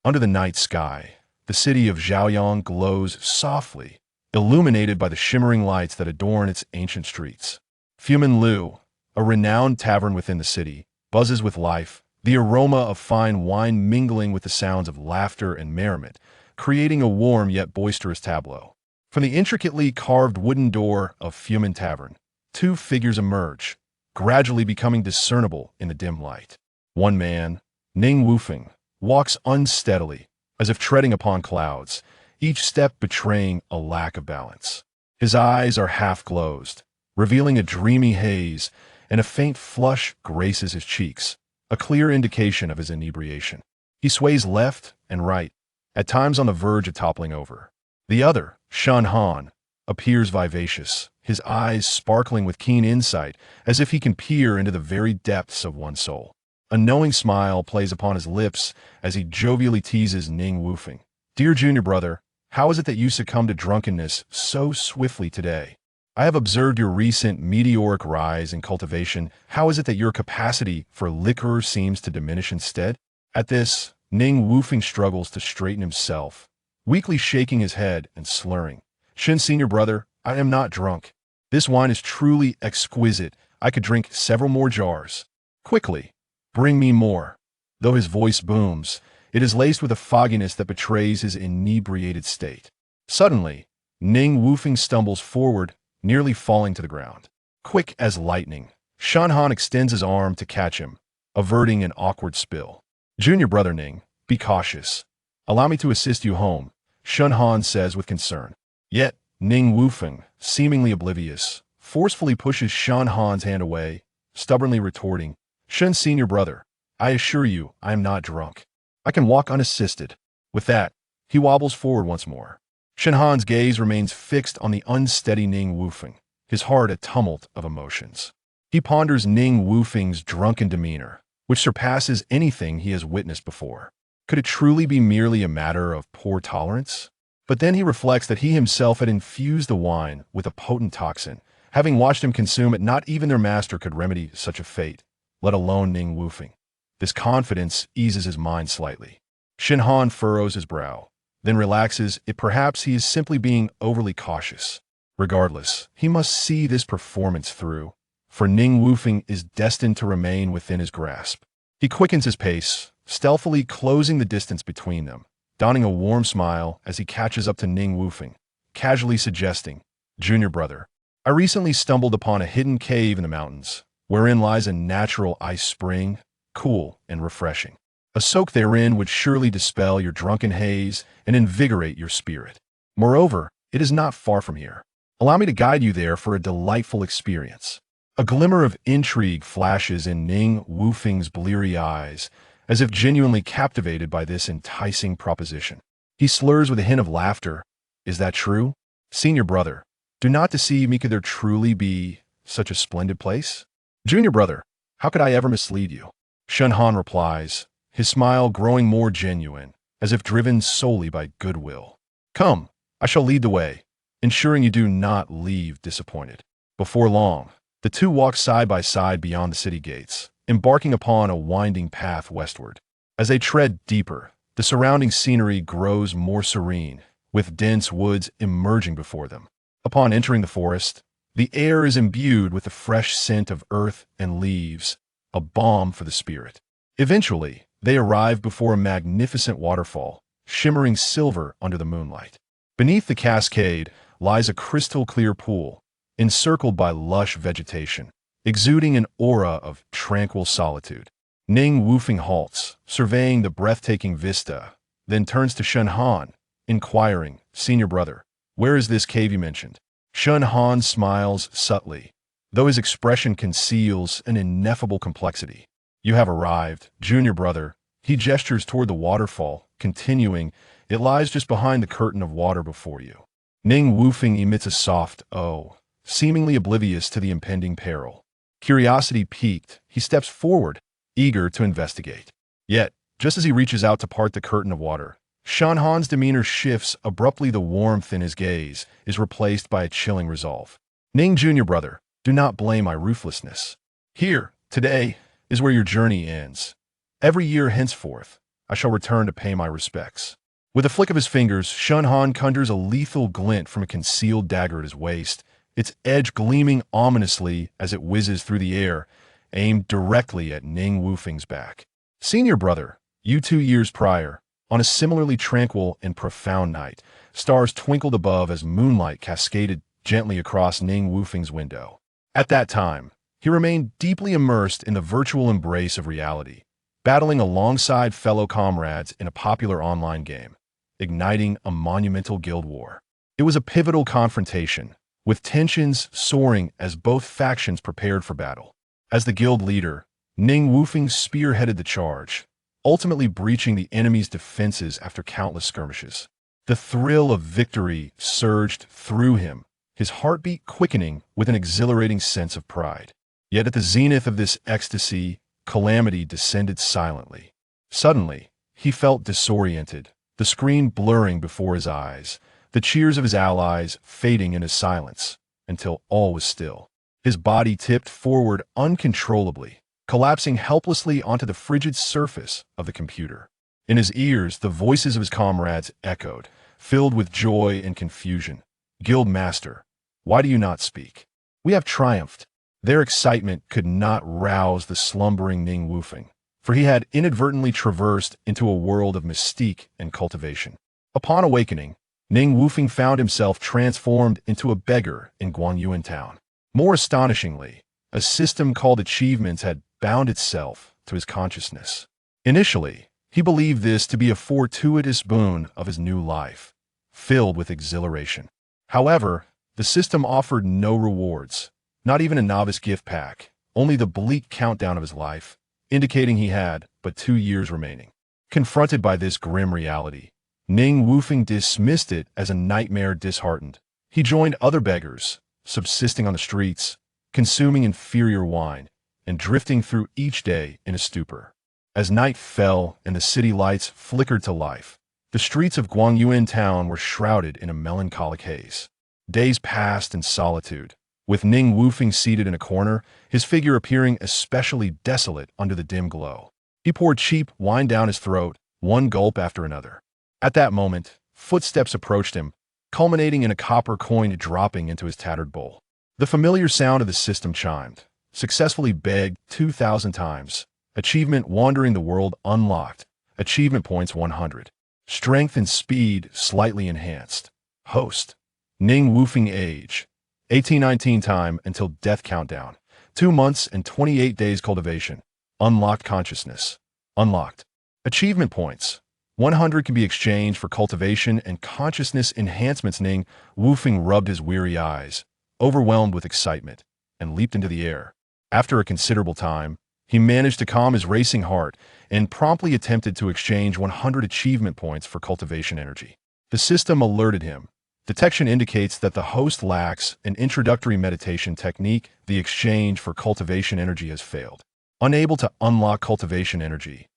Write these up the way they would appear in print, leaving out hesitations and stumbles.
Under the night sky, the city of Zhaoyang glows softly, illuminated by the shimmering lights that adorn its ancient streets. Fumin Lu, a renowned tavern within the city, buzzes with life, the aroma of fine wine mingling with the sounds of laughter and merriment, creating a warm yet boisterous tableau. From the intricately carved wooden door of Fumin Tavern, two figures emerge, gradually becoming discernible in the dim light. One man, Ning Wufeng, walks unsteadily, as if treading upon clouds, each step betraying a lack of balance. His eyes are half-closed, revealing a dreamy haze, and a faint flush graces his cheeks, a clear indication of his inebriation. He sways left and right, at times on the verge of toppling over. The other, Shen Han, appears vivacious, his eyes sparkling with keen insight, as if he can peer into the very depths of one's soul. A knowing smile plays upon his lips as he jovially teases Ning Wufeng. "Dear junior brother, how is it that you succumbed to drunkenness so swiftly today? I have observed your recent meteoric rise in cultivation. How is it that your capacity for liquor seems to diminish instead?" At this, Ning Wufeng struggles to straighten himself, weakly shaking his head and slurring. "Shen senior brother, I am not drunk. This wine is truly exquisite. I could drink several more jars. Quickly, bring me more." Though his voice booms, it is laced with a fogginess that betrays his inebriated state. Suddenly, Ning Wufeng stumbles forward, nearly falling to the ground. Quick as lightning, Shen Han extends his arm to catch him, averting an awkward spill. "Junior brother Ning, be cautious. Allow me to assist you home," Shen Han says with concern. Yet, Ning Wufeng, seemingly oblivious, forcefully pushes Shen Han's hand away, stubbornly retorting, "Shen senior brother, I assure you I am not drunk. I can walk unassisted." With that, he wobbles forward once more. Shen Han's gaze remains fixed on the unsteady Ning Wufeng, his heart a tumult of emotions. He ponders Ning Wufeng's drunken demeanor, which surpasses anything he has witnessed before. Could it truly be merely a matter of poor tolerance? But then he reflects that he himself had infused the wine with a potent toxin. Having watched him consume it, not even their master could remedy such a fate, let alone Ning Wufeng. This confidence eases his mind slightly. Shen Han furrows his brow, then relaxes. Perhaps he is simply being overly cautious. Regardless, he must see this performance through, for Ning Wufeng is destined to remain within his grasp. He quickens his pace, stealthily closing the distance between them, donning a warm smile as he catches up to Ning Wufeng, casually suggesting, "Junior brother, I recently stumbled upon a hidden cave in the mountains, wherein lies a natural ice spring, cool and refreshing. A soak therein would surely dispel your drunken haze and invigorate your spirit. Moreover, it is not far from here. Allow me to guide you there for a delightful experience." A glimmer of intrigue flashes in Ning Wufeng's bleary eyes, as if genuinely captivated by this enticing proposition. He slurs with a hint of laughter. "Is that true? Senior brother, do not deceive me. Could there truly be such a splendid place?" "Junior brother, how could I ever mislead you?" Shen Han replies, his smile growing more genuine, as if driven solely by goodwill. "Come, I shall lead the way, ensuring you do not leave disappointed." Before long, the two walk side by side beyond the city gates, embarking upon a winding path westward. As they tread deeper, the surrounding scenery grows more serene, with dense woods emerging before them. Upon entering the forest, the air is imbued with the fresh scent of earth and leaves, a balm for the spirit. Eventually, they arrive before a magnificent waterfall, shimmering silver under the moonlight. Beneath the cascade lies a crystal-clear pool, encircled by lush vegetation, exuding an aura of tranquil solitude. Ning Wufeng halts, surveying the breathtaking vista, then turns to Shen Han, inquiring, "Senior brother, where is this cave you mentioned?" Shen Han smiles subtly, though his expression conceals an ineffable complexity. "You have arrived, junior brother." He gestures toward the waterfall, continuing, "It lies just behind the curtain of water before you." Ning Wufeng emits a soft "oh," seemingly oblivious to the impending peril. Curiosity piqued, he steps forward, eager to investigate. Yet, just as he reaches out to part the curtain of water, Shen Han's demeanor shifts abruptly. The warmth in his gaze is replaced by a chilling resolve. "Ning junior brother, do not blame my ruthlessness. Here, today, is where your journey ends. Every year henceforth, I shall return to pay my respects." With a flick of his fingers, Shun Han conjures a lethal glint from a concealed dagger at his waist, its edge gleaming ominously as it whizzes through the air, aimed directly at Ning Wufeng's back. Senior brother, you 2 years prior, on a similarly tranquil and profound night, stars twinkled above as moonlight cascaded gently across Ning Wufeng's window. At that time, he remained deeply immersed in the virtual embrace of reality, battling alongside fellow comrades in a popular online game, igniting a monumental guild war. It was a pivotal confrontation, with tensions soaring as both factions prepared for battle. As the guild leader, Ning Wufeng spearheaded the charge, ultimately breaching the enemy's defenses after countless skirmishes. The thrill of victory surged through him, his heartbeat quickening with an exhilarating sense of pride. Yet at the zenith of this ecstasy, calamity descended silently. Suddenly, he felt disoriented, the screen blurring before his eyes, the cheers of his allies fading into silence, until all was still. His body tipped forward uncontrollably, collapsing helplessly onto the frigid surface of the computer. In his ears, the voices of his comrades echoed, filled with joy and confusion. "Guild Master, why do you not speak? We have triumphed." Their excitement could not rouse the slumbering Ning Wufeng, for he had inadvertently traversed into a world of mystique and cultivation. Upon awakening, Ning Wufeng found himself transformed into a beggar in Guangyuan town. More astonishingly, a system called achievements had bound itself to his consciousness. Initially, he believed this to be a fortuitous boon of his new life, filled with exhilaration. However, the system offered no rewards, not even a novice gift pack, only the bleak countdown of his life, indicating he had but 2 years remaining. Confronted by this grim reality, Ning Wufeng dismissed it as a nightmare disheartened. He joined other beggars, subsisting on the streets, consuming inferior wine, and drifting through each day in a stupor. As night fell and the city lights flickered to life, the streets of Guangyuan town were shrouded in a melancholic haze. Days passed in solitude, with Ning Wufeng seated in a corner, his figure appearing especially desolate under the dim glow. He poured cheap wine down his throat, one gulp after another. At that moment, footsteps approached him, culminating in a copper coin dropping into his tattered bowl. The familiar sound of the system chimed, successfully begged 2,000 times. Achievement Wandering the World unlocked. Achievement points 100. Strength and speed slightly enhanced. Host: Ning Wufeng. Age: 1819. Time until death countdown: 2 months and 28 days. Cultivation: unlocked. Consciousness: unlocked. Achievement points: 100 can be exchanged for cultivation and consciousness enhancements. Ning Wufeng rubbed his weary eyes, overwhelmed with excitement, and leaped into the air. After a considerable time, he managed to calm his racing heart and promptly attempted to exchange 100 achievement points for cultivation energy. The system alerted him. Detection indicates that the host lacks an introductory meditation technique. The exchange for cultivation energy has failed. Unable to unlock cultivation energy.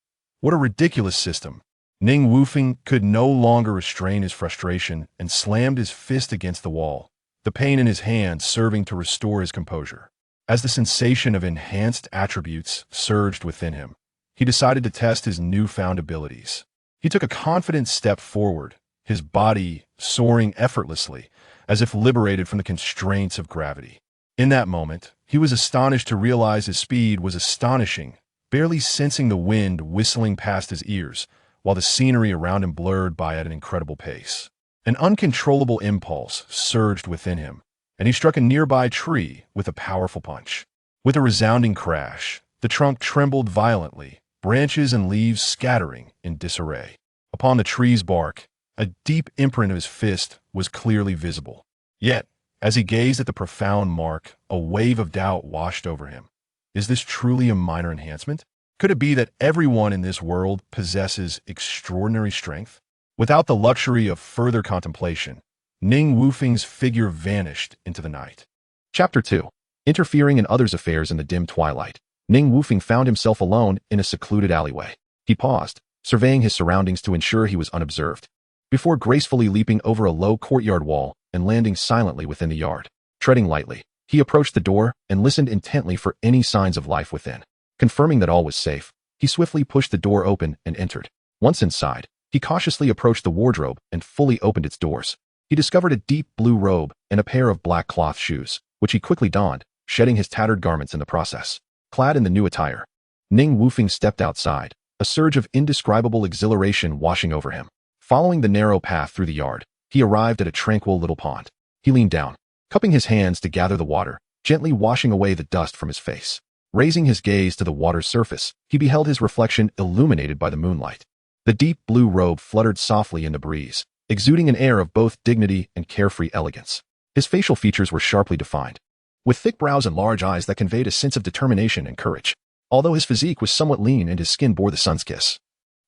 What a ridiculous system! Ning Wufeng could no longer restrain his frustration and slammed his fist against the wall, the pain in his hand serving to restore his composure. As the sensation of enhanced attributes surged within him, he decided to test his newfound abilities. He took a confident step forward, his body soaring effortlessly, as if liberated from the constraints of gravity. In that moment, he was astonished to realize his speed was astonishing, barely sensing the wind whistling past his ears, while the scenery around him blurred by at an incredible pace. An uncontrollable impulse surged within him, and he struck a nearby tree with a powerful punch. With a resounding crash, the trunk trembled violently, branches and leaves scattering in disarray. Upon the tree's bark, a deep imprint of his fist was clearly visible. Yet, as he gazed at the profound mark, a wave of doubt washed over him. Is this truly a minor enhancement? Could it be that everyone in this world possesses extraordinary strength? Without the luxury of further contemplation, Ning Wufeng's figure vanished into the night. Chapter 2. Interfering in others' affairs in the dim twilight, Ning Wufeng found himself alone in a secluded alleyway. He paused, surveying his surroundings to ensure he was unobserved, before gracefully leaping over a low courtyard wall and landing silently within the yard. Treading lightly, he approached the door and listened intently for any signs of life within. Confirming that all was safe, he swiftly pushed the door open and entered. Once inside, he cautiously approached the wardrobe and fully opened its doors. He discovered a deep blue robe and a pair of black cloth shoes, which he quickly donned, shedding his tattered garments in the process. Clad in the new attire, Ning Wufeng stepped outside, a surge of indescribable exhilaration washing over him. Following the narrow path through the yard, he arrived at a tranquil little pond. He leaned down, cupping his hands to gather the water, gently washing away the dust from his face. Raising his gaze to the water's surface, he beheld his reflection illuminated by the moonlight. The deep blue robe fluttered softly in the breeze, exuding an air of both dignity and carefree elegance. His facial features were sharply defined, with thick brows and large eyes that conveyed a sense of determination and courage. Although his physique was somewhat lean and his skin bore the sun's kiss,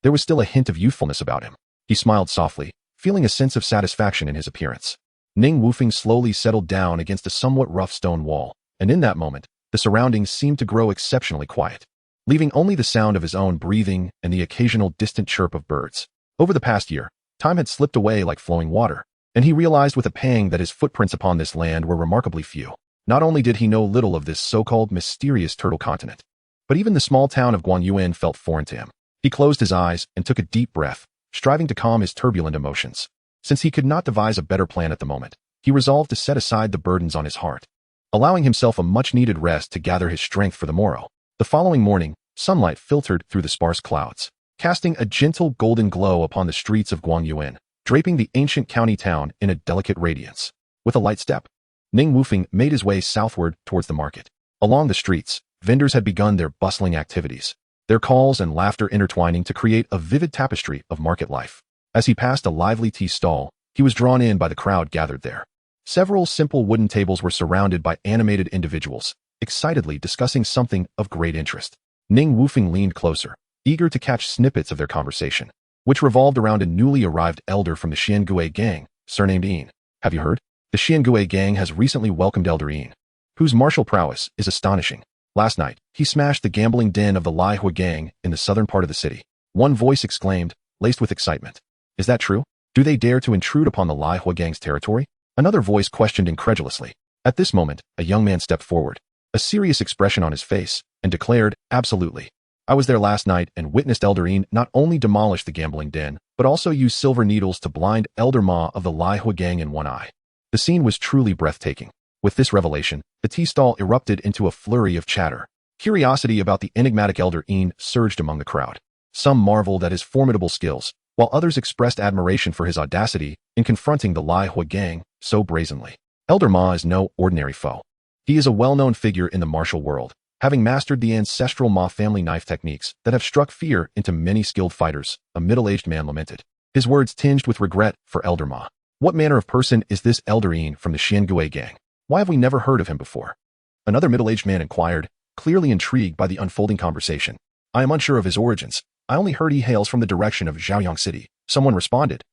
there was still a hint of youthfulness about him. He smiled softly, feeling a sense of satisfaction in his appearance. Ning Wufeng slowly settled down against a somewhat rough stone wall, and in that moment, the surroundings seemed to grow exceptionally quiet, leaving only the sound of his own breathing and the occasional distant chirp of birds. Over the past year, time had slipped away like flowing water, and he realized with a pang that his footprints upon this land were remarkably few. Not only did he know little of this so-called mysterious turtle continent, but even the small town of Guanyuan felt foreign to him. He closed his eyes and took a deep breath, striving to calm his turbulent emotions. Since he could not devise a better plan at the moment, he resolved to set aside the burdens on his heart, allowing himself a much-needed rest to gather his strength for the morrow. The following morning, sunlight filtered through the sparse clouds, casting a gentle golden glow upon the streets of Guanyuan, draping the ancient county town in a delicate radiance. With a light step, Ning Wufeng made his way southward towards the market. Along the streets, vendors had begun their bustling activities, their calls and laughter intertwining to create a vivid tapestry of market life. As he passed a lively tea stall, he was drawn in by the crowd gathered there. Several simple wooden tables were surrounded by animated individuals, excitedly discussing something of great interest. Ning Wufeng leaned closer, eager to catch snippets of their conversation, which revolved around a newly arrived elder from the Xiangui gang, surnamed Yin. Have you heard? The Xiangui gang has recently welcomed Elder Yin, whose martial prowess is astonishing. Last night, he smashed the gambling den of the Laihua gang in the southern part of the city. One voice exclaimed, laced with excitement. Is that true? Do they dare to intrude upon the Laihua gang's territory? Another voice questioned incredulously. At this moment, a young man stepped forward, a serious expression on his face, and declared, absolutely. I was there last night and witnessed Elder Yin not only demolish the gambling den, but also use silver needles to blind Elder Ma of the Laihua gang in one eye. The scene was truly breathtaking. With this revelation, the tea stall erupted into a flurry of chatter. Curiosity about the enigmatic Elder Yin surged among the crowd. Some marveled at his formidable skills, while others expressed admiration for his audacity in confronting the Laihua gang so brazenly. Elder Ma is no ordinary foe. He is a well-known figure in the martial world, having mastered the ancestral Ma family knife techniques that have struck fear into many skilled fighters, a middle-aged man lamented, his words tinged with regret for Elder Ma. What manner of person is this Elder Yin from the Xiangui gang? Why have we never heard of him before? Another middle-aged man inquired, clearly intrigued by the unfolding conversation. I am unsure of his origins. I only heard he hails from the direction of Zhaoyang City. Someone responded,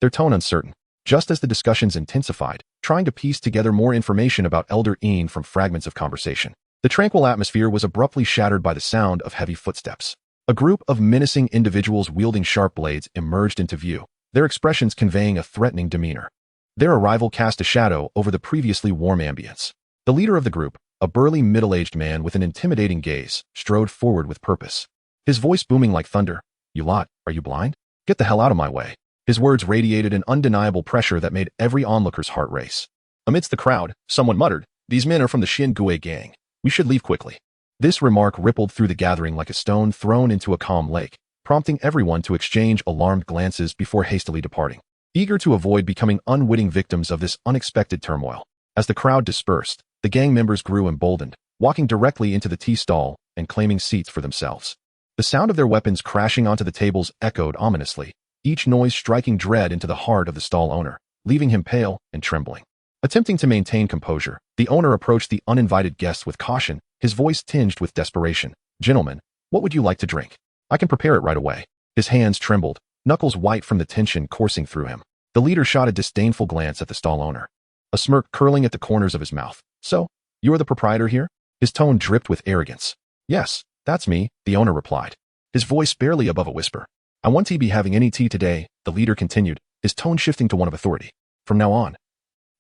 their tone uncertain. Just as the discussions intensified, trying to piece together more information about Elder Yin from fragments of conversation, the tranquil atmosphere was abruptly shattered by the sound of heavy footsteps. A group of menacing individuals wielding sharp blades emerged into view, their expressions conveying a threatening demeanor. Their arrival cast a shadow over the previously warm ambience. The leader of the group, a burly middle-aged man with an intimidating gaze, strode forward with purpose. His voice booming like thunder. You lot, are you blind? Get the hell out of my way. His words radiated an undeniable pressure that made every onlooker's heart race. Amidst the crowd, someone muttered, these men are from the Xiangui gang. We should leave quickly. This remark rippled through the gathering like a stone thrown into a calm lake, prompting everyone to exchange alarmed glances before hastily departing, eager to avoid becoming unwitting victims of this unexpected turmoil. As the crowd dispersed, the gang members grew emboldened, walking directly into the tea stall and claiming seats for themselves. The sound of their weapons crashing onto the tables echoed ominously, each noise striking dread into the heart of the stall owner, leaving him pale and trembling. Attempting to maintain composure, the owner approached the uninvited guests with caution, his voice tinged with desperation. Gentlemen, what would you like to drink? I can prepare it right away. His hands trembled, knuckles white from the tension coursing through him. The leader shot a disdainful glance at the stall owner, a smirk curling at the corners of his mouth. So, you are the proprietor here? His tone dripped with arrogance. Yes, that's me, the owner replied, his voice barely above a whisper. I won't be having any tea today, the leader continued, his tone shifting to one of authority. From now on,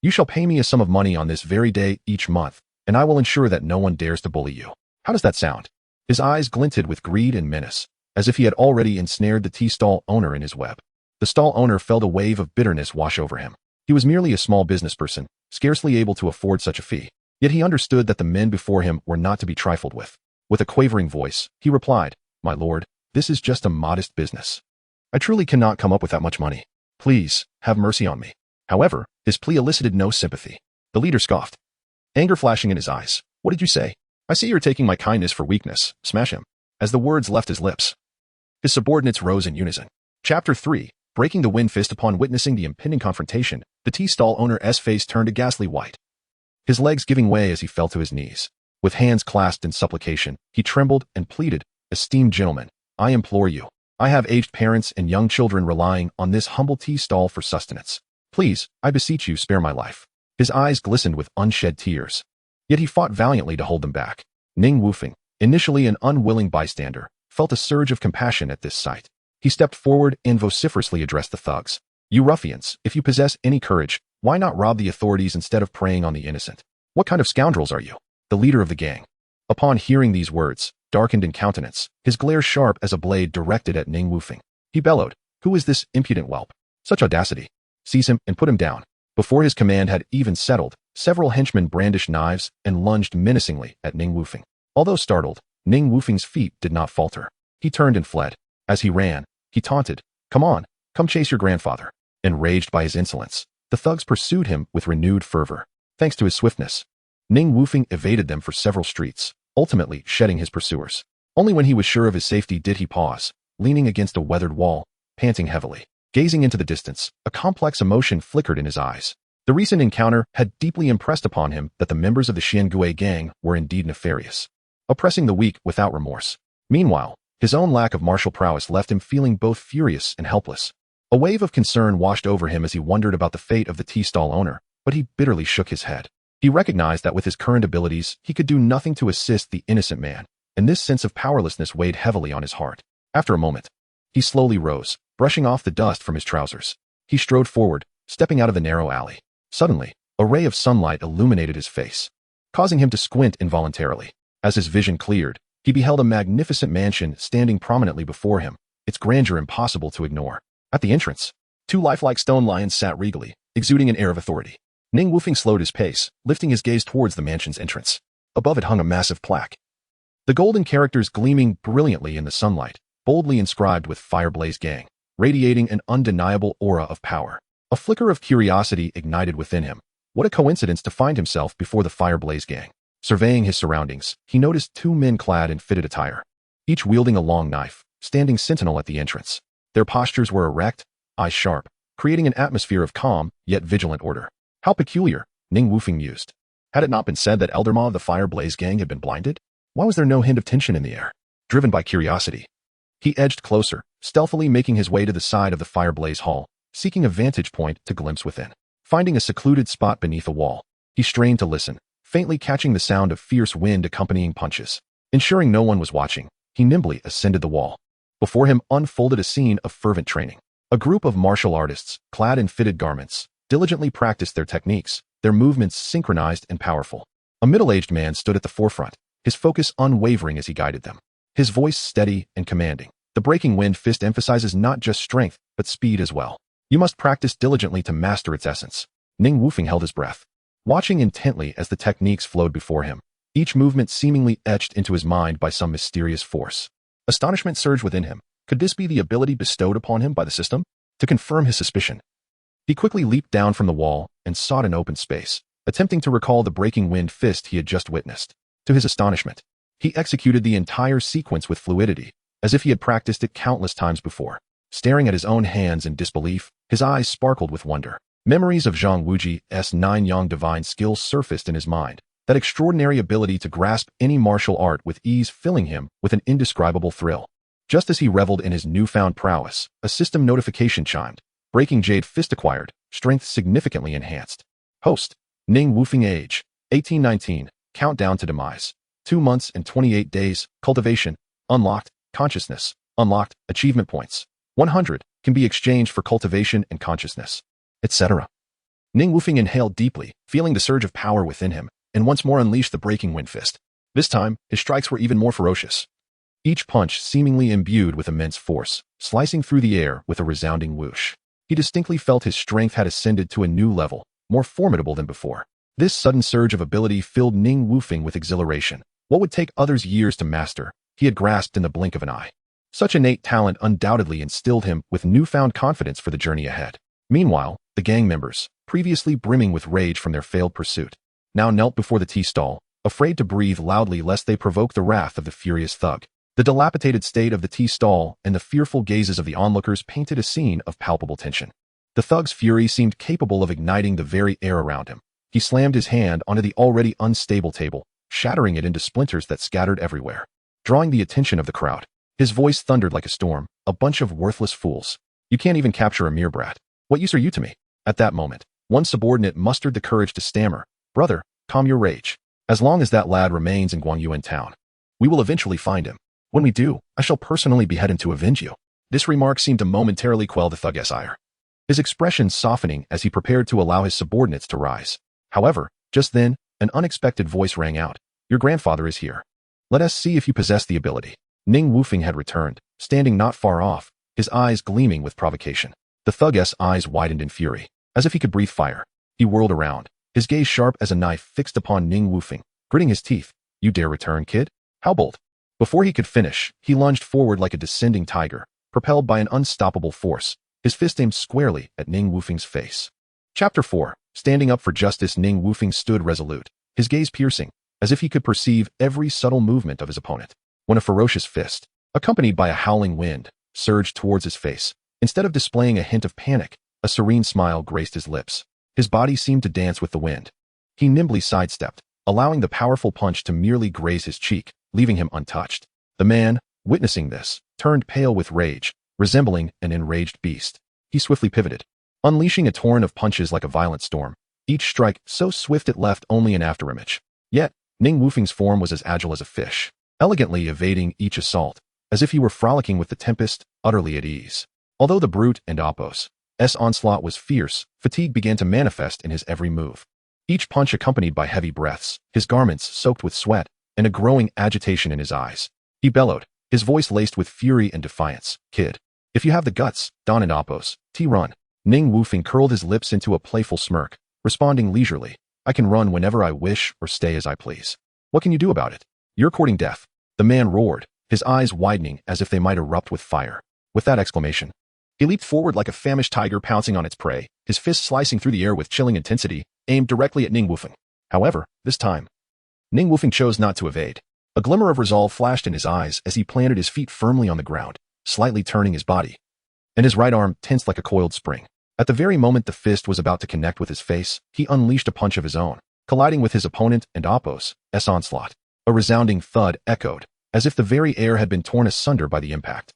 you shall pay me a sum of money on this very day each month, and I will ensure that no one dares to bully you. How does that sound? His eyes glinted with greed and menace. as if he had already ensnared the tea stall owner in his web. The stall owner felt a wave of bitterness wash over him. He was merely a small business person, scarcely able to afford such a fee. Yet he understood that the men before him were not to be trifled with. With a quavering voice, he replied, "My lord, this is just a modest business. I truly cannot come up with that much money. Please, have mercy on me." However, his plea elicited no sympathy. The leader scoffed, anger flashing in his eyes. "What did you say? I see you're taking my kindness for weakness. Smash him." As the words left his lips, his subordinates rose in unison. Chapter 3. Breaking the wind fist. Upon witnessing the impending confrontation, the tea stall owner's face turned a ghastly white, his legs giving way as he fell to his knees. With hands clasped in supplication, he trembled and pleaded, "Esteemed gentlemen, I implore you. I have aged parents and young children relying on this humble tea stall for sustenance. Please, I beseech you, spare my life." His eyes glistened with unshed tears. Yet he fought valiantly to hold them back. Ning Wufeng, initially an unwilling bystander, felt a surge of compassion at this sight. He stepped forward and vociferously addressed the thugs. "You ruffians, if you possess any courage, why not rob the authorities instead of preying on the innocent? What kind of scoundrels are you?" The leader of the gang, upon hearing these words, darkened in countenance, his glare sharp as a blade directed at Ning Wufeng. He bellowed, "Who is this impudent whelp? Such audacity! Seize him and put him down." Before his command had even settled, several henchmen brandished knives and lunged menacingly at Ning Wufeng. Although startled, Ning Wufeng's feet did not falter. He turned and fled. As he ran, he taunted, "Come on, come chase your grandfather." Enraged by his insolence, the thugs pursued him with renewed fervor. Thanks to his swiftness, Ning Wufeng evaded them for several streets, ultimately shedding his pursuers. Only when he was sure of his safety did he pause, leaning against a weathered wall, panting heavily. Gazing into the distance, a complex emotion flickered in his eyes. The recent encounter had deeply impressed upon him that the members of the Xiangui gang were indeed nefarious, oppressing the weak without remorse. Meanwhile, his own lack of martial prowess left him feeling both furious and helpless. A wave of concern washed over him as he wondered about the fate of the tea stall owner, but he bitterly shook his head. He recognized that with his current abilities, he could do nothing to assist the innocent man, and this sense of powerlessness weighed heavily on his heart. After a moment, he slowly rose, brushing off the dust from his trousers. He strode forward, stepping out of the narrow alley. Suddenly, a ray of sunlight illuminated his face, causing him to squint involuntarily. As his vision cleared, he beheld a magnificent mansion standing prominently before him, its grandeur impossible to ignore. At the entrance, two lifelike stone lions sat regally, exuding an air of authority. Ning Wufeng slowed his pace, lifting his gaze towards the mansion's entrance. Above it hung a massive plaque, the golden characters gleaming brilliantly in the sunlight, boldly inscribed with "Fireblaze Gang," radiating an undeniable aura of power. A flicker of curiosity ignited within him. What a coincidence to find himself before the Fireblaze Gang. Surveying his surroundings, he noticed two men clad in fitted attire, each wielding a long knife, standing sentinel at the entrance. Their postures were erect, eyes sharp, creating an atmosphere of calm yet vigilant order. How peculiar, Ning Wufeng mused. Had it not been said that Elder Ma of the Fireblaze Gang had been blinded? Why was there no hint of tension in the air? Driven by curiosity, he edged closer, stealthily making his way to the side of the Fireblaze Hall, seeking a vantage point to glimpse within. Finding a secluded spot beneath a wall, he strained to listen, faintly catching the sound of fierce wind accompanying punches. Ensuring no one was watching, he nimbly ascended the wall. Before him unfolded a scene of fervent training. A group of martial artists, clad in fitted garments, diligently practiced their techniques, their movements synchronized and powerful. A middle-aged man stood at the forefront, his focus unwavering as he guided them. His voice steady and commanding. The breaking wind fist emphasizes not just strength, but speed as well. You must practice diligently to master its essence. Ning Wufeng held his breath, watching intently as the techniques flowed before him, each movement seemingly etched into his mind by some mysterious force. Astonishment surged within him. Could this be the ability bestowed upon him by the system? To confirm his suspicion, he quickly leaped down from the wall and sought an open space, attempting to recall the breaking wind fist he had just witnessed. To his astonishment, he executed the entire sequence with fluidity, as if he had practiced it countless times before. Staring at his own hands in disbelief, his eyes sparkled with wonder. Memories of Zhang Wuji's 9 Yang divine skills surfaced in his mind, that extraordinary ability to grasp any martial art with ease filling him with an indescribable thrill. Just as he reveled in his newfound prowess, a system notification chimed. Breaking Jade fist acquired, strength significantly enhanced. Host, Ning Wufeng age, 1819, countdown to demise. 2 months and 28 days, cultivation, unlocked, consciousness, unlocked, achievement points. 100, can be exchanged for cultivation and consciousness, etc. Ning Wufeng inhaled deeply, feeling the surge of power within him, and once more unleashed the breaking wind fist. This time, his strikes were even more ferocious. each punch seemingly imbued with immense force, slicing through the air with a resounding whoosh. He distinctly felt his strength had ascended to a new level, more formidable than before. This sudden surge of ability filled Ning Wufeng with exhilaration. What would take others years to master, he had grasped in the blink of an eye. Such innate talent undoubtedly instilled him with newfound confidence for the journey ahead. Meanwhile, the gang members, previously brimming with rage from their failed pursuit, now knelt before the tea stall, afraid to breathe loudly lest they provoke the wrath of the furious thug. The dilapidated state of the tea stall and the fearful gazes of the onlookers painted a scene of palpable tension. The thug's fury seemed capable of igniting the very air around him. He slammed his hand onto the already unstable table, shattering it into splinters that scattered everywhere. Drawing the attention of the crowd, his voice thundered like a storm. A bunch of worthless fools. You can't even capture a mere brat. What use are you to me? At that moment, one subordinate mustered the courage to stammer, Brother, calm your rage. As long as that lad remains in Guangyuan town, we will eventually find him. When we do, I shall personally behead him to avenge you. This remark seemed to momentarily quell the thug's ire, his expression softening as he prepared to allow his subordinates to rise. However, just then, an unexpected voice rang out. Your grandfather is here. Let us see if you possess the ability. Ning Wufeng had returned, standing not far off, his eyes gleaming with provocation. The thug's eyes widened in fury, as if he could breathe fire. He whirled around, his gaze sharp as a knife fixed upon Ning Wufeng, gritting his teeth. You dare return, kid? How bold? Before he could finish, he lunged forward like a descending tiger, propelled by an unstoppable force, his fist aimed squarely at Ning Wufeng's face. Chapter 4. Standing up for justice. Ning Wufeng stood resolute, his gaze piercing, as if he could perceive every subtle movement of his opponent. When a ferocious fist, accompanied by a howling wind, surged towards his face, instead of displaying a hint of panic, a serene smile graced his lips. His body seemed to dance with the wind. He nimbly sidestepped, allowing the powerful punch to merely graze his cheek, leaving him untouched. The man, witnessing this, turned pale with rage, resembling an enraged beast. He swiftly pivoted, unleashing a torrent of punches like a violent storm, each strike so swift it left only an afterimage. Yet, Ning Wufeng's form was as agile as a fish, elegantly evading each assault, as if he were frolicking with the tempest, utterly at ease. Although the brute and Oppo's onslaught was fierce, fatigue began to manifest in his every move. Each punch accompanied by heavy breaths, his garments soaked with sweat, and a growing agitation in his eyes. He bellowed, his voice laced with fury and defiance. Kid, if you have the guts, Don and Oppo's, run. Ning Wufeng curled his lips into a playful smirk, responding leisurely. I can run whenever I wish or stay as I please. What can you do about it? You're courting death. The man roared, his eyes widening as if they might erupt with fire. With that exclamation, he leaped forward like a famished tiger pouncing on its prey, his fist slicing through the air with chilling intensity, aimed directly at Ning Wufeng. However, this time, Ning Wufeng chose not to evade. A glimmer of resolve flashed in his eyes as he planted his feet firmly on the ground, slightly turning his body, and his right arm tensed like a coiled spring. At the very moment the fist was about to connect with his face, he unleashed a punch of his own, colliding with his opponent and Oppo's onslaught. A resounding thud echoed, as if the very air had been torn asunder by the impact.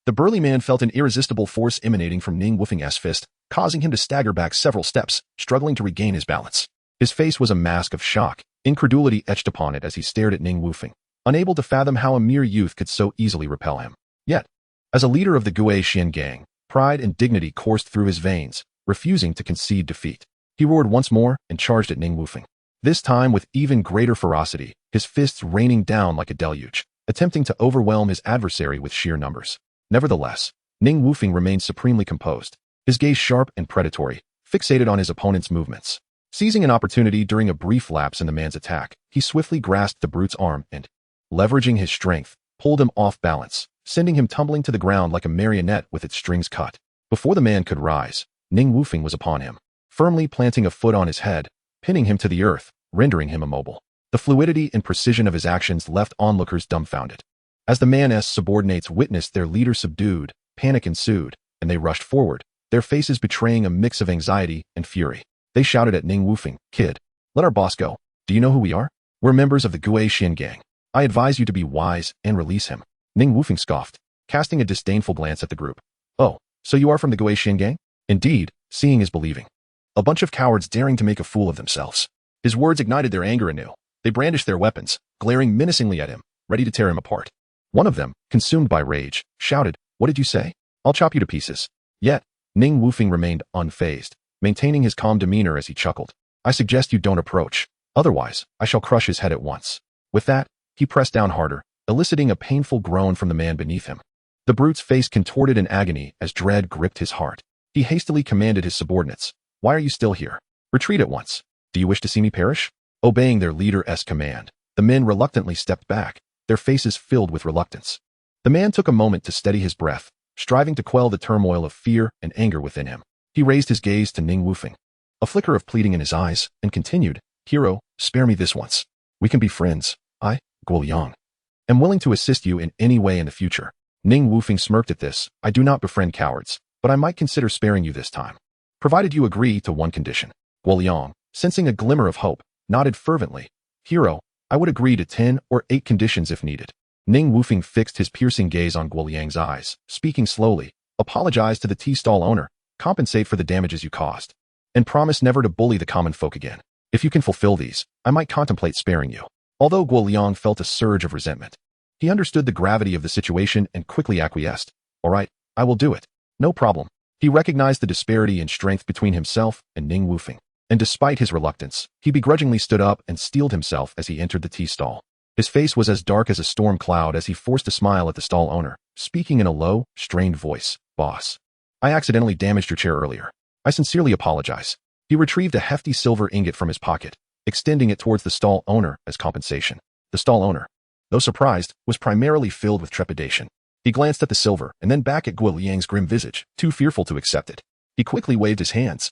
The burly man felt an irresistible force emanating from Ning Wufeng's fist, causing him to stagger back several steps, struggling to regain his balance. His face was a mask of shock, incredulity etched upon it as he stared at Ning Wufeng, unable to fathom how a mere youth could so easily repel him. Yet, as a leader of the Guaxian gang, pride and dignity coursed through his veins, refusing to concede defeat. He roared once more and charged at Ning Wufeng, this time with even greater ferocity, his fists raining down like a deluge, attempting to overwhelm his adversary with sheer numbers. Nevertheless, Ning Wufeng remained supremely composed, his gaze sharp and predatory, fixated on his opponent's movements. Seizing an opportunity during a brief lapse in the man's attack, he swiftly grasped the brute's arm and, leveraging his strength, pulled him off balance, sending him tumbling to the ground like a marionette with its strings cut. Before the man could rise, Ning Wufeng was upon him, firmly planting a foot on his head, pinning him to the earth, rendering him immobile. The fluidity and precision of his actions left onlookers dumbfounded. As the man's subordinates witnessed their leader subdued, panic ensued, and they rushed forward, their faces betraying a mix of anxiety and fury. They shouted at Ning Wufeng, Kid, let our boss go. Do you know who we are? We're members of the Guaxian gang. I advise you to be wise and release him. Ning Wufeng scoffed, casting a disdainful glance at the group. Oh, so you are from the Guaxian gang? Indeed, seeing is believing. A bunch of cowards daring to make a fool of themselves. His words ignited their anger anew. They brandished their weapons, glaring menacingly at him, ready to tear him apart. One of them, consumed by rage, shouted, What did you say? I'll chop you to pieces. Yet, Ning Wufeng remained unfazed, maintaining his calm demeanor as he chuckled. I suggest you don't approach. Otherwise, I shall crush his head at once. With that, he pressed down harder, eliciting a painful groan from the man beneath him. The brute's face contorted in agony as dread gripped his heart. He hastily commanded his subordinates, "Why are you still here? Retreat at once. Do you wish to see me perish?" Obeying their leader's command, the men reluctantly stepped back, their faces filled with reluctance. The man took a moment to steady his breath, striving to quell the turmoil of fear and anger within him. He raised his gaze to Ning Wufeng, a flicker of pleading in his eyes, and continued, "Hero, spare me this once. We can be friends. I, Guo Yang, am willing to assist you in any way in the future." Ning Wufeng smirked at this. "I do not befriend cowards, but I might consider sparing you this time, provided you agree to one condition." Guo Yang, sensing a glimmer of hope, nodded fervently. "Hero, I would agree to 10 or 8 conditions if needed." Ning Wufeng fixed his piercing gaze on Guo Yang's eyes, speaking slowly. "Apologize to the tea stall owner, compensate for the damages you caused, and promise never to bully the common folk again. If you can fulfill these, I might contemplate sparing you." Although Guo Yang felt a surge of resentment, he understood the gravity of the situation and quickly acquiesced. "All right, I will do it. No problem." He recognized the disparity in strength between himself and Ning Wufeng, and despite his reluctance, he begrudgingly stood up and steeled himself as he entered the tea stall. His face was as dark as a storm cloud as he forced a smile at the stall owner, speaking in a low, strained voice. "Boss, I accidentally damaged your chair earlier. I sincerely apologize." He retrieved a hefty silver ingot from his pocket, extending it towards the stall owner as compensation. The stall owner, though surprised, was primarily filled with trepidation. He glanced at the silver and then back at Guo Yang's grim visage, too fearful to accept it. He quickly waved his hands.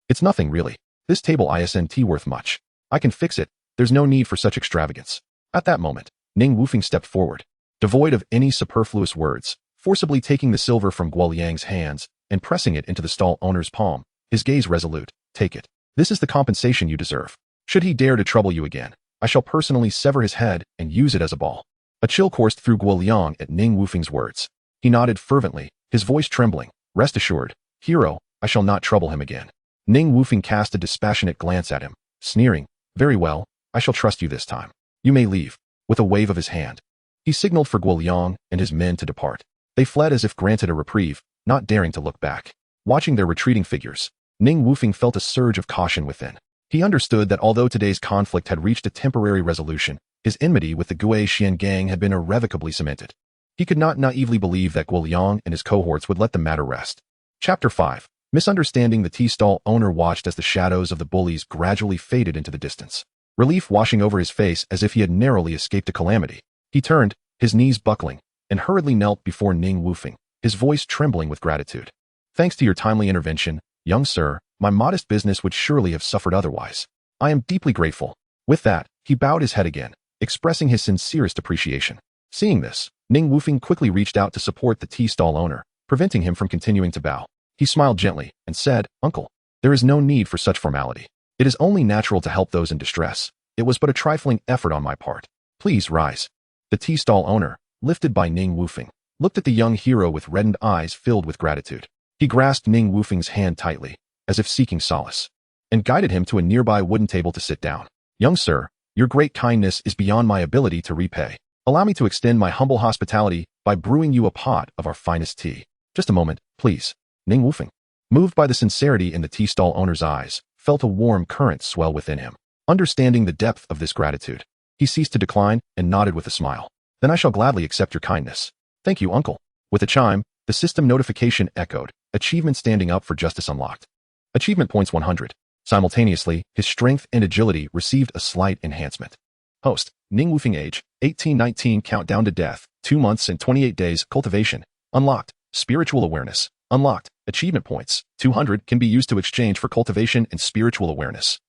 "It's nothing, really. This table isn't worth much. I can fix it. There's no need for such extravagance." At that moment, Ning Wufeng stepped forward, devoid of any superfluous words, forcibly taking the silver from Guo Yang's hands and pressing it into the stall owner's palm, his gaze resolute. "Take it. This is the compensation you deserve. Should he dare to trouble you again, I shall personally sever his head and use it as a ball." A chill coursed through Guo Yang at Ning Wufeng's words. He nodded fervently, his voice trembling. "Rest assured, hero, I shall not trouble him again." Ning Wufeng cast a dispassionate glance at him, sneering. "Very well, I shall trust you this time. You may leave." With a wave of his hand, he signaled for Guo Yang and his men to depart. They fled as if granted a reprieve, not daring to look back. Watching their retreating figures, Ning Wufeng felt a surge of caution within. He understood that although today's conflict had reached a temporary resolution, his enmity with the Gui Xian gang had been irrevocably cemented. He could not naively believe that Guo Yang and his cohorts would let the matter rest. Chapter 5. Misunderstanding. The tea stall owner watched as the shadows of the bullies gradually faded into the distance, relief washing over his face as if he had narrowly escaped a calamity. He turned, his knees buckling, and hurriedly knelt before Ning Wufeng, his voice trembling with gratitude. "Thanks to your timely intervention, young sir, my modest business would surely have suffered otherwise. I am deeply grateful." With that, he bowed his head again, expressing his sincerest appreciation. Seeing this, Ning Wufeng quickly reached out to support the tea stall owner, preventing him from continuing to bow. He smiled gently and said, "Uncle, there is no need for such formality. It is only natural to help those in distress. It was but a trifling effort on my part. Please rise." The tea stall owner, lifted by Ning Wufeng, looked at the young hero with reddened eyes filled with gratitude. He grasped Ning Wufeng's hand tightly, as if seeking solace, and guided him to a nearby wooden table to sit down. "Young sir, your great kindness is beyond my ability to repay. Allow me to extend my humble hospitality by brewing you a pot of our finest tea." "Just a moment, please." Ning Wufeng, moved by the sincerity in the tea stall owner's eyes, felt a warm current swell within him. Understanding the depth of this gratitude, he ceased to decline and nodded with a smile. "Then I shall gladly accept your kindness." "Thank you, uncle." With a chime, the system notification echoed, achievement standing up for justice unlocked. Achievement points 100. Simultaneously, his strength and agility received a slight enhancement. Host, Ning Wufeng. Age, 18-19. Countdown to death, 2 months and 28 days. Cultivation, unlocked. Spiritual awareness, unlocked. Achievement points, 200, can be used to exchange for cultivation and spiritual awareness,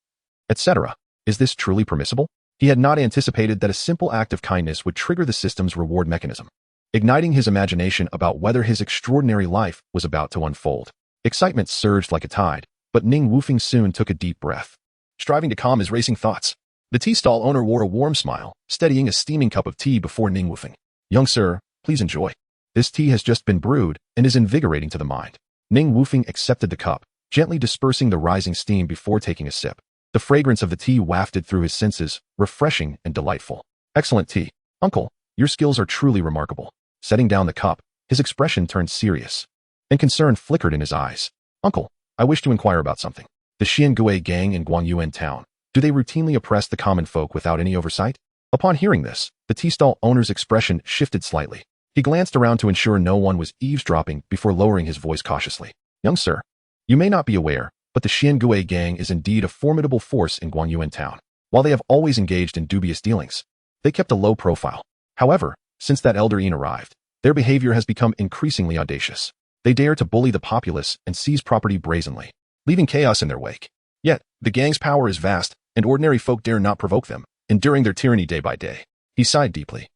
etc. Is this truly permissible? He had not anticipated that a simple act of kindness would trigger the system's reward mechanism, igniting his imagination about whether his extraordinary life was about to unfold. Excitement surged like a tide, but Ning Wufeng soon took a deep breath, striving to calm his racing thoughts. The tea stall owner wore a warm smile, steadying a steaming cup of tea before Ning Wufeng. "Young sir, please enjoy. This tea has just been brewed and is invigorating to the mind." Ning Wufeng accepted the cup, gently dispersing the rising steam before taking a sip. The fragrance of the tea wafted through his senses, refreshing and delightful. "Excellent tea. Uncle, your skills are truly remarkable." Setting down the cup, his expression turned serious, and concern flickered in his eyes. "Uncle, I wish to inquire about something. The Xiangui gang in Guangyuan town, do they routinely oppress the common folk without any oversight?" Upon hearing this, the tea stall owner's expression shifted slightly. He glanced around to ensure no one was eavesdropping before lowering his voice cautiously. Young sir, you may not be aware, but the Xiangui gang is indeed a formidable force in Guangyuan town. While they have always engaged in dubious dealings, they kept a low profile. However, since that elder Yin arrived, their behavior has become increasingly audacious. They dare to bully the populace and seize property brazenly, leaving chaos in their wake. Yet, the gang's power is vast, and ordinary folk dare not provoke them, enduring their tyranny day by day. He sighed deeply,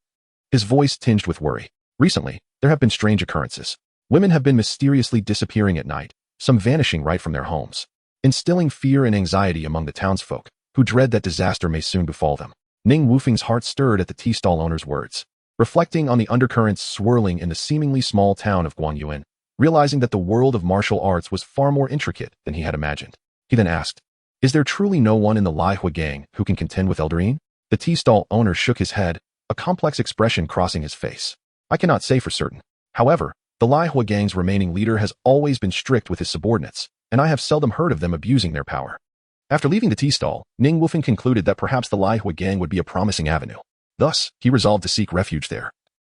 his voice tinged with worry. Recently, there have been strange occurrences. Women have been mysteriously disappearing at night, some vanishing right from their homes, instilling fear and anxiety among the townsfolk, who dread that disaster may soon befall them. Ning Wufeng's heart stirred at the tea stall owner's words. Reflecting on the undercurrents swirling in the seemingly small town of Guangyuan, realizing that the world of martial arts was far more intricate than he had imagined, he then asked, "Is there truly no one in the Lihua gang who can contend with Elder Yin?" The tea stall owner shook his head, a complex expression crossing his face. "I cannot say for certain. However, the Lihua gang's remaining leader has always been strict with his subordinates, and I have seldom heard of them abusing their power." After leaving the tea stall, Ning Wufeng concluded that perhaps the Lihua gang would be a promising avenue. Thus, he resolved to seek refuge there,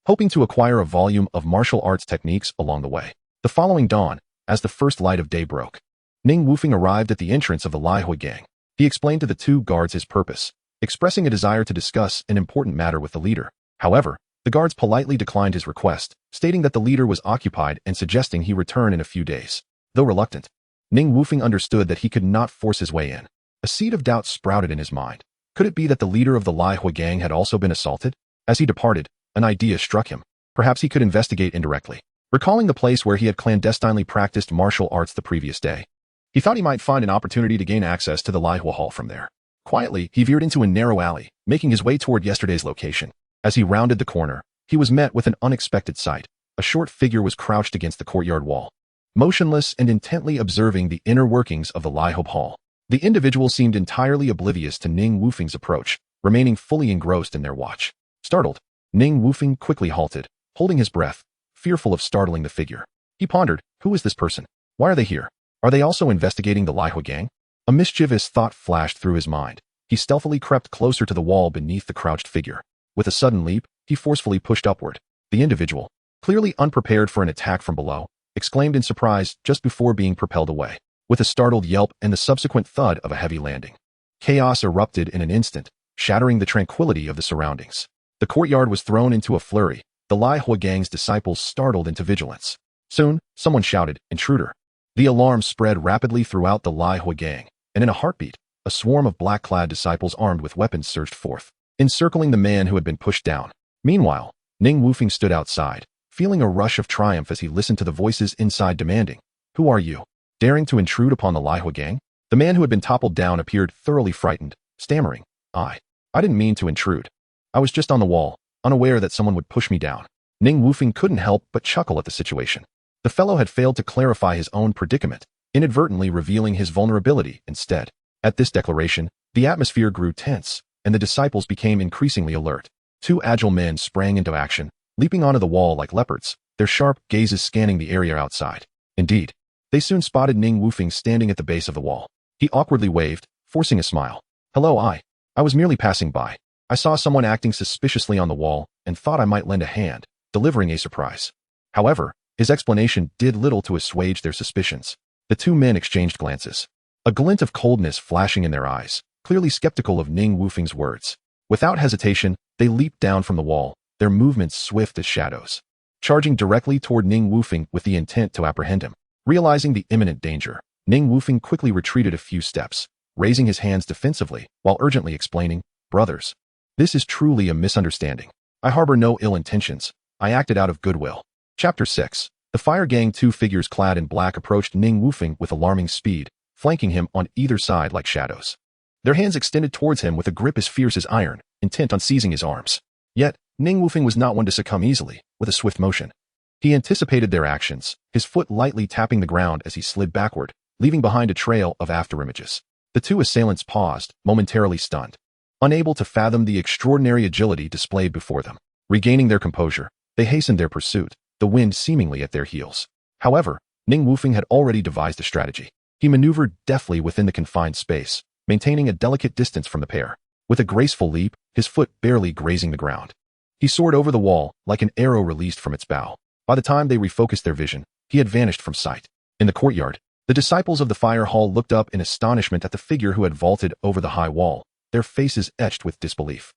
hoping to acquire a volume of martial arts techniques along the way. The following dawn, as the first light of day broke, Ning Wufeng arrived at the entrance of the Lihua gang. He explained to the two guards his purpose, expressing a desire to discuss an important matter with the leader. However, the guards politely declined his request, stating that the leader was occupied and suggesting he return in a few days. Though reluctant, Ning Wufeng understood that he could not force his way in. A seed of doubt sprouted in his mind. Could it be that the leader of the Lihua gang had also been assaulted? As he departed, an idea struck him. Perhaps he could investigate indirectly. Recalling the place where he had clandestinely practiced martial arts the previous day, he thought he might find an opportunity to gain access to the Lihua Hall from there. Quietly, he veered into a narrow alley, making his way toward yesterday's location. As he rounded the corner, he was met with an unexpected sight. A short figure was crouched against the courtyard wall, motionless and intently observing the inner workings of the Lihua Hall. The individual seemed entirely oblivious to Ning Wufeng's approach, remaining fully engrossed in their watch. Startled, Ning Wufeng quickly halted, holding his breath, fearful of startling the figure. He pondered, who is this person? Why are they here? Are they also investigating the Lihua gang? A mischievous thought flashed through his mind. He stealthily crept closer to the wall beneath the crouched figure. With a sudden leap, he forcefully pushed upward. The individual, clearly unprepared for an attack from below, exclaimed in surprise just before being propelled away. With a startled yelp and the subsequent thud of a heavy landing, chaos erupted in an instant, shattering the tranquility of the surroundings. The courtyard was thrown into a flurry, the Lihua gang's disciples startled into vigilance. Soon, someone shouted, "Intruder!" The alarm spread rapidly throughout the Lihua gang, and in a heartbeat, a swarm of black-clad disciples armed with weapons surged forth, encircling the man who had been pushed down. Meanwhile, Ning Wufeng stood outside, feeling a rush of triumph as he listened to the voices inside demanding, "Who are you? Daring to intrude upon the Lihua gang?" The man who had been toppled down appeared thoroughly frightened, stammering, I didn't mean to intrude. I was just on the wall, unaware that someone would push me down." Ning Wufeng couldn't help but chuckle at the situation. The fellow had failed to clarify his own predicament, inadvertently revealing his vulnerability instead. At this declaration, the atmosphere grew tense, and the disciples became increasingly alert. Two agile men sprang into action, leaping onto the wall like leopards, their sharp gazes scanning the area outside. Indeed, they soon spotted Ning Wufeng standing at the base of the wall. He awkwardly waved, forcing a smile. "Hello, I was merely passing by. I saw someone acting suspiciously on the wall and thought I might lend a hand, delivering a surprise." However, his explanation did little to assuage their suspicions. The two men exchanged glances, a glint of coldness flashing in their eyes, clearly skeptical of Ning Wufeng's words. Without hesitation, they leaped down from the wall, their movements swift as shadows, charging directly toward Ning Wufeng with the intent to apprehend him. Realizing the imminent danger, Ning Wufeng quickly retreated a few steps, raising his hands defensively while urgently explaining, "Brothers, this is truly a misunderstanding. I harbor no ill intentions. I acted out of goodwill." Chapter 6. The fire gang. Two figures clad in black approached Ning Wufeng with alarming speed, flanking him on either side like shadows. Their hands extended towards him with a grip as fierce as iron, intent on seizing his arms. Yet, Ning Wufeng was not one to succumb easily. With a swift motion, he anticipated their actions, his foot lightly tapping the ground as he slid backward, leaving behind a trail of afterimages. The two assailants paused, momentarily stunned, unable to fathom the extraordinary agility displayed before them. Regaining their composure, they hastened their pursuit, the wind seemingly at their heels. However, Ning Wufeng had already devised a strategy. He maneuvered deftly within the confined space, maintaining a delicate distance from the pair. With a graceful leap, his foot barely grazing the ground, he soared over the wall like an arrow released from its bow. By the time they refocused their vision, he had vanished from sight. In the courtyard, the disciples of the fire hall looked up in astonishment at the figure who had vaulted over the high wall, their faces etched with disbelief.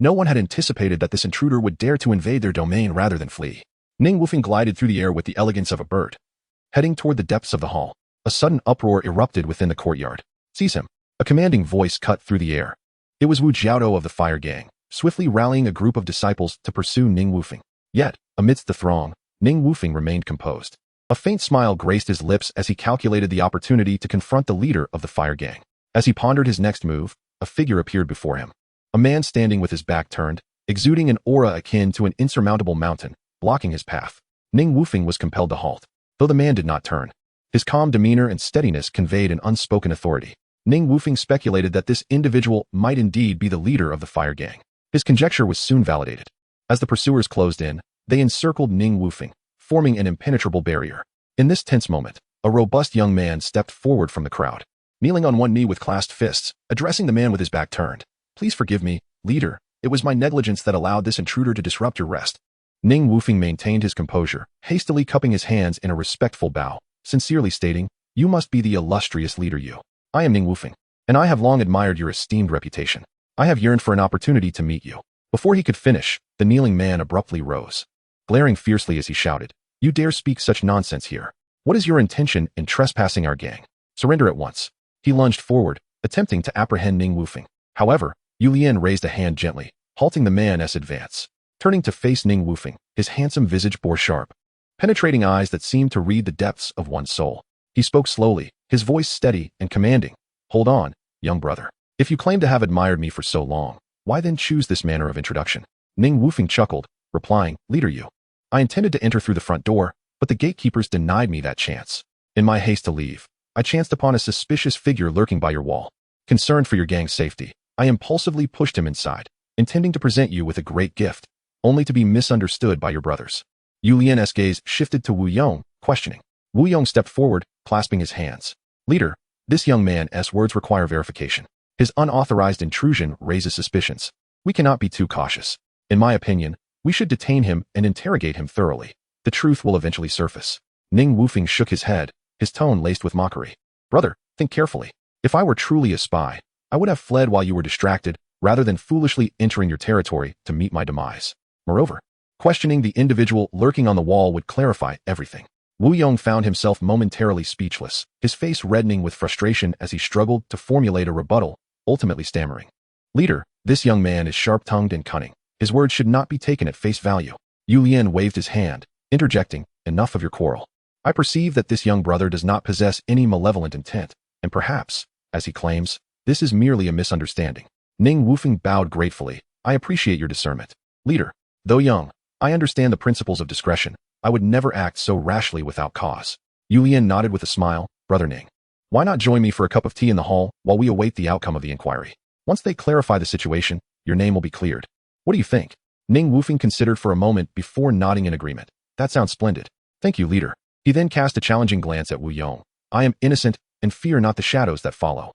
No one had anticipated that this intruder would dare to invade their domain rather than flee. Ning Wufeng glided through the air with the elegance of a bird. Heading toward the depths of the hall, a sudden uproar erupted within the courtyard. "Seize him!" A commanding voice cut through the air. It was Wu Jiaodou of the fire gang, swiftly rallying a group of disciples to pursue Ning Wufeng. Yet, amidst the throng, Ning Wufeng remained composed. A faint smile graced his lips as he calculated the opportunity to confront the leader of the fire gang. As he pondered his next move, a figure appeared before him. A man standing with his back turned, exuding an aura akin to an insurmountable mountain, blocking his path. Ning Wufeng was compelled to halt. Though the man did not turn, his calm demeanor and steadiness conveyed an unspoken authority. Ning Wufeng speculated that this individual might indeed be the leader of the fire gang. His conjecture was soon validated. As the pursuers closed in, they encircled Ning Wufeng, forming an impenetrable barrier. In this tense moment, a robust young man stepped forward from the crowd. Kneeling on one knee with clasped fists, addressing the man with his back turned. "Please forgive me, leader. It was my negligence that allowed this intruder to disrupt your rest." Ning Wufeng maintained his composure, hastily cupping his hands in a respectful bow, sincerely stating, "You must be the illustrious leader you. I am Ning Wufeng, and I have long admired your esteemed reputation. I have yearned for an opportunity to meet you." Before he could finish, the kneeling man abruptly rose, glaring fiercely as he shouted, "You dare speak such nonsense here? What is your intention in trespassing our gang? Surrender at once." He lunged forward, attempting to apprehend Ning Wufeng. However, Yu Lian raised a hand gently, halting the man's advance. Turning to face Ning Wufeng, his handsome visage bore sharp, penetrating eyes that seemed to read the depths of one's soul. He spoke slowly, his voice steady and commanding. "Hold on, young brother. If you claim to have admired me for so long, why then choose this manner of introduction?" Ning Wufeng chuckled, replying, "Leader you. I intended to enter through the front door, but the gatekeepers denied me that chance. In my haste to leave, I chanced upon a suspicious figure lurking by your wall. Concerned for your gang's safety, I impulsively pushed him inside, intending to present you with a great gift, only to be misunderstood by your brothers." Yu Lian's gaze shifted to Wu Yong, questioning. Wu Yong stepped forward, clasping his hands. "Leader, this young man's words require verification. His unauthorized intrusion raises suspicions. We cannot be too cautious. In my opinion, we should detain him and interrogate him thoroughly. The truth will eventually surface." Ning Wufeng shook his head, his tone laced with mockery. "Brother, think carefully. If I were truly a spy, I would have fled while you were distracted, rather than foolishly entering your territory to meet my demise. Moreover, questioning the individual lurking on the wall would clarify everything." Wu Yong found himself momentarily speechless, his face reddening with frustration as he struggled to formulate a rebuttal, ultimately stammering. "Leader, this young man is sharp-tongued and cunning. His words should not be taken at face value." Yu Lian waved his hand, interjecting, "Enough of your quarrel. I perceive that this young brother does not possess any malevolent intent, and perhaps, as he claims, this is merely a misunderstanding." Ning Wufeng bowed gratefully. "I appreciate your discernment. Leader, though young, I understand the principles of discretion. I would never act so rashly without cause." Yu Lian nodded with a smile. "Brother Ning, why not join me for a cup of tea in the hall while we await the outcome of the inquiry? Once they clarify the situation, your name will be cleared. What do you think?" Ning Wufeng considered for a moment before nodding in agreement. "That sounds splendid. Thank you, leader." He then cast a challenging glance at Wu Yong. "I am innocent and fear not the shadows that follow."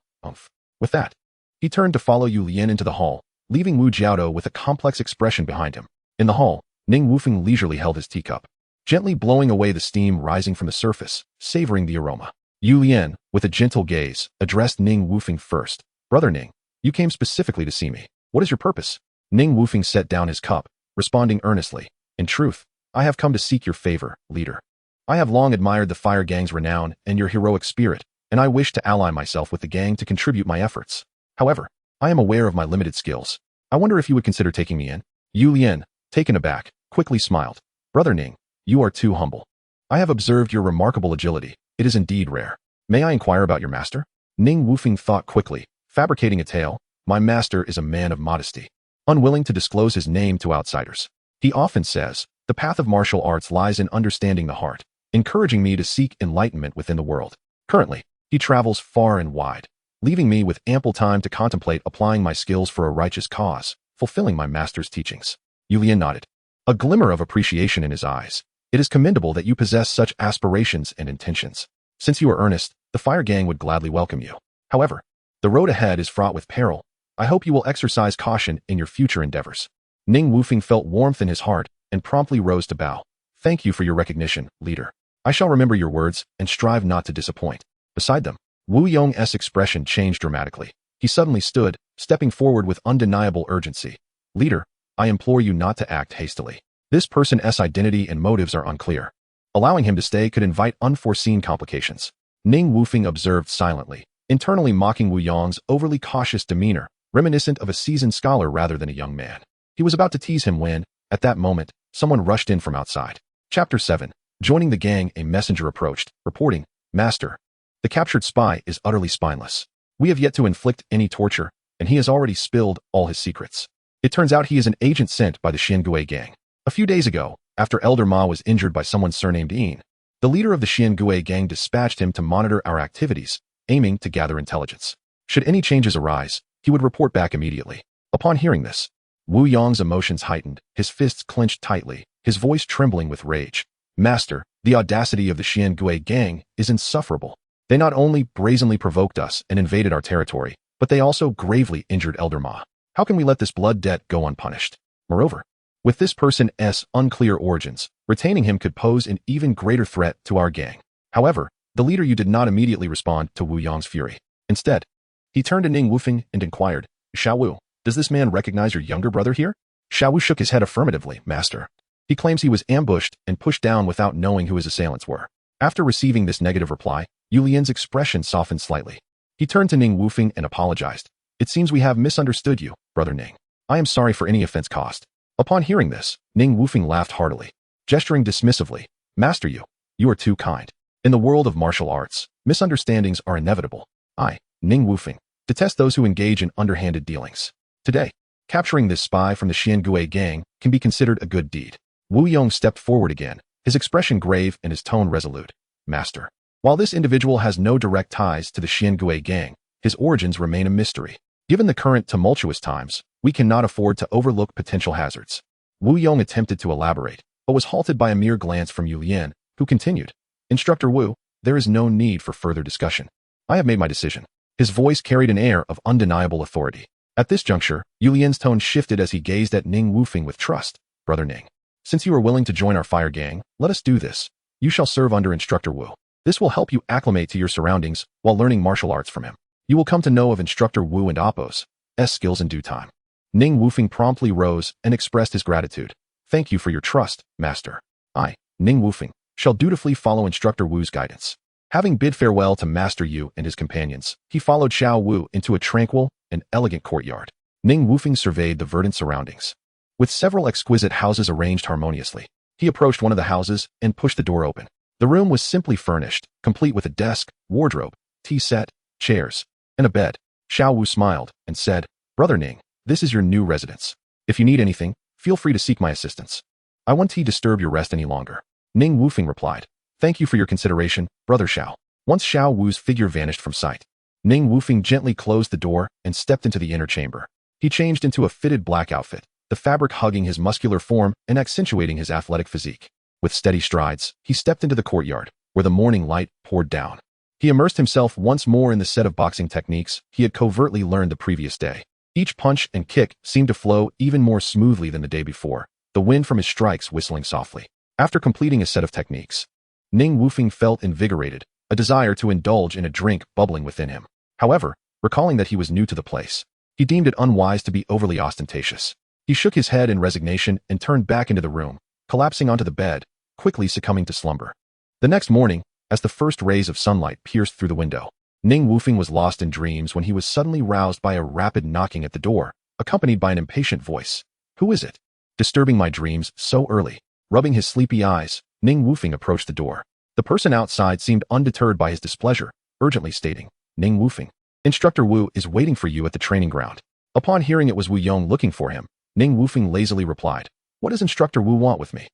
With that, he turned to follow Yu Lian into the hall, leaving Wu Jiaodou with a complex expression behind him. In the hall, Ning Wufeng leisurely held his teacup, gently blowing away the steam rising from the surface, savoring the aroma. Yu Lian, with a gentle gaze, addressed Ning Wufeng first. "Brother Ning, you came specifically to see me. What is your purpose?" Ning Wufeng set down his cup, responding earnestly. "In truth, I have come to seek your favor, leader. I have long admired the fire gang's renown and your heroic spirit, and I wish to ally myself with the gang to contribute my efforts. However, I am aware of my limited skills. I wonder if you would consider taking me in." Yu Lian, taken aback, quickly smiled. "Brother Ning, you are too humble. I have observed your remarkable agility. It is indeed rare. May I inquire about your master?" Ning Wufeng thought quickly, fabricating a tale. "My master is a man of modesty, unwilling to disclose his name to outsiders. He often says, the path of martial arts lies in understanding the heart, encouraging me to seek enlightenment within the world. Currently, he travels far and wide, leaving me with ample time to contemplate applying my skills for a righteous cause, fulfilling my master's teachings." Yu Lian nodded, a glimmer of appreciation in his eyes. "It is commendable that you possess such aspirations and intentions. Since you are earnest, the fire gang would gladly welcome you. However, the road ahead is fraught with peril, I hope you will exercise caution in your future endeavors. Ning Wufeng felt warmth in his heart and promptly rose to bow. Thank you for your recognition, leader. I shall remember your words and strive not to disappoint. Beside them, Wu Yong's expression changed dramatically. He suddenly stood, stepping forward with undeniable urgency. Leader, I implore you not to act hastily. This person's identity and motives are unclear. Allowing him to stay could invite unforeseen complications. Ning Wufeng observed silently, internally mocking Wu Yong's overly cautious demeanor, reminiscent of a seasoned scholar rather than a young man. He was about to tease him when, at that moment, someone rushed in from outside. Chapter 7. Joining the gang, a messenger approached, reporting, Master, the captured spy is utterly spineless. We have yet to inflict any torture, and he has already spilled all his secrets. It turns out he is an agent sent by the Xiangui gang. A few days ago, after Elder Ma was injured by someone surnamed Yin, the leader of the Xiangui gang dispatched him to monitor our activities, aiming to gather intelligence. Should any changes arise, he would report back immediately. Upon hearing this, Wu Yong's emotions heightened, his fists clenched tightly, his voice trembling with rage. Master, the audacity of the Xiangui gang is insufferable. They not only brazenly provoked us and invaded our territory, but they also gravely injured Elder Ma. How can we let this blood debt go unpunished? Moreover, with this person's unclear origins, retaining him could pose an even greater threat to our gang. However, the leader did not immediately respond to Wu Yong's fury. Instead, he turned to Ning Wufeng and inquired, Xiao Wu, does this man recognize your younger brother here? Xiao Wu shook his head affirmatively, Master. He claims he was ambushed and pushed down without knowing who his assailants were. After receiving this negative reply, Yu Lian's expression softened slightly. He turned to Ning Wufeng and apologized. It seems we have misunderstood you, Brother Ning. I am sorry for any offense caused. Upon hearing this, Ning Wufeng laughed heartily, gesturing dismissively. Master you are too kind. In the world of martial arts, misunderstandings are inevitable. I, Ning Wufeng, detest those who engage in underhanded dealings. Today, capturing this spy from the Xiangui gang can be considered a good deed. Wu Yong stepped forward again, his expression grave and his tone resolute. Master, while this individual has no direct ties to the Xiangui gang, his origins remain a mystery. Given the current tumultuous times, we cannot afford to overlook potential hazards. Wu Yong attempted to elaborate, but was halted by a mere glance from Yu Lian, who continued, Instructor Wu, there is no need for further discussion. I have made my decision. His voice carried an air of undeniable authority. At this juncture, Yu Lian's tone shifted as he gazed at Ning Wufeng with trust. Brother Ning, since you are willing to join our fire gang, let us do this. You shall serve under Instructor Wu. This will help you acclimate to your surroundings while learning martial arts from him. You will come to know of Instructor Wu and Appo's skills in due time. Ning Wufeng promptly rose and expressed his gratitude. Thank you for your trust, Master. I, Ning Wufeng, shall dutifully follow Instructor Wu's guidance. Having bid farewell to Master Yu and his companions, he followed Xiao Wu into a tranquil and elegant courtyard. Ning Wufeng surveyed the verdant surroundings. With several exquisite houses arranged harmoniously, he approached one of the houses and pushed the door open. The room was simply furnished, complete with a desk, wardrobe, tea set, chairs, and a bed. Xiao Wu smiled and said, Brother Ning, this is your new residence. If you need anything, feel free to seek my assistance. I won't disturb your rest any longer. Ning Wufeng replied, Thank you for your consideration, Brother Xiao. Once Xiao Wu's figure vanished from sight, Ning Wufeng gently closed the door and stepped into the inner chamber. He changed into a fitted black outfit, the fabric hugging his muscular form and accentuating his athletic physique. With steady strides, he stepped into the courtyard, where the morning light poured down. He immersed himself once more in the set of boxing techniques he had covertly learned the previous day. Each punch and kick seemed to flow even more smoothly than the day before, the wind from his strikes whistling softly. After completing a set of techniques, Ning Wufeng felt invigorated, a desire to indulge in a drink bubbling within him. However, recalling that he was new to the place, he deemed it unwise to be overly ostentatious. He shook his head in resignation and turned back into the room, collapsing onto the bed, quickly succumbing to slumber. The next morning, as the first rays of sunlight pierced through the window, Ning Wufeng was lost in dreams when he was suddenly roused by a rapid knocking at the door, accompanied by an impatient voice. Who is it? Disturbing my dreams so early. Rubbing his sleepy eyes, Ning Wufeng approached the door. The person outside seemed undeterred by his displeasure, urgently stating, Ning Wufeng, Instructor Wu is waiting for you at the training ground. Upon hearing it was Wu Yong looking for him, Ning Wufeng lazily replied, What does Instructor Wu want with me?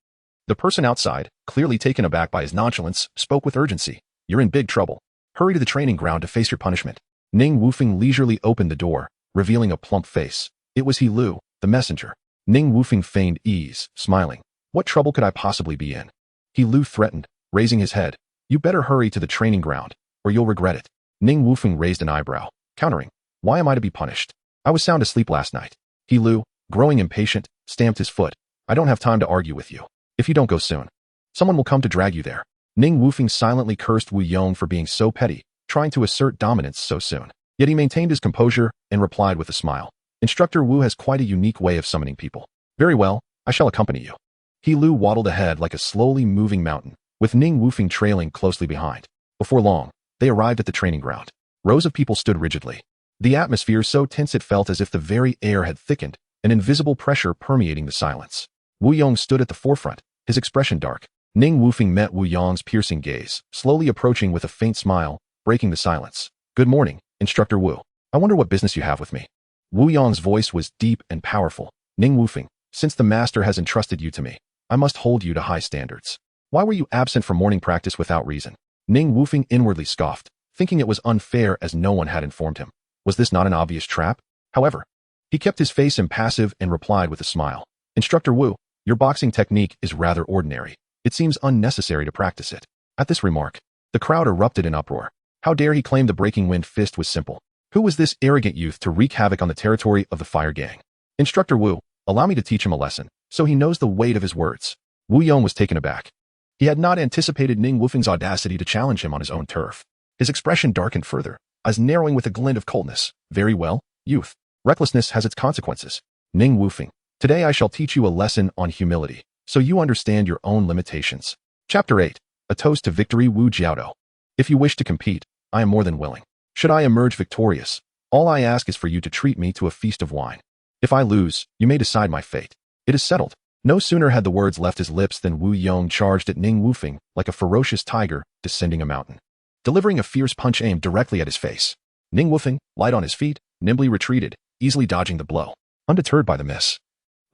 The person outside, clearly taken aback by his nonchalance, spoke with urgency. You're in big trouble. Hurry to the training ground to face your punishment. Ning Wufeng leisurely opened the door, revealing a plump face. It was He Lu, the messenger. Ning Wufeng feigned ease, smiling. What trouble could I possibly be in? He Lu threatened, raising his head. You better hurry to the training ground, or you'll regret it. Ning Wufeng raised an eyebrow, countering. Why am I to be punished? I was sound asleep last night. He Lu, growing impatient, stamped his foot. I don't have time to argue with you. If you don't go soon, someone will come to drag you there. Ning Wufeng silently cursed Wu Yong for being so petty, trying to assert dominance so soon. Yet he maintained his composure and replied with a smile. Instructor Wu has quite a unique way of summoning people. Very well, I shall accompany you. He Lu waddled ahead like a slowly moving mountain, with Ning Wufeng trailing closely behind. Before long, they arrived at the training ground. Rows of people stood rigidly. The atmosphere so tense it felt as if the very air had thickened, an invisible pressure permeating the silence. Wu Yong stood at the forefront, his expression dark. Ning Wufeng met Wu Yong's piercing gaze, slowly approaching with a faint smile, breaking the silence. Good morning, Instructor Wu. I wonder what business you have with me. Wu Yong's voice was deep and powerful. Ning Wufeng, since the master has entrusted you to me, I must hold you to high standards. Why were you absent from morning practice without reason? Ning Wufeng inwardly scoffed, thinking it was unfair as no one had informed him. Was this not an obvious trap? However, he kept his face impassive and replied with a smile. Instructor Wu, your boxing technique is rather ordinary. It seems unnecessary to practice it. At this remark, the crowd erupted in uproar. How dare he claim the breaking wind fist was simple? Who was this arrogant youth to wreak havoc on the territory of the Fire Gang? Instructor Wu, allow me to teach him a lesson, so he knows the weight of his words. Wu Yong was taken aback. He had not anticipated Ning Wufeng's audacity to challenge him on his own turf. His expression darkened further, eyes narrowing with a glint of coldness. Very well, youth. Recklessness has its consequences. Ning Wufeng, today I shall teach you a lesson on humility, so you understand your own limitations. Chapter 8. A Toast to Victory. Wu Jiaodou. If you wish to compete, I am more than willing. Should I emerge victorious, all I ask is for you to treat me to a feast of wine. If I lose, you may decide my fate. It is settled. No sooner had the words left his lips than Wu Yong charged at Ning Wufeng like a ferocious tiger descending a mountain, delivering a fierce punch aimed directly at his face. Ning Wufeng, light on his feet, nimbly retreated, easily dodging the blow. Undeterred by the miss,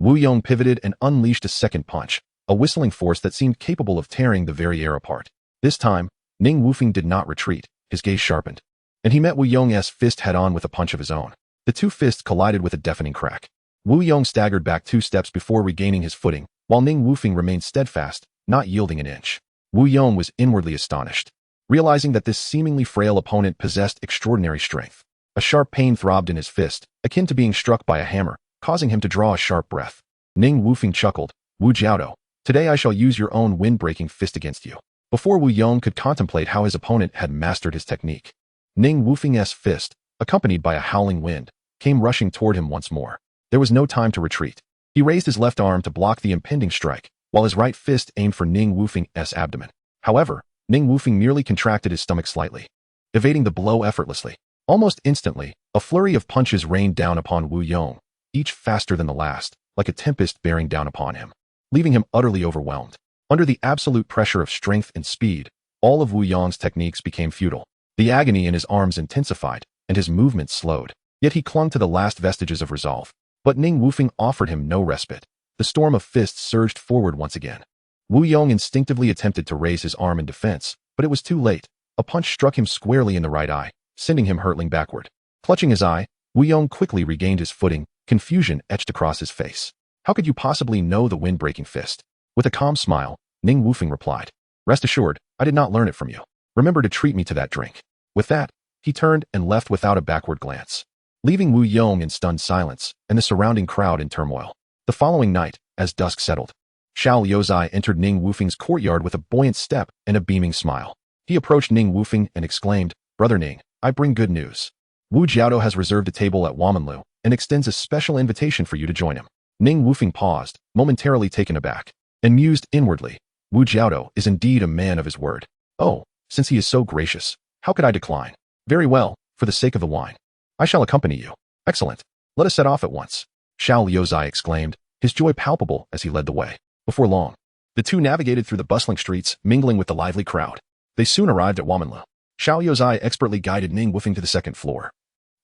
Wu Yong pivoted and unleashed a second punch, a whistling force that seemed capable of tearing the very air apart. This time, Ning Wufeng did not retreat, his gaze sharpened, and he met Wu Yong's fist head-on with a punch of his own. The two fists collided with a deafening crack. Wu Yong staggered back 2 steps before regaining his footing, while Ning Wufeng remained steadfast, not yielding an inch. Wu Yong was inwardly astonished, realizing that this seemingly frail opponent possessed extraordinary strength. A sharp pain throbbed in his fist, akin to being struck by a hammer, causing him to draw a sharp breath. Ning Wufeng chuckled. Wu Jiaodou, today I shall use your own wind-breaking fist against you. Before Wu Yong could contemplate how his opponent had mastered his technique, Ning Wufeng's fist, accompanied by a howling wind, came rushing toward him once more. There was no time to retreat. He raised his left arm to block the impending strike, while his right fist aimed for Ning Wufeng's abdomen. However, Ning Wufeng merely contracted his stomach slightly, evading the blow effortlessly. Almost instantly, a flurry of punches rained down upon Wu Yong, each faster than the last, like a tempest bearing down upon him, leaving him utterly overwhelmed. Under the absolute pressure of strength and speed, all of Wu Yong's techniques became futile. The agony in his arms intensified, and his movements slowed. Yet he clung to the last vestiges of resolve. But Ning Wufeng offered him no respite. The storm of fists surged forward once again. Wu Yong instinctively attempted to raise his arm in defense, but it was too late. A punch struck him squarely in the right eye, sending him hurtling backward. Clutching his eye, Wu Yong quickly regained his footing, confusion etched across his face. How could you possibly know the wind-breaking fist? With a calm smile, Ning Wufeng replied, Rest assured, I did not learn it from you. Remember to treat me to that drink. With that, he turned and left without a backward glance, leaving Wu Yong in stunned silence and the surrounding crowd in turmoil. The following night, as dusk settled, Xiao Liuzai entered Ning Wufeng's courtyard with a buoyant step and a beaming smile. He approached Ning Wufeng and exclaimed, Brother Ning, I bring good news. Wu Jiaodou has reserved a table at Wamanlu and extends a special invitation for you to join him. Ning Wufeng paused, momentarily taken aback, and mused inwardly. Wu Jiaodou is indeed a man of his word. Oh, since he is so gracious, how could I decline? Very well, for the sake of the wine. I shall accompany you. Excellent. Let us set off at once. Xiao Liuzai exclaimed, his joy palpable as he led the way. Before long, the two navigated through the bustling streets, mingling with the lively crowd. They soon arrived at Wamanlu. Xiao Liuzai expertly guided Ning Wufeng to the second floor,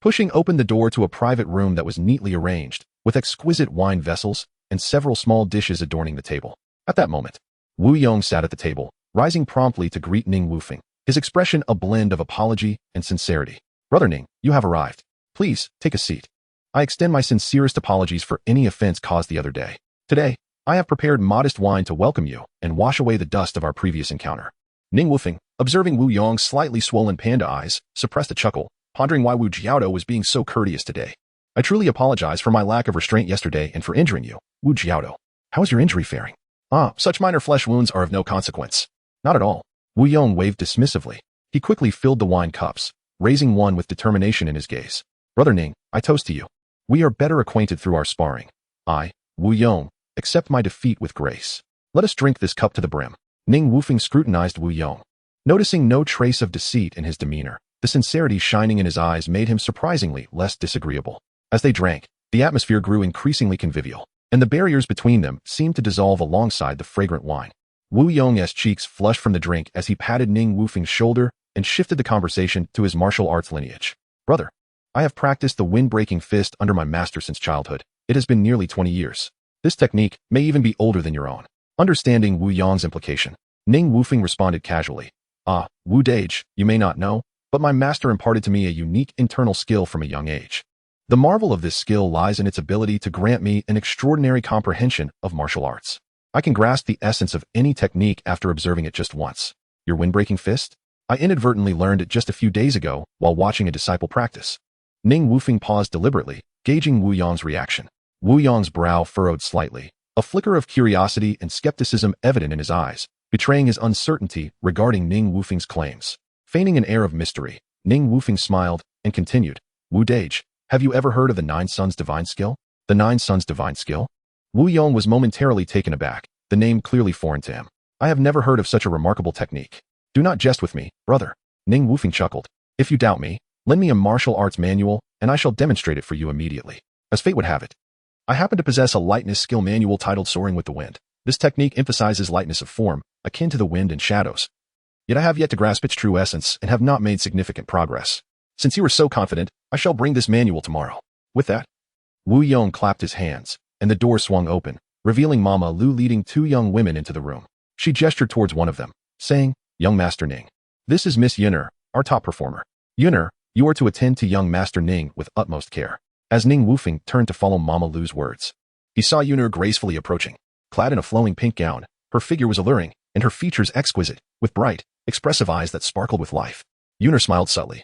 pushing open the door to a private room that was neatly arranged, with exquisite wine vessels and several small dishes adorning the table. At that moment, Wu Yong sat at the table, rising promptly to greet Ning Wufeng, his expression a blend of apology and sincerity. Brother Ning, you have arrived. Please, take a seat. I extend my sincerest apologies for any offense caused the other day. Today, I have prepared modest wine to welcome you and wash away the dust of our previous encounter. Ning Wufeng, observing Wu Yong's slightly swollen panda eyes, suppressed a chuckle, pondering why Wu Jiaodou was being so courteous today. I truly apologize for my lack of restraint yesterday and for injuring you, Wu Jiaodo. How is your injury faring? Ah, such minor flesh wounds are of no consequence. Not at all. Wu Yong waved dismissively. He quickly filled the wine cups, raising one with determination in his gaze. Brother Ning, I toast to you. We are better acquainted through our sparring. I, Wu Yong, accept my defeat with grace. Let us drink this cup to the brim. Ning Wufeng scrutinized Wu Yong. Noticing no trace of deceit in his demeanor, the sincerity shining in his eyes made him surprisingly less disagreeable. As they drank, the atmosphere grew increasingly convivial, and the barriers between them seemed to dissolve alongside the fragrant wine. Wu Yong's cheeks flushed from the drink as he patted Ning Wufeng's shoulder and shifted the conversation to his martial arts lineage. Brother, I have practiced the wind-breaking fist under my master since childhood. It has been nearly 20 years. This technique may even be older than your own. Understanding Wu Yong's implication, Ning Wufeng responded casually. Ah, Wu Dage, you may not know, but my master imparted to me a unique internal skill from a young age. The marvel of this skill lies in its ability to grant me an extraordinary comprehension of martial arts. I can grasp the essence of any technique after observing it just once. Your wind-breaking fist? I inadvertently learned it just a few days ago while watching a disciple practice. Ning Wufeng paused deliberately, gauging Wu Yong's reaction. Wu Yong's brow furrowed slightly, a flicker of curiosity and skepticism evident in his eyes, betraying his uncertainty regarding Ning Wufeng's claims. Feigning an air of mystery, Ning Wufeng smiled and continued, Wu Dage, have you ever heard of the Nine Sons Divine Skill? The Nine Sons Divine Skill? Wu Yong was momentarily taken aback, the name clearly foreign to him. I have never heard of such a remarkable technique. Do not jest with me, brother. Ning Wufeng chuckled. If you doubt me, lend me a martial arts manual, and I shall demonstrate it for you immediately. As fate would have it, I happen to possess a lightness skill manual titled Soaring with the Wind. This technique emphasizes lightness of form, akin to the wind and shadows. Yet I have yet to grasp its true essence and have not made significant progress. Since you are so confident, I shall bring this manual tomorrow. With that, Wu Yong clapped his hands, and the door swung open, revealing Mama Lu leading two young women into the room. She gestured towards one of them, saying, Young Master Ning. This is Miss Yun'er, our top performer. Yun'er, you are to attend to young Master Ning with utmost care. As Ning Wufeng turned to follow Mama Lu's words, he saw Yun'er gracefully approaching. Clad in a flowing pink gown, her figure was alluring, and her features exquisite, with bright, expressive eyes that sparkled with life. Yun'er smiled subtly,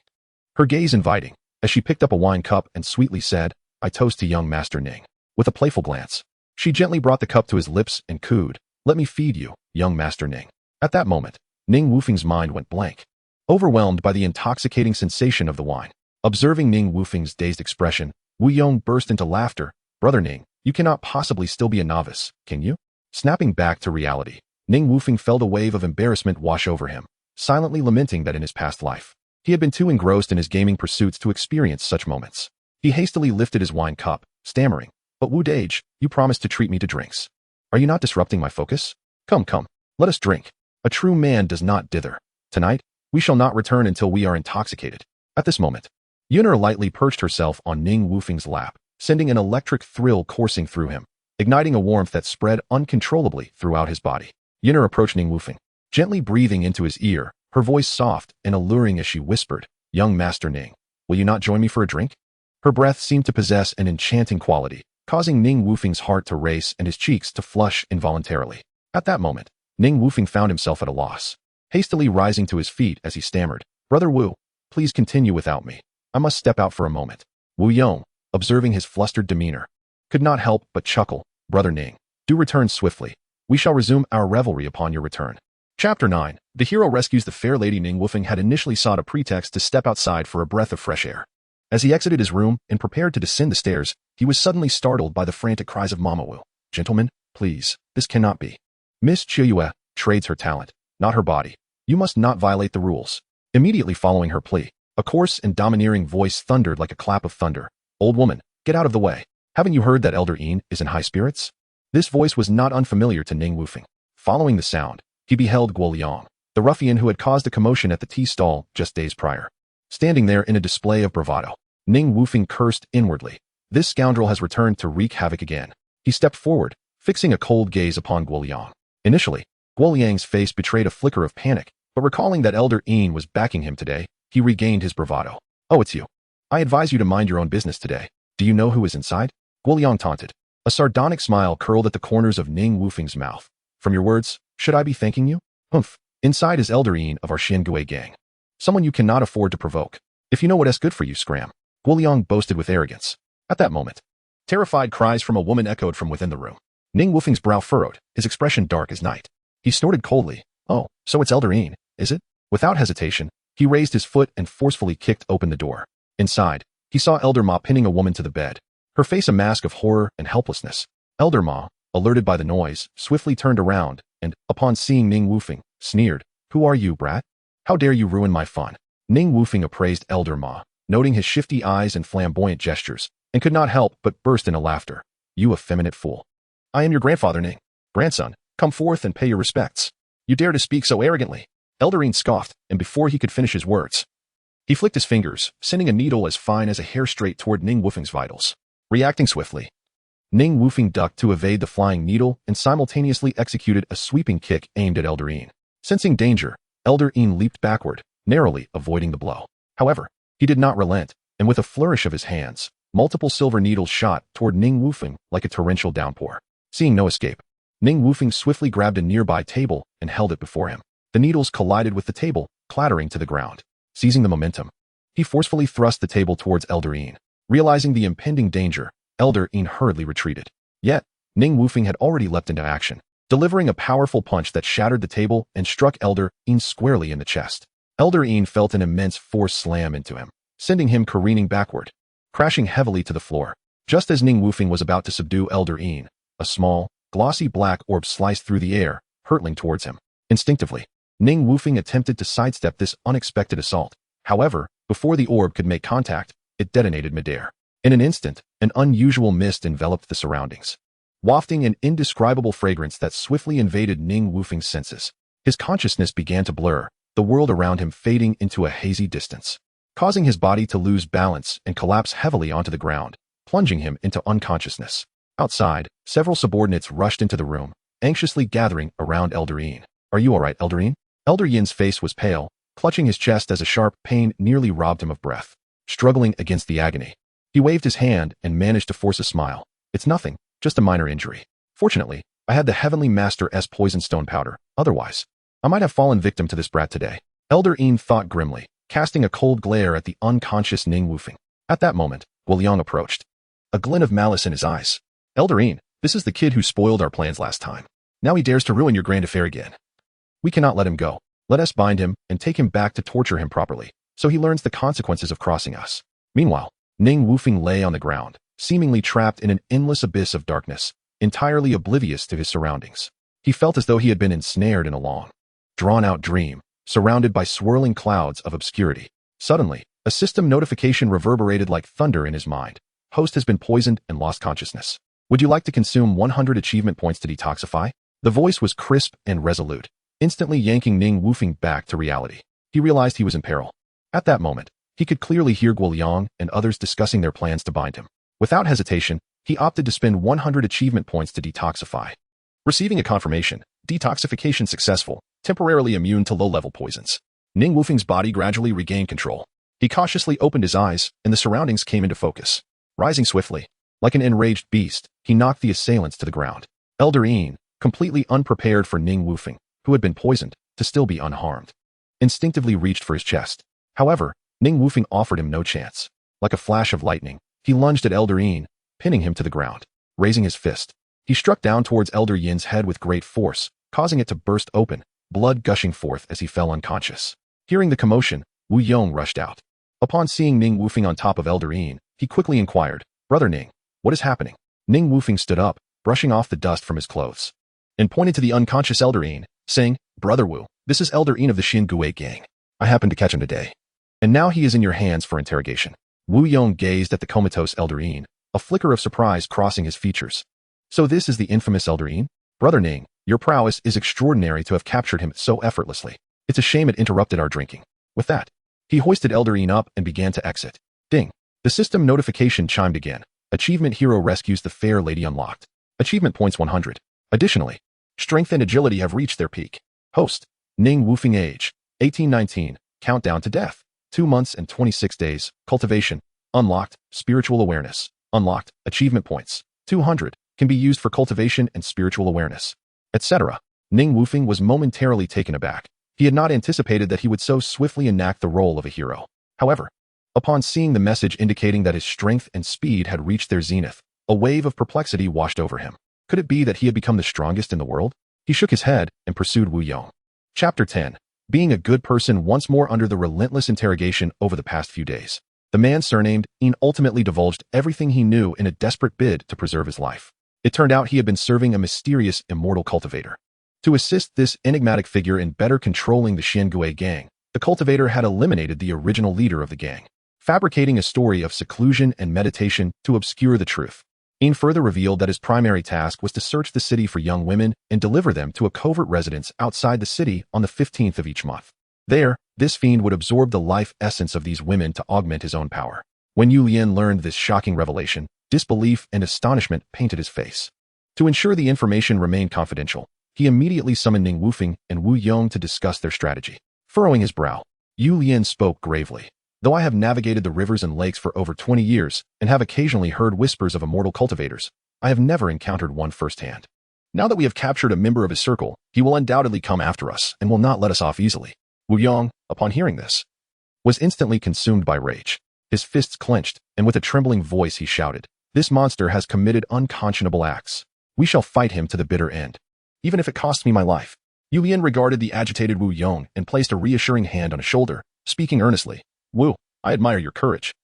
her gaze inviting, as she picked up a wine cup and sweetly said, I toast to young Master Ning. With a playful glance, she gently brought the cup to his lips and cooed, Let me feed you, young Master Ning. At that moment, Ning Wufeng's mind went blank, overwhelmed by the intoxicating sensation of the wine. Observing Ning Wufeng's dazed expression, Wu Yong burst into laughter. Brother Ning, you cannot possibly still be a novice, can you? Snapping back to reality, Ning Wufeng felt a wave of embarrassment wash over him, silently lamenting that in his past life, he had been too engrossed in his gaming pursuits to experience such moments. He hastily lifted his wine cup, stammering, But Wu Dage, you promised to treat me to drinks. Are you not disrupting my focus? Come, let us drink. A true man does not dither. Tonight, we shall not return until we are intoxicated. At this moment, Yun'er lightly perched herself on Ning Wufeng's lap, sending an electric thrill coursing through him, igniting a warmth that spread uncontrollably throughout his body. Yun'er approached Ning Wufeng, gently breathing into his ear, her voice soft and alluring as she whispered, Young Master Ning, will you not join me for a drink? Her breath seemed to possess an enchanting quality, causing Ning Wufeng's heart to race and his cheeks to flush involuntarily. At that moment, Ning Wufeng found himself at a loss, hastily rising to his feet as he stammered, Brother Wu, please continue without me. I must step out for a moment. Wu Yong, observing his flustered demeanor, could not help but chuckle, Brother Ning, do return swiftly. We shall resume our revelry upon your return. Chapter 9. The hero rescues the fair lady. Ning Wufeng had initially sought a pretext to step outside for a breath of fresh air. As he exited his room and prepared to descend the stairs, he was suddenly startled by the frantic cries of Mama Wu. Gentlemen, please, this cannot be. Miss Chiuyue trades her talent, not her body. You must not violate the rules. Immediately following her plea, a coarse and domineering voice thundered like a clap of thunder. Old woman, get out of the way. Haven't you heard that Elder Yin is in high spirits? This voice was not unfamiliar to Ning Wufeng. Following the sound, he beheld Guo Liang, the ruffian who had caused a commotion at the tea stall just days prior. Standing there in a display of bravado, Ning Wufeng cursed inwardly. This scoundrel has returned to wreak havoc again. He stepped forward, fixing a cold gaze upon Guo Liang. Initially, Guo Liang's face betrayed a flicker of panic, but recalling that Elder Yin was backing him today, he regained his bravado. Oh, it's you. I advise you to mind your own business today. Do you know who is inside? Guo Liang taunted. A sardonic smile curled at the corners of Ning Wufeng's mouth. From your words, should I be thanking you? Humph. Inside is Elder Yin of our Xiangui gang. Someone you cannot afford to provoke. If you know what is good for you, scram. Guo Liang boasted with arrogance. At that moment, terrified cries from a woman echoed from within the room. Ning Wufeng's brow furrowed, his expression dark as night. He snorted coldly. Oh, so it's Elder Yin, is it? Without hesitation, he raised his foot and forcefully kicked open the door. Inside, he saw Elder Ma pinning a woman to the bed, her face a mask of horror and helplessness. Elder Ma, alerted by the noise, swiftly turned around and, upon seeing Ning Wufeng, sneered, "Who are you, brat? How dare you ruin my fun?" Ning Wufeng appraised Elder Ma, noting his shifty eyes and flamboyant gestures, and could not help but burst into laughter. "You effeminate fool. I am your grandfather, Ning. Grandson, come forth and pay your respects. You dare to speak so arrogantly." Elder Yin scoffed, and before he could finish his words, he flicked his fingers, sending a needle as fine as a hair straight toward Ning Wufeng's vitals. Reacting swiftly, Ning Wufeng ducked to evade the flying needle and simultaneously executed a sweeping kick aimed at Elder Yin. Sensing danger, Elder Yin leaped backward, narrowly avoiding the blow. However, he did not relent, and with a flourish of his hands, multiple silver needles shot toward Ning Wufeng like a torrential downpour. Seeing no escape, Ning Wufeng swiftly grabbed a nearby table and held it before him. The needles collided with the table, clattering to the ground. Seizing the momentum, he forcefully thrust the table towards Elder Yin. Realizing the impending danger, Elder Yin hurriedly retreated. Yet, Ning Wufeng had already leapt into action, delivering a powerful punch that shattered the table and struck Elder Yin squarely in the chest. Elder Yin felt an immense force slam into him, sending him careening backward, crashing heavily to the floor. Just as Ning Wufeng was about to subdue Elder Yin, a small, glossy black orb sliced through the air, hurtling towards him. Instinctively, Ning Wufeng attempted to sidestep this unexpected assault. However, before the orb could make contact, it detonated midair. In an instant, an unusual mist enveloped the surroundings, wafting an indescribable fragrance that swiftly invaded Ning Wufeng's senses. His consciousness began to blur, the world around him fading into a hazy distance, causing his body to lose balance and collapse heavily onto the ground, plunging him into unconsciousness. Outside, several subordinates rushed into the room, anxiously gathering around Elder Yin. "Are you all right, Elder Yin?" Elder Yin's face was pale, clutching his chest as a sharp pain nearly robbed him of breath. Struggling against the agony, he waved his hand and managed to force a smile. "It's nothing, just a minor injury. Fortunately, I had the Heavenly Master's poison stone powder. Otherwise, I might have fallen victim to this brat today." Elder Yin thought grimly, casting a cold glare at the unconscious Ning Wufeng. At that moment, Guoliang approached, a glint of malice in his eyes. "Elder Yin, this is the kid who spoiled our plans last time. Now he dares to ruin your grand affair again. We cannot let him go. Let us bind him and take him back to torture him properly, so he learns the consequences of crossing us." Meanwhile, Ning Wufeng lay on the ground, seemingly trapped in an endless abyss of darkness, entirely oblivious to his surroundings. He felt as though he had been ensnared in a long, drawn-out dream, surrounded by swirling clouds of obscurity. Suddenly, a system notification reverberated like thunder in his mind. "Host has been poisoned and lost consciousness. Would you like to consume 100 achievement points to detoxify?" The voice was crisp and resolute, instantly yanking Ning Wufeng back to reality. He realized he was in peril. At that moment, he could clearly hear Guoliang and others discussing their plans to bind him. Without hesitation, he opted to spend 100 achievement points to detoxify. Receiving a confirmation, detoxification successful, temporarily immune to low-level poisons. Ning Wufeng's body gradually regained control. He cautiously opened his eyes, and the surroundings came into focus. Rising swiftly, like an enraged beast, he knocked the assailants to the ground. Elder Yin, completely unprepared for Ning Wufeng, who had been poisoned, to still be unharmed, instinctively reached for his chest. However, Ning Wufeng offered him no chance. Like a flash of lightning, he lunged at Elder Yin, pinning him to the ground. Raising his fist, he struck down towards Elder Yin's head with great force, causing it to burst open, blood gushing forth as he fell unconscious. Hearing the commotion, Wu Yong rushed out. Upon seeing Ning Wufeng on top of Elder Yin, he quickly inquired, "Brother Ning, what is happening?" Ning Wufeng stood up, brushing off the dust from his clothes, and pointed to the unconscious Elder Yin, saying, "Brother Wu, this is Elder Yin of the Xin Gui gang. I happened to catch him today, and now he is in your hands for interrogation." Wu Yong gazed at the comatose Elder Yin, a flicker of surprise crossing his features. "So this is the infamous Elder Yin? Brother Ning, your prowess is extraordinary to have captured him so effortlessly. It's a shame it interrupted our drinking." With that, he hoisted Elder Yin up and began to exit. Ding! The system notification chimed again. Achievement Hero rescues the fair lady unlocked. Achievement points 100. Additionally, strength and agility have reached their peak. Host, Ning Wufeng age, 1819, countdown to death, 2 months and 26 days. Cultivation, unlocked. Spiritual awareness, unlocked. Achievement points, 200, can be used for cultivation and spiritual awareness, etc. Ning Wufeng was momentarily taken aback. He had not anticipated that he would so swiftly enact the role of a hero. However, Upon seeing the message indicating that his strength and speed had reached their zenith, a wave of perplexity washed over him. Could it be that he had become the strongest in the world? He shook his head and pursued Wu Yong. Chapter 10. Being a good person once more under the relentless interrogation over the past few days. The man surnamed Een ultimately divulged everything he knew in a desperate bid to preserve his life. It turned out he had been serving a mysterious immortal cultivator. To assist this enigmatic figure in better controlling the Xiangui gang, the cultivator had eliminated the original leader of the gang, fabricating a story of seclusion and meditation to obscure the truth. Een further revealed that his primary task was to search the city for young women and deliver them to a covert residence outside the city on the 15th of each month. There, this fiend would absorb the life essence of these women to augment his own power. When Yu Lian learned this shocking revelation, disbelief and astonishment painted his face. To ensure the information remained confidential, he immediately summoned Ning Wufeng and Wu Yong to discuss their strategy. Furrowing his brow, Yu Lian spoke gravely. Though I have navigated the rivers and lakes for over 20 years and have occasionally heard whispers of immortal cultivators, I have never encountered one firsthand. Now that we have captured a member of his circle, he will undoubtedly come after us and will not let us off easily. Wu Yong, upon hearing this, was instantly consumed by rage. His fists clenched, and with a trembling voice he shouted, "This monster has committed unconscionable acts. We shall fight him to the bitter end, even if it costs me my life." Yu Lian regarded the agitated Wu Yong and placed a reassuring hand on his shoulder, speaking earnestly. "Wu, I admire your courage.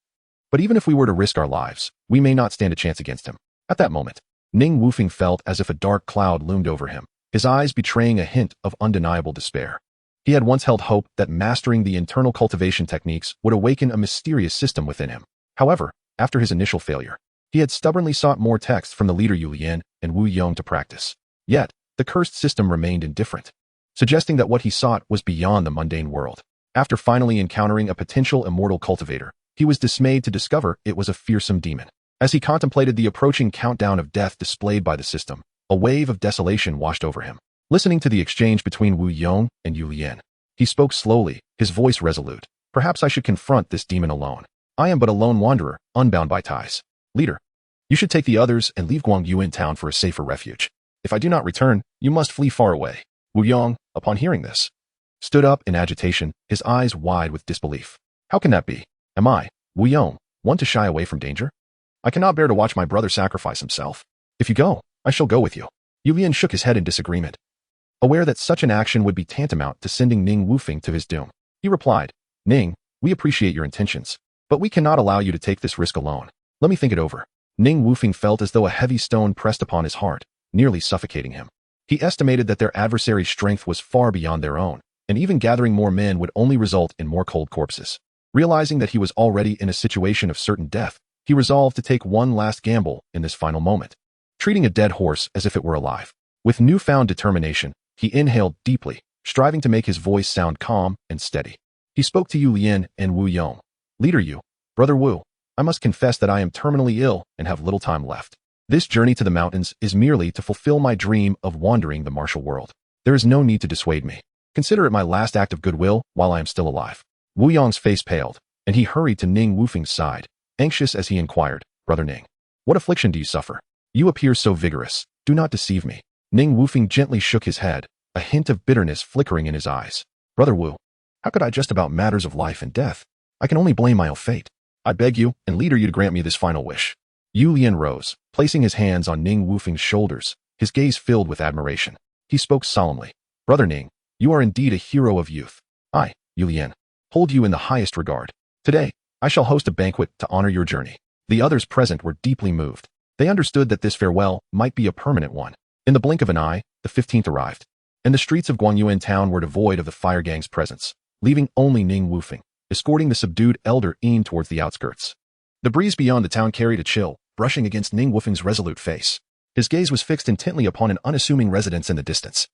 But even if we were to risk our lives, we may not stand a chance against him." At that moment, Ning Wufeng felt as if a dark cloud loomed over him, his eyes betraying a hint of undeniable despair. He had once held hope that mastering the internal cultivation techniques would awaken a mysterious system within him. However, after his initial failure, he had stubbornly sought more texts from the leader Yu Lian and Wu Yong to practice. Yet, the cursed system remained indifferent, suggesting that what he sought was beyond the mundane world. After finally encountering a potential immortal cultivator, he was dismayed to discover it was a fearsome demon. As he contemplated the approaching countdown of death displayed by the system, a wave of desolation washed over him. Listening to the exchange between Wu Yong and Yu Lian, he spoke slowly, his voice resolute. "Perhaps I should confront this demon alone. I am but a lone wanderer, unbound by ties. Leader, you should take the others and leave Guangyuan town for a safer refuge. If I do not return, you must flee far away." Wu Yong, upon hearing this, stood up in agitation, his eyes wide with disbelief. "How can that be? Am I, Wu Yong, one to shy away from danger? I cannot bear to watch my brother sacrifice himself. If you go, I shall go with you." Yu Lian shook his head in disagreement, aware that such an action would be tantamount to sending Ning Wufeng to his doom. He replied, "Ning, we appreciate your intentions, but we cannot allow you to take this risk alone. Let me think it over." Ning Wufeng felt as though a heavy stone pressed upon his heart, nearly suffocating him. He estimated that their adversary's strength was far beyond their own, and even gathering more men would only result in more cold corpses. Realizing that he was already in a situation of certain death, he resolved to take one last gamble in this final moment, treating a dead horse as if it were alive. With newfound determination, he inhaled deeply, striving to make his voice sound calm and steady. He spoke to Yu Lian and Wu Yong. "Leader Yu, Brother Wu, I must confess that I am terminally ill and have little time left. This journey to the mountains is merely to fulfill my dream of wandering the martial world. There is no need to dissuade me. Consider it my last act of goodwill while I am still alive." Wu Yong's face paled, and he hurried to Ning Wufeng's side, anxious as he inquired, "Brother Ning, what affliction do you suffer? You appear so vigorous. Do not deceive me." Ning Wufeng gently shook his head, a hint of bitterness flickering in his eyes. "Brother Wu, how could I jest about matters of life and death? I can only blame my own fate. I beg you and leader you to grant me this final wish." Yu Lian rose, placing his hands on Ning Wufeng's shoulders, his gaze filled with admiration. He spoke solemnly. "Brother Ning, you are indeed a hero of youth. I, Yu Lian, hold you in the highest regard. Today, I shall host a banquet to honor your journey." The others present were deeply moved. They understood that this farewell might be a permanent one. In the blink of an eye, the 15th arrived, and the streets of Guangyuan town were devoid of the fire gang's presence, leaving only Ning Wufeng, escorting the subdued elder Een towards the outskirts. The breeze beyond the town carried a chill, brushing against Ning Wufeng's resolute face. His gaze was fixed intently upon an unassuming residence in the distance.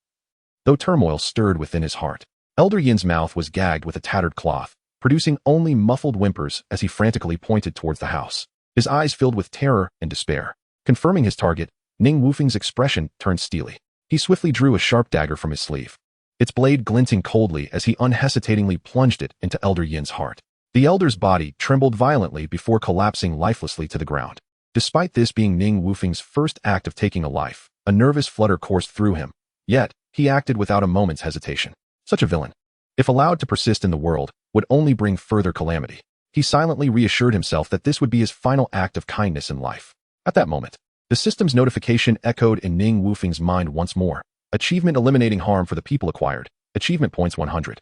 Though turmoil stirred within his heart, Elder Yin's mouth was gagged with a tattered cloth, producing only muffled whimpers as he frantically pointed towards the house. His eyes filled with terror and despair. Confirming his target, Ning Wufeng's expression turned steely. He swiftly drew a sharp dagger from his sleeve, its blade glinting coldly as he unhesitatingly plunged it into Elder Yin's heart. The elder's body trembled violently before collapsing lifelessly to the ground. Despite this being Ning Wufeng's first act of taking a life, a nervous flutter coursed through him. Yet, he acted without a moment's hesitation. Such a villain, if allowed to persist in the world, would only bring further calamity. He silently reassured himself that this would be his final act of kindness in life. At that moment, the system's notification echoed in Ning Wufeng's mind once more. Achievement eliminating harm for the people acquired. Achievement points 100.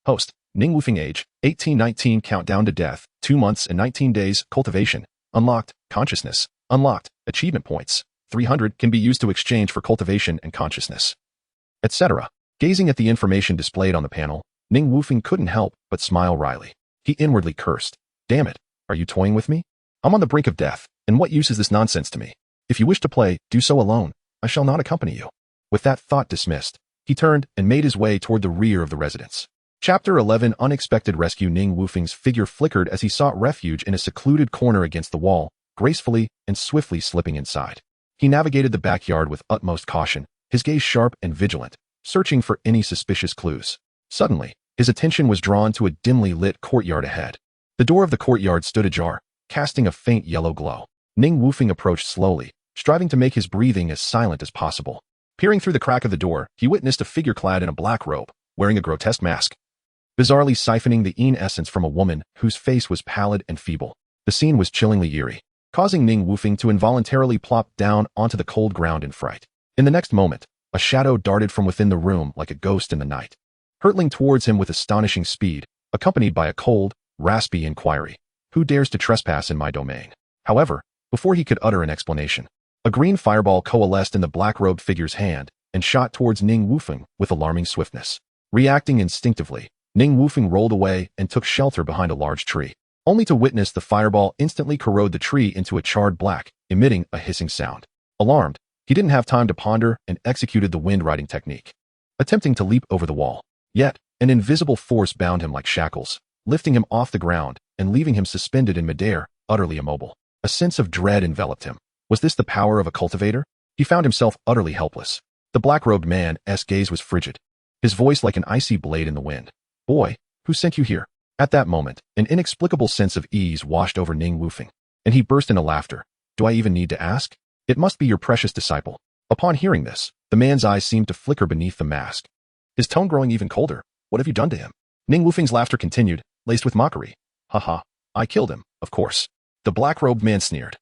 Host, Ning Wufeng age, 1819 countdown to death, 2 months and 19 days, cultivation, unlocked, consciousness, unlocked, achievement points, 300 can be used to exchange for cultivation and consciousness, etc. Gazing at the information displayed on the panel, Ning Wufeng couldn't help but smile wryly. He inwardly cursed. Damn it, are you toying with me? I'm on the brink of death, and what use is this nonsense to me? If you wish to play, do so alone. I shall not accompany you. With that thought dismissed, he turned and made his way toward the rear of the residence. Chapter 11 Unexpected Rescue. Ning Wufeng's figure flickered as he sought refuge in a secluded corner against the wall, gracefully and swiftly slipping inside. He navigated the backyard with utmost caution, his gaze sharp and vigilant, searching for any suspicious clues. Suddenly, his attention was drawn to a dimly lit courtyard ahead. The door of the courtyard stood ajar, casting a faint yellow glow. Ning Wufeng approached slowly, striving to make his breathing as silent as possible. Peering through the crack of the door, he witnessed a figure clad in a black robe, wearing a grotesque mask, bizarrely siphoning the Yin essence from a woman whose face was pallid and feeble. The scene was chillingly eerie, causing Ning Wufeng to involuntarily plop down onto the cold ground in fright. In the next moment, a shadow darted from within the room like a ghost in the night, hurtling towards him with astonishing speed, accompanied by a cold, raspy inquiry. Who dares to trespass in my domain? However, before he could utter an explanation, a green fireball coalesced in the black-robed figure's hand and shot towards Ning Wufeng with alarming swiftness. Reacting instinctively, Ning Wufeng rolled away and took shelter behind a large tree, only to witness the fireball instantly corrode the tree into a charred black, emitting a hissing sound. Alarmed, he didn't have time to ponder and executed the wind-riding technique, attempting to leap over the wall. Yet, an invisible force bound him like shackles, lifting him off the ground and leaving him suspended in midair, utterly immobile. A sense of dread enveloped him. Was this the power of a cultivator? He found himself utterly helpless. The black-robed man's gaze was frigid, his voice like an icy blade in the wind. Boy, who sent you here? At that moment, an inexplicable sense of ease washed over Ning Wufeng, and he burst into laughter. Do I even need to ask? It must be your precious disciple. Upon hearing this, the man's eyes seemed to flicker beneath the mask, his tone growing even colder. What have you done to him? Ning Wufeng's laughter continued, laced with mockery. Haha, I killed him, of course. The black-robed man sneered,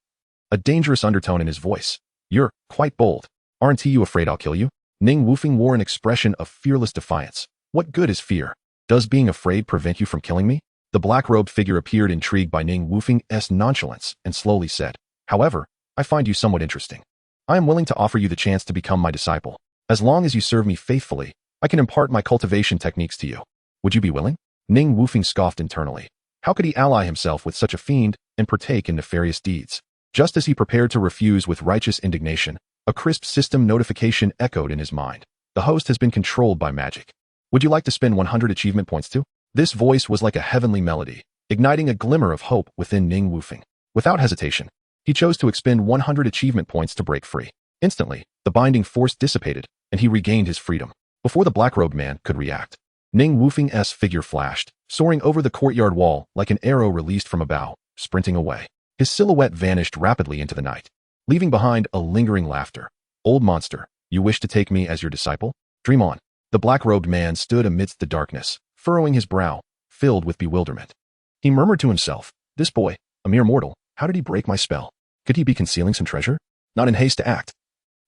a dangerous undertone in his voice. You're quite bold. Aren't you afraid I'll kill you? Ning Wufeng wore an expression of fearless defiance. What good is fear? Does being afraid prevent you from killing me? The black-robed figure appeared intrigued by Ning Wufeng's nonchalance and slowly said, However, I find you somewhat interesting. I am willing to offer you the chance to become my disciple. As long as you serve me faithfully, I can impart my cultivation techniques to you. Would you be willing? Ning Wufeng scoffed internally. How could he ally himself with such a fiend and partake in nefarious deeds? Just as he prepared to refuse with righteous indignation, a crisp system notification echoed in his mind. The host has been controlled by magic. Would you like to spend 100 achievement points too? This voice was like a heavenly melody, igniting a glimmer of hope within Ning Wufeng. Without hesitation, he chose to expend 100 achievement points to break free. Instantly, the binding force dissipated, and he regained his freedom. Before the black-robed man could react, Ning Wufeng's figure flashed, soaring over the courtyard wall like an arrow released from a bow, sprinting away. His silhouette vanished rapidly into the night, leaving behind a lingering laughter. Old monster, you wish to take me as your disciple? Dream on. The black-robed man stood amidst the darkness, furrowing his brow, filled with bewilderment. He murmured to himself, This boy, a mere mortal, how did he break my spell? Could he be concealing some treasure? Not in haste to act.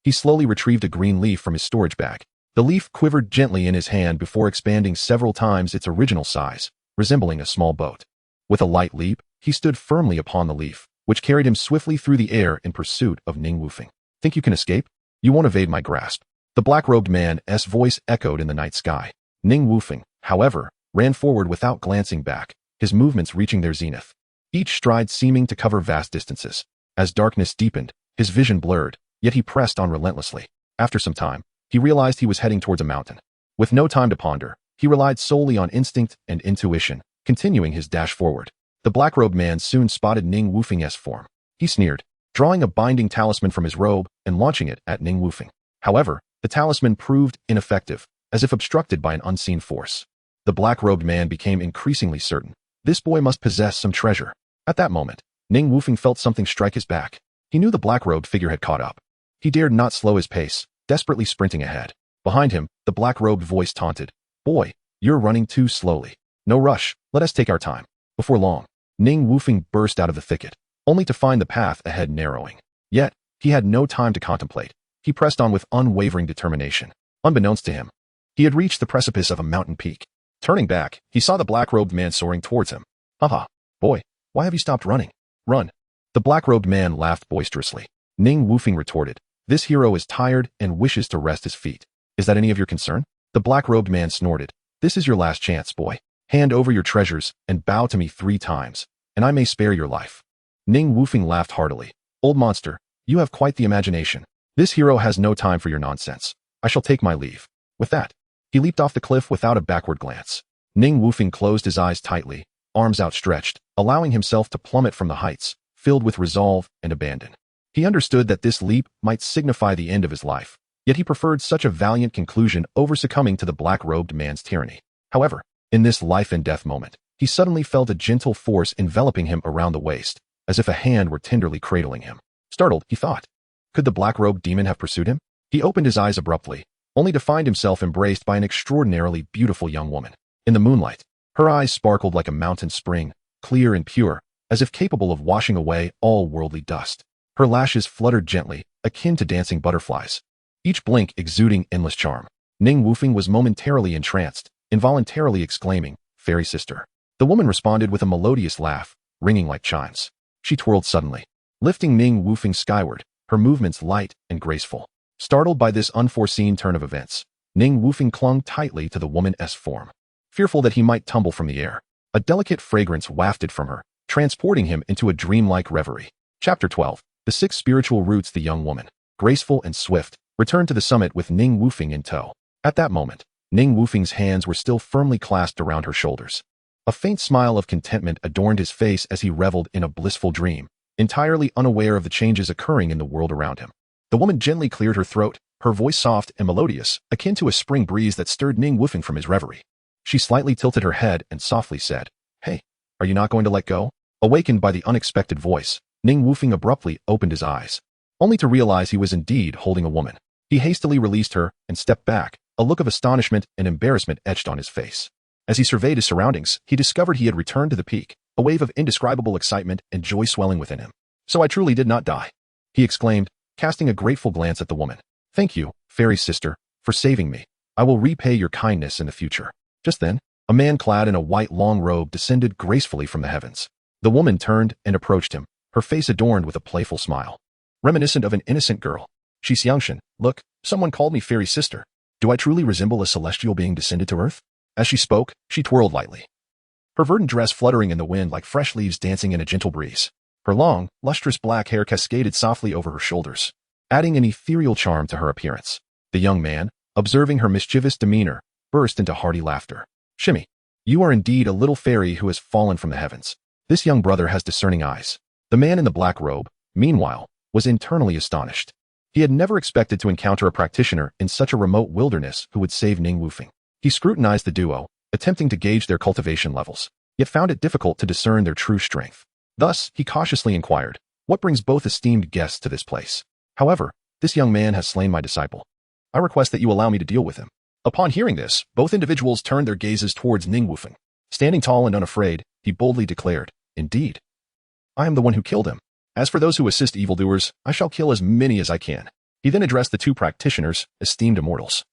He slowly retrieved a green leaf from his storage bag. The leaf quivered gently in his hand before expanding several times its original size, resembling a small boat. With a light leap, he stood firmly upon the leaf, which carried him swiftly through the air in pursuit of Ning Wufeng. Think you can escape? You won't evade my grasp. The black-robed man's voice echoed in the night sky. Ning Wufeng, however, ran forward without glancing back, his movements reaching their zenith, each stride seeming to cover vast distances. As darkness deepened, his vision blurred, yet he pressed on relentlessly. After some time, he realized he was heading towards a mountain. With no time to ponder, he relied solely on instinct and intuition, continuing his dash forward. The black-robed man soon spotted Ning Wufeng's form. He sneered, drawing a binding talisman from his robe and launching it at Ning Wufeng. However, the talisman proved ineffective, as if obstructed by an unseen force. The black-robed man became increasingly certain. This boy must possess some treasure. At that moment, Ning Wufeng felt something strike his back. He knew the black-robed figure had caught up. He dared not slow his pace, desperately sprinting ahead. Behind him, the black-robed voice taunted, Boy, you're running too slowly. No rush, let us take our time. Before long, Ning Wufeng burst out of the thicket, only to find the path ahead narrowing. Yet, he had no time to contemplate. He pressed on with unwavering determination. Unbeknownst to him, he had reached the precipice of a mountain peak. Turning back, he saw the black-robed man soaring towards him. Haha, boy, why have you stopped running? Run. The black-robed man laughed boisterously. Ning Wufeng retorted, this hero is tired and wishes to rest his feet. Is that any of your concern? The black-robed man snorted. This is your last chance, boy. Hand over your treasures and bow to me 3 times, and I may spare your life. Ning Wufeng laughed heartily. Old monster, you have quite the imagination. This hero has no time for your nonsense. I shall take my leave. With that, he leaped off the cliff without a backward glance. Ning Wufeng closed his eyes tightly, arms outstretched, allowing himself to plummet from the heights, filled with resolve and abandon. He understood that this leap might signify the end of his life, yet he preferred such a valiant conclusion over succumbing to the black-robed man's tyranny. However, in this life-and-death moment, he suddenly felt a gentle force enveloping him around the waist, as if a hand were tenderly cradling him. Startled, he thought, could the black-robed demon have pursued him? He opened his eyes abruptly, only to find himself embraced by an extraordinarily beautiful young woman. In the moonlight, her eyes sparkled like a mountain spring, clear and pure, as if capable of washing away all worldly dust. Her lashes fluttered gently, akin to dancing butterflies, each blink exuding endless charm. Ning Wufeng was momentarily entranced, involuntarily exclaiming, "Fairy sister." The woman responded with a melodious laugh, ringing like chimes. She twirled suddenly, lifting Ning Wufeng skyward, her movements light and graceful. Startled by this unforeseen turn of events, Ning Wufeng clung tightly to the woman's form, fearful that he might tumble from the air. A delicate fragrance wafted from her, transporting him into a dreamlike reverie. Chapter 12. The 6 spiritual roots. The young woman, graceful and swift, returned to the summit with Ning Wufeng in tow. At that moment, Ning Wufeng's hands were still firmly clasped around her shoulders. A faint smile of contentment adorned his face as he reveled in a blissful dream, entirely unaware of the changes occurring in the world around him. The woman gently cleared her throat, her voice soft and melodious, akin to a spring breeze that stirred Ning Wufeng from his reverie. She slightly tilted her head and softly said, "Hey, are you not going to let go?" Awakened by the unexpected voice, Ning Wufeng abruptly opened his eyes, only to realize he was indeed holding a woman. He hastily released her and stepped back, a look of astonishment and embarrassment etched on his face. As he surveyed his surroundings, he discovered he had returned to the peak, a wave of indescribable excitement and joy swelling within him. "So I truly did not die," he exclaimed, casting a grateful glance at the woman. "Thank you, fairy sister, for saving me. I will repay your kindness in the future." Just then, a man clad in a white long robe descended gracefully from the heavens. The woman turned and approached him, her face adorned with a playful smile, reminiscent of an innocent girl. "Shi Xiangshan, look, someone called me fairy sister. Do I truly resemble a celestial being descended to earth?" As she spoke, she twirled lightly, her verdant dress fluttering in the wind like fresh leaves dancing in a gentle breeze. Her long, lustrous black hair cascaded softly over her shoulders, adding an ethereal charm to her appearance. The young man, observing her mischievous demeanor, burst into hearty laughter. "Shimmy, you are indeed a little fairy who has fallen from the heavens. This young brother has discerning eyes." The man in the black robe, meanwhile, was internally astonished. He had never expected to encounter a practitioner in such a remote wilderness who would save Ning Wufeng. He scrutinized the duo, attempting to gauge their cultivation levels, yet found it difficult to discern their true strength. Thus, he cautiously inquired, "What brings both esteemed guests to this place? However, this young man has slain my disciple. I request that you allow me to deal with him." Upon hearing this, both individuals turned their gazes towards Ning Wufeng. Standing tall and unafraid, he boldly declared, "Indeed, I am the one who killed him. As for those who assist evildoers, I shall kill as many as I can." He then addressed the 2 practitioners, esteemed immortals.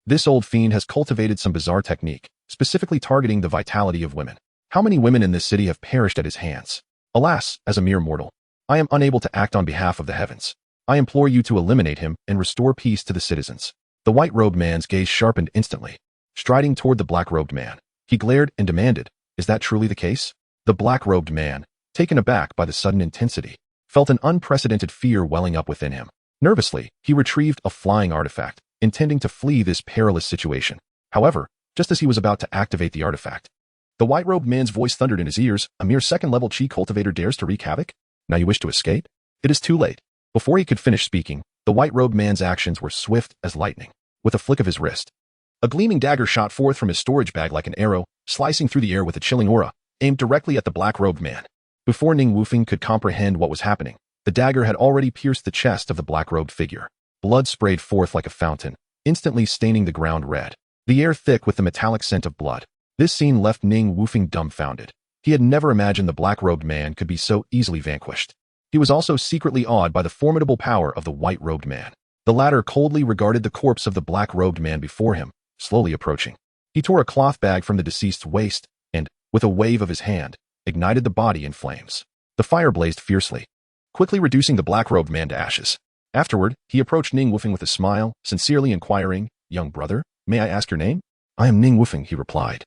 "This old fiend has cultivated some bizarre technique, specifically targeting the vitality of women. How many women in this city have perished at his hands? Alas, as a mere mortal, I am unable to act on behalf of the heavens. I implore you to eliminate him and restore peace to the citizens." The white-robed man's gaze sharpened instantly. Striding toward the black-robed man, he glared and demanded, "Is that truly the case?" The black-robed man, taken aback by the sudden intensity, felt an unprecedented fear welling up within him. Nervously, he retrieved a flying artifact, intending to flee this perilous situation. However, just as he was about to activate the artifact, the white-robed man's voice thundered in his ears, "A mere second-level chi cultivator dares to wreak havoc? Now you wish to escape? It is too late." Before he could finish speaking, the white-robed man's actions were swift as lightning. With a flick of his wrist, a gleaming dagger shot forth from his storage bag like an arrow, slicing through the air with a chilling aura, aimed directly at the black-robed man. Before Ning Wufeng could comprehend what was happening, the dagger had already pierced the chest of the black-robed figure. Blood sprayed forth like a fountain, instantly staining the ground red, the air thick with the metallic scent of blood. This scene left Ning Wufeng dumbfounded. He had never imagined the black-robed man could be so easily vanquished. He was also secretly awed by the formidable power of the white-robed man. The latter coldly regarded the corpse of the black-robed man before him, slowly approaching. He tore a cloth bag from the deceased's waist and, with a wave of his hand, ignited the body in flames. The fire blazed fiercely, quickly reducing the black-robed man to ashes. Afterward, he approached Ning Wufeng with a smile, sincerely inquiring, "Young brother, may I ask your name?" "I am Ning Wufeng," he replied,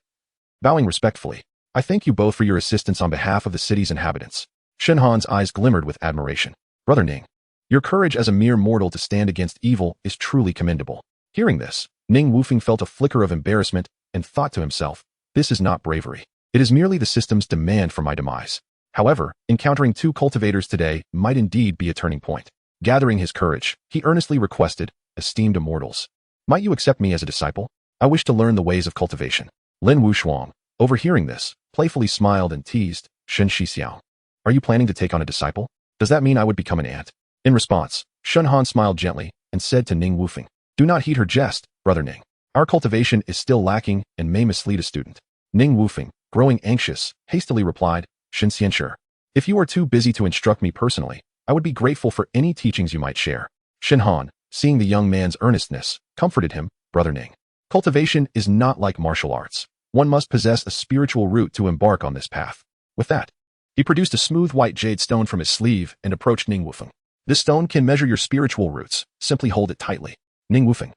bowing respectfully. "I thank you both for your assistance on behalf of the city's inhabitants." Shen Han's eyes glimmered with admiration. "Brother Ning, your courage as a mere mortal to stand against evil is truly commendable." Hearing this, Ning Wufeng felt a flicker of embarrassment and thought to himself, "This is not bravery. It is merely the system's demand for my demise." However, encountering two cultivators today might indeed be a turning point. Gathering his courage, he earnestly requested, "Esteemed immortals, might you accept me as a disciple? I wish to learn the ways of cultivation." Lin Wushuang, overhearing this, playfully smiled and teased, "Shen Shixiao, are you planning to take on a disciple? Does that mean I would become an ant?" In response, Shen Han smiled gently and said to Ning Wufeng, "Do not heed her jest, brother Ning. Our cultivation is still lacking and may mislead a student." Ning Wufeng, growing anxious, hastily replied, "Shen Xianshi, if you are too busy to instruct me personally, I would be grateful for any teachings you might share." Shen Han, seeing the young man's earnestness, comforted him, "Brother Ning, cultivation is not like martial arts. One must possess a spiritual root to embark on this path." With that, he produced a smooth white jade stone from his sleeve and approached Ning Wufeng. "This stone can measure your spiritual roots. Simply hold it tightly." Ning Wufeng,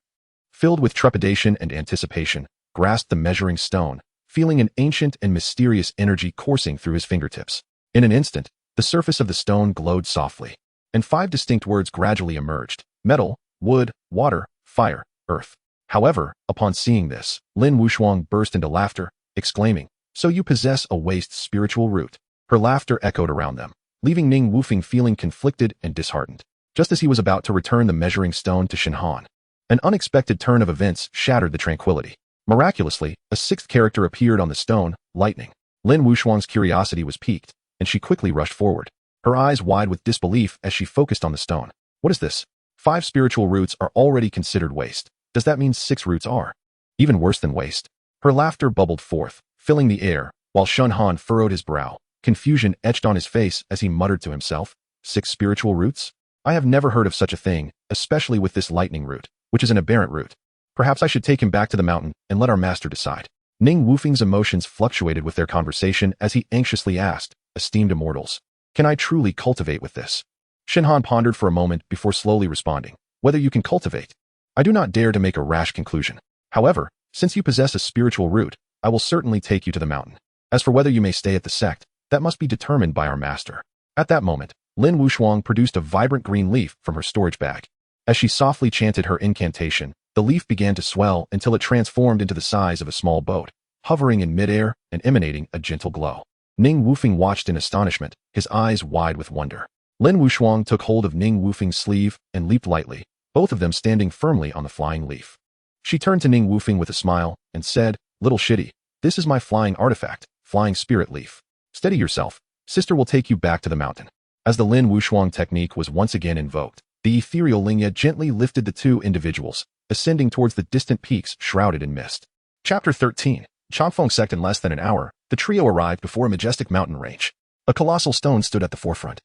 filled with trepidation and anticipation, grasped the measuring stone, feeling an ancient and mysterious energy coursing through his fingertips. In an instant, the surface of the stone glowed softly, and 5 distinct words gradually emerged: metal, wood, water, fire, earth. However, upon seeing this, Lin Wushuang burst into laughter, exclaiming, "So you possess a waste spiritual root." Her laughter echoed around them, leaving Ning Wufeng feeling conflicted and disheartened. Just as he was about to return the measuring stone to Shen Han, an unexpected turn of events shattered the tranquility. Miraculously, a 6th character appeared on the stone, lightning. Lin Wushuang's curiosity was piqued, and she quickly rushed forward, her eyes wide with disbelief as she focused on the stone. "What is this? 5 spiritual roots are already considered waste. Does that mean 6 roots are even worse than waste?" Her laughter bubbled forth, filling the air, while Shen Han furrowed his brow. Confusion etched on his face as he muttered to himself, "6 spiritual roots? I have never heard of such a thing, especially with this lightning root, which is an aberrant root. Perhaps I should take him back to the mountain and let our master decide." Ning Wufeng's emotions fluctuated with their conversation as he anxiously asked, "Esteemed immortals, can I truly cultivate with this?" Shen Han pondered for a moment before slowly responding, "Whether you can cultivate, I do not dare to make a rash conclusion. However, since you possess a spiritual root, I will certainly take you to the mountain. As for whether you may stay at the sect, that must be determined by our master." At that moment, Lin Wushuang produced a vibrant green leaf from her storage bag. As she softly chanted her incantation, the leaf began to swell until it transformed into the size of a small boat, hovering in midair and emanating a gentle glow. Ning Wufeng watched in astonishment, his eyes wide with wonder. Lin Wushuang took hold of Ning Wufeng's sleeve and leaped lightly, both of them standing firmly on the flying leaf. She turned to Ning Wufeng with a smile and said, "Little shitty, this is my flying artifact, flying spirit leaf. Steady yourself, sister will take you back to the mountain." As the Lin Wushuang technique was once again invoked, the ethereal Lingya gently lifted the two individuals, ascending towards the distant peaks shrouded in mist. Chapter 13. Changfeng Sect. In less than an hour, the trio arrived before a majestic mountain range. A colossal stone stood at the forefront,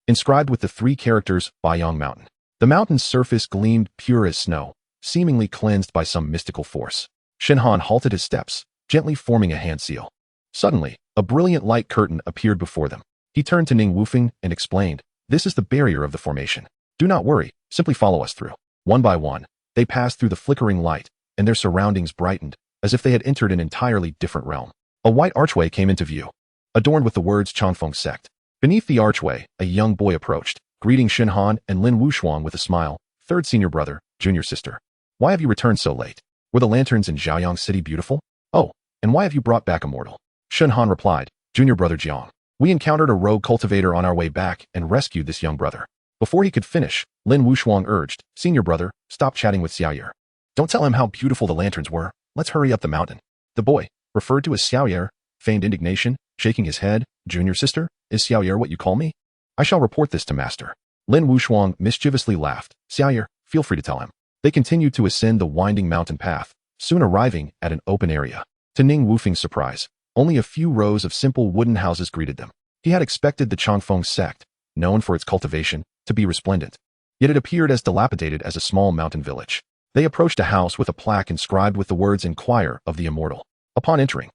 inscribed with the 3 characters, Baiyang Mountain. The mountain's surface gleamed pure as snow, seemingly cleansed by some mystical force. Shen Han halted his steps, gently forming a hand seal. Suddenly, a brilliant light curtain appeared before them. He turned to Ning Wufeng and explained, "This is the barrier of the formation. Do not worry, simply follow us through." One by one, they passed through the flickering light, and their surroundings brightened, as if they had entered an entirely different realm. A white archway came into view, adorned with the words Changfeng Sect. Beneath the archway, a young boy approached, greeting Shen Han and Lin Wushuang with a smile. "Third senior brother, junior sister. Why have you returned so late? Were the lanterns in Zhaoyang City beautiful? Oh, and why have you brought back a mortal?" Shen Han replied, "Junior brother Jiang, we encountered a rogue cultivator on our way back and rescued this young brother." Before he could finish, Lin Wushuang urged, "Senior brother, stop chatting with Xiaoyer. Don't tell him how beautiful the lanterns were. Let's hurry up the mountain." The boy, referred to as Xiaoyer, feigned indignation, shaking his head. "Junior sister, is Xiaoyer what you call me? I shall report this to master." Lin Wushuang mischievously laughed. "Xiaoyer, feel free to tell him." They continued to ascend the winding mountain path, soon arriving at an open area. To Ning Wufeng's surprise, Only a few rows of simple wooden houses greeted them. He had expected the Changfeng sect, known for its cultivation, to be resplendent. Yet it appeared as dilapidated as a small mountain village. They approached a house with a plaque inscribed with the words "Inquire of the Immortal." Upon entering,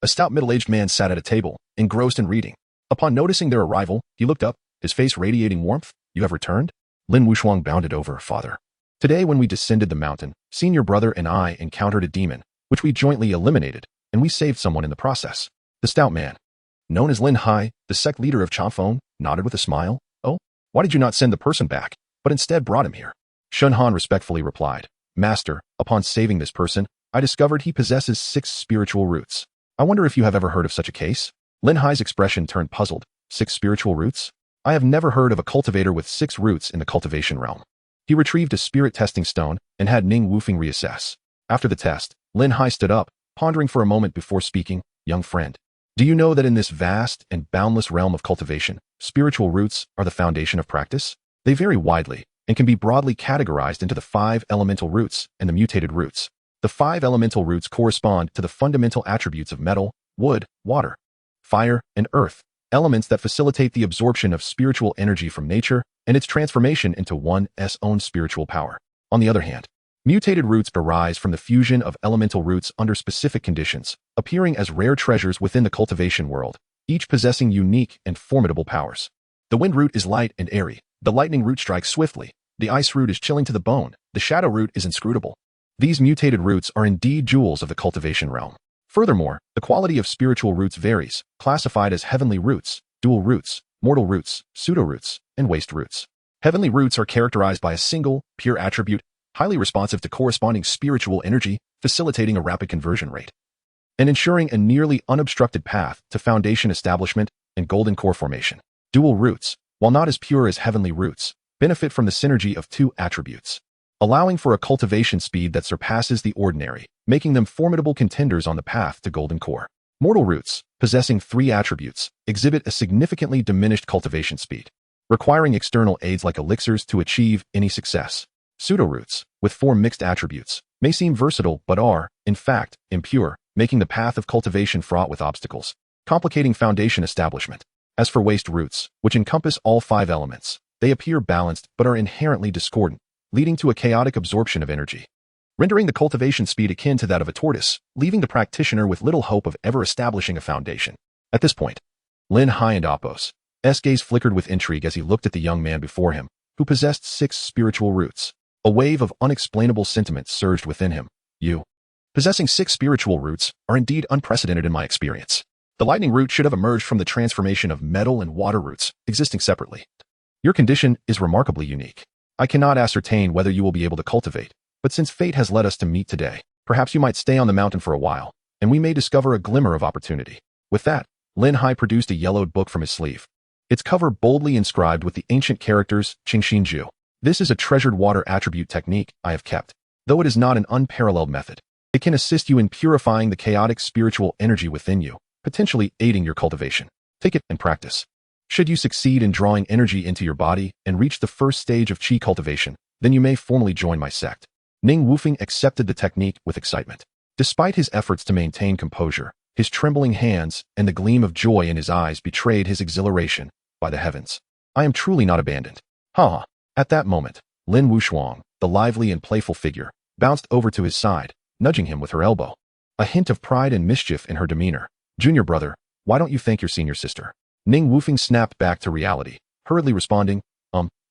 a stout middle-aged man sat at a table, engrossed in reading. Upon noticing their arrival, he looked up, his face radiating warmth. "You have returned?" Lin Wushuang bounded over, "Father. Today when we descended the mountain, senior brother and I encountered a demon, which we jointly eliminated, and we saved someone in the process." The stout man, known as Lin Hai, the sect leader of Changfeng, nodded with a smile. "Oh, why did you not send the person back, but instead brought him here?" Shun Han respectfully replied, "Master, upon saving this person, I discovered he possesses 6 spiritual roots. I wonder if you have ever heard of such a case?" Lin Hai's expression turned puzzled. 6 spiritual roots? I have never heard of a cultivator with 6 roots in the cultivation realm. He retrieved a spirit testing stone and had Ning Wufeng reassess. After the test, Lin Hai stood up, pondering for a moment before speaking. "Young friend, do you know that in this vast and boundless realm of cultivation, spiritual roots are the foundation of practice? They vary widely and can be broadly categorized into the 5 elemental roots and the mutated roots. The 5 elemental roots correspond to the fundamental attributes of metal, wood, water, fire, and earth, elements that facilitate the absorption of spiritual energy from nature and its transformation into one's own spiritual power. On the other hand, mutated roots arise from the fusion of elemental roots under specific conditions, appearing as rare treasures within the cultivation world, each possessing unique and formidable powers. The wind root is light and airy. The lightning root strikes swiftly. The ice root is chilling to the bone. The shadow root is inscrutable. These mutated roots are indeed jewels of the cultivation realm. Furthermore, the quality of spiritual roots varies, classified as heavenly roots, dual roots, mortal roots, pseudo-roots, and waste roots. Heavenly roots are characterized by a single, pure attribute, highly responsive to corresponding spiritual energy, facilitating a rapid conversion rate, and ensuring a nearly unobstructed path to foundation establishment and golden core formation. Dual roots, while not as pure as heavenly roots, benefit from the synergy of 2 attributes, allowing for a cultivation speed that surpasses the ordinary, making them formidable contenders on the path to golden core. Mortal roots, possessing 3 attributes, exhibit a significantly diminished cultivation speed, requiring external aids like elixirs to achieve any success. Pseudo-roots, with 4 mixed attributes, may seem versatile but are, in fact, impure, making the path of cultivation fraught with obstacles, complicating foundation establishment. As for waste roots, which encompass all 5 elements, they appear balanced but are inherently discordant, leading to a chaotic absorption of energy, rendering the cultivation speed akin to that of a tortoise, leaving the practitioner with little hope of ever establishing a foundation. At this point, Lin Hai and Apos' gaze flickered with intrigue as he looked at the young man before him, who possessed 6 spiritual roots. A wave of unexplainable sentiments surged within him. "You, possessing 6 spiritual roots, are indeed unprecedented in my experience. The lightning root should have emerged from the transformation of metal and water roots, existing separately. Your condition is remarkably unique. I cannot ascertain whether you will be able to cultivate, but since fate has led us to meet today, perhaps you might stay on the mountain for a while, and we may discover a glimmer of opportunity." With that, Lin Hai produced a yellowed book from his sleeve, its cover boldly inscribed with the ancient characters Qingxinju. "This is a treasured water attribute technique I have kept. Though it is not an unparalleled method, it can assist you in purifying the chaotic spiritual energy within you, potentially aiding your cultivation. Take it and practice. Should you succeed in drawing energy into your body and reach the first stage of qi cultivation, then you may formally join my sect." Ning Wufeng accepted the technique with excitement. Despite his efforts to maintain composure, his trembling hands and the gleam of joy in his eyes betrayed his exhilaration. "By the heavens, I am truly not abandoned." Ha! At that moment, Lin Wushuang, the lively and playful figure, bounced over to his side, nudging him with her elbow. A hint of pride and mischief in her demeanor. "Junior brother, why don't you thank your senior sister?" Ning Wufeng snapped back to reality, hurriedly responding,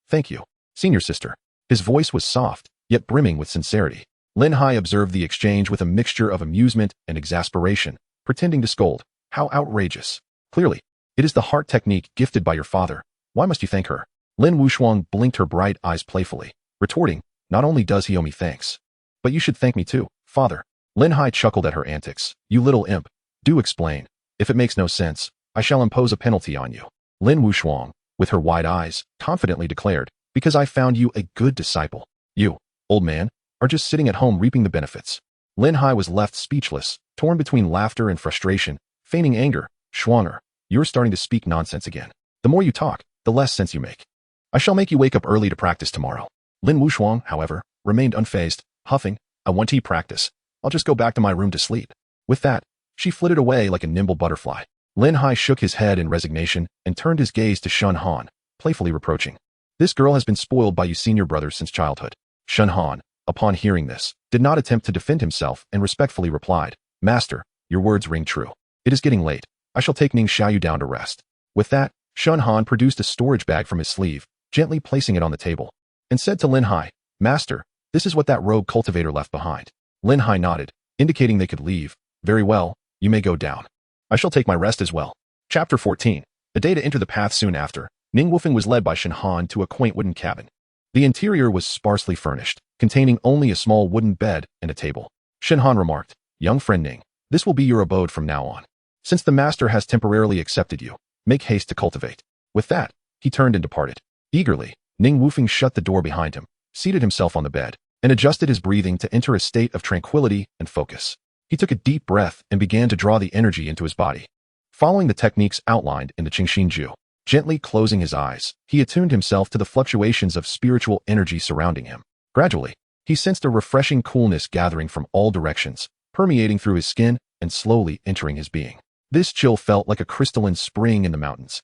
Thank you, senior sister." His voice was soft, yet brimming with sincerity. Lin Hai observed the exchange with a mixture of amusement and exasperation, pretending to scold. "How outrageous. Clearly, it is the heart technique gifted by your father. Why must you thank her?" Lin Wushuang blinked her bright eyes playfully, retorting, "Not only does he owe me thanks, but you should thank me too, father." Lin Hai chuckled at her antics. "You little imp. Do explain. If it makes no sense, I shall impose a penalty on you." Lin Wushuang, with her wide eyes, confidently declared, "Because I found you a good disciple. You, old man, are just sitting at home reaping the benefits." Lin Hai was left speechless, torn between laughter and frustration, feigning anger. "Schwanger, you're starting to speak nonsense again. The more you talk, the less sense you make. I shall make you wake up early to practice tomorrow." Lin Wushuang, however, remained unfazed, huffing, "I want to practice. I'll just go back to my room to sleep." With that, She flitted away like a nimble butterfly. Lin Hai shook his head in resignation and turned his gaze to Shun Han, playfully reproaching. This girl has been spoiled by you senior brothers since childhood. Shun Han, upon hearing this, did not attempt to defend himself and respectfully replied, Master, your words ring true. It is getting late. I shall take Ning Xiaoyu down to rest. With that, Shun Han produced a storage bag from his sleeve, gently placing it on the table, and said to Lin Hai, Master, this is what that rogue cultivator left behind. Lin Hai nodded, indicating they could leave. Very well, you may go down. I shall take my rest as well. Chapter 14. A day to enter the path soon after, Ning Wufeng was led by Shen Han to a quaint wooden cabin. The interior was sparsely furnished, containing only a small wooden bed and a table. Shen Han remarked, Young friend Ning, this will be your abode from now on. Since the master has temporarily accepted you, make haste to cultivate. With that, he turned and departed. Eagerly, Ning Wufeng shut the door behind him, seated himself on the bed, and adjusted his breathing to enter a state of tranquility and focus. He took a deep breath and began to draw the energy into his body. Following the techniques outlined in the Qingxin Ju, gently closing his eyes, he attuned himself to the fluctuations of spiritual energy surrounding him. Gradually, he sensed a refreshing coolness gathering from all directions, permeating through his skin and slowly entering his being. This chill felt like a crystalline spring in the mountains,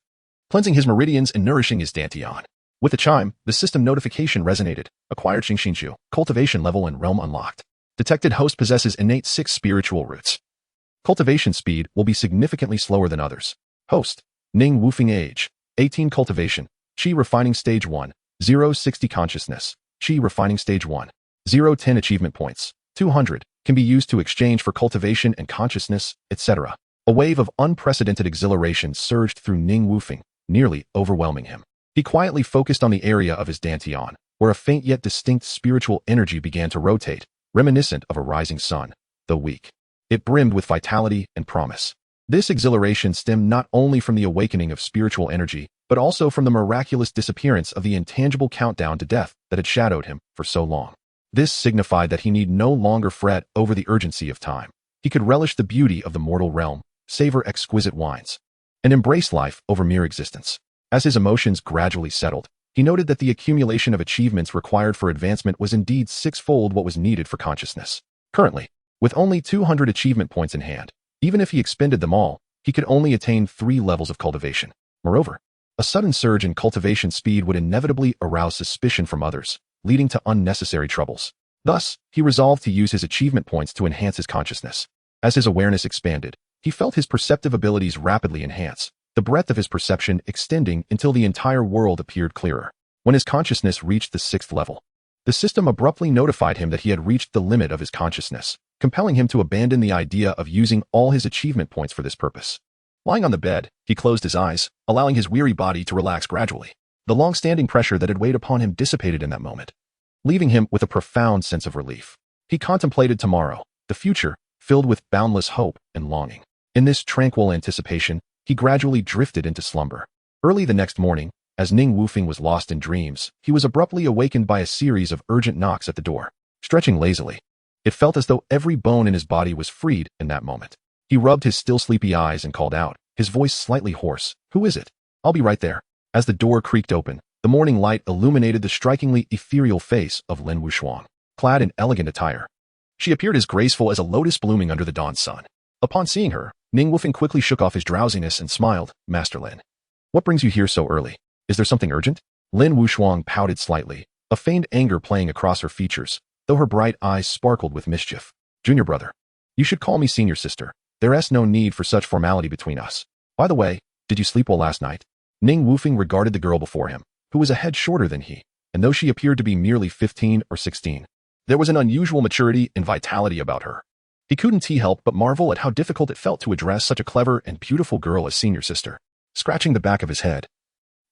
cleansing his meridians and nourishing his dantian. With the chime, the system notification resonated. Acquired Qingxin cultivation level and realm unlocked. Detected host possesses innate 6 spiritual roots. Cultivation speed will be significantly slower than others. Host, Ning Wufeng age, 18 cultivation, Qi refining stage 1, 0-60 consciousness, Qi refining stage 1, 0-10 achievement points, 200, can be used to exchange for cultivation and consciousness, etc. A wave of unprecedented exhilaration surged through Ning Wufeng, nearly overwhelming him. He quietly focused on the area of his dantian, where a faint yet distinct spiritual energy began to rotate, reminiscent of a rising sun, though weak. It brimmed with vitality and promise. This exhilaration stemmed not only from the awakening of spiritual energy, but also from the miraculous disappearance of the intangible countdown to death that had shadowed him for so long. This signified that he need no longer fret over the urgency of time. He could relish the beauty of the mortal realm, savor exquisite wines, and embrace life over mere existence. As his emotions gradually settled, he noted that the accumulation of achievements required for advancement was indeed 6-fold what was needed for consciousness. Currently, with only 200 achievement points in hand, even if he expended them all, he could only attain 3 levels of cultivation. Moreover, a sudden surge in cultivation speed would inevitably arouse suspicion from others, leading to unnecessary troubles. Thus, he resolved to use his achievement points to enhance his consciousness. As his awareness expanded, he felt his perceptive abilities rapidly enhance, the breadth of his perception extending until the entire world appeared clearer. When his consciousness reached the 6th level, the system abruptly notified him that he had reached the limit of his consciousness, compelling him to abandon the idea of using all his achievement points for this purpose. Lying on the bed, he closed his eyes, allowing his weary body to relax gradually. The long-standing pressure that had weighed upon him dissipated in that moment, leaving him with a profound sense of relief. He contemplated tomorrow, the future, filled with boundless hope and longing. In this tranquil anticipation, he gradually drifted into slumber. Early the next morning, as Ning Wufeng was lost in dreams, he was abruptly awakened by a series of urgent knocks at the door. Stretching lazily, it felt as though every bone in his body was freed in that moment. He rubbed his still sleepy eyes and called out, his voice slightly hoarse, "Who is it? I'll be right there." As the door creaked open, the morning light illuminated the strikingly ethereal face of Lin Wushuang, clad in elegant attire. She appeared as graceful as a lotus blooming under the dawn sun. Upon seeing her, Ning Wufeng quickly shook off his drowsiness and smiled, "Master Lin, what brings you here so early? Is there something urgent?" Lin Wushuang pouted slightly, a feigned anger playing across her features, though her bright eyes sparkled with mischief. "Junior brother, you should call me senior sister. There's no need for such formality between us. By the way, did you sleep well last night?" Ning Wufeng regarded the girl before him, who was a head shorter than he, and though she appeared to be merely 15 or 16, there was an unusual maturity and vitality about her. He couldn't help but marvel at how difficult it felt to address such a clever and beautiful girl as senior sister. Scratching the back of his head,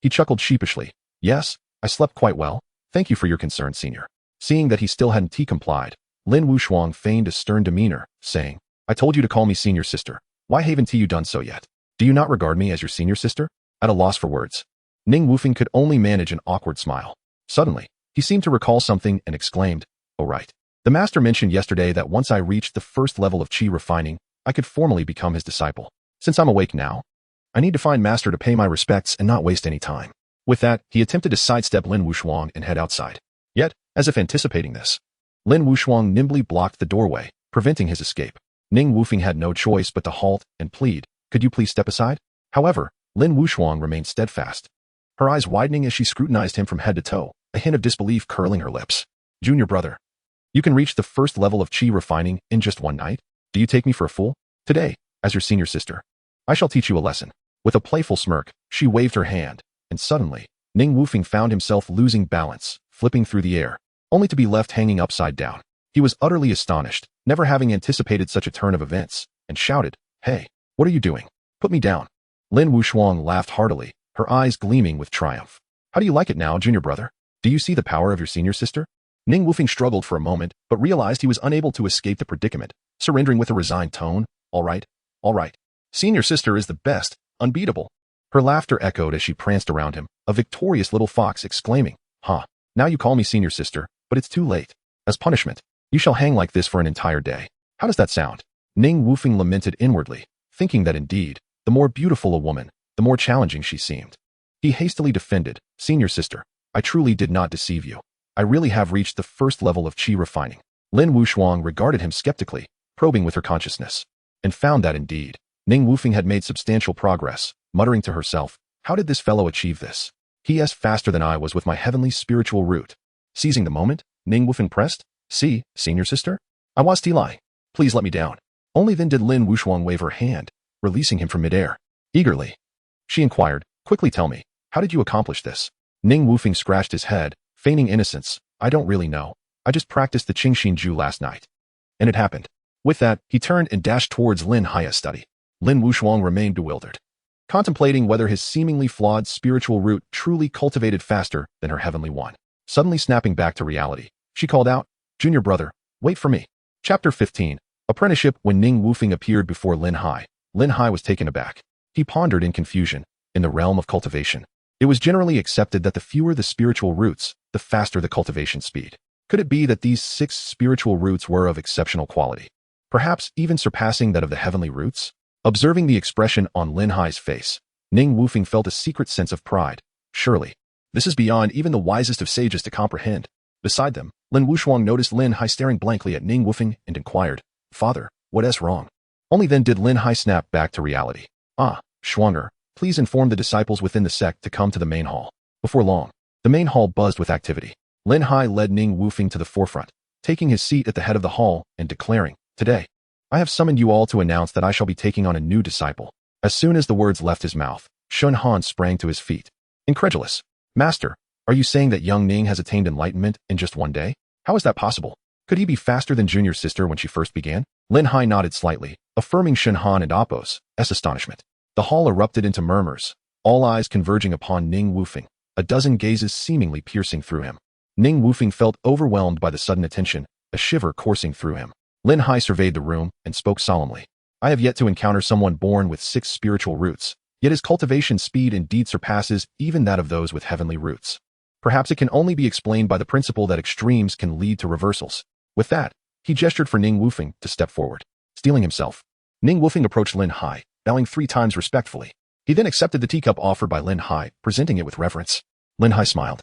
he chuckled sheepishly. "Yes, I slept quite well. Thank you for your concern, senior." Seeing that he still hadn't complied, Lin Wushuang feigned a stern demeanor, saying, "I told you to call me senior sister. Why haven't you done so yet? Do you not regard me as your senior sister?" At a loss for words, Ning Wufeng could only manage an awkward smile. Suddenly, he seemed to recall something and exclaimed, "Oh right. The master mentioned yesterday that once I reached the 1st level of Qi refining, I could formally become his disciple. Since I'm awake now, I need to find master to pay my respects and not waste any time." With that, he attempted to sidestep Lin Wushuang and head outside. Yet, as if anticipating this, Lin Wushuang nimbly blocked the doorway, preventing his escape. Ning Wufeng had no choice but to halt and plead, "Could you please step aside?" However, Lin Wushuang remained steadfast, her eyes widening as she scrutinized him from head to toe, a hint of disbelief curling her lips. "Junior brother, you can reach the first level of qi refining in just one night? Do you take me for a fool? Today, as your senior sister, I shall teach you a lesson." With a playful smirk, she waved her hand, and suddenly, Ning Wufeng found himself losing balance, flipping through the air, only to be left hanging upside down. He was utterly astonished, never having anticipated such a turn of events, and shouted, "Hey, what are you doing? Put me down." Lin Wushuang laughed heartily, her eyes gleaming with triumph. "How do you like it now, junior brother? Do you see the power of your senior sister?" Ning Wufeng struggled for a moment, but realized he was unable to escape the predicament, surrendering with a resigned tone, all right. Senior sister is the best, unbeatable." Her laughter echoed as she pranced around him, a victorious little fox exclaiming, Now you call me senior sister, but it's too late. As punishment, you shall hang like this for an entire day. How does that sound?" Ning Wufeng lamented inwardly, thinking that indeed, the more beautiful a woman, the more challenging she seemed. He hastily defended, "Senior sister, I truly did not deceive you. I really have reached the first level of qi refining." Lin Wushuang regarded him skeptically, probing with her consciousness, and found that indeed, Ning Wufeng had made substantial progress, muttering to herself, "How did this fellow achieve this? He is faster than I was with my heavenly spiritual root." Seizing the moment, Ning Wufeng pressed, "See, senior sister? I was Li. Please let me down." Only then did Lin Wushuang wave her hand, releasing him from midair. Eagerly, she inquired, "Quickly tell me, how did you accomplish this?" Ning Wufeng scratched his head, feigning innocence. "I don't really know. I just practiced the Qingxin Ju last night. And it happened." With that, he turned and dashed towards Lin Hai's study. Lin Wushuang remained bewildered, contemplating whether his seemingly flawed spiritual root truly cultivated faster than her heavenly one. Suddenly snapping back to reality, she called out, "Junior brother, wait for me." Chapter 15. Apprenticeship. When Ning Wufeng appeared before Lin Hai was taken aback. He pondered in confusion. In the realm of cultivation, it was generally accepted that the fewer the spiritual roots, the faster the cultivation speed. Could it be that these 6 spiritual roots were of exceptional quality, perhaps even surpassing that of the heavenly roots? Observing the expression on Lin Hai's face, Ning Wufeng felt a secret sense of pride. Surely, this is beyond even the wisest of sages to comprehend. Beside them, Lin Wushuang noticed Lin Hai staring blankly at Ning Wufeng and inquired, "Father, what is wrong?" Only then did Lin Hai snap back to reality. Schwanger, please inform the disciples within the sect to come to the main hall." Before long, the main hall buzzed with activity. Lin Hai led Ning Wufeng to the forefront, taking his seat at the head of the hall and declaring, "Today, I have summoned you all to announce that I shall be taking on a new disciple." As soon as the words left his mouth, Shun Han sprang to his feet. Incredulous, "Master, are you saying that young Ning has attained enlightenment in just one day? How is that possible? Could he be faster than junior sister when she first began?" Lin Hai nodded slightly, affirming Shun Han and Appo's astonishment. The hall erupted into murmurs, all eyes converging upon Ning Wufeng, a dozen gazes seemingly piercing through him. Ning Wufeng felt overwhelmed by the sudden attention, a shiver coursing through him. Lin Hai surveyed the room and spoke solemnly. "I have yet to encounter someone born with 6 spiritual roots, yet his cultivation speed indeed surpasses even that of those with heavenly roots. Perhaps it can only be explained by the principle that extremes can lead to reversals." With that, he gestured for Ning Wufeng to step forward. Steeling himself, Ning Wufeng approached Lin Hai, bowing 3 times respectfully. He then accepted the teacup offered by Lin Hai, presenting it with reverence. Lin Hai smiled,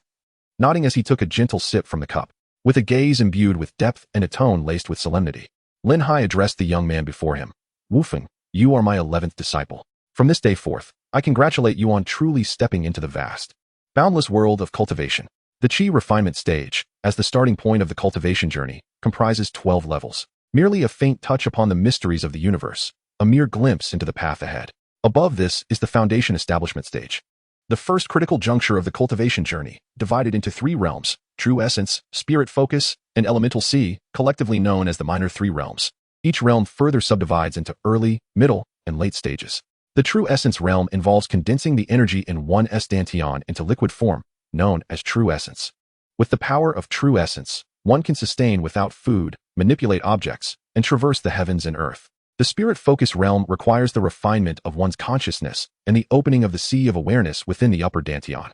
nodding as he took a gentle sip from the cup. With a gaze imbued with depth and a tone laced with solemnity, Lin Hai addressed the young man before him. "Wufeng, you are my 11th disciple. From this day forth, I congratulate you on truly stepping into the vast, boundless world of cultivation." The qi refinement stage, as the starting point of the cultivation journey, comprises 12 levels, merely a faint touch upon the mysteries of the universe, a mere glimpse into the path ahead. Above this is the foundation establishment stage, the first critical juncture of the cultivation journey, divided into 3 realms: true essence, spirit focus, and elemental C, collectively known as the minor 3 realms. Each realm further subdivides into early, middle, and late stages. The true essence realm involves condensing the energy in 1s dantian into liquid form, known as true essence. With the power of true essence, one can sustain without food, manipulate objects, and traverse the heavens and earth. The spirit focus realm requires the refinement of one's consciousness and the opening of the sea of awareness within the upper dantian.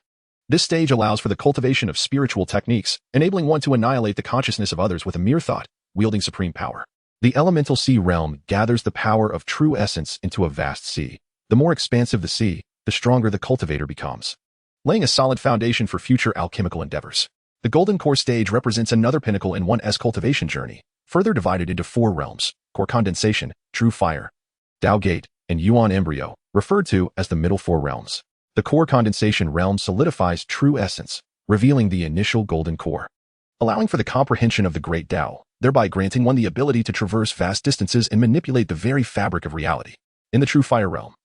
This stage allows for the cultivation of spiritual techniques, enabling one to annihilate the consciousness of others with a mere thought, wielding supreme power. The elemental sea realm gathers the power of true essence into a vast sea. The more expansive the sea, the stronger the cultivator becomes, laying a solid foundation for future alchemical endeavors. The golden core stage represents another pinnacle in 1s cultivation journey, further divided into 4 realms: core condensation, true fire, Tao Gate, and Yuan embryo, referred to as the middle four realms. The core condensation realm solidifies true essence, revealing the initial golden core, allowing for the comprehension of the great Tao, thereby granting one the ability to traverse vast distances and manipulate the very fabric of reality. In the true fire realm,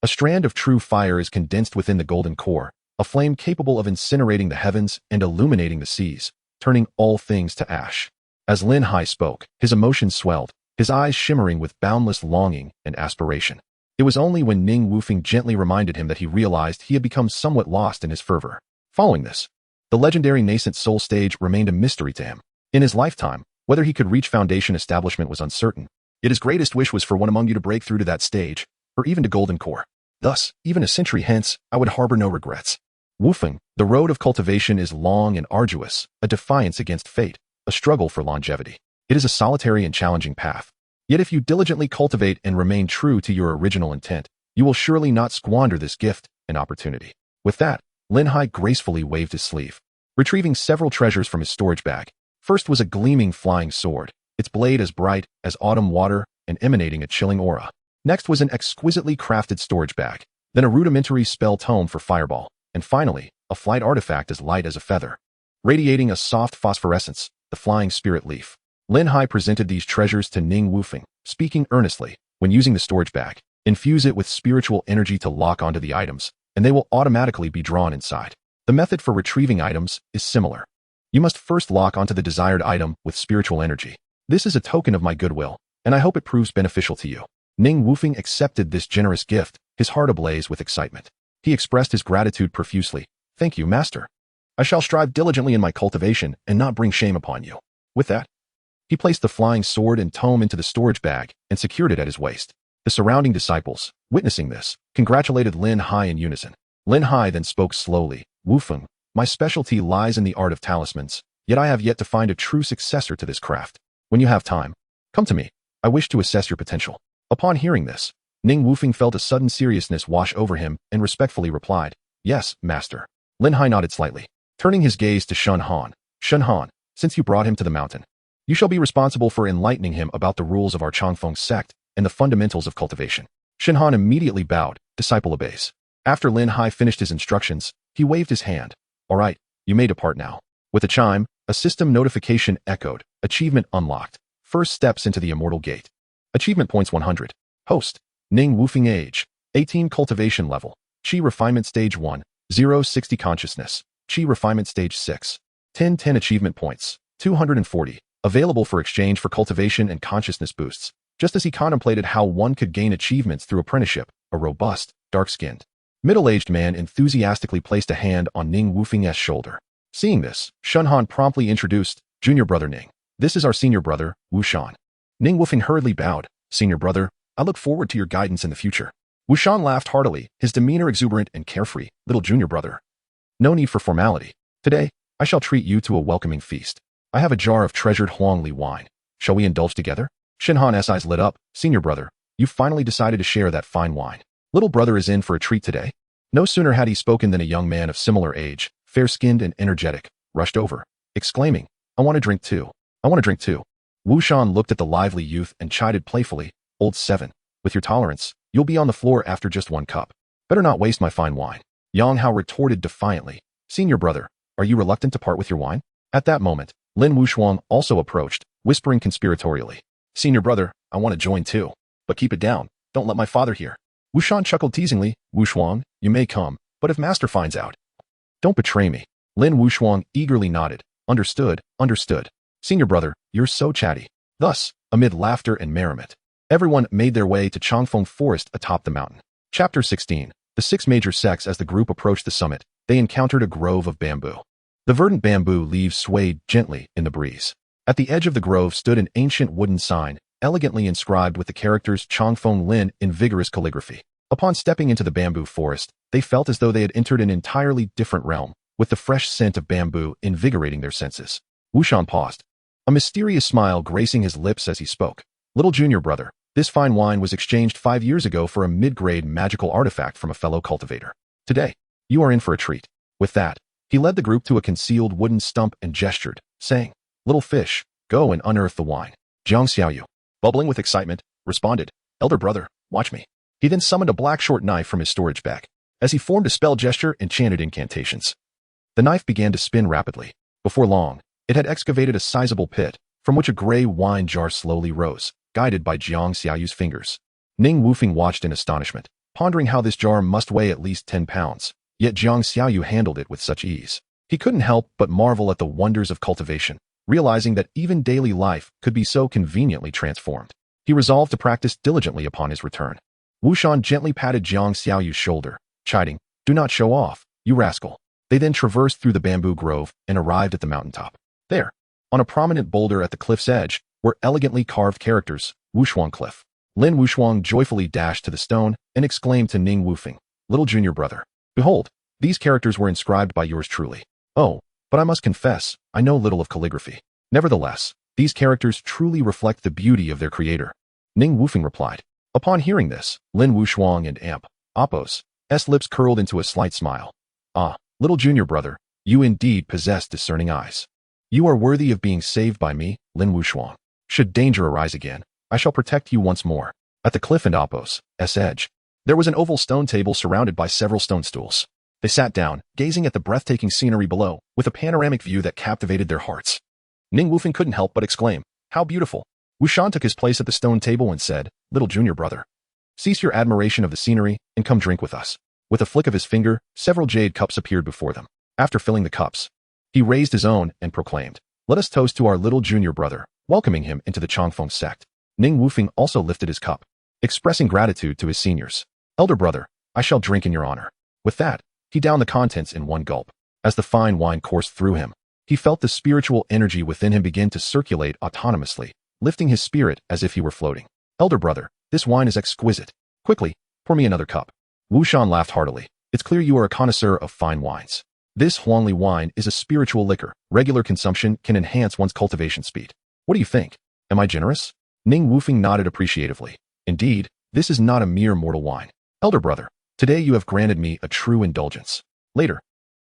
a strand of true fire is condensed within the golden core, a flame capable of incinerating the heavens and illuminating the seas, turning all things to ash. As Lin Hai spoke, his emotions swelled, his eyes shimmering with boundless longing and aspiration. It was only when Ning Wufeng gently reminded him that he realized he had become somewhat lost in his fervor. Following this, the legendary nascent soul stage remained a mystery to him. In his lifetime, whether he could reach foundation establishment was uncertain, yet his greatest wish was for one among you to break through to that stage, or even to golden core. Thus, even a century hence, I would harbor no regrets. Wufeng, the road of cultivation is long and arduous, a defiance against fate, a struggle for longevity. It is a solitary and challenging path. Yet if you diligently cultivate and remain true to your original intent, you will surely not squander this gift and opportunity. With that, Lin Hai gracefully waved his sleeve, retrieving several treasures from his storage bag. First was a gleaming flying sword, its blade as bright as autumn water and emanating a chilling aura. Next was an exquisitely crafted storage bag, then a rudimentary spell tome for fireball, and finally, a flight artifact as light as a feather, radiating a soft phosphorescence, the flying spirit leaf. Lin Hai presented these treasures to Ning Wufeng, speaking earnestly. When using the storage bag, infuse it with spiritual energy to lock onto the items, and they will automatically be drawn inside. The method for retrieving items is similar. You must first lock onto the desired item with spiritual energy. This is a token of my goodwill, and I hope it proves beneficial to you. Ning Wufeng accepted this generous gift, his heart ablaze with excitement. He expressed his gratitude profusely. Thank you, master. I shall strive diligently in my cultivation and not bring shame upon you. With that, he placed the flying sword and tome into the storage bag and secured it at his waist. The surrounding disciples, witnessing this, congratulated Lin Hai in unison. Lin Hai then spoke slowly. Wufeng, my specialty lies in the art of talismans, yet I have yet to find a true successor to this craft. When you have time, come to me. I wish to assess your potential. Upon hearing this, Ning Wufeng felt a sudden seriousness wash over him and respectfully replied, Yes, master. Lin Hai nodded slightly, turning his gaze to Shun Han. Shun Han, since you brought him to the mountain, you shall be responsible for enlightening him about the rules of our Changfeng sect and the fundamentals of cultivation. Shun Han immediately bowed, disciple obeys. After Lin Hai finished his instructions, he waved his hand. All right, you may depart now. With a chime, a system notification echoed. Achievement unlocked. First steps into the Immortal Gate. Achievement points 100. Host, Ning Wufeng age, 18 cultivation level. Qi refinement stage 1, 060 consciousness. Qi refinement stage 6. 10 achievement points, 240. Available for exchange for cultivation and consciousness boosts. Just as he contemplated how one could gain achievements through apprenticeship, a robust, dark-skinned, middle-aged man enthusiastically placed a hand on Ning Wufeng's shoulder. Seeing this, Shun Han promptly introduced, Junior brother Ning. This is our senior brother, Wu Shan. Ning Wufeng hurriedly bowed. Senior brother, I look forward to your guidance in the future. Wu Shan laughed heartily, his demeanor exuberant and carefree. Little junior brother. No need for formality. Today, I shall treat you to a welcoming feast. I have a jar of treasured Huangli wine. Shall we indulge together? Shin Han's eyes lit up. Senior brother, you finally decided to share that fine wine. Little brother is in for a treat today. No sooner had he spoken than a young man of similar age, fair-skinned and energetic, rushed over, exclaiming, I want to drink too. I want to drink too. Wu Shan looked at the lively youth and chided playfully, Old 7, with your tolerance, you'll be on the floor after just one cup. Better not waste my fine wine. Yang Hao retorted defiantly, Senior brother, are you reluctant to part with your wine? At that moment, Lin Wushuang also approached, whispering conspiratorially, Senior brother, I want to join too. But keep it down, don't let my father hear. Wu Shan chuckled teasingly, Wushuang, you may come, but if master finds out, don't betray me. Lin Wushuang eagerly nodded, understood, understood. Senior brother, you're so chatty. Thus, amid laughter and merriment, everyone made their way to Changfeng Forest atop the mountain. Chapter 16. The six major sects. As the group approached the summit, they encountered a grove of bamboo. The verdant bamboo leaves swayed gently in the breeze. At the edge of the grove stood an ancient wooden sign, elegantly inscribed with the characters Changfeng Lin in vigorous calligraphy. Upon stepping into the bamboo forest, they felt as though they had entered an entirely different realm, with the fresh scent of bamboo invigorating their senses. Wu Shan paused, a mysterious smile gracing his lips as he spoke. Little junior brother, this fine wine was exchanged 5 years ago for a mid-grade magical artifact from a fellow cultivator. Today, you are in for a treat. With that, he led the group to a concealed wooden stump and gestured, saying, Little fish, go and unearth the wine. Jiang Xiaoyu. bubbling with excitement, responded, "Elder brother, watch me." He then summoned a black short knife from his storage bag. As he formed a spell gesture and chanted incantations, the knife began to spin rapidly. Before long, it had excavated a sizable pit, from which a gray wine jar slowly rose, guided by Jiang Xiaoyu's fingers. Ning Wufeng watched in astonishment, pondering how this jar must weigh at least 10 pounds, yet Jiang Xiaoyu handled it with such ease. He couldn't help but marvel at the wonders of cultivation, realizing that even daily life could be so conveniently transformed. He resolved to practice diligently upon his return. Wu Shan gently patted Jiang Xiaoyu's shoulder, chiding, "Do not show off, you rascal." They then traversed through the bamboo grove and arrived at the mountaintop. There, on a prominent boulder at the cliff's edge, were elegantly carved characters, Wushuang Cliff. Lin Wushuang joyfully dashed to the stone and exclaimed to Ning Wufeng, "Little junior brother, behold, these characters were inscribed by yours truly." "Oh, but I must confess, I know little of calligraphy. Nevertheless, these characters truly reflect the beauty of their creator," Ning Wufeng replied. Upon hearing this, Lin Wushuang and Apos' lips curled into a slight smile. "Ah, little junior brother, you indeed possess discerning eyes. You are worthy of being saved by me, Lin Wushuang. Should danger arise again, I shall protect you once more." At the cliff and Apos' edge, there was an oval stone table surrounded by several stone stools. They sat down, gazing at the breathtaking scenery below, with a panoramic view that captivated their hearts. Ning Wufeng couldn't help but exclaim, "How beautiful!" Wu Shan took his place at the stone table and said, "Little junior brother, cease your admiration of the scenery and come drink with us." With a flick of his finger, several jade cups appeared before them. After filling the cups, he raised his own and proclaimed, "Let us toast to our little junior brother," welcoming him into the Changfeng sect. Ning Wufeng also lifted his cup, expressing gratitude to his seniors. "Elder brother, I shall drink in your honor." With that, he downed the contents in one gulp. As the fine wine coursed through him, he felt the spiritual energy within him begin to circulate autonomously, lifting his spirit as if he were floating. "Elder brother, this wine is exquisite. Quickly, pour me another cup." Wu Shan laughed heartily. "It's clear you are a connoisseur of fine wines. This Huangli wine is a spiritual liquor. Regular consumption can enhance one's cultivation speed. What do you think? Am I generous?" Ning Wufeng nodded appreciatively. "Indeed, this is not a mere mortal wine. Elder brother, today you have granted me a true indulgence. Later,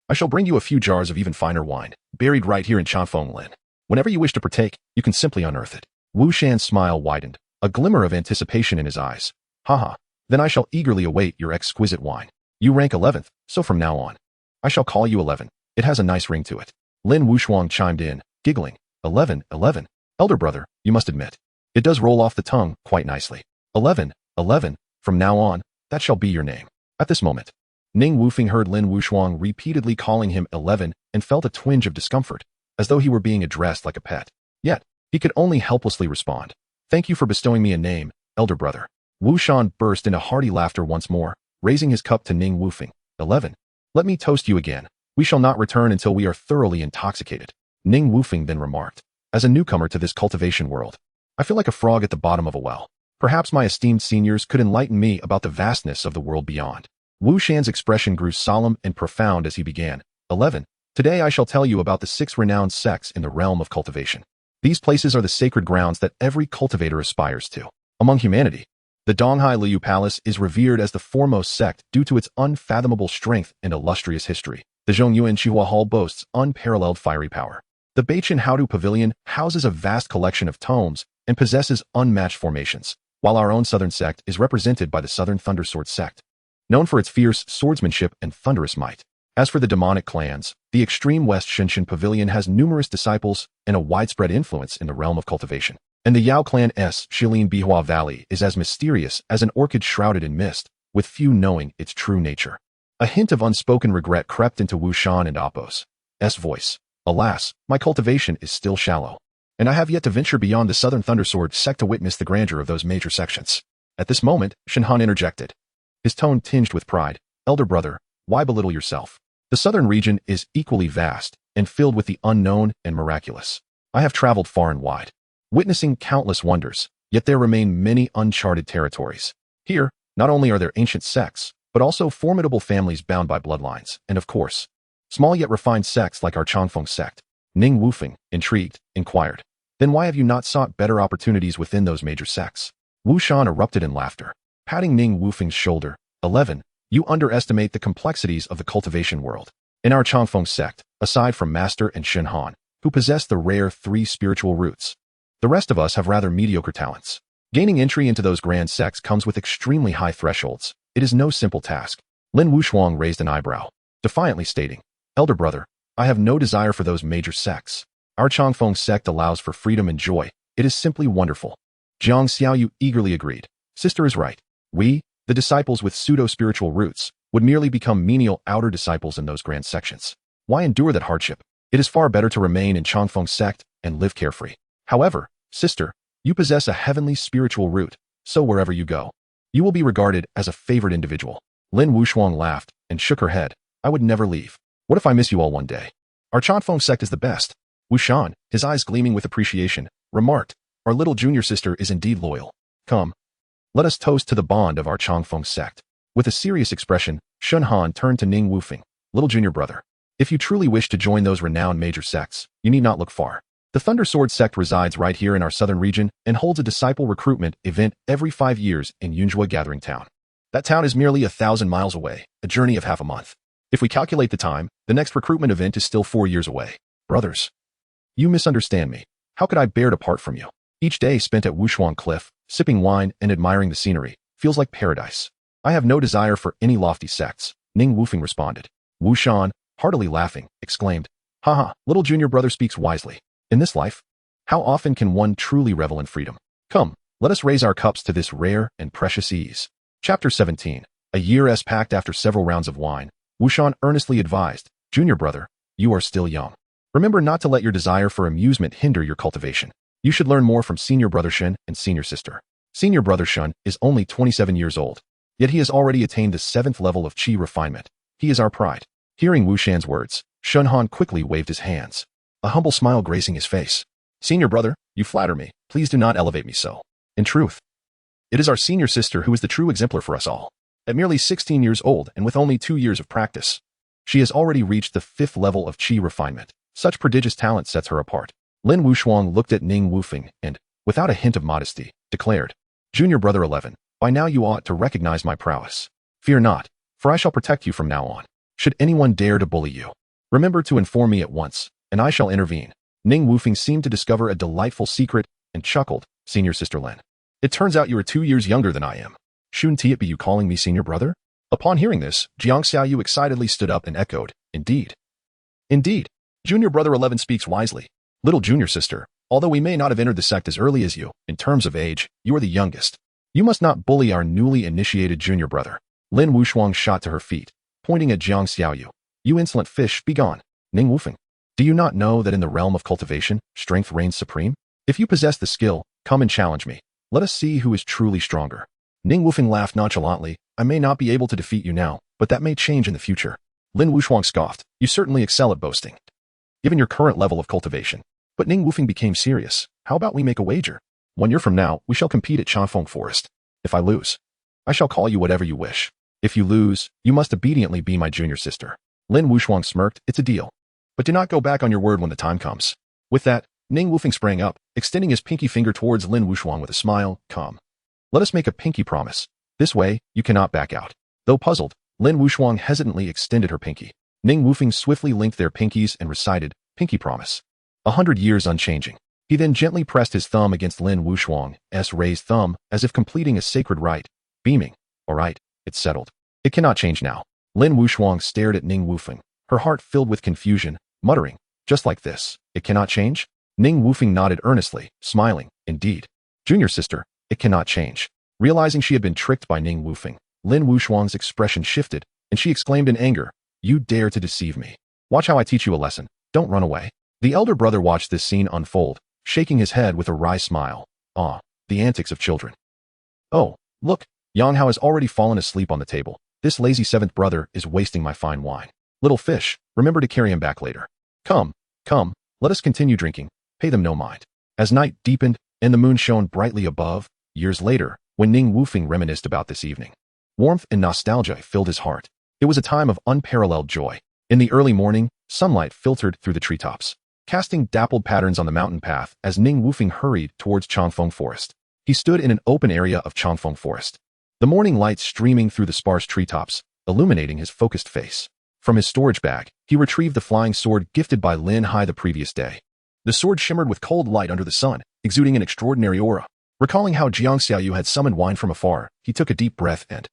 I shall bring you a few jars of even finer wine, buried right here in Changfeng Lin. Whenever you wish to partake, you can simply unearth it." Wu Shan's smile widened, a glimmer of anticipation in his eyes. "Haha, then I shall eagerly await your exquisite wine. You rank 11th, so from now on, I shall call you 11. It has a nice ring to it." Lin Wushuang chimed in, giggling, 11, 11. Elder brother, you must admit, it does roll off the tongue quite nicely. 11, 11, from now on, that shall be your name." At this moment, Ning Wufeng heard Lin Wushuang repeatedly calling him 11 and felt a twinge of discomfort, as though he were being addressed like a pet. Yet, he could only helplessly respond, "Thank you for bestowing me a name, elder brother." Wu Shan burst into hearty laughter once more, raising his cup to Ning Wufeng. 11. Let me toast you again. We shall not return until we are thoroughly intoxicated." Ning Wufeng then remarked, "As a newcomer to this cultivation world, I feel like a frog at the bottom of a well. Perhaps my esteemed seniors could enlighten me about the vastness of the world beyond." Wu Shan's expression grew solemn and profound as he began. 11. Today I shall tell you about the 6 renowned sects in the realm of cultivation. These places are the sacred grounds that every cultivator aspires to. Among humanity, the Donghai Liu Palace is revered as the foremost sect due to its unfathomable strength and illustrious history. The Zhongyuan Chihua Hall boasts unparalleled fiery power. The Beichin Haodu Pavilion houses a vast collection of tomes and possesses unmatched formations, while our own southern sect is represented by the Southern Thundersword sect, known for its fierce swordsmanship and thunderous might. As for the demonic clans, the extreme West Shinshin Pavilion has numerous disciples and a widespread influence in the realm of cultivation. And the Yao clan's Shilin Bihua Valley is as mysterious as an orchid shrouded in mist, with few knowing its true nature. A hint of unspoken regret crept into Wu Shan and Apos' voice. "Alas, my cultivation is still shallow, and I have yet to venture beyond the Southern Thundersword sect to witness the grandeur of those major sections." At this moment, Shenhan interjected, his tone tinged with pride. "Elder brother, why belittle yourself? The southern region is equally vast and filled with the unknown and miraculous. I have traveled far and wide, witnessing countless wonders, yet there remain many uncharted territories. Here, not only are there ancient sects, but also formidable families bound by bloodlines, and of course, small yet refined sects like our Changfeng sect." Ning Wufeng, intrigued, inquired, "Then why have you not sought better opportunities within those major sects?" Wu Shan erupted in laughter, patting Ning Wufeng's shoulder. 11. You underestimate the complexities of the cultivation world. In our Changfeng sect, aside from Master and Shenhan, who possess the rare 3 spiritual roots, The rest of us have rather mediocre talents. Gaining entry into those grand sects comes with extremely high thresholds. It is no simple task. Lin Wushuang raised an eyebrow, defiantly stating, Elder brother, I have no desire for those major sects. Our Changfeng sect allows for freedom and joy. It is simply wonderful. Jiang Xiaoyu eagerly agreed. Sister is right. We, the disciples with pseudo-spiritual roots, would merely become menial outer disciples in those grand sections. Why endure that hardship? It is far better to remain in Changfeng sect and live carefree. However, sister, you possess a heavenly spiritual root, so wherever you go, you will be regarded as a favored individual. Lin Wushuang laughed and shook her head. I would never leave. What if I miss you all one day? Our Changfeng sect is the best. Wushan, his eyes gleaming with appreciation, remarked, our little junior sister is indeed loyal. Come, let us toast to the bond of our Changfeng sect. With a serious expression, Shun Han turned to Ning Wufeng, little junior brother. If you truly wish to join those renowned major sects, you need not look far. The Thunder Sword sect resides right here in our southern region and holds a disciple recruitment event every 5 years in Yunjue Gathering Town. That town is merely 1,000 miles away, a journey of half a month. If we calculate the time, the next recruitment event is still 4 years away. Brothers, you misunderstand me. How could I bear to part from you? Each day spent at Wushuang Cliff, sipping wine and admiring the scenery, feels like paradise. I have no desire for any lofty sects, Ning Wufeng responded. Wushan, heartily laughing, exclaimed, haha, little junior brother speaks wisely. In this life, how often can one truly revel in freedom? Come, let us raise our cups to this rare and precious ease. Chapter 17. A year as packed after several rounds of wine, Wushan earnestly advised, junior brother, you are still young. Remember not to let your desire for amusement hinder your cultivation. You should learn more from senior brother Shen and senior sister. Senior brother Shun is only 27 years old, yet he has already attained the 7th level of qi refinement. He is our pride. Hearing Wushan's words, Shun Han quickly waved his hands, a humble smile gracing his face. Senior brother, you flatter me. Please do not elevate me so. In truth, it is our senior sister who is the true exemplar for us all. At merely 16 years old and with only 2 years of practice, she has already reached the 5th level of qi refinement. Such prodigious talent sets her apart. Lin Wushuang looked at Ning Wufeng and, without a hint of modesty, declared, Junior brother 11, by now you ought to recognize my prowess. Fear not, for I shall protect you from now on. Should anyone dare to bully you, remember to inform me at once, and I shall intervene. Ning Wufeng seemed to discover a delightful secret and chuckled, Senior sister Lin. It turns out you are 2 years younger than I am. Shouldn't it be you calling me senior brother? Upon hearing this, Jiang Xiaoyu excitedly stood up and echoed, Indeed. Indeed. Junior brother 11 speaks wisely. Little junior sister, although we may not have entered the sect as early as you, in terms of age, you are the youngest. You must not bully our newly initiated junior brother. Lin Wushuang shot to her feet, pointing at Jiang Xiaoyu. You insolent fish, be gone. Ning Wufeng. Do you not know that in the realm of cultivation, strength reigns supreme? If you possess the skill, come and challenge me. Let us see who is truly stronger. Ning Wufeng laughed nonchalantly. I may not be able to defeat you now, but that may change in the future. Lin Wushuang scoffed. You certainly excel at boasting, given your current level of cultivation. But Ning Wufeng became serious. How about we make a wager? 1 year from now, we shall compete at Changfeng Forest. If I lose, I shall call you whatever you wish. If you lose, you must obediently be my junior sister. Lin Wushuang smirked. It's a deal. But do not go back on your word when the time comes. With that, Ning Wufeng sprang up, extending his pinky finger towards Lin Wushuang with a smile. Come. Let us make a pinky promise. This way, you cannot back out. Though puzzled, Lin Wushuang hesitantly extended her pinky. Ning Wufeng swiftly linked their pinkies and recited, Pinky promise. 100 years unchanging. He then gently pressed his thumb against Lin Wushuang's raised thumb, as if completing a sacred rite, beaming. All right, it's settled. It cannot change now. Lin Wushuang stared at Ning Wufeng, her heart filled with confusion, muttering, just like this, it cannot change? Ning Wufeng nodded earnestly, smiling, indeed. Junior sister, it cannot change. Realizing she had been tricked by Ning Wufeng, Lin Wushuang's expression shifted, and she exclaimed in anger, You dare to deceive me. Watch how I teach you a lesson. Don't run away. The elder brother watched this scene unfold, shaking his head with a wry smile. Ah, the antics of children. Oh, look, Yang Hao has already fallen asleep on the table. This lazy 7th brother is wasting my fine wine. Little fish, remember to carry him back later. Come, let us continue drinking. Pay them no mind. As night deepened and the moon shone brightly above, years later, when Ning Wufeng reminisced about this evening, warmth and nostalgia filled his heart. It was a time of unparalleled joy. In the early morning, sunlight filtered through the treetops, casting dappled patterns on the mountain path as Ning Wufeng hurried towards Changfeng Forest. He stood in an open area of Changfeng Forest, the morning light streaming through the sparse treetops, illuminating his focused face. From his storage bag, he retrieved the flying sword gifted by Lin Hai the previous day. The sword shimmered with cold light under the sun, exuding an extraordinary aura. Recalling how Jiang Xiaoyu had summoned wine from afar, he took a deep breath and,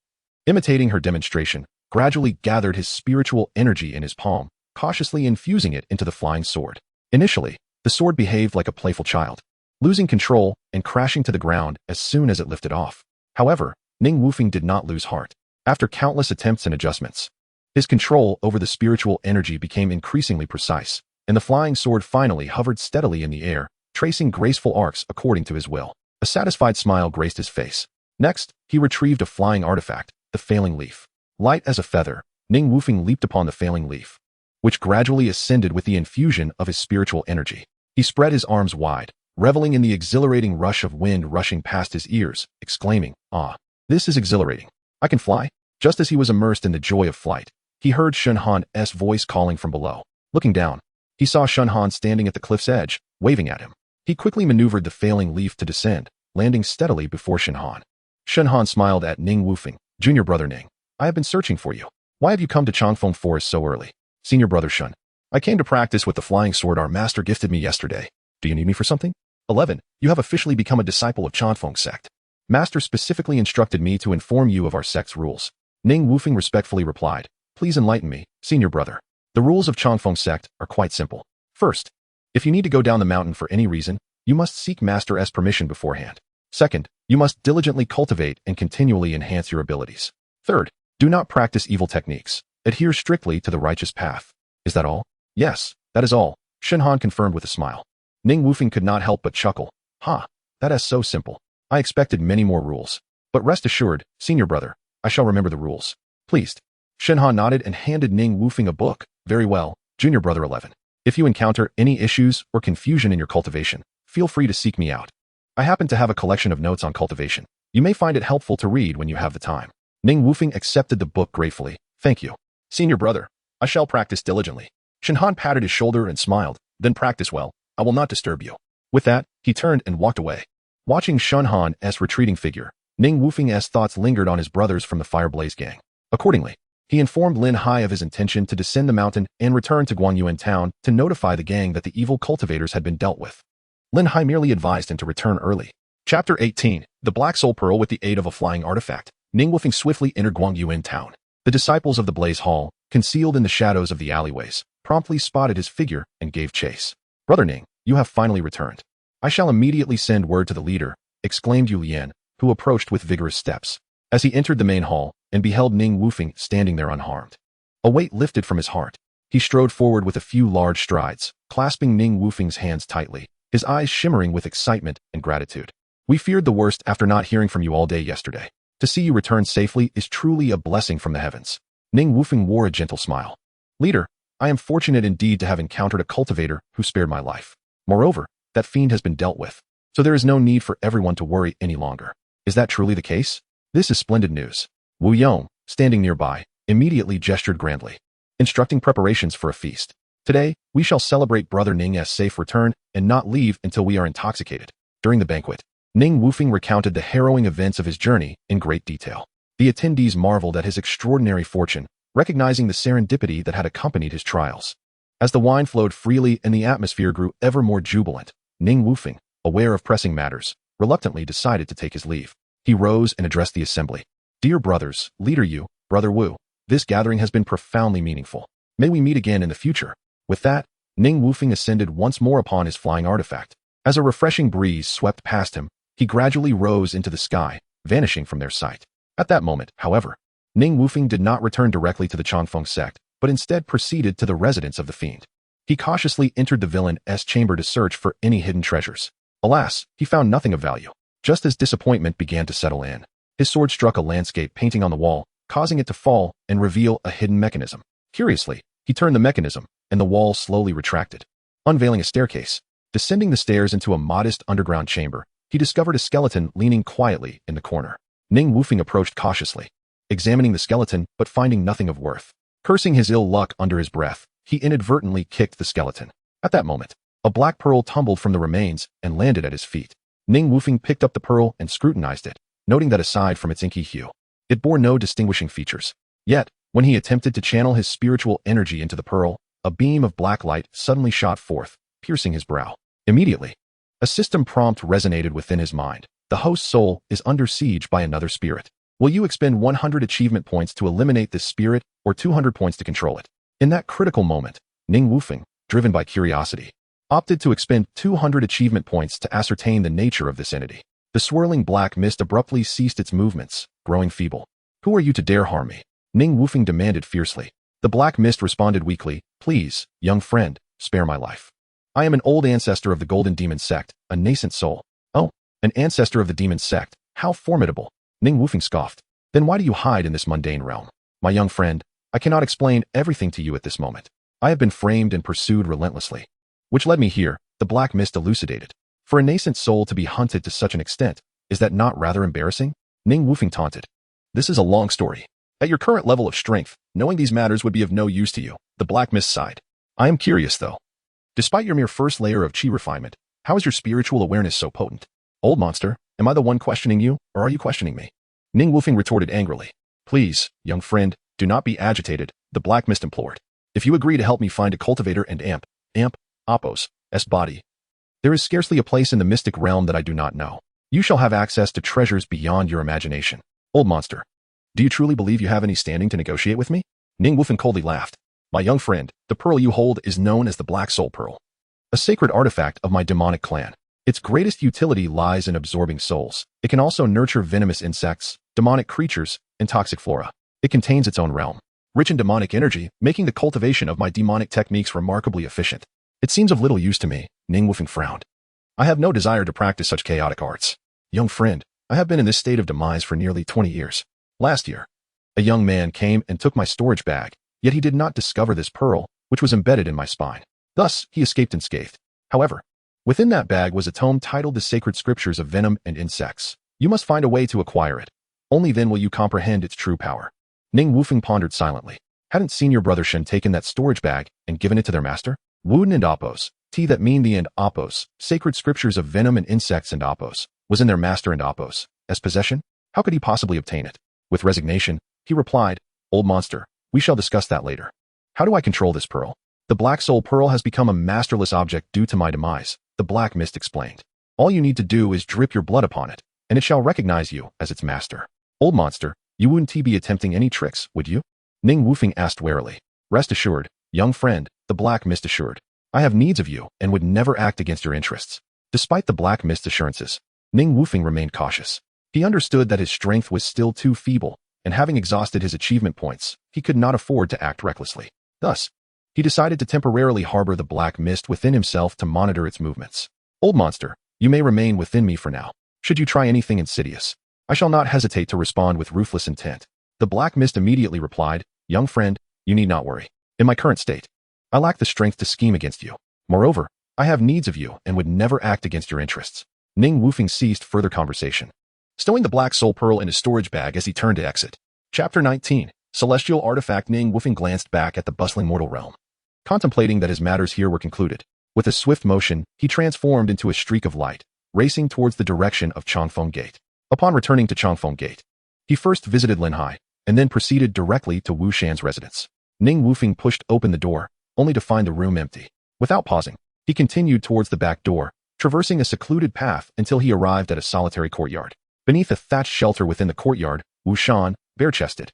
imitating her demonstration, gradually gathered his spiritual energy in his palm, cautiously infusing it into the flying sword. Initially, the sword behaved like a playful child, losing control and crashing to the ground as soon as it lifted off. However, Ning Wufeng did not lose heart. After countless attempts and adjustments, his control over the spiritual energy became increasingly precise, and the flying sword finally hovered steadily in the air, tracing graceful arcs according to his will. A satisfied smile graced his face. Next, he retrieved a flying artifact, the failing leaf. Light as a feather, Ning Wufeng leaped upon the failing leaf, which gradually ascended with the infusion of his spiritual energy. He spread his arms wide, reveling in the exhilarating rush of wind rushing past his ears, exclaiming, "Ah, this is exhilarating. I can fly." Just as he was immersed in the joy of flight, he heard Shun Han's voice calling from below. Looking down, he saw Shun Han standing at the cliff's edge, waving at him. He quickly maneuvered the failing leaf to descend, landing steadily before Shun Han. Shun Han smiled at Ning Wufeng. "Junior brother Ning, I have been searching for you. Why have you come to Changfeng Forest so early?" "Senior brother Shun, I came to practice with the flying sword our master gifted me yesterday. Do you need me for something?" 11. You have officially become a disciple of Changfeng sect. Master specifically instructed me to inform you of our sect's rules. Ning Wufeng respectfully replied, "Please enlighten me, senior brother." The rules of Changfeng sect are quite simple. First, if you need to go down the mountain for any reason, you must seek Master's permission beforehand. Second, you must diligently cultivate and continually enhance your abilities. Third, do not practice evil techniques. Adhere strictly to the righteous path. Is that all? Yes, that is all, Shun Han confirmed with a smile. Ning Wufeng could not help but chuckle. That is so simple. I expected many more rules. But rest assured, senior brother, I shall remember the rules. Pleased. Shun Han nodded and handed Ning Wufeng a book. Very well, junior brother 11. If you encounter any issues or confusion in your cultivation, feel free to seek me out. I happen to have a collection of notes on cultivation. You may find it helpful to read when you have the time. Ning Wufeng accepted the book gratefully. Thank you. Senior brother, I shall practice diligently. Shun Han patted his shoulder and smiled. Then practice well. I will not disturb you. With that, he turned and walked away. Watching Shun Han's retreating figure, Ning Wufeng's thoughts lingered on his brothers from the Fireblaze gang. Accordingly, he informed Lin Hai of his intention to descend the mountain and return to Guangyuan town to notify the gang that the evil cultivators had been dealt with. Lin Hai merely advised him to return early. Chapter 18. The Black Soul Pearl with the aid of a flying artifact. Ning Wufeng swiftly entered Guangyuan town. The disciples of the Blaze Hall, concealed in the shadows of the alleyways, promptly spotted his figure and gave chase. Brother Ning, you have finally returned. I shall immediately send word to the leader, exclaimed Yu Lian, who approached with vigorous steps. As he entered the main hall and beheld Ning Wufeng standing there unharmed, a weight lifted from his heart. He strode forward with a few large strides, clasping Ning Wufeng's hands tightly, his eyes shimmering with excitement and gratitude. We feared the worst after not hearing from you all day yesterday. To see you return safely is truly a blessing from the heavens. Ning Wufeng wore a gentle smile. Leader, I am fortunate indeed to have encountered a cultivator who spared my life. Moreover, that fiend has been dealt with, so there is no need for everyone to worry any longer. Is that truly the case? This is splendid news. Wu Yong, standing nearby, immediately gestured grandly, instructing preparations for a feast. Today, we shall celebrate Brother Ning's safe return and not leave until we are intoxicated. During the banquet, Ning Wufeng recounted the harrowing events of his journey in great detail. The attendees marveled at his extraordinary fortune, recognizing the serendipity that had accompanied his trials. As the wine flowed freely and the atmosphere grew ever more jubilant, Ning Wufeng, aware of pressing matters, reluctantly decided to take his leave. He rose and addressed the assembly. Dear brothers, Leader Yu, Brother Wu, this gathering has been profoundly meaningful. May we meet again in the future. With that, Ning Wufeng ascended once more upon his flying artifact. As a refreshing breeze swept past him, he gradually rose into the sky, vanishing from their sight. At that moment, however, Ning Wufeng did not return directly to the Changfeng sect, but instead proceeded to the residence of the fiend. He cautiously entered the villain's chamber to search for any hidden treasures. Alas, he found nothing of value. Just as disappointment began to settle in, his sword struck a landscape painting on the wall, causing it to fall and reveal a hidden mechanism. Curiously, he turned the mechanism, and the wall slowly retracted, unveiling a staircase. Descending the stairs into a modest underground chamber, he discovered a skeleton leaning quietly in the corner. Ning Wufeng approached cautiously, examining the skeleton but finding nothing of worth. Cursing his ill luck under his breath, he inadvertently kicked the skeleton. At that moment, a black pearl tumbled from the remains and landed at his feet. Ning Wufeng picked up the pearl and scrutinized it, noting that aside from its inky hue, it bore no distinguishing features. Yet, when he attempted to channel his spiritual energy into the pearl, a beam of black light suddenly shot forth, piercing his brow. Immediately, A system prompt resonated within his mind. The host's soul is under siege by another spirit. Will you expend 100 achievement points to eliminate this spirit or 200 points to control it? In that critical moment, Ning Wufeng, driven by curiosity, opted to expend 200 achievement points to ascertain the nature of this entity. The swirling black mist abruptly ceased its movements, growing feeble. Who are you to dare harm me? Ning Wufeng demanded fiercely. The black mist responded weakly, please, young friend, spare my life. I am an old ancestor of the Golden Demon Sect, a nascent soul. Oh, an ancestor of the Demon Sect, how formidable. Ning Wufeng scoffed. Then why do you hide in this mundane realm? My young friend, I cannot explain everything to you at this moment. I have been framed and pursued relentlessly. Which led me here, the black mist elucidated. For a nascent soul to be hunted to such an extent, is that not rather embarrassing? Ning Wufeng taunted. This is a long story. At your current level of strength, knowing these matters would be of no use to you, the black mist sighed. I am curious though. Despite your mere first layer of chi refinement, how is your spiritual awareness so potent? Old monster, am I the one questioning you, or are you questioning me? Ning Wufeng retorted angrily. Please, young friend, do not be agitated, the black mist implored. If you agree to help me find a cultivator and Appos' body, there is scarcely a place in the mystic realm that I do not know. You shall have access to treasures beyond your imagination. Old monster, do you truly believe you have any standing to negotiate with me? Ning Wufeng coldly laughed. My young friend, the pearl you hold is known as the Black Soul Pearl, a sacred artifact of my demonic clan. Its greatest utility lies in absorbing souls. It can also nurture venomous insects, demonic creatures, and toxic flora. It contains its own realm, rich in demonic energy, making the cultivation of my demonic techniques remarkably efficient. It seems of little use to me, Ning Wufeng frowned. I have no desire to practice such chaotic arts. Young friend, I have been in this state of demise for nearly 20 years. Last year, a young man came and took my storage bag, yet he did not discover this pearl, which was embedded in my spine. Thus, he escaped unscathed. However, within that bag was a tome titled The Sacred Scriptures of Venom and Insects. You must find a way to acquire it. Only then will you comprehend its true power. Ning Wufeng pondered silently. Hadn't senior brother Shen taken that storage bag and given it to their master? Wuden and Appos, T that mean the and Appos, Sacred Scriptures of Venom and Insects and Appos, was in their master and Appos' possession? How could he possibly obtain it? With resignation, he replied, Old monster, we shall discuss that later. How do I control this pearl? The Black Soul Pearl has become a masterless object due to my demise, the Black Mist explained. All you need to do is drip your blood upon it, and it shall recognize you as its master. Old monster, you wouldn't be attempting any tricks, would you? Ning Wufeng asked warily. Rest assured, young friend, the Black Mist assured. I have needs of you and would never act against your interests. Despite the Black Mist's assurances, Ning Wufeng remained cautious. He understood that his strength was still too feeble, and having exhausted his achievement points, he could not afford to act recklessly. Thus, he decided to temporarily harbor the Black Mist within himself to monitor its movements. Old monster, you may remain within me for now. Should you try anything insidious, I shall not hesitate to respond with ruthless intent. The Black Mist immediately replied, Young friend, you need not worry. In my current state, I lack the strength to scheme against you. Moreover, I have needs of you and would never act against your interests. Ning Wufeng ceased further conversation, stowing the Black Soul Pearl in his storage bag as he turned to exit. Chapter 19. Celestial Artifact. Ning Wufeng glanced back at the bustling mortal realm, contemplating that his matters here were concluded. With a swift motion, he transformed into a streak of light, racing towards the direction of Changfeng Gate. Upon returning to Changfeng Gate, he first visited Linhai, and then proceeded directly to Wu Shan's residence. Ning Wufeng pushed open the door, only to find the room empty. Without pausing, he continued towards the back door, traversing a secluded path until he arrived at a solitary courtyard. Beneath a thatched shelter within the courtyard, Wu Shan, bare-chested,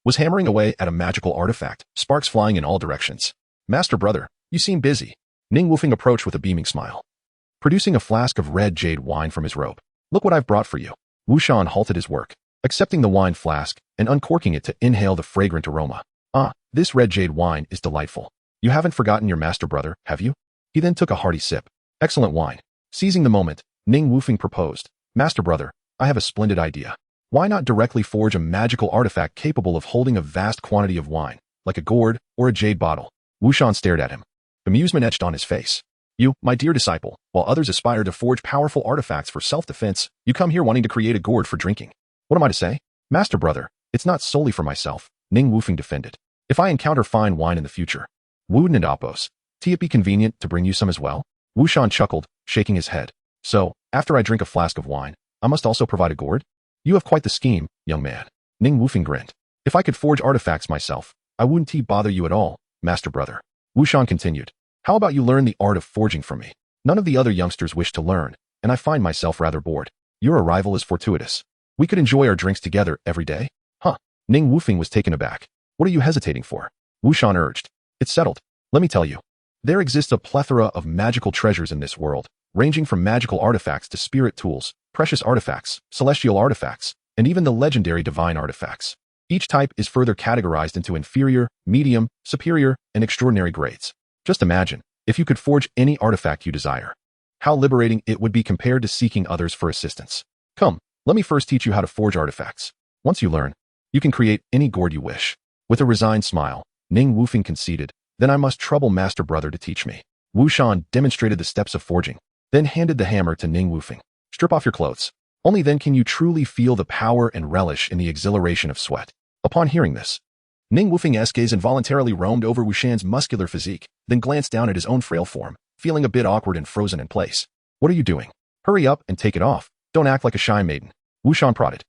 was hammering away at a magical artifact, sparks flying in all directions. Master brother, you seem busy. Ning Wufeng approached with a beaming smile, producing a flask of red jade wine from his robe. Look what I've brought for you. Wu Shan halted his work, accepting the wine flask and uncorking it to inhale the fragrant aroma. Ah, this red jade wine is delightful. You haven't forgotten your master brother, have you? He then took a hearty sip. Excellent wine. Seizing the moment, Ning Wufeng proposed, Master brother, I have a splendid idea. Why not directly forge a magical artifact capable of holding a vast quantity of wine, like a gourd or a jade bottle? Wu Shan stared at him, amusement etched on his face. You, my dear disciple, while others aspire to forge powerful artifacts for self-defense, you come here wanting to create a gourd for drinking. What am I to say? Master brother, it's not solely for myself, Ning Wufeng defended. If I encounter fine wine in the future, Wuden and Appos, it be convenient to bring you some as well? Wu Shan chuckled, shaking his head. So, after I drink a flask of wine, I must also provide a gourd? You have quite the scheme, young man. Ning Wufeng grinned. If I could forge artifacts myself, I wouldn't bother you at all, master brother. Wu Shan continued. How about you learn the art of forging from me? None of the other youngsters wish to learn, and I find myself rather bored. Your arrival is fortuitous. We could enjoy our drinks together every day? Huh? Ning Wufeng was taken aback. What are you hesitating for? Wu Shan urged. It's settled. Let me tell you. There exists a plethora of magical treasures in this world, ranging from magical artifacts to spirit tools, precious artifacts, celestial artifacts, and even the legendary divine artifacts. Each type is further categorized into inferior, medium, superior, and extraordinary grades. Just imagine, if you could forge any artifact you desire, how liberating it would be compared to seeking others for assistance. Come, let me first teach you how to forge artifacts. Once you learn, you can create any gourd you wish. With a resigned smile, Ning Wufeng conceded, then I must trouble Master Brother to teach me. Wu Shan demonstrated the steps of forging, then handed the hammer to Ning Wufeng. Strip off your clothes. Only then can you truly feel the power and relish in the exhilaration of sweat. Upon hearing this, Ning Wufeng's gaze involuntarily roamed over Wu Shan's muscular physique, then glanced down at his own frail form, feeling a bit awkward and frozen in place. What are you doing? Hurry up and take it off. Don't act like a shy maiden. Wu Shan prodded.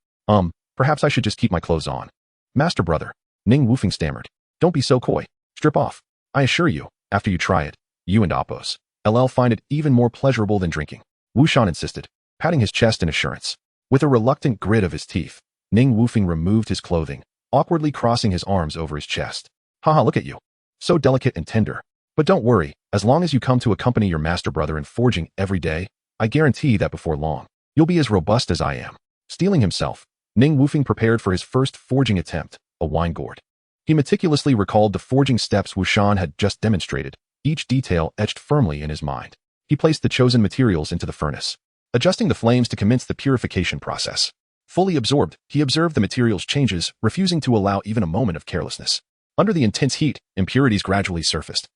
Perhaps I should just keep my clothes on. Master Brother, Ning Wufeng stammered. Don't be so coy. Strip off. I assure you, after you try it, you and Appos LL find it even more pleasurable than drinking. Wu Shan insisted, patting his chest in assurance. With a reluctant grit of his teeth, Ning Wufeng removed his clothing, awkwardly crossing his arms over his chest. Haha, look at you. So delicate and tender. But don't worry, as long as you come to accompany your Master Brother in forging every day, I guarantee that before long, you'll be as robust as I am. Steeling himself, Ning Wufeng prepared for his first forging attempt, a wine gourd. He meticulously recalled the forging steps Wu Shan had just demonstrated, each detail etched firmly in his mind. He placed the chosen materials into the furnace, adjusting the flames to commence the purification process. Fully absorbed, he observed the materials' changes, refusing to allow even a moment of carelessness. Under the intense heat, impurities gradually surfaced,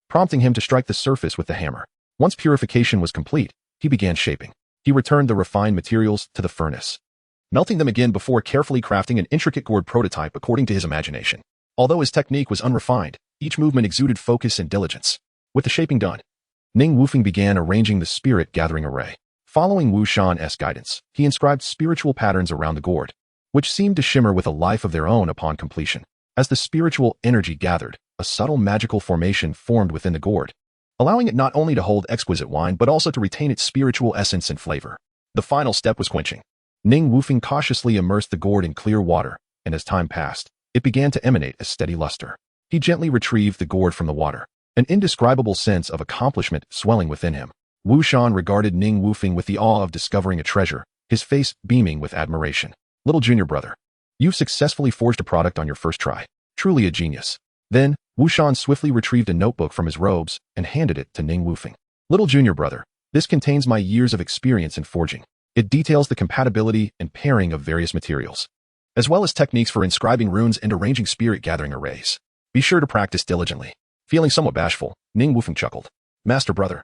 prompting him to strike the surface with the hammer. Once purification was complete, he began shaping. He returned the refined materials to the furnace, melting them again before carefully crafting an intricate gourd prototype according to his imagination. Although his technique was unrefined, each movement exuded focus and diligence. With the shaping done, Ning Wufeng began arranging the spirit-gathering array. Following Wu Shan's guidance, he inscribed spiritual patterns around the gourd, which seemed to shimmer with a life of their own upon completion. As the spiritual energy gathered, a subtle magical formation formed within the gourd, allowing it not only to hold exquisite wine but also to retain its spiritual essence and flavor. The final step was quenching. Ning Wufeng cautiously immersed the gourd in clear water, and as time passed, it began to emanate a steady luster. He gently retrieved the gourd from the water, an indescribable sense of accomplishment swelling within him. Wu Shan regarded Ning Wufeng with the awe of discovering a treasure, his face beaming with admiration. Little junior brother, you've successfully forged a product on your first try. Truly a genius. Then, Wu Shan swiftly retrieved a notebook from his robes and handed it to Ning Wufeng. Little junior brother, this contains my years of experience in forging. It details the compatibility and pairing of various materials, as well as techniques for inscribing runes and arranging spirit-gathering arrays. Be sure to practice diligently. Feeling somewhat bashful, Ning Wufeng chuckled. Master brother,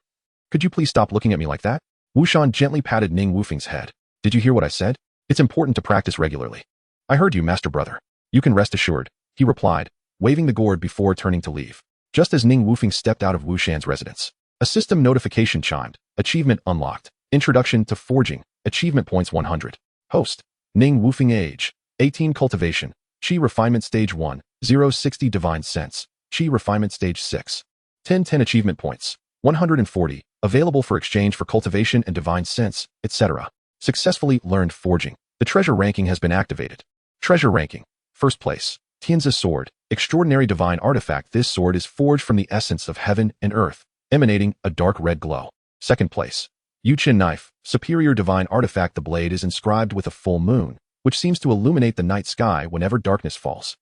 could you please stop looking at me like that? Wu Shan gently patted Ning Wufeng's head. Did you hear what I said? It's important to practice regularly. I heard you, Master brother. You can rest assured, he replied, waving the gourd before turning to leave. Just as Ning Wufeng stepped out of Wu Shan's residence, a system notification chimed. Achievement unlocked. Introduction to forging. Achievement points 100. Host. Ning Wufeng age. 18 Cultivation. Qi Refinement Stage 1. 060 Divine Sense. Qi Refinement Stage 6. 10 Achievement points. 140. Available for exchange for Cultivation and Divine Sense, etc. Successfully learned forging. The treasure ranking has been activated. Treasure ranking. First place. Tianzi Sword. Extraordinary divine artifact. This sword is forged from the essence of heaven and earth, emanating a dark red glow. Second place. Yuqin Knife. Superior divine artifact. The blade is inscribed with a full moon, which seems to illuminate the night sky whenever darkness falls.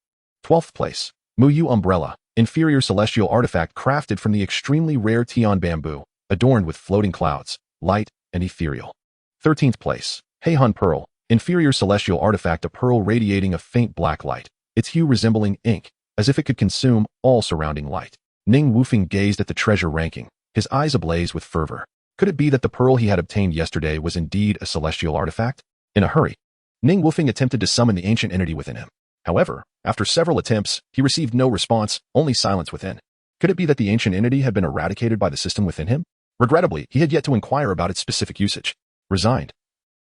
12th place. Muyu Umbrella. Inferior celestial artifact crafted from the extremely rare Tian bamboo, adorned with floating clouds, light, and ethereal. 13th place. Heihun Pearl. Inferior celestial artifact. A pearl radiating a faint black light, its hue resembling ink, as if it could consume all surrounding light. Ning Wufeng gazed at the treasure ranking, his eyes ablaze with fervor. Could it be that the pearl he had obtained yesterday was indeed a celestial artifact? In a hurry, Ning Wufeng attempted to summon the ancient entity within him. However, after several attempts, he received no response, only silence within. Could it be that the ancient entity had been eradicated by the system within him? Regrettably, he had yet to inquire about its specific usage. Resigned,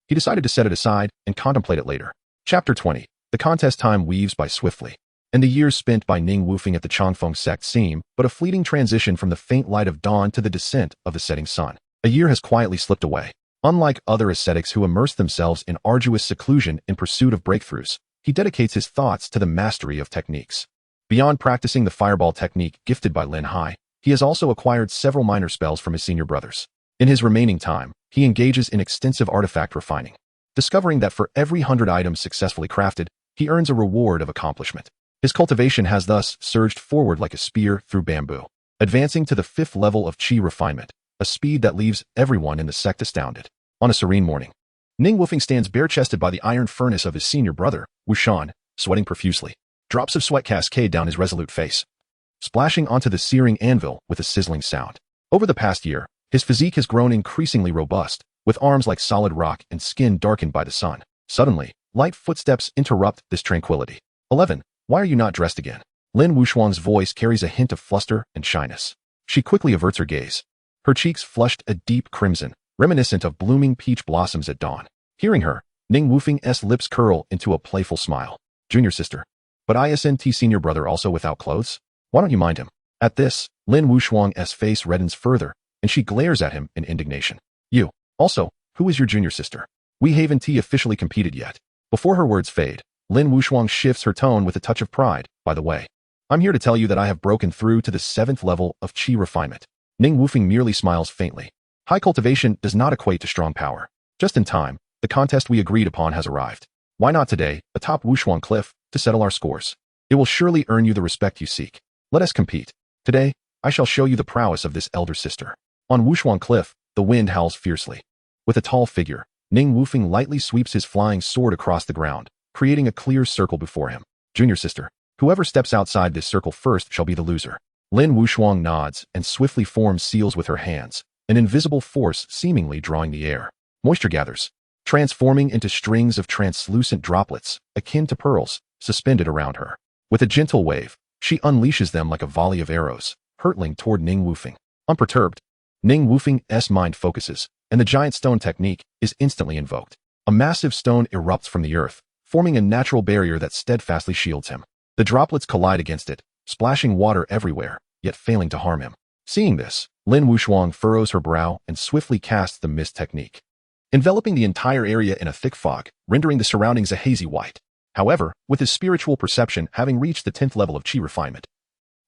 he decided to set it aside and contemplate it later. Chapter 20. The contest time weaves by swiftly, and the years spent by Ning Wufeng at the Changfeng sect seem but a fleeting transition from the faint light of dawn to the descent of the setting sun. A year has quietly slipped away. Unlike other ascetics who immerse themselves in arduous seclusion in pursuit of breakthroughs, he dedicates his thoughts to the mastery of techniques. Beyond practicing the fireball technique gifted by Lin Hai, he has also acquired several minor spells from his senior brothers. In his remaining time, he engages in extensive artifact refining, discovering that for every 100 items successfully crafted, he earns a reward of accomplishment. His cultivation has thus surged forward like a spear through bamboo, advancing to the 5th level of Qi refinement, a speed that leaves everyone in the sect astounded. On a serene morning, Ning Wufeng stands bare-chested by the iron furnace of his senior brother, Wu Shan, sweating profusely. Drops of sweat cascade down his resolute face, splashing onto the searing anvil with a sizzling sound. Over the past year, his physique has grown increasingly robust, with arms like solid rock and skin darkened by the sun. Suddenly, light footsteps interrupt this tranquility. 11. Why are you not dressed again? Lin Wushuang's voice carries a hint of fluster and shyness. She quickly averts her gaze. Her cheeks flushed a deep crimson, reminiscent of blooming peach blossoms at dawn. Hearing her, Ning Wufeng's lips curl into a playful smile. Junior sister. But isn't senior brother also without clothes? Why don't you mind him? At this, Lin Wushuang's face reddens further, and she glares at him in indignation. You. Also, who is your junior sister? We haven't officially competed yet. Before her words fade, Lin Wushuang shifts her tone with a touch of pride. By the way, I'm here to tell you that I have broken through to the 7th level of Qi refinement. Ning Wufeng merely smiles faintly. High cultivation does not equate to strong power. Just in time, the contest we agreed upon has arrived. Why not today, atop Wushuang Cliff, to settle our scores? It will surely earn you the respect you seek. Let us compete. Today, I shall show you the prowess of this elder sister. On Wushuang Cliff, the wind howls fiercely. With a tall figure, Ning Wufeng lightly sweeps his flying sword across the ground, creating a clear circle before him. Junior sister. Whoever steps outside this circle first shall be the loser. Lin Wushuang nods and swiftly forms seals with her hands, an invisible force seemingly drawing the air. Moisture gathers, transforming into strings of translucent droplets, akin to pearls, suspended around her. With a gentle wave, she unleashes them like a volley of arrows, hurtling toward Ning Wufeng. Unperturbed, Ning Wufeng's mind focuses, and the giant stone technique is instantly invoked. A massive stone erupts from the earth, forming a natural barrier that steadfastly shields him. The droplets collide against it, splashing water everywhere, yet failing to harm him. Seeing this, Lin Wushuang furrows her brow and swiftly casts the mist technique, enveloping the entire area in a thick fog, rendering the surroundings a hazy white. However, with his spiritual perception having reached the 10th level of Qi refinement,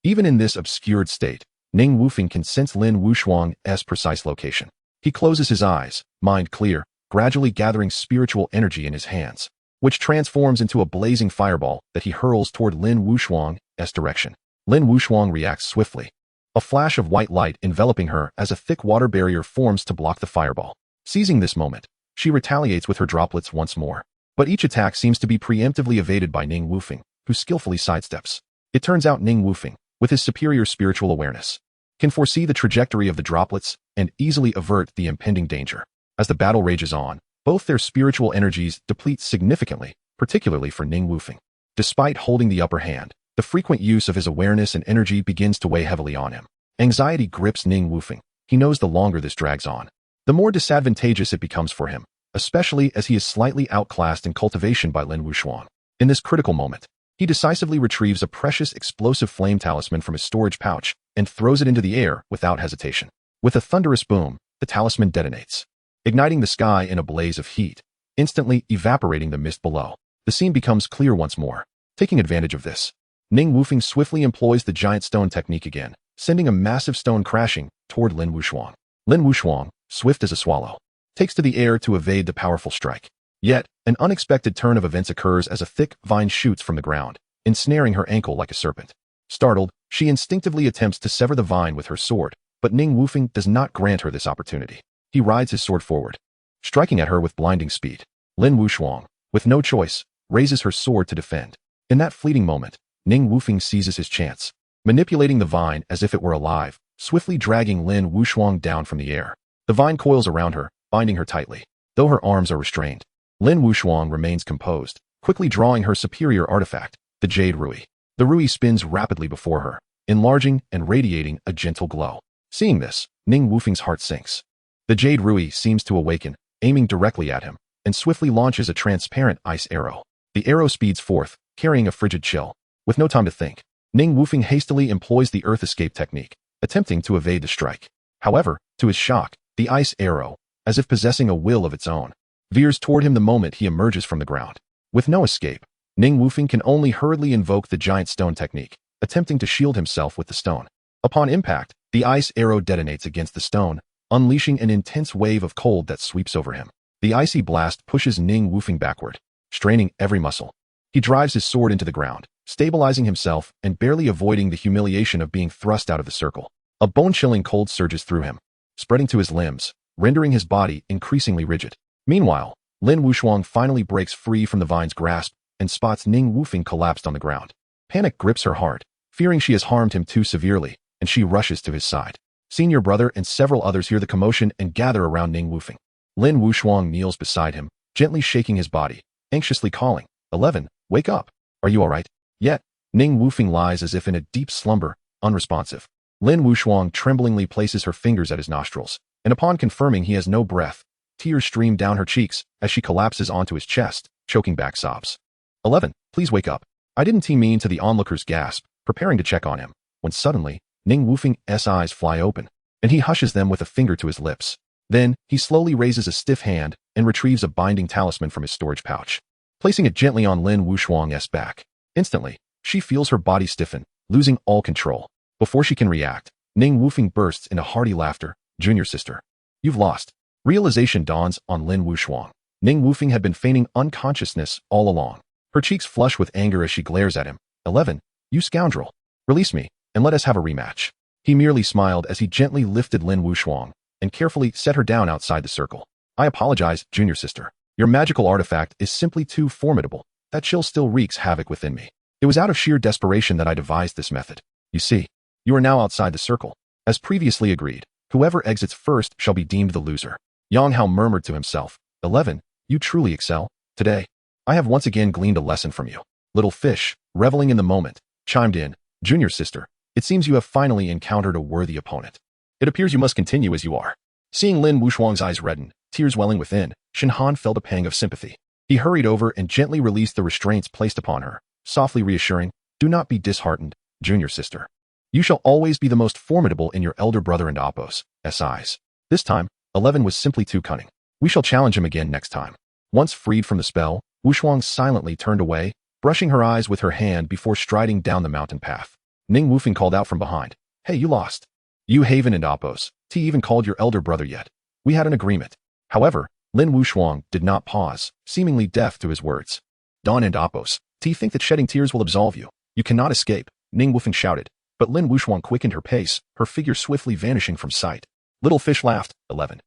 even in this obscured state, Ning Wufeng can sense Lin Wushuang's precise location. He closes his eyes, mind clear, gradually gathering spiritual energy in his hands, which transforms into a blazing fireball that he hurls toward Lin Wushuang's direction. Lin Wushuang reacts swiftly, a flash of white light enveloping her as a thick water barrier forms to block the fireball. Seizing this moment, she retaliates with her droplets once more. But each attack seems to be preemptively evaded by Ning Wufeng, who skillfully sidesteps. It turns out Ning Wufeng, with his superior spiritual awareness, can foresee the trajectory of the droplets and easily avert the impending danger. As the battle rages on, both their spiritual energies deplete significantly, particularly for Ning Wufeng. Despite holding the upper hand, the frequent use of his awareness and energy begins to weigh heavily on him. Anxiety grips Ning Wufeng. He knows the longer this drags on, the more disadvantageous it becomes for him, especially as he is slightly outclassed in cultivation by Lin Wushuang. In this critical moment, he decisively retrieves a precious explosive flame talisman from his storage pouch and throws it into the air without hesitation. With a thunderous boom, the talisman detonates, igniting the sky in a blaze of heat, instantly evaporating the mist below. The scene becomes clear once more. Taking advantage of this, Ning Wufeng swiftly employs the giant stone technique again, sending a massive stone crashing toward Lin Wushuang. Lin Wushuang, swift as a swallow, takes to the air to evade the powerful strike. Yet, an unexpected turn of events occurs as a thick vine shoots from the ground, ensnaring her ankle like a serpent. Startled, she instinctively attempts to sever the vine with her sword, but Ning Wufeng does not grant her this opportunity. He rides his sword forward, striking at her with blinding speed. Lin Wushuang, with no choice, raises her sword to defend. In that fleeting moment, Ning Wufeng seizes his chance, manipulating the vine as if it were alive, swiftly dragging Lin Wushuang down from the air. The vine coils around her, binding her tightly. Though her arms are restrained, Lin Wushuang remains composed, quickly drawing her superior artifact, the Jade Rui. The Rui spins rapidly before her, enlarging and radiating a gentle glow. Seeing this, Ning Wufeng's heart sinks. The Jade Rui seems to awaken, aiming directly at him, and swiftly launches a transparent ice arrow. The arrow speeds forth, carrying a frigid chill. With no time to think, Ning Wufeng hastily employs the Earth Escape technique, attempting to evade the strike. However, to his shock, The ice arrow, as if possessing a will of its own, veers toward him the moment he emerges from the ground. With no escape, Ning Wufeng can only hurriedly invoke the giant stone technique, attempting to shield himself with the stone. Upon impact, the ice arrow detonates against the stone, unleashing an intense wave of cold that sweeps over him. The icy blast pushes Ning Wufeng backward, straining every muscle. He drives his sword into the ground, stabilizing himself and barely avoiding the humiliation of being thrust out of the circle. A bone-chilling cold surges through him, spreading to his limbs, rendering his body increasingly rigid. Meanwhile, Lin Wushuang finally breaks free from the vine's grasp and spots Ning Wufeng collapsed on the ground. Panic grips her heart, fearing she has harmed him too severely, and she rushes to his side. Senior brother and several others hear the commotion and gather around Ning Wufeng. Lin Wushuang kneels beside him, gently shaking his body, anxiously calling, 11, wake up. Are you all right? Yet, Ning Wufeng lies as if in a deep slumber, unresponsive. Lin Wushuang tremblingly places her fingers at his nostrils, and upon confirming he has no breath, tears stream down her cheeks as she collapses onto his chest, choking back sobs. 11, please wake up. I didn't mean to the onlookers gasp, preparing to check on him, when suddenly, Ning Wufeng's eyes fly open, and he hushes them with a finger to his lips. Then, he slowly raises a stiff hand and retrieves a binding talisman from his storage pouch, placing it gently on Lin Wushuang's back. Instantly, she feels her body stiffen, losing all control. Before she can react, Ning Wufeng bursts into hearty laughter. Junior sister, you've lost. Realization dawns on Lin Wushuang. Ning Wufeng had been feigning unconsciousness all along. Her cheeks flush with anger as she glares at him. 11, you scoundrel. Release me, and let us have a rematch. He merely smiled as he gently lifted Lin Wushuang and carefully set her down outside the circle. I apologize, junior sister. Your magical artifact is simply too formidable. That chill still wreaks havoc within me. It was out of sheer desperation that I devised this method. You see, you are now outside the circle. As previously agreed, whoever exits first shall be deemed the loser. Yang Hao murmured to himself, 11, you truly excel. Today, I have once again gleaned a lesson from you. Little fish, reveling in the moment, chimed in, junior sister, it seems you have finally encountered a worthy opponent. It appears you must continue as you are. Seeing Lin Wushuang's eyes redden, tears welling within, Shen Han felt a pang of sympathy. He hurried over and gently released the restraints placed upon her, softly reassuring, do not be disheartened, junior sister. You shall always be the most formidable in your elder brother and Appo's eyes. This time, 11 was simply too cunning. We shall challenge him again next time. Once freed from the spell, Wushuang silently turned away, brushing her eyes with her hand before striding down the mountain path. Ning Wufeng called out from behind, hey, you lost. You Haven and Appo's, T even called your elder brother yet. We had an agreement. However, Lin Wushuang did not pause, seemingly deaf to his words. Don and Appo's, T think that shedding tears will absolve you. You cannot escape, Ning Wufeng shouted, but Lin Wushuang quickened her pace, her figure swiftly vanishing from sight. Little fish laughed, 11.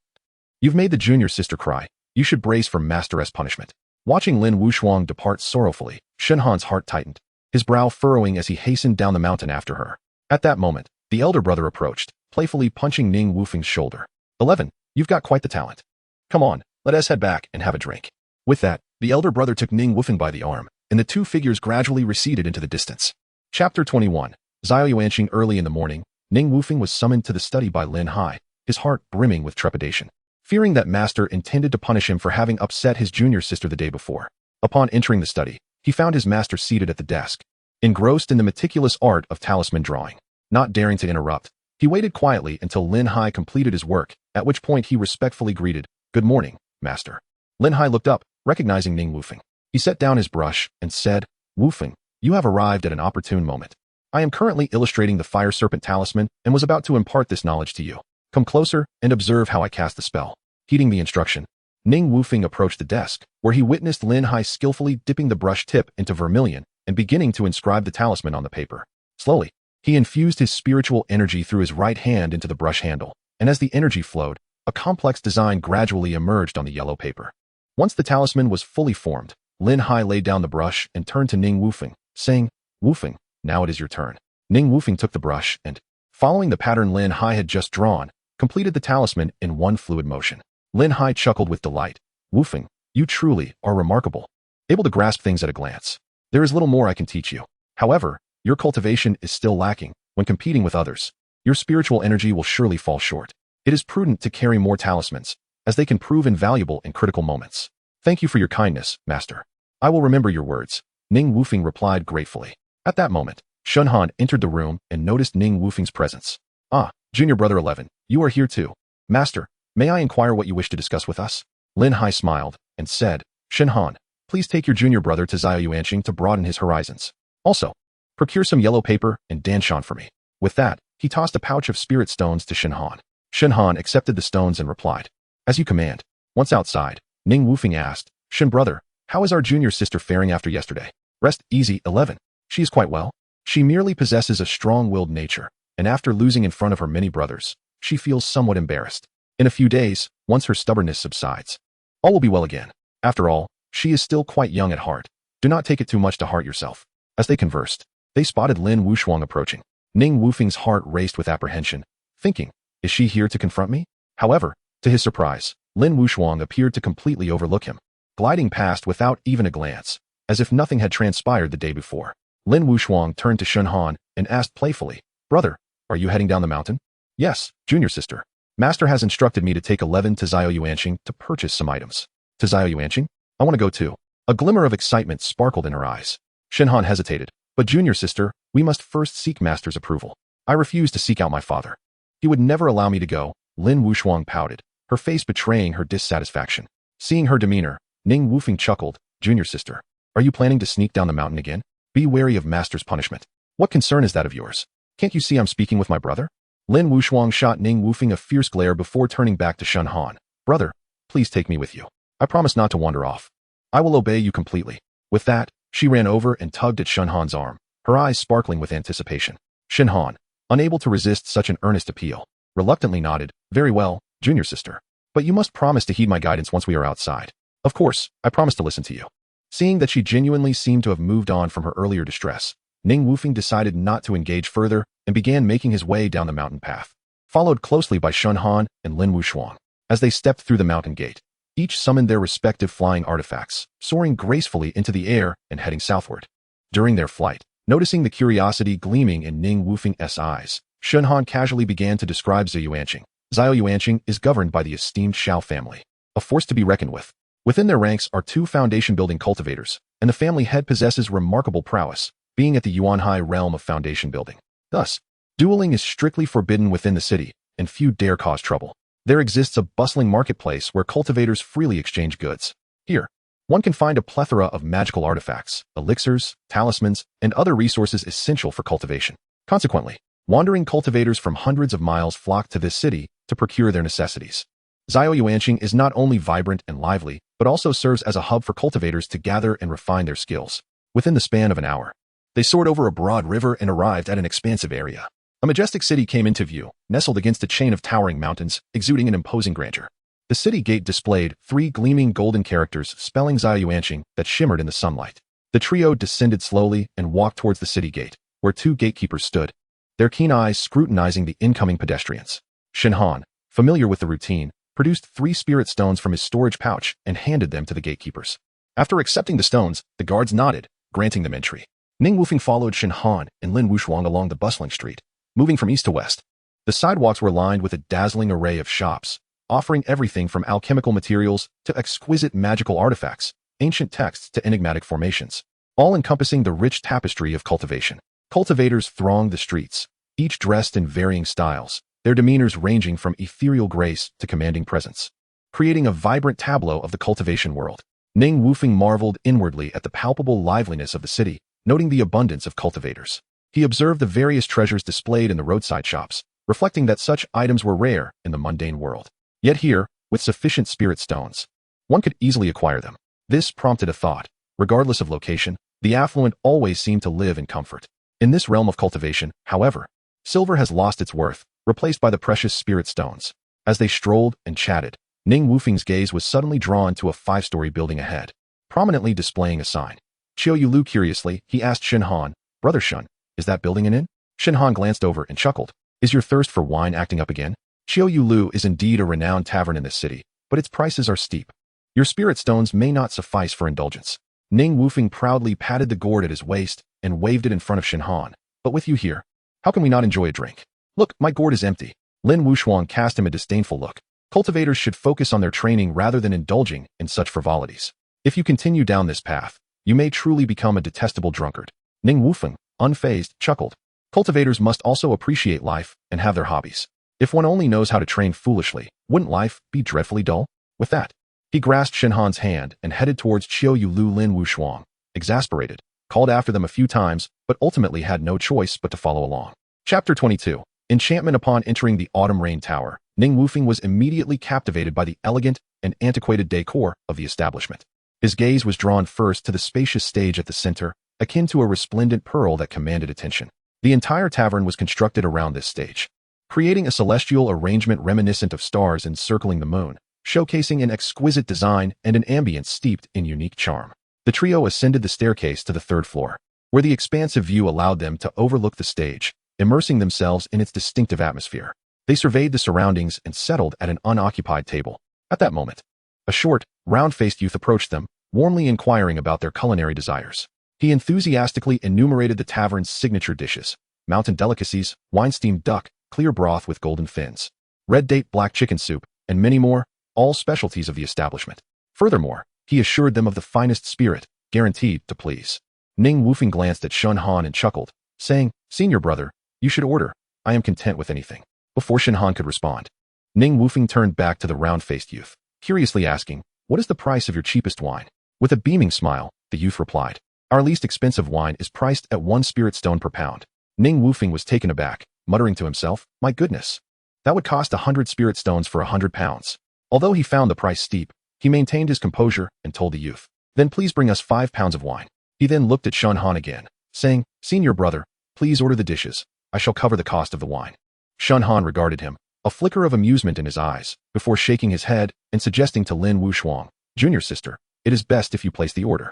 You've made the junior sister cry. You should brace for master's punishment. Watching Lin Wushuang depart sorrowfully, Shen Han's heart tightened, his brow furrowing as he hastened down the mountain after her. At that moment, the elder brother approached, playfully punching Ning Wufeng's shoulder. 11, you've got quite the talent. Come on, let us head back and have a drink. With that, the elder brother took Ning Wufeng by the arm, and the two figures gradually receded into the distance. Chapter 21. Xiaoyuanqing. Early in the morning, Ning Wufeng was summoned to the study by Lin Hai, his heart brimming with trepidation, fearing that master intended to punish him for having upset his junior sister the day before. Upon entering the study, he found his master seated at the desk, engrossed in the meticulous art of talisman drawing. Not daring to interrupt, he waited quietly until Lin Hai completed his work, at which point he respectfully greeted, good morning, master. Lin Hai looked up, recognizing Ning Wufeng. He set down his brush and said, Wufeng, you have arrived at an opportune moment. I am currently illustrating the fire serpent talisman and was about to impart this knowledge to you. Come closer and observe how I cast the spell. Heeding the instruction, Ning Wufeng approached the desk, where he witnessed Lin Hai skillfully dipping the brush tip into vermilion and beginning to inscribe the talisman on the paper. Slowly, he infused his spiritual energy through his right hand into the brush handle, and as the energy flowed, a complex design gradually emerged on the yellow paper. Once the talisman was fully formed, Lin Hai laid down the brush and turned to Ning Wufeng, saying, Wufeng, now it is your turn. Ning Wufeng took the brush and, following the pattern Lin Hai had just drawn, completed the talisman in one fluid motion. Lin Hai chuckled with delight. Wufeng, you truly are remarkable, able to grasp things at a glance. There is little more I can teach you. However, your cultivation is still lacking when competing with others. Your spiritual energy will surely fall short. It is prudent to carry more talismans, as they can prove invaluable in critical moments. Thank you for your kindness, master. I will remember your words, Ning Wufeng replied gratefully. At that moment, Shen Han entered the room and noticed Ning Wufeng's presence. Ah, junior brother 11, you are here too. Master, May I inquire what you wish to discuss with us? Lin Hai smiled and said, Shen Han, please take your junior brother to Xiao Yuanqing to broaden his horizons. Also, procure some yellow paper and danshan for me. With that, he tossed a pouch of spirit stones to Shen Han. Shen Han accepted the stones and replied, As you command. Once outside, Ning Wufing asked, Shen brother, how is our junior sister faring after yesterday? Rest easy, 11. She is quite well. She merely possesses a strong-willed nature, and after losing in front of her many brothers, she feels somewhat embarrassed. In a few days, once her stubbornness subsides, all will be well again. After all, she is still quite young at heart. Do not take it too much to heart yourself. As they conversed, they spotted Lin Wushuang approaching. Ning Wufing's heart raced with apprehension, thinking, is she here to confront me? However, to his surprise, Lin Wushuang appeared to completely overlook him, gliding past without even a glance, as if nothing had transpired the day before. Lin Wushuang turned to Shen Han and asked playfully, Brother, are you heading down the mountain? Yes, junior sister. Master has instructed me to take 11 to Xiao Yuanqing to purchase some items. To Xiao Yuanqing? I want to go too. A glimmer of excitement sparkled in her eyes. Shen Han hesitated, but junior sister, we must first seek Master's approval. I refuse to seek out my father. He would never allow me to go. Lin Wushuang pouted, her face betraying her dissatisfaction. Seeing her demeanor, Ning Wufing chuckled, Junior sister, are you planning to sneak down the mountain again? Be wary of Master's punishment. What concern is that of yours? Can't you see I'm speaking with my brother? Lin Wushuang shot Ning Wufing a fierce glare before turning back to Shen Han. Brother, please take me with you. I promise not to wander off. I will obey you completely. With that, she ran over and tugged at Shen Han's arm, her eyes sparkling with anticipation. Shen Han, unable to resist such an earnest appeal, reluctantly nodded, Very well, junior sister. But you must promise to heed my guidance once we are outside. Of course, I promise to listen to you. Seeing that she genuinely seemed to have moved on from her earlier distress, Ning Wufing decided not to engage further and began making his way down the mountain path, followed closely by Shen Han and Lin Wushuang. As they stepped through the mountain gate, each summoned their respective flying artifacts, soaring gracefully into the air and heading southward. During their flight, noticing the curiosity gleaming in Ning Wufing's eyes, Shen Han casually began to describe Xiao Yuanqing. Xiao Yuanqing is governed by the esteemed Shao family, a force to be reckoned with. Within their ranks are 2 foundation-building cultivators, and the family head possesses remarkable prowess, being at the Yuanhai realm of foundation building. Thus, dueling is strictly forbidden within the city, and few dare cause trouble. There exists a bustling marketplace where cultivators freely exchange goods. Here, one can find a plethora of magical artifacts, elixirs, talismans, and other resources essential for cultivation. Consequently, wandering cultivators from hundreds of miles flock to this city to procure their necessities. Xiao Yuanqing is not only vibrant and lively, but also serves as a hub for cultivators to gather and refine their skills. Within the span of an hour, they soared over a broad river and arrived at an expansive area. A majestic city came into view, nestled against a chain of towering mountains, exuding an imposing grandeur. The city gate displayed 3 gleaming golden characters spelling Xiao Yuanqing that shimmered in the sunlight. The trio descended slowly and walked towards the city gate, where 2 gatekeepers stood, their keen eyes scrutinizing the incoming pedestrians. Shen Han, familiar with the routine, produced 3 spirit stones from his storage pouch and handed them to the gatekeepers. After accepting the stones, the guards nodded, granting them entry. Ning Wufing followed Shen Han and Lin Wushuang along the bustling street, moving from east to west. The sidewalks were lined with a dazzling array of shops, offering everything from alchemical materials to exquisite magical artifacts, ancient texts to enigmatic formations, all encompassing the rich tapestry of cultivation. Cultivators thronged the streets, each dressed in varying styles, their demeanors ranging from ethereal grace to commanding presence, creating a vibrant tableau of the cultivation world. Ning Wufing marveled inwardly at the palpable liveliness of the city, noting the abundance of cultivators. He observed the various treasures displayed in the roadside shops, reflecting that such items were rare in the mundane world. Yet here, with sufficient spirit stones, one could easily acquire them. This prompted a thought. Regardless of location, the affluent always seem to live in comfort. In this realm of cultivation, however, silver has lost its worth, replaced by the precious spirit stones. As they strolled and chatted, Ning Wufing's gaze was suddenly drawn to a 5-story building ahead, prominently displaying a sign. Qiu Yulu curiously, he asked Shen Han, Brother Shen, is that building an inn? Shen Han glanced over and chuckled. Is your thirst for wine acting up again? Qiu Yulu is indeed a renowned tavern in this city, but its prices are steep. Your spirit stones may not suffice for indulgence. Ning Wufing proudly patted the gourd at his waist and waved it in front of Shen Han. But with you here, how can we not enjoy a drink? Look, my gourd is empty. Lin Wushuang cast him a disdainful look. Cultivators should focus on their training rather than indulging in such frivolities. If you continue down this path, you may truly become a detestable drunkard. Ning Wufeng, unfazed, chuckled. Cultivators must also appreciate life and have their hobbies. If one only knows how to train foolishly, wouldn't life be dreadfully dull? With that, he grasped Shen Han's hand and headed towards Qiu Yu Lu Lin Wushuang. Exasperated, called after them a few times, but ultimately had no choice but to follow along. Chapter 22. Enchantment. Upon entering the Autumn Rain Tower, Ning Wufeng was immediately captivated by the elegant and antiquated decor of the establishment. His gaze was drawn first to the spacious stage at the center, akin to a resplendent pearl that commanded attention. The entire tavern was constructed around this stage, creating a celestial arrangement reminiscent of stars encircling the moon, showcasing an exquisite design and an ambience steeped in unique charm. The trio ascended the staircase to the third floor, where the expansive view allowed them to overlook the stage, immersing themselves in its distinctive atmosphere. They surveyed the surroundings and settled at an unoccupied table. At that moment, a short, round-faced youth approached them, warmly inquiring about their culinary desires. He enthusiastically enumerated the tavern's signature dishes: mountain delicacies, wine-steamed duck, clear broth with golden fins, red date black chicken soup, and many more, all specialties of the establishment. Furthermore, he assured them of the finest spirit, guaranteed to please. Ning Wufeng glanced at Shen Han and chuckled, saying, "Senior brother, you should order. I am content with anything." Before Shen Han could respond, Ning Wufeng turned back to the round-faced youth, curiously asking, "What is the price of your cheapest wine?" With a beaming smile, the youth replied, "Our least expensive wine is priced at 1 spirit stone per pound." Ning Wufeng was taken aback, muttering to himself, "My goodness, that would cost 100 spirit stones for 100 pounds. Although he found the price steep, he maintained his composure and told the youth, "Then please bring us 5 pounds of wine." He then looked at Shen Han again, saying, "Senior brother, please order the dishes. I shall cover the cost of the wine." Shen Han regarded him, a flicker of amusement in his eyes, before shaking his head and suggesting to Lin Wushuang, "Junior sister, it is best if you place the order."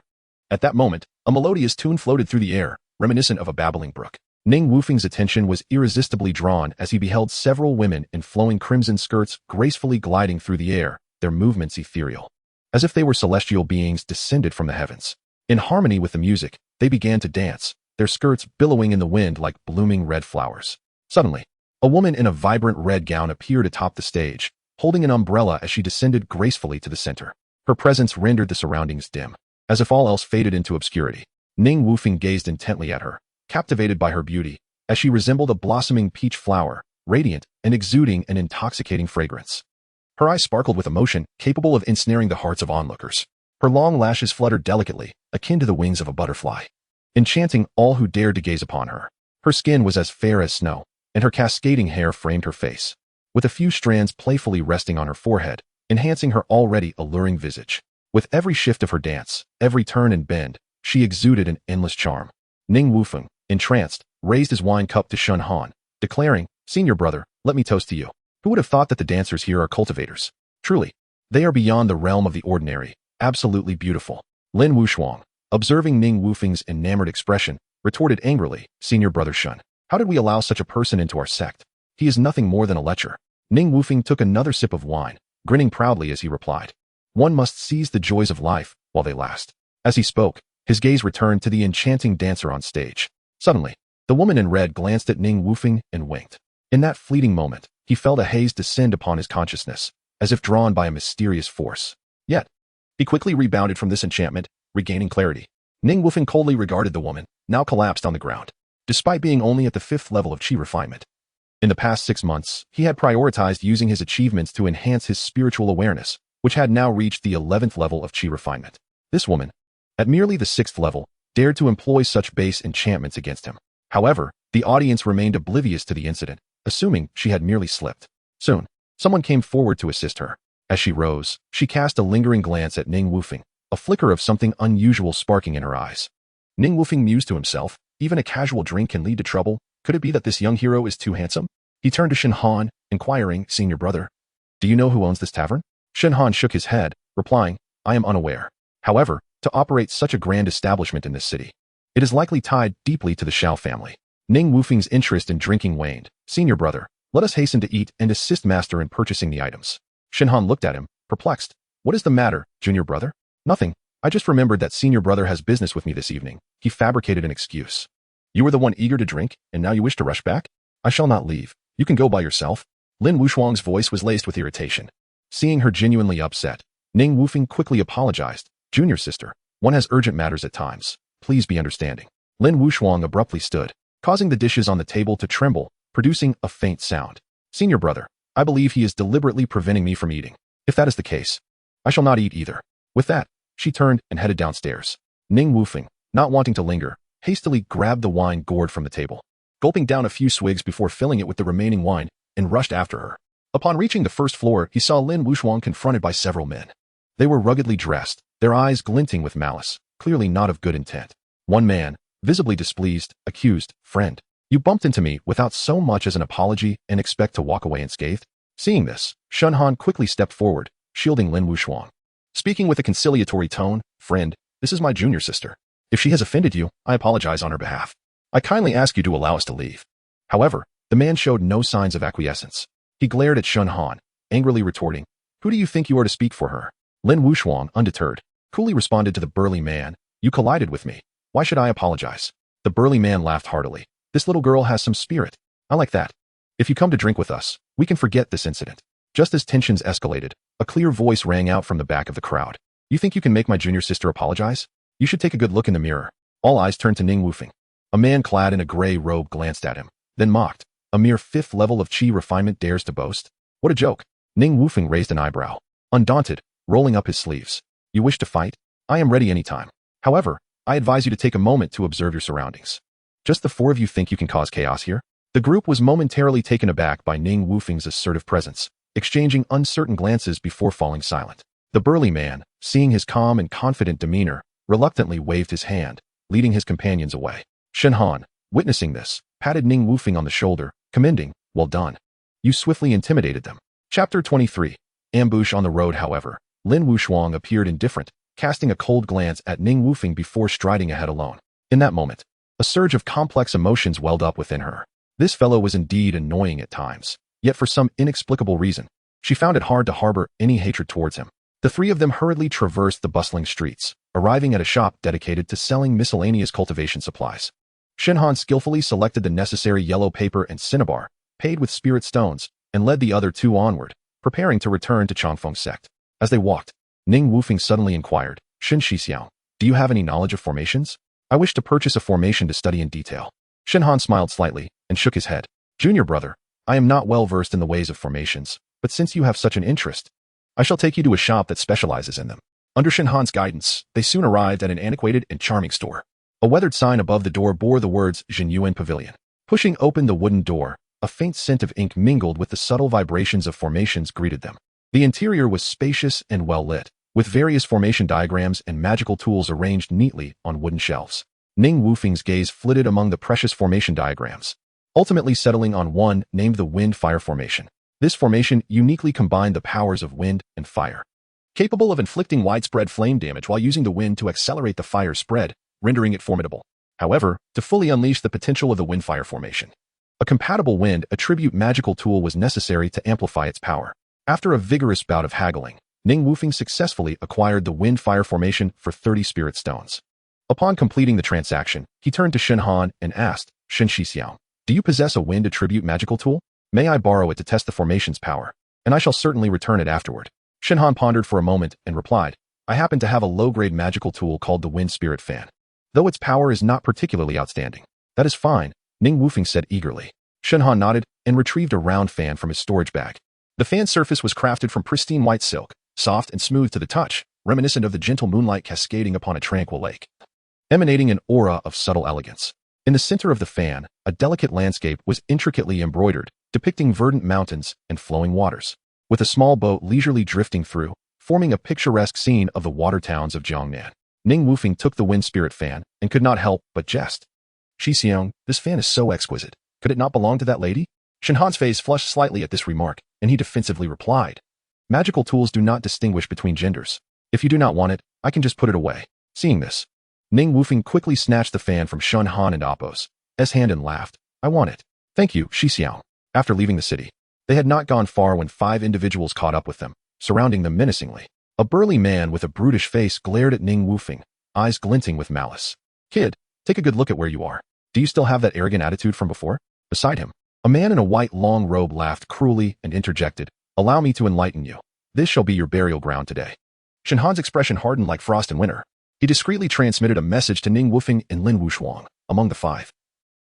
At that moment, a melodious tune floated through the air, reminiscent of a babbling brook. Ning Wufeng's attention was irresistibly drawn as he beheld several women in flowing crimson skirts gracefully gliding through the air, their movements ethereal, as if they were celestial beings descended from the heavens. In harmony with the music, they began to dance, their skirts billowing in the wind like blooming red flowers. Suddenly, a woman in a vibrant red gown appeared atop the stage, holding an umbrella as she descended gracefully to the center. Her presence rendered the surroundings dim, as if all else faded into obscurity. Ning Wufeng gazed intently at her, captivated by her beauty, as she resembled a blossoming peach flower, radiant and exuding an intoxicating fragrance. Her eyes sparkled with emotion, capable of ensnaring the hearts of onlookers. Her long lashes fluttered delicately, akin to the wings of a butterfly, enchanting all who dared to gaze upon her. Her skin was as fair as snow, and her cascading hair framed her face, with a few strands playfully resting on her forehead, enhancing her already alluring visage. With every shift of her dance, every turn and bend, she exuded an endless charm. Ning Wufeng, entranced, raised his wine cup to Shen Han, declaring, "Senior brother, let me toast to you. Who would have thought that the dancers here are cultivators? Truly, they are beyond the realm of the ordinary, absolutely beautiful." Lin Wushuang, observing Ning Wufeng's enamored expression, retorted angrily, "Senior brother Shen, how did we allow such a person into our sect? He is nothing more than a lecher." Ning Wufeng took another sip of wine, grinning proudly as he replied, "One must seize the joys of life while they last." As he spoke, his gaze returned to the enchanting dancer on stage. Suddenly, the woman in red glanced at Ning Wufeng and winked. In that fleeting moment, he felt a haze descend upon his consciousness, as if drawn by a mysterious force. Yet, he quickly rebounded from this enchantment, regaining clarity. Ning Wufeng coldly regarded the woman, now collapsed on the ground, despite being only at the 5th level of qi refinement. In the past 6 months, he had prioritized using his achievements to enhance his spiritual awareness, which had now reached the 11th level of qi refinement. This woman, at merely the 6th level, dared to employ such base enchantments against him. However, the audience remained oblivious to the incident, assuming she had merely slipped. Soon, someone came forward to assist her. As she rose, she cast a lingering glance at Ning Wufeng, a flicker of something unusual sparking in her eyes. Ning Wufeng mused to himself, even a casual drink can lead to trouble. Could it be that this young hero is too handsome? He turned to Shen Han, inquiring, "Senior brother, do you know who owns this tavern?" Shen Han shook his head, replying, "I am unaware. However, to operate such a grand establishment in this city, it is likely tied deeply to the Xiao family." Ning Wufeng's interest in drinking waned. "Senior brother, let us hasten to eat and assist master in purchasing the items." Shen Han looked at him, perplexed. "What is the matter, junior brother?" "Nothing. I just remembered that senior brother has business with me this evening." He fabricated an excuse. "You were the one eager to drink, and now you wish to rush back?" "I shall not leave. You can go by yourself." Lin Wushuang's voice was laced with irritation. Seeing her genuinely upset, Ning Wufeng quickly apologized. "Junior sister, one has urgent matters at times. Please be understanding." Lin Wushuang abruptly stood, causing the dishes on the table to tremble, producing a faint sound. Senior brother, I believe he is deliberately preventing me from eating. If that is the case, I shall not eat either. With that, she turned and headed downstairs. Ning Wufeng, not wanting to linger, hastily grabbed the wine gourd from the table, gulping down a few swigs before filling it with the remaining wine, and rushed after her. Upon reaching the first floor, he saw Lin Wuxuang confronted by several men. They were ruggedly dressed, their eyes glinting with malice, clearly not of good intent. One man, visibly displeased, accused, "Friend, you bumped into me without so much as an apology and expect to walk away unscathed?" Seeing this, Shen Han quickly stepped forward, shielding Lin Wuxuang. Speaking with a conciliatory tone, "Friend, this is my junior sister. If she has offended you, I apologize on her behalf. I kindly ask you to allow us to leave." However, the man showed no signs of acquiescence. He glared at Shen Han, angrily retorting, "Who do you think you are to speak for her?" Lin Wuxuang, undeterred, coolly responded to the burly man, "You collided with me. Why should I apologize?" The burly man laughed heartily. "This little girl has some spirit. I like that. If you come to drink with us, we can forget this incident." Just as tensions escalated, a clear voice rang out from the back of the crowd. "You think you can make my junior sister apologize? You should take a good look in the mirror." All eyes turned to Ning Wufeng. A man clad in a gray robe glanced at him, then mocked. "A mere 5th level of chi refinement dares to boast? What a joke." Ning Wufeng raised an eyebrow, undaunted, rolling up his sleeves. "You wish to fight? I am ready anytime. However, I advise you to take a moment to observe your surroundings. Just the 4 of you think you can cause chaos here?" The group was momentarily taken aback by Ning Wufeng's assertive presence, exchanging uncertain glances before falling silent. The burly man, seeing his calm and confident demeanor, reluctantly waved his hand, leading his companions away. Shen Han, witnessing this, patted Ning Wufeng on the shoulder, commending, "Well done. You swiftly intimidated them." Chapter 23. Ambush on the road. However, Lin Wuxuang appeared indifferent, casting a cold glance at Ning Wufeng before striding ahead alone. In that moment, a surge of complex emotions welled up within her. This fellow was indeed annoying at times, yet for some inexplicable reason, she found it hard to harbor any hatred towards him. The 3 of them hurriedly traversed the bustling streets, arriving at a shop dedicated to selling miscellaneous cultivation supplies. Shen Han skillfully selected the necessary yellow paper and cinnabar, paid with spirit stones, and led the other 2 onward, preparing to return to Changfeng's sect. As they walked, Ning Wufeng suddenly inquired, "Shen Shixiao, do you have any knowledge of formations? I wish to purchase a formation to study in detail." Shen Han smiled slightly and shook his head. "Junior brother, I am not well versed in the ways of formations, but since you have such an interest, I shall take you to a shop that specializes in them." Under Shen Han's guidance, they soon arrived at an antiquated and charming store. A weathered sign above the door bore the words Jinyuan Pavilion. Pushing open the wooden door, a faint scent of ink mingled with the subtle vibrations of formations greeted them. The interior was spacious and well lit, with various formation diagrams and magical tools arranged neatly on wooden shelves. Ning Wufeng's gaze flitted among the precious formation diagrams, ultimately settling on one named the Wind-Fire Formation. This formation uniquely combined the powers of wind and fire, capable of inflicting widespread flame damage while using the wind to accelerate the fire spread, rendering it formidable. However, to fully unleash the potential of the Wind-Fire Formation, a compatible wind attribute magical tool was necessary to amplify its power. After a vigorous bout of haggling, Ning Wufeng successfully acquired the Wind-Fire Formation for 30 spirit stones. Upon completing the transaction, he turned to Shen Han and asked, "Shen Shixiao, do you possess a wind attribute magical tool? May I borrow it to test the formation's power? And I shall certainly return it afterward." Shen Han pondered for a moment and replied, "I happen to have a low-grade magical tool called the Wind Spirit Fan. Though its power is not particularly outstanding." "That is fine," Ning Wufeng said eagerly. Shen Han nodded and retrieved a round fan from his storage bag. The fan's surface was crafted from pristine white silk, soft and smooth to the touch, reminiscent of the gentle moonlight cascading upon a tranquil lake, emanating an aura of subtle elegance. In the center of the fan, a delicate landscape was intricately embroidered, depicting verdant mountains and flowing waters, with a small boat leisurely drifting through, forming a picturesque scene of the water towns of Jiangnan. Ning Wufeng took the wind spirit fan and could not help but jest. "Shixiang, this fan is so exquisite. Could it not belong to that lady?" Shen Han's face flushed slightly at this remark, and he defensively replied, "Magical tools do not distinguish between genders. If you do not want it, I can just put it away." Seeing this, Ning Wufeng quickly snatched the fan from Shen Han and Appo's hand and laughed, "I want it. Thank you, Shixiao." After leaving the city, they had not gone far when 5 individuals caught up with them, surrounding them menacingly. A burly man with a brutish face glared at Ning Wufeng, eyes glinting with malice. "Kid, take a good look at where you are. Do you still have that arrogant attitude from before?" Beside him, a man in a white long robe laughed cruelly and interjected, "Allow me to enlighten you. This shall be your burial ground today." Shen Han's expression hardened like frost in winter. He discreetly transmitted a message to Ning Wufeng and Lin Wuxuang. Among the 5,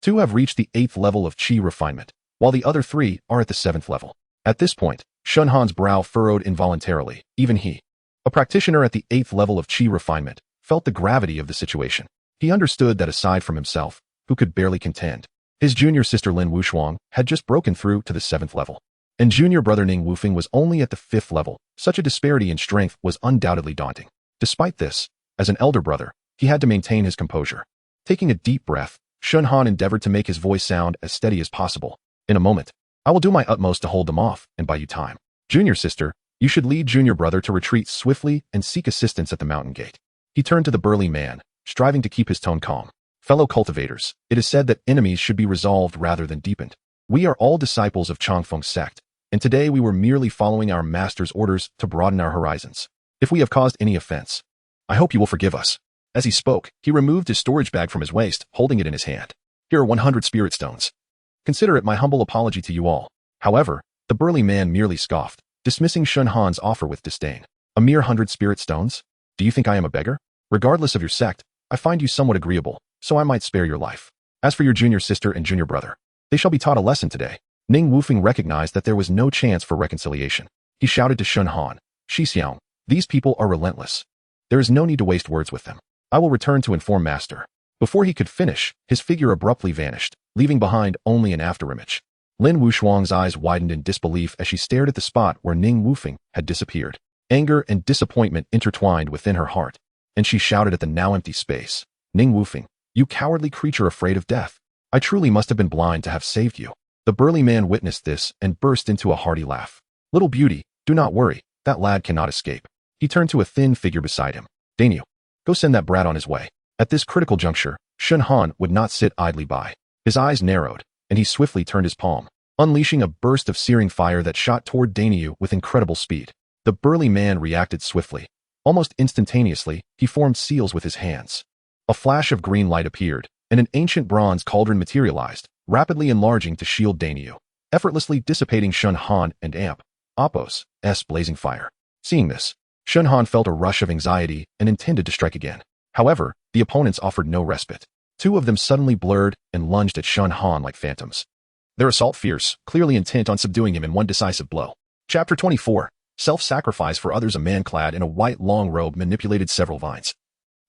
2 have reached the 8th level of Qi refinement, while the other 3 are at the 7th level. At this point, Shun Han's brow furrowed involuntarily. Even he, a practitioner at the 8th level of Qi refinement, felt the gravity of the situation. He understood that aside from himself, who could barely contend, his junior sister Lin Wushuang had just broken through to the 7th level, and junior brother Ning Wufeng was only at the 5th level. Such a disparity in strength was undoubtedly daunting. Despite this, as an elder brother, he had to maintain his composure. Taking a deep breath, Shun Han endeavored to make his voice sound as steady as possible. In a moment, I will do my utmost to hold them off and buy you time. Junior sister, you should lead junior brother to retreat swiftly and seek assistance at the mountain gate. He turned to the burly man, striving to keep his tone calm. Fellow cultivators, it is said that enemies should be resolved rather than deepened. We are all disciples of Changfeng's sect, and today we were merely following our master's orders to broaden our horizons. If we have caused any offense, I hope you will forgive us. As he spoke, he removed his storage bag from his waist, holding it in his hand. Here are 100 spirit stones. Consider it my humble apology to you all. However, the burly man merely scoffed, dismissing Shun Han's offer with disdain. A mere 100 spirit stones? Do you think I am a beggar? Regardless of your sect, I find you somewhat agreeable, so I might spare your life. As for your junior sister and junior brother, they shall be taught a lesson today. Ning Wufeng recognized that there was no chance for reconciliation. He shouted to Shun Han, Shixiang, these people are relentless. There is no need to waste words with them. I will return to inform master. Before he could finish, his figure abruptly vanished, leaving behind only an afterimage. Lin Wushuang's eyes widened in disbelief as she stared at the spot where Ning Wufeng had disappeared. Anger and disappointment intertwined within her heart, and she shouted at the now empty space. Ning Wufeng, you cowardly creature afraid of death. I truly must have been blind to have saved you. The burly man witnessed this and burst into a hearty laugh. Little beauty, do not worry, that lad cannot escape. He turned to a thin figure beside him. Dainyu, go send that brat on his way. At this critical juncture, Shun Han would not sit idly by. His eyes narrowed, and he swiftly turned his palm, unleashing a burst of searing fire that shot toward Dainyu with incredible speed. The burly man reacted swiftly. Almost instantaneously, he formed seals with his hands. A flash of green light appeared, and an ancient bronze cauldron materialized, rapidly enlarging to shield Dainyu, effortlessly dissipating Shun Han and Appos' blazing fire. Seeing this, Shun Han felt a rush of anxiety and intended to strike again. However, the opponents offered no respite. 2 of them suddenly blurred and lunged at Shun Han like phantoms. Their assault fierce, clearly intent on subduing him in one decisive blow. Chapter 24. Self-sacrifice for others. A man clad in a white long robe manipulated several vines,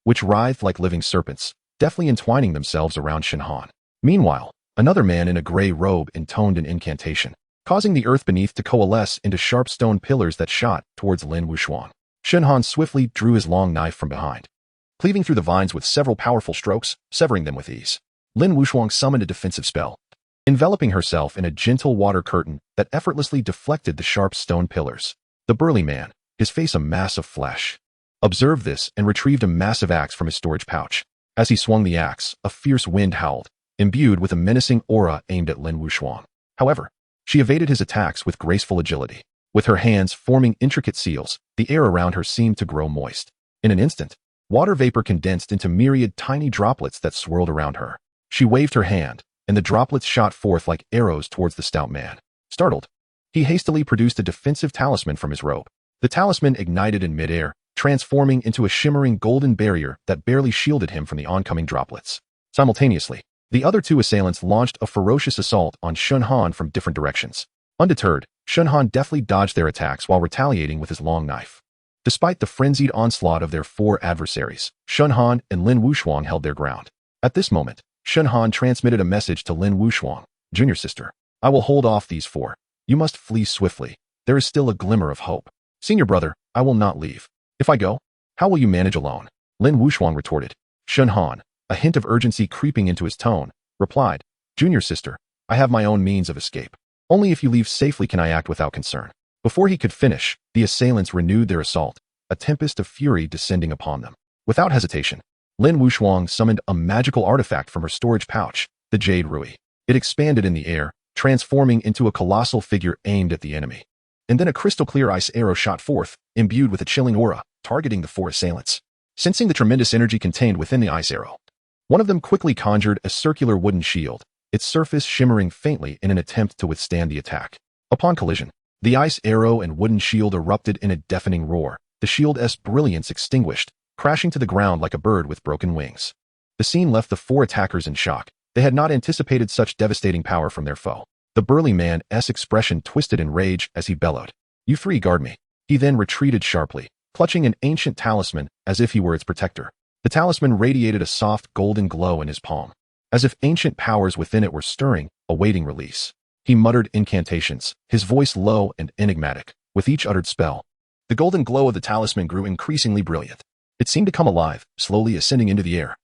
which writhed like living serpents, deftly entwining themselves around Shun Han. Meanwhile, another man in a gray robe intoned an incantation, causing the earth beneath to coalesce into sharp stone pillars that shot towards Lin Wushuang. Shun Han swiftly drew his long knife from behind, cleaving through the vines with several powerful strokes, severing them with ease. Lin Wushuang summoned a defensive spell, enveloping herself in a gentle water curtain that effortlessly deflected the sharp stone pillars. The burly man, his face a mass of flesh, observed this and retrieved a massive axe from his storage pouch. As he swung the axe, a fierce wind howled, imbued with a menacing aura aimed at Lin Wushuang. However, she evaded his attacks with graceful agility. With her hands forming intricate seals, the air around her seemed to grow moist. In an instant, water vapor condensed into myriad tiny droplets that swirled around her. She waved her hand, and the droplets shot forth like arrows towards the stout man. Startled, he hastily produced a defensive talisman from his robe. The talisman ignited in midair, transforming into a shimmering golden barrier that barely shielded him from the oncoming droplets. Simultaneously, the other 2 assailants launched a ferocious assault on Shun Han from different directions. Undeterred, Shun Han deftly dodged their attacks while retaliating with his long knife. Despite the frenzied onslaught of their 4 adversaries, Shun Han and Lin Wushuang held their ground. At this moment, Shun Han transmitted a message to Lin Wushuang. Junior sister, I will hold off these 4. You must flee swiftly. There is still a glimmer of hope. Senior brother, I will not leave. If I go, how will you manage alone? Lin Wushuang retorted. Shun Han, a hint of urgency creeping into his tone, replied, Junior sister, I have my own means of escape. Only if you leave safely can I act without concern. Before he could finish, the assailants renewed their assault, a tempest of fury descending upon them. Without hesitation, Lin Wushuang summoned a magical artifact from her storage pouch, the Jade Rui. It expanded in the air, transforming into a colossal figure aimed at the enemy. And then a crystal-clear ice arrow shot forth, imbued with a chilling aura, targeting the 4 assailants. Sensing the tremendous energy contained within the ice arrow, one of them quickly conjured a circular wooden shield, its surface shimmering faintly in an attempt to withstand the attack. Upon collision, the ice arrow and wooden shield erupted in a deafening roar, the shield's brilliance extinguished, crashing to the ground like a bird with broken wings. The scene left the 4 attackers in shock. They had not anticipated such devastating power from their foe. The burly man's expression twisted in rage as he bellowed, "You three guard me." He then retreated sharply, clutching an ancient talisman as if he were its protector. The talisman radiated a soft golden glow in his palm, as if ancient powers within it were stirring, awaiting release. He muttered incantations, his voice low and enigmatic, with each uttered spell. The golden glow of the talisman grew increasingly brilliant. It seemed to come alive, slowly ascending into the air,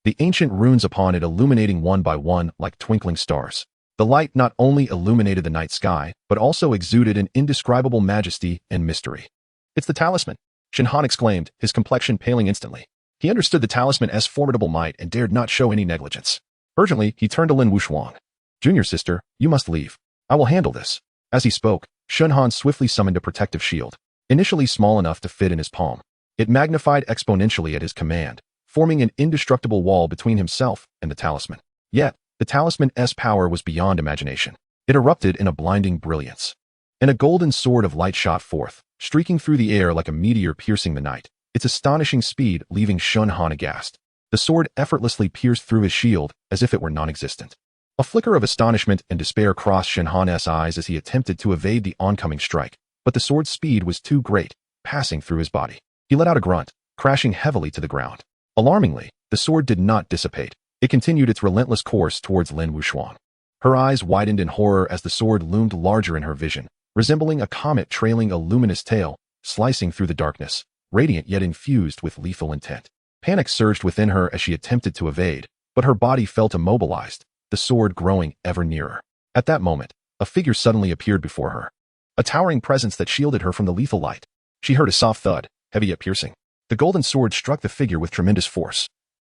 the ancient runes upon it illuminating one by one like twinkling stars. The light not only illuminated the night sky, but also exuded an indescribable majesty and mystery. "It's the talisman," Shinhan exclaimed, his complexion paling instantly. He understood the talisman's formidable might and dared not show any negligence. Urgently, he turned to Lin Wushuang. "Junior sister, you must leave. I will handle this." As he spoke, Shinhan swiftly summoned a protective shield, initially small enough to fit in his palm. It magnified exponentially at his command, forming an indestructible wall between himself and the talisman. Yet, the talisman's power was beyond imagination. It erupted in a blinding brilliance, and a golden sword of light shot forth, streaking through the air like a meteor piercing the night, its astonishing speed leaving Shinhan aghast. The sword effortlessly pierced through his shield as if it were non-existent. A flicker of astonishment and despair crossed Shinhan's eyes as he attempted to evade the oncoming strike, but the sword's speed was too great, passing through his body. He let out a grunt, crashing heavily to the ground. Alarmingly, the sword did not dissipate. It continued its relentless course towards Lin Wushuang. Her eyes widened in horror as the sword loomed larger in her vision, resembling a comet trailing a luminous tail, slicing through the darkness, radiant yet infused with lethal intent. Panic surged within her as she attempted to evade, but her body felt immobilized, the sword growing ever nearer. At that moment, a figure suddenly appeared before her, a towering presence that shielded her from the lethal light. She heard a soft thud, heavy yet piercing. The golden sword struck the figure with tremendous force,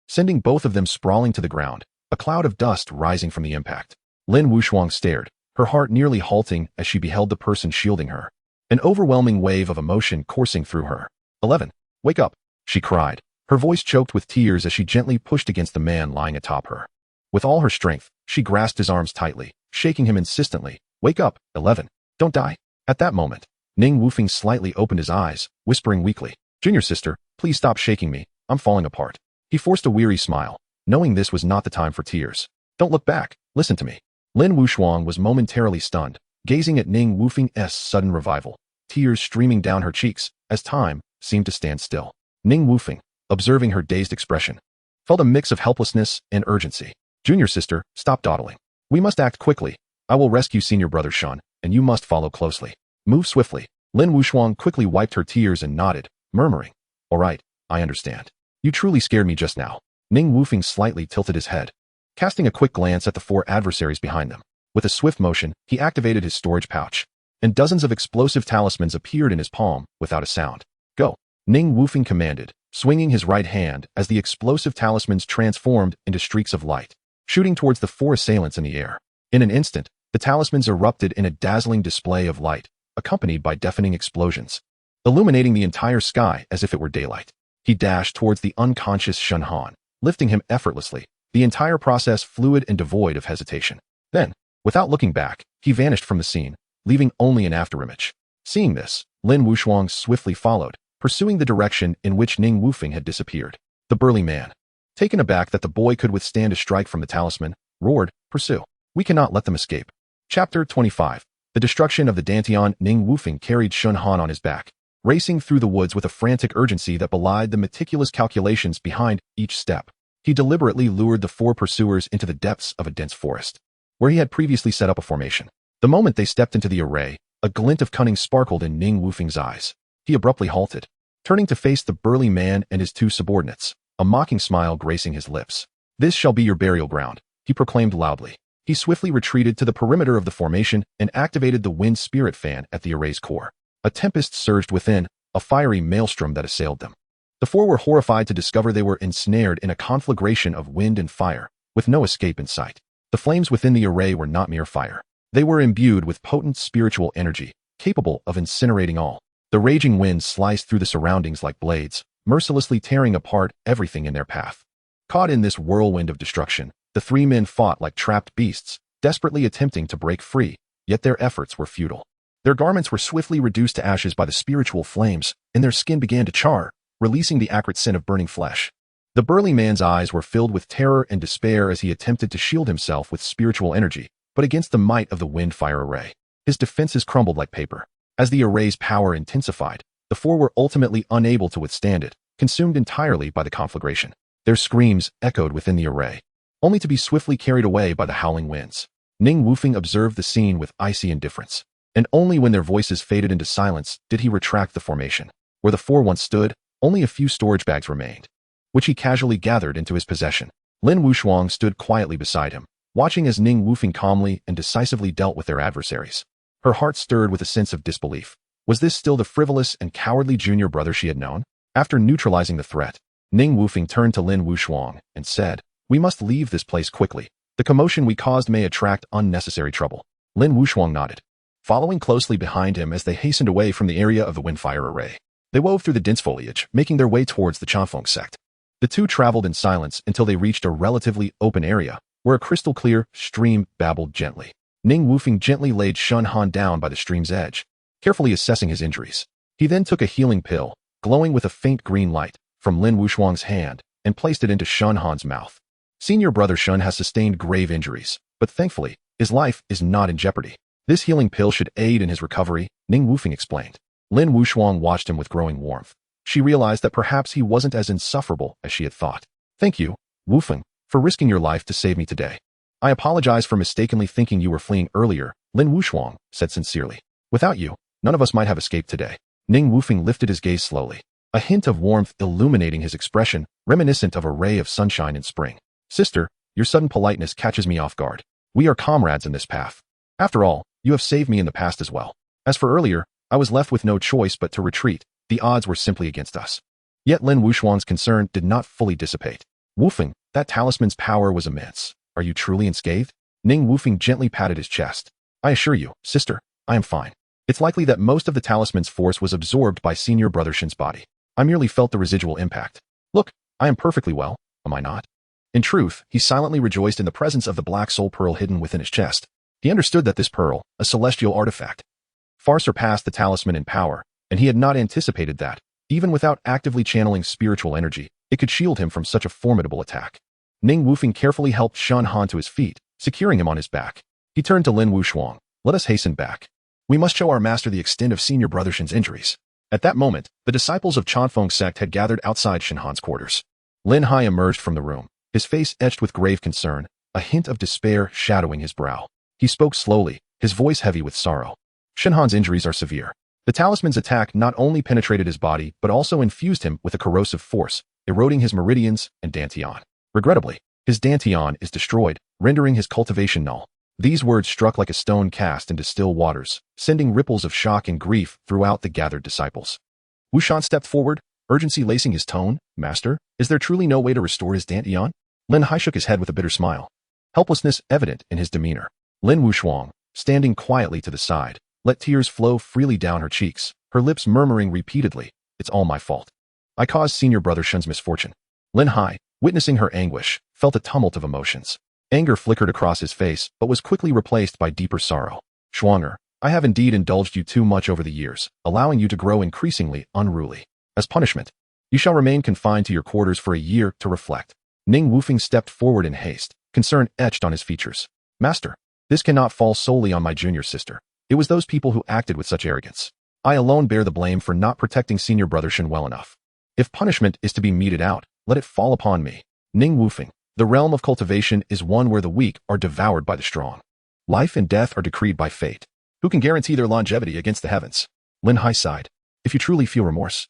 sending both of them sprawling to the ground, a cloud of dust rising from the impact. Lin Wushuang stared, her heart nearly halting as she beheld the person shielding her. An overwhelming wave of emotion coursing through her. 11. Wake up, she cried, her voice choked with tears as she gently pushed against the man lying atop her. With all her strength, she grasped his arms tightly, shaking him insistently. "Wake up, 11. Don't die." At that moment, Ning Wufeng slightly opened his eyes, whispering weakly, "Junior sister, please stop shaking me. I'm falling apart." He forced a weary smile, knowing this was not the time for tears. "Don't look back. Listen to me." Lin Wushuang was momentarily stunned, gazing at Ning Wufeng's sudden revival, tears streaming down her cheeks as time seemed to stand still. Ning Wufeng, observing her dazed expression, felt a mix of helplessness and urgency. "Junior sister, stop dawdling. We must act quickly. I will rescue senior brother Shun, and you must follow closely. Move swiftly." Lin Wushuang quickly wiped her tears and nodded, murmuring, "All right, I understand. You truly scared me just now." Ning Wufeng slightly tilted his head, casting a quick glance at the four adversaries behind them. With a swift motion, he activated his storage pouch, and dozens of explosive talismans appeared in his palm without a sound. "Go," Ning Wufeng commanded, swinging his right hand as the explosive talismans transformed into streaks of light, shooting towards the four assailants in the air. In an instant, the talismans erupted in a dazzling display of light, accompanied by deafening explosions, illuminating the entire sky as if it were daylight. He dashed towards the unconscious Shinhan, lifting him effortlessly, the entire process fluid and devoid of hesitation. Then, without looking back, he vanished from the scene, leaving only an afterimage. Seeing this, Lin Wushuang swiftly followed, pursuing the direction in which Ning Wufeng had disappeared. The burly man, taken aback that the boy could withstand a strike from the talisman, roared, "Pursue. We cannot let them escape." Chapter 25. The destruction of the Dantian. Ning Wufeng carried Shinhan on his back, racing through the woods with a frantic urgency that belied the meticulous calculations behind each step. He deliberately lured the four pursuers into the depths of a dense forest, where he had previously set up a formation. The moment they stepped into the array, a glint of cunning sparkled in Ning Wufeng's eyes. He abruptly halted, turning to face the burly man and his two subordinates, a mocking smile gracing his lips. "This shall be your burial ground," he proclaimed loudly. He swiftly retreated to the perimeter of the formation and activated the wind spirit fan at the array's core. A tempest surged within, a fiery maelstrom that assailed them. The four were horrified to discover they were ensnared in a conflagration of wind and fire, with no escape in sight. The flames within the array were not mere fire. They were imbued with potent spiritual energy, capable of incinerating all. The raging wind sliced through the surroundings like blades, mercilessly tearing apart everything in their path. Caught in this whirlwind of destruction, the three men fought like trapped beasts, desperately attempting to break free, yet their efforts were futile. Their garments were swiftly reduced to ashes by the spiritual flames, and their skin began to char, releasing the acrid scent of burning flesh. The burly man's eyes were filled with terror and despair as he attempted to shield himself with spiritual energy, but against the might of the wind-fire array. His defenses crumbled like paper. As the array's power intensified, the four were ultimately unable to withstand it, consumed entirely by the conflagration. Their screams echoed within the array, only to be swiftly carried away by the howling winds. Ning Wufeng observed the scene with icy indifference, and only when their voices faded into silence did he retract the formation. Where the four once stood, only a few storage bags remained, which he casually gathered into his possession. Lin Wushuang stood quietly beside him, watching as Ning Wufeng calmly and decisively dealt with their adversaries. Her heart stirred with a sense of disbelief. Was this still the frivolous and cowardly junior brother she had known? After neutralizing the threat, Ning Wufeng turned to Lin Wushuang and said, "We must leave this place quickly. The commotion we caused may attract unnecessary trouble." Lin Wushuang nodded, following closely behind him as they hastened away from the area of the windfire array. They wove through the dense foliage, making their way towards the Chanfeng sect. The two traveled in silence until they reached a relatively open area, where a crystal-clear stream babbled gently. Ning Wufeng gently laid Shun Han down by the stream's edge, carefully assessing his injuries. He then took a healing pill, glowing with a faint green light, from Lin Wushuang's hand, and placed it into Shun Han's mouth. Senior brother Shun has sustained grave injuries, but thankfully, his life is not in jeopardy. This healing pill should aid in his recovery, Ning Wufeng explained. Lin Wushuang watched him with growing warmth. She realized that perhaps he wasn't as insufferable as she had thought. "Thank you, Wufeng, for risking your life to save me today. I apologize for mistakenly thinking you were fleeing earlier," Lin Wushuang said sincerely. "Without you, none of us might have escaped today." Ning Wufeng lifted his gaze slowly, a hint of warmth illuminating his expression, reminiscent of a ray of sunshine in spring. "Sister, your sudden politeness catches me off guard. We are comrades in this path. After all, you have saved me in the past as well. As for earlier, I was left with no choice but to retreat. The odds were simply against us." Yet Lin Wushuang's concern did not fully dissipate. "Wufeng, that talisman's power was immense. Are you truly unscathed?" Ning Wufeng gently patted his chest. "I assure you, sister, I am fine. It's likely that most of the talisman's force was absorbed by senior brother Shin's body. I merely felt the residual impact. Look, I am perfectly well, am I not?" In truth, he silently rejoiced in the presence of the black soul pearl hidden within his chest. He understood that this pearl, a celestial artifact, far surpassed the talisman in power, and he had not anticipated that, even without actively channeling spiritual energy, it could shield him from such a formidable attack. Ning Wufeng carefully helped Shun Han to his feet, securing him on his back. He turned to Lin Wushuang. "Let us hasten back. We must show our master the extent of senior brother Shin's injuries." At that moment, the disciples of Chanfeng sect had gathered outside Shin Han's quarters. Lin Hai emerged from the room, his face etched with grave concern, a hint of despair shadowing his brow. He spoke slowly, his voice heavy with sorrow. "Shin Han's injuries are severe. The talisman's attack not only penetrated his body but also infused him with a corrosive force, eroding his meridians and dantian. Regrettably, his dantian is destroyed, rendering his cultivation null." These words struck like a stone cast into still waters, sending ripples of shock and grief throughout the gathered disciples. Wushan stepped forward, urgency lacing his tone. "Master, is there truly no way to restore his dantian?" Lin Hai shook his head with a bitter smile, helplessness evident in his demeanor. Lin Wushuang, standing quietly to the side, let tears flow freely down her cheeks, her lips murmuring repeatedly, "It's all my fault. I caused senior brother Shun's misfortune." Lin Hai, witnessing her anguish, felt a tumult of emotions. Anger flickered across his face, but was quickly replaced by deeper sorrow. "Shuanger, I have indeed indulged you too much over the years, allowing you to grow increasingly unruly. As punishment, you shall remain confined to your quarters for a year to reflect." Ning Wufeng stepped forward in haste, concern etched on his features. "Master, this cannot fall solely on my junior sister. It was those people who acted with such arrogance. I alone bear the blame for not protecting senior brother Shin well enough. If punishment is to be meted out, let it fall upon me." Ning Wufeng, the realm of cultivation is one where the weak are devoured by the strong. Life and death are decreed by fate. Who can guarantee their longevity against the heavens? Lin Hai sighed. "If you truly feel remorse,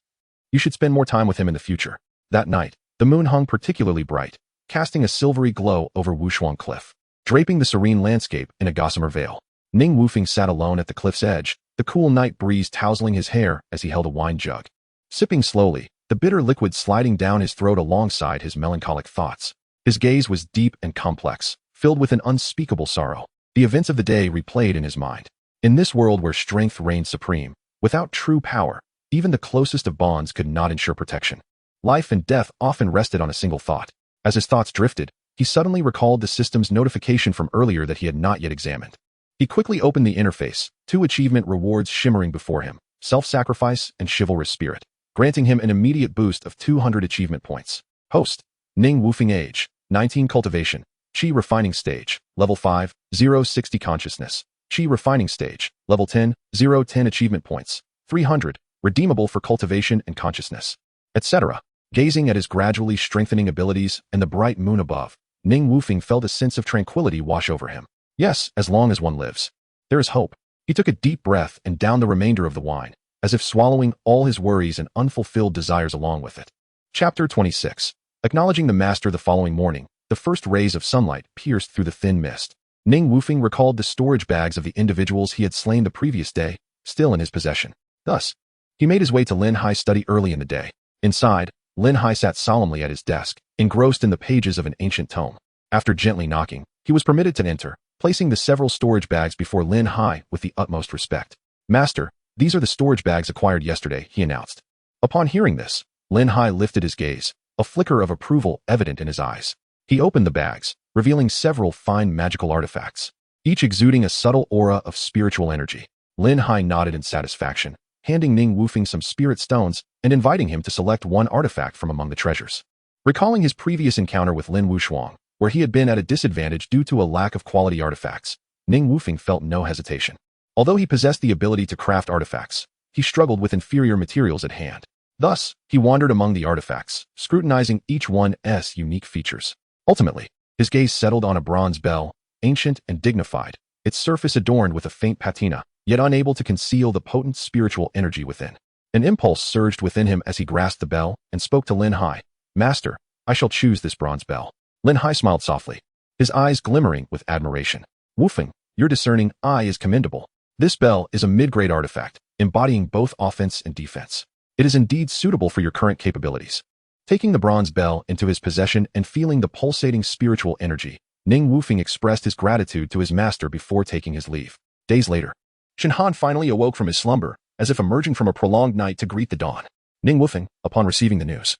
you should spend more time with him in the future." That night, the moon hung particularly bright, casting a silvery glow over Wushuang Cliff, draping the serene landscape in a gossamer veil. Ning Wufeng sat alone at the cliff's edge, the cool night breeze tousling his hair as he held a wine jug. Sipping slowly, the bitter liquid sliding down his throat alongside his melancholic thoughts. His gaze was deep and complex, filled with an unspeakable sorrow. The events of the day replayed in his mind. In this world where strength reigned supreme, without true power, even the closest of bonds could not ensure protection. Life and death often rested on a single thought. As his thoughts drifted, he suddenly recalled the system's notification from earlier that he had not yet examined. He quickly opened the interface, two achievement rewards shimmering before him, self-sacrifice and chivalrous spirit, granting him an immediate boost of 200 achievement points. Host: Ning Wufeng, age, 19, cultivation, Qi Refining Stage, Level 5, 060 Consciousness. Qi Refining Stage, Level 10, 010 Achievement Points, 300, redeemable for cultivation and consciousness, etc. Gazing at his gradually strengthening abilities and the bright moon above, Ning Wufeng felt a sense of tranquility wash over him. Yes, as long as one lives, there is hope. He took a deep breath and downed the remainder of the wine, as if swallowing all his worries and unfulfilled desires along with it. Chapter 26. Acknowledging the master the following morning, the first rays of sunlight pierced through the thin mist. Ning Wufeng recalled the storage bags of the individuals he had slain the previous day, still in his possession. Thus, he made his way to Lin Hai's study early in the day. Inside, Lin Hai sat solemnly at his desk, engrossed in the pages of an ancient tome. After gently knocking, he was permitted to enter, placing the several storage bags before Lin Hai with the utmost respect. "Master, these are the storage bags acquired yesterday," he announced. Upon hearing this, Lin Hai lifted his gaze, a flicker of approval evident in his eyes. He opened the bags, revealing several fine magical artifacts, each exuding a subtle aura of spiritual energy. Lin Hai nodded in satisfaction, handing Ning Wufeng some spirit stones and inviting him to select one artifact from among the treasures. Recalling his previous encounter with Lin Wushuang, where he had been at a disadvantage due to a lack of quality artifacts, Ning Wufeng felt no hesitation. Although he possessed the ability to craft artifacts, he struggled with inferior materials at hand. Thus, he wandered among the artifacts, scrutinizing each one's unique features. Ultimately, his gaze settled on a bronze bell, ancient and dignified, its surface adorned with a faint patina, yet unable to conceal the potent spiritual energy within. An impulse surged within him as he grasped the bell and spoke to Lin Hai. "Master, I shall choose this bronze bell." Lin Hai smiled softly, his eyes glimmering with admiration. "Wufeng, your discerning eye is commendable. This bell is a mid-grade artifact, embodying both offense and defense. It is indeed suitable for your current capabilities." Taking the bronze bell into his possession and feeling the pulsating spiritual energy, Ning Wufeng expressed his gratitude to his master before taking his leave. Days later, Shen Han finally awoke from his slumber, as if emerging from a prolonged night to greet the dawn. Ning Wufeng, upon receiving the news,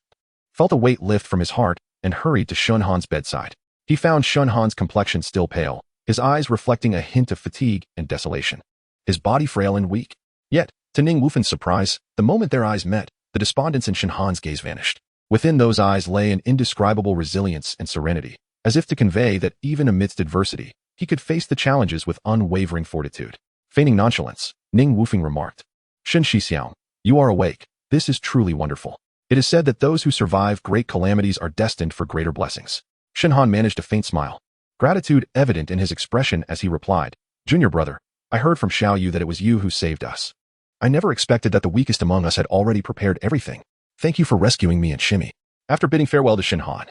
felt a weight lift from his heart and hurried to Shen Han's bedside. He found Shen Han's complexion still pale, his eyes reflecting a hint of fatigue and desolation, his body frail and weak. Yet, to Ning Wufeng's surprise, the moment their eyes met, the despondence in Shen Han's gaze vanished. Within those eyes lay an indescribable resilience and serenity, as if to convey that even amidst adversity, he could face the challenges with unwavering fortitude. Feigning nonchalance, Ning Wufeng remarked, "Shen Shixiang, you are awake. This is truly wonderful. It is said that those who survive great calamities are destined for greater blessings." Shen Han managed a faint smile, gratitude evident in his expression as he replied, "Junior brother, I heard from Xiao Yu that it was you who saved us. I never expected that the weakest among us had already prepared everything. Thank you for rescuing me and Shimmy." After bidding farewell to Shen Han,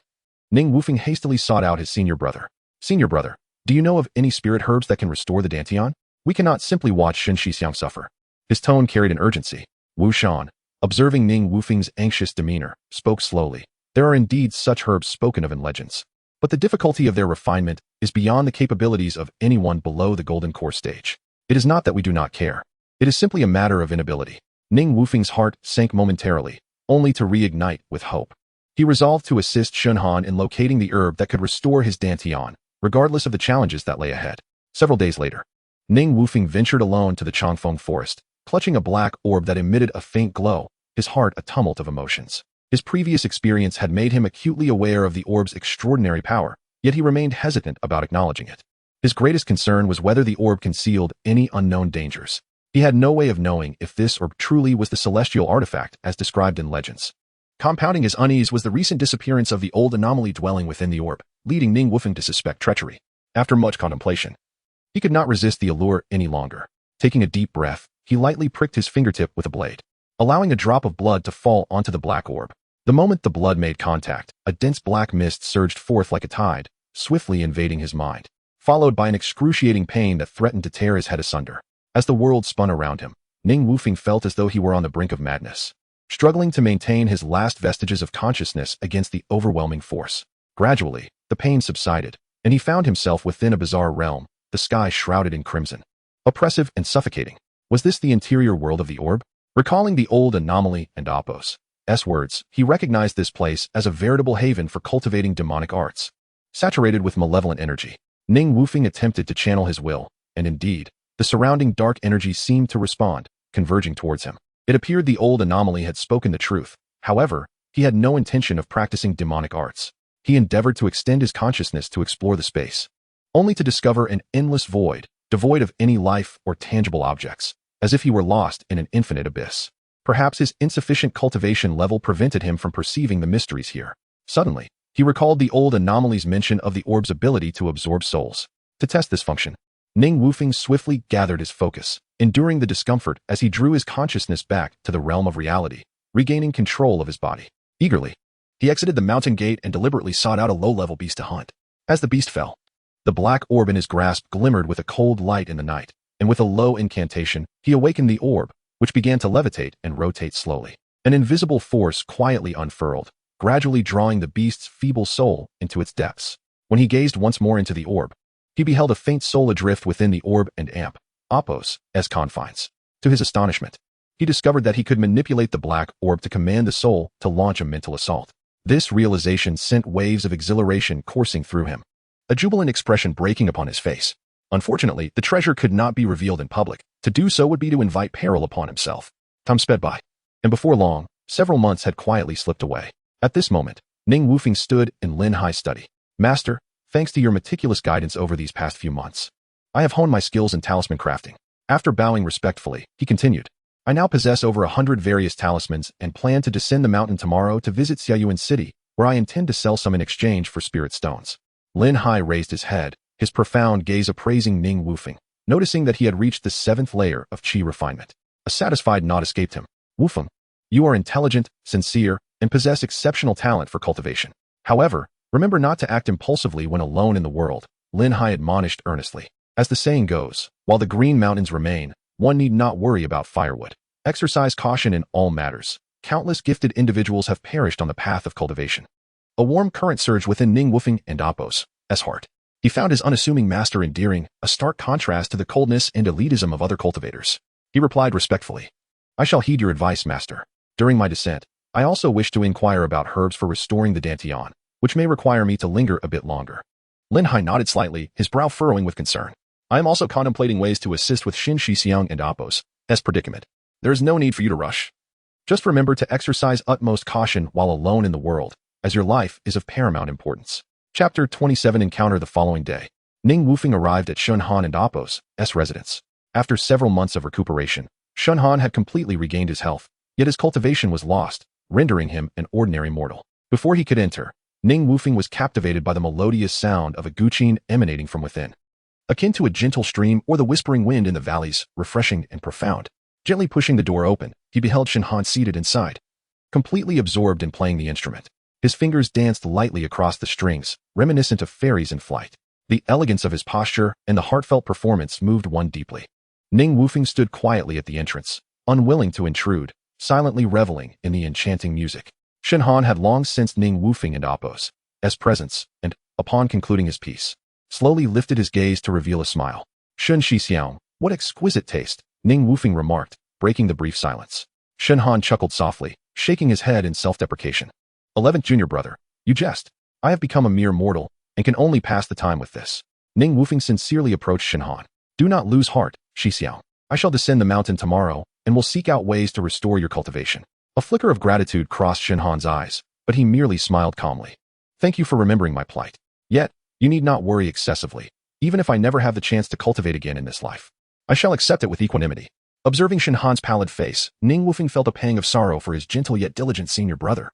Ning Wufeng hastily sought out his senior brother. "Senior brother, do you know of any spirit herbs that can restore the Dantian? We cannot simply watch Shen Shixiang suffer." His tone carried an urgency. Wu Shan, observing Ning Wufeng's anxious demeanor, spoke slowly. "There are indeed such herbs spoken of in legends, but the difficulty of their refinement is beyond the capabilities of anyone below the golden core stage. It is not that we do not care. It is simply a matter of inability." Ning Wufeng's heart sank momentarily, only to reignite with hope. He resolved to assist Shen Han in locating the herb that could restore his Dantian, regardless of the challenges that lay ahead. Several days later, Ning Wufeng ventured alone to the Changfeng forest, clutching a black orb that emitted a faint glow, his heart a tumult of emotions. His previous experience had made him acutely aware of the orb's extraordinary power, yet he remained hesitant about acknowledging it. His greatest concern was whether the orb concealed any unknown dangers. He had no way of knowing if this orb truly was the celestial artifact as described in legends. Compounding his unease was the recent disappearance of the old anomaly dwelling within the orb, leading Ning Wufeng to suspect treachery. After much contemplation, he could not resist the allure any longer. Taking a deep breath, he lightly pricked his fingertip with a blade, allowing a drop of blood to fall onto the black orb. The moment the blood made contact, a dense black mist surged forth like a tide, swiftly invading his mind, followed by an excruciating pain that threatened to tear his head asunder. As the world spun around him, Ning Wufeng felt as though he were on the brink of madness, struggling to maintain his last vestiges of consciousness against the overwhelming force. Gradually, the pain subsided, and he found himself within a bizarre realm, the sky shrouded in crimson. Oppressive and suffocating. Was this the interior world of the orb? Recalling the old anomaly and Apos' words, he recognized this place as a veritable haven for cultivating demonic arts. Saturated with malevolent energy, Ning Wufeng attempted to channel his will, and indeed, the surrounding dark energy seemed to respond, converging towards him. It appeared the old anomaly had spoken the truth. However, he had no intention of practicing demonic arts. he endeavored to extend his consciousness to explore the space, only to discover an endless void, devoid of any life or tangible objects, as if he were lost in an infinite abyss. Perhaps his insufficient cultivation level prevented him from perceiving the mysteries here. Suddenly, he recalled the old anomaly's mention of the orb's ability to absorb souls. To test this function, Ning Wufeng swiftly gathered his focus, enduring the discomfort as he drew his consciousness back to the realm of reality, regaining control of his body. Eagerly, he exited the mountain gate and deliberately sought out a low-level beast to hunt. As the beast fell, the black orb in his grasp glimmered with a cold light in the night, and with a low incantation, he awakened the orb, which began to levitate and rotate slowly. An invisible force quietly unfurled, gradually drawing the beast's feeble soul into its depths. When he gazed once more into the orb, he beheld a faint soul adrift within the orb and Appos, as confines. To his astonishment, he discovered that he could manipulate the black orb to command the soul to launch a mental assault. This realization sent waves of exhilaration coursing through him, a jubilant expression breaking upon his face. Unfortunately, the treasure could not be revealed in public. To do so would be to invite peril upon himself. Time sped by, and before long, several months had quietly slipped away. At this moment, Ning Wufeng stood in Lin Hai's study. Master, thanks to your meticulous guidance over these past few months, I have honed my skills in talisman crafting. After bowing respectfully, he continued, I now possess over 100 various talismans and plan to descend the mountain tomorrow to visit Xiaoyuan City, where I intend to sell some in exchange for spirit stones. Lin Hai raised his head, his profound gaze appraising Ning Wufeng, noticing that he had reached the 7th layer of qi refinement. A satisfied nod escaped him. Wufeng, you are intelligent, sincere, and possess exceptional talent for cultivation. However, remember not to act impulsively when alone in the world, Lin Hai admonished earnestly. As the saying goes, while the green mountains remain, one need not worry about firewood. Exercise caution in all matters. Countless gifted individuals have perished on the path of cultivation. A warm current surged within Ning Wufeng and Appos' heart. He found his unassuming master endearing, a stark contrast to the coldness and elitism of other cultivators. He replied respectfully, I shall heed your advice, master. During my descent, I also wish to inquire about herbs for restoring the Dantian, which may require me to linger a bit longer. Lin Hai nodded slightly, his brow furrowing with concern. I am also contemplating ways to assist with Xin Shixiang and Appos' predicament. There is no need for you to rush. Just remember to exercise utmost caution while alone in the world, as your life is of paramount importance. Chapter 27 Encounter the following day. Ning Wufeng arrived at Shunhan and Appos' residence. After several months of recuperation, Shunhan had completely regained his health, yet his cultivation was lost, rendering him an ordinary mortal. Before he could enter, Ning Wufeng was captivated by the melodious sound of a guqin emanating from within. Akin to a gentle stream or the whispering wind in the valleys, refreshing and profound. Gently pushing the door open, he beheld Shunhan seated inside, completely absorbed in playing the instrument. His fingers danced lightly across the strings, reminiscent of fairies in flight. The elegance of his posture and the heartfelt performance moved one deeply. Ning Wufeng stood quietly at the entrance, unwilling to intrude, silently reveling in the enchanting music. Shunhan had long sensed Ning Wufeng and Appos' presence, and, upon concluding his piece, slowly lifted his gaze to reveal a smile. Shun Shixiang, what exquisite taste, Ning Wufeng remarked, breaking the brief silence. Shunhan chuckled softly, shaking his head in self-deprecation. 11th junior brother, you jest. I have become a mere mortal, and can only pass the time with this. Ning Wufeng sincerely approached Shunhan. Do not lose heart, Shixiang. I shall descend the mountain tomorrow, and will seek out ways to restore your cultivation. A flicker of gratitude crossed Shunhan's eyes, but he merely smiled calmly. Thank you for remembering my plight. Yet, you need not worry excessively, even if I never have the chance to cultivate again in this life. I shall accept it with equanimity. Observing Shunhan's pallid face, Ning Wufeng felt a pang of sorrow for his gentle yet diligent senior brother.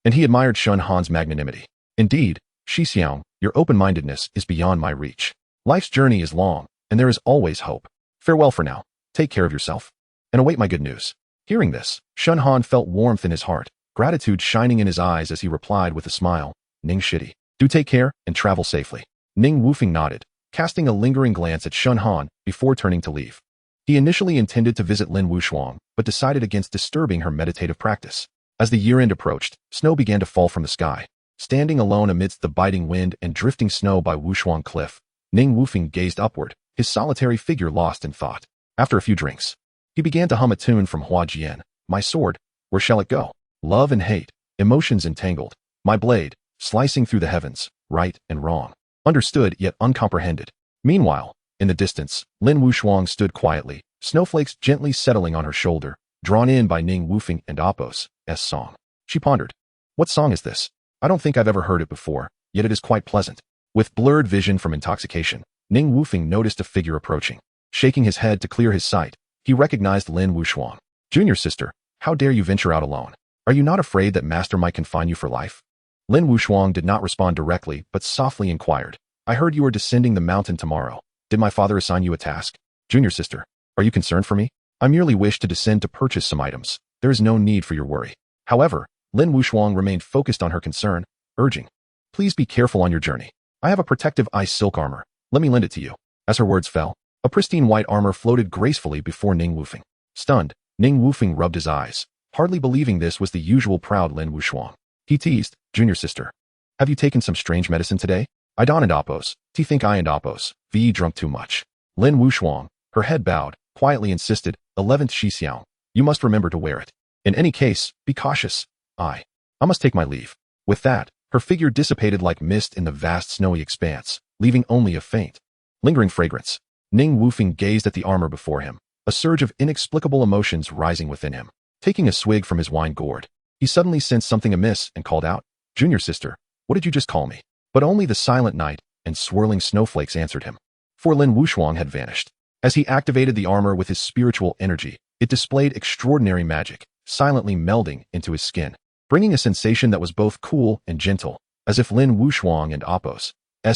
And he admired Shunhan's magnanimity. Indeed, Shixiang, your open-mindedness is beyond my reach. Life's journey is long, and there is always hope. Farewell for now. Take care of yourself, and await my good news. Hearing this, Shunhan felt warmth in his heart, gratitude shining in his eyes as he replied with a smile, Ning Shitty. Do take care and travel safely. Ning Wufeng nodded, casting a lingering glance at Shunhan before turning to leave. He initially intended to visit Lin Wushuang, but decided against disturbing her meditative practice. As the year-end approached, snow began to fall from the sky. Standing alone amidst the biting wind and drifting snow by Wushuang Cliff, Ning Wufeng gazed upward, his solitary figure lost in thought. After a few drinks, he began to hum a tune from Hua Jian. My sword, where shall it go? Love and hate, emotions entangled. My blade, slicing through the heavens, right and wrong. Understood yet uncomprehended. Meanwhile, in the distance, Lin Wushuang stood quietly, snowflakes gently settling on her shoulder, drawn in by Ning Wufeng and Appos' song. She pondered. What song is this? I don't think I've ever heard it before, yet it is quite pleasant. With blurred vision from intoxication, Ning Wufeng noticed a figure approaching. Shaking his head to clear his sight, he recognized Lin Wushuang. Junior sister, how dare you venture out alone? Are you not afraid that master might confine you for life? Lin Wushuang did not respond directly, but softly inquired. I heard you are descending the mountain tomorrow. Did my father assign you a task? Junior sister, are you concerned for me? I merely wish to descend to purchase some items. There is no need for your worry. However, Lin Wushuang remained focused on her concern, urging, please be careful on your journey. I have a protective ice silk armor. Let me lend it to you. As her words fell, a pristine white armor floated gracefully before Ning Wufeng. Stunned, Ning Wufeng rubbed his eyes, hardly believing this was the usual proud Lin Wushuang. He teased, Junior sister, have you taken some strange medicine today? I don't and Oppos. T think I and Oppos. V drunk too much. Lin Wushuang, her head bowed, quietly insisted, 11th Shixiang, you must remember to wear it. In any case, be cautious. I must take my leave. With that, her figure dissipated like mist in the vast snowy expanse, leaving only a faint, lingering fragrance. Ning Wufeng gazed at the armor before him, a surge of inexplicable emotions rising within him. Taking a swig from his wine gourd, he suddenly sensed something amiss and called out, Junior sister, what did you just call me? But only the silent night and swirling snowflakes answered him. For Lin Wushuang had vanished. As he activated the armor with his spiritual energy, it displayed extraordinary magic, silently melding into his skin, bringing a sensation that was both cool and gentle, as if Lin Wushuang and Oppos'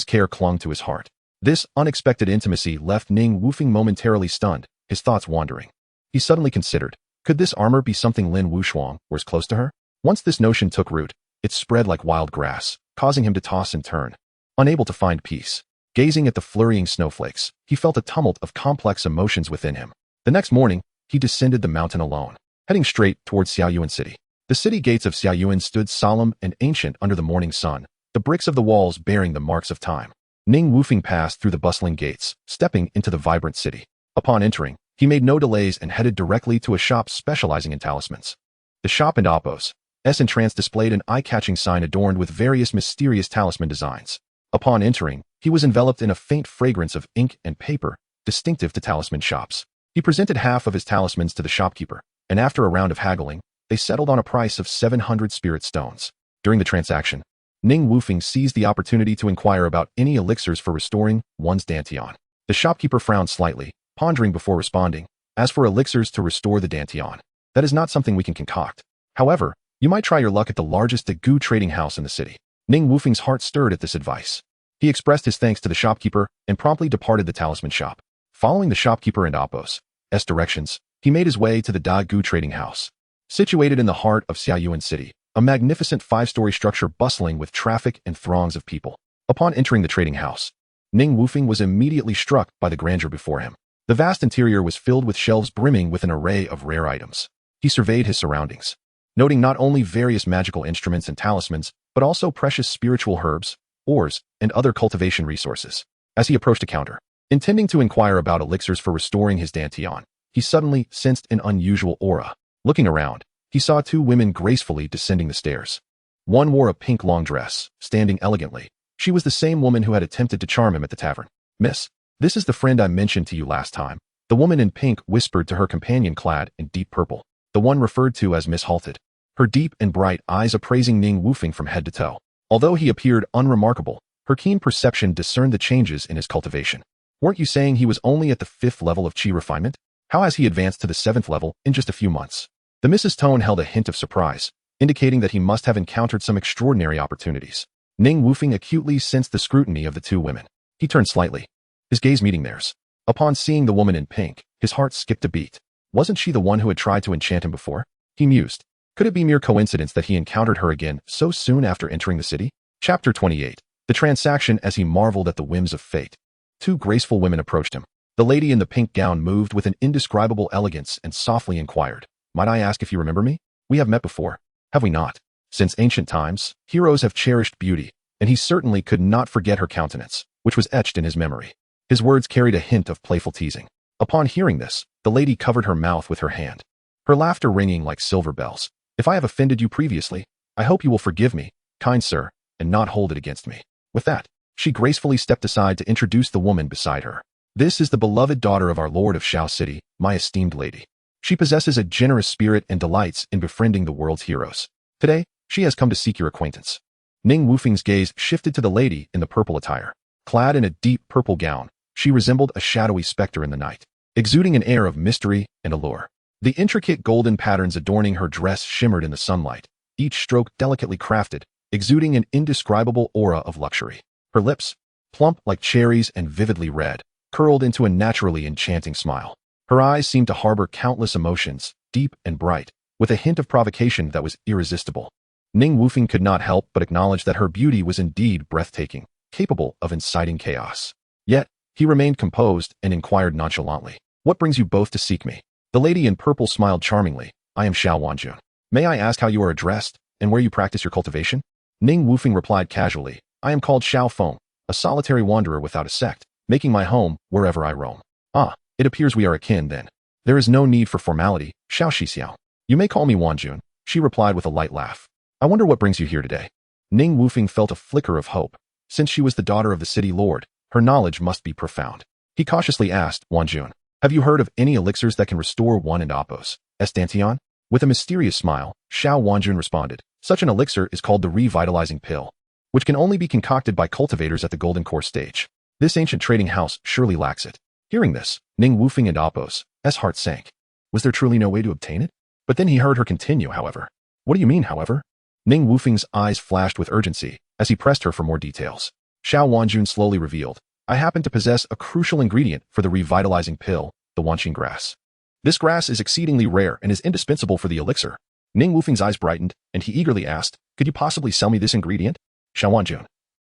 care clung to his heart. This unexpected intimacy left Ning Wufeng momentarily stunned, his thoughts wandering. He suddenly considered, could this armor be something Lin Wushuang was close to her? Once this notion took root, it spread like wild grass, causing him to toss and turn, unable to find peace. Gazing at the flurrying snowflakes, he felt a tumult of complex emotions within him. The next morning, he descended the mountain alone, heading straight towards Xiaoyuan City. The city gates of Xiaoyuan stood solemn and ancient under the morning sun, the bricks of the walls bearing the marks of time. Ning Wufeng passed through the bustling gates, stepping into the vibrant city. Upon entering, he made no delays and headed directly to a shop specializing in talismans. The shop and Oppos' entrance displayed an eye-catching sign adorned with various mysterious talisman designs. Upon entering, he was enveloped in a faint fragrance of ink and paper, distinctive to talisman shops. He presented half of his talismans to the shopkeeper, and after a round of haggling, they settled on a price of 700 spirit stones. During the transaction, Ning Wufeng seized the opportunity to inquire about any elixirs for restoring one's dantian. The shopkeeper frowned slightly, pondering before responding, as for elixirs to restore the dantian, that is not something we can concoct. However, you might try your luck at the largest Dagu trading house in the city. Ning Wufeng's heart stirred at this advice. He expressed his thanks to the shopkeeper and promptly departed the talisman shop. Following the shopkeeper and Oppos' directions, he made his way to the Dagu trading house. Situated in the heart of Xiaoyuan City, a magnificent 5-story structure bustling with traffic and throngs of people. Upon entering the trading house, Ning Wufeng was immediately struck by the grandeur before him. The vast interior was filled with shelves brimming with an array of rare items. He surveyed his surroundings, noting not only various magical instruments and talismans, but also precious spiritual herbs, ores, and other cultivation resources. As he approached a counter, intending to inquire about elixirs for restoring his dantian, he suddenly sensed an unusual aura. Looking around, he saw 2 women gracefully descending the stairs. One wore a pink long dress, standing elegantly. She was the same woman who had attempted to charm him at the tavern. Miss, this is the friend I mentioned to you last time. The woman in pink whispered to her companion clad in deep purple, the one referred to as Miss Halted, her deep and bright eyes appraising Ning Wufeng from head to toe. Although he appeared unremarkable, her keen perception discerned the changes in his cultivation. Weren't you saying he was only at the 5th level of chi refinement? How has he advanced to the 7th level in just a few months? The Mrs. tone held a hint of surprise, indicating that he must have encountered some extraordinary opportunities. Ning Wufeng acutely sensed the scrutiny of the 2 women. He turned slightly, his gaze meeting theirs. Upon seeing the woman in pink, his heart skipped a beat. Wasn't she the one who had tried to enchant him before? He mused. Could it be mere coincidence that he encountered her again so soon after entering the city? Chapter 28. The transaction. As he marveled at the whims of fate, 2 graceful women approached him. The lady in the pink gown moved with an indescribable elegance and softly inquired, might I ask if you remember me? We have met before, have we not? Since ancient times, heroes have cherished beauty, and he certainly could not forget her countenance, which was etched in his memory. His words carried a hint of playful teasing. Upon hearing this, the lady covered her mouth with her hand, her laughter ringing like silver bells. If I have offended you previously, I hope you will forgive me, kind sir, and not hold it against me. With that, she gracefully stepped aside to introduce the woman beside her. This is the beloved daughter of our Lord of Shao City, my esteemed lady. She possesses a generous spirit and delights in befriending the world's heroes. Today, she has come to seek your acquaintance. Ning Wufeng's gaze shifted to the lady in the purple attire. Clad in a deep purple gown, she resembled a shadowy specter in the night, exuding an air of mystery and allure. The intricate golden patterns adorning her dress shimmered in the sunlight, each stroke delicately crafted, exuding an indescribable aura of luxury. Her lips, plump like cherries and vividly red, curled into a naturally enchanting smile. Her eyes seemed to harbor countless emotions, deep and bright, with a hint of provocation that was irresistible. Ning Wufeng could not help but acknowledge that her beauty was indeed breathtaking, capable of inciting chaos. Yet, he remained composed and inquired nonchalantly, "What brings you both to seek me?" The lady in purple smiled charmingly. "I am Xiao Wanjun. May I ask how you are addressed and where you practice your cultivation?" Ning Wufeng replied casually, "I am called Xiao Feng, a solitary wanderer without a sect, making my home wherever I roam." "Ah, it appears we are akin then. There is no need for formality, Xiao Xixiao. You may call me Wanjun," she replied with a light laugh. "I wonder what brings you here today." Ning Wufeng felt a flicker of hope. Since she was the daughter of the city lord, her knowledge must be profound. He cautiously asked, "Wanjun, have you heard of any elixirs that can restore one and Appos, Estantion?" With a mysterious smile, Xiao Wanjun responded, "Such an elixir is called the revitalizing pill, which can only be concocted by cultivators at the golden core stage. This ancient trading house surely lacks it." Hearing this, Ning Wufeng and Appos' heart sank. Was there truly no way to obtain it? But then he heard her continue, however. "What do you mean, however?" Ning Wufeng's eyes flashed with urgency as he pressed her for more details. Xiao Wanjun slowly revealed, "I happen to possess a crucial ingredient for the revitalizing pill, the Wanqing grass. This grass is exceedingly rare and is indispensable for the elixir." Ning Wufeng's eyes brightened, and he eagerly asked, "Could you possibly sell me this ingredient?" Xiao Wanjun,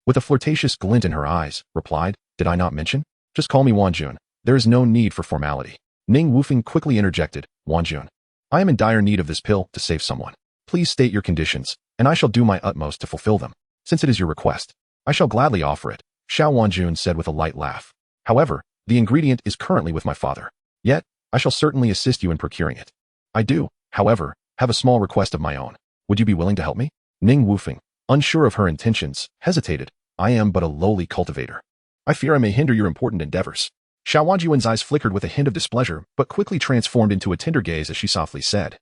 with a flirtatious glint in her eyes, replied, "Did I not mention? Just call me Wanjun. There is no need for formality." Ning Wufeng quickly interjected, "Wanjun, I am in dire need of this pill to save someone. Please state your conditions, and I shall do my utmost to fulfill them. Since it is your request, I shall gladly offer it," Xiao Wanjun said with a light laugh. "However, the ingredient is currently with my father. Yet, I shall certainly assist you in procuring it. I do, however, have a small request of my own. Would you be willing to help me?" Ning Wufeng, unsure of her intentions, hesitated. "I am but a lowly cultivator. I fear I may hinder your important endeavors." Xiao Wanjun's eyes flickered with a hint of displeasure, but quickly transformed into a tender gaze as she softly said,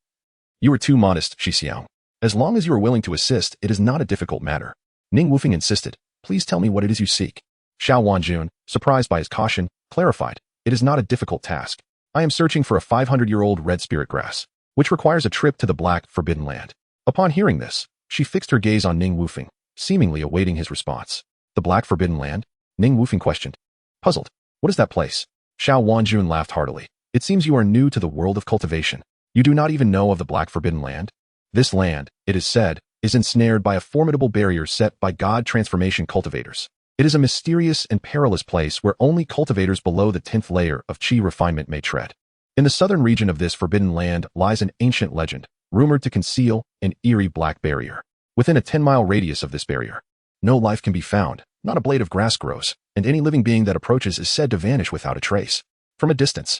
"You are too modest, Xixiao. As long as you are willing to assist, it is not a difficult matter." Ning Wufeng insisted, "Please tell me what it is you seek." Xiao Wanjun, surprised by his caution, clarified, "It is not a difficult task. I am searching for a 500-year-old red spirit grass, which requires a trip to the Black Forbidden Land." Upon hearing this, she fixed her gaze on Ning Wufeng, seemingly awaiting his response. "The Black Forbidden Land?" Ning Wufeng questioned. Puzzled, "What is that place?" Xiao Wanjun laughed heartily. "It seems you are new to the world of cultivation. You do not even know of the Black Forbidden Land? This land, it is said, is ensnared by a formidable barrier set by God transformation cultivators. It is a mysterious and perilous place where only cultivators below the 10th layer of Qi refinement may tread. In the southern region of this forbidden land lies an ancient legend, rumored to conceal an eerie black barrier. Within a 10-mile radius of this barrier, no life can be found, not a blade of grass grows, and any living being that approaches is said to vanish without a trace. From a distance,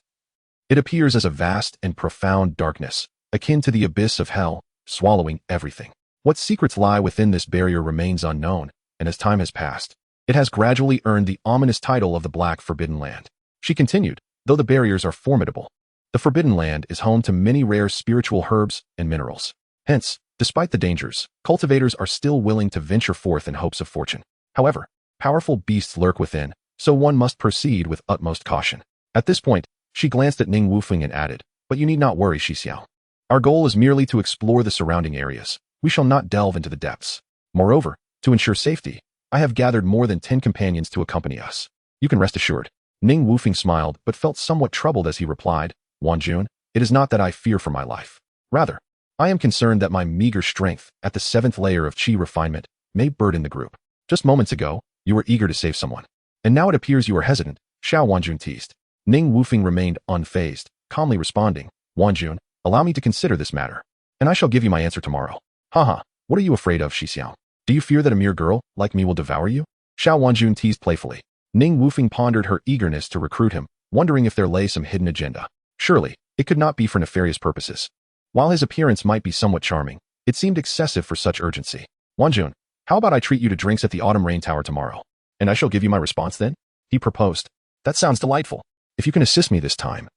it appears as a vast and profound darkness, akin to the abyss of hell, swallowing everything. What secrets lie within this barrier remains unknown, and as time has passed, it has gradually earned the ominous title of the Black Forbidden Land. She continued, "Though the barriers are formidable, the Forbidden Land is home to many rare spiritual herbs and minerals. Hence, despite the dangers, cultivators are still willing to venture forth in hopes of fortune. However, powerful beasts lurk within, so one must proceed with utmost caution." At this point, she glanced at Ning Wufeng and added, "But you need not worry, Xixiao. Our goal is merely to explore the surrounding areas. We shall not delve into the depths. Moreover, to ensure safety, I have gathered more than 10 companions to accompany us. You can rest assured." Ning Wufeng smiled but felt somewhat troubled as he replied, "Wanjun, it is not that I fear for my life. Rather, I am concerned that my meager strength at the 7th layer of Qi refinement may burden the group. Just moments ago, you were eager to save someone, and now it appears you are hesitant," Xiao Wanjun teased. Ning Wufeng remained unfazed, calmly responding, "Wanjun, allow me to consider this matter, and I shall give you my answer tomorrow." "Haha, what are you afraid of, Xixiao? Do you fear that a mere girl like me will devour you?" Xiao Wanjun teased playfully. Ning Wufeng pondered her eagerness to recruit him, wondering if there lay some hidden agenda. Surely, it could not be for nefarious purposes. While his appearance might be somewhat charming, it seemed excessive for such urgency. "Wanjun, how about I treat you to drinks at the Autumn Rain Tower tomorrow, and I shall give you my response then?" he proposed. "That sounds delightful. If you can assist me this time,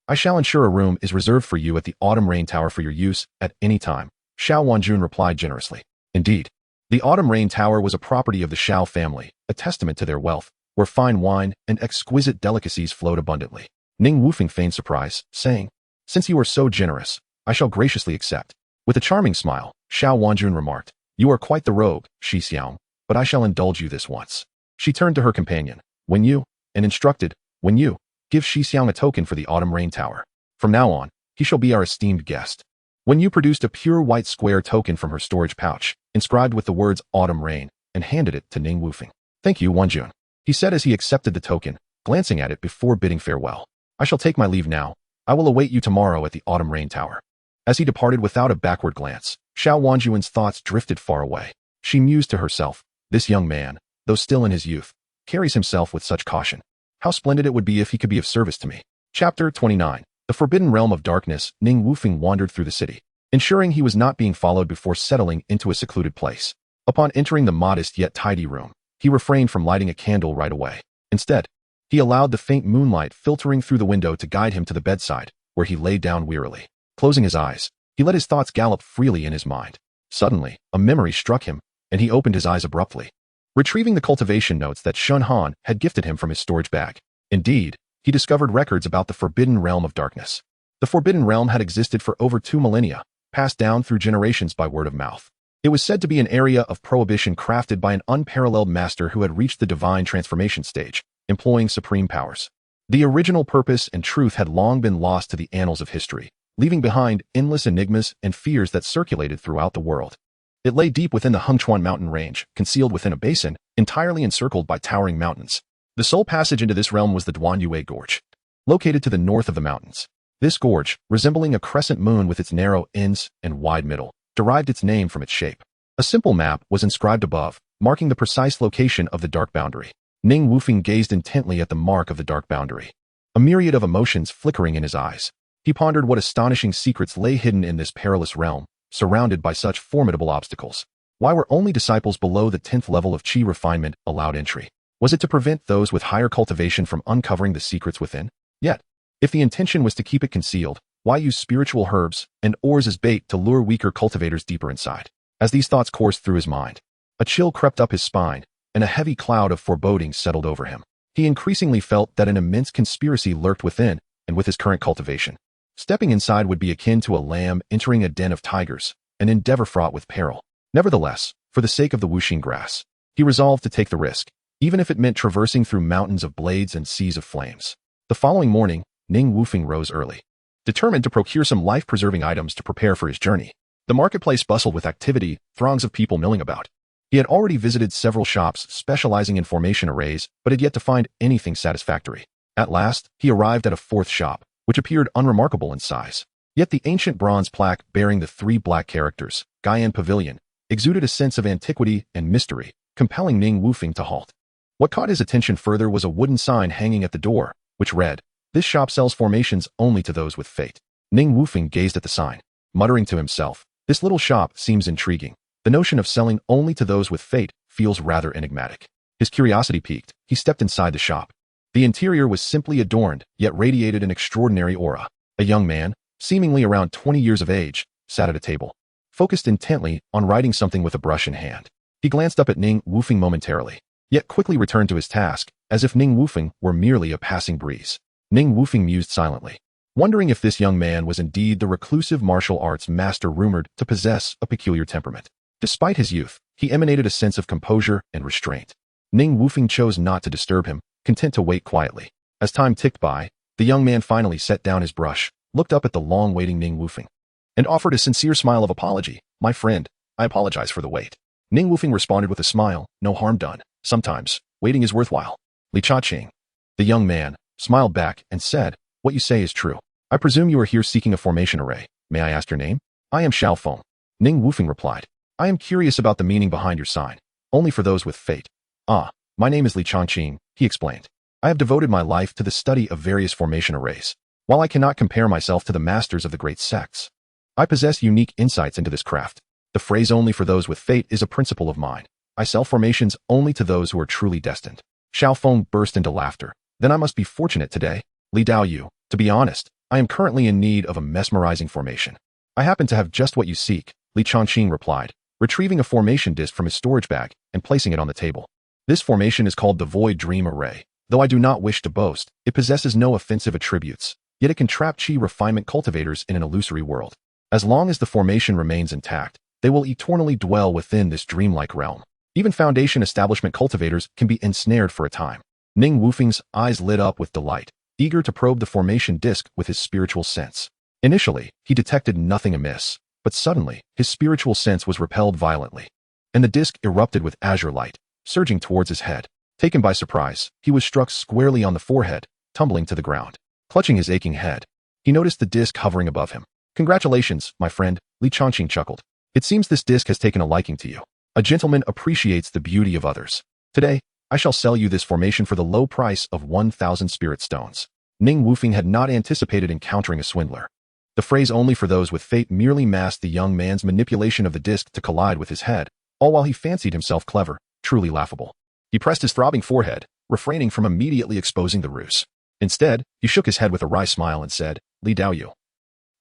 I shall ensure a room is reserved for you at the Autumn Rain Tower for your use at any time," Xiao Wanjun replied generously. "Indeed, The Autumn Rain Tower was a property of the Shao family, a testament to their wealth, where fine wine and exquisite delicacies flowed abundantly. Ning Wufeng feigned surprise, saying, "Since you are so generous, I shall graciously accept." With a charming smile, Xiao Wanjun remarked, "You are quite the rogue, Shi Xiang, but I shall indulge you this once." She turned to her companion, "When you," and instructed, "When you, give Shi Xiang a token for the Autumn Rain Tower. From now on, he shall be our esteemed guest." When you produced a pure white square token from her storage pouch, inscribed with the words Autumn Rain, and handed it to Ning Wufeng. "Thank you, Wanjun," he said as he accepted the token, glancing at it before bidding farewell. "I shall take my leave now. I will await you tomorrow at the Autumn Rain Tower." As he departed without a backward glance, Xiao Wanjun's thoughts drifted far away. She mused to herself, "This young man, though still in his youth, carries himself with such caution. How splendid it would be if he could be of service to me." Chapter 29. The Forbidden Realm of Darkness. Ning Wufeng wandered through the city, ensuring he was not being followed before settling into a secluded place. Upon entering the modest yet tidy room, he refrained from lighting a candle right away. Instead, he allowed the faint moonlight filtering through the window to guide him to the bedside, where he lay down wearily. Closing his eyes, he let his thoughts gallop freely in his mind. Suddenly, a memory struck him, and he opened his eyes abruptly, retrieving the cultivation notes that Shun Han had gifted him from his storage bag. Indeed, he discovered records about the Forbidden Realm of Darkness. The Forbidden Realm had existed for over 2 millennia, passed down through generations by word of mouth. It was said to be an area of prohibition crafted by an unparalleled master who had reached the divine transformation stage, employing supreme powers. The original purpose and truth had long been lost to the annals of history, leaving behind endless enigmas and fears that circulated throughout the world. It lay deep within the Hengchuan mountain range, concealed within a basin, entirely encircled by towering mountains. The sole passage into this realm was the Duanyue Gorge, located to the north of the mountains. This gorge, resembling a crescent moon with its narrow ends and wide middle, derived its name from its shape. A simple map was inscribed above, marking the precise location of the dark boundary. Ning Wufeng gazed intently at the mark of the dark boundary, a myriad of emotions flickering in his eyes. He pondered what astonishing secrets lay hidden in this perilous realm, surrounded by such formidable obstacles. Why were only disciples below the 10th level of Qi refinement allowed entry? Was it to prevent those with higher cultivation from uncovering the secrets within? Yet, if the intention was to keep it concealed, why use spiritual herbs and ores as bait to lure weaker cultivators deeper inside? As these thoughts coursed through his mind, a chill crept up his spine, and a heavy cloud of foreboding settled over him. He increasingly felt that an immense conspiracy lurked within and with his current cultivation. Stepping inside would be akin to a lamb entering a den of tigers, an endeavor fraught with peril. Nevertheless, for the sake of the Wuxing grass, he resolved to take the risk, even if it meant traversing through mountains of blades and seas of flames. The following morning, Ning Wufeng rose early, determined to procure some life-preserving items to prepare for his journey. The marketplace bustled with activity, throngs of people milling about. He had already visited several shops specializing in formation arrays, but had yet to find anything satisfactory. At last, he arrived at a 4th shop, which appeared unremarkable in size. Yet the ancient bronze plaque bearing the 3 black characters, Gaian Pavilion, exuded a sense of antiquity and mystery, compelling Ning Wufeng to halt. What caught his attention further was a wooden sign hanging at the door, which read, "This shop sells formations only to those with fate." Ning Wufeng gazed at the sign, muttering to himself, "This little shop seems intriguing. The notion of selling only to those with fate feels rather enigmatic." His curiosity piqued. He stepped inside the shop. The interior was simply adorned, yet radiated an extraordinary aura. A young man, seemingly around 20 years of age, sat at a table, focused intently on writing something with a brush in hand. He glanced up at Ning Wufeng momentarily, yet quickly returned to his task, as if Ning Wufeng were merely a passing breeze. Ning Wufeng mused silently, wondering if this young man was indeed the reclusive martial arts master rumored to possess a peculiar temperament. Despite his youth, he emanated a sense of composure and restraint. Ning Wufeng chose not to disturb him, content to wait quietly. As time ticked by, the young man finally set down his brush, looked up at the long-waiting Ning Wufeng, and offered a sincere smile of apology. "My friend, I apologize for the wait." Ning Wufeng responded with a smile, "No harm done. Sometimes, waiting is worthwhile." "Li Cha-ching." The young man smiled back and said, "What you say is true. I presume you are here seeking a formation array. May I ask your name?" "I am Xiao Feng." Ning Wufeng replied, "I am curious about the meaning behind your sign. Only for those with fate." "Ah, my name is Li Changqing," he explained. "I have devoted my life to the study of various formation arrays. While I cannot compare myself to the masters of the great sects, I possess unique insights into this craft. The phrase only for those with fate is a principle of mine. I sell formations only to those who are truly destined." Xiao Feng burst into laughter. "Then I must be fortunate today. Li Dao Yu, to be honest, I am currently in need of a mesmerizing formation." "I happen to have just what you seek," Li Changqing replied, retrieving a formation disc from his storage bag and placing it on the table. This formation is called the Void Dream Array. Though I do not wish to boast, it possesses no offensive attributes, yet it can trap chi refinement cultivators in an illusory world. As long as the formation remains intact, they will eternally dwell within this dreamlike realm. Even Foundation establishment cultivators can be ensnared for a time. Ning Wufeng's eyes lit up with delight, eager to probe the formation disc with his spiritual sense. Initially, he detected nothing amiss, but suddenly, his spiritual sense was repelled violently, and the disc erupted with azure light, surging towards his head. Taken by surprise, he was struck squarely on the forehead, tumbling to the ground. Clutching his aching head, he noticed the disc hovering above him. "Congratulations, my friend," Li Chongqing chuckled. "It seems this disc has taken a liking to you. A gentleman appreciates the beauty of others. Today, I shall sell you this formation for the low price of 1,000 spirit stones." Ning Wufeng had not anticipated encountering a swindler. The phrase "only for those with fate" merely masked the young man's manipulation of the disc to collide with his head, all while he fancied himself clever, truly laughable. He pressed his throbbing forehead, refraining from immediately exposing the ruse. Instead, he shook his head with a wry smile and said, "Li Daoyu,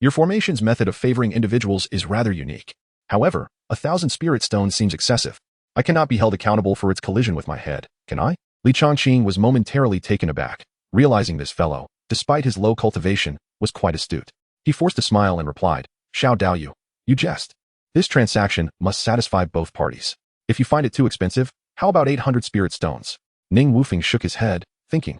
your formation's method of favoring individuals is rather unique. However, 1,000 spirit stones seems excessive. I cannot be held accountable for its collision with my head, can I?" Li Chongqing was momentarily taken aback, realizing this fellow, despite his low cultivation, was quite astute. He forced a smile and replied, "Xiao Daoyu, you jest. This transaction must satisfy both parties. If you find it too expensive, how about 800 spirit stones?" Ning Wufeng shook his head, thinking,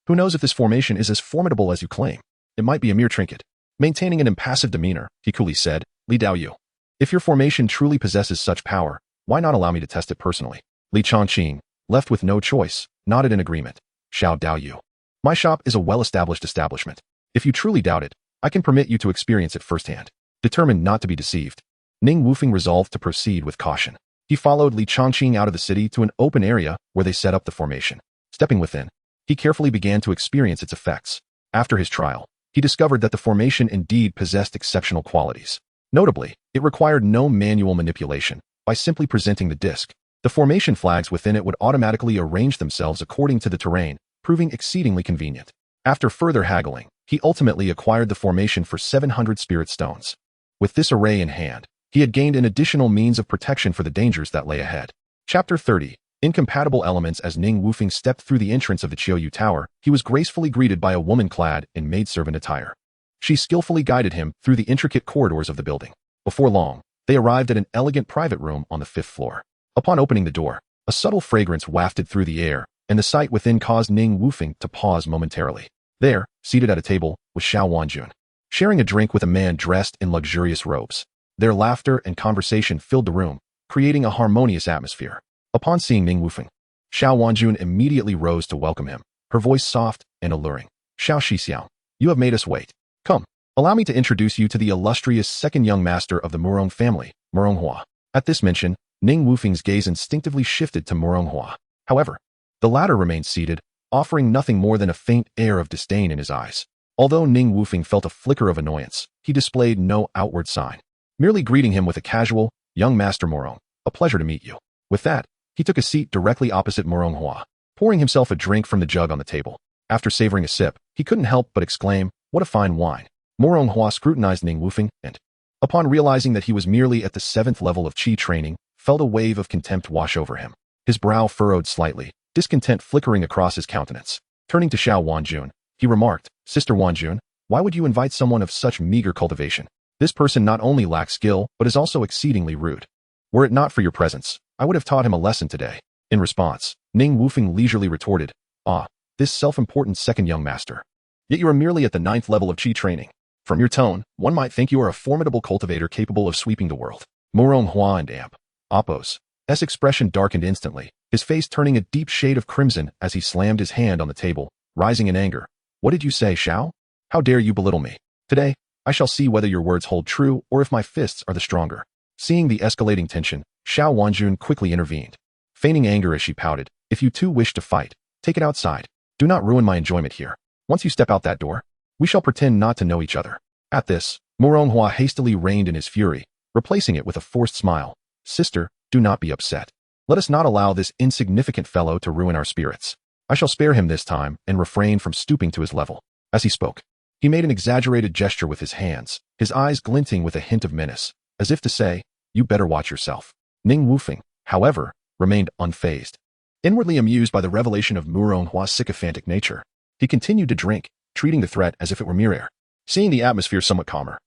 "Who knows if this formation is as formidable as you claim? It might be a mere trinket." Maintaining an impassive demeanor, he coolly said, "Li Daoyu, if your formation truly possesses such power, why not allow me to test it personally?" Li Chongqing, left with no choice, nodded in agreement. "Xiao Daoyu, my shop is a well-established establishment. If you truly doubt it, I can permit you to experience it firsthand." Determined not to be deceived, Ning Wufeng resolved to proceed with caution. He followed Li Chongqing out of the city to an open area where they set up the formation. Stepping within, he carefully began to experience its effects. After his trial, he discovered that the formation indeed possessed exceptional qualities. Notably, it required no manual manipulation. By simply presenting the disc, the formation flags within it would automatically arrange themselves according to the terrain, proving exceedingly convenient. After further haggling, he ultimately acquired the formation for 700 spirit stones. With this array in hand, he had gained an additional means of protection for the dangers that lay ahead. Chapter 30. Incompatible elements. As Ning Wufeng stepped through the entrance of the Qiuyu Tower, he was gracefully greeted by a woman clad in maidservant attire. She skillfully guided him through the intricate corridors of the building. Before long, they arrived at an elegant private room on the 5th floor. Upon opening the door, a subtle fragrance wafted through the air, and the sight within caused Ning Wufeng to pause momentarily. There, seated at a table, was Xiao Wanjun, sharing a drink with a man dressed in luxurious robes. Their laughter and conversation filled the room, creating a harmonious atmosphere. Upon seeing Ning Wufeng, Xiao Wanjun immediately rose to welcome him, her voice soft and alluring. "Xiao Shixiao, you have made us wait. Come, allow me to introduce you to the illustrious second young master of the Murong family, Muronghua." At this mention, Ning Wufeng's gaze instinctively shifted to Muronghua. However, the latter remained seated, offering nothing more than a faint air of disdain in his eyes. Although Ning Wufeng felt a flicker of annoyance, he displayed no outward sign, merely greeting him with a casual, "Young Master Murong, a pleasure to meet you." With that, he took a seat directly opposite Muronghua, pouring himself a drink from the jug on the table. After savoring a sip, he couldn't help but exclaim, "What a fine wine." Muronghua scrutinized Ning Wufeng and, upon realizing that he was merely at the 7th level of qi training, felt a wave of contempt wash over him. His brow furrowed slightly, discontent flickering across his countenance. Turning to Xiao Wanjun, he remarked, "Sister Wanjun, why would you invite someone of such meager cultivation? This person not only lacks skill, but is also exceedingly rude. Were it not for your presence, I would have taught him a lesson today." In response, Ning Wufeng leisurely retorted, "Ah, this self-important second young master. Yet you are merely at the 9th level of qi training. From your tone, one might think you are a formidable cultivator capable of sweeping the world." Muronghua and Appo's expression darkened instantly, his face turning a deep shade of crimson as he slammed his hand on the table, rising in anger. "What did you say, Xiao? How dare you belittle me? Today, I shall see whether your words hold true or if my fists are the stronger." Seeing the escalating tension, Xiao Wanjun quickly intervened. Feigning anger as she pouted, "If you two wish to fight, take it outside. Do not ruin my enjoyment here. Once you step out that door, we shall pretend not to know each other." At this, Muronghua hastily reined in his fury, replacing it with a forced smile. "Sister, do not be upset. Let us not allow this insignificant fellow to ruin our spirits. I shall spare him this time and refrain from stooping to his level." As he spoke, he made an exaggerated gesture with his hands, his eyes glinting with a hint of menace, as if to say, "You better watch yourself." Ning Wufeng, however, remained unfazed. Inwardly amused by the revelation of Mu Ronghua's sycophantic nature, he continued to drink, treating the threat as if it were mere air. Seeing the atmosphere somewhat calmer,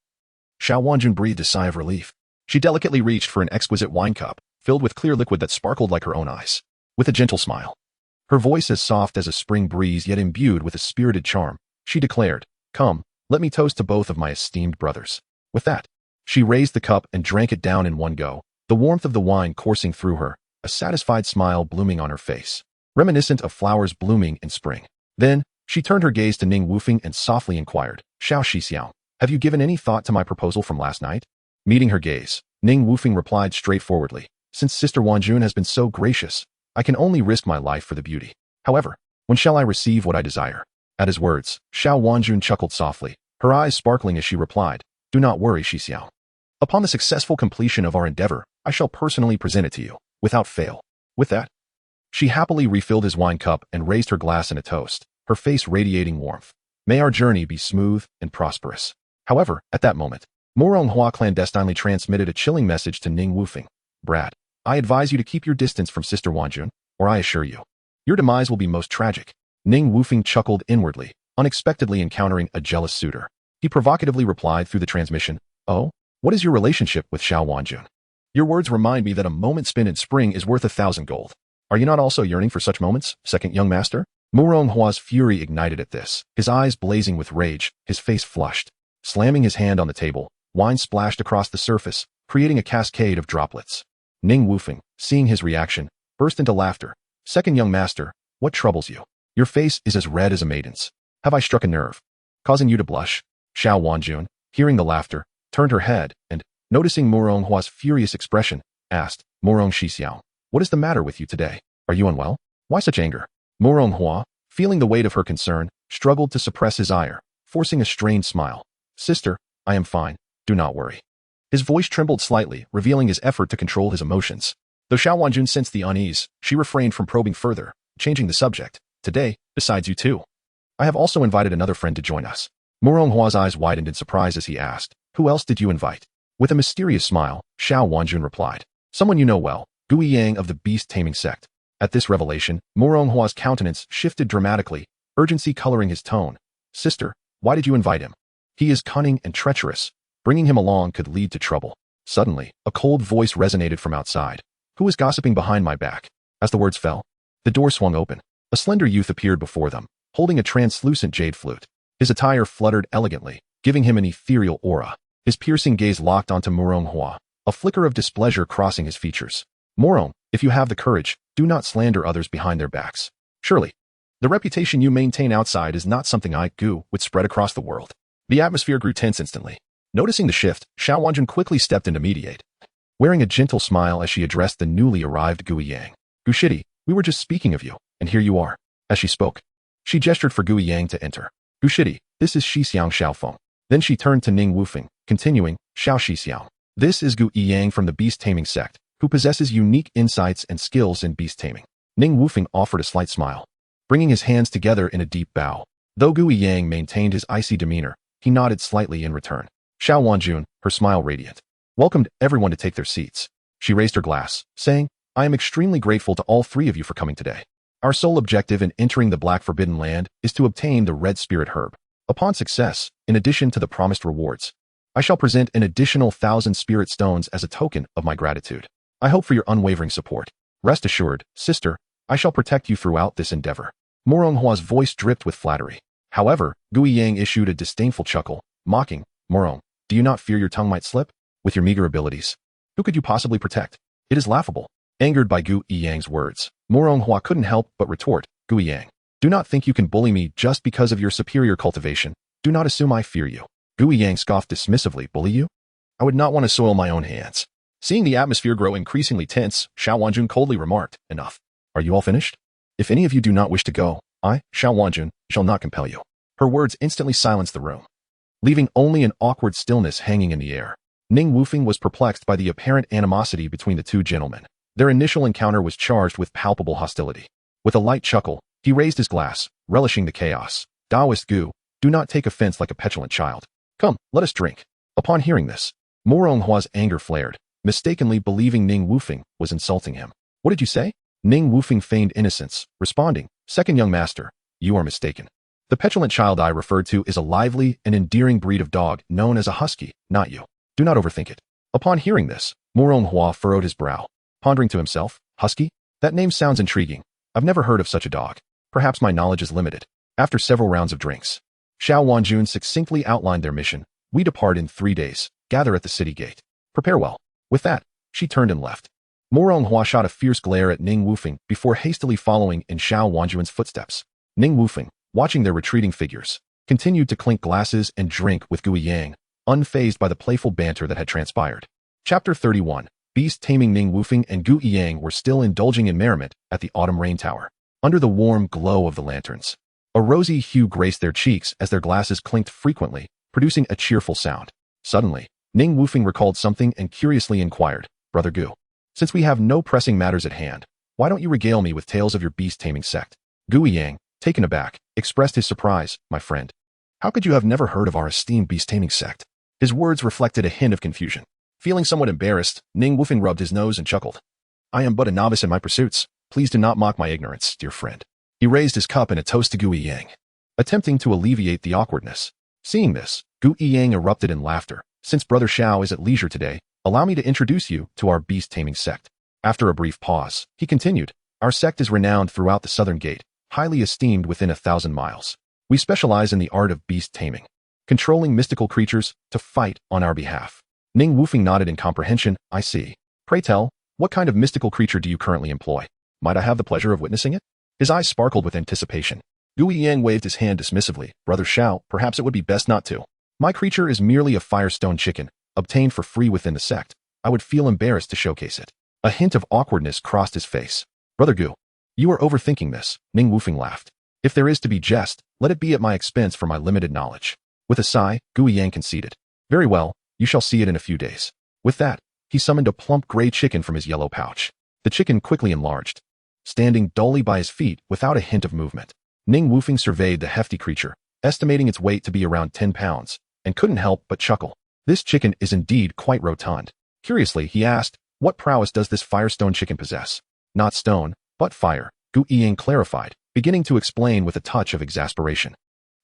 Xiao Wanjun breathed a sigh of relief. She delicately reached for an exquisite wine cup, filled with clear liquid that sparkled like her own eyes. With a gentle smile, her voice as soft as a spring breeze yet imbued with a spirited charm, she declared, "Come, let me toast to both of my esteemed brothers." With that, she raised the cup and drank it down in one go, the warmth of the wine coursing through her, a satisfied smile blooming on her face, reminiscent of flowers blooming in spring. Then, she turned her gaze to Ning Wufeng and softly inquired, "Xiao Shixiao, have you given any thought to my proposal from last night?" Meeting her gaze, Ning Wufeng replied straightforwardly, "Since Sister Wanjun has been so gracious, I can only risk my life for the beauty. However, when shall I receive what I desire?" At his words, Xiao Wanjun chuckled softly, her eyes sparkling as she replied, "Do not worry, Shixiao. Upon the successful completion of our endeavor, I shall personally present it to you, without fail." With that, she happily refilled his wine cup and raised her glass in a toast, her face radiating warmth. "May our journey be smooth and prosperous." However, at that moment, Mu Ronghua clandestinely transmitted a chilling message to Ning Wufeng. "Brad, I advise you to keep your distance from Sister Wanjun, or I assure you, your demise will be most tragic." Ning Wufeng chuckled inwardly, unexpectedly encountering a jealous suitor. He provocatively replied through the transmission, "Oh, what is your relationship with Xiao Wanjun? Your words remind me that a moment spent in spring is worth 1,000 gold. Are you not also yearning for such moments, second young master?" Mu Ronghua's fury ignited at this, his eyes blazing with rage, his face flushed. Slamming his hand on the table, wine splashed across the surface, creating a cascade of droplets. Ning Wufeng, seeing his reaction, burst into laughter. "Second young master, what troubles you? Your face is as red as a maiden's. Have I struck a nerve, causing you to blush?" Xiao Wanjun, hearing the laughter, turned her head and, noticing Mu Ronghua's furious expression, asked, "Mu Rong Shixiao, what is the matter with you today? Are you unwell? Why such anger?" Mu Ronghua, feeling the weight of her concern, struggled to suppress his ire, forcing a strained smile. "Sister, I am fine, do not worry." His voice trembled slightly, revealing his effort to control his emotions. Though Xiao Wanjun sensed the unease, she refrained from probing further, changing the subject. "Today, besides you two, I have also invited another friend to join us." Mu Ronghua's eyes widened in surprise as he asked, "Who else did you invite?" With a mysterious smile, Xiao Wanjun replied, "Someone you know well, Gui Yang of the beast-taming sect." At this revelation, Mu Ronghua's countenance shifted dramatically, urgency coloring his tone. "Sister, why did you invite him? He is cunning and treacherous. Bringing him along could lead to trouble." Suddenly, a cold voice resonated from outside. "Who is gossiping behind my back?" As the words fell, the door swung open. A slender youth appeared before them, holding a translucent jade flute. His attire fluttered elegantly, giving him an ethereal aura. His piercing gaze locked onto Mu Ronghua, a flicker of displeasure crossing his features. "Morong, if you have the courage, do not slander others behind their backs. Surely, the reputation you maintain outside is not something would spread across the world." The atmosphere grew tense instantly. Noticing the shift, Xiao Wanjun quickly stepped in to mediate, wearing a gentle smile as she addressed the newly arrived Gui Yang. "Gu Shidi, we were just speaking of you, and here you are." As she spoke, she gestured for Gui Yang to enter. "Gu Shidi, this is Shixiang Xiaofeng." Then she turned to Ning Wufeng, continuing, "Xiao Shixiao, this is Gui Yang from the beast-taming sect, who possesses unique insights and skills in beast taming." Ning Wufeng offered a slight smile, bringing his hands together in a deep bow. Though Gui Yang maintained his icy demeanor, he nodded slightly in return. Xiao Wanjun, her smile radiant, welcomed everyone to take their seats. She raised her glass, saying, "I am extremely grateful to all three of you for coming today. Our sole objective in entering the Black Forbidden Land is to obtain the Red Spirit Herb. Upon success, in addition to the promised rewards, I shall present an additional 1,000 spirit stones as a token of my gratitude. I hope for your unwavering support. Rest assured, sister, I shall protect you throughout this endeavor." Mu Ronghua's voice dripped with flattery. However, Gui Yang issued a disdainful chuckle, mocking, "Murong, do you not fear your tongue might slip? With your meager abilities, who could you possibly protect? It is laughable." Angered by Gui Yang's words, Mu Ronghua couldn't help but retort, "Gui Yang, do not think you can bully me just because of your superior cultivation. Do not assume I fear you." Gui Yang scoffed dismissively. "Bully you? I would not want to soil my own hands." Seeing the atmosphere grow increasingly tense, Xiao Wanjun coldly remarked, "Enough. Are you all finished? If any of you do not wish to go, I, Xiao Wanjun, shall not compel you." Her words instantly silenced the room, leaving only an awkward stillness hanging in the air. Ning Wufeng was perplexed by the apparent animosity between the two gentlemen. Their initial encounter was charged with palpable hostility. With a light chuckle, he raised his glass, relishing the chaos. "Taoist Gu, do not take offense like a petulant child. Come, let us drink." Upon hearing this, Mu Ronghua's anger flared, mistakenly believing Ning Wufeng was insulting him. What did you say? Ning Wufeng feigned innocence, responding, second young master, you are mistaken. The petulant child I referred to is a lively and endearing breed of dog known as a husky, not you. Do not overthink it. Upon hearing this, Moronghua furrowed his brow, pondering to himself, husky? That name sounds intriguing. I've never heard of such a dog. Perhaps my knowledge is limited. After several rounds of drinks, Xiao Wanjun succinctly outlined their mission. We depart in 3 days. Gather at the city gate. Prepare well. With that, she turned and left. Moronghua shot a fierce glare at Ning Wufeng before hastily following in Xiao Wanjun's footsteps. Ning Wufeng, watching their retreating figures, continued to clink glasses and drink with Gui Yang, unfazed by the playful banter that had transpired. Chapter 31. Beast taming. Ning Wufeng and Gui Yang were still indulging in merriment at the autumn rain tower. Under the warm glow of the lanterns, a rosy hue graced their cheeks as their glasses clinked frequently, producing a cheerful sound. Suddenly, Ning Wufeng recalled something and curiously inquired, Brother Gu, since we have no pressing matters at hand, why don't you regale me with tales of your beast-taming sect? Gui Yang, taken aback, expressed his surprise, my friend. How could you have never heard of our esteemed beast-taming sect? His words reflected a hint of confusion. Feeling somewhat embarrassed, Ning Wufeng rubbed his nose and chuckled. I am but a novice in my pursuits. Please do not mock my ignorance, dear friend. He raised his cup in a toast to Gui Yang, attempting to alleviate the awkwardness. Seeing this, Gui Yang erupted in laughter. Since Brother Xiao is at leisure today, allow me to introduce you to our beast-taming sect. After a brief pause, he continued, our sect is renowned throughout the Southern Gate, highly esteemed within 1,000 miles. We specialize in the art of beast taming, controlling mystical creatures to fight on our behalf. Ning Wufeng nodded in comprehension. I see. Pray tell, what kind of mystical creature do you currently employ? Might I have the pleasure of witnessing it? His eyes sparkled with anticipation. Gui Yang waved his hand dismissively. Brother Xiao, perhaps it would be best not to. My creature is merely a firestone chicken, obtained for free within the sect. I would feel embarrassed to showcase it. A hint of awkwardness crossed his face. Brother Gu, you are overthinking this, Ning Wufeng laughed. If there is to be jest, let it be at my expense for my limited knowledge. With a sigh, Gui Yang conceded. Very well, you shall see it in a few days. With that, he summoned a plump gray chicken from his yellow pouch. The chicken quickly enlarged, standing dully by his feet without a hint of movement. Ning Wufeng surveyed the hefty creature, estimating its weight to be around 10 pounds, and couldn't help but chuckle. This chicken is indeed quite rotund. Curiously, he asked, what prowess does this firestone chicken possess? Not stone, but fire, Gui Yang clarified, beginning to explain with a touch of exasperation.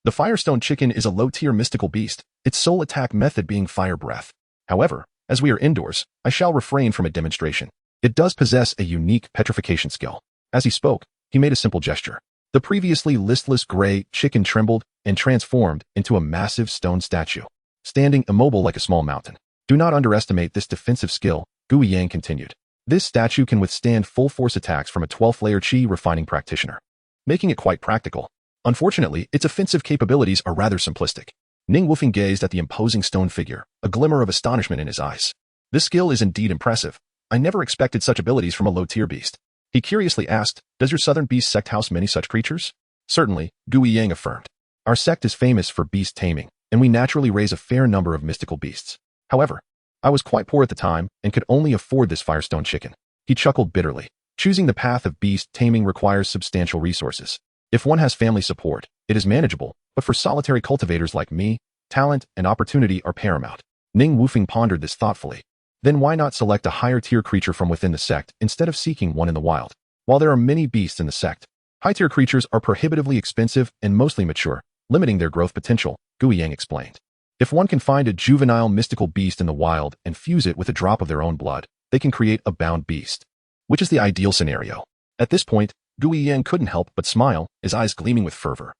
The firestone chicken is a low-tier mystical beast, its sole attack method being fire breath. However, as we are indoors, I shall refrain from a demonstration. It does possess a unique petrification skill. As he spoke, he made a simple gesture. The previously listless gray chicken trembled and transformed into a massive stone statue, standing immobile like a small mountain. Do not underestimate this defensive skill, Gui Yang continued. This statue can withstand full-force attacks from a 12th-layer Qi refining practitioner, making it quite practical. Unfortunately, its offensive capabilities are rather simplistic. Ning Wufeng gazed at the imposing stone figure, a glimmer of astonishment in his eyes. This skill is indeed impressive. I never expected such abilities from a low-tier beast. He curiously asked, does your Southern Beast sect house many such creatures? Certainly, Gui Yang affirmed. Our sect is famous for beast taming, and we naturally raise a fair number of mystical beasts. However, I was quite poor at the time and could only afford this firestone chicken. He chuckled bitterly. Choosing the path of beast taming requires substantial resources. If one has family support, it is manageable, but for solitary cultivators like me, talent and opportunity are paramount. Ning Wufeng pondered this thoughtfully. Then why not select a higher-tier creature from within the sect instead of seeking one in the wild? While there are many beasts in the sect, high-tier creatures are prohibitively expensive and mostly mature, limiting their growth potential, Gui Yang explained. If one can find a juvenile mystical beast in the wild and fuse it with a drop of their own blood, they can create a bound beast, which is the ideal scenario. At this point, Gui Yang couldn't help but smile, his eyes gleaming with fervor,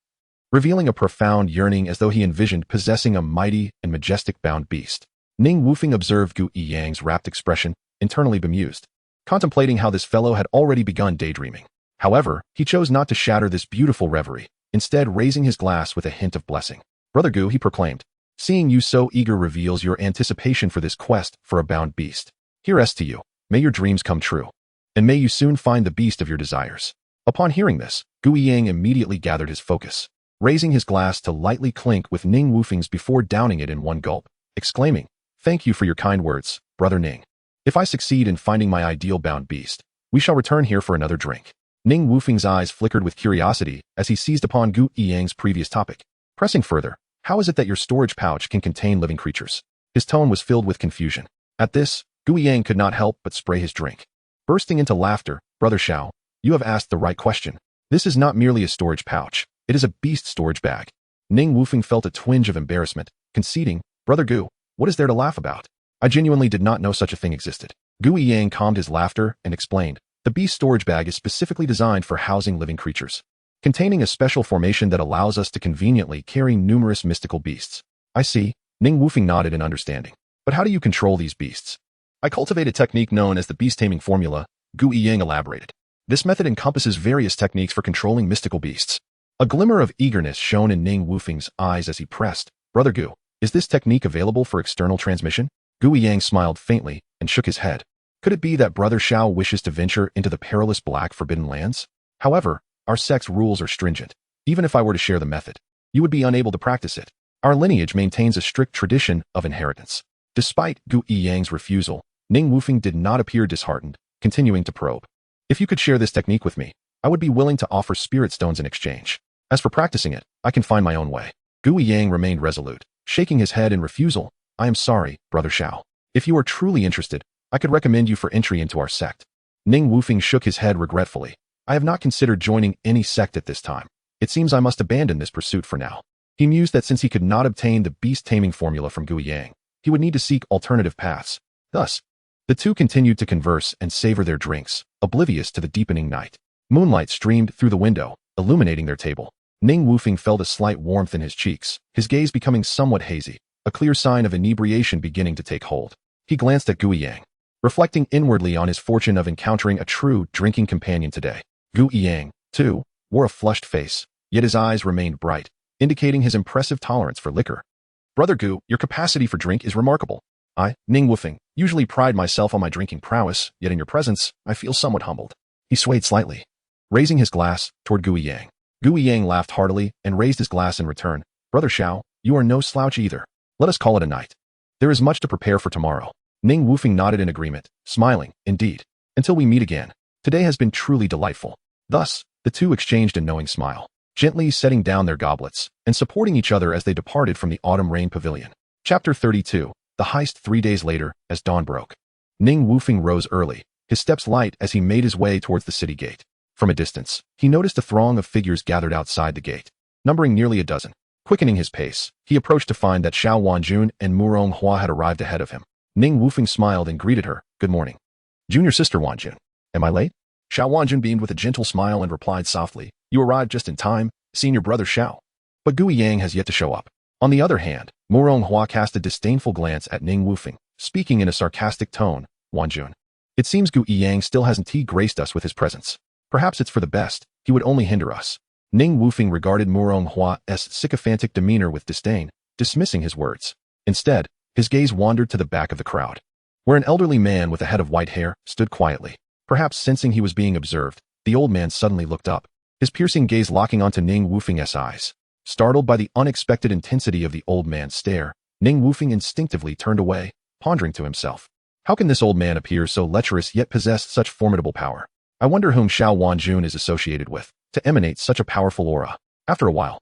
revealing a profound yearning as though he envisioned possessing a mighty and majestic bound beast. Ning Wufeng observed Gui Yang's rapt expression, internally bemused, contemplating how this fellow had already begun daydreaming. However, he chose not to shatter this beautiful reverie, instead raising his glass with a hint of blessing. Brother Gu, he proclaimed, seeing you so eager reveals your anticipation for this quest for a bound beast. Here's to you. May your dreams come true, and may you soon find the beast of your desires. Upon hearing this, Gui Yang immediately gathered his focus, raising his glass to lightly clink with Ning Wufeng's before downing it in one gulp, exclaiming, thank you for your kind words, Brother Ning. If I succeed in finding my ideal bound beast, we shall return here for another drink. Ning Wufeng's eyes flickered with curiosity as he seized upon Gui Yang's previous topic. Pressing further, how is it that your storage pouch can contain living creatures? His tone was filled with confusion. At this, Gu Yang could not help but spray his drink. Bursting into laughter, Brother Xiao, you have asked the right question. This is not merely a storage pouch. It is a beast storage bag. Ning Wufeng felt a twinge of embarrassment, conceding, Brother Gu, what is there to laugh about? I genuinely did not know such a thing existed. Gu Yang calmed his laughter and explained, the beast storage bag is specifically designed for housing living creatures, containing a special formation that allows us to conveniently carry numerous mystical beasts. I see. Ning Wufeng nodded in understanding. But how do you control these beasts? I cultivate a technique known as the beast taming formula, Gu Yang elaborated. This method encompasses various techniques for controlling mystical beasts. A glimmer of eagerness shone in Ning Wufeng's eyes as he pressed, Brother Gu, is this technique available for external transmission? Gu Yang smiled faintly and shook his head. Could it be that Brother Xiao wishes to venture into the perilous black forbidden lands? However, our sect's rules are stringent. Even if I were to share the method, you would be unable to practice it. Our lineage maintains a strict tradition of inheritance. Despite Gu Yang's refusal, Ning Wufeng did not appear disheartened, continuing to probe. If you could share this technique with me, I would be willing to offer spirit stones in exchange. As for practicing it, I can find my own way. Gu Yang remained resolute, shaking his head in refusal. I am sorry, Brother Xiao. If you are truly interested, I could recommend you for entry into our sect. Ning Wufeng shook his head regretfully. I have not considered joining any sect at this time. It seems I must abandon this pursuit for now. He mused that since he could not obtain the beast taming formula from Gu Yang, he would need to seek alternative paths. Thus, the two continued to converse and savor their drinks, oblivious to the deepening night. Moonlight streamed through the window, illuminating their table. Ning Wufeng felt a slight warmth in his cheeks, his gaze becoming somewhat hazy, a clear sign of inebriation beginning to take hold. He glanced at Gu Yang, reflecting inwardly on his fortune of encountering a true drinking companion today. Gu Yang, too, wore a flushed face, yet his eyes remained bright, indicating his impressive tolerance for liquor. Brother Gu, your capacity for drink is remarkable. I, Ning Wufeng, usually pride myself on my drinking prowess, yet in your presence, I feel somewhat humbled. He swayed slightly, raising his glass toward Gu Yang. Gu Yang laughed heartily and raised his glass in return. Brother Xiao, you are no slouch either. Let us call it a night. There is much to prepare for tomorrow. Ning Wufeng nodded in agreement, smiling, indeed. Until we meet again. Today has been truly delightful. Thus, the two exchanged a knowing smile, gently setting down their goblets and supporting each other as they departed from the autumn rain pavilion. Chapter 32. The heist 3 days later, as dawn broke. Ning Wufeng rose early, his steps light as he made his way towards the city gate. From a distance, he noticed a throng of figures gathered outside the gate, numbering nearly a dozen. Quickening his pace, he approached to find that Xiao Wanjun and Murong Hua had arrived ahead of him. Ning Wufeng smiled and greeted her. Good morning. Junior sister Wanjun. Am I late? Xiao Wanjun beamed with a gentle smile and replied softly, You arrived just in time, senior brother Xiao. But Gu Yang has yet to show up. On the other hand, Murong Hua cast a disdainful glance at Ning Wufeng, speaking in a sarcastic tone, Wanjun. It seems Gu Yang still hasn't graced us with his presence. Perhaps it's for the best, he would only hinder us. Ning Wufeng regarded Murong Hua's sycophantic demeanor with disdain, dismissing his words. Instead, his gaze wandered to the back of the crowd, where an elderly man with a head of white hair stood quietly. Perhaps sensing he was being observed, the old man suddenly looked up, his piercing gaze locking onto Ning Wufeng's eyes. Startled by the unexpected intensity of the old man's stare, Ning Wufeng instinctively turned away, pondering to himself. How can this old man appear so lecherous yet possess such formidable power? I wonder whom Xiao Wanjun is associated with, to emanate such a powerful aura. After a while,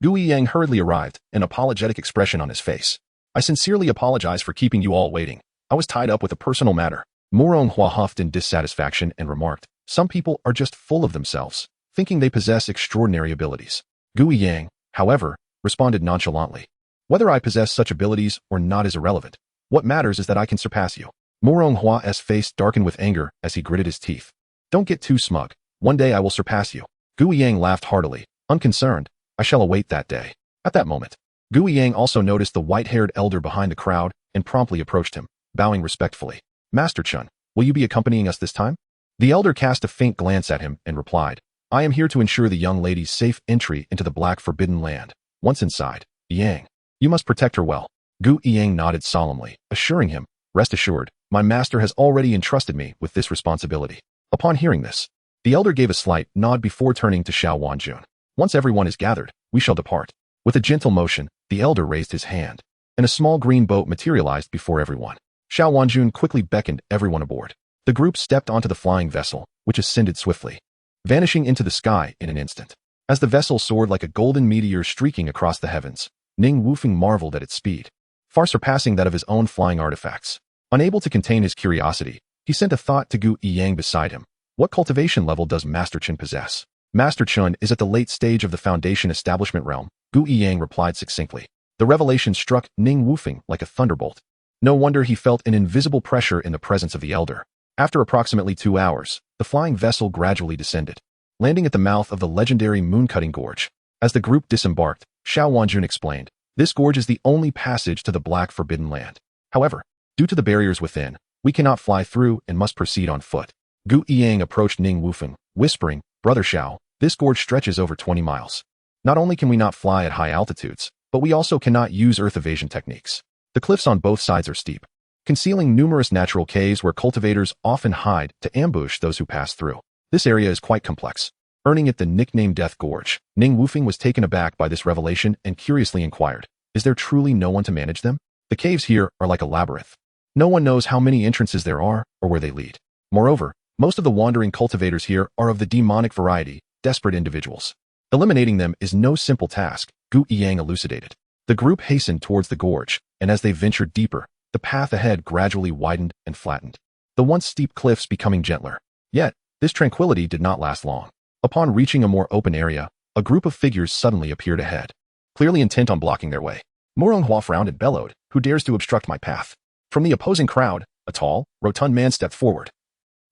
Gu Yang hurriedly arrived, an apologetic expression on his face. I sincerely apologize for keeping you all waiting. I was tied up with a personal matter. Murong Hua huffed in dissatisfaction and remarked, Some people are just full of themselves, thinking they possess extraordinary abilities. Gu Yang, however, responded nonchalantly. Whether I possess such abilities or not is irrelevant. What matters is that I can surpass you. Murong Hua's face darkened with anger as he gritted his teeth. Don't get too smug. One day I will surpass you. Gu Yang laughed heartily, unconcerned. I shall await that day. At that moment, Gu Yang also noticed the white-haired elder behind the crowd and promptly approached him, bowing respectfully. Master Chun, will you be accompanying us this time? The elder cast a faint glance at him and replied, I am here to ensure the young lady's safe entry into the Black Forbidden Land. Once inside, Yang, you must protect her well. Gu Yang nodded solemnly, assuring him, Rest assured, my master has already entrusted me with this responsibility. Upon hearing this, the elder gave a slight nod before turning to Xiao Wanjun. Once everyone is gathered, we shall depart. With a gentle motion, the elder raised his hand, and a small green boat materialized before everyone. Xiao Wanjun quickly beckoned everyone aboard. The group stepped onto the flying vessel, which ascended swiftly, vanishing into the sky in an instant. As the vessel soared like a golden meteor streaking across the heavens, Ning Wufeng marveled at its speed, far surpassing that of his own flying artifacts. Unable to contain his curiosity, he sent a thought to Gu Yang beside him. What cultivation level does Master Chen possess? Master Chen is at the late stage of the Foundation establishment realm, Gu Yang replied succinctly. The revelation struck Ning Wufeng like a thunderbolt. No wonder he felt an invisible pressure in the presence of the elder. After approximately 2 hours, the flying vessel gradually descended, landing at the mouth of the legendary Moon-Cutting Gorge. As the group disembarked, Xiao Wanjun explained, this gorge is the only passage to the Black Forbidden Land. However, due to the barriers within, we cannot fly through and must proceed on foot. Gu Yang approached Ning Wufeng, whispering, Brother Xiao, this gorge stretches over 20 miles. Not only can we not fly at high altitudes, but we also cannot use earth evasion techniques. The cliffs on both sides are steep, concealing numerous natural caves where cultivators often hide to ambush those who pass through. This area is quite complex, earning it the nickname Death Gorge. Ning Wufeng was taken aback by this revelation and curiously inquired, is there truly no one to manage them? The caves here are like a labyrinth. No one knows how many entrances there are or where they lead. Moreover, most of the wandering cultivators here are of the demonic variety, desperate individuals. Eliminating them is no simple task, Gu Yang elucidated. The group hastened towards the gorge, and as they ventured deeper, the path ahead gradually widened and flattened, the once steep cliffs becoming gentler. Yet, this tranquility did not last long. Upon reaching a more open area, a group of figures suddenly appeared ahead, clearly intent on blocking their way. Moronghua frowned and bellowed, who dares to obstruct my path? From the opposing crowd, a tall, rotund man stepped forward,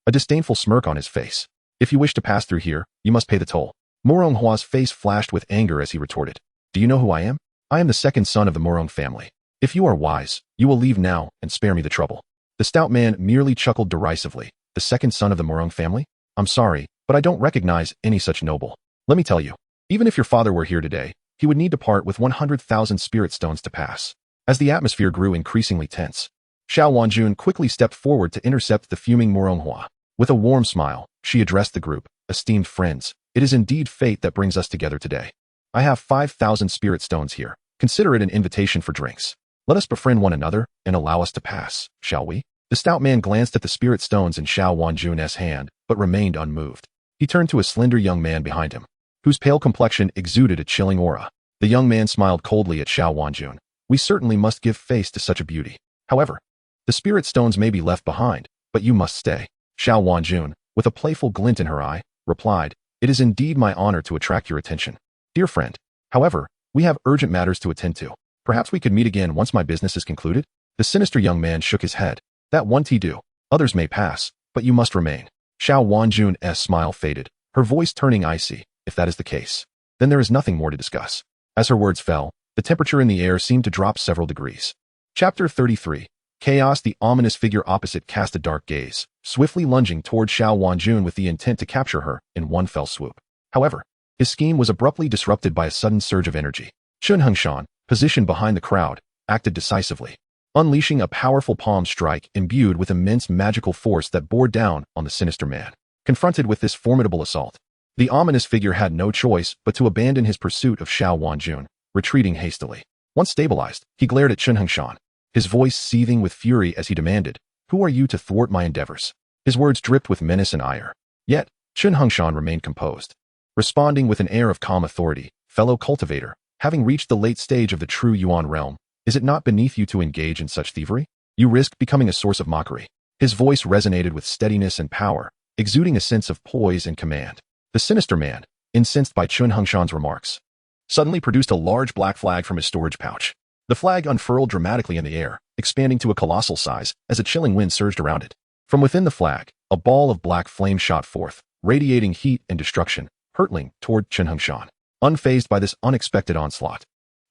a disdainful smirk on his face. If you wish to pass through here, you must pay the toll. Moronghua's face flashed with anger as he retorted, do you know who I am? I am the second son of the Morong family. If you are wise, you will leave now and spare me the trouble. The stout man merely chuckled derisively. The second son of the Morong family? I'm sorry, but I don't recognize any such noble. Let me tell you, even if your father were here today, he would need to part with 100,000 spirit stones to pass. As the atmosphere grew increasingly tense, Xiao Wanjun quickly stepped forward to intercept the fuming Moronghua. With a warm smile, she addressed the group, esteemed friends, it is indeed fate that brings us together today. I have 5,000 spirit stones here. Consider it an invitation for drinks. Let us befriend one another and allow us to pass, shall we? The stout man glanced at the spirit stones in Xiao Wanjun's hand, but remained unmoved. He turned to a slender young man behind him, whose pale complexion exuded a chilling aura. The young man smiled coldly at Xiao Wanjun. We certainly must give face to such a beauty. However, the spirit stones may be left behind, but you must stay. Xiao Wanjun, with a playful glint in her eye, replied, it is indeed my honor to attract your attention. Dear friend, however, we have urgent matters to attend to. Perhaps we could meet again once my business is concluded? The sinister young man shook his head. That won't do. Others may pass, but you must remain. Xiao Wanjun's smile faded, her voice turning icy. If that is the case, then there is nothing more to discuss. As her words fell, the temperature in the air seemed to drop several degrees. Chapter 33. Chaos. The ominous figure opposite cast a dark gaze, swiftly lunging toward Xiao Wanjun with the intent to capture her in one fell swoop. However, his scheme was abruptly disrupted by a sudden surge of energy. Chun Hengshan, positioned behind the crowd, acted decisively, unleashing a powerful palm strike imbued with immense magical force that bore down on the sinister man. Confronted with this formidable assault, the ominous figure had no choice but to abandon his pursuit of Xiao Wanjun, retreating hastily. Once stabilized, he glared at Chun Hengshan, his voice seething with fury as he demanded, who are you to thwart my endeavors? His words dripped with menace and ire. Yet, Chun Hengshan remained composed, responding with an air of calm authority. Fellow cultivator, having reached the late stage of the true Yuan realm, is it not beneath you to engage in such thievery? You risk becoming a source of mockery. His voice resonated with steadiness and power, exuding a sense of poise and command. The sinister man, incensed by Chun Hengshan's remarks, suddenly produced a large black flag from his storage pouch. The flag unfurled dramatically in the air, expanding to a colossal size as a chilling wind surged around it. From within the flag, a ball of black flame shot forth, radiating heat and destruction, hurtling toward Chun Hengshan. Unfazed by this unexpected onslaught,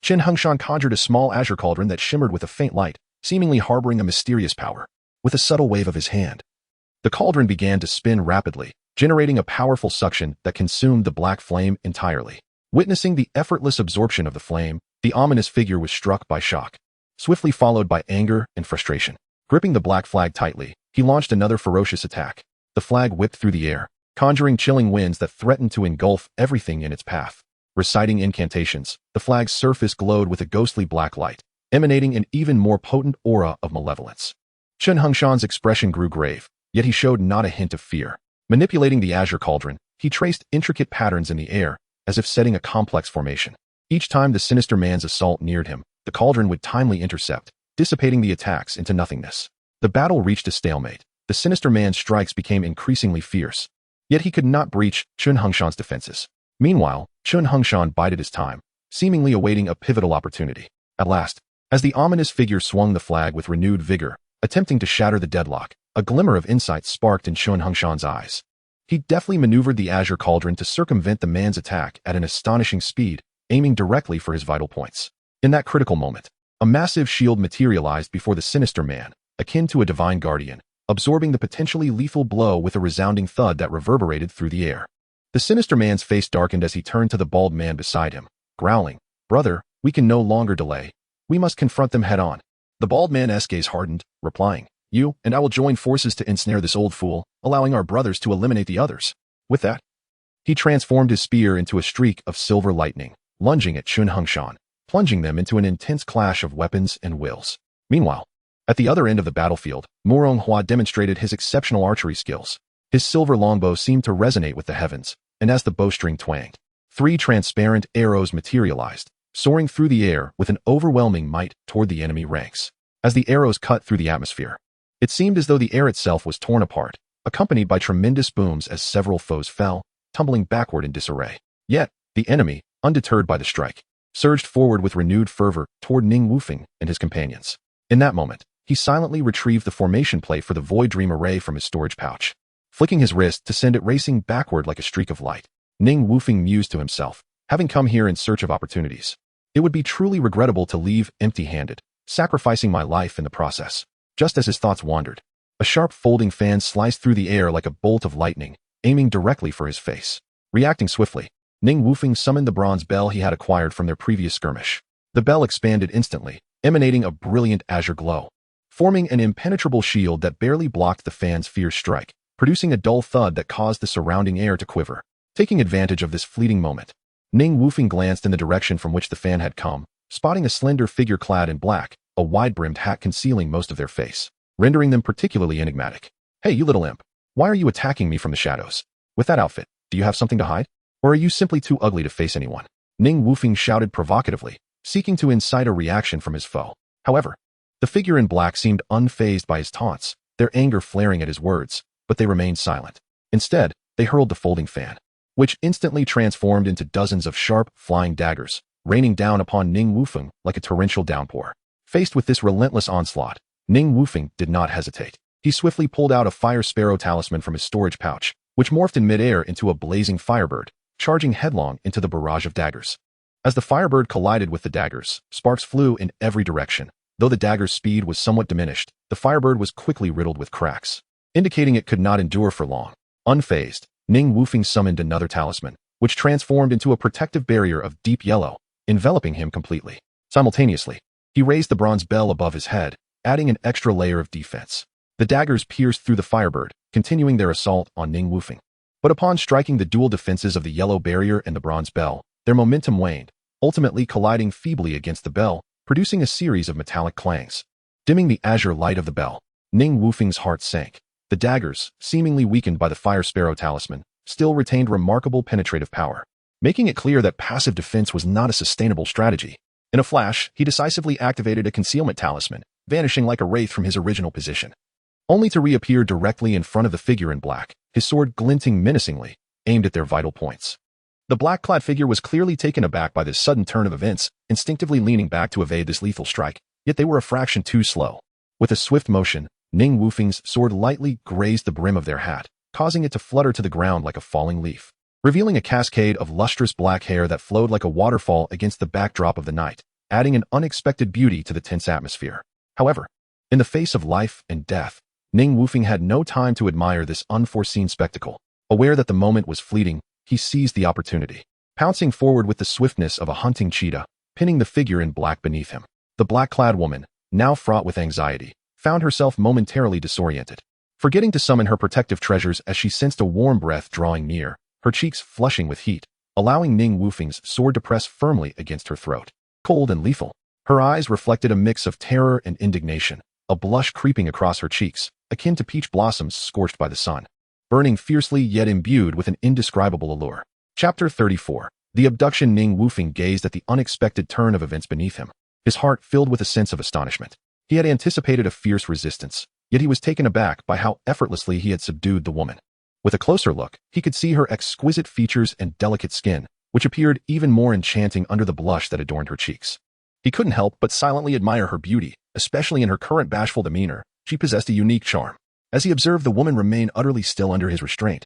Chun Hengshan conjured a small azure cauldron that shimmered with a faint light, seemingly harboring a mysterious power. With a subtle wave of his hand, the cauldron began to spin rapidly, generating a powerful suction that consumed the black flame entirely. Witnessing the effortless absorption of the flame, the ominous figure was struck by shock, swiftly followed by anger and frustration. Gripping the black flag tightly, he launched another ferocious attack. The flag whipped through the air, conjuring chilling winds that threatened to engulf everything in its path. Reciting incantations, the flag's surface glowed with a ghostly black light, emanating an even more potent aura of malevolence. Chun Hengshan's expression grew grave, yet he showed not a hint of fear. Manipulating the azure cauldron, he traced intricate patterns in the air, as if setting a complex formation. Each time the sinister man's assault neared him, the cauldron would timely intercept, dissipating the attacks into nothingness. The battle reached a stalemate. The sinister man's strikes became increasingly fierce. Yet he could not breach Chun Hongshan's defenses. Meanwhile, Chun Hongshan bided his time, seemingly awaiting a pivotal opportunity. At last, as the ominous figure swung the flag with renewed vigor, attempting to shatter the deadlock, a glimmer of insight sparked in Chun Hongshan's eyes. He deftly maneuvered the azure cauldron to circumvent the man's attack at an astonishing speed, aiming directly for his vital points. In that critical moment, a massive shield materialized before the sinister man, akin to a divine guardian, absorbing the potentially lethal blow with a resounding thud that reverberated through the air. The sinister man's face darkened as he turned to the bald man beside him, growling, "Brother, we can no longer delay. We must confront them head-on." The bald man's gaze hardened, replying, "You and I will join forces to ensnare this old fool, allowing our brothers to eliminate the others." With that, he transformed his spear into a streak of silver lightning, lunging at Chun Hongshan, plunging them into an intense clash of weapons and wills. Meanwhile, at the other end of the battlefield, Murong Hua demonstrated his exceptional archery skills. His silver longbow seemed to resonate with the heavens, and as the bowstring twanged, 3 transparent arrows materialized, soaring through the air with an overwhelming might toward the enemy ranks. As the arrows cut through the atmosphere, it seemed as though the air itself was torn apart, accompanied by tremendous booms as several foes fell, tumbling backward in disarray. Yet, the enemy, undeterred by the strike, surged forward with renewed fervor toward Ning Wufeng and his companions. In that moment, he silently retrieved the formation plate for the Void Dream Array from his storage pouch, flicking his wrist to send it racing backward like a streak of light. Ning Wufeng mused to himself, having come here in search of opportunities. It would be truly regrettable to leave empty-handed, sacrificing my life in the process. Just as his thoughts wandered, a sharp folding fan sliced through the air like a bolt of lightning, aiming directly for his face. Reacting swiftly, Ning Wufeng summoned the bronze bell he had acquired from their previous skirmish. The bell expanded instantly, emanating a brilliant azure glow, forming an impenetrable shield that barely blocked the fan's fierce strike, producing a dull thud that caused the surrounding air to quiver. Taking advantage of this fleeting moment, Ning Wufeng glanced in the direction from which the fan had come, spotting a slender figure clad in black, a wide-brimmed hat concealing most of their face, rendering them particularly enigmatic. "Hey, you little imp. Why are you attacking me from the shadows? With that outfit, do you have something to hide? Or are you simply too ugly to face anyone?" Ning Wufeng shouted provocatively, seeking to incite a reaction from his foe. However, the figure in black seemed unfazed by his taunts, their anger flaring at his words, but they remained silent. Instead, they hurled the folding fan, which instantly transformed into dozens of sharp, flying daggers, raining down upon Ning Wufeng like a torrential downpour. Faced with this relentless onslaught, Ning Wufeng did not hesitate. He swiftly pulled out a fire sparrow talisman from his storage pouch, which morphed in midair into a blazing firebird, charging headlong into the barrage of daggers. As the firebird collided with the daggers, sparks flew in every direction. Though the dagger's speed was somewhat diminished, the firebird was quickly riddled with cracks, indicating it could not endure for long. Unfazed, Ning Wufeng summoned another talisman, which transformed into a protective barrier of deep yellow, enveloping him completely. Simultaneously, he raised the bronze bell above his head, adding an extra layer of defense. The daggers pierced through the firebird, continuing their assault on Ning Wufeng. But upon striking the dual defenses of the yellow barrier and the bronze bell, their momentum waned, ultimately colliding feebly against the bell, producing a series of metallic clangs. Dimming the azure light of the bell, Ning Wufeng's heart sank. The daggers, seemingly weakened by the fire sparrow talisman, still retained remarkable penetrative power, making it clear that passive defense was not a sustainable strategy. In a flash, he decisively activated a concealment talisman, vanishing like a wraith from his original position, only to reappear directly in front of the figure in black, his sword glinting menacingly, aimed at their vital points. The black-clad figure was clearly taken aback by this sudden turn of events, instinctively leaning back to evade this lethal strike, yet they were a fraction too slow. With a swift motion, Ning Wufeng's sword lightly grazed the brim of their hat, causing it to flutter to the ground like a falling leaf, revealing a cascade of lustrous black hair that flowed like a waterfall against the backdrop of the night, adding an unexpected beauty to the tense atmosphere. However, in the face of life and death, Ning Wufeng had no time to admire this unforeseen spectacle. Aware that the moment was fleeting, he seized the opportunity, pouncing forward with the swiftness of a hunting cheetah, pinning the figure in black beneath him. The black-clad woman, now fraught with anxiety, found herself momentarily disoriented. Forgetting to summon her protective treasures as she sensed a warm breath drawing near, her cheeks flushing with heat, allowing Ning Wufeng's sword to press firmly against her throat. Cold and lethal, her eyes reflected a mix of terror and indignation, a blush creeping across her cheeks, akin to peach blossoms scorched by the sun, burning fiercely yet imbued with an indescribable allure. Chapter 34. The abduction. Ning Wufeng gazed at the unexpected turn of events beneath him, his heart filled with a sense of astonishment. He had anticipated a fierce resistance, yet he was taken aback by how effortlessly he had subdued the woman. With a closer look, he could see her exquisite features and delicate skin, which appeared even more enchanting under the blush that adorned her cheeks. He couldn't help but silently admire her beauty, especially in her current bashful demeanor. She possessed a unique charm. As he observed the woman remain utterly still under his restraint,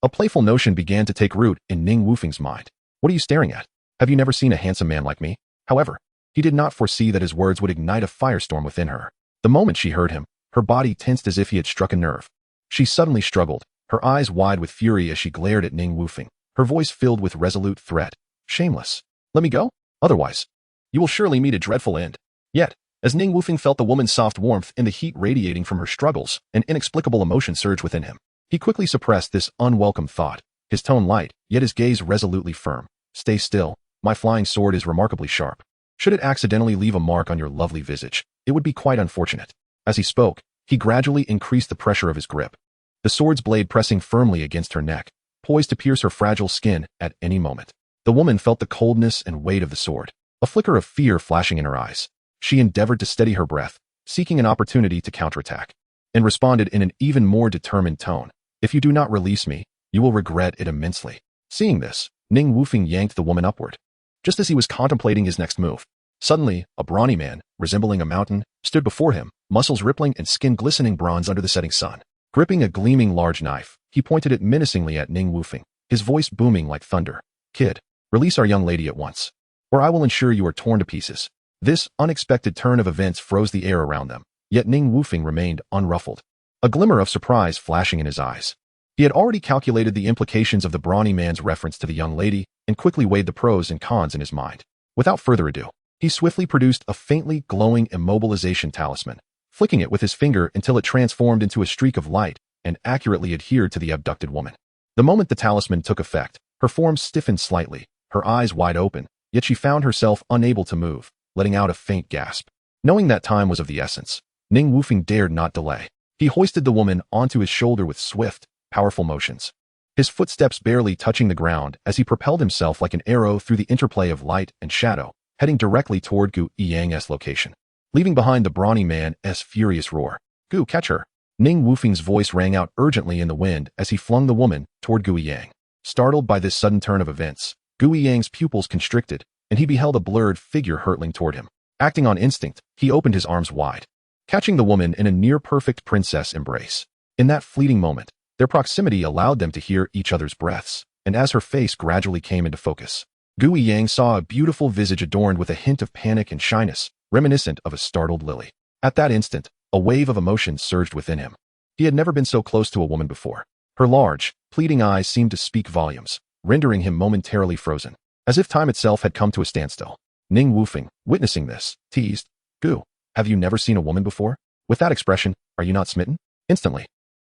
a playful notion began to take root in Ning Wufeng's mind. What are you staring at? Have you never seen a handsome man like me? However, he did not foresee that his words would ignite a firestorm within her. The moment she heard him, her body tensed as if he had struck a nerve. She suddenly struggled, her eyes wide with fury as she glared at Ning Wufeng, her voice filled with resolute threat. Shameless. Let me go? Otherwise, you will surely meet a dreadful end. Yet, as Ning Wufeng felt the woman's soft warmth and the heat radiating from her struggles, an inexplicable emotion surged within him. He quickly suppressed this unwelcome thought, his tone light, yet his gaze resolutely firm. Stay still, my flying sword is remarkably sharp. Should it accidentally leave a mark on your lovely visage, it would be quite unfortunate. As he spoke, he gradually increased the pressure of his grip, the sword's blade pressing firmly against her neck, poised to pierce her fragile skin at any moment. The woman felt the coldness and weight of the sword, a flicker of fear flashing in her eyes. She endeavored to steady her breath, seeking an opportunity to counterattack, and responded in an even more determined tone. If you do not release me, you will regret it immensely. Seeing this, Ning Wufeng yanked the woman upward. Just as he was contemplating his next move, suddenly, a brawny man, resembling a mountain, stood before him, muscles rippling and skin glistening bronze under the setting sun. Gripping a gleaming large knife, he pointed it menacingly at Ning Wufeng, his voice booming like thunder. Kid, release our young lady at once, or I will ensure you are torn to pieces. This unexpected turn of events froze the air around them, yet Ning Wufeng remained unruffled, a glimmer of surprise flashing in his eyes. He had already calculated the implications of the brawny man's reference to the young lady and quickly weighed the pros and cons in his mind. Without further ado, he swiftly produced a faintly glowing immobilization talisman, flicking it with his finger until it transformed into a streak of light and accurately adhered to the abducted woman. The moment the talisman took effect, her form stiffened slightly, her eyes wide open, yet she found herself unable to move, letting out a faint gasp. Knowing that time was of the essence, Ning Wufeng dared not delay. He hoisted the woman onto his shoulder with swift, powerful motions, his footsteps barely touching the ground as he propelled himself like an arrow through the interplay of light and shadow, heading directly toward Gu Yang's location, leaving behind the brawny man's furious roar. Gu, catch her! Ning Wufeng's voice rang out urgently in the wind as he flung the woman toward Gu Yang. Startled by this sudden turn of events, Gu Yang's pupils constricted, and he beheld a blurred figure hurtling toward him. Acting on instinct, he opened his arms wide, catching the woman in a near-perfect princess embrace. In that fleeting moment, their proximity allowed them to hear each other's breaths, and as her face gradually came into focus, Gu Yang saw a beautiful visage adorned with a hint of panic and shyness, reminiscent of a startled lily. At that instant, a wave of emotion surged within him. He had never been so close to a woman before. Her large, pleading eyes seemed to speak volumes, rendering him momentarily frozen, as if time itself had come to a standstill. Ning Wufeng, witnessing this, teased, Gu, have you never seen a woman before? With that expression, are you not smitten? Instantly,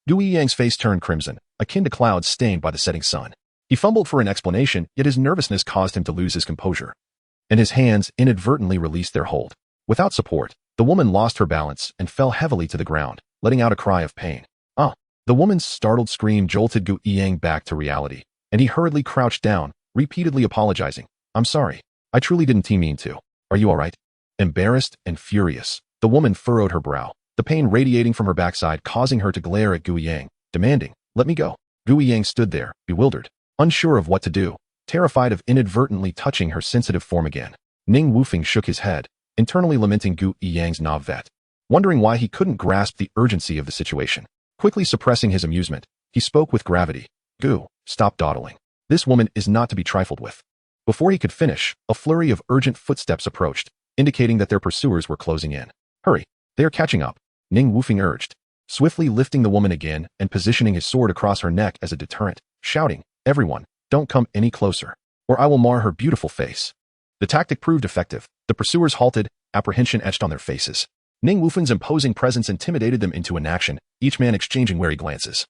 Gu Yang's face turned crimson, akin to clouds stained by the setting sun. He fumbled for an explanation, yet his nervousness caused him to lose his composure, and his hands inadvertently released their hold. Without support, the woman lost her balance and fell heavily to the ground, letting out a cry of pain. Ah! The woman's startled scream jolted Gu Yang back to reality, and he hurriedly crouched down, repeatedly apologizing. I'm sorry. I truly didn't mean to. Are you all right? Embarrassed and furious, the woman furrowed her brow, the pain radiating from her backside causing her to glare at Gu Yang, demanding, let me go. Gu Yang stood there, bewildered, unsure of what to do, terrified of inadvertently touching her sensitive form again. Ning Wufeng shook his head, internally lamenting Gu Yang's naivete, wondering why he couldn't grasp the urgency of the situation. Quickly suppressing his amusement, he spoke with gravity. Gu, stop dawdling. This woman is not to be trifled with. Before he could finish, a flurry of urgent footsteps approached, indicating that their pursuers were closing in. Hurry, they are catching up, Ning Wufeng urged, swiftly lifting the woman again and positioning his sword across her neck as a deterrent, shouting, everyone, don't come any closer, or I will mar her beautiful face. The tactic proved effective. The pursuers halted, apprehension etched on their faces. Ning Wufeng's imposing presence intimidated them into inaction, each man exchanging wary glances,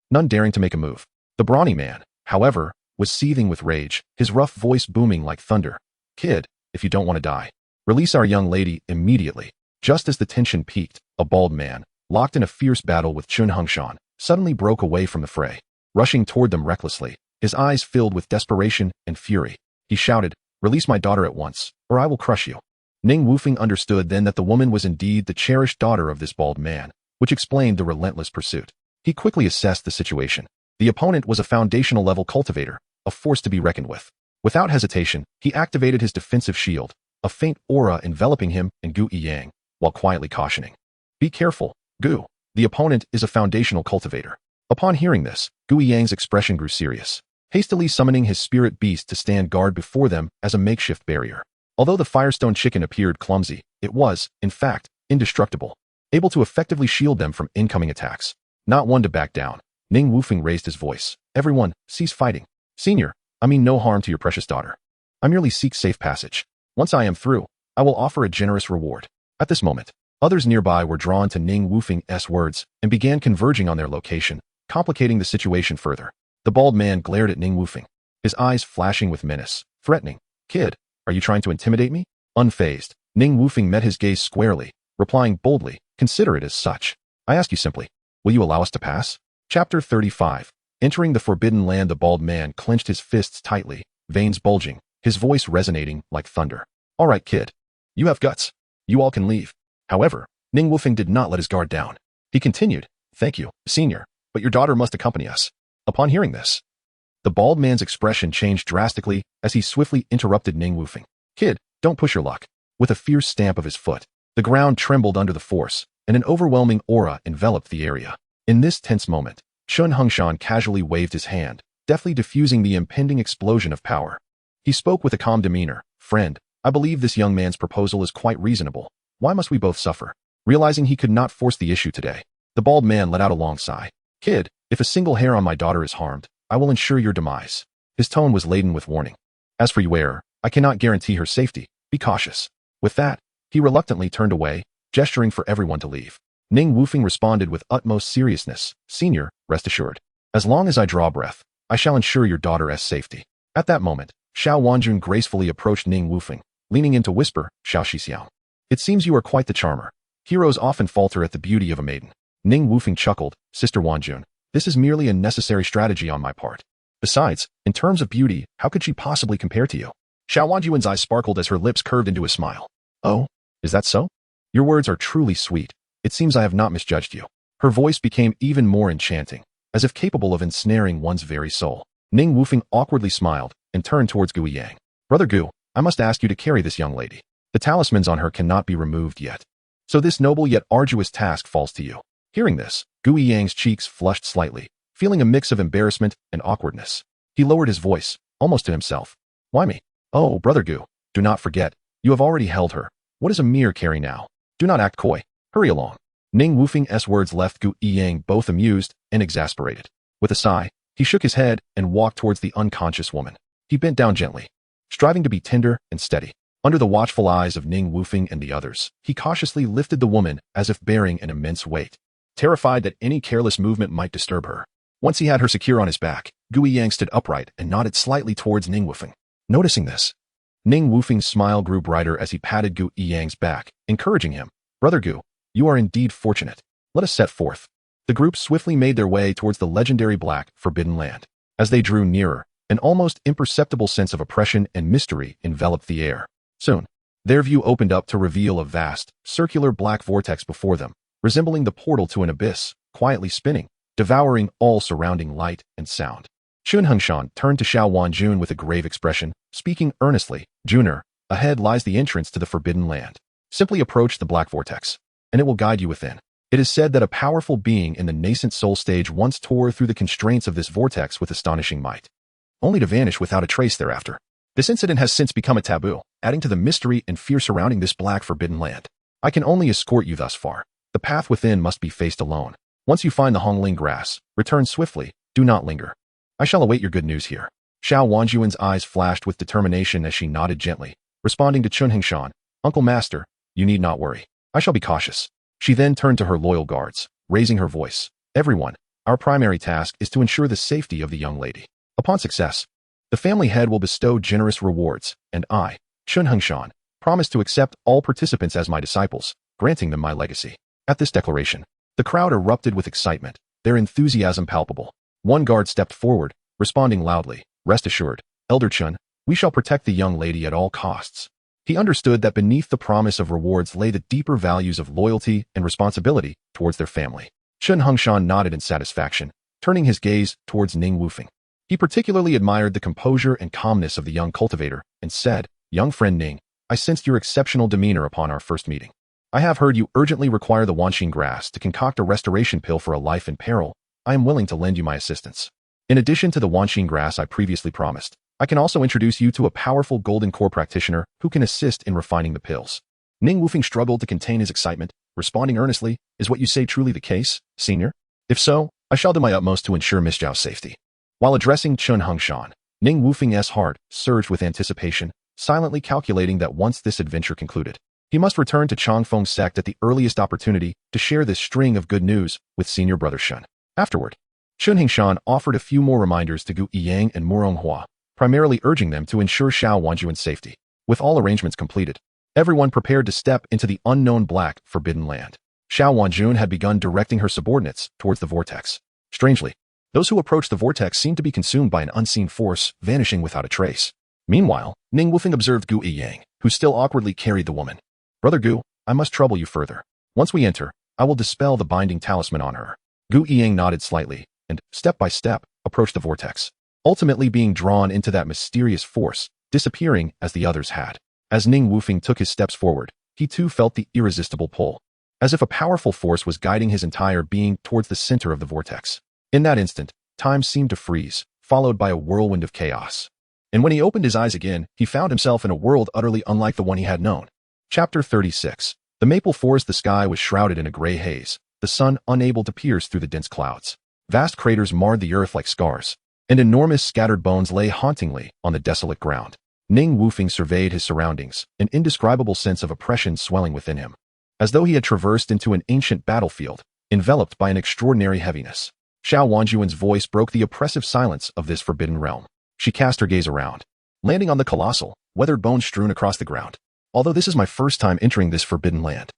none daring to make a move. The brawny man, however, was seething with rage, his rough voice booming like thunder. Kid, if you don't want to die, release our young lady immediately. Just as the tension peaked, a bald man, locked in a fierce battle with Chun Hongshan, suddenly broke away from the fray, rushing toward them recklessly, his eyes filled with desperation and fury. He shouted, release my daughter at once, or I will crush you. Ning Wufeng understood then that the woman was indeed the cherished daughter of this bald man, which explained the relentless pursuit. He quickly assessed the situation. The opponent was a foundational-level cultivator, a force to be reckoned with. Without hesitation, he activated his defensive shield, a faint aura enveloping him and Gu Yiyang, while quietly cautioning. Be careful, Gu. The opponent is a foundational cultivator. Upon hearing this, Gu Yiyang's expression grew serious, hastily summoning his spirit beast to stand guard before them as a makeshift barrier. Although the Firestone chicken appeared clumsy, it was, in fact, indestructible, able to effectively shield them from incoming attacks. Not one to back down, Ning Wufeng raised his voice. Everyone, cease fighting. Senior, I mean no harm to your precious daughter. I merely seek safe passage. Once I am through, I will offer a generous reward. At this moment, others nearby were drawn to Ning Wufeng's words and began converging on their location, complicating the situation further. The bald man glared at Ning Wufeng, his eyes flashing with menace, threatening. Kid, are you trying to intimidate me? Unfazed, Ning Wufeng met his gaze squarely, replying boldly, consider it as such. I ask you simply, will you allow us to pass? Chapter 35. Entering the Forbidden Land, the bald man clenched his fists tightly, veins bulging, his voice resonating like thunder. All right, kid. You have guts. You all can leave. However, Ning Wufeng did not let his guard down. He continued, thank you, senior, but your daughter must accompany us. Upon hearing this, the bald man's expression changed drastically as he swiftly interrupted Ning Wufeng. Kid, don't push your luck. With a fierce stamp of his foot, the ground trembled under the force, and an overwhelming aura enveloped the area. In this tense moment, Chun Hengshan casually waved his hand, deftly diffusing the impending explosion of power. He spoke with a calm demeanor. Friend, I believe this young man's proposal is quite reasonable. Why must we both suffer? Realizing he could not force the issue today, the bald man let out a long sigh. Kid, if a single hair on my daughter is harmed, I will ensure your demise. His tone was laden with warning. As for you, heir, I cannot guarantee her safety. Be cautious. With that, he reluctantly turned away, gesturing for everyone to leave. Ning Wufeng responded with utmost seriousness. Senior, rest assured. As long as I draw breath, I shall ensure your daughter's safety. At that moment, Xiao Wanjun gracefully approached Ning Wufeng, leaning in to whisper, Xiao Shixiao. It seems you are quite the charmer. Heroes often falter at the beauty of a maiden. Ning Wufeng chuckled, Sister Wanjun, this is merely a necessary strategy on my part. Besides, in terms of beauty, how could she possibly compare to you? Xiao Wanjun's eyes sparkled as her lips curved into a smile. Oh, is that so? Your words are truly sweet. It seems I have not misjudged you. Her voice became even more enchanting, as if capable of ensnaring one's very soul. Ning Wufeng awkwardly smiled and turned towards Gu Yang. Brother Gu, I must ask you to carry this young lady. The talismans on her cannot be removed yet. So this noble yet arduous task falls to you. Hearing this, Gu Yang's cheeks flushed slightly, feeling a mix of embarrassment and awkwardness. He lowered his voice, almost to himself. Why me? Oh, Brother Gu, do not forget, you have already held her. What is a mere carry now? Do not act coy. Hurry along. Ning Wufeng's words left Gu Yiyang both amused and exasperated. With a sigh, he shook his head and walked towards the unconscious woman. He bent down gently, striving to be tender and steady. Under the watchful eyes of Ning Wufeng and the others, he cautiously lifted the woman as if bearing an immense weight, terrified that any careless movement might disturb her. Once he had her secure on his back, Gu Yiyang stood upright and nodded slightly towards Ning Wufeng. Noticing this, Ning Wufeng's smile grew brighter as he patted Gu Yiyang's back, encouraging him. Brother Gu, you are indeed fortunate. Let us set forth. The group swiftly made their way towards the legendary Black Forbidden Land. As they drew nearer, an almost imperceptible sense of oppression and mystery enveloped the air. Soon, their view opened up to reveal a vast, circular black vortex before them, resembling the portal to an abyss, quietly spinning, devouring all surrounding light and sound. Chun Hengshan turned to Xiao Wanjun with a grave expression, speaking earnestly. Junior, ahead lies the entrance to the Forbidden Land. Simply approach the black vortex, and it will guide you within. It is said that a powerful being in the nascent soul stage once tore through the constraints of this vortex with astonishing might, only to vanish without a trace thereafter. This incident has since become a taboo, adding to the mystery and fear surrounding this Black Forbidden Land. I can only escort you thus far. The path within must be faced alone. Once you find the Hongling grass, return swiftly, do not linger. I shall await your good news here. Xiao Wanjun's eyes flashed with determination as she nodded gently, responding to Chun Hengshan. Uncle Master, you need not worry. I shall be cautious. She then turned to her loyal guards, raising her voice. Everyone, our primary task is to ensure the safety of the young lady. Upon success, the family head will bestow generous rewards, and I, Chun Hengshan, promise to accept all participants as my disciples, granting them my legacy. At this declaration, the crowd erupted with excitement, their enthusiasm palpable. One guard stepped forward, responding loudly, Rest assured, Elder Chun, we shall protect the young lady at all costs. He understood that beneath the promise of rewards lay the deeper values of loyalty and responsibility towards their family. Chen Hongshan nodded in satisfaction, turning his gaze towards Ning Wufeng. He particularly admired the composure and calmness of the young cultivator and said, "Young friend Ning, I sensed your exceptional demeanor upon our first meeting. I have heard you urgently require the Wanxing grass to concoct a restoration pill for a life in peril. I am willing to lend you my assistance. In addition to the Wanxing grass I previously promised, I can also introduce you to a powerful golden core practitioner who can assist in refining the pills." Ning Wufeng struggled to contain his excitement, responding earnestly, "Is what you say truly the case, senior? If so, I shall do my utmost to ensure Miss Zhao's safety." While addressing Chen Hongshan, Ning Wufeng's heart surged with anticipation, silently calculating that once this adventure concluded, he must return to Changfeng's sect at the earliest opportunity to share this string of good news with senior brother Shen. Afterward, Chen Hongshan offered a few more reminders to Gu Yiyang and Murong Hua, primarily urging them to ensure Xiao Wanjuan's safety. With all arrangements completed, everyone prepared to step into the unknown black, forbidden land. Xiao Wanjun had begun directing her subordinates towards the vortex. Strangely, those who approached the vortex seemed to be consumed by an unseen force, vanishing without a trace. Meanwhile, Ning Wufeng observed Gu Yiyang, who still awkwardly carried the woman. "Brother Gu, I must trouble you further. Once we enter, I will dispel the binding talisman on her." Gu Yiyang nodded slightly, and, step by step, approached the vortex, ultimately being drawn into that mysterious force, disappearing as the others had. As Ning Wufeng took his steps forward, he too felt the irresistible pull, as if a powerful force was guiding his entire being towards the center of the vortex. In that instant, time seemed to freeze, followed by a whirlwind of chaos. And when he opened his eyes again, he found himself in a world utterly unlike the one he had known. Chapter 36. The maple forest. The sky was shrouded in a gray haze, the sun unable to pierce through the dense clouds. Vast craters marred the earth like scars, and enormous scattered bones lay hauntingly on the desolate ground. Ning Wufeng surveyed his surroundings, an indescribable sense of oppression swelling within him, as though he had traversed into an ancient battlefield, enveloped by an extraordinary heaviness. Xiao Wanjuan's voice broke the oppressive silence of this forbidden realm. She cast her gaze around, landing on the colossal, weathered bones strewn across the ground. "Although this is my first time entering this forbidden land,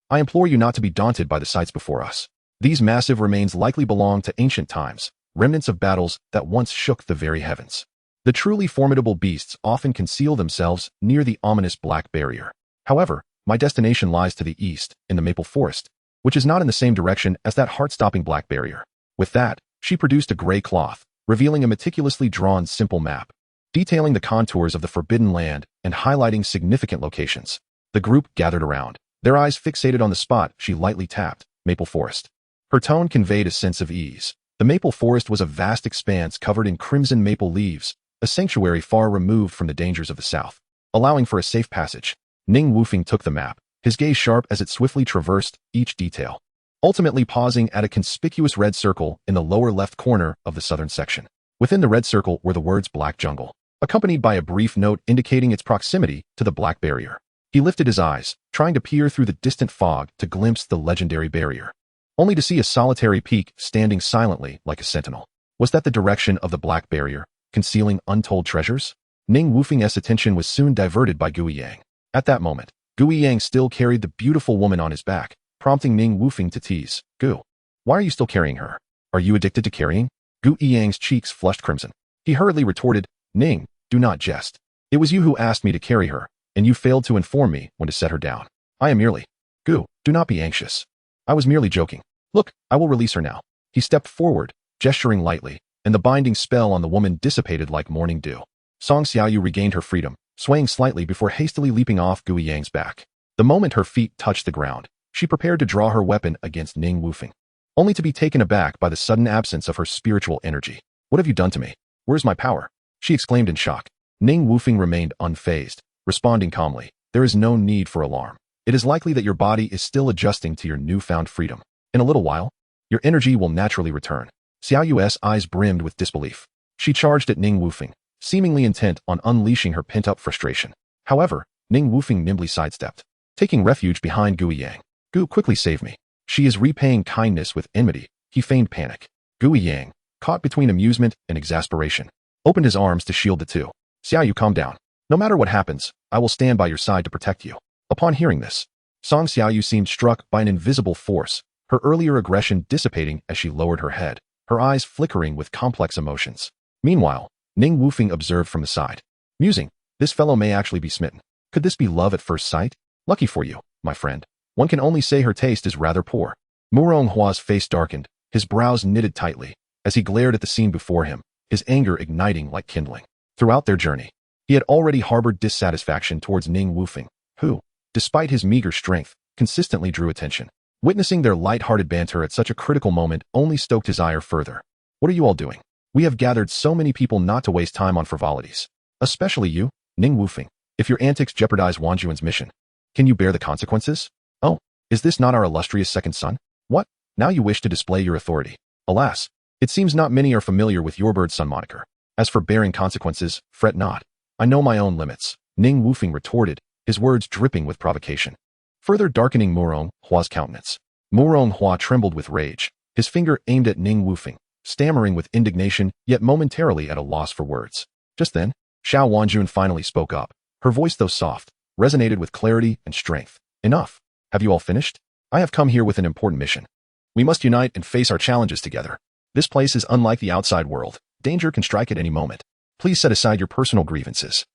I implore you not to be daunted by the sights before us. These massive remains likely belong to ancient times, remnants of battles that once shook the very heavens. The truly formidable beasts often conceal themselves near the ominous black barrier. However, my destination lies to the east, in the maple forest, which is not in the same direction as that heart-stopping black barrier." With that, she produced a gray cloth, revealing a meticulously drawn simple map, detailing the contours of the forbidden land and highlighting significant locations. The group gathered around, their eyes fixated on the spot she lightly tapped, maple forest. Her tone conveyed a sense of ease. The maple forest was a vast expanse covered in crimson maple leaves, a sanctuary far removed from the dangers of the south, allowing for a safe passage. Ning Wufeng took the map, his gaze sharp as it swiftly traversed each detail, ultimately pausing at a conspicuous red circle in the lower left corner of the southern section. Within the red circle were the words Black Jungle, accompanied by a brief note indicating its proximity to the black barrier. He lifted his eyes, trying to peer through the distant fog to glimpse the legendary barrier, only to see a solitary peak standing silently like a sentinel. Was that the direction of the black barrier, concealing untold treasures? Ning Wufeng's attention was soon diverted by Gu Yiyang. At that moment, Gu Yiyang still carried the beautiful woman on his back, prompting Ning Wufeng to tease. "Gu, why are you still carrying her? Are you addicted to carrying?" Gu Yiyang's cheeks flushed crimson. He hurriedly retorted, "Ning, do not jest. It was you who asked me to carry her, and you failed to inform me when to set her down. I am merely—" "Gu, do not be anxious. I was merely joking. Look, I will release her now." He stepped forward, gesturing lightly, and the binding spell on the woman dissipated like morning dew. Song Xiaoyu regained her freedom, swaying slightly before hastily leaping off Gu Yiyang's back. The moment her feet touched the ground, she prepared to draw her weapon against Ning Wufeng, only to be taken aback by the sudden absence of her spiritual energy. "What have you done to me? Where's my power?" she exclaimed in shock. Ning Wufeng remained unfazed, responding calmly, "There is no need for alarm. It is likely that your body is still adjusting to your newfound freedom. In a little while, your energy will naturally return." Xiaoyu's eyes brimmed with disbelief. She charged at Ning Wufeng, seemingly intent on unleashing her pent-up frustration. However, Ning Wufeng nimbly sidestepped, taking refuge behind Gu Yiyang. "Gu, quickly save me. She is repaying kindness with enmity." He feigned panic. Gu Yiyang, caught between amusement and exasperation, opened his arms to shield the two. "Xiaoyu, calm down. No matter what happens, I will stand by your side to protect you." Upon hearing this, Song Xiaoyu seemed struck by an invisible force, her earlier aggression dissipating as she lowered her head, her eyes flickering with complex emotions. Meanwhile, Ning Wufeng observed from the side, musing, "This fellow may actually be smitten." Could this be love at first sight? Lucky for you, my friend. One can only say her taste is rather poor. Murong Hua's face darkened, his brows knitted tightly, as he glared at the scene before him, his anger igniting like kindling. Throughout their journey, he had already harbored dissatisfaction towards Ning Wufeng, who, despite his meager strength, consistently drew attention. Witnessing their light-hearted banter at such a critical moment only stoked his ire further. What are you all doing? We have gathered so many people not to waste time on frivolities. Especially you, Ning Wufeng. If your antics jeopardize Wang Juan's mission, can you bear the consequences? Oh, is this not our illustrious second son? What? Now you wish to display your authority. Alas, it seems not many are familiar with your bird's son moniker. As for bearing consequences, fret not. I know my own limits, Ning Wufeng retorted, his words dripping with provocation, further darkening Murong Hua's countenance. Murong Hua trembled with rage, his finger aimed at Ning Wufeng, stammering with indignation, yet momentarily at a loss for words. Just then, Xiao Wanjun finally spoke up. Her voice, though soft, resonated with clarity and strength. Enough. Have you all finished? I have come here with an important mission. We must unite and face our challenges together. This place is unlike the outside world. Danger can strike at any moment. Please set aside your personal grievances.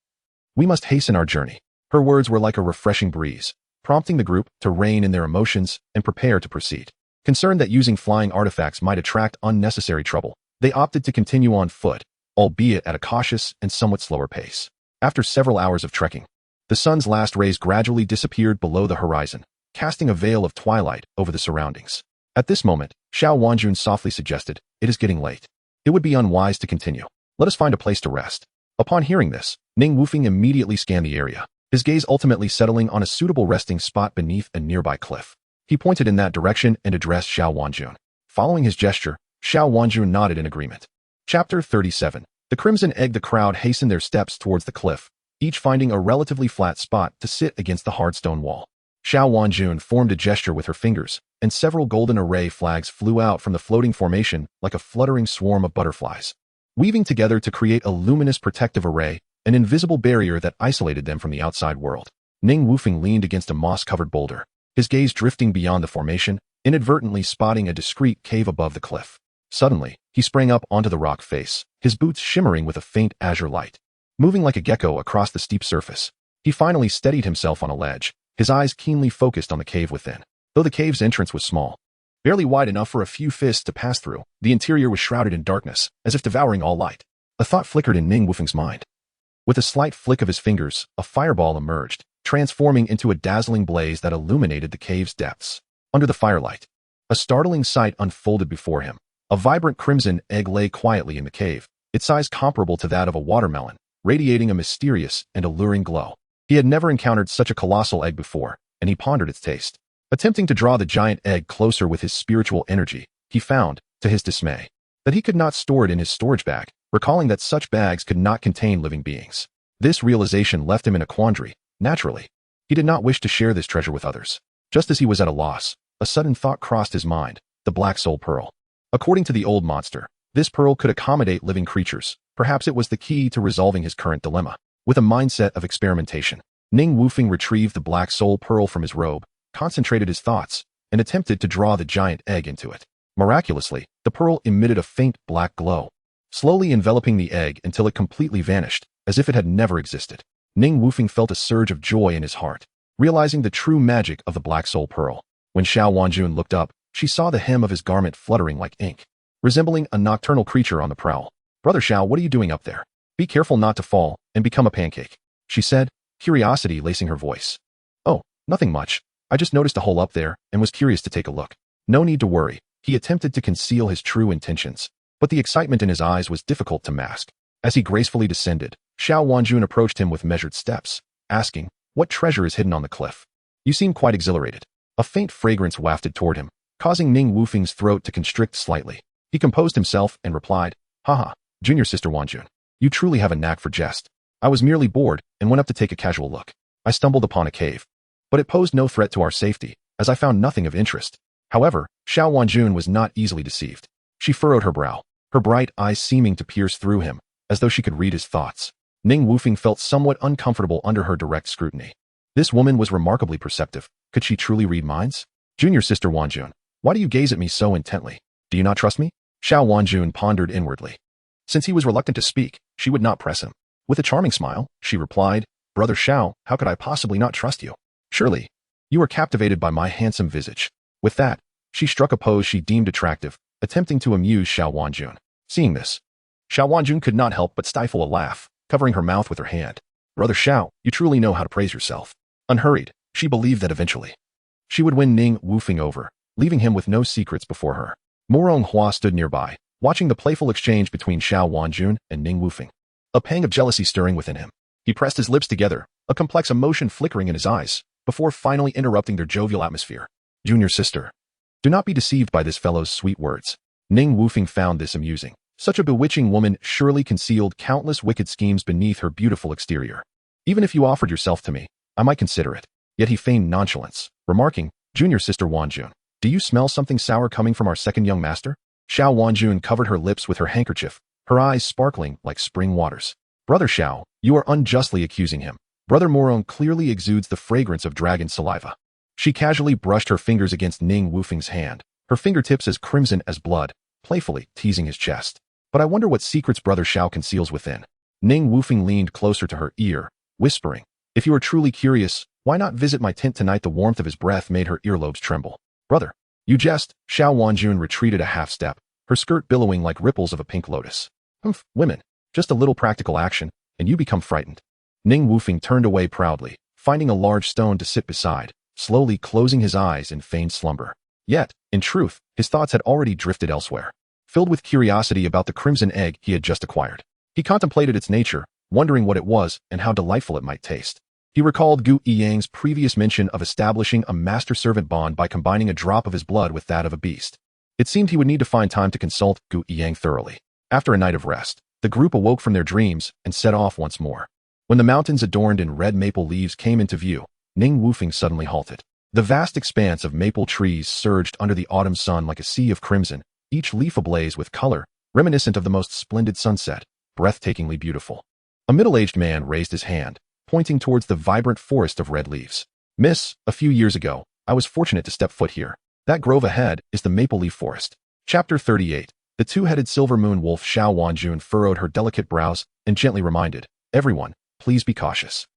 We must hasten our journey. Her words were like a refreshing breeze, prompting the group to rein in their emotions and prepare to proceed. Concerned that using flying artifacts might attract unnecessary trouble, they opted to continue on foot, albeit at a cautious and somewhat slower pace. After several hours of trekking, the sun's last rays gradually disappeared below the horizon, casting a veil of twilight over the surroundings. At this moment, Xiao Wanjun softly suggested, "It is getting late. It would be unwise to continue. Let us find a place to rest." Upon hearing this, Ning Wufeng immediately scanned the area, his gaze ultimately settling on a suitable resting spot beneath a nearby cliff. He pointed in that direction and addressed Xiao Wanjun. Following his gesture, Xiao Wanjun nodded in agreement. Chapter 37. The Crimson Egg. The crowd hastened their steps towards the cliff, each finding a relatively flat spot to sit against the hard stone wall. Xiao Wanjun formed a gesture with her fingers, and several golden array flags flew out from the floating formation like a fluttering swarm of butterflies, weaving together to create a luminous protective array, an invisible barrier that isolated them from the outside world. Ning Wufeng leaned against a moss-covered boulder, his gaze drifting beyond the formation, inadvertently spotting a discreet cave above the cliff. Suddenly, he sprang up onto the rock face, his boots shimmering with a faint azure light. Moving like a gecko across the steep surface, he finally steadied himself on a ledge, his eyes keenly focused on the cave within. Though the cave's entrance was small, barely wide enough for a few fists to pass through, the interior was shrouded in darkness, as if devouring all light. A thought flickered in Ning Wufeng's mind. With a slight flick of his fingers, a fireball emerged, transforming into a dazzling blaze that illuminated the cave's depths. Under the firelight, a startling sight unfolded before him. A vibrant crimson egg lay quietly in the cave, its size comparable to that of a watermelon, radiating a mysterious and alluring glow. He had never encountered such a colossal egg before, and he pondered its taste. Attempting to draw the giant egg closer with his spiritual energy, he found, to his dismay, that he could not store it in his storage bag, recalling that such bags could not contain living beings. This realization left him in a quandary. Naturally, he did not wish to share this treasure with others. Just as he was at a loss, a sudden thought crossed his mind: the Black Soul Pearl. According to the old monster, this pearl could accommodate living creatures. Perhaps it was the key to resolving his current dilemma. With a mindset of experimentation, Ning Wufeng retrieved the Black Soul Pearl from his robe, concentrated his thoughts, and attempted to draw the giant egg into it. Miraculously, the pearl emitted a faint black glow, slowly enveloping the egg until it completely vanished, as if it had never existed. Ning Wufeng felt a surge of joy in his heart, realizing the true magic of the Black Soul Pearl. When Xiao Wanjun looked up, she saw the hem of his garment fluttering like ink, resembling a nocturnal creature on the prowl. "Brother Xiao, what are you doing up there? Be careful not to fall and become a pancake," she said, curiosity lacing her voice. "Oh, nothing much. I just noticed a hole up there and was curious to take a look." No need to worry. He attempted to conceal his true intentions, but the excitement in his eyes was difficult to mask. As he gracefully descended, Xiao Wanjun approached him with measured steps, asking, "What treasure is hidden on the cliff? You seem quite exhilarated." A faint fragrance wafted toward him, causing Ning Wufeng's throat to constrict slightly. He composed himself and replied, "Haha, junior sister Wanjun, you truly have a knack for jest. I was merely bored and went up to take a casual look. I stumbled upon a cave, but it posed no threat to our safety, as I found nothing of interest." However, Xiao Wanjun was not easily deceived. She furrowed her brow, her bright eyes seeming to pierce through him, as though she could read his thoughts. Ning Wufeng felt somewhat uncomfortable under her direct scrutiny. This woman was remarkably perceptive. Could she truly read minds? "Junior sister Wanjun, why do you gaze at me so intently? Do you not trust me?" Xiao Wanjun pondered inwardly. Since he was reluctant to speak, she would not press him. With a charming smile, she replied, Brother Xiao, how could I possibly not trust you? Surely, you are captivated by my handsome visage. With that, she struck a pose she deemed attractive, attempting to amuse Xiao Wanjun. Seeing this, Xiao Wanjun could not help but stifle a laugh, covering her mouth with her hand. Brother Xiao, you truly know how to praise yourself. Unhurried, she believed that eventually she would win Ning Wufeng over, leaving him with no secrets before her. Morong Hua stood nearby, watching the playful exchange between Xiao Wanjun and Ning Wufeng. A pang of jealousy stirring within him. He pressed his lips together, a complex emotion flickering in his eyes, before finally interrupting their jovial atmosphere. Junior sister, do not be deceived by this fellow's sweet words. Ning Wufeng found this amusing. Such a bewitching woman surely concealed countless wicked schemes beneath her beautiful exterior. Even if you offered yourself to me, I might consider it. Yet he feigned nonchalance, remarking, Junior sister Wanjun, do you smell something sour coming from our second young master? Xiao Wanjun covered her lips with her handkerchief, her eyes sparkling like spring waters. Brother Xiao, you are unjustly accusing him. Brother Morong clearly exudes the fragrance of dragon saliva. She casually brushed her fingers against Ning Wufeng's hand, her fingertips as crimson as blood, playfully teasing his chest. But I wonder what secrets Brother Xiao conceals within. Ning Wufeng leaned closer to her ear, whispering, if you are truly curious, why not visit my tent tonight? The warmth of his breath made her earlobes tremble. Brother, you jest. Xiao Wanjun retreated a half step, her skirt billowing like ripples of a pink lotus. Humph, women, just a little practical action, and you become frightened. Ning Wufeng turned away proudly, finding a large stone to sit beside, slowly closing his eyes in feigned slumber. Yet, in truth, his thoughts had already drifted elsewhere. Filled with curiosity about the crimson egg he had just acquired, he contemplated its nature, wondering what it was and how delightful it might taste. He recalled Gu Yang's previous mention of establishing a master-servant bond by combining a drop of his blood with that of a beast. It seemed he would need to find time to consult Gu Yang thoroughly. After a night of rest, the group awoke from their dreams and set off once more. When the mountains adorned in red maple leaves came into view, Ning Wufeng suddenly halted. The vast expanse of maple trees surged under the autumn sun like a sea of crimson, each leaf ablaze with color, reminiscent of the most splendid sunset, breathtakingly beautiful. A middle-aged man raised his hand, pointing towards the vibrant forest of red leaves. Miss, a few years ago, I was fortunate to step foot here. That grove ahead is the maple leaf forest. Chapter 38. The two-headed silver moon wolf Xiao Wanjun furrowed her delicate brows and gently reminded, everyone, please be cautious.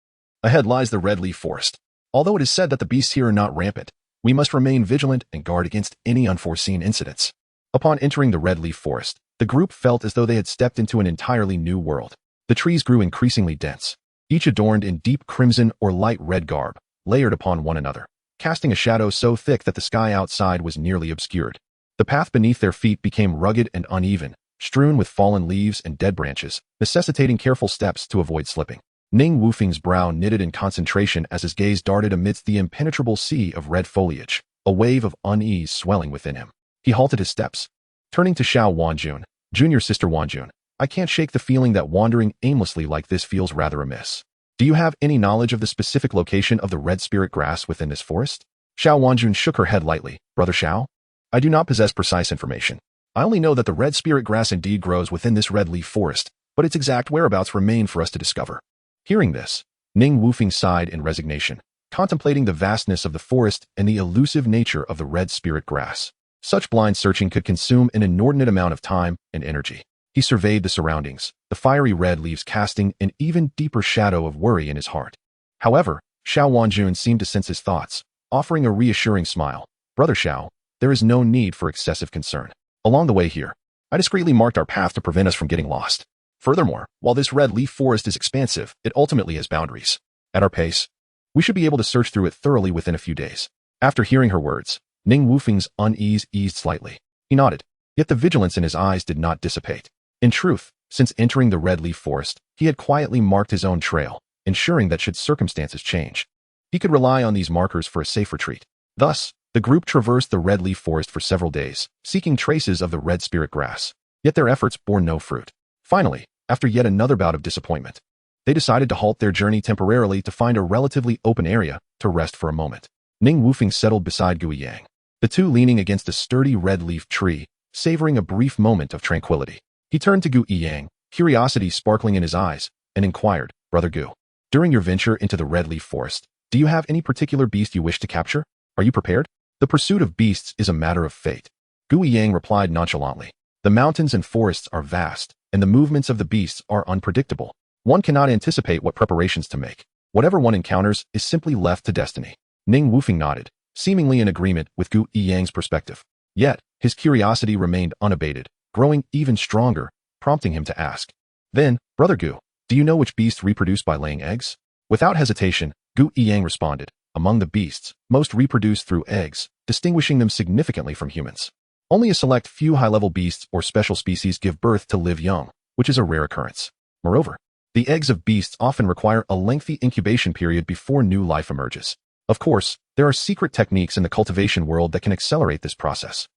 Ahead lies the red leaf forest. Although it is said that the beasts here are not rampant, we must remain vigilant and guard against any unforeseen incidents. Upon entering the red leaf forest, the group felt as though they had stepped into an entirely new world. The trees grew increasingly dense, each adorned in deep crimson or light red garb, layered upon one another, casting a shadow so thick that the sky outside was nearly obscured. The path beneath their feet became rugged and uneven, strewn with fallen leaves and dead branches, necessitating careful steps to avoid slipping. Ning Wufeng's brow knitted in concentration as his gaze darted amidst the impenetrable sea of red foliage, a wave of unease swelling within him. He halted his steps. Turning to Xiao Wanjun, Junior sister Wanjun, I can't shake the feeling that wandering aimlessly like this feels rather amiss. Do you have any knowledge of the specific location of the red spirit grass within this forest? Xiao Wanjun shook her head lightly. Brother Xiao, I do not possess precise information. I only know that the red spirit grass indeed grows within this red leaf forest, but its exact whereabouts remain for us to discover. Hearing this, Ning Wufeng sighed in resignation, contemplating the vastness of the forest and the elusive nature of the red spirit grass. Such blind searching could consume an inordinate amount of time and energy. He surveyed the surroundings, the fiery red leaves casting an even deeper shadow of worry in his heart. However, Xiao Wanjun seemed to sense his thoughts, offering a reassuring smile. Brother Xiao, there is no need for excessive concern. Along the way here, I discreetly marked our path to prevent us from getting lost. Furthermore, while this red leaf forest is expansive, it ultimately has boundaries. At our pace, we should be able to search through it thoroughly within a few days. After hearing her words, Ning Wufeng's unease eased slightly. He nodded, yet the vigilance in his eyes did not dissipate. In truth, since entering the red leaf forest, he had quietly marked his own trail, ensuring that should circumstances change, he could rely on these markers for a safe retreat. Thus, the group traversed the red leaf forest for several days, seeking traces of the red spirit grass. Yet their efforts bore no fruit. Finally, after yet another bout of disappointment, they decided to halt their journey temporarily to find a relatively open area to rest for a moment. Ning Wufeng settled beside Gu Yang, the two leaning against a sturdy red leaf tree, savoring a brief moment of tranquility. He turned to Gu Yang, curiosity sparkling in his eyes, and inquired, Brother Gu, during your venture into the red leaf forest, do you have any particular beast you wish to capture? Are you prepared? The pursuit of beasts is a matter of fate. Gu Yang replied nonchalantly. The mountains and forests are vast, and the movements of the beasts are unpredictable. One cannot anticipate what preparations to make. Whatever one encounters is simply left to destiny. Ning Wufeng nodded, seemingly in agreement with Gu Yang's perspective. Yet, his curiosity remained unabated, growing even stronger, prompting him to ask. Then, Brother Gu, do you know which beasts reproduce by laying eggs? Without hesitation, Gu Yang responded, among the beasts, most reproduce through eggs, distinguishing them significantly from humans. Only a select few high-level beasts or special species give birth to live young, which is a rare occurrence. Moreover, the eggs of beasts often require a lengthy incubation period before new life emerges. Of course, there are secret techniques in the cultivation world that can accelerate this process.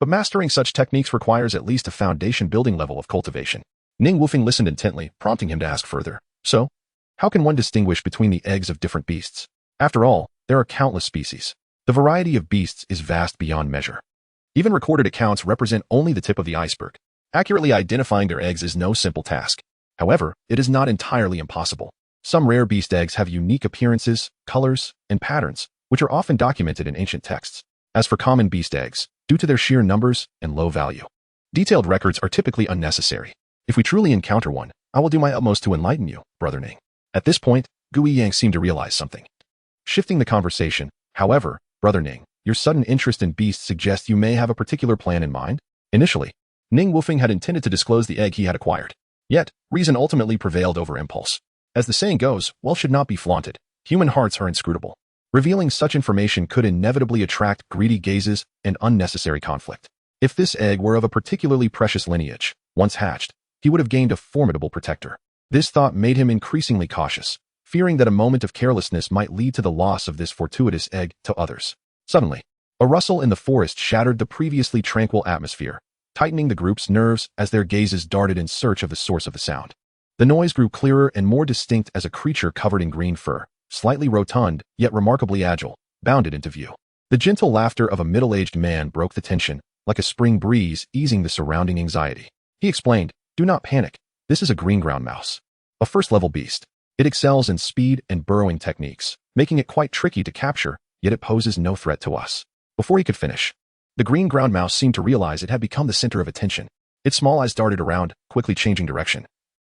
But mastering such techniques requires at least a foundation building level of cultivation. Ning Wufeng listened intently, prompting him to ask further. So, how can one distinguish between the eggs of different beasts? After all, there are countless species. The variety of beasts is vast beyond measure. Even recorded accounts represent only the tip of the iceberg. Accurately identifying their eggs is no simple task. However, it is not entirely impossible. Some rare beast eggs have unique appearances, colors, and patterns, which are often documented in ancient texts. As for common beast eggs, due to their sheer numbers and low value, detailed records are typically unnecessary. If we truly encounter one, I will do my utmost to enlighten you, Brother Ning. At this point, Gu Yang seemed to realize something. Shifting the conversation, however, Brother Ning, your sudden interest in beasts suggests you may have a particular plan in mind. Initially, Ning Wufeng had intended to disclose the egg he had acquired. Yet, reason ultimately prevailed over impulse. As the saying goes, wealth should not be flaunted. Human hearts are inscrutable. Revealing such information could inevitably attract greedy gazes and unnecessary conflict. If this egg were of a particularly precious lineage, once hatched, he would have gained a formidable protector. This thought made him increasingly cautious, fearing that a moment of carelessness might lead to the loss of this fortuitous egg to others. Suddenly, a rustle in the forest shattered the previously tranquil atmosphere, tightening the group's nerves as their gazes darted in search of the source of the sound. The noise grew clearer and more distinct as a creature covered in green fur, slightly rotund, yet remarkably agile, bounded into view. The gentle laughter of a middle-aged man broke the tension, like a spring breeze easing the surrounding anxiety. He explained, "Do not panic. This is a green-ground mouse. A first-level beast. It excels in speed and burrowing techniques, making it quite tricky to capture, yet it poses no threat to us." Before he could finish, the green-ground mouse seemed to realize it had become the center of attention. Its small eyes darted around, quickly changing direction,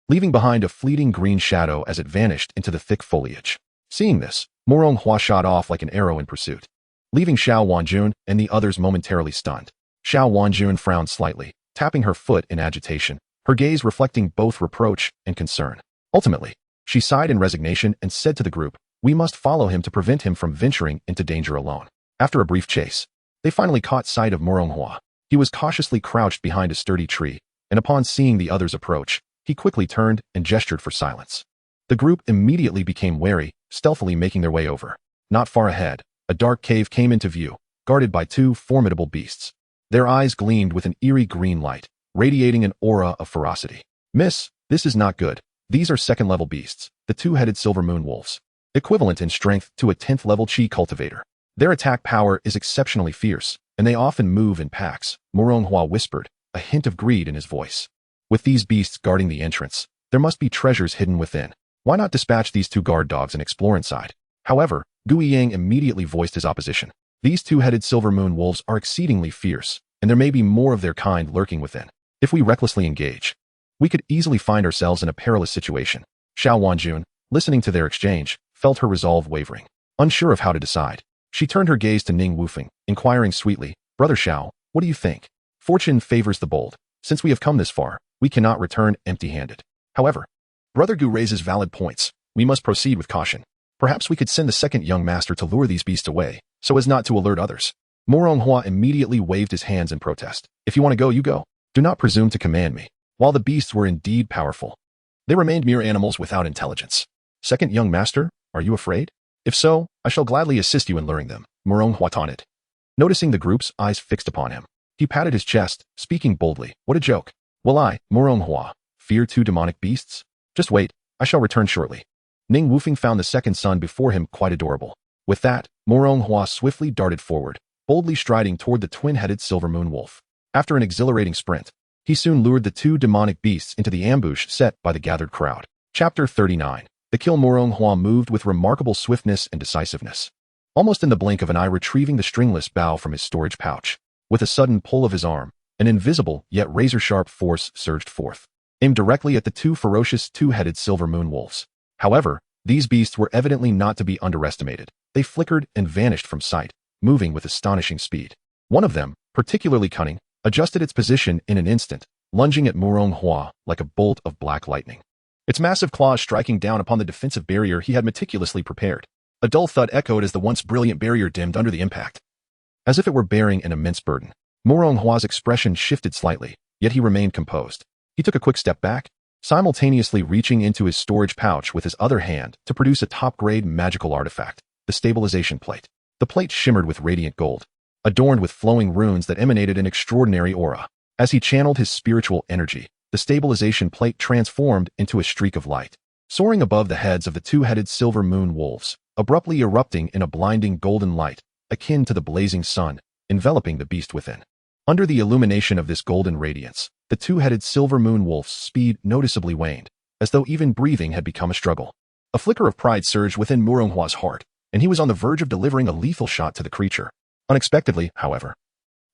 leaving behind a fleeting green shadow as it vanished into the thick foliage. Seeing this, Morong Hua shot off like an arrow in pursuit, leaving Xiao Wanjun and the others momentarily stunned. Xiao Wanjun frowned slightly, tapping her foot in agitation, her gaze reflecting both reproach and concern. Ultimately, she sighed in resignation and said to the group, "We must follow him to prevent him from venturing into danger alone." After a brief chase, they finally caught sight of Morong Hua. He was cautiously crouched behind a sturdy tree, and upon seeing the others approach, he quickly turned and gestured for silence. The group immediately became wary, stealthily making their way over. Not far ahead, a dark cave came into view, guarded by two formidable beasts. Their eyes gleamed with an eerie green light, radiating an aura of ferocity. "Miss, this is not good. These are second-level beasts, the two-headed silver moon wolves, equivalent in strength to a 10th-level chi cultivator. Their attack power is exceptionally fierce, and they often move in packs," Morong Hua whispered, a hint of greed in his voice. "With these beasts guarding the entrance, there must be treasures hidden within. Why not dispatch these two guard dogs and explore inside?" However, Gu Yang immediately voiced his opposition. "These two-headed silver moon wolves are exceedingly fierce, and there may be more of their kind lurking within. If we recklessly engage, we could easily find ourselves in a perilous situation." Xiao Wanjun, listening to their exchange, felt her resolve wavering. Unsure of how to decide, she turned her gaze to Ning Wufeng, inquiring sweetly, "Brother Xiao, what do you think? Fortune favors the bold. Since we have come this far, we cannot return empty-handed. However, Brother Gu raises valid points. We must proceed with caution. Perhaps we could send the second young master to lure these beasts away, so as not to alert others." Morong Hua immediately waved his hands in protest. "If you want to go, you go. Do not presume to command me." While the beasts were indeed powerful, they remained mere animals without intelligence. "Second young master, are you afraid? If so, I shall gladly assist you in luring them," Morong Hua taunted. Noticing the group's eyes fixed upon him, he patted his chest, speaking boldly. "What a joke. Will I, Morong Hua, fear two demonic beasts? Just wait, I shall return shortly." Ning Wufeng found the second son before him quite adorable. With that, Morong Hua swiftly darted forward, boldly striding toward the twin-headed silver moon wolf. After an exhilarating sprint, he soon lured the two demonic beasts into the ambush set by the gathered crowd. Chapter 39. The kill. Morong Hua moved with remarkable swiftness and decisiveness, almost in the blink of an eye retrieving the stringless bow from his storage pouch. With a sudden pull of his arm, an invisible yet razor-sharp force surged forth, aimed directly at the two ferocious two-headed silver moon wolves. However, These beasts were evidently not to be underestimated. They flickered and vanished from sight, moving with astonishing speed. One of them, particularly cunning, adjusted its position in an instant, lunging at Murong Hua like a bolt of black lightning. Its massive claws striking down upon the defensive barrier he had meticulously prepared. A dull thud echoed as the once brilliant barrier dimmed under the impact. As if it were bearing an immense burden, Murong Hua's expression shifted slightly, yet he remained composed. He took a quick step back, simultaneously reaching into his storage pouch with his other hand to produce a top-grade magical artifact, the stabilization plate. The plate shimmered with radiant gold, adorned with flowing runes that emanated an extraordinary aura. As he channeled his spiritual energy, the stabilization plate transformed into a streak of light, soaring above the heads of the two-headed silver moon wolves, abruptly erupting in a blinding golden light, akin to the blazing sun, enveloping the beast within. Under the illumination of this golden radiance, the two-headed silver moon wolf's speed noticeably waned, as though even breathing had become a struggle. A flicker of pride surged within Murong Hua's heart, and he was on the verge of delivering a lethal shot to the creature. Unexpectedly, however,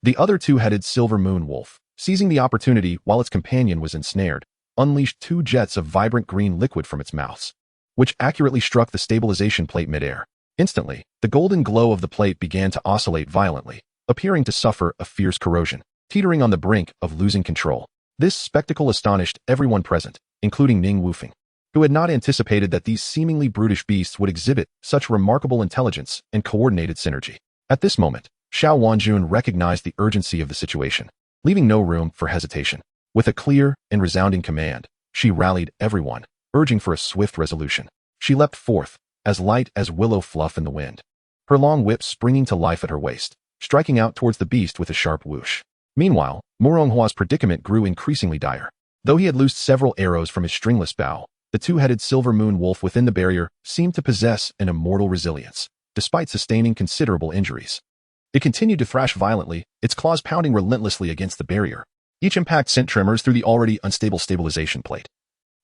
the other two-headed silver moon wolf, seizing the opportunity while its companion was ensnared, unleashed two jets of vibrant green liquid from its mouths, which accurately struck the stabilization plate midair. Instantly, the golden glow of the plate began to oscillate violently, appearing to suffer a fierce corrosion, teetering on the brink of losing control. This spectacle astonished everyone present, including Ning Wufeng, who had not anticipated that these seemingly brutish beasts would exhibit such remarkable intelligence and coordinated synergy. At this moment, Xiao Wanjun recognized the urgency of the situation, leaving no room for hesitation. With a clear and resounding command, she rallied everyone, urging for a swift resolution. She leapt forth, as light as willow fluff in the wind, her long whip springing to life at her waist, striking out towards the beast with a sharp whoosh. Meanwhile, Murong Hua's predicament grew increasingly dire. Though he had loosed several arrows from his stringless bow, the two-headed silver moon wolf within the barrier seemed to possess an immortal resilience, despite sustaining considerable injuries. It continued to thrash violently, its claws pounding relentlessly against the barrier. Each impact sent tremors through the already unstable stabilization plate,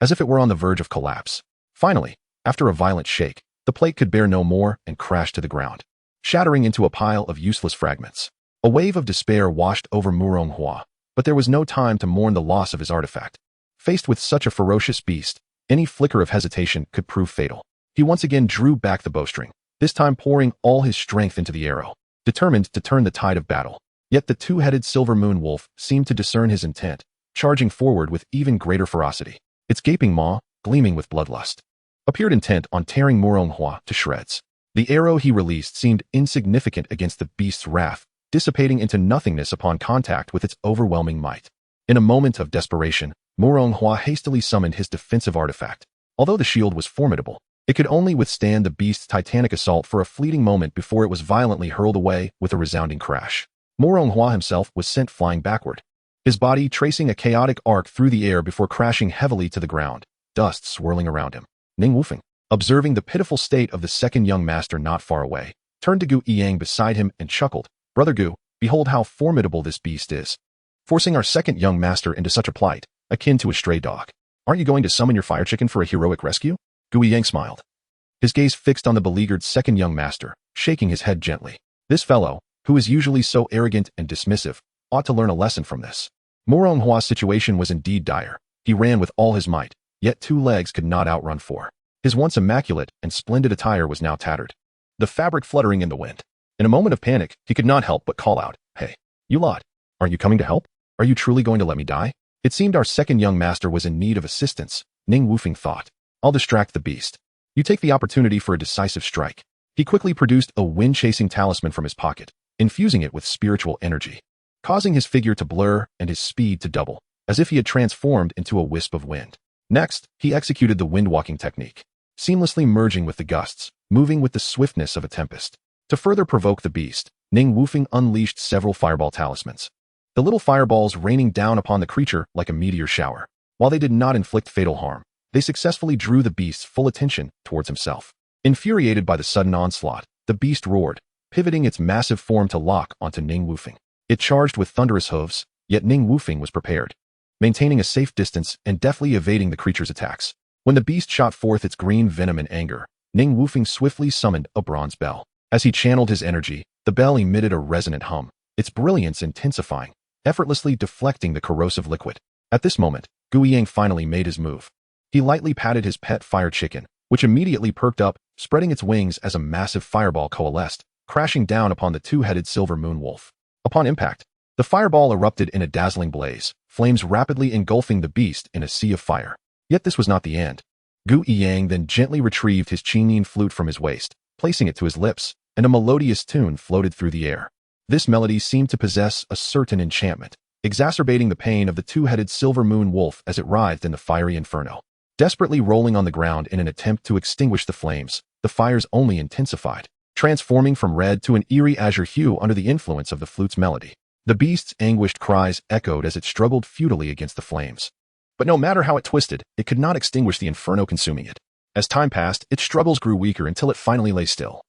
as if it were on the verge of collapse. Finally, after a violent shake, the plate could bear no more and crashed to the ground, shattering into a pile of useless fragments. A wave of despair washed over Murong Hua, but there was no time to mourn the loss of his artifact. Faced with such a ferocious beast, any flicker of hesitation could prove fatal. He once again drew back the bowstring, this time pouring all his strength into the arrow, determined to turn the tide of battle. Yet the two-headed silver moon wolf seemed to discern his intent, charging forward with even greater ferocity. Its gaping maw, gleaming with bloodlust, appeared intent on tearing Murong Hua to shreds. The arrow he released seemed insignificant against the beast's wrath, dissipating into nothingness upon contact with its overwhelming might. In a moment of desperation, Murong Hua hastily summoned his defensive artifact. Although the shield was formidable, it could only withstand the beast's titanic assault for a fleeting moment before it was violently hurled away with a resounding crash. Murong Hua himself was sent flying backward, his body tracing a chaotic arc through the air before crashing heavily to the ground, dust swirling around him. Ning Wufeng, observing the pitiful state of the second young master not far away, turned to Gu Yiyang beside him and chuckled. "Brother Gu, behold how formidable this beast is, forcing our second young master into such a plight, akin to a stray dog. Aren't you going to summon your fire chicken for a heroic rescue?" Gu Yiyang smiled, his gaze fixed on the beleaguered second young master, shaking his head gently. This fellow, who is usually so arrogant and dismissive, ought to learn a lesson from this. Murong Hua's situation was indeed dire. He ran with all his might, yet 2 legs could not outrun 4. His once immaculate and splendid attire was now tattered, the fabric fluttering in the wind. In a moment of panic, he could not help but call out, "Hey, you lot, aren't you coming to help? Are you truly going to let me die?" It seemed our second young master was in need of assistance, Ning Wufeng thought. "I'll distract the beast. You take the opportunity for a decisive strike." He quickly produced a wind-chasing talisman from his pocket, infusing it with spiritual energy, causing his figure to blur and his speed to double, as if he had transformed into a wisp of wind. Next, he executed the wind-walking technique, seamlessly merging with the gusts, moving with the swiftness of a tempest. To further provoke the beast, Ning Wufeng unleashed several fireball talismans, the little fireballs raining down upon the creature like a meteor shower. While they did not inflict fatal harm, they successfully drew the beast's full attention towards himself. Infuriated by the sudden onslaught, the beast roared, pivoting its massive form to lock onto Ning Wufeng. It charged with thunderous hooves, yet Ning Wufeng was prepared, maintaining a safe distance and deftly evading the creature's attacks. When the beast shot forth its green venom in anger, Ning Wufeng swiftly summoned a bronze bell. As he channeled his energy, the bell emitted a resonant hum, its brilliance intensifying, effortlessly deflecting the corrosive liquid. At this moment, Gu Yiyang finally made his move. He lightly patted his pet fire chicken, which immediately perked up, spreading its wings as a massive fireball coalesced, crashing down upon the two-headed silver moon wolf. Upon impact, the fireball erupted in a dazzling blaze, flames rapidly engulfing the beast in a sea of fire. Yet this was not the end. Gu Yang then gently retrieved his qingyin flute from his waist, placing it to his lips, and a melodious tune floated through the air. This melody seemed to possess a certain enchantment, exacerbating the pain of the two-headed silver moon wolf as it writhed in the fiery inferno. Desperately rolling on the ground in an attempt to extinguish the flames, the fires only intensified, transforming from red to an eerie azure hue under the influence of the flute's melody. The beast's anguished cries echoed as it struggled futilely against the flames. But no matter how it twisted, it could not extinguish the inferno consuming it. As time passed, its struggles grew weaker until it finally lay still,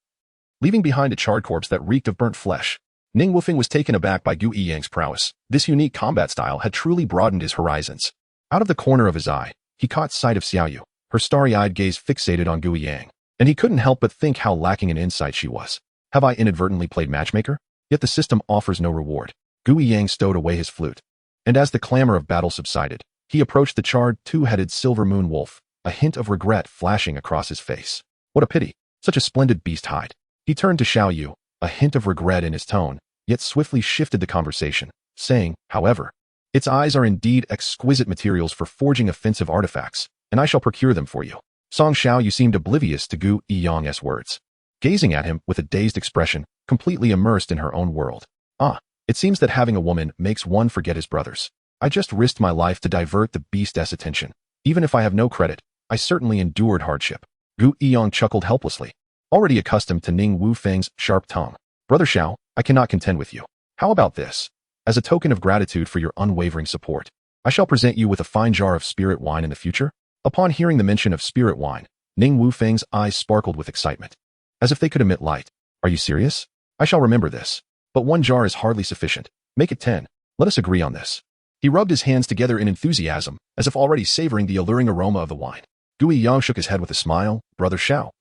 leaving behind a charred corpse that reeked of burnt flesh. Ning Wufeng was taken aback by Gu Yang's prowess. This unique combat style had truly broadened his horizons. Out of the corner of his eye, he caught sight of Xiaoyu, her starry-eyed gaze fixated on Gu Yang, and he couldn't help but think how lacking in insight she was. Have I inadvertently played matchmaker? Yet the system offers no reward. Gu Yang stowed away his flute, and as the clamor of battle subsided, he approached the charred, two-headed silver moon wolf, a hint of regret flashing across his face. What a pity, such a splendid beast hide. He turned to Xiaoyu, a hint of regret in his tone, yet swiftly shifted the conversation, saying, however, its eyes are indeed exquisite materials for forging offensive artifacts, and I shall procure them for you. Song Xiaoyu seemed oblivious to Gu Yang's words, gazing at him with a dazed expression, completely immersed in her own world. Ah, it seems that having a woman makes one forget his brothers. I just risked my life to divert the beast's attention. Even if I have no credit, I certainly endured hardship. Gu Yang chuckled helplessly, already accustomed to Ning Wufeng's sharp tongue. Brother Xiao, I cannot contend with you. How about this? As a token of gratitude for your unwavering support, I shall present you with a fine jar of spirit wine in the future. Upon hearing the mention of spirit wine, Ning Wufeng's eyes sparkled with excitement, as if they could emit light. Are you serious? I shall remember this. But one jar is hardly sufficient. Make it 10. Let us agree on this. He rubbed his hands together in enthusiasm, as if already savoring the alluring aroma of the wine. Gu Yang shook his head with a smile. Brother Xiao,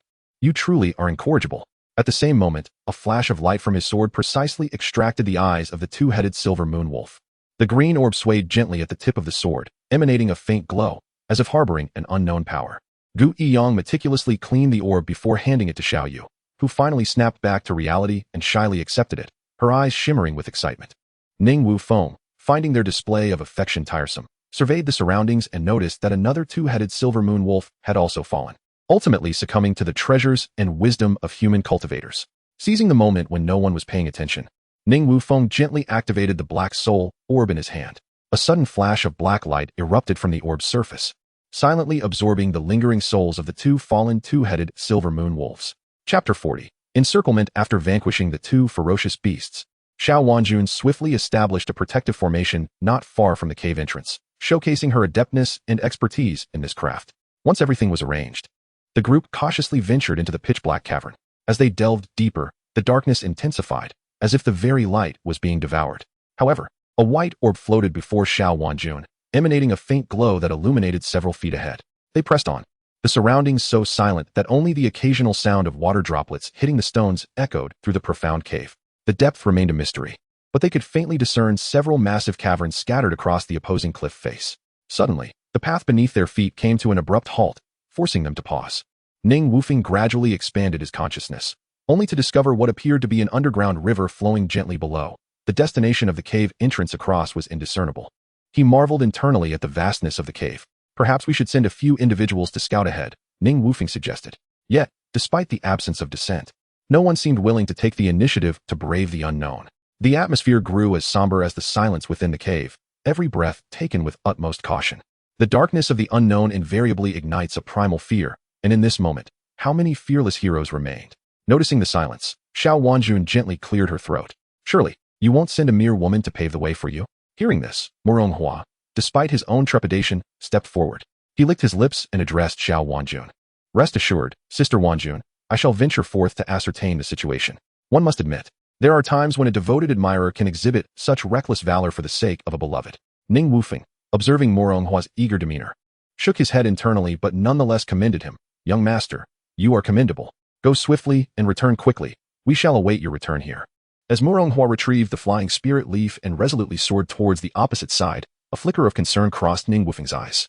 you truly are incorrigible. At the same moment, a flash of light from his sword precisely extracted the eyes of the two-headed silver moon wolf. The green orb swayed gently at the tip of the sword, emanating a faint glow, as if harboring an unknown power. Gu Yang meticulously cleaned the orb before handing it to Xiaoyu, who finally snapped back to reality and shyly accepted it, her eyes shimmering with excitement. Ning Wufeng, finding their display of affection tiresome, surveyed the surroundings and noticed that another two-headed silver moon wolf had also fallen, ultimately succumbing to the treasures and wisdom of human cultivators. Seizing the moment when no one was paying attention, Ning Wufeng gently activated the black soul orb in his hand. A sudden flash of black light erupted from the orb's surface, silently absorbing the lingering souls of the two fallen two-headed silver moon wolves. Chapter 40. Encirclement. After vanquishing the two ferocious beasts, Xiao Wanjun swiftly established a protective formation not far from the cave entrance, showcasing her adeptness and expertise in this craft. Once everything was arranged, the group cautiously ventured into the pitch-black cavern. As they delved deeper, the darkness intensified, as if the very light was being devoured. However, a white orb floated before Xiao Wanjun, emanating a faint glow that illuminated several feet ahead. They pressed on, the surroundings so silent that only the occasional sound of water droplets hitting the stones echoed through the profound cave. The depth remained a mystery, but they could faintly discern several massive caverns scattered across the opposing cliff face. Suddenly, the path beneath their feet came to an abrupt halt, forcing them to pause. Ning Wufeng gradually expanded his consciousness, only to discover what appeared to be an underground river flowing gently below. The destination of the cave entrance across was indiscernible. He marveled internally at the vastness of the cave. Perhaps we should send a few individuals to scout ahead, Ning Wufeng suggested. Yet, despite the absence of dissent, no one seemed willing to take the initiative to brave the unknown. The atmosphere grew as somber as the silence within the cave, every breath taken with utmost caution. The darkness of the unknown invariably ignites a primal fear, and in this moment, how many fearless heroes remained? Noticing the silence, Xiao Wanjun gently cleared her throat. Surely, you won't send a mere woman to pave the way for you? Hearing this, Moronghua, despite his own trepidation, stepped forward. He licked his lips and addressed Xiao Wanjun. Rest assured, Sister Wanjun, I shall venture forth to ascertain the situation. One must admit, there are times when a devoted admirer can exhibit such reckless valor for the sake of a beloved. Ning Wufeng, observing Moronghua's eager demeanor, shook his head internally but nonetheless commended him. Young master, you are commendable. Go swiftly and return quickly. We shall await your return here. As Moronghua retrieved the flying spirit leaf and resolutely soared towards the opposite side, a flicker of concern crossed Ning Wufeng's eyes.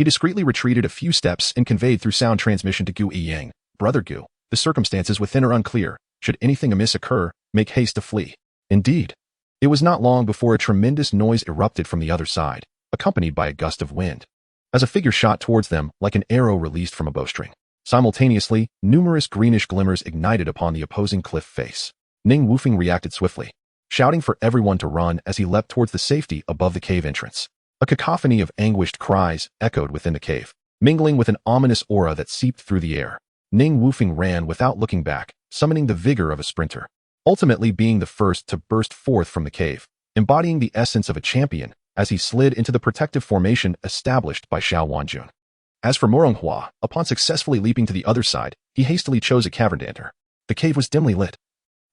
He discreetly retreated a few steps and conveyed through sound transmission to Gu Yiyang, "Brother Gu, the circumstances within are unclear. Should anything amiss occur, make haste to flee." Indeed. It was not long before a tremendous noise erupted from the other side, accompanied by a gust of wind. As a figure shot towards them like an arrow released from a bowstring. Simultaneously, numerous greenish glimmers ignited upon the opposing cliff face. Ning Wufeng reacted swiftly, shouting for everyone to run as he leapt towards the safety above the cave entrance. A cacophony of anguished cries echoed within the cave, mingling with an ominous aura that seeped through the air. Ning Wufeng ran without looking back, summoning the vigor of a sprinter, ultimately being the first to burst forth from the cave, embodying the essence of a champion as he slid into the protective formation established by Xiao Wanjun. As for Moronghua, upon successfully leaping to the other side, he hastily chose a cavern to enter. The cave was dimly lit,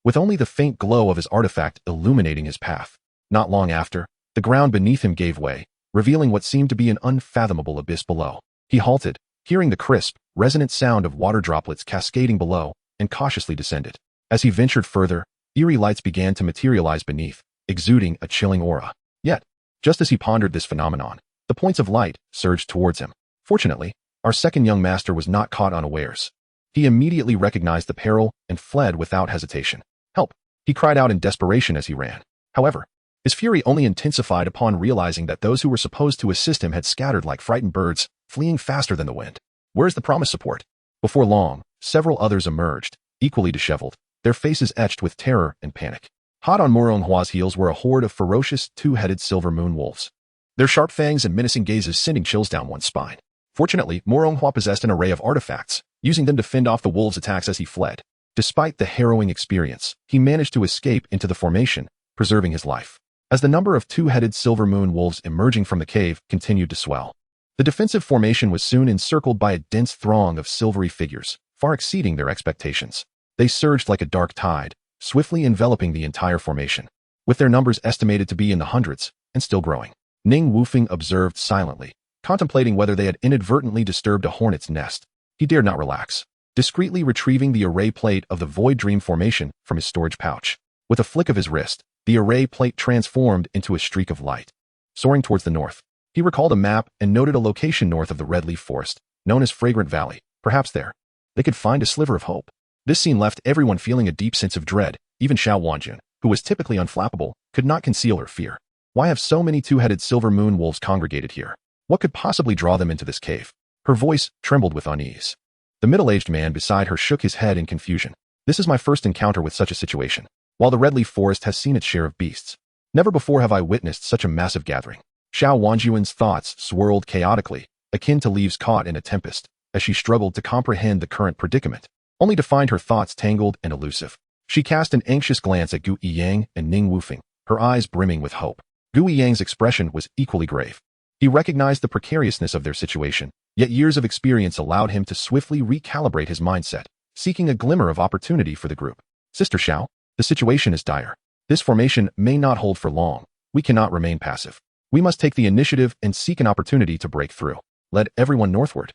with only the faint glow of his artifact illuminating his path. Not long after, the ground beneath him gave way, revealing what seemed to be an unfathomable abyss below. He halted, hearing the crisp, resonant sound of water droplets cascading below, and cautiously descended. As he ventured further, eerie lights began to materialize beneath, exuding a chilling aura. Yet, just as he pondered this phenomenon, the points of light surged towards him. Fortunately, our second young master was not caught unawares. He immediately recognized the peril and fled without hesitation. "Help!" he cried out in desperation as he ran. However, his fury only intensified upon realizing that those who were supposed to assist him had scattered like frightened birds, fleeing faster than the wind. "Where's the promised support?" Before long, several others emerged, equally disheveled, their faces etched with terror and panic. Hot on Moronhua's heels were a horde of ferocious, two-headed silver moon wolves, their sharp fangs and menacing gazes sending chills down one's spine. Fortunately, Moronghua possessed an array of artifacts, using them to fend off the wolves' attacks as he fled. Despite the harrowing experience, he managed to escape into the formation, preserving his life. As the number of two-headed silver moon wolves emerging from the cave continued to swell, the defensive formation was soon encircled by a dense throng of silvery figures, far exceeding their expectations. They surged like a dark tide, swiftly enveloping the entire formation, with their numbers estimated to be in the hundreds, and still growing. Ning Wufeng observed silently, contemplating whether they had inadvertently disturbed a hornet's nest. He dared not relax, discreetly retrieving the array plate of the Void Dream formation from his storage pouch. With a flick of his wrist, the array plate transformed into a streak of light. Soaring towards the north, he recalled a map and noted a location north of the Red Leaf Forest, known as Fragrant Valley. Perhaps there, they could find a sliver of hope. This scene left everyone feeling a deep sense of dread. Even Xiao Wanjun, who was typically unflappable, could not conceal her fear. Why have so many two-headed silver moon wolves congregated here? What could possibly draw them into this cave? Her voice trembled with unease. The middle-aged man beside her shook his head in confusion. "This is my first encounter with such a situation. While the Red Leaf Forest has seen its share of beasts, never before have I witnessed such a massive gathering." Xiao Wanjun's thoughts swirled chaotically, akin to leaves caught in a tempest, as she struggled to comprehend the current predicament, only to find her thoughts tangled and elusive. She cast an anxious glance at Gu Yiyang and Ning Wufeng, her eyes brimming with hope. Gu Yiyang's expression was equally grave. He recognized the precariousness of their situation, yet years of experience allowed him to swiftly recalibrate his mindset, seeking a glimmer of opportunity for the group. "Sister Xiao, the situation is dire. This formation may not hold for long. We cannot remain passive. We must take the initiative and seek an opportunity to break through. Lead everyone northward.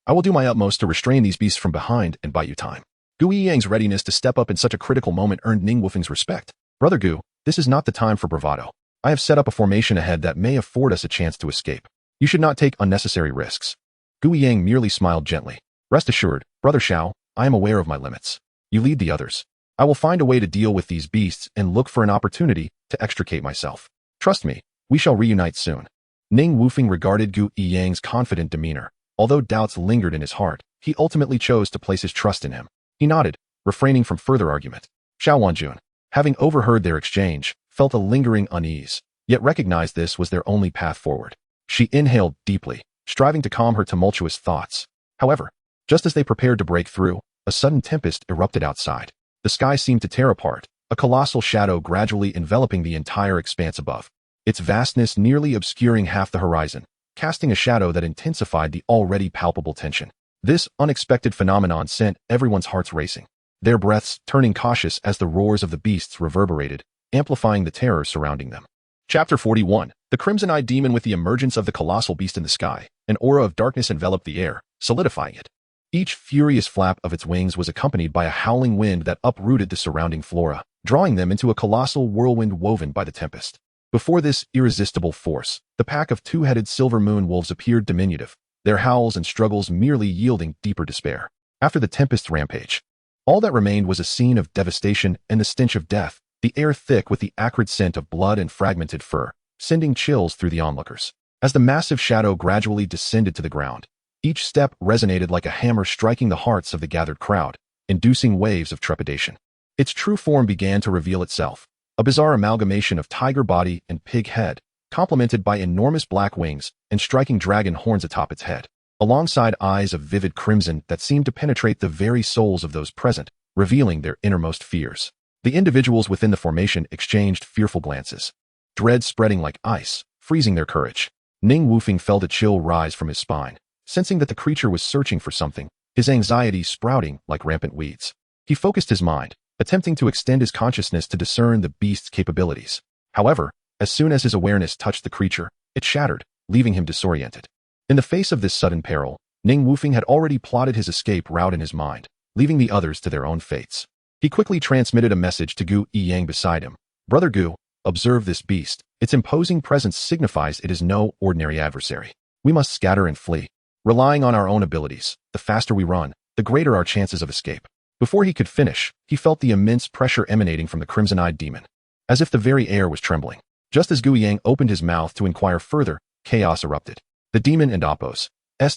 I will do my utmost to restrain these beasts from behind and buy you time." Gu Yiyang's readiness to step up in such a critical moment earned Ning Wufeng's respect. "Brother Gu, this is not the time for bravado. I have set up a formation ahead that may afford us a chance to escape. You should not take unnecessary risks." Gu Yiyang merely smiled gently. "Rest assured, Brother Xiao, I am aware of my limits. You lead the others. I will find a way to deal with these beasts and look for an opportunity to extricate myself. Trust me, we shall reunite soon." Ning Wufeng regarded Gu Yiyang's confident demeanor. Although doubts lingered in his heart, he ultimately chose to place his trust in him. He nodded, refraining from further argument. Xiao Wanjun, having overheard their exchange, felt a lingering unease, yet recognized this was their only path forward. She inhaled deeply, striving to calm her tumultuous thoughts. However, just as they prepared to break through, a sudden tempest erupted outside. The sky seemed to tear apart, a colossal shadow gradually enveloping the entire expanse above, its vastness nearly obscuring half the horizon, casting a shadow that intensified the already palpable tension. This unexpected phenomenon sent everyone's hearts racing, their breaths turning cautious as the roars of the beasts reverberated, amplifying the terror surrounding them. Chapter 41. The Crimson-Eyed Demon. With the emergence of the colossal beast in the sky, an aura of darkness enveloped the air, solidifying it. Each furious flap of its wings was accompanied by a howling wind that uprooted the surrounding flora, drawing them into a colossal whirlwind woven by the tempest. Before this irresistible force, the pack of two-headed silver moon wolves appeared diminutive, their howls and struggles merely yielding deeper despair. After the Tempest's rampage, all that remained was a scene of devastation and the stench of death, the air thick with the acrid scent of blood and fragmented fur, sending chills through the onlookers. As the massive shadow gradually descended to the ground, each step resonated like a hammer striking the hearts of the gathered crowd, inducing waves of trepidation. Its true form began to reveal itself, a bizarre amalgamation of tiger body and pig head, complemented by enormous black wings and striking dragon horns atop its head, alongside eyes of vivid crimson that seemed to penetrate the very souls of those present, revealing their innermost fears. The individuals within the formation exchanged fearful glances, dread spreading like ice, freezing their courage. Ning Wufeng felt a chill rise from his spine, sensing that the creature was searching for something, his anxiety sprouting like rampant weeds. He focused his mind, attempting to extend his consciousness to discern the beast's capabilities. However, as soon as his awareness touched the creature, it shattered, leaving him disoriented. In the face of this sudden peril, Ning Wufeng had already plotted his escape route in his mind, leaving the others to their own fates. He quickly transmitted a message to Gu Yiyang beside him. Brother Gu, observe this beast. Its imposing presence signifies it is no ordinary adversary. We must scatter and flee. Relying on our own abilities, the faster we run, the greater our chances of escape. Before he could finish, he felt the immense pressure emanating from the crimson-eyed demon, as if the very air was trembling. Just as Gu Yang opened his mouth to inquire further, chaos erupted. The demon and Oppo's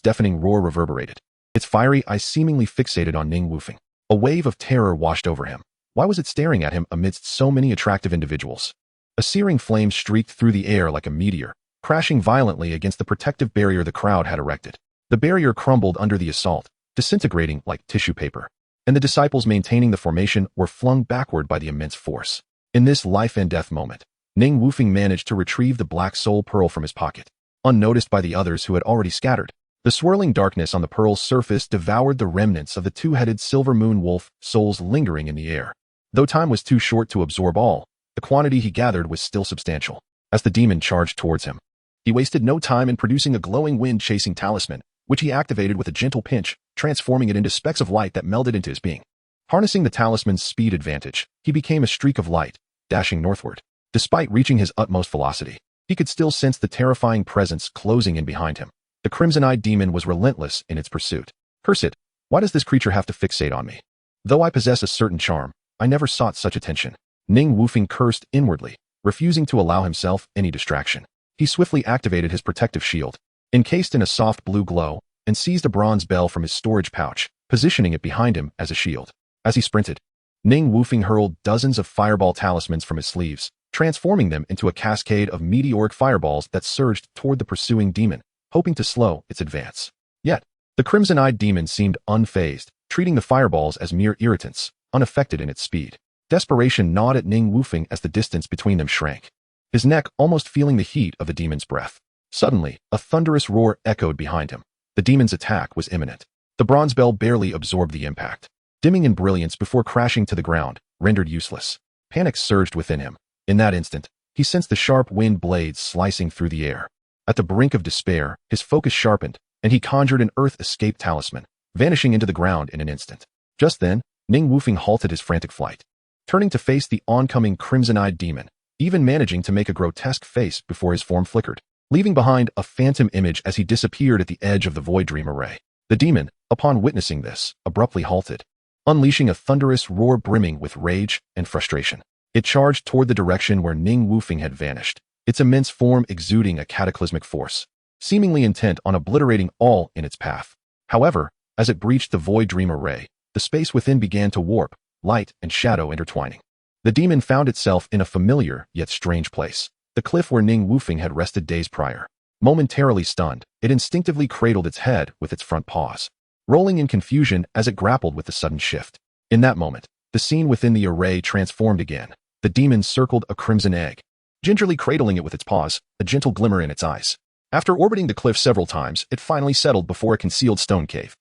deafening roar reverberated, its fiery eyes seemingly fixated on Ning Wufeng. A wave of terror washed over him. Why was it staring at him amidst so many attractive individuals? A searing flame streaked through the air like a meteor, crashing violently against the protective barrier the crowd had erected. The barrier crumbled under the assault, disintegrating like tissue paper, and the disciples maintaining the formation were flung backward by the immense force. In this life-and-death moment, Ning Wufeng managed to retrieve the black soul pearl from his pocket, unnoticed by the others who had already scattered. The swirling darkness on the pearl's surface devoured the remnants of the two-headed silver moon wolf souls lingering in the air. Though time was too short to absorb all, the quantity he gathered was still substantial. As the demon charged towards him, he wasted no time in producing a glowing wind-chasing talisman, which he activated with a gentle pinch, transforming it into specks of light that melded into his being. Harnessing the talisman's speed advantage, he became a streak of light, dashing northward. Despite reaching his utmost velocity, he could still sense the terrifying presence closing in behind him. The crimson-eyed demon was relentless in its pursuit. Curse it, why does this creature have to fixate on me? Though I possess a certain charm, I never sought such attention. Ning Wufeng cursed inwardly, refusing to allow himself any distraction. He swiftly activated his protective shield, encased in a soft blue glow, and seized a bronze bell from his storage pouch, positioning it behind him as a shield. As he sprinted, Ning Wufeng hurled dozens of fireball talismans from his sleeves, transforming them into a cascade of meteoric fireballs that surged toward the pursuing demon, hoping to slow its advance. Yet, the crimson-eyed demon seemed unfazed, treating the fireballs as mere irritants, unaffected in its speed. Desperation gnawed at Ning Wufeng as the distance between them shrank, his neck almost feeling the heat of the demon's breath. Suddenly, a thunderous roar echoed behind him. The demon's attack was imminent. The bronze bell barely absorbed the impact, dimming in brilliance before crashing to the ground, rendered useless. Panic surged within him. In that instant, he sensed the sharp wind blades slicing through the air. At the brink of despair, his focus sharpened, and he conjured an earth escape talisman, vanishing into the ground in an instant. Just then, Ning Wufeng halted his frantic flight, turning to face the oncoming crimson-eyed demon, even managing to make a grotesque face before his form flickered, leaving behind a phantom image as he disappeared at the edge of the Void Dream Array. The demon, upon witnessing this, abruptly halted, unleashing a thunderous roar brimming with rage and frustration. It charged toward the direction where Ning Wufeng had vanished, its immense form exuding a cataclysmic force, seemingly intent on obliterating all in its path. However, as it breached the Void Dream Array, the space within began to warp, light and shadow intertwining. The demon found itself in a familiar yet strange place, the cliff where Ning Wufeng had rested days prior. Momentarily stunned, it instinctively cradled its head with its front paws, rolling in confusion as it grappled with the sudden shift. In that moment, the scene within the array transformed again. The demon circled a crimson egg, gingerly cradling it with its paws, a gentle glimmer in its eyes. After orbiting the cliff several times, it finally settled before a concealed stone cave,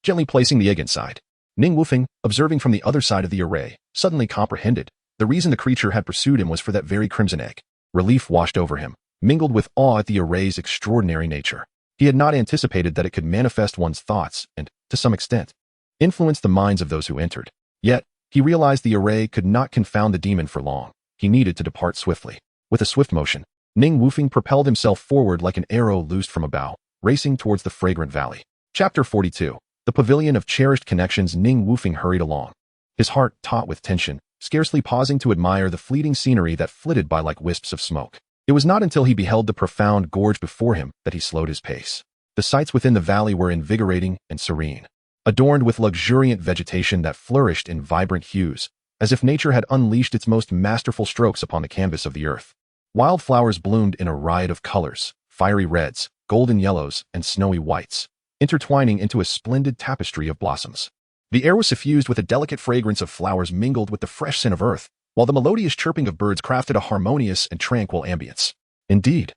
gently placing the egg inside. Ning Wufeng, observing from the other side of the array, suddenly comprehended. The reason the creature had pursued him was for that very crimson egg. Relief washed over him, mingled with awe at the array's extraordinary nature. He had not anticipated that it could manifest one's thoughts and, to some extent, influence the minds of those who entered. Yet, he realized the array could not confound the demon for long. He needed to depart swiftly. With a swift motion, Ning Wufeng propelled himself forward like an arrow loosed from a bow, racing towards the fragrant valley. Chapter 42. The Pavilion of Cherished Connections. Ning Wufeng hurried along, his heart taut with tension, scarcely pausing to admire the fleeting scenery that flitted by like wisps of smoke. It was not until he beheld the profound gorge before him that he slowed his pace. The sights within the valley were invigorating and serene, adorned with luxuriant vegetation that flourished in vibrant hues, as if nature had unleashed its most masterful strokes upon the canvas of the earth. Wildflowers bloomed in a riot of colors, fiery reds, golden yellows, and snowy whites, intertwining into a splendid tapestry of blossoms. The air was suffused with a delicate fragrance of flowers mingled with the fresh scent of earth, while the melodious chirping of birds crafted a harmonious and tranquil ambience. Indeed,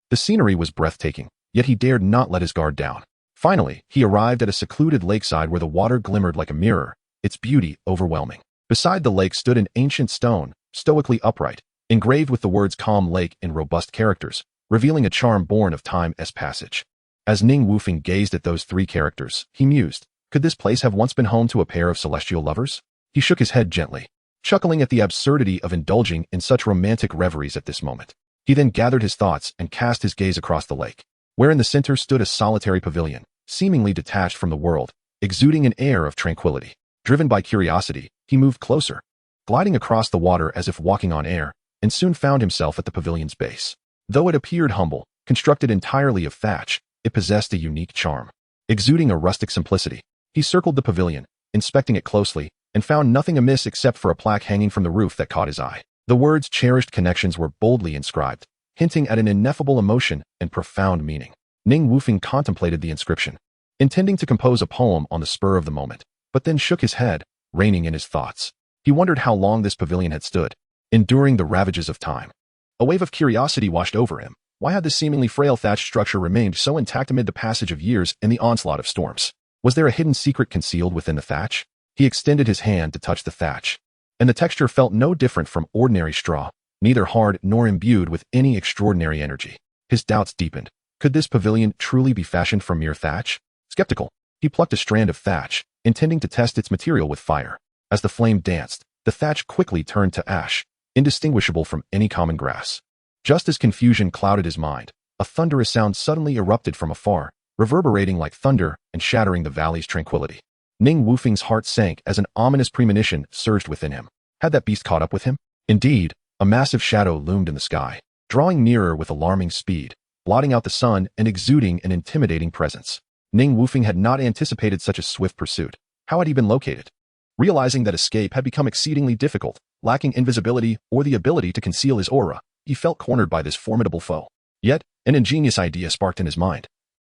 the scenery was breathtaking, yet he dared not let his guard down. Finally, he arrived at a secluded lakeside where the water glimmered like a mirror, its beauty overwhelming. Beside the lake stood an ancient stone, stoically upright, engraved with the words Calm Lake in robust characters, revealing a charm born of time's passage. As Ning Wufeng gazed at those three characters, he mused, could this place have once been home to a pair of celestial lovers? He shook his head gently, chuckling at the absurdity of indulging in such romantic reveries at this moment. He then gathered his thoughts and cast his gaze across the lake, where in the center stood a solitary pavilion, seemingly detached from the world, exuding an air of tranquility. Driven by curiosity, he moved closer, gliding across the water as if walking on air, and soon found himself at the pavilion's base. Though it appeared humble, constructed entirely of thatch, it possessed a unique charm. Exuding a rustic simplicity, he circled the pavilion, inspecting it closely, and found nothing amiss except for a plaque hanging from the roof that caught his eye. The words Cherished Connections were boldly inscribed, hinting at an ineffable emotion and profound meaning. Ning Wufeng contemplated the inscription, intending to compose a poem on the spur of the moment, but then shook his head, reining in his thoughts. He wondered how long this pavilion had stood, enduring the ravages of time. A wave of curiosity washed over him. Why had this seemingly frail thatched structure remained so intact amid the passage of years and the onslaught of storms? Was there a hidden secret concealed within the thatch? He extended his hand to touch the thatch, and the texture felt no different from ordinary straw, neither hard nor imbued with any extraordinary energy. His doubts deepened. Could this pavilion truly be fashioned from mere thatch? Skeptical, he plucked a strand of thatch, intending to test its material with fire. As the flame danced, the thatch quickly turned to ash, indistinguishable from any common grass. Just as confusion clouded his mind, a thunderous sound suddenly erupted from afar, reverberating like thunder and shattering the valley's tranquility. Ning Wufeng's heart sank as an ominous premonition surged within him. Had that beast caught up with him? Indeed, a massive shadow loomed in the sky, drawing nearer with alarming speed, blotting out the sun and exuding an intimidating presence. Ning Wufeng had not anticipated such a swift pursuit. How had he been located? Realizing that escape had become exceedingly difficult, lacking invisibility or the ability to conceal his aura, he felt cornered by this formidable foe. Yet, an ingenious idea sparked in his mind,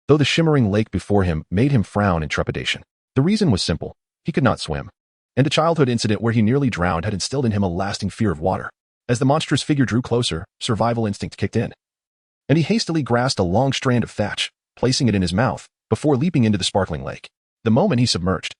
though the shimmering lake before him made him frown in trepidation. The reason was simple. He could not swim, and a childhood incident where he nearly drowned had instilled in him a lasting fear of water. As the monstrous figure drew closer, survival instinct kicked in, and he hastily grasped a long strand of thatch, placing it in his mouth, before leaping into the sparkling lake. The moment he submerged,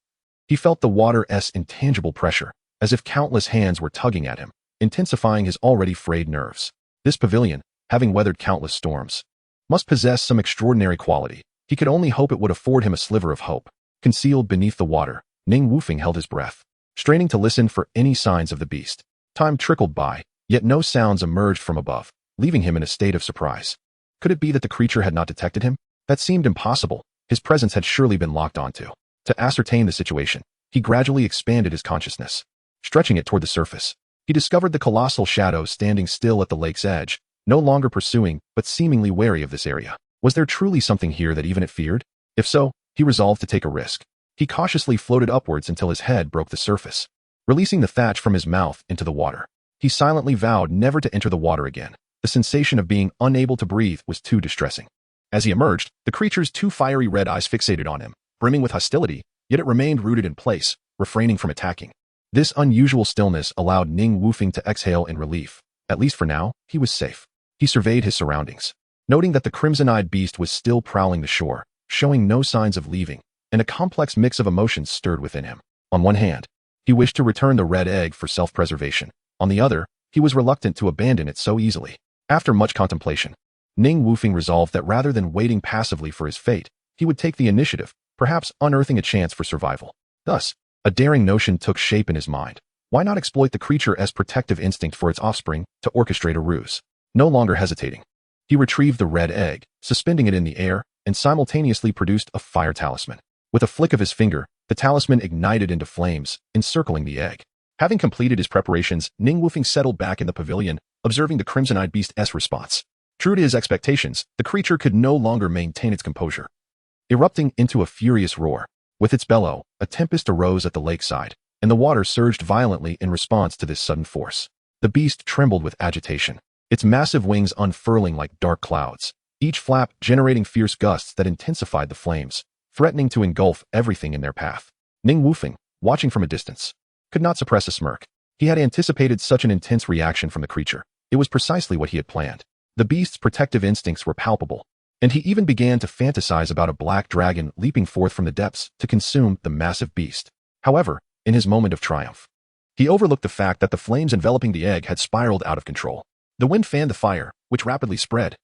he felt the water's intangible pressure, as if countless hands were tugging at him, intensifying his already frayed nerves. This pavilion, having weathered countless storms, must possess some extraordinary quality. He could only hope it would afford him a sliver of hope. Concealed beneath the water, Ning Wufeng held his breath, straining to listen for any signs of the beast. Time trickled by, yet no sounds emerged from above, leaving him in a state of surprise. Could it be that the creature had not detected him? That seemed impossible. His presence had surely been locked onto. To ascertain the situation, he gradually expanded his consciousness, stretching it toward the surface. He discovered the colossal shadow standing still at the lake's edge, no longer pursuing, but seemingly wary of this area. Was there truly something here that even it feared? If so, he resolved to take a risk. He cautiously floated upwards until his head broke the surface, releasing the thatch from his mouth into the water. He silently vowed never to enter the water again. The sensation of being unable to breathe was too distressing. As he emerged, the creature's two fiery red eyes fixated on him, brimming with hostility, yet it remained rooted in place, refraining from attacking. This unusual stillness allowed Ning Wufeng to exhale in relief. At least for now, he was safe. He surveyed his surroundings, noting that the crimson-eyed beast was still prowling the shore, showing no signs of leaving, and a complex mix of emotions stirred within him. On one hand, he wished to return the red egg for self-preservation. On the other, he was reluctant to abandon it so easily. After much contemplation, Ning Wufeng resolved that rather than waiting passively for his fate, he would take the initiative, perhaps unearthing a chance for survival. Thus, a daring notion took shape in his mind. Why not exploit the creature as protective instinct for its offspring to orchestrate a ruse? No longer hesitating, he retrieved the red egg, suspending it in the air, and simultaneously produced a fire talisman. With a flick of his finger, the talisman ignited into flames, encircling the egg. Having completed his preparations, Ning Wufeng settled back in the pavilion, observing the crimson-eyed beast's response. True to his expectations, the creature could no longer maintain its composure. Erupting into a furious roar, with its bellow, a tempest arose at the lakeside, and the water surged violently in response to this sudden force. The beast trembled with agitation, its massive wings unfurling like dark clouds, each flap generating fierce gusts that intensified the flames, threatening to engulf everything in their path. Ning Wufeng, watching from a distance, could not suppress a smirk. He had anticipated such an intense reaction from the creature. It was precisely what he had planned. The beast's protective instincts were palpable, and he even began to fantasize about a black dragon leaping forth from the depths to consume the massive beast. However, in his moment of triumph, he overlooked the fact that the flames enveloping the egg had spiraled out of control. The wind fanned the fire, which rapidly spread,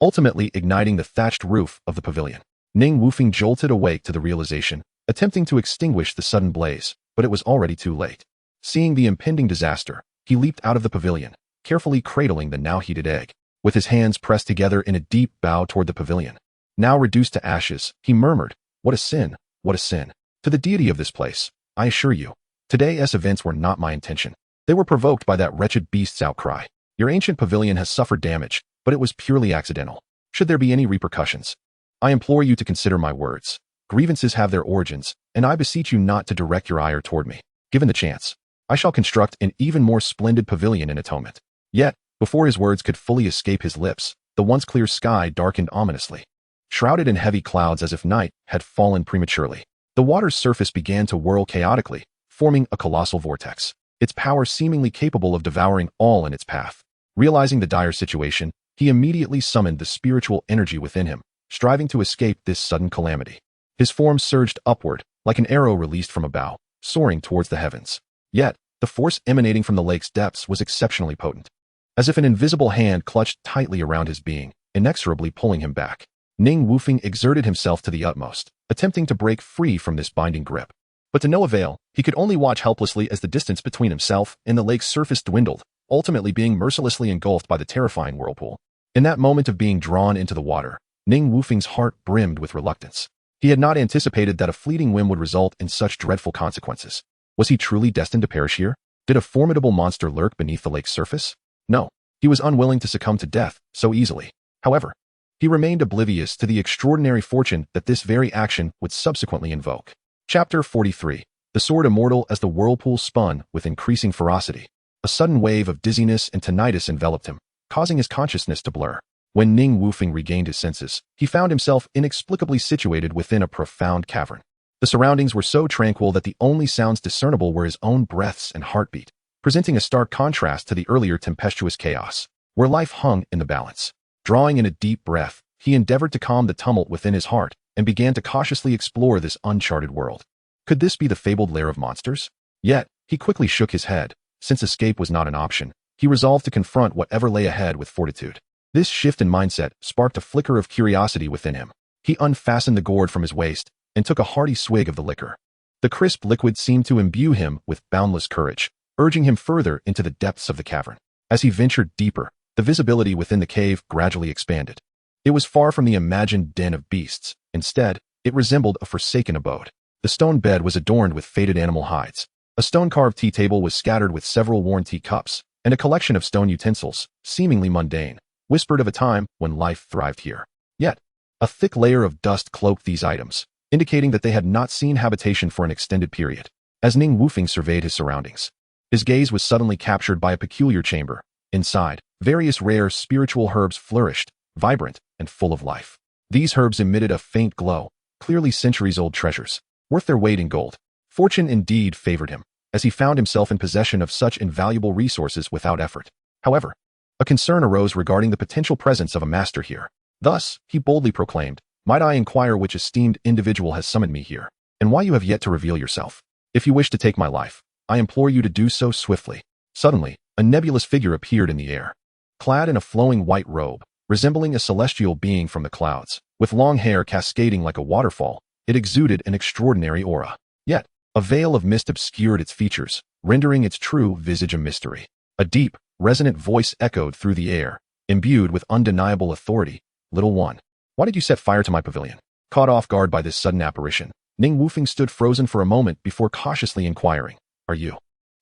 ultimately igniting the thatched roof of the pavilion. Ning Wufeng jolted awake to the realization, attempting to extinguish the sudden blaze, but it was already too late. Seeing the impending disaster, he leaped out of the pavilion, carefully cradling the now heated egg. With his hands pressed together in a deep bow toward the pavilion, now reduced to ashes, he murmured, "What a sin, what a sin. To the deity of this place, I assure you, today's events were not my intention. They were provoked by that wretched beast's outcry. Your ancient pavilion has suffered damage, but it was purely accidental. Should there be any repercussions, I implore you to consider my words. Grievances have their origins, and I beseech you not to direct your ire toward me. Given the chance, I shall construct an even more splendid pavilion in atonement." Yet, before his words could fully escape his lips, the once clear sky darkened ominously, shrouded in heavy clouds as if night had fallen prematurely. The water's surface began to whirl chaotically, forming a colossal vortex, its power seemingly capable of devouring all in its path. Realizing the dire situation, he immediately summoned the spiritual energy within him, striving to escape this sudden calamity. His form surged upward, like an arrow released from a bow, soaring towards the heavens. Yet, the force emanating from the lake's depths was exceptionally potent, as if an invisible hand clutched tightly around his being, inexorably pulling him back. Ning Wufeng exerted himself to the utmost, attempting to break free from this binding grip. But to no avail, he could only watch helplessly as the distance between himself and the lake's surface dwindled, ultimately being mercilessly engulfed by the terrifying whirlpool. In that moment of being drawn into the water, Ning Wufeng's heart brimmed with reluctance. He had not anticipated that a fleeting whim would result in such dreadful consequences. Was he truly destined to perish here? Did a formidable monster lurk beneath the lake's surface? No, he was unwilling to succumb to death so easily. However, he remained oblivious to the extraordinary fortune that this very action would subsequently invoke. Chapter 43. The sword immortal. As the whirlpool spun with increasing ferocity, a sudden wave of dizziness and tinnitus enveloped him, causing his consciousness to blur. When Ning Wufeng regained his senses, he found himself inexplicably situated within a profound cavern. The surroundings were so tranquil that the only sounds discernible were his own breaths and heartbeat, presenting a stark contrast to the earlier tempestuous chaos, where life hung in the balance. Drawing in a deep breath, he endeavored to calm the tumult within his heart and began to cautiously explore this uncharted world. Could this be the fabled lair of monsters? Yet, he quickly shook his head. Since escape was not an option, he resolved to confront whatever lay ahead with fortitude. This shift in mindset sparked a flicker of curiosity within him. He unfastened the gourd from his waist and took a hearty swig of the liquor. The crisp liquid seemed to imbue him with boundless courage, urging him further into the depths of the cavern. As he ventured deeper, the visibility within the cave gradually expanded. It was far from the imagined den of beasts. Instead, it resembled a forsaken abode. The stone bed was adorned with faded animal hides. A stone-carved tea table was scattered with several worn tea cups, and a collection of stone utensils, seemingly mundane, whispered of a time when life thrived here. Yet, a thick layer of dust cloaked these items, indicating that they had not seen habitation for an extended period. As Ning Wufeng surveyed his surroundings, his gaze was suddenly captured by a peculiar chamber. Inside, various rare spiritual herbs flourished, vibrant and full of life. These herbs emitted a faint glow, clearly centuries-old treasures, worth their weight in gold. Fortune indeed favored him, as he found himself in possession of such invaluable resources without effort. However, a concern arose regarding the potential presence of a master here. Thus, he boldly proclaimed, "Might I inquire which esteemed individual has summoned me here, and why you have yet to reveal yourself? If you wish to take my life, I implore you to do so swiftly." Suddenly, a nebulous figure appeared in the air, clad in a flowing white robe, resembling a celestial being from the clouds. With long hair cascading like a waterfall, it exuded an extraordinary aura. Yet, a veil of mist obscured its features, rendering its true visage a mystery. A deep, resonant voice echoed through the air, imbued with undeniable authority. "Little one, Why did you set fire to my pavilion? Caught off guard by this sudden apparition, Ning Wufeng stood frozen for a moment before cautiously inquiring, "Are you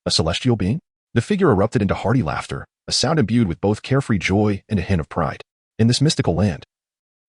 a celestial being?" The figure erupted into hearty laughter, a sound imbued with both carefree joy and a hint of pride. "In this mystical land,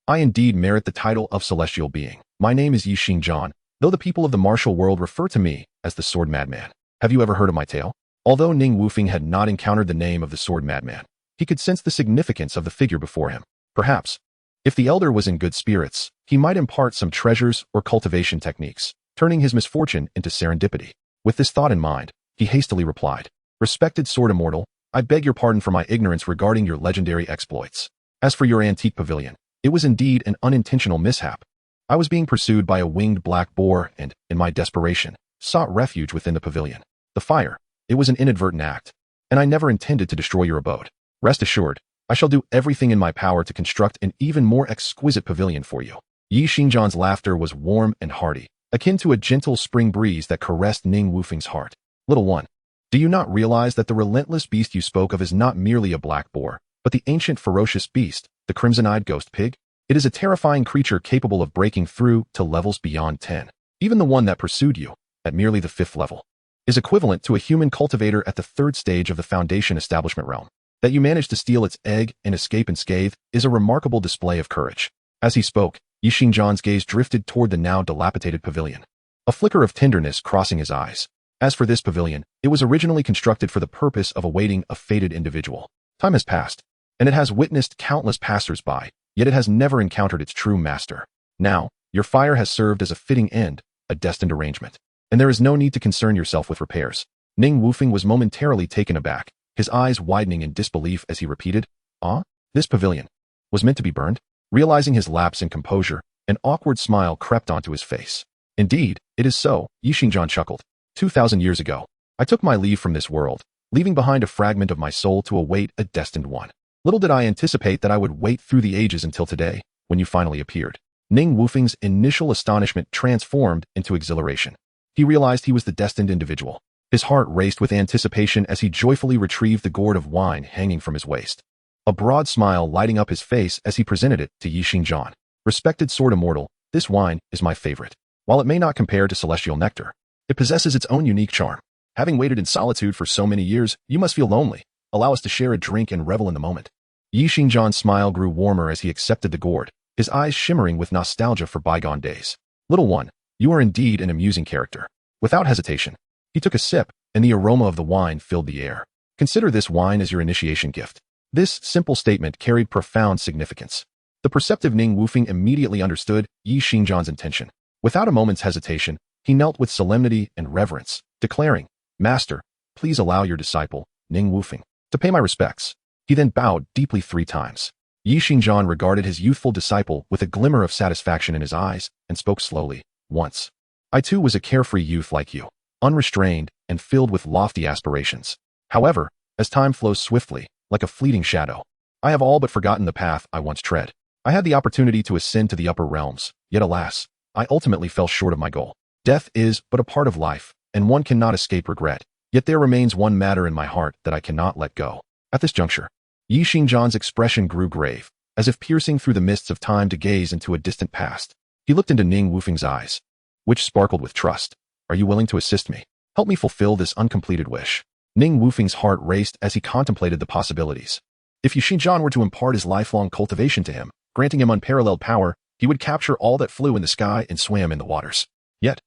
I indeed merit the title of celestial being. My name is Yi Xingzhan, though the people of the martial world refer to me as the Sword Madman. Have you ever heard of my tale?" Although Ning Wufeng had not encountered the name of the Sword Madman, he could sense the significance of the figure before him. Perhaps, if the elder was in good spirits, he might impart some treasures or cultivation techniques, turning his misfortune into serendipity. With this thought in mind, he hastily replied, "Respected Sword Immortal, I beg your pardon for my ignorance regarding your legendary exploits. As for your antique pavilion, it was indeed an unintentional mishap. I was being pursued by a winged black boar and, in my desperation, sought refuge within the pavilion. The fire, it was an inadvertent act, and I never intended to destroy your abode. Rest assured, I shall do everything in my power to construct an even more exquisite pavilion for you." Yi Xingzhan's laughter was warm and hearty, akin to a gentle spring breeze that caressed Ning Wufeng's heart. "Little one, do you not realize that the relentless beast you spoke of is not merely a black boar, but the ancient ferocious beast, the crimson-eyed ghost pig? It is a terrifying creature capable of breaking through to levels beyond 10. Even the one that pursued you, at merely the 5th level, is equivalent to a human cultivator at the 3rd stage of the Foundation establishment realm. That you managed to steal its egg and escape unscathed is a remarkable display of courage." As he spoke, Yi Xingzhan's gaze drifted toward the now dilapidated pavilion, a flicker of tenderness crossing his eyes. As for this pavilion, it was originally constructed for the purpose of awaiting a fated individual. Time has passed, and it has witnessed countless passers-by, yet it has never encountered its true master. Now, your fire has served as a fitting end, a destined arrangement, and there is no need to concern yourself with repairs. Ning Wufeng was momentarily taken aback, his eyes widening in disbelief as he repeated, "Ah, this pavilion was meant to be burned?" Realizing his lapse in composure, an awkward smile crept onto his face. "Indeed, it is so," Yi Xingzhan chuckled. 2,000 years ago, I took my leave from this world, leaving behind a fragment of my soul to await a destined one. Little did I anticipate that I would wait through the ages until today, when you finally appeared." Ning Wufeng's initial astonishment transformed into exhilaration. He realized he was the destined individual. His heart raced with anticipation as he joyfully retrieved the gourd of wine hanging from his waist, a broad smile lighting up his face as he presented it to Yi Xingzhan. "Respected Sword Immortal, this wine is my favorite. While it may not compare to celestial nectar, it possesses its own unique charm. Having waited in solitude for so many years, you must feel lonely. Allow us to share a drink and revel in the moment." Yi Xingzhan's smile grew warmer as he accepted the gourd, his eyes shimmering with nostalgia for bygone days. "Little one, you are indeed an amusing character." Without hesitation, he took a sip, and the aroma of the wine filled the air. "Consider this wine as your initiation gift." This simple statement carried profound significance. The perceptive Ning Wufeng immediately understood Yi Xingzhan's intention. Without a moment's hesitation, he knelt with solemnity and reverence, declaring, "Master, please allow your disciple, Ning Wufeng, to pay my respects." He then bowed deeply 3 times. Yi Xingzhan regarded his youthful disciple with a glimmer of satisfaction in his eyes and spoke slowly, "Once, I too was a carefree youth like you, unrestrained and filled with lofty aspirations. However, as time flows swiftly, like a fleeting shadow, I have all but forgotten the path I once tread. I had the opportunity to ascend to the upper realms, yet alas, I ultimately fell short of my goal. Death is but a part of life, and one cannot escape regret. Yet there remains one matter in my heart that I cannot let go." At this juncture, Yi Xingzhan's expression grew grave, as if piercing through the mists of time to gaze into a distant past. He looked into Ning Wufeng's eyes, which sparkled with trust. "Are you willing to assist me? Help me fulfill this uncompleted wish." Ning Wufeng's heart raced as he contemplated the possibilities. If Yi Xingzhan were to impart his lifelong cultivation to him, granting him unparalleled power, he would capture all that flew in the sky and swam in the waters. Yet,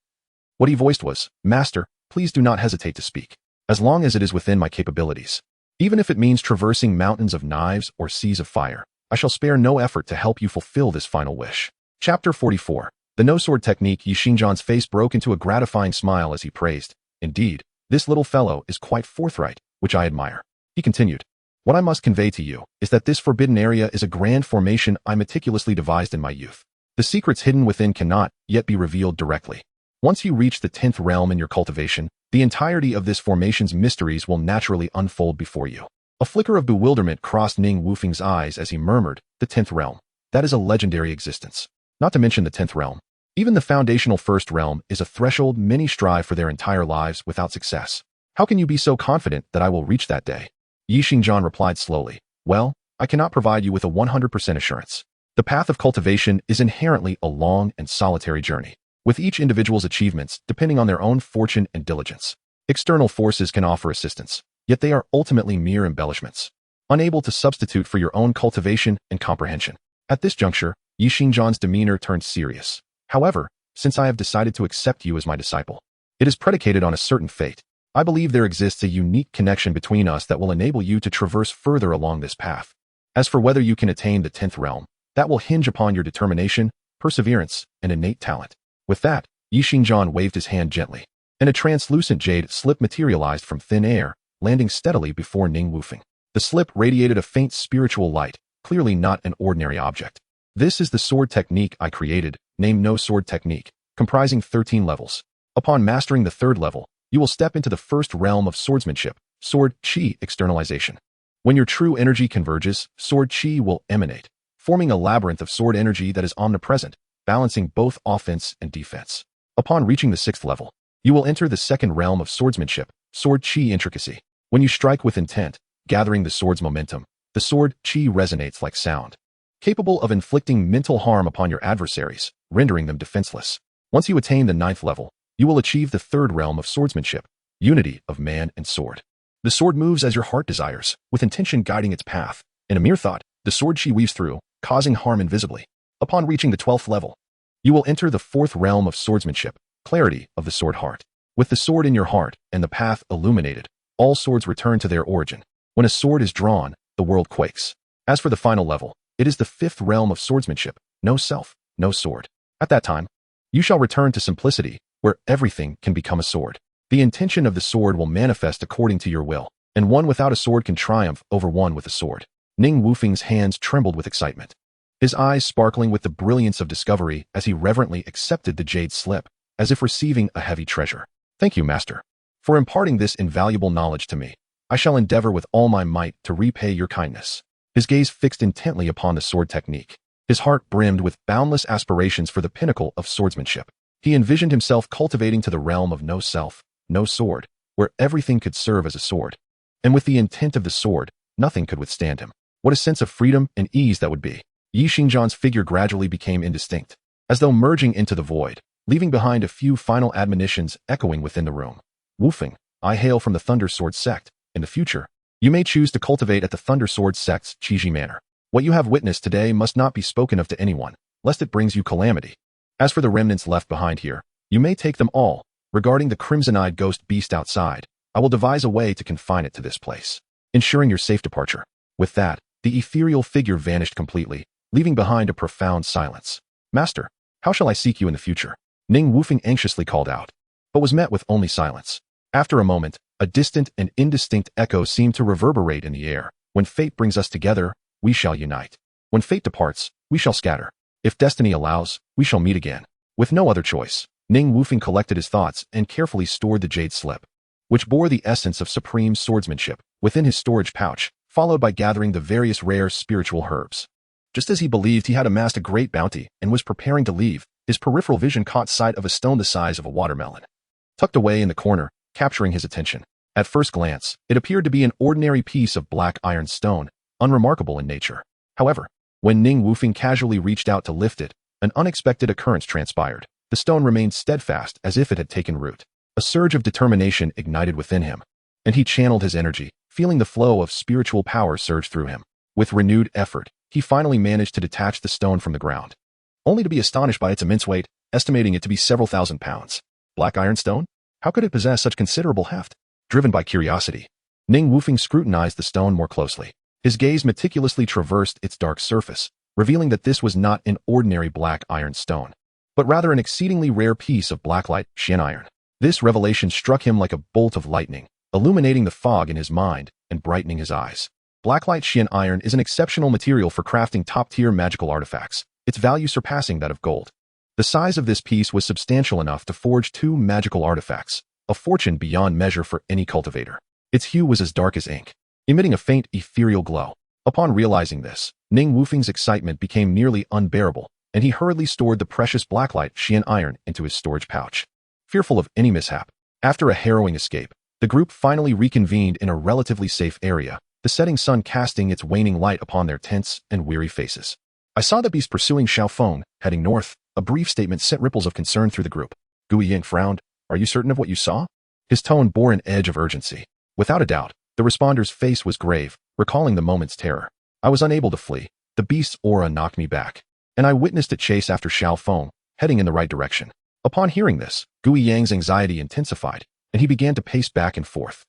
what he voiced was, "Master, please do not hesitate to speak, as long as it is within my capabilities. Even if it means traversing mountains of knives or seas of fire, I shall spare no effort to help you fulfill this final wish." Chapter 44. The no-sword technique. Yi Xingzhan's face broke into a gratifying smile as he praised, "Indeed, this little fellow is quite forthright, which I admire." He continued, "What I must convey to you is that this forbidden area is a grand formation I meticulously devised in my youth. The secrets hidden within cannot yet be revealed directly. Once you reach the 10th realm in your cultivation, the entirety of this formation's mysteries will naturally unfold before you." A flicker of bewilderment crossed Ning Wufeng's eyes as he murmured, "The 10th realm. That is a legendary existence. Not to mention the 10th realm. Even the foundational 1st realm is a threshold many strive for their entire lives without success. How can you be so confident that I will reach that day?" Yi Xingzhan replied slowly, "Well, I cannot provide you with a 100% assurance. The path of cultivation is inherently a long and solitary journey, with each individual's achievements depending on their own fortune and diligence. External forces can offer assistance, yet they are ultimately mere embellishments, unable to substitute for your own cultivation and comprehension. At this juncture, Yi Xingzhan's demeanor turned serious. However, since I have decided to accept you as my disciple, it is predicated on a certain fate. I believe there exists a unique connection between us that will enable you to traverse further along this path. As for whether you can attain the 10th realm, that will hinge upon your determination, perseverance, and innate talent. With that, Yi Xingzhan waved his hand gently, and a translucent jade slip materialized from thin air, landing steadily before Ning Wufeng. The slip radiated a faint spiritual light, clearly not an ordinary object. This is the sword technique I created, named No Sword Technique, comprising 13 levels. Upon mastering the 3rd level, you will step into the 1st realm of swordsmanship, sword chi externalization. When your true energy converges, sword chi will emanate, forming a labyrinth of sword energy that is omnipresent, balancing both offense and defense. Upon reaching the 6th level, you will enter the 2nd realm of swordsmanship, sword chi intricacy. When you strike with intent, gathering the sword's momentum, the sword chi resonates like sound, capable of inflicting mental harm upon your adversaries, rendering them defenseless. Once you attain the 9th level, you will achieve the 3rd realm of swordsmanship, unity of man and sword. The sword moves as your heart desires, with intention guiding its path. In a mere thought, the sword chi weaves through, causing harm invisibly. Upon reaching the 12th level, you will enter the 4th realm of swordsmanship, clarity of the sword heart. With the sword in your heart and the path illuminated, all swords return to their origin. When a sword is drawn, the world quakes. As for the final level, it is the 5th realm of swordsmanship, no self, no sword. At that time, you shall return to simplicity, where everything can become a sword. The intention of the sword will manifest according to your will, and one without a sword can triumph over one with a sword. Ning Wufeng's hands trembled with excitement, his eyes sparkling with the brilliance of discovery as he reverently accepted the jade slip, as if receiving a heavy treasure. Thank you, Master, for imparting this invaluable knowledge to me. I shall endeavor with all my might to repay your kindness. His gaze fixed intently upon the sword technique. His heart brimmed with boundless aspirations for the pinnacle of swordsmanship. He envisioned himself cultivating to the realm of no self, no sword, where everything could serve as a sword. And with the intent of the sword, nothing could withstand him. What a sense of freedom and ease that would be. Yi Xingzhan's figure gradually became indistinct, as though merging into the void, leaving behind a few final admonitions echoing within the room. Wufeng, I hail from the Thunder Sword sect. In the future, you may choose to cultivate at the Thunder Sword sect's Qiji Manor. What you have witnessed today must not be spoken of to anyone, lest it brings you calamity. As for the remnants left behind here, you may take them all. Regarding the crimson-eyed ghost beast outside, I will devise a way to confine it to this place, ensuring your safe departure. With that, the ethereal figure vanished completely, leaving behind a profound silence. Master, how shall I seek you in the future? Ning Wufeng anxiously called out, but was met with only silence. After a moment, a distant and indistinct echo seemed to reverberate in the air. When fate brings us together, we shall unite. When fate departs, we shall scatter. If destiny allows, we shall meet again. With no other choice, Ning Wufeng collected his thoughts and carefully stored the jade slip, which bore the essence of supreme swordsmanship, within his storage pouch, followed by gathering the various rare spiritual herbs. Just as he believed he had amassed a great bounty and was preparing to leave, his peripheral vision caught sight of a stone the size of a watermelon, tucked away in the corner, capturing his attention. At first glance, it appeared to be an ordinary piece of black iron stone, unremarkable in nature. However, when Ning Wufeng casually reached out to lift it, an unexpected occurrence transpired. The stone remained steadfast as if it had taken root. A surge of determination ignited within him, and he channeled his energy, feeling the flow of spiritual power surge through him. With renewed effort, he finally managed to detach the stone from the ground, only to be astonished by its immense weight, estimating it to be several thousand pounds. Black iron stone? How could it possess such considerable heft? Driven by curiosity, Ning Wufeng scrutinized the stone more closely. His gaze meticulously traversed its dark surface, revealing that this was not an ordinary black iron stone, but rather an exceedingly rare piece of blacklight Xian iron. This revelation struck him like a bolt of lightning, illuminating the fog in his mind and brightening his eyes. Blacklight Xian iron is an exceptional material for crafting top-tier magical artifacts, its value surpassing that of gold. The size of this piece was substantial enough to forge 2 magical artifacts, a fortune beyond measure for any cultivator. Its hue was as dark as ink, emitting a faint ethereal glow. Upon realizing this, Ning Wufeng's excitement became nearly unbearable, and he hurriedly stored the precious blacklight Xian iron into his storage pouch, fearful of any mishap. After a harrowing escape, the group finally reconvened in a relatively safe area, the setting sun casting its waning light upon their tense and weary faces. I saw the beast pursuing Xiao Feng, heading north. A brief statement sent ripples of concern through the group. Gu Ying frowned. Are you certain of what you saw? His tone bore an edge of urgency. Without a doubt, the responder's face was grave, recalling the moment's terror. I was unable to flee. The beast's aura knocked me back, and I witnessed it chase after Xiao Feng, heading in the right direction. Upon hearing this, Gu Yang's anxiety intensified, and he began to pace back and forth.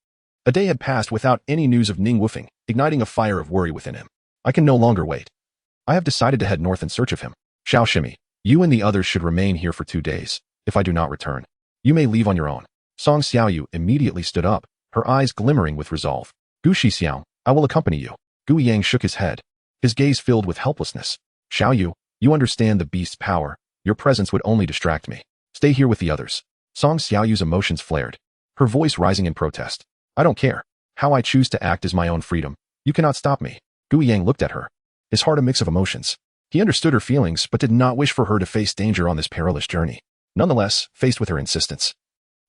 A day had passed without any news of Ning Wufeng, igniting a fire of worry within him. I can no longer wait. I have decided to head north in search of him. Xiao Shimi, you and the others should remain here for 2 days. If I do not return, you may leave on your own. Song Xiaoyu immediately stood up, her eyes glimmering with resolve. Gu Shixiao, I will accompany you. Gu Yang shook his head, his gaze filled with helplessness. Xiaoyu, you understand the beast's power. Your presence would only distract me. Stay here with the others. Song Xiaoyu's emotions flared, her voice rising in protest. I don't care. How I choose to act is my own freedom. You cannot stop me. Gu Yang looked at her, his heart a mix of emotions. He understood her feelings but did not wish for her to face danger on this perilous journey. Nonetheless, faced with her insistence,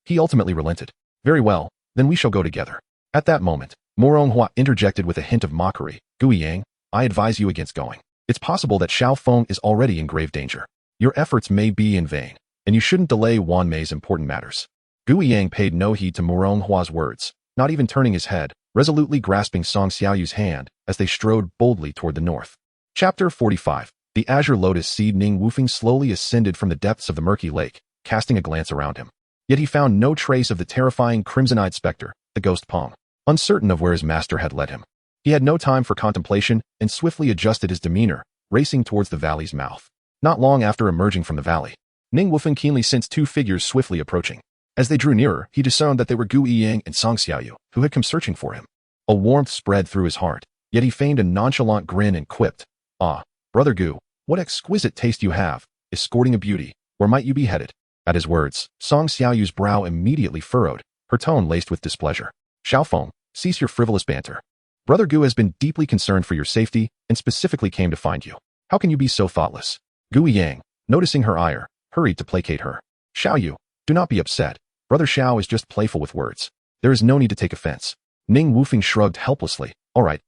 he ultimately relented. Very well, then we shall go together. At that moment, Moronghua interjected with a hint of mockery. Gu Yang, I advise you against going. It's possible that Xiao Feng is already in grave danger. Your efforts may be in vain, and you shouldn't delay Wan Mei's important matters. Gu Yang paid no heed to Moronghua's words, not even turning his head, resolutely grasping Song Xiaoyu's hand as they strode boldly toward the north. Chapter 45. The azure lotus seed Ning Wufeng slowly ascended from the depths of the murky lake, casting a glance around him. Yet he found no trace of the terrifying crimson-eyed specter, the ghost Pong. Uncertain of where his master had led him, he had no time for contemplation and swiftly adjusted his demeanor, racing towards the valley's mouth. Not long after emerging from the valley, Ning Wufeng keenly sensed 2 figures swiftly approaching. As they drew nearer, he discerned that they were Gu Ying and Song Xiaoyu, who had come searching for him. A warmth spread through his heart, yet he feigned a nonchalant grin and quipped, Ah, brother Gu, what exquisite taste you have, escorting a beauty. Where might you be headed? At his words, Song Xiaoyu's brow immediately furrowed, her tone laced with displeasure. Xiao Feng, cease your frivolous banter. Brother Gu has been deeply concerned for your safety and specifically came to find you. How can you be so thoughtless? Gu Yang, noticing her ire, hurried to placate her. Xiaoyu, do not be upset. Brother Xiao is just playful with words. There is no need to take offense. Ning Wufeng shrugged helplessly. All right.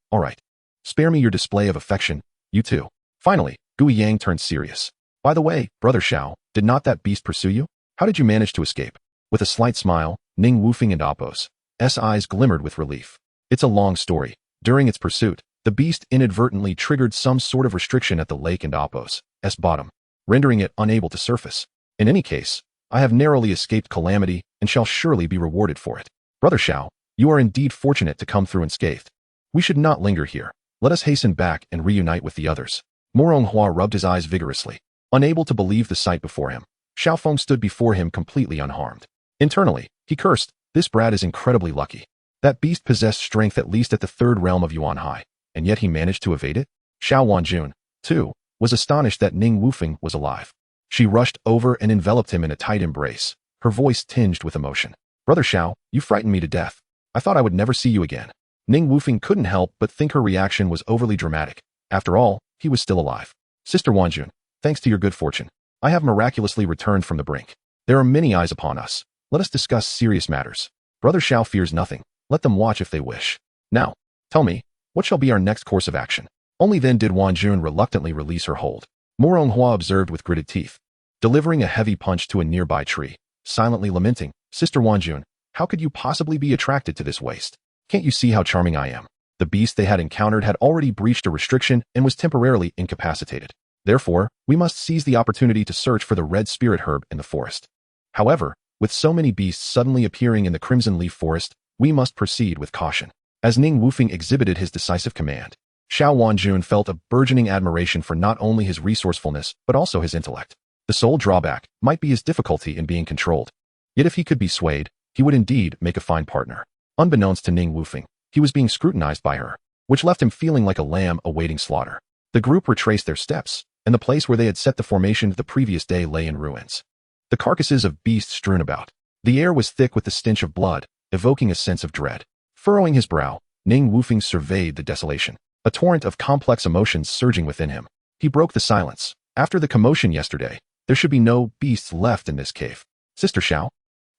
Spare me your display of affection, you too. Finally, Gu Yang turned serious. By the way, Brother Xiao, did not that beast pursue you? How did you manage to escape? With a slight smile, Ning Wufeng and Appo's eyes glimmered with relief. It's a long story. During its pursuit, the beast inadvertently triggered some sort of restriction at the lake and Appo's bottom, rendering it unable to surface. In any case, I have narrowly escaped calamity and shall surely be rewarded for it. Brother Xiao, you are indeed fortunate to come through unscathed. We should not linger here. Let us hasten back and reunite with the others. Moronghua rubbed his eyes vigorously, unable to believe the sight before him. Xiao Feng stood before him completely unharmed. Internally, he cursed, this brat is incredibly lucky. That beast possessed strength at least at the 3rd realm of Yuan Hai, and yet he managed to evade it? Xiao Wanjun, too, was astonished that Ning Wufeng was alive. She rushed over and enveloped him in a tight embrace, her voice tinged with emotion. Brother Xiao, you frightened me to death. I thought I would never see you again. Ning Wufeng couldn't help but think her reaction was overly dramatic. After all, he was still alive. Sister Wanjun, thanks to your good fortune, I have miraculously returned from the brink. There are many eyes upon us. Let us discuss serious matters. Brother Xiao fears nothing. Let them watch if they wish. Now, tell me, what shall be our next course of action? Only then did Wanjun reluctantly release her hold. Moronghua observed with gritted teeth, delivering a heavy punch to a nearby tree, silently lamenting, Sister Wanjun, how could you possibly be attracted to this waste? Can't you see how charming I am? The beast they had encountered had already breached a restriction and was temporarily incapacitated. Therefore, we must seize the opportunity to search for the red spirit herb in the forest. However, with so many beasts suddenly appearing in the crimson leaf forest, we must proceed with caution. As Ning Wufeng exhibited his decisive command, Xiao Wanjun felt a burgeoning admiration for not only his resourcefulness but also his intellect. The sole drawback might be his difficulty in being controlled. Yet if he could be swayed, he would indeed make a fine partner. Unbeknownst to Ning Wufeng, he was being scrutinized by her, which left him feeling like a lamb awaiting slaughter. The group retraced their steps, and the place where they had set the formation the previous day lay in ruins. The carcasses of beasts strewn about. The air was thick with the stench of blood, evoking a sense of dread. Furrowing his brow, Ning Wufeng surveyed the desolation, a torrent of complex emotions surging within him. He broke the silence. After the commotion yesterday, there should be no beasts left in this cave. Sister Xiao,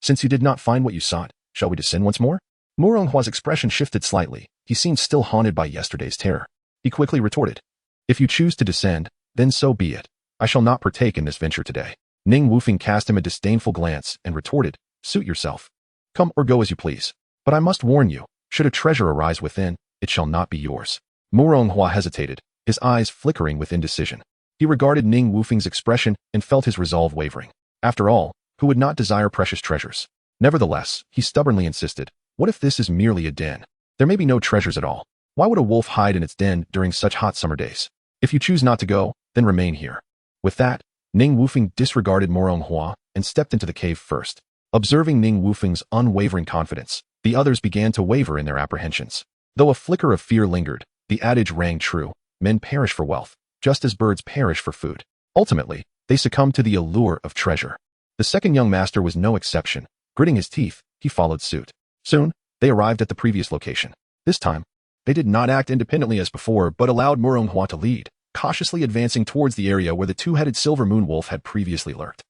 since you did not find what you sought, shall we descend once more? Moronghua's expression shifted slightly. He seemed still haunted by yesterday's terror. He quickly retorted, if you choose to descend, Then so be it. I shall not partake in this venture today. Ning Wufeng cast him a disdainful glance and retorted, suit yourself. Come or go as you please. But I must warn you, should a treasure arise within, it shall not be yours. Moronghua hesitated, his eyes flickering with indecision. He regarded Ning Wufeng's expression and felt his resolve wavering. After all, who would not desire precious treasures? Nevertheless, he stubbornly insisted, what if this is merely a den? There may be no treasures at all. Why would a wolf hide in its den during such hot summer days? If you choose not to go, then remain here. With that, Ning Wufeng disregarded Moronghua and stepped into the cave first. Observing Ning Wufeng's unwavering confidence, the others began to waver in their apprehensions. Though a flicker of fear lingered, the adage rang true, men perish for wealth, just as birds perish for food. Ultimately, they succumbed to the allure of treasure. The second young master was no exception. Gritting his teeth, he followed suit. Soon, they arrived at the previous location. This time, they did not act independently as before, but allowed Moronghua to lead, cautiously advancing towards the area where the two-headed silver moon wolf had previously lurked.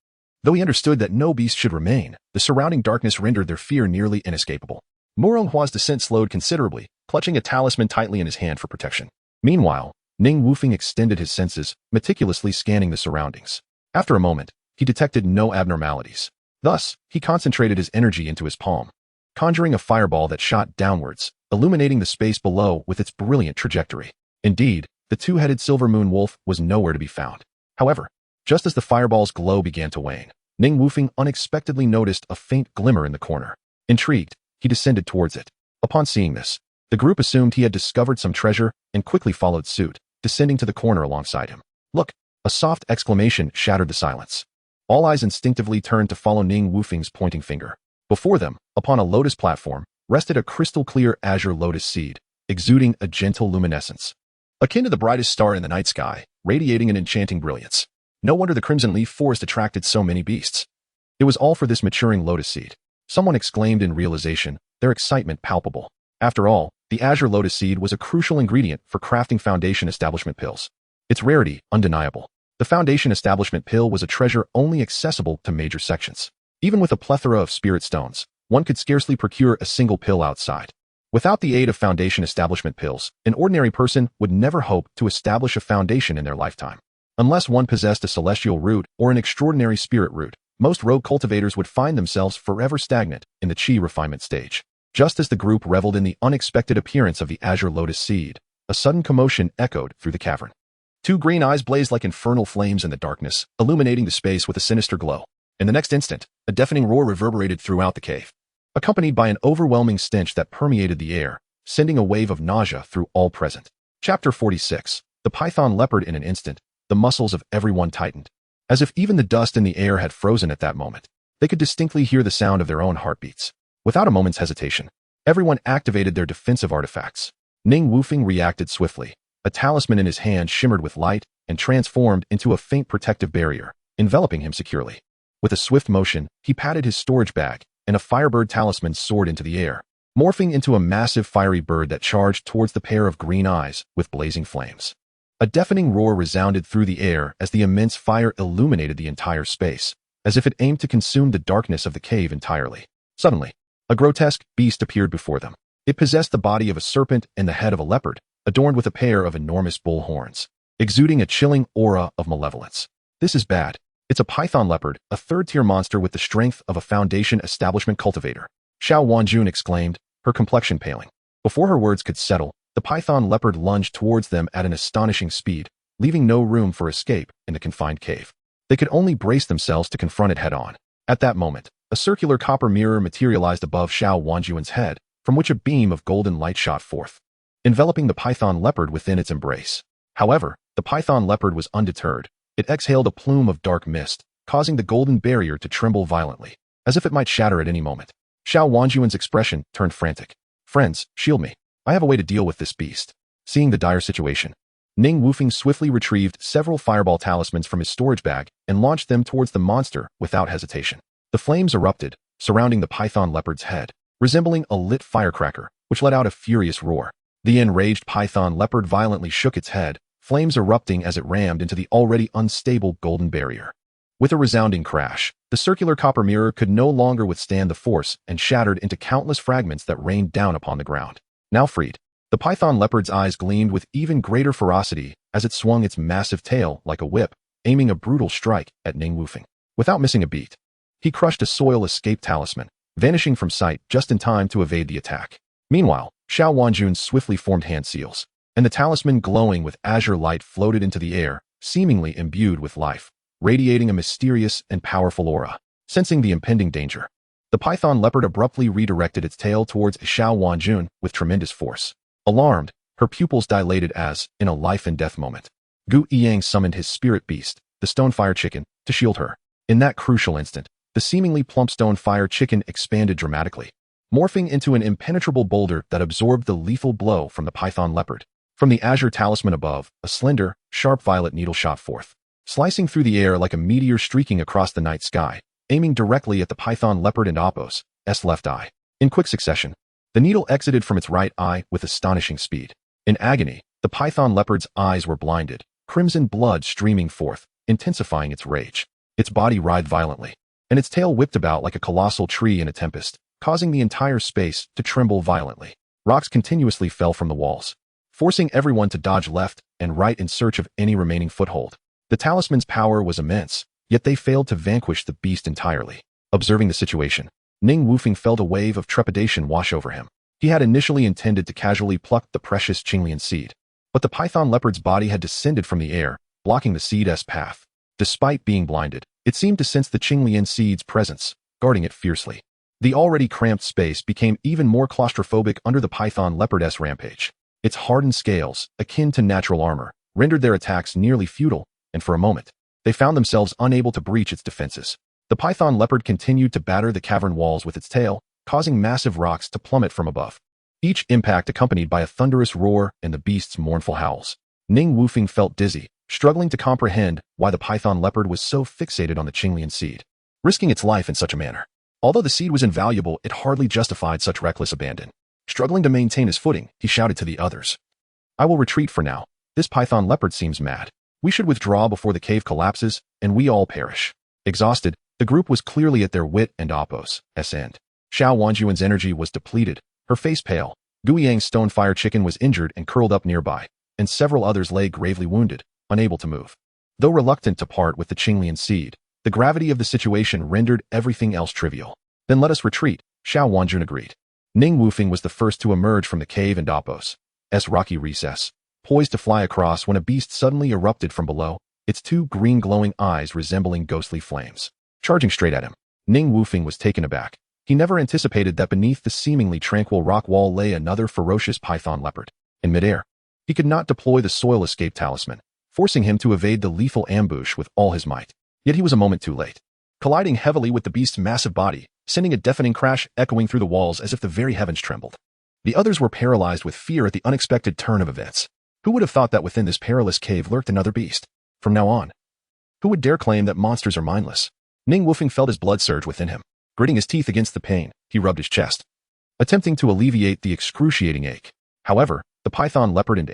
Though he understood that no beast should remain, the surrounding darkness rendered their fear nearly inescapable. Moronghua's descent slowed considerably, clutching a talisman tightly in his hand for protection. Meanwhile, Ning Wufeng extended his senses, meticulously scanning the surroundings. After a moment, he detected no abnormalities. Thus, he concentrated his energy into his palm, conjuring a fireball that shot downwards, illuminating the space below with its brilliant trajectory. Indeed, the two-headed silver moon wolf was nowhere to be found. However, just as the fireball's glow began to wane, Ning Wufeng unexpectedly noticed a faint glimmer in the corner. Intrigued, he descended towards it. Upon seeing this, the group assumed he had discovered some treasure and quickly followed suit, descending to the corner alongside him. Look! A soft exclamation shattered the silence. All eyes instinctively turned to follow Ning Wufeng's pointing finger. Before them, upon a lotus platform, rested a crystal-clear azure lotus seed, exuding a gentle luminescence, akin to the brightest star in the night sky, radiating an enchanting brilliance. No wonder the crimson leaf forest attracted so many beasts. It was all for this maturing lotus seed. Someone exclaimed in realization, their excitement palpable. After all, the azure lotus seed was a crucial ingredient for crafting foundation establishment pills. Its rarity, undeniable. The foundation establishment pill was a treasure only accessible to major sections. Even with a plethora of spirit stones, one could scarcely procure a single pill outside. Without the aid of foundation establishment pills, an ordinary person would never hope to establish a foundation in their lifetime. Unless one possessed a celestial root or an extraordinary spirit root, most rogue cultivators would find themselves forever stagnant in the chi refinement stage. Just as the group reveled in the unexpected appearance of the azure lotus seed, a sudden commotion echoed through the cavern. Two green eyes blazed like infernal flames in the darkness, illuminating the space with a sinister glow. In the next instant, a deafening roar reverberated throughout the cave, accompanied by an overwhelming stench that permeated the air, sending a wave of nausea through all present. Chapter 46. The python leopard. In an instant, the muscles of everyone tightened. As if even the dust in the air had frozen at that moment, they could distinctly hear the sound of their own heartbeats. Without a moment's hesitation, everyone activated their defensive artifacts. Ning Wufeng reacted swiftly. A talisman in his hand shimmered with light and transformed into a faint protective barrier, enveloping him securely. With a swift motion, he patted his storage bag, and a firebird talisman soared into the air, morphing into a massive fiery bird that charged towards the pair of green eyes with blazing flames. A deafening roar resounded through the air as the immense fire illuminated the entire space, as if it aimed to consume the darkness of the cave entirely. Suddenly, a grotesque beast appeared before them. It possessed the body of a serpent and the head of a leopard, adorned with a pair of enormous bull horns, exuding a chilling aura of malevolence. This is bad. It's a python leopard, a third-tier monster with the strength of a foundation establishment cultivator. Xiao Wanjun exclaimed, her complexion paling. Before her words could settle, the python leopard lunged towards them at an astonishing speed, leaving no room for escape in the confined cave. They could only brace themselves to confront it head-on. At that moment, a circular copper mirror materialized above Xiao Wanjun's head, from which a beam of golden light shot forth, enveloping the python leopard within its embrace. However, the python leopard was undeterred. It exhaled a plume of dark mist, causing the golden barrier to tremble violently, as if it might shatter at any moment. Xiao Wanjun's expression turned frantic. Friends, shield me. I have a way to deal with this beast. Seeing the dire situation, Ning Wufeng swiftly retrieved several fireball talismans from his storage bag and launched them towards the monster without hesitation. The flames erupted, surrounding the python leopard's head, resembling a lit firecracker, which let out a furious roar. The enraged python leopard violently shook its head, flames erupting as it rammed into the already unstable golden barrier. With a resounding crash, the circular copper mirror could no longer withstand the force and shattered into countless fragments that rained down upon the ground. Now freed, The python leopard's eyes gleamed with even greater ferocity as it swung its massive tail like a whip, aiming a brutal strike at Ning Wufeng. Without missing a beat, he crushed a soil escape talisman, vanishing from sight just in time to evade the attack. Meanwhile, Xiao Wanjun swiftly formed hand seals, and the talisman glowing with azure light floated into the air, seemingly imbued with life, radiating a mysterious and powerful aura. Sensing the impending danger, the python leopard abruptly redirected its tail towards Xiao Wanjun with tremendous force. Alarmed, her pupils dilated as, in a life-and-death moment, Gu Yang summoned his spirit beast, the Stonefire Chicken, to shield her. In that crucial instant, the seemingly plump Stonefire Chicken expanded dramatically, morphing into an impenetrable boulder that absorbed the lethal blow from the python leopard. From the azure talisman above, a slender, sharp violet needle shot forth, slicing through the air like a meteor streaking across the night sky, aiming directly at the python leopard and Apos' left eye. In quick succession, the needle exited from its right eye with astonishing speed. In agony, the python leopard's eyes were blinded, crimson blood streaming forth, intensifying its rage. Its body writhed violently, and its tail whipped about like a colossal tree in a tempest, causing the entire space to tremble violently. Rocks continuously fell from the walls, forcing everyone to dodge left and right in search of any remaining foothold. The talisman's power was immense, yet they failed to vanquish the beast entirely. Observing the situation, Ning Wufeng felt a wave of trepidation wash over him. He had initially intended to casually pluck the precious Qinglian seed, but the python leopard's body had descended from the air, blocking the seed's path. Despite being blinded, it seemed to sense the Qinglian seed's presence, guarding it fiercely. The already cramped space became even more claustrophobic under the python leopard's rampage. Its hardened scales, akin to natural armor, rendered their attacks nearly futile, and for a moment, they found themselves unable to breach its defenses. The python leopard continued to batter the cavern walls with its tail, causing massive rocks to plummet from above, each impact accompanied by a thunderous roar and the beast's mournful howls. Ning Wufeng felt dizzy, struggling to comprehend why the python leopard was so fixated on the Qinglian seed, risking its life in such a manner. Although the seed was invaluable, it hardly justified such reckless abandon. Struggling to maintain his footing, he shouted to the others, "I will retreat for now. This python leopard seems mad. We should withdraw before the cave collapses, and we all perish." Exhausted, the group was clearly at their wit and Apos' end. Xiao Wanjuan's energy was depleted, her face pale. Gu Yang's Stonefire Chicken was injured and curled up nearby, and several others lay gravely wounded, unable to move. Though reluctant to part with the Qinglian seed, the gravity of the situation rendered everything else trivial. "Then let us retreat," Xiao Wanjun agreed. Ning Wufeng was the first to emerge from the cave and Apos' rocky recess, poised to fly across when a beast suddenly erupted from below, its two green glowing eyes resembling ghostly flames. Charging straight at him, Ning Wufeng was taken aback. He never anticipated that beneath the seemingly tranquil rock wall lay another ferocious python leopard. In midair, he could not deploy the soil escape talisman, forcing him to evade the lethal ambush with all his might. Yet he was a moment too late, colliding heavily with the beast's massive body, sending a deafening crash echoing through the walls as if the very heavens trembled. The others were paralyzed with fear at the unexpected turn of events. Who would have thought that within this perilous cave lurked another beast? From now on, who would dare claim that monsters are mindless? Ning Wufeng felt his blood surge within him. Gritting his teeth against the pain, he rubbed his chest, attempting to alleviate the excruciating ache. However, the python leopard and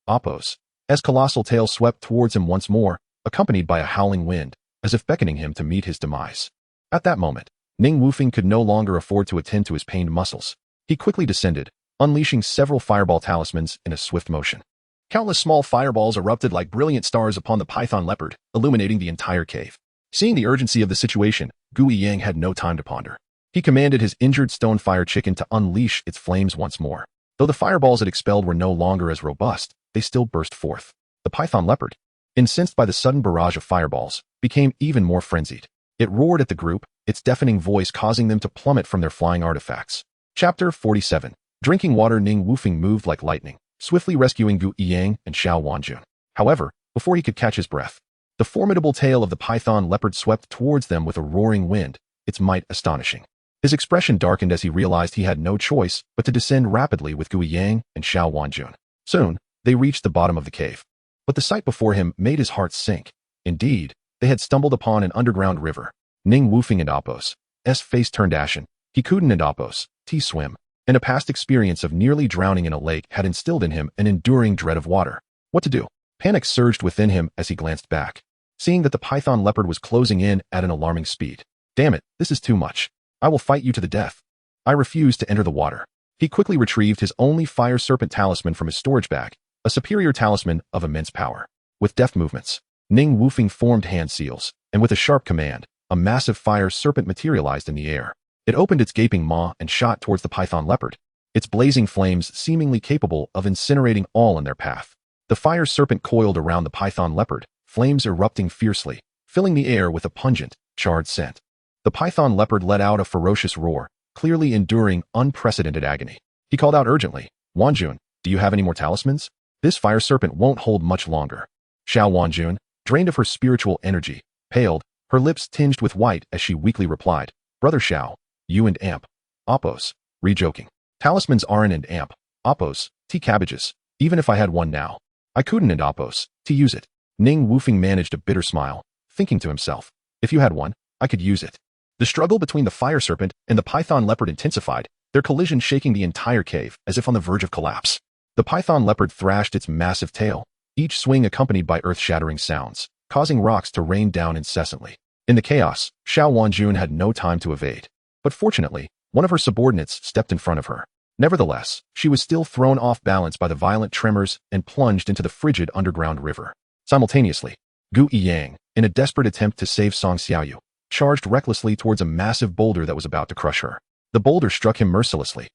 Apos' colossal tail swept towards him once more, accompanied by a howling wind, as if beckoning him to meet his demise. At that moment, Ning Wufeng could no longer afford to attend to his pained muscles. He quickly descended, unleashing several fireball talismans in a swift motion. Countless small fireballs erupted like brilliant stars upon the python leopard, illuminating the entire cave. Seeing the urgency of the situation, Gu Yang had no time to ponder. He commanded his injured Stonefire Chicken to unleash its flames once more. Though the fireballs it expelled were no longer as robust, they still burst forth. The python leopard, incensed by the sudden barrage of fireballs, became even more frenzied. It roared at the group, its deafening voice causing them to plummet from their flying artifacts. Chapter 47. Drinking water. Ning Wufeng moved like lightning, swiftly rescuing Gu Yang and Xiao Wanjun. However, before he could catch his breath, the formidable tail of the python leopard swept towards them with a roaring wind, its might astonishing. His expression darkened as he realized he had no choice but to descend rapidly with Gu Yang and Xiao Wanjun. Soon, they reached the bottom of the cave. But the sight before him made his heart sink. Indeed, they had stumbled upon an underground river. Ning Wufeng and Apos' face turned ashen. He couldn't and Apos' swim, and a past experience of nearly drowning in a lake had instilled in him an enduring dread of water. What to do? Panic surged within him as he glanced back, seeing that the python leopard was closing in at an alarming speed. "Damn it, this is too much. I will fight you to the death. I refuse to enter the water." He quickly retrieved his only fire serpent talisman from his storage bag, a superior talisman of immense power. With deft movements, Ning Wufeng formed hand seals, and with a sharp command, a massive fire serpent materialized in the air. It opened its gaping maw and shot towards the python leopard, its blazing flames seemingly capable of incinerating all in their path. The fire serpent coiled around the python leopard, flames erupting fiercely, filling the air with a pungent, charred scent. The python leopard let out a ferocious roar, clearly enduring unprecedented agony. He called out urgently, "Wanjun, do you have any more talismans? This fire serpent won't hold much longer." Xiao Wanjun, drained of her spiritual energy, paled, her lips tinged with white as she weakly replied, "Brother Xiao, you and Amp. Oppos. Rejoking. Talismans aren't and Amp. Oppos. Tea cabbages. Even if I had one now, I couldn't and Oppos. To use it." Ning Wufeng managed a bitter smile, thinking to himself, "If you had one, I could use it." The struggle between the fire serpent and the python leopard intensified, their collision shaking the entire cave as if on the verge of collapse. The python leopard thrashed its massive tail, each swing accompanied by earth-shattering sounds, causing rocks to rain down incessantly. In the chaos, Xiao Wanjun had no time to evade. But fortunately, one of her subordinates stepped in front of her. Nevertheless, she was still thrown off balance by the violent tremors and plunged into the frigid underground river. Simultaneously, Gu Yiyang, in a desperate attempt to save Song Xiaoyu, charged recklessly towards a massive boulder that was about to crush her. The boulder struck him mercilessly,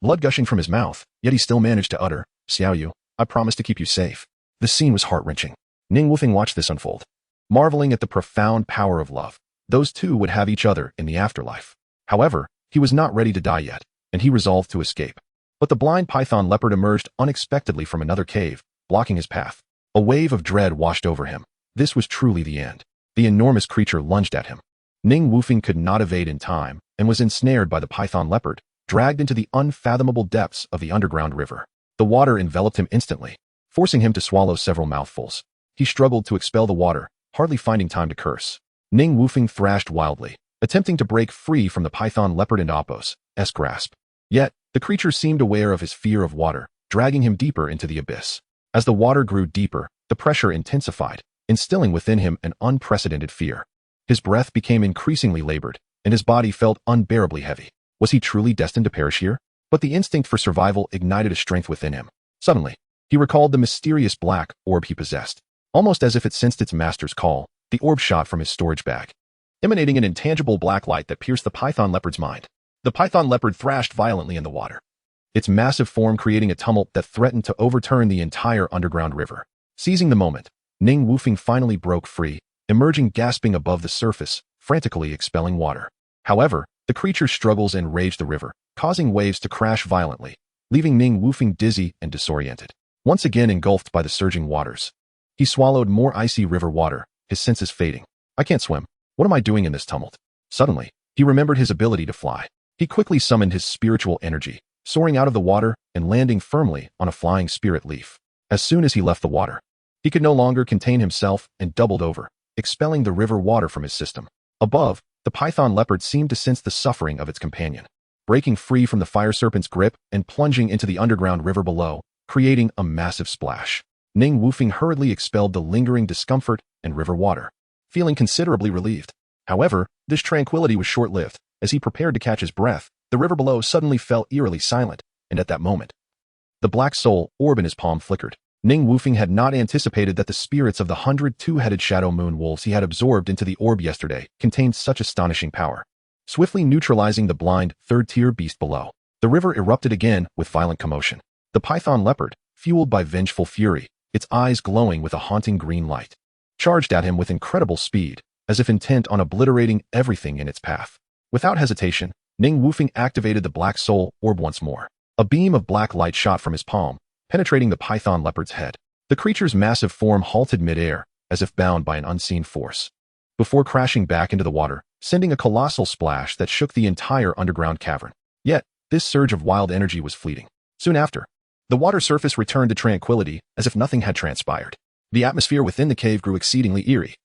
blood gushing from his mouth, yet he still managed to utter, "Xiaoyu, I promise to keep you safe." The scene was heart-wrenching. Ning Wufeng watched this unfold, marveling at the profound power of love. Those two would have each other in the afterlife. However, he was not ready to die yet, and he resolved to escape. But the blind python leopard emerged unexpectedly from another cave, blocking his path. A wave of dread washed over him. This was truly the end. The enormous creature lunged at him. Ning Wufeng could not evade in time, and was ensnared by the python leopard, dragged into the unfathomable depths of the underground river. The water enveloped him instantly, forcing him to swallow several mouthfuls. He struggled to expel the water, hardly finding time to curse. Ning Wufeng thrashed wildly, attempting to break free from the python leopard and Oppos' grasp. Yet, the creature seemed aware of his fear of water, dragging him deeper into the abyss. As the water grew deeper, the pressure intensified, instilling within him an unprecedented fear. His breath became increasingly labored, and his body felt unbearably heavy. Was he truly destined to perish here? But the instinct for survival ignited a strength within him. Suddenly, he recalled the mysterious black orb he possessed. Almost as if it sensed its master's call, the orb shot from his storage bag, emanating an intangible black light that pierced the python leopard's mind. The python leopard thrashed violently in the water, its massive form creating a tumult that threatened to overturn the entire underground river. Seizing the moment, Ning Wufeng finally broke free, emerging gasping above the surface, frantically expelling water. However, the creature's struggles enraged the river, causing waves to crash violently, leaving Ning Wufeng dizzy and disoriented. Once again engulfed by the surging waters, he swallowed more icy river water, his senses fading. "I can't swim. What am I doing in this tumult?" Suddenly, he remembered his ability to fly. He quickly summoned his spiritual energy, soaring out of the water and landing firmly on a flying spirit leaf. As soon as he left the water, he could no longer contain himself and doubled over, expelling the river water from his system. Above, the python leopard seemed to sense the suffering of its companion, breaking free from the fire serpent's grip and plunging into the underground river below, creating a massive splash. Ning Wufeng hurriedly expelled the lingering discomfort and river water, feeling considerably relieved. However, this tranquility was short-lived. As he prepared to catch his breath, the river below suddenly fell eerily silent, and at that moment, the black soul orb in his palm flickered. Ning Wufeng had not anticipated that the spirits of the 100 two-headed shadow moon wolves he had absorbed into the orb yesterday contained such astonishing power. Swiftly neutralizing the blind, third-tier beast below, the river erupted again with violent commotion. The python leopard, fueled by vengeful fury, its eyes glowing with a haunting green light, charged at him with incredible speed, as if intent on obliterating everything in its path. Without hesitation, Ning Wufeng activated the black soul orb once more. A beam of black light shot from his palm, penetrating the python leopard's head. The creature's massive form halted mid-air, as if bound by an unseen force, before crashing back into the water, sending a colossal splash that shook the entire underground cavern. Yet, this surge of wild energy was fleeting. Soon after, the water surface returned to tranquility as if nothing had transpired. The atmosphere within the cave grew exceedingly eerie,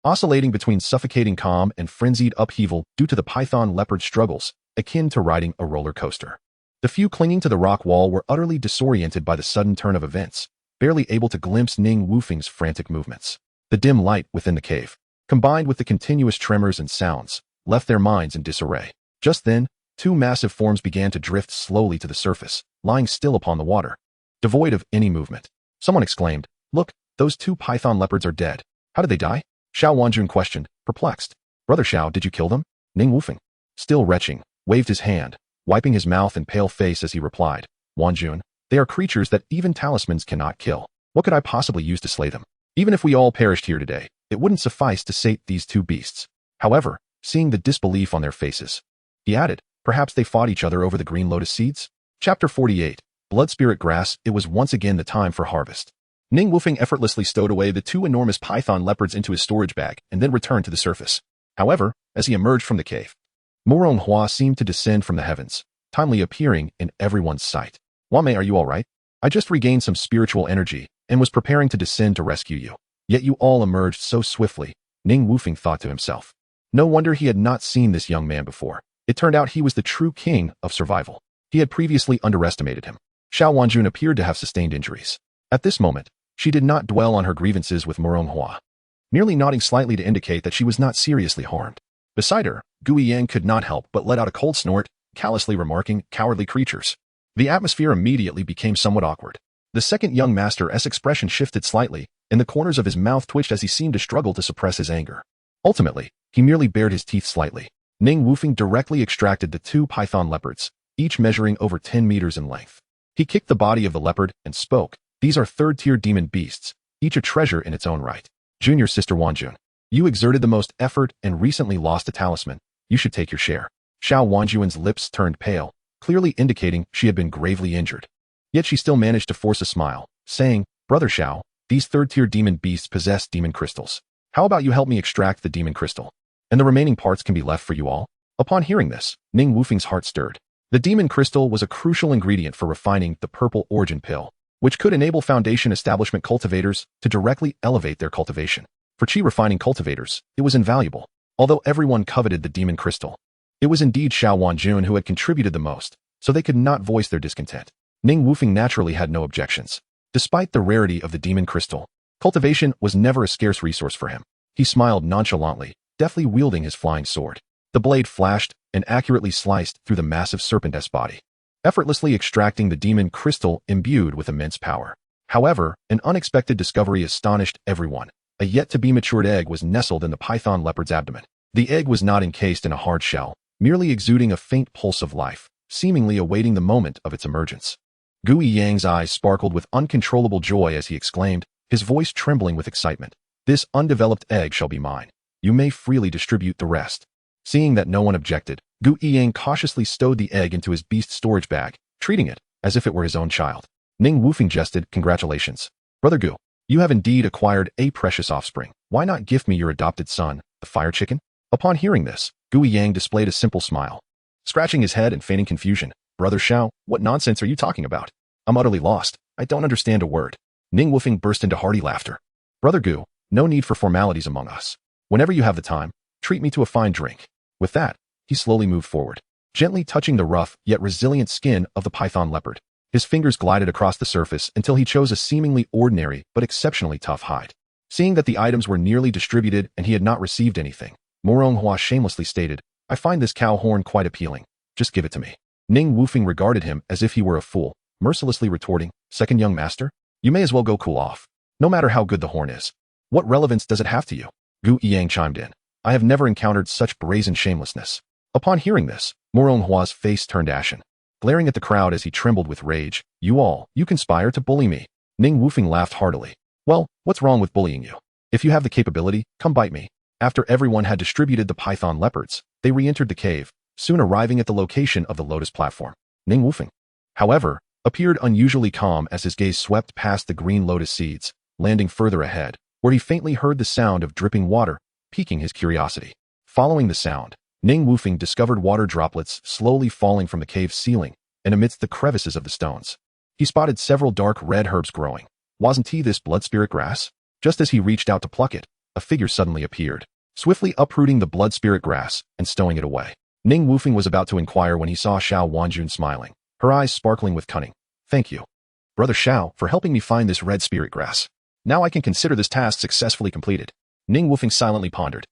oscillating between suffocating calm and frenzied upheaval due to the python leopard's struggles, akin to riding a roller coaster. The few clinging to the rock wall were utterly disoriented by the sudden turn of events, barely able to glimpse Ning Wufeng's frantic movements. The dim light within the cave, combined with the continuous tremors and sounds, left their minds in disarray. Just then, Two massive forms began to drift slowly to the surface, lying still upon the water, devoid of any movement. Someone exclaimed, "Look, those two python leopards are dead. How did they die?" Xiao Wanjun questioned, perplexed. "Brother Xiao, did you kill them?" Ning Wufeng, still retching, waved his hand, wiping his mouth and pale face as he replied, "Wanjun, they are creatures that even talismans cannot kill. What could I possibly use to slay them? Even if we all perished here today, it wouldn't suffice to sate these two beasts." However, seeing the disbelief on their faces, he added, "Perhaps they fought each other over the green lotus seeds?" Chapter 48, Blood Spirit Grass. It was once again the time for harvest. Ning Wufeng effortlessly stowed away the two enormous python leopards into his storage bag and then returned to the surface. However, as he emerged from the cave, Moronghua seemed to descend from the heavens, timely appearing in everyone's sight. "Wame, are you all right? I just regained some spiritual energy and was preparing to descend to rescue you. Yet you all emerged so swiftly," Ning Wufeng thought to himself. No wonder he had not seen this young man before. It turned out he was the true king of survival. He had previously underestimated him. Xiao Wanjun appeared to have sustained injuries. At this moment, she did not dwell on her grievances with Moronghua, merely nodding slightly to indicate that she was not seriously harmed. Beside her, Gui Yang could not help but let out a cold snort, callously remarking, "Cowardly creatures." The atmosphere immediately became somewhat awkward. The second young master's expression shifted slightly, and the corners of his mouth twitched as he seemed to struggle to suppress his anger. Ultimately, he merely bared his teeth slightly. Ning Wufeng directly extracted the two python leopards, each measuring over 10 meters in length. He kicked the body of the leopard and spoke, "These are third-tier demon beasts, each a treasure in its own right. Junior Sister Wanjun, you exerted the most effort and recently lost a talisman. You should take your share." Xiao Wanjun's lips turned pale, clearly indicating she had been gravely injured. Yet she still managed to force a smile, saying, "Brother Xiao, these third-tier demon beasts possess demon crystals. How about you help me extract the demon crystal? And the remaining parts can be left for you all?" Upon hearing this, Ning Wufeng's heart stirred. The demon crystal was a crucial ingredient for refining the purple origin pill, which could enable foundation establishment cultivators to directly elevate their cultivation. For chi refining cultivators, it was invaluable, although everyone coveted the demon crystal. It was indeed Xiao Wanjun who had contributed the most, so they could not voice their discontent. Ning Wufeng naturally had no objections. Despite the rarity of the demon crystal, cultivation was never a scarce resource for him. He smiled nonchalantly, deftly wielding his flying sword. The blade flashed and accurately sliced through the massive serpent's body, effortlessly extracting the demon crystal imbued with immense power. However, an unexpected discovery astonished everyone. A yet-to-be-matured egg was nestled in the python leopard's abdomen. The egg was not encased in a hard shell, merely exuding a faint pulse of life, seemingly awaiting the moment of its emergence. Gui Yang's eyes sparkled with uncontrollable joy as he exclaimed, his voice trembling with excitement, "This undeveloped egg shall be mine. You may freely distribute the rest." Seeing that no one objected, Gui Yang cautiously stowed the egg into his beast storage bag, treating it as if it were his own child. Ning Wufeng jested, "Congratulations. Brother Gu, you have indeed acquired a precious offspring. Why not gift me your adopted son, the fire chicken?" Upon hearing this, Gui Yang displayed a simple smile, scratching his head and feigning confusion. "Brother Xiao, what nonsense are you talking about? I'm utterly lost. I don't understand a word." Ning Wufeng burst into hearty laughter. "Brother Gu, no need for formalities among us. Whenever you have the time, treat me to a fine drink." With that, he slowly moved forward, gently touching the rough yet resilient skin of the python leopard. His fingers glided across the surface until he chose a seemingly ordinary but exceptionally tough hide. Seeing that the items were nearly distributed and he had not received anything, Moronghua shamelessly stated, "I find this cow horn quite appealing. Just give it to me." Ning Wufeng regarded him as if he were a fool, mercilessly retorting, "Second young master, you may as well go cool off. No matter how good the horn is. What relevance does it have to you?" Gu Yang chimed in, "I have never encountered such brazen shamelessness." Upon hearing this, Moronghua's face turned ashen, glaring at the crowd as he trembled with rage. You conspire to bully me." Ning Wufeng laughed heartily. "Well, what's wrong with bullying you? If you have the capability, come bite me." After everyone had distributed the python leopards, they re-entered the cave, soon arriving at the location of the lotus platform. Ning Wufeng, however, appeared unusually calm as his gaze swept past the green lotus seeds, landing further ahead, where he faintly heard the sound of dripping water, piquing his curiosity. Following the sound, Ning Wufeng discovered water droplets slowly falling from the cave's ceiling and amidst the crevices of the stones. He spotted several dark red herbs growing. Wasn't he this blood spirit grass? Just as he reached out to pluck it, a figure suddenly appeared, swiftly uprooting the blood spirit grass and stowing it away. Ning Wufeng was about to inquire when he saw Xiao Wanjun smiling, her eyes sparkling with cunning. "Thank you, Brother Xiao, for helping me find this red spirit grass. Now I can consider this task successfully completed." Ning Wufeng silently pondered.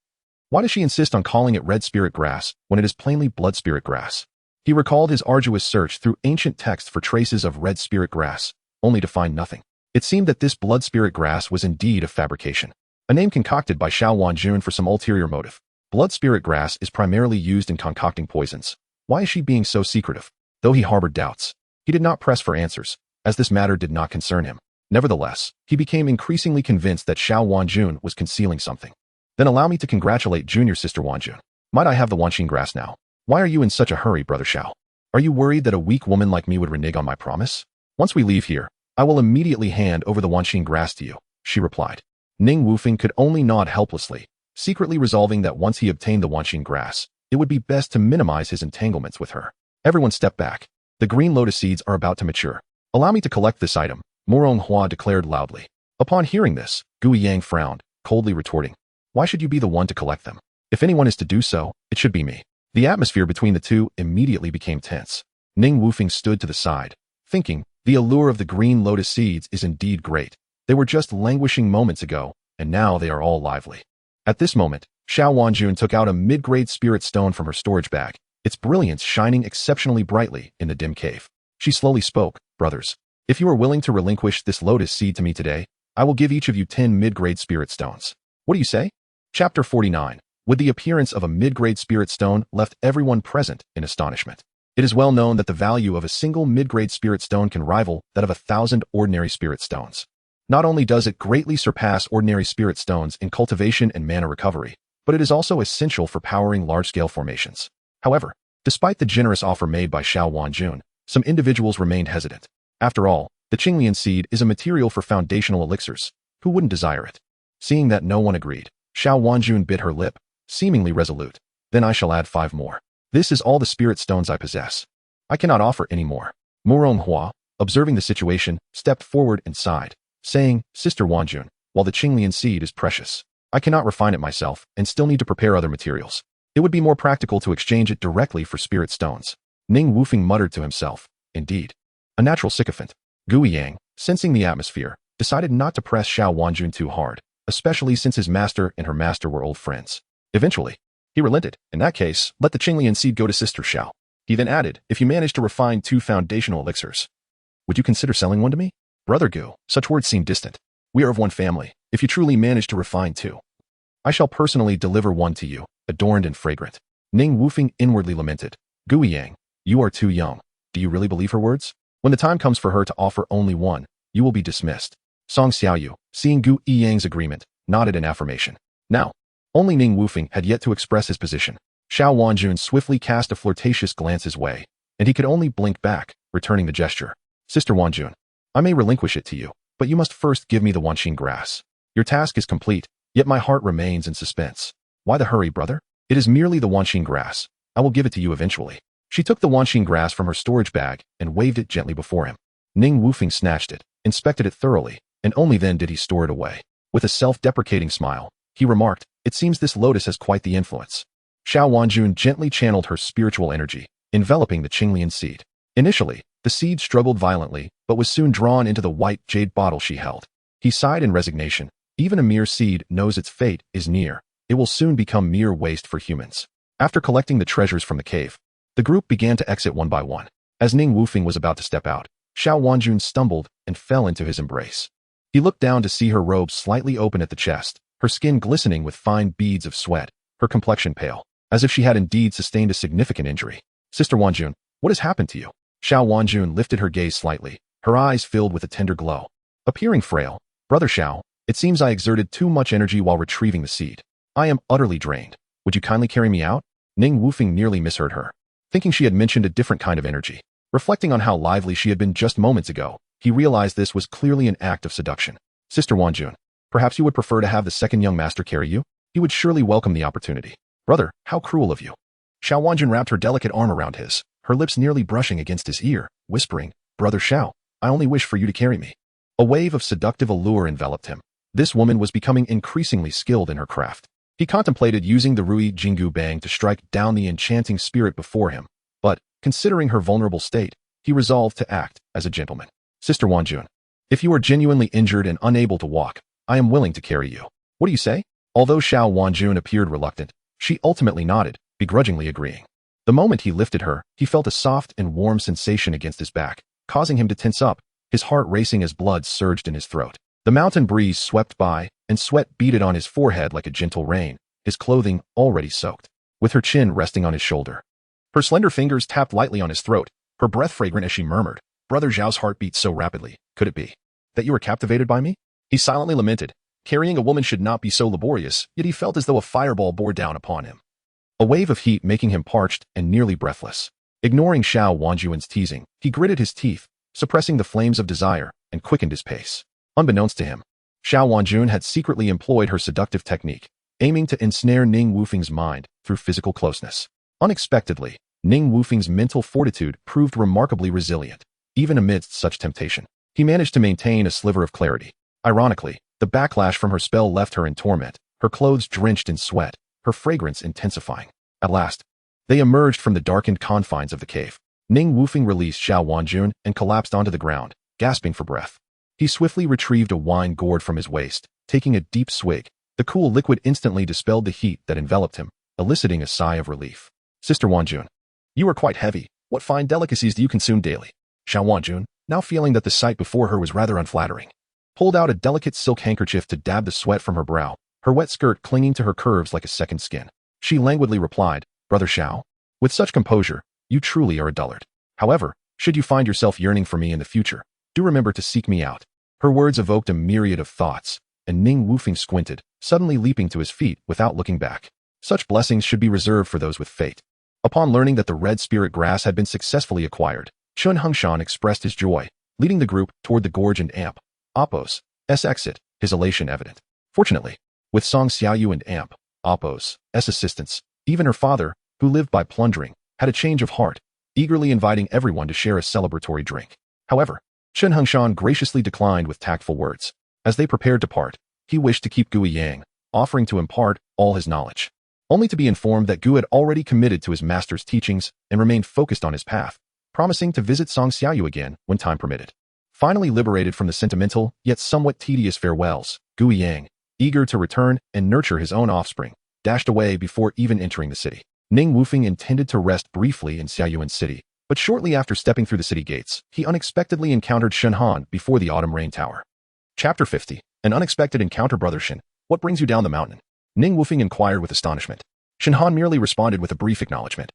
Why does she insist on calling it red spirit grass when it is plainly blood spirit grass? He recalled his arduous search through ancient texts for traces of red spirit grass, only to find nothing. It seemed that this blood spirit grass was indeed a fabrication, a name concocted by Xiao Wanjun for some ulterior motive. Blood spirit grass is primarily used in concocting poisons. Why is she being so secretive? Though he harbored doubts, he did not press for answers, as this matter did not concern him. Nevertheless, he became increasingly convinced that Xiao Wanjun was concealing something. Then allow me to congratulate junior sister Wanjun. Might I have the Wanxin grass now? Why are you in such a hurry, brother Xiao? Are you worried that a weak woman like me would renege on my promise? Once we leave here, I will immediately hand over the Wanxin grass to you, she replied. Ning Wufeng could only nod helplessly, secretly resolving that once he obtained the Wanxin grass, it would be best to minimize his entanglements with her. Everyone step back. The green lotus seeds are about to mature. Allow me to collect this item, Morong Hua declared loudly. Upon hearing this, Gui Yang frowned, coldly retorting, why should you be the one to collect them? If anyone is to do so, it should be me. The atmosphere between the two immediately became tense. Ning Wufeng stood to the side, thinking, the allure of the green lotus seeds is indeed great. They were just languishing moments ago, and now they are all lively. At this moment, Xiao Wanjun took out a mid-grade spirit stone from her storage bag, its brilliance shining exceptionally brightly in the dim cave. She slowly spoke, brothers, if you are willing to relinquish this lotus seed to me today, I will give each of you 10 mid-grade spirit stones. What do you say? Chapter 49. With the appearance of a mid-grade spirit stone left everyone present in astonishment. It is well known that the value of a single mid-grade spirit stone can rival that of 1,000 ordinary spirit stones. Not only does it greatly surpass ordinary spirit stones in cultivation and mana recovery, but it is also essential for powering large-scale formations. However, despite the generous offer made by Xiao Wanjun, some individuals remained hesitant. After all, the Qinglian seed is a material for foundational elixirs. Who wouldn't desire it? Seeing that no one agreed, Xiao Wanjun bit her lip, seemingly resolute. Then I shall add 5 more. This is all the spirit stones I possess. I cannot offer any more. Morong Hua, observing the situation, stepped forward and sighed, saying, Sister Wanjun, while the Qinglian seed is precious, I cannot refine it myself and still need to prepare other materials. It would be more practical to exchange it directly for spirit stones. Ning Wufeng muttered to himself, indeed. A natural sycophant. Gui Yang, sensing the atmosphere, decided not to press Xiao Wanjun too hard, especially since his master and her master were old friends. Eventually, he relented. In that case, let the Qinglian seed go to Sister Xiao. He then added, if you manage to refine 2 foundational elixirs, would you consider selling one to me? Brother Gu, such words seem distant. We are of one family. If you truly manage to refine 2, I shall personally deliver one to you, adorned and fragrant. Ning Wufeng inwardly lamented. Gui Yang, you are too young. Do you really believe her words? When the time comes for her to offer only one, you will be dismissed. Song Xiaoyu, seeing Gui Yang's agreement, nodded in affirmation. Now, only Ning Wufeng had yet to express his position. Xiao Wanjun swiftly cast a flirtatious glance his way, and he could only blink back, returning the gesture. Sister Wanjun, I may relinquish it to you, but you must first give me the Wanxin grass. Your task is complete, yet my heart remains in suspense. Why the hurry, brother? It is merely the Wanxin grass. I will give it to you eventually. She took the Wanxin grass from her storage bag and waved it gently before him. Ning Wufeng snatched it, inspected it thoroughly, and only then did he store it away. With a self-deprecating smile, he remarked, it seems this lotus has quite the influence. Xiao Wanjun gently channeled her spiritual energy, enveloping the Qinglian seed. Initially, the seed struggled violently, but was soon drawn into the white jade bottle she held. He sighed in resignation. Even a mere seed knows its fate is near. It will soon become mere waste for humans. After collecting the treasures from the cave, the group began to exit one by one. As Ning Wufeng was about to step out, Xiao Wanjun stumbled and fell into his embrace. He looked down to see her robe slightly open at the chest, her skin glistening with fine beads of sweat, her complexion pale, as if she had indeed sustained a significant injury. Sister Wanjun, what has happened to you? Xiao Wanjun lifted her gaze slightly, her eyes filled with a tender glow. Appearing frail, Brother Xiao, it seems I exerted too much energy while retrieving the seed. I am utterly drained. Would you kindly carry me out? Ning Wufeng nearly misheard her, thinking she had mentioned a different kind of energy. Reflecting on how lively she had been just moments ago, he realized this was clearly an act of seduction. Sister Wanjun, perhaps you would prefer to have the second young master carry you? He would surely welcome the opportunity. Brother, how cruel of you. Xiao Wanjun wrapped her delicate arm around his, her lips nearly brushing against his ear, whispering, Brother Xiao, I only wish for you to carry me. A wave of seductive allure enveloped him. This woman was becoming increasingly skilled in her craft. He contemplated using the Rui Jingu Bang to strike down the enchanting spirit before him, but, considering her vulnerable state, he resolved to act as a gentleman. Sister Wanjun, if you are genuinely injured and unable to walk, I am willing to carry you. What do you say? Although Xiao Wanjun appeared reluctant, she ultimately nodded, begrudgingly agreeing. The moment he lifted her, he felt a soft and warm sensation against his back, causing him to tense up, his heart racing as blood surged in his throat. The mountain breeze swept by, and sweat beaded on his forehead like a gentle rain, his clothing already soaked. With her chin resting on his shoulder, her slender fingers tapped lightly on his throat, her breath fragrant as she murmured, "Brother Zhao's heart beat so rapidly. Could it be that you were captivated by me?" He silently lamented. Carrying a woman should not be so laborious, yet he felt as though a fireball bore down upon him, a wave of heat making him parched and nearly breathless. Ignoring Xiao Wanjuan's teasing, he gritted his teeth, suppressing the flames of desire, and quickened his pace. Unbeknownst to him, Xiao Wanjun had secretly employed her seductive technique, aiming to ensnare Ning Wufeng's mind through physical closeness. Unexpectedly, Ning Wufeng's mental fortitude proved remarkably resilient. Even amidst such temptation, he managed to maintain a sliver of clarity. Ironically, the backlash from her spell left her in torment, her clothes drenched in sweat, her fragrance intensifying. At last, they emerged from the darkened confines of the cave. Ning Wufeng released Xiao Wanjun and collapsed onto the ground, gasping for breath. He swiftly retrieved a wine gourd from his waist, taking a deep swig. The cool liquid instantly dispelled the heat that enveloped him, eliciting a sigh of relief. "Sister Wanjun, you are quite heavy. What fine delicacies do you consume daily?" Xiao Wanjun, now feeling that the sight before her was rather unflattering, pulled out a delicate silk handkerchief to dab the sweat from her brow, her wet skirt clinging to her curves like a second skin. She languidly replied, "Brother Xiao, with such composure, you truly are a dullard. However, should you find yourself yearning for me in the future, do remember to seek me out." Her words evoked a myriad of thoughts, and Ning Wufeng squinted, suddenly leaping to his feet without looking back. Such blessings should be reserved for those with fate. Upon learning that the red spirit grass had been successfully acquired, Chun Hengshan expressed his joy, leading the group toward the gorge and Amp Appo's exit, his elation evident. Fortunately, with Song Xiaoyu and Amp Appo's assistance, even her father, who lived by plundering, had a change of heart, eagerly inviting everyone to share a celebratory drink. However, Chun Hengshan graciously declined with tactful words. As they prepared to part, he wished to keep Gui Yang, offering to impart all his knowledge, only to be informed that Gu had already committed to his master's teachings and remained focused on his path, promising to visit Song Xiaoyu again when time permitted. Finally liberated from the sentimental, yet somewhat tedious farewells, Gui Yang, eager to return and nurture his own offspring, dashed away before even entering the city. Ning Wufeng intended to rest briefly in Xiaoyuan City, but shortly after stepping through the city gates, he unexpectedly encountered Shen Han before the Autumn Rain Tower. Chapter 50. An unexpected encounter. "Brother Shen, what brings you down the mountain?" Ning Wufeng inquired with astonishment. Shen Han merely responded with a brief acknowledgement,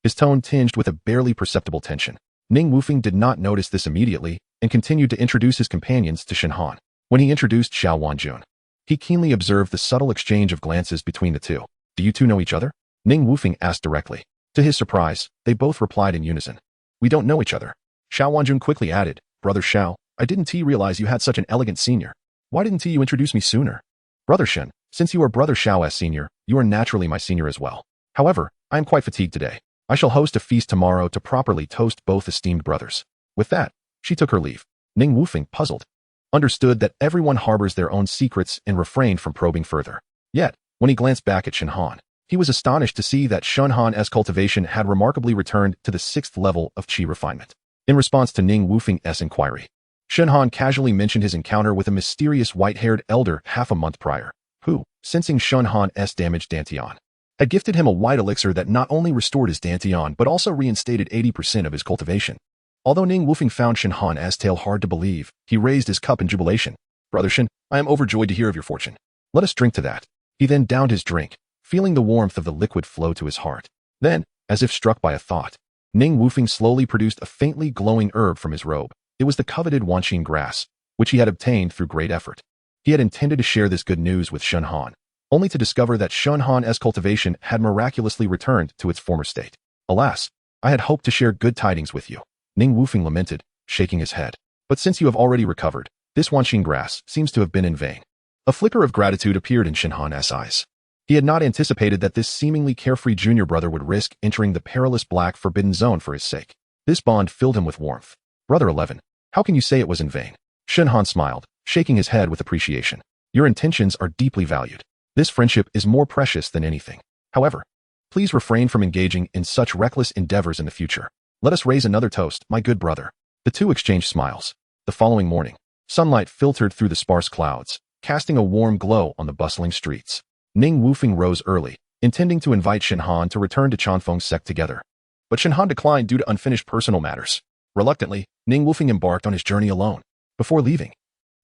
his tone tinged with a barely perceptible tension. Ning Wufeng did not notice this immediately and continued to introduce his companions to Shen Han. When he introduced Xiao Wanjun, he keenly observed the subtle exchange of glances between the two. "Do you two know each other?" Ning Wufeng asked directly. To his surprise, they both replied in unison. "We don't know each other." Xiao Wanjun quickly added, "Brother Xiao, I didn't realize you had such an elegant senior. Why didn't you introduce me sooner?" "Brother Shen, since you are Brother Xiao's senior, you are naturally my senior as well. However, I am quite fatigued today. I shall host a feast tomorrow to properly toast both esteemed brothers." With that, she took her leave. Ning Wufeng, puzzled, understood that everyone harbors their own secrets and refrained from probing further. Yet, when he glanced back at Shen Han, he was astonished to see that Shen Han's cultivation had remarkably returned to the 6th level of qi refinement. In response to Ning Wufeng's inquiry, Shen Han casually mentioned his encounter with a mysterious white-haired elder half a month prior, who, sensing Shen Han's damaged Dantian, had gifted him a white elixir that not only restored his Dantian but also reinstated 80% of his cultivation. Although Ning Wufeng found Shen Han's tale hard to believe, he raised his cup in jubilation. "Brother Shen, I am overjoyed to hear of your fortune. Let us drink to that." He then downed his drink, feeling the warmth of the liquid flow to his heart. Then, as if struck by a thought, Ning Wufeng slowly produced a faintly glowing herb from his robe. It was the coveted Wanqin grass, which he had obtained through great effort. He had intended to share this good news with Shen Han, only to discover that Shen Han's cultivation had miraculously returned to its former state. "Alas, I had hoped to share good tidings with you," Ning Wufeng lamented, shaking his head. "But since you have already recovered, this Wanqin grass seems to have been in vain." A flicker of gratitude appeared in Shen Han's eyes. He had not anticipated that this seemingly carefree junior brother would risk entering the perilous black forbidden zone for his sake. This bond filled him with warmth. "Brother 11, how can you say it was in vain?" Shen Han smiled, shaking his head with appreciation. "Your intentions are deeply valued. This friendship is more precious than anything. However, please refrain from engaging in such reckless endeavors in the future. Let us raise another toast, my good brother." The two exchanged smiles. The following morning, sunlight filtered through the sparse clouds, casting a warm glow on the bustling streets. Ning Wufeng rose early, intending to invite Shen Han to return to Chanfeng's sect together. but Shenhan declined due to unfinished personal matters. Reluctantly, Ning Wufeng embarked on his journey alone. Before leaving,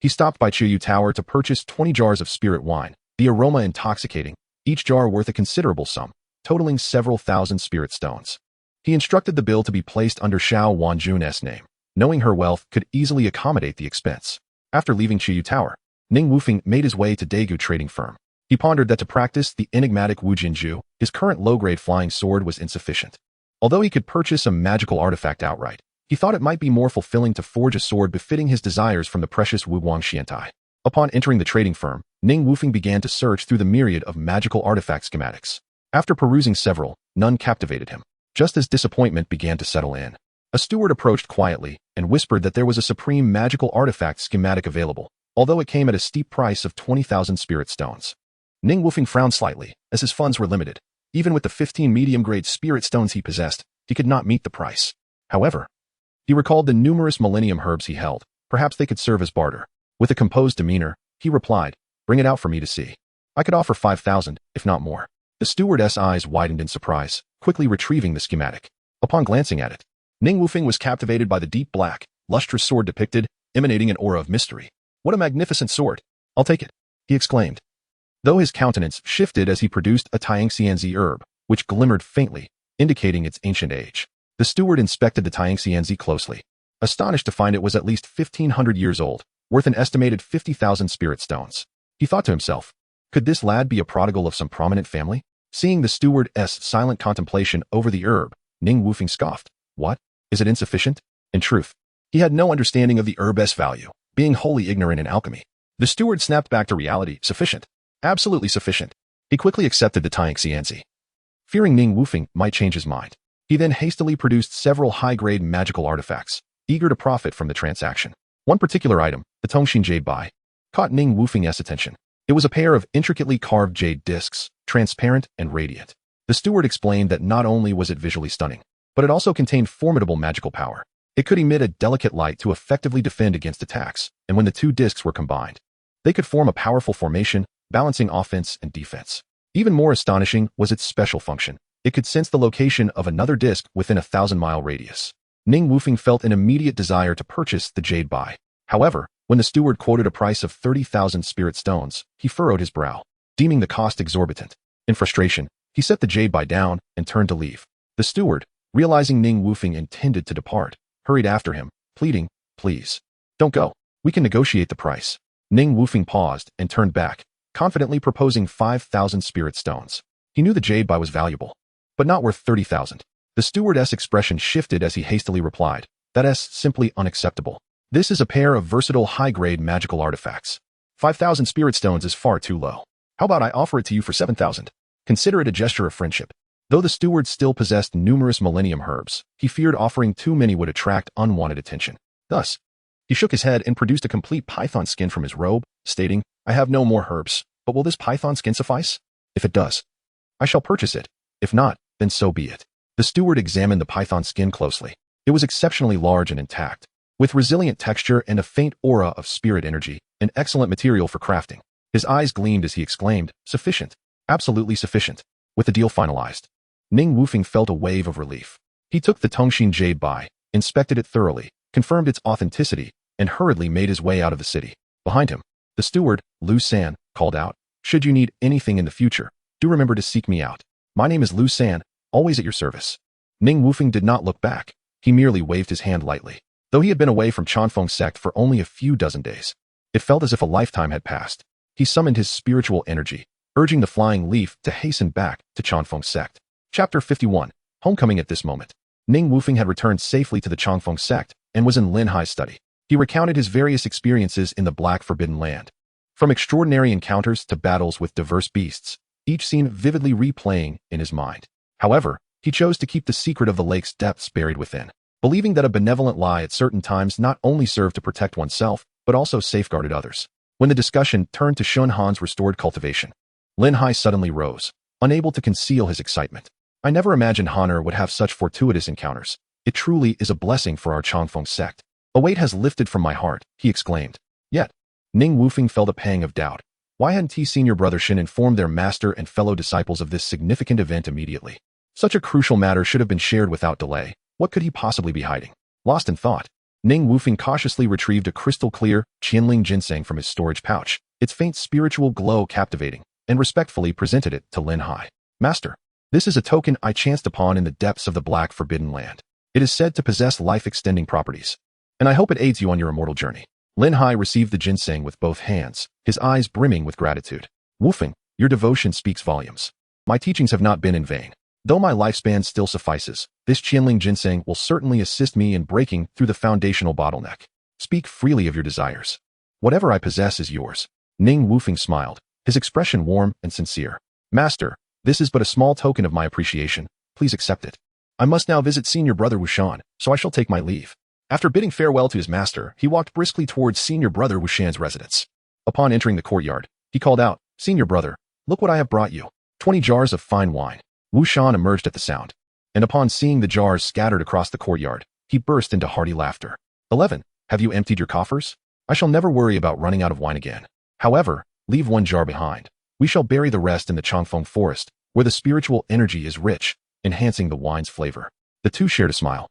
he stopped by Chiyu Tower to purchase 20 jars of spirit wine, the aroma intoxicating, each jar worth a considerable sum, totaling several thousand spirit stones. He instructed the bill to be placed under Xiao Wanjun's name, knowing her wealth could easily accommodate the expense. After leaving Chiyu Tower, Ning Wufeng made his way to Daegu trading firm. He pondered that to practice the enigmatic Wu Jinju, his current low-grade flying sword was insufficient. Although he could purchase a magical artifact outright, he thought it might be more fulfilling to forge a sword befitting his desires from the precious Wu Guangxiantai. Upon entering the trading firm, Ning Wufeng began to search through the myriad of magical artifact schematics. After perusing several, none captivated him. Just as disappointment began to settle in, a steward approached quietly and whispered that there was a supreme magical artifact schematic available, although it came at a steep price of 20,000 spirit stones. Ning Wufeng frowned slightly, as his funds were limited. Even with the 15 medium-grade spirit stones he possessed, he could not meet the price. However, he recalled the numerous millennium herbs he held. Perhaps they could serve as barter. With a composed demeanor, he replied, "Bring it out for me to see. I could offer 5,000, if not more." The stewardess' eyes widened in surprise, quickly retrieving the schematic. Upon glancing at it, Ning Wufeng was captivated by the deep black, lustrous sword depicted, emanating an aura of mystery. "What a magnificent sword! I'll take it," he exclaimed. Though his countenance shifted as he produced a Tiangxianzi herb, which glimmered faintly, indicating its ancient age. The steward inspected the Tiangxianzi closely, astonished to find it was at least 1,500 years old, worth an estimated 50,000 spirit stones. He thought to himself, could this lad be a prodigal of some prominent family? Seeing the steward's silent contemplation over the herb, Ning Wufeng scoffed. What? Is it insufficient? In truth, he had no understanding of the herb's value, being wholly ignorant in alchemy. The steward snapped back to reality. Sufficient. Absolutely sufficient. He quickly accepted the Tiangxianzi, fearing Ning Wufeng might change his mind. He then hastily produced several high-grade magical artifacts, eager to profit from the transaction. One particular item, the Tongxin Jade Bai, caught Ning Wufeng's attention. It was a pair of intricately carved jade discs, transparent and radiant. The steward explained that not only was it visually stunning, but it also contained formidable magical power. It could emit a delicate light to effectively defend against attacks, and when the two discs were combined, they could form a powerful formation, balancing offense and defense. Even more astonishing was its special function. It could sense the location of another disc within a 1,000-mile radius. Ning Wufeng felt an immediate desire to purchase the Jade Bai. However, when the steward quoted a price of 30,000 spirit stones, he furrowed his brow, deeming the cost exorbitant. In frustration, he set the Jade Bai down and turned to leave. The steward, realizing Ning Wufeng intended to depart, hurried after him, pleading, "Please, don't go. We can negotiate the price." Ning Wufeng paused and turned back, confidently proposing 5,000 spirit stones. He knew the Jade Bai was valuable, but not worth 30,000. The steward's expression shifted as he hastily replied, "That's simply unacceptable. This is a pair of versatile high-grade magical artifacts. 5,000 spirit stones is far too low. How about I offer it to you for 7,000? Consider it a gesture of friendship." Though the steward still possessed numerous millennium herbs, he feared offering too many would attract unwanted attention. Thus, he shook his head and produced a complete python skin from his robe, stating, "I have no more herbs, but will this python skin suffice? If it does, I shall purchase it. If not, then so be it." The steward examined the python skin closely. It was exceptionally large and intact, with resilient texture and a faint aura of spirit energy, an excellent material for crafting. His eyes gleamed as he exclaimed, "Sufficient. Absolutely sufficient." With the deal finalized, Ning Wufeng felt a wave of relief. He took the Tongxin Jade Bai, inspected it thoroughly, confirmed its authenticity, and hurriedly made his way out of the city. Behind him, the steward, Lu San, called out, "Should you need anything in the future, do remember to seek me out. My name is Lu San, always at your service." Ning Wufeng did not look back. He merely waved his hand lightly. Though he had been away from Chanfeng sect for only a few dozen days, it felt as if a lifetime had passed. He summoned his spiritual energy, urging the flying leaf to hasten back to Chanfeng sect. Chapter 51. Homecoming. At this moment, Ning Wufeng had returned safely to the Chanfeng sect and was in Lin Hai's study. He recounted his various experiences in the Black Forbidden Land. From extraordinary encounters to battles with diverse beasts, each scene vividly replaying in his mind. However, he chose to keep the secret of the lake's depths buried within, believing that a benevolent lie at certain times not only served to protect oneself, but also safeguarded others. When the discussion turned to Shun Han's restored cultivation, Lin Hai suddenly rose, unable to conceal his excitement. "I never imagined Han'er would have such fortuitous encounters. It truly is a blessing for our Changfeng sect. A weight has lifted from my heart," he exclaimed. Yet, Ning Wufeng felt a pang of doubt. Why hadn't he seen your brother Shin inform their master and fellow disciples of this significant event immediately? Such a crucial matter should have been shared without delay. What could he possibly be hiding? Lost in thought, Ning Wufeng cautiously retrieved a crystal-clear Qianling ginseng from his storage pouch, its faint spiritual glow captivating, and respectfully presented it to Lin Hai. Master, this is a token I chanced upon in the depths of the Black Forbidden Land. It is said to possess life-extending properties, and I hope it aids you on your immortal journey. Lin Hai received the ginseng with both hands, his eyes brimming with gratitude. Wufeng, your devotion speaks volumes. My teachings have not been in vain. Though my lifespan still suffices, this Qianling ginseng will certainly assist me in breaking through the foundational bottleneck. Speak freely of your desires. Whatever I possess is yours. Ning Wufeng smiled, his expression warm and sincere. Master, this is but a small token of my appreciation. Please accept it. I must now visit Senior Brother Wushan, so I shall take my leave. After bidding farewell to his master, he walked briskly towards Senior Brother Wushan's residence. Upon entering the courtyard, he called out, Senior Brother, look what I have brought you. 20 jars of fine wine. Wushan emerged at the sound, and upon seeing the jars scattered across the courtyard, he burst into hearty laughter. 11. Have you emptied your coffers? I shall never worry about running out of wine again. However, leave 1 jar behind. We shall bury the rest in the Changfeng forest, where the spiritual energy is rich, enhancing the wine's flavor. The two shared a smile,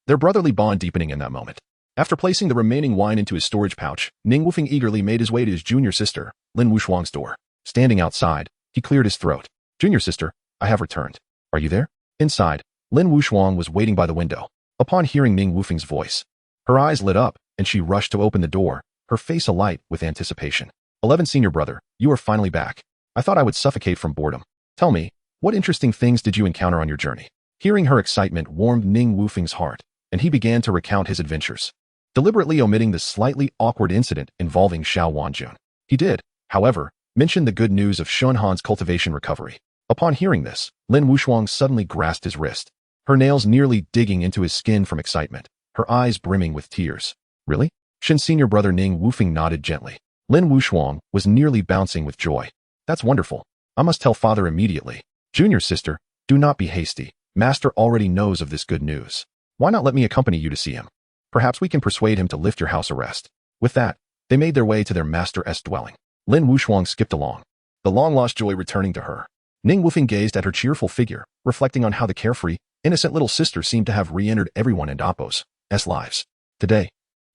their brotherly bond deepening in that moment. After placing the remaining wine into his storage pouch, Ning Wufeng eagerly made his way to his junior sister, Lin Wushuang's door. Standing outside, he cleared his throat. Junior sister, I have returned. Are you there? Inside, Lin Wushuang was waiting by the window. Upon hearing Ning Wufeng's voice, her eyes lit up, and she rushed to open the door, her face alight with anticipation. 11 Senior Brother, you are finally back. I thought I would suffocate from boredom. Tell me, what interesting things did you encounter on your journey? Hearing her excitement warmed Ning Wufeng's heart, and he began to recount his adventures, deliberately omitting the slightly awkward incident involving Xiao Wanjun. He did, however, mention the good news of Shunhan's cultivation recovery. Upon hearing this, Lin Wushuang suddenly grasped his wrist, her nails nearly digging into his skin from excitement, her eyes brimming with tears. Really? Shin Senior Brother Ning Wufeng nodded gently. Lin Wushuang was nearly bouncing with joy. That's wonderful. I must tell father immediately. Junior sister, do not be hasty. Master already knows of this good news. Why not let me accompany you to see him? Perhaps we can persuade him to lift your house arrest. With that, they made their way to their master's dwelling. Lin Wushuang skipped along, the long-lost joy returning to her. Ning Wufeng gazed at her cheerful figure, reflecting on how the carefree, innocent little sister seemed to have re-entered everyone in Appo's lives. Today,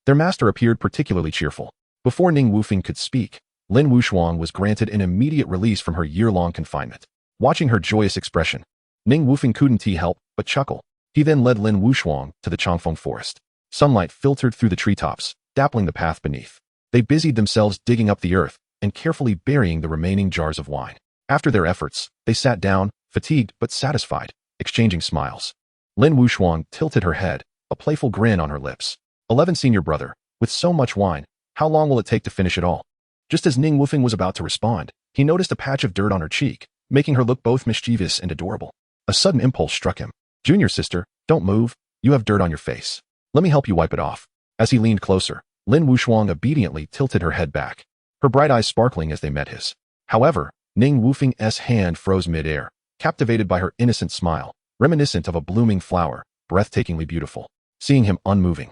their master appeared particularly cheerful. Before Ning Wufeng could speak, Lin Wushuang was granted an immediate release from her year-long confinement. Watching her joyous expression, Ning Wufeng couldn't help but chuckle. He then led Lin Wushuang to the Changfeng forest. Sunlight filtered through the treetops, dappling the path beneath. They busied themselves digging up the earth and carefully burying the remaining jars of wine. After their efforts, they sat down, fatigued but satisfied, exchanging smiles. Lin Wushuang tilted her head, a playful grin on her lips. 11 Senior Brother, with so much wine, how long will it take to finish it all? Just as Ning Wufeng was about to respond, he noticed a patch of dirt on her cheek, making her look both mischievous and adorable. A sudden impulse struck him. Junior sister, don't move. You have dirt on your face. Let me help you wipe it off. As he leaned closer, Lin Wushuang obediently tilted her head back, her bright eyes sparkling as they met his. However, Ning Wufeng's hand froze mid-air, captivated by her innocent smile, reminiscent of a blooming flower, breathtakingly beautiful. Seeing him unmoving,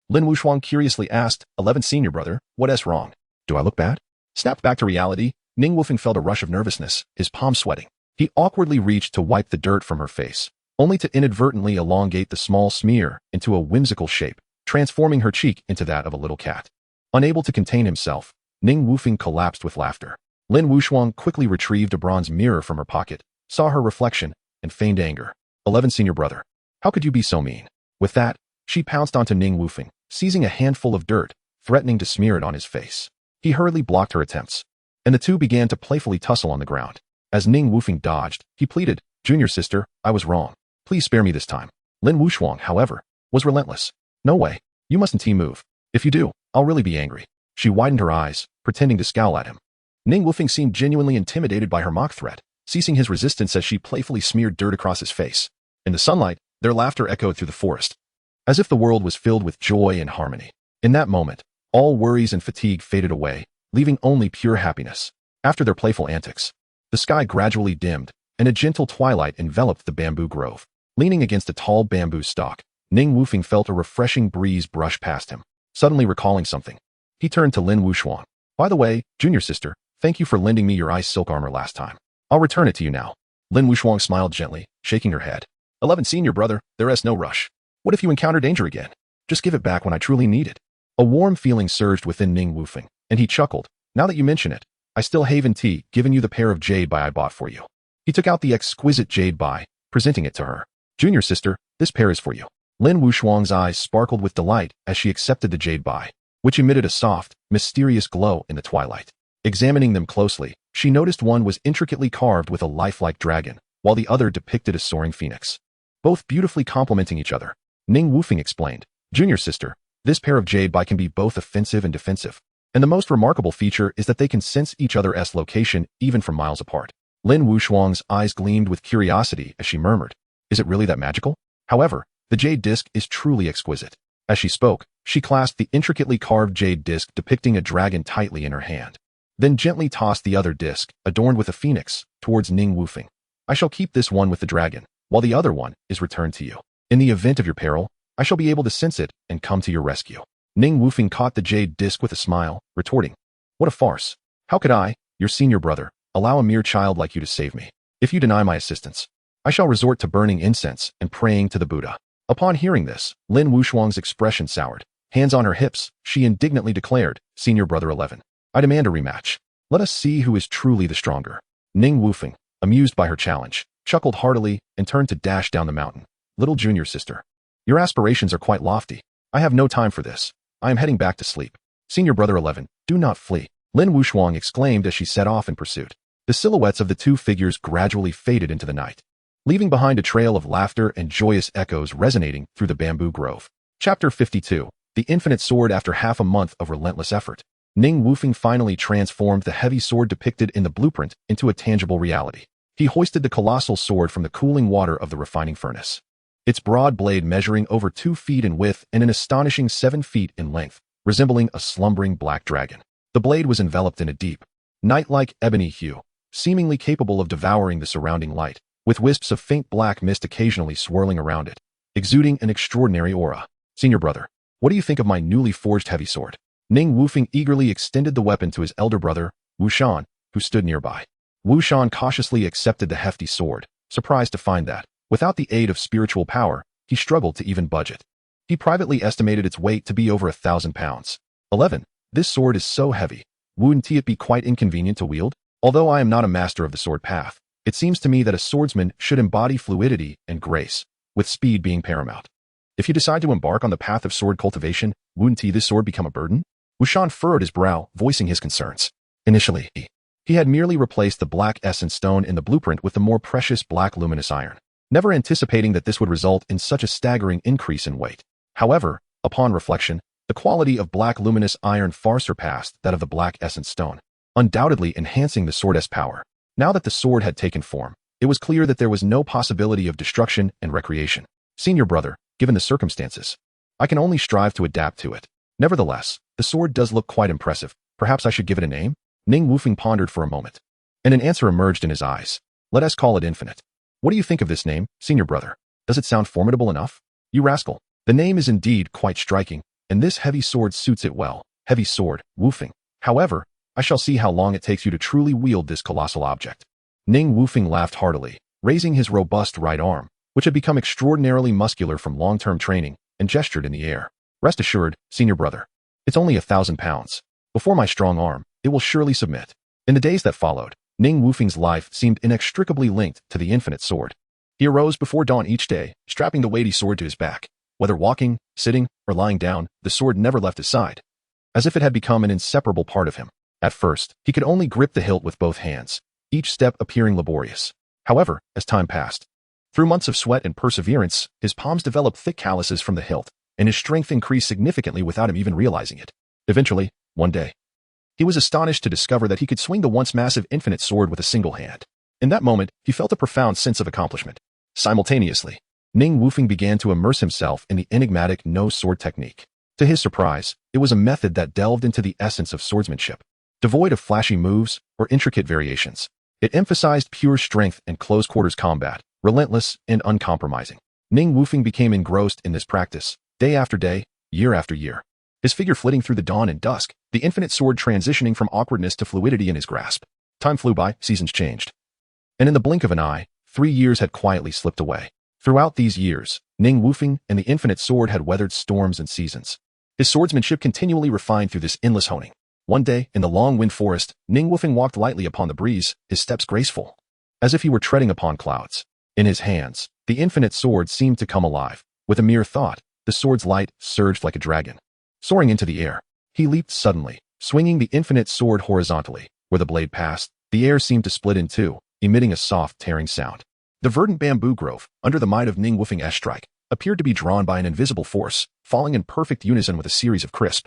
Lin Wushuang curiously asked, 11 Senior Brother, what's wrong? Do I look bad? Snapped back to reality, Ning Wufeng felt a rush of nervousness, his palms sweating. He awkwardly reached to wipe the dirt from her face, only to inadvertently elongate the small smear into a whimsical shape, transforming her cheek into that of a little cat. Unable to contain himself, Ning Wufeng collapsed with laughter. Lin Wushuang quickly retrieved a bronze mirror from her pocket, saw her reflection, and feigned anger. 11 Senior Brother, how could you be so mean? With that, she pounced onto Ning Wufeng, seizing a handful of dirt, threatening to smear it on his face. He hurriedly blocked her attempts, and the two began to playfully tussle on the ground. As Ning Wufeng dodged, he pleaded, Junior sister, I was wrong. Please spare me this time. Lin Wushuang, however, was relentless. No way. You mustn't move. If you do, I'll really be angry. She widened her eyes, pretending to scowl at him. Ning Wufeng seemed genuinely intimidated by her mock threat, ceasing his resistance as she playfully smeared dirt across his face. In the sunlight, their laughter echoed through the forest, as if the world was filled with joy and harmony. In that moment, all worries and fatigue faded away, leaving only pure happiness. After their playful antics, the sky gradually dimmed, and a gentle twilight enveloped the bamboo grove. Leaning against a tall bamboo stalk, Ning Wufeng felt a refreshing breeze brush past him. Suddenly recalling something, he turned to Lin Wushuang. By the way, Junior sister, thank you for lending me your ice silk armor last time. I'll return it to you now. Lin Wuxuang smiled gently, shaking her head. 11 Senior brother, there is no rush. What if you encounter danger again? Just give it back when I truly need it. A warm feeling surged within Ning Wufeng, and he chuckled. Now that you mention it, I still haven't given you the pair of jade bai I bought for you. He took out the exquisite jade bai, presenting it to her. Junior sister, this pair is for you. Lin Wuxuang's eyes sparkled with delight as she accepted the jade bai, which emitted a soft, mysterious glow in the twilight. Examining them closely, she noticed one was intricately carved with a lifelike dragon, while the other depicted a soaring phoenix. Both beautifully complementing each other. Ning Wufeng explained, Junior sister, this pair of jade bai can be both offensive and defensive. And the most remarkable feature is that they can sense each other's location even from miles apart. Lin Wuxuang's eyes gleamed with curiosity as she murmured, is it really that magical? However, the jade disc is truly exquisite. As she spoke, she clasped the intricately carved jade disc depicting a dragon tightly in her hand. Then gently tossed the other disc, adorned with a phoenix, towards Ning Wufeng. I shall keep this one with the dragon, while the other one is returned to you. In the event of your peril, I shall be able to sense it and come to your rescue. Ning Wufeng caught the jade disc with a smile, retorting, what a farce. How could I, your senior brother, allow a mere child like you to save me? If you deny my assistance, I shall resort to burning incense and praying to the Buddha. Upon hearing this, Lin Wuxuang's expression soured. Hands on her hips, she indignantly declared, Senior brother 11. I demand a rematch. Let us see who is truly the stronger. Ning Wufeng, amused by her challenge, chuckled heartily and turned to dash down the mountain. Little junior sister, your aspirations are quite lofty. I have no time for this. I am heading back to sleep. Senior brother 11, do not flee. Lin Wuxuang exclaimed as she set off in pursuit. The silhouettes of the two figures gradually faded into the night, leaving behind a trail of laughter and joyous echoes resonating through the bamboo grove. Chapter 52. The Infinite Sword. After half a month of relentless effort, Ning Wufeng finally transformed the heavy sword depicted in the blueprint into a tangible reality. He hoisted the colossal sword from the cooling water of the refining furnace, its broad blade measuring over 2 feet in width and an astonishing 7 feet in length, resembling a slumbering black dragon. The blade was enveloped in a deep, night-like ebony hue, seemingly capable of devouring the surrounding light, with wisps of faint black mist occasionally swirling around it, exuding an extraordinary aura. Senior brother, what do you think of my newly forged heavy sword? Ning Wufeng eagerly extended the weapon to his elder brother, Wu Shan, who stood nearby. Wu Shan cautiously accepted the hefty sword, surprised to find that, without the aid of spiritual power, he struggled to even budge it. He privately estimated its weight to be over 1,000 pounds. 11. This sword is so heavy. Wouldn't it be quite inconvenient to wield? Although I am not a master of the sword path, it seems to me that a swordsman should embody fluidity and grace, with speed being paramount. If you decide to embark on the path of sword cultivation, wouldn't this sword become a burden? Wu Shan furrowed his brow, voicing his concerns. Initially, he had merely replaced the black essence stone in the blueprint with the more precious black luminous iron, never anticipating that this would result in such a staggering increase in weight. However, upon reflection, the quality of black luminous iron far surpassed that of the black essence stone, undoubtedly enhancing the sword's power. Now that the sword had taken form, it was clear that there was no possibility of destruction and recreation. Senior brother, given the circumstances, I can only strive to adapt to it. Nevertheless, the sword does look quite impressive. Perhaps I should give it a name? Ning Wufeng pondered for a moment, and an answer emerged in his eyes. Let us call it Infinite. What do you think of this name, senior brother? Does it sound formidable enough? You rascal. The name is indeed quite striking, and this heavy sword suits it well. Heavy sword, Wufeng. However, I shall see how long it takes you to truly wield this colossal object. Ning Wufeng laughed heartily, raising his robust right arm, which had become extraordinarily muscular from long-term training, and gestured in the air. Rest assured, senior brother. It's only 1,000 pounds. Before my strong arm, it will surely submit. In the days that followed, Ning Wufeng's life seemed inextricably linked to the infinite sword. He arose before dawn each day, strapping the weighty sword to his back. Whether walking, sitting, or lying down, the sword never left his side, as if it had become an inseparable part of him. At first, he could only grip the hilt with both hands, each step appearing laborious. However, as time passed, through months of sweat and perseverance, his palms developed thick calluses from the hilt, and his strength increased significantly without him even realizing it. Eventually, one day, he was astonished to discover that he could swing the once massive infinite sword with a single hand. In that moment, he felt a profound sense of accomplishment. Simultaneously, Ning Wufeng began to immerse himself in the enigmatic no-sword technique. To his surprise, it was a method that delved into the essence of swordsmanship, devoid of flashy moves or intricate variations. It emphasized pure strength and close-quarters combat, relentless and uncompromising. Ning Wufeng became engrossed in this practice, day after day, year after year. His figure flitting through the dawn and dusk, the infinite sword transitioning from awkwardness to fluidity in his grasp. Time flew by, seasons changed. And in the blink of an eye, 3 years had quietly slipped away. Throughout these years, Ning Wufeng and the infinite sword had weathered storms and seasons. His swordsmanship continually refined through this endless honing. One day, in the long wind forest, Ning Wufeng walked lightly upon the breeze, his steps graceful, as if he were treading upon clouds. In his hands, the infinite sword seemed to come alive. With a mere thought, the sword's light surged like a dragon. Soaring into the air, he leaped suddenly, swinging the infinite sword horizontally. Where the blade passed, the air seemed to split in two, emitting a soft, tearing sound. The verdant bamboo grove, under the might of Ning Wufeng's strike, appeared to be drawn by an invisible force, falling in perfect unison with a series of crisp,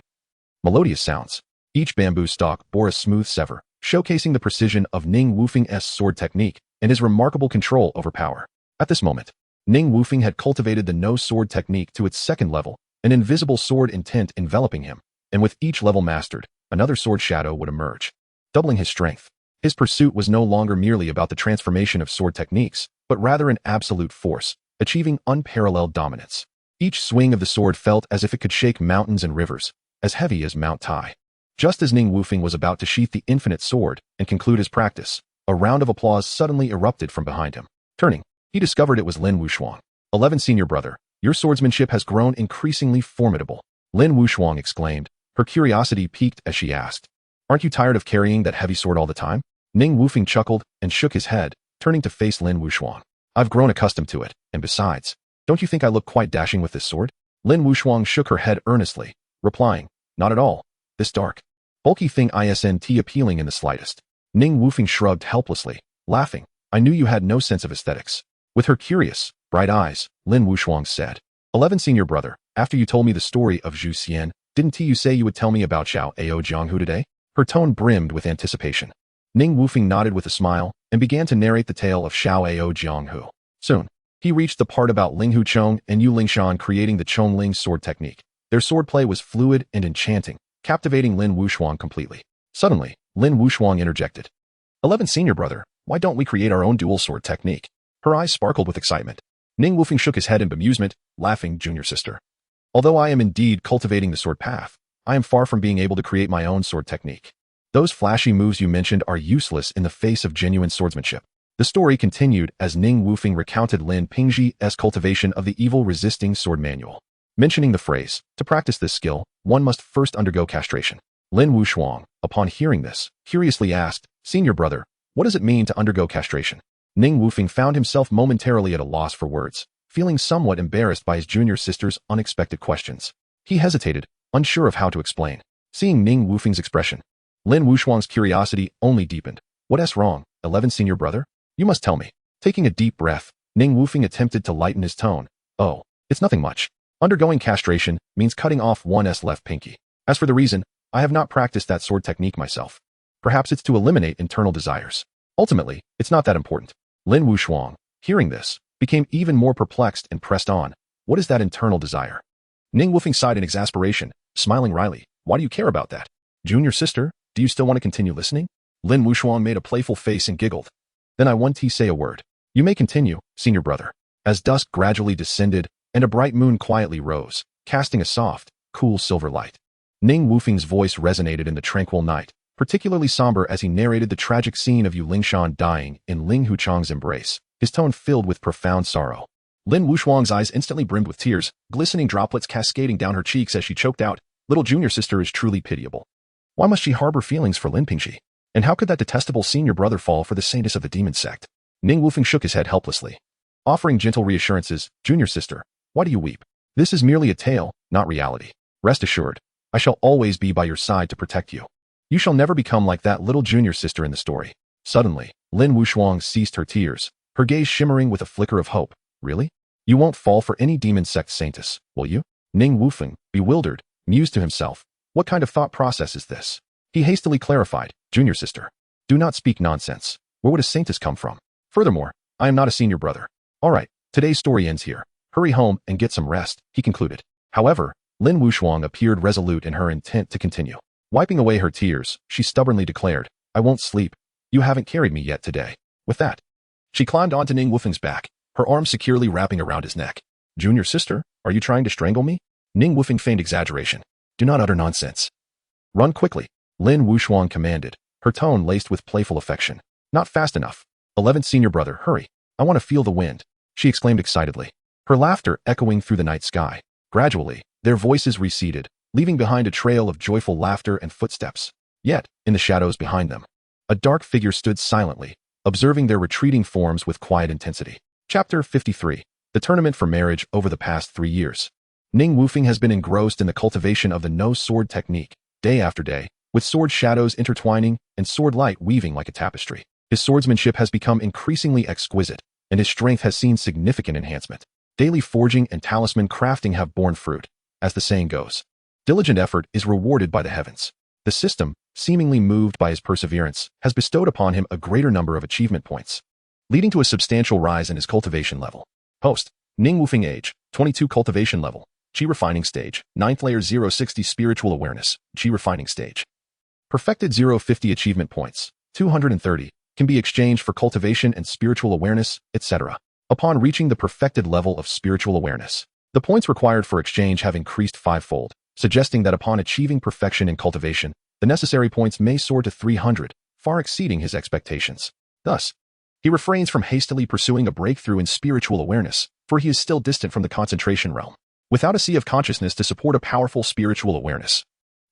melodious sounds. Each bamboo stalk bore a smooth sever, showcasing the precision of Ning Wufeng's sword technique and his remarkable control over power. At this moment, Ning Wufeng had cultivated the no-sword technique to its second level, an invisible sword intent enveloping him, and with each level mastered, another sword shadow would emerge, doubling his strength. His pursuit was no longer merely about the transformation of sword techniques, but rather an absolute force, achieving unparalleled dominance. Each swing of the sword felt as if it could shake mountains and rivers, as heavy as Mount Tai. Just as Ning Wufeng was about to sheath the infinite sword and conclude his practice, a round of applause suddenly erupted from behind him. Turning, he discovered it was Lin Wushuang. 11 Senior Brother, your swordsmanship has grown increasingly formidable. Lin Wushuang exclaimed, her curiosity piqued as she asked, aren't you tired of carrying that heavy sword all the time? Ning Wufeng chuckled and shook his head, turning to face Lin Wushuang. I've grown accustomed to it, and besides, don't you think I look quite dashing with this sword? Lin Wushuang shook her head earnestly, replying, not at all. This dark, bulky thing isn't appealing in the slightest. Ning Wufeng shrugged helplessly, laughing. I knew you had no sense of aesthetics. With her curious, bright eyes, Lin Wushuang said, 11 Senior Brother, after you told me the story of Zhu Xian, didn't you say you would tell me about Xiao Ao Jianghu today? Her tone brimmed with anticipation. Ning Wufeng nodded with a smile and began to narrate the tale of Xiao Ao Jianghu. Soon, he reached the part about Ling Huchong and Yu Lingshan creating the Chongling sword technique. Their swordplay was fluid and enchanting, captivating Lin Wushuang completely. Suddenly, Lin Wushuang interjected. 11 Senior Brother, why don't we create our own dual sword technique? Her eyes sparkled with excitement. Ning Wufeng shook his head in bemusement, laughing, Junior sister. Although I am indeed cultivating the sword path, I am far from being able to create my own sword technique. Those flashy moves you mentioned are useless in the face of genuine swordsmanship. The story continued as Ning Wufeng recounted Lin Pingzhi's cultivation of the evil-resisting sword manual. Mentioning the phrase, to practice this skill, one must first undergo castration. Lin Wushuang, upon hearing this, curiously asked, Senior Brother, what does it mean to undergo castration? Ning Wufeng found himself momentarily at a loss for words, feeling somewhat embarrassed by his junior sister's unexpected questions. He hesitated, unsure of how to explain. Seeing Ning Wufeng's expression, Lin Wushuang's curiosity only deepened. What's wrong, 11 Senior Brother? You must tell me. Taking a deep breath, Ning Wufeng attempted to lighten his tone. Oh, it's nothing much. Undergoing castration means cutting off one's left pinky. As for the reason, I have not practiced that sword technique myself. Perhaps it's to eliminate internal desires. Ultimately, it's not that important. Lin Wushuang, hearing this, became even more perplexed and pressed on. What is that internal desire? Ning Wufeng sighed in exasperation, smiling wryly. Why do you care about that? Junior sister, do you still want to continue listening? Lin Wushuang made a playful face and giggled. Then I want to say a word. You may continue, Senior Brother. As dusk gradually descended, and a bright moon quietly rose, casting a soft, cool silver light. Ning Wufeng's voice resonated in the tranquil night, particularly somber as he narrated the tragic scene of Yu Lingshan dying in Ling Huchong's embrace, his tone filled with profound sorrow. Lin Wushuang's eyes instantly brimmed with tears, glistening droplets cascading down her cheeks as she choked out, little junior sister is truly pitiable. Why must she harbor feelings for Lin Pingzhi? And how could that detestable senior brother fall for the saintess of the demon sect? Ning Wufeng shook his head helplessly, offering gentle reassurances, Junior sister, why do you weep? This is merely a tale, not reality. Rest assured, I shall always be by your side to protect you. You shall never become like that little junior sister in the story. Suddenly, Lin Wushuang ceased her tears, her gaze shimmering with a flicker of hope. Really? You won't fall for any demon sect saintess, will you? Ning Wufeng, bewildered, mused to himself. What kind of thought process is this? He hastily clarified, Junior sister, do not speak nonsense. Where would a saintess come from? Furthermore, I am not a senior brother. All right, today's story ends here. Hurry home and get some rest, he concluded. However, Lin Wushuang appeared resolute in her intent to continue. Wiping away her tears, she stubbornly declared, I won't sleep. You haven't carried me yet today. With that, she climbed onto Ning Wufeng's back, her arms securely wrapping around his neck. Junior sister, are you trying to strangle me? Ning Wufeng feigned exaggeration. Do not utter nonsense. Run quickly, Lin Wushuang commanded, her tone laced with playful affection. Not fast enough. 11th senior brother, hurry. I want to feel the wind, she exclaimed excitedly, her laughter echoing through the night sky. Gradually, their voices receded, leaving behind a trail of joyful laughter and footsteps. Yet, in the shadows behind them, a dark figure stood silently, observing their retreating forms with quiet intensity. Chapter 53. The Tournament for Marriage. Over the past 3 years, Ning Wufeng has been engrossed in the cultivation of the no-sword technique, day after day, with sword shadows intertwining and sword light weaving like a tapestry. His swordsmanship has become increasingly exquisite, and his strength has seen significant enhancement. Daily forging and talisman crafting have borne fruit. As the saying goes, diligent effort is rewarded by the heavens. The system, seemingly moved by his perseverance, has bestowed upon him a greater number of achievement points, leading to a substantial rise in his cultivation level. Host: Ning Wufeng. Age: 22. Cultivation level: Qi Refining Stage, 9th layer. 060. Spiritual Awareness, Qi Refining Stage. Perfected. 050. Achievement points, 230, can be exchanged for cultivation and spiritual awareness, etc. Upon reaching the perfected level of spiritual awareness, the points required for exchange have increased 5-fold, suggesting that upon achieving perfection in cultivation, the necessary points may soar to 300, far exceeding his expectations. Thus, he refrains from hastily pursuing a breakthrough in spiritual awareness, for he is still distant from the concentration realm. Without a sea of consciousness to support a powerful spiritual awareness,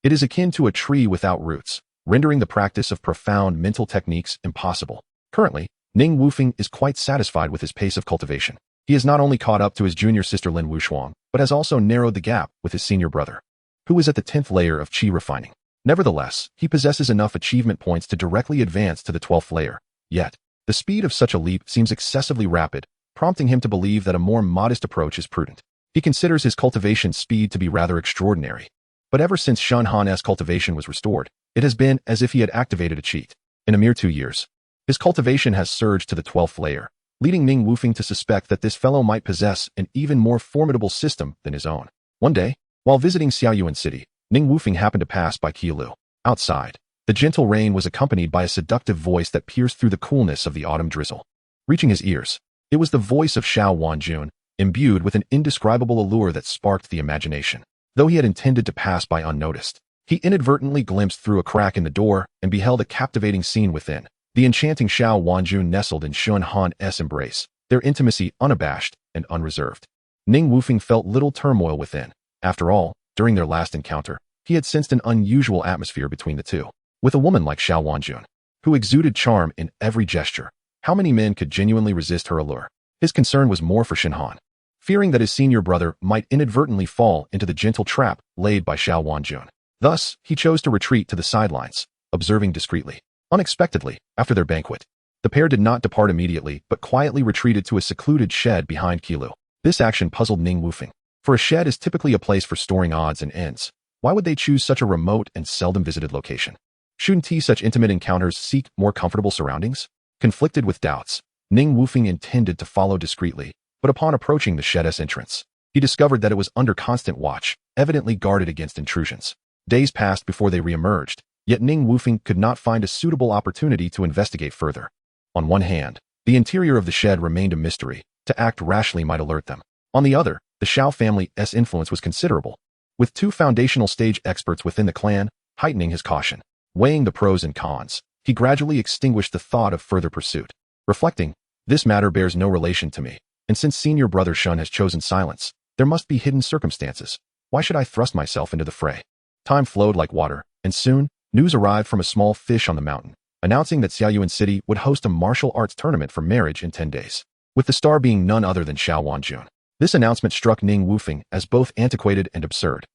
it is akin to a tree without roots, rendering the practice of profound mental techniques impossible. Currently, Ning Wufeng is quite satisfied with his pace of cultivation. He has not only caught up to his junior sister Lin Wushuang, but has also narrowed the gap with his senior brother, who is at the 10th layer of Qi refining. Nevertheless, he possesses enough achievement points to directly advance to the 12th layer. Yet, the speed of such a leap seems excessively rapid, prompting him to believe that a more modest approach is prudent. He considers his cultivation speed to be rather extraordinary. But ever since Shen Han's cultivation was restored, it has been as if he had activated a cheat. In a mere 2 years, his cultivation has surged to the 12th layer, leading Ning Wufeng to suspect that this fellow might possess an even more formidable system than his own. One day, while visiting Xiaoyuan City, Ning Wufeng happened to pass by Qilu. Outside, the gentle rain was accompanied by a seductive voice that pierced through the coolness of the autumn drizzle. Reaching his ears, it was the voice of Xiao Wanjun, imbued with an indescribable allure that sparked the imagination. Though he had intended to pass by unnoticed, he inadvertently glimpsed through a crack in the door and beheld a captivating scene within. The enchanting Xiao Wanjun nestled in Shen Han's embrace, their intimacy unabashed and unreserved. Ning Wufeng felt little turmoil within. After all, during their last encounter, he had sensed an unusual atmosphere between the two. With a woman like Xiao Wanjun, who exuded charm in every gesture, how many men could genuinely resist her allure? His concern was more for Shen Han, fearing that his senior brother might inadvertently fall into the gentle trap laid by Xiao Wanjun. Thus, he chose to retreat to the sidelines, observing discreetly. Unexpectedly, after their banquet, the pair did not depart immediately but quietly retreated to a secluded shed behind Qilu. This action puzzled Ning Wufeng, for a shed is typically a place for storing odds and ends. Why would they choose such a remote and seldom visited location? Shouldn't such intimate encounters seek more comfortable surroundings? Conflicted with doubts, Ning Wufeng intended to follow discreetly, but upon approaching the shed's entrance, he discovered that it was under constant watch, evidently guarded against intrusions. Days passed before they re-emerged, yet Ning Wufeng could not find a suitable opportunity to investigate further. On one hand, the interior of the shed remained a mystery. To act rashly might alert them. On the other, the Xiao family's influence was considerable, with 2 foundational stage experts within the clan, heightening his caution. Weighing the pros and cons, he gradually extinguished the thought of further pursuit. Reflecting, this matter bears no relation to me, and since senior brother Shun has chosen silence, there must be hidden circumstances. Why should I thrust myself into the fray? Time flowed like water, and soon, news arrived from a small fish on the mountain, announcing that Xiaoyuan City would host a martial arts tournament for marriage in 10 days, with the star being none other than Xiao Wanjun. This announcement struck Ning Wufeng as both antiquated and absurd.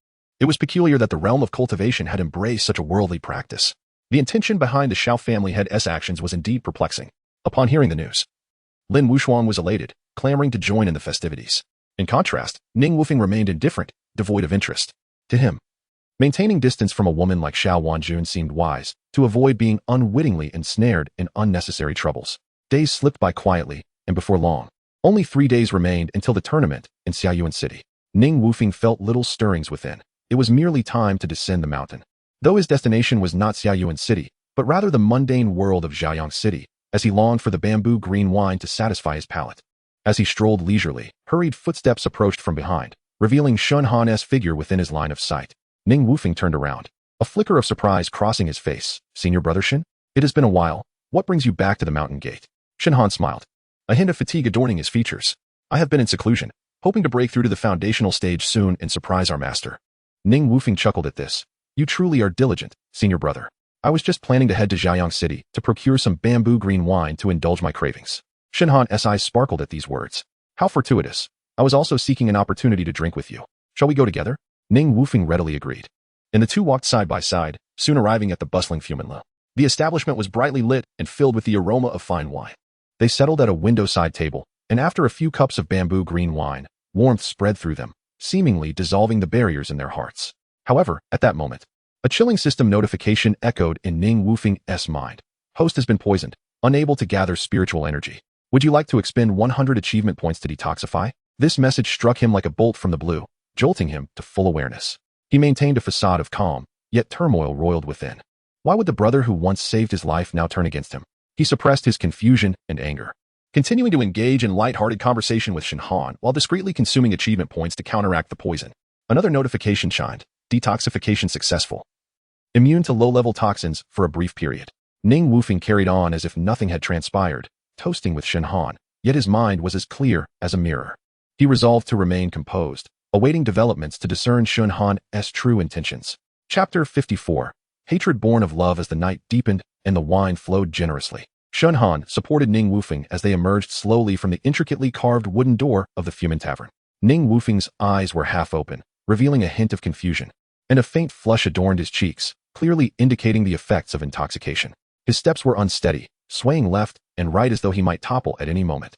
It was peculiar that the realm of cultivation had embraced such a worldly practice. The intention behind the Xiao family head's actions was indeed perplexing. Upon hearing the news, Lin Wushuang was elated, clamoring to join in the festivities. In contrast, Ning Wufeng remained indifferent, devoid of interest. To him, maintaining distance from a woman like Xiao Wanjun seemed wise, to avoid being unwittingly ensnared in unnecessary troubles. Days slipped by quietly, and before long, only 3 days remained until the tournament in Xiaoyuan City. Ning Wufeng felt little stirrings within. It was merely time to descend the mountain. Though his destination was not Xiaoyuan City, but rather the mundane world of Zhaoyang City, as he longed for the bamboo green wine to satisfy his palate. As he strolled leisurely, hurried footsteps approached from behind, revealing Shun Han's figure within his line of sight. Ning Wufeng turned around, a flicker of surprise crossing his face. Senior brother Shin? It has been a while. What brings you back to the mountain gate? Shin Han smiled. a hint of fatigue adorning his features. I have been in seclusion, hoping to break through to the foundational stage soon and surprise our master. Ning Wufeng chuckled at this. You truly are diligent, senior brother. I was just planning to head to Zhaoyang City to procure some bamboo green wine to indulge my cravings. Shenhan's eyes sparkled at these words. How fortuitous. I was also seeking an opportunity to drink with you. Shall we go together? Ning Wufeng readily agreed. And the two walked side by side, soon arriving at the bustling Fuminlu. The establishment was brightly lit and filled with the aroma of fine wine. They settled at a window-side table, and after a few cups of bamboo green wine, warmth spread through them, seemingly dissolving the barriers in their hearts. However, at that moment, a chilling system notification echoed in Ning Wufeng's mind. Host has been poisoned, unable to gather spiritual energy. Would you like to expend 100 achievement points to detoxify? This message struck him like a bolt from the blue, jolting him to full awareness. He maintained a facade of calm, yet turmoil roiled within. Why would the brother who once saved his life now turn against him? He suppressed his confusion and anger, continuing to engage in light-hearted conversation with Shenhan while discreetly consuming achievement points to counteract the poison. Another notification chimed. Detoxification successful. Immune to low-level toxins for a brief period. Ning Wufeng carried on as if nothing had transpired, toasting with Shenhan, yet his mind was as clear as a mirror. He resolved to remain composed, awaiting developments to discern Shenhan's true intentions. Chapter 54. Hatred born of love. As the night deepened and the wine flowed generously, Shenhan supported Ning Wufeng as they emerged slowly from the intricately carved wooden door of the Fumin Tavern. Ning Wufeng's eyes were half open, revealing a hint of confusion, and a faint flush adorned his cheeks, clearly indicating the effects of intoxication. His steps were unsteady, swaying left and right as though he might topple at any moment.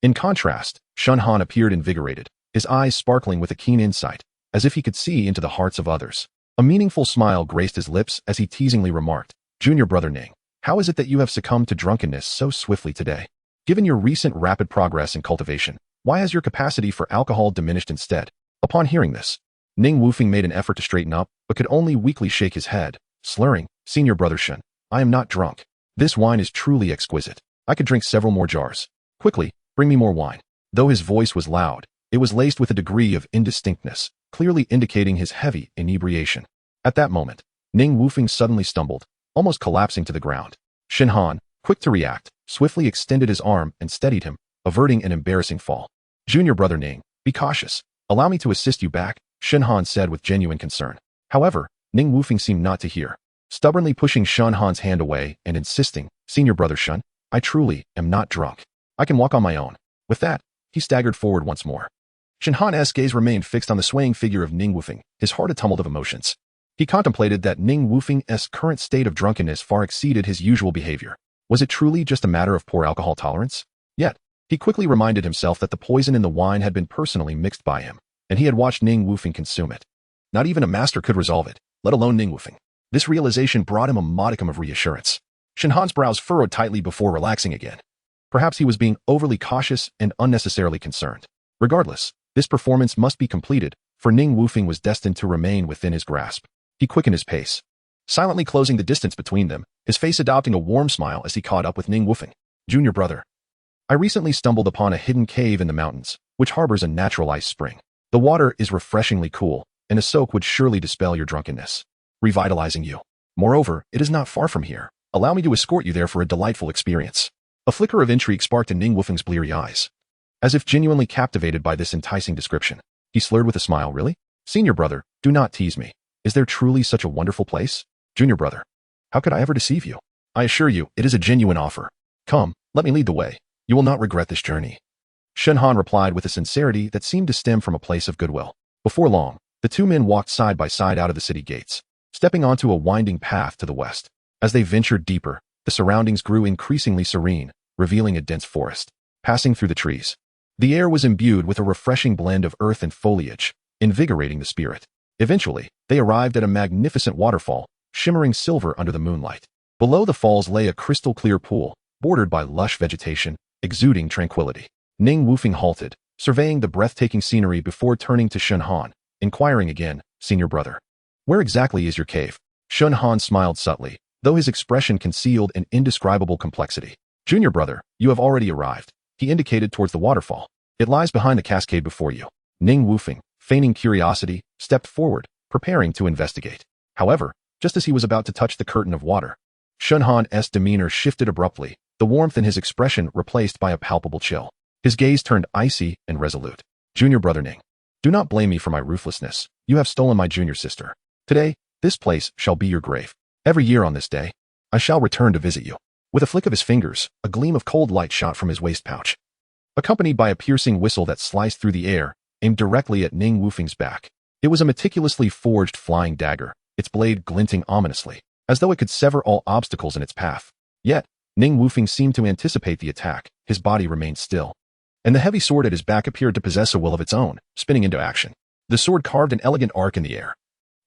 In contrast, Shenhan appeared invigorated, his eyes sparkling with a keen insight, as if he could see into the hearts of others. A meaningful smile graced his lips as he teasingly remarked, Junior brother Ning, how is it that you have succumbed to drunkenness so swiftly today? Given your recent rapid progress in cultivation, why has your capacity for alcohol diminished instead? Upon hearing this, Ning Wufeng made an effort to straighten up, but could only weakly shake his head, slurring, Senior brother Shen, I am not drunk. This wine is truly exquisite. I could drink several more jars. Quickly, bring me more wine. Though his voice was loud, it was laced with a degree of indistinctness, clearly indicating his heavy inebriation. At that moment, Ning Wufeng suddenly stumbled, almost collapsing to the ground. Shenhan, quick to react, swiftly extended his arm and steadied him, averting an embarrassing fall. Junior brother Ning, be cautious. Allow me to assist you back, Shenhan said with genuine concern. However, Ning Wufeng seemed not to hear, stubbornly pushing Shenhan's hand away and insisting, Senior brother Shen, I truly am not drunk. I can walk on my own. With that, he staggered forward once more. Shenhan's gaze remained fixed on the swaying figure of Ning Wufeng, his heart a tumult of emotions. He contemplated that Ning Wufeng's current state of drunkenness far exceeded his usual behavior. Was it truly just a matter of poor alcohol tolerance? Yet, he quickly reminded himself that the poison in the wine had been personally mixed by him, and he had watched Ning Wufeng consume it. Not even a master could resolve it, let alone Ning Wufeng. This realization brought him a modicum of reassurance. Shenhan's brows furrowed tightly before relaxing again. Perhaps he was being overly cautious and unnecessarily concerned. Regardless, this performance must be completed, for Ning Wufeng was destined to remain within his grasp. He quickened his pace, silently closing the distance between them, his face adopting a warm smile as he caught up with Ning Wufeng. Junior brother, I recently stumbled upon a hidden cave in the mountains, which harbors a natural ice spring. The water is refreshingly cool, and a soak would surely dispel your drunkenness, revitalizing you. Moreover, it is not far from here. Allow me to escort you there for a delightful experience. A flicker of intrigue sparked in Ning Wufeng's bleary eyes. As if genuinely captivated by this enticing description, he slurred with a smile, Really? Senior brother, do not tease me. Is there truly such a wonderful place? Junior brother, how could I ever deceive you? I assure you, it is a genuine offer. Come, let me lead the way. You will not regret this journey. Shenhan replied with a sincerity that seemed to stem from a place of goodwill. Before long, the two men walked side by side out of the city gates, stepping onto a winding path to the west. As they ventured deeper, the surroundings grew increasingly serene, revealing a dense forest. Passing through the trees, the air was imbued with a refreshing blend of earth and foliage, invigorating the spirit. Eventually, they arrived at a magnificent waterfall, shimmering silver under the moonlight. Below the falls lay a crystal-clear pool, bordered by lush vegetation, exuding tranquility. Ning Wufeng halted, surveying the breathtaking scenery before turning to Shenhan, inquiring again, Senior brother, where exactly is your cave? Shenhan smiled subtly, though his expression concealed an indescribable complexity. Junior brother, you have already arrived. He indicated towards the waterfall. It lies behind the cascade before you. Ning Wufeng, feigning curiosity, stepped forward, preparing to investigate. However, just as he was about to touch the curtain of water, Shenhan's demeanor shifted abruptly, the warmth in his expression replaced by a palpable chill. His gaze turned icy and resolute. Junior brother Ning, do not blame me for my ruthlessness. You have stolen my junior sister. Today, this place shall be your grave. Every year on this day, I shall return to visit you. With a flick of his fingers, a gleam of cold light shot from his waist pouch, accompanied by a piercing whistle that sliced through the air, aimed directly at Ning Wufeng's back. It was a meticulously forged flying dagger, its blade glinting ominously, as though it could sever all obstacles in its path. Yet, Ning Wufeng seemed to anticipate the attack. His body remained still, and the heavy sword at his back appeared to possess a will of its own, spinning into action. The sword carved an elegant arc in the air,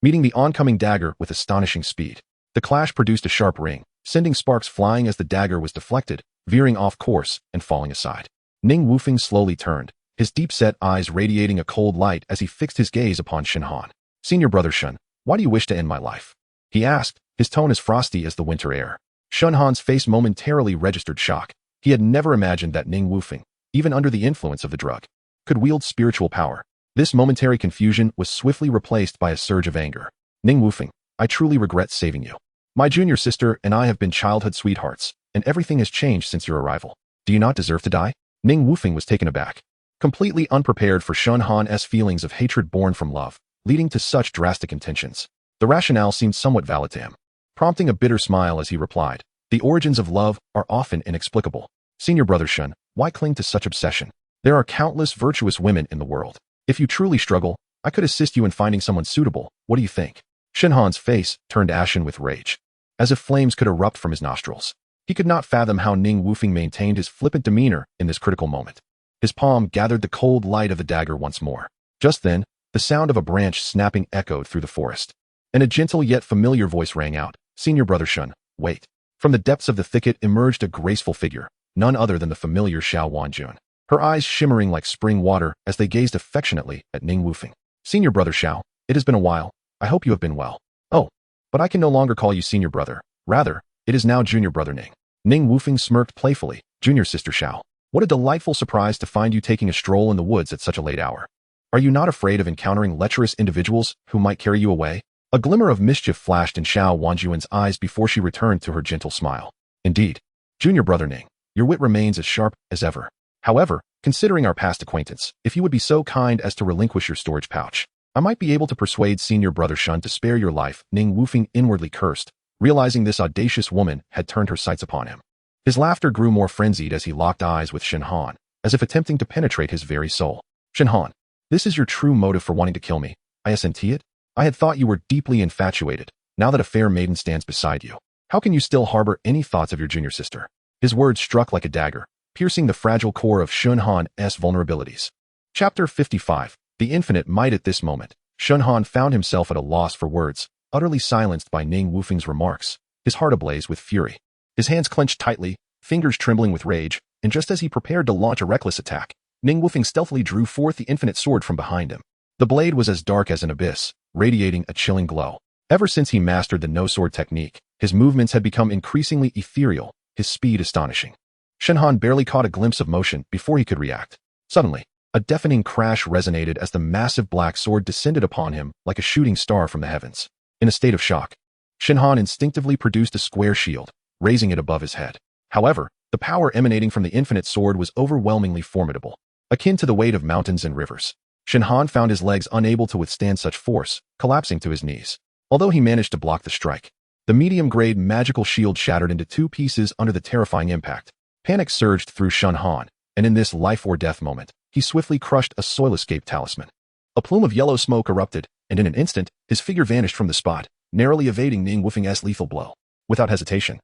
meeting the oncoming dagger with astonishing speed. The clash produced a sharp ring, sending sparks flying as the dagger was deflected, veering off course and falling aside. Ning Wufeng slowly turned, his deep-set eyes radiating a cold light as he fixed his gaze upon Shen Han. Senior brother Shen, why do you wish to end my life? He asked, his tone as frosty as the winter air. Shen Han's face momentarily registered shock. He had never imagined that Ning Wufeng, even under the influence of the drug, could wield spiritual power. This momentary confusion was swiftly replaced by a surge of anger. Ning Wufeng, I truly regret saving you. My junior sister and I have been childhood sweethearts, and everything has changed since your arrival. Do you not deserve to die? Ning Wufeng was taken aback, completely unprepared for Shen Han's feelings of hatred born from love, leading to such drastic intentions. The rationale seemed somewhat valid to him, prompting a bitter smile as he replied, the origins of love are often inexplicable. Senior brother Shen, why cling to such obsession? There are countless virtuous women in the world. If you truly struggle, I could assist you in finding someone suitable. What do you think? Shen Han's face turned ashen with rage, as if flames could erupt from his nostrils. He could not fathom how Ning Wufeng maintained his flippant demeanor in this critical moment. His palm gathered the cold light of the dagger once more. Just then, the sound of a branch snapping echoed through the forest, and a gentle yet familiar voice rang out, Senior brother Shen, wait. From the depths of the thicket emerged a graceful figure, none other than the familiar Xiao Wanjun, her eyes shimmering like spring water as they gazed affectionately at Ning Wufeng. Senior brother Xiao, it has been a while. I hope you have been well. Oh, but I can no longer call you senior brother. Rather, it is now junior brother Ning. Ning Wufeng smirked playfully. Junior sister Xiao, what a delightful surprise to find you taking a stroll in the woods at such a late hour. Are you not afraid of encountering lecherous individuals who might carry you away? A glimmer of mischief flashed in Xiao Wanjuan's eyes before she returned to her gentle smile. Indeed, junior brother Ning, your wit remains as sharp as ever. However, considering our past acquaintance, if you would be so kind as to relinquish your storage pouch, I might be able to persuade senior brother Shen to spare your life. Ning Wufeng inwardly cursed, realizing this audacious woman had turned her sights upon him. His laughter grew more frenzied as he locked eyes with Shen Han, as if attempting to penetrate his very soul. Shen Han, this is your true motive for wanting to kill me. I assent it? I had thought you were deeply infatuated. Now that a fair maiden stands beside you, how can you still harbor any thoughts of your junior sister? His words struck like a dagger, piercing the fragile core of Shen Han's vulnerabilities. Chapter 55. The Infinite Might. At this moment, Shen Han found himself at a loss for words, utterly silenced by Ning Wufeng's remarks, his heart ablaze with fury. His hands clenched tightly, fingers trembling with rage, and just as he prepared to launch a reckless attack, Ning Wufeng stealthily drew forth the infinite sword from behind him. The blade was as dark as an abyss, radiating a chilling glow. Ever since he mastered the no-sword technique, his movements had become increasingly ethereal, his speed astonishing. Shen Han barely caught a glimpse of motion before he could react. Suddenly, a deafening crash resonated as the massive black sword descended upon him like a shooting star from the heavens. In a state of shock, Shen Han instinctively produced a square shield, raising it above his head. However, the power emanating from the infinite sword was overwhelmingly formidable, akin to the weight of mountains and rivers. Shen Han found his legs unable to withstand such force, collapsing to his knees. Although he managed to block the strike, the medium-grade magical shield shattered into two pieces under the terrifying impact. Panic surged through Shen Han, and in this life-or-death moment, he swiftly crushed a soil escape talisman. A plume of yellow smoke erupted, and in an instant, his figure vanished from the spot, narrowly evading Ning Wufeng's lethal blow. Without hesitation,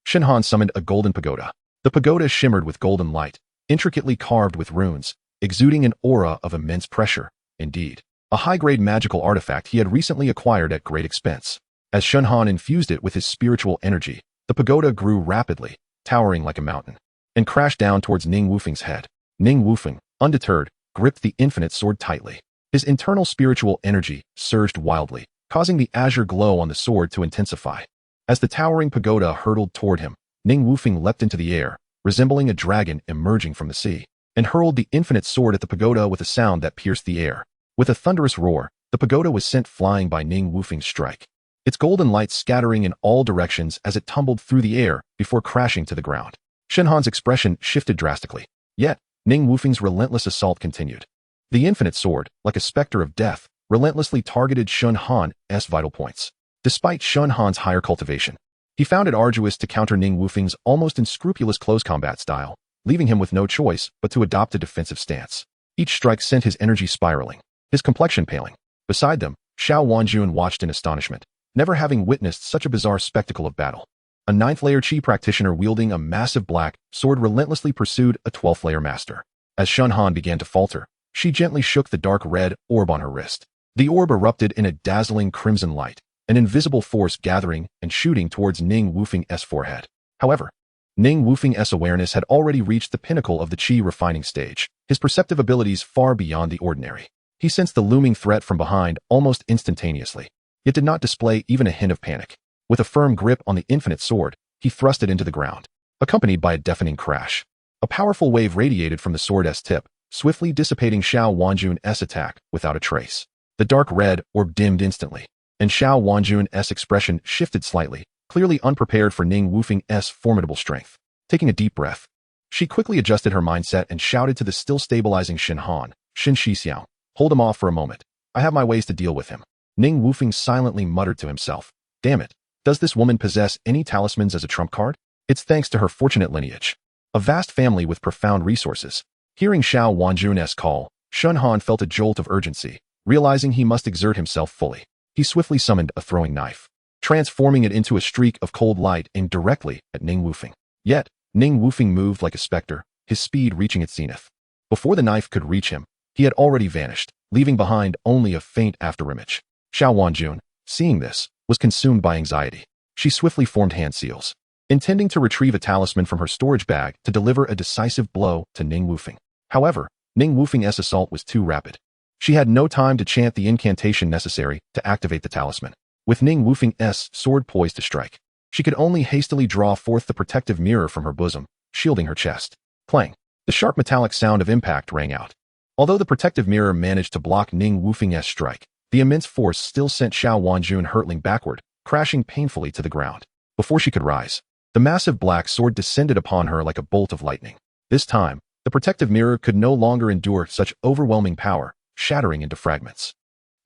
Shen Han summoned a golden pagoda. The pagoda shimmered with golden light, intricately carved with runes, exuding an aura of immense pressure. Indeed, a high-grade magical artifact he had recently acquired at great expense. As Shen Han infused it with his spiritual energy, the pagoda grew rapidly, towering like a mountain, and crashed down towards Ning Wufeng's head. Ning Wufeng, undeterred, gripped the infinite sword tightly. His internal spiritual energy surged wildly, causing the azure glow on the sword to intensify. As the towering pagoda hurtled toward him, Ning Wufeng leapt into the air, resembling a dragon emerging from the sea, and hurled the infinite sword at the pagoda with a sound that pierced the air. With a thunderous roar, the pagoda was sent flying by Ning Wufeng's strike, its golden light scattering in all directions as it tumbled through the air before crashing to the ground. Shen Han's expression shifted drastically. Yet, Ning Wufeng's relentless assault continued. The infinite sword, like a specter of death, relentlessly targeted Shen Han's vital points. Despite Shen Han's higher cultivation, he found it arduous to counter Ning Wufeng's almost unscrupulous close combat style, leaving him with no choice but to adopt a defensive stance. Each strike sent his energy spiraling, his complexion paling. Beside them, Xiao Wanjun watched in astonishment, never having witnessed such a bizarre spectacle of battle. A 9th-layer Qi practitioner wielding a massive black sword relentlessly pursued a 12th-layer master. As Shen Han began to falter, she gently shook the dark red orb on her wrist. The orb erupted in a dazzling crimson light, an invisible force gathering and shooting towards Ning Wufeng's forehead. However, Ning Wufeng's awareness had already reached the pinnacle of the Qi refining stage, his perceptive abilities far beyond the ordinary. He sensed the looming threat from behind almost instantaneously, yet did not display even a hint of panic. With a firm grip on the infinite sword, he thrust it into the ground, accompanied by a deafening crash. A powerful wave radiated from the sword's tip, swiftly dissipating Xiao Wanjun's attack without a trace. The dark red orb dimmed instantly, and Xiao Wanjun's expression shifted slightly, clearly unprepared for Ning Wufeng's formidable strength. Taking a deep breath, she quickly adjusted her mindset and shouted to the still stabilizing Shen Han, "Shen Shixiao, hold him off for a moment. I have my ways to deal with him." Ning Wufeng silently muttered to himself, "Damn it, does this woman possess any talismans as a trump card? It's thanks to her fortunate lineage. A vast family with profound resources." Hearing Xiao Wanjun's call, Shen Han felt a jolt of urgency, realizing he must exert himself fully. He swiftly summoned a throwing knife, transforming it into a streak of cold light aimed directly at Ning Wufeng. Yet, Ning Wufeng moved like a specter, his speed reaching its zenith. Before the knife could reach him, he had already vanished, leaving behind only a faint afterimage. Xiao Wanjun, seeing this, was consumed by anxiety. She swiftly formed hand seals, intending to retrieve a talisman from her storage bag to deliver a decisive blow to Ning Wufeng. However, Ning Wufeng's assault was too rapid. She had no time to chant the incantation necessary to activate the talisman. With Ning Wufeng's sword poised to strike, she could only hastily draw forth the protective mirror from her bosom, shielding her chest. Clang! The sharp metallic sound of impact rang out. Although the protective mirror managed to block Ning Wufeng's strike, the immense force still sent Xiao Wanjun hurtling backward, crashing painfully to the ground. Before she could rise, the massive black sword descended upon her like a bolt of lightning. This time, the protective mirror could no longer endure such overwhelming power, shattering into fragments.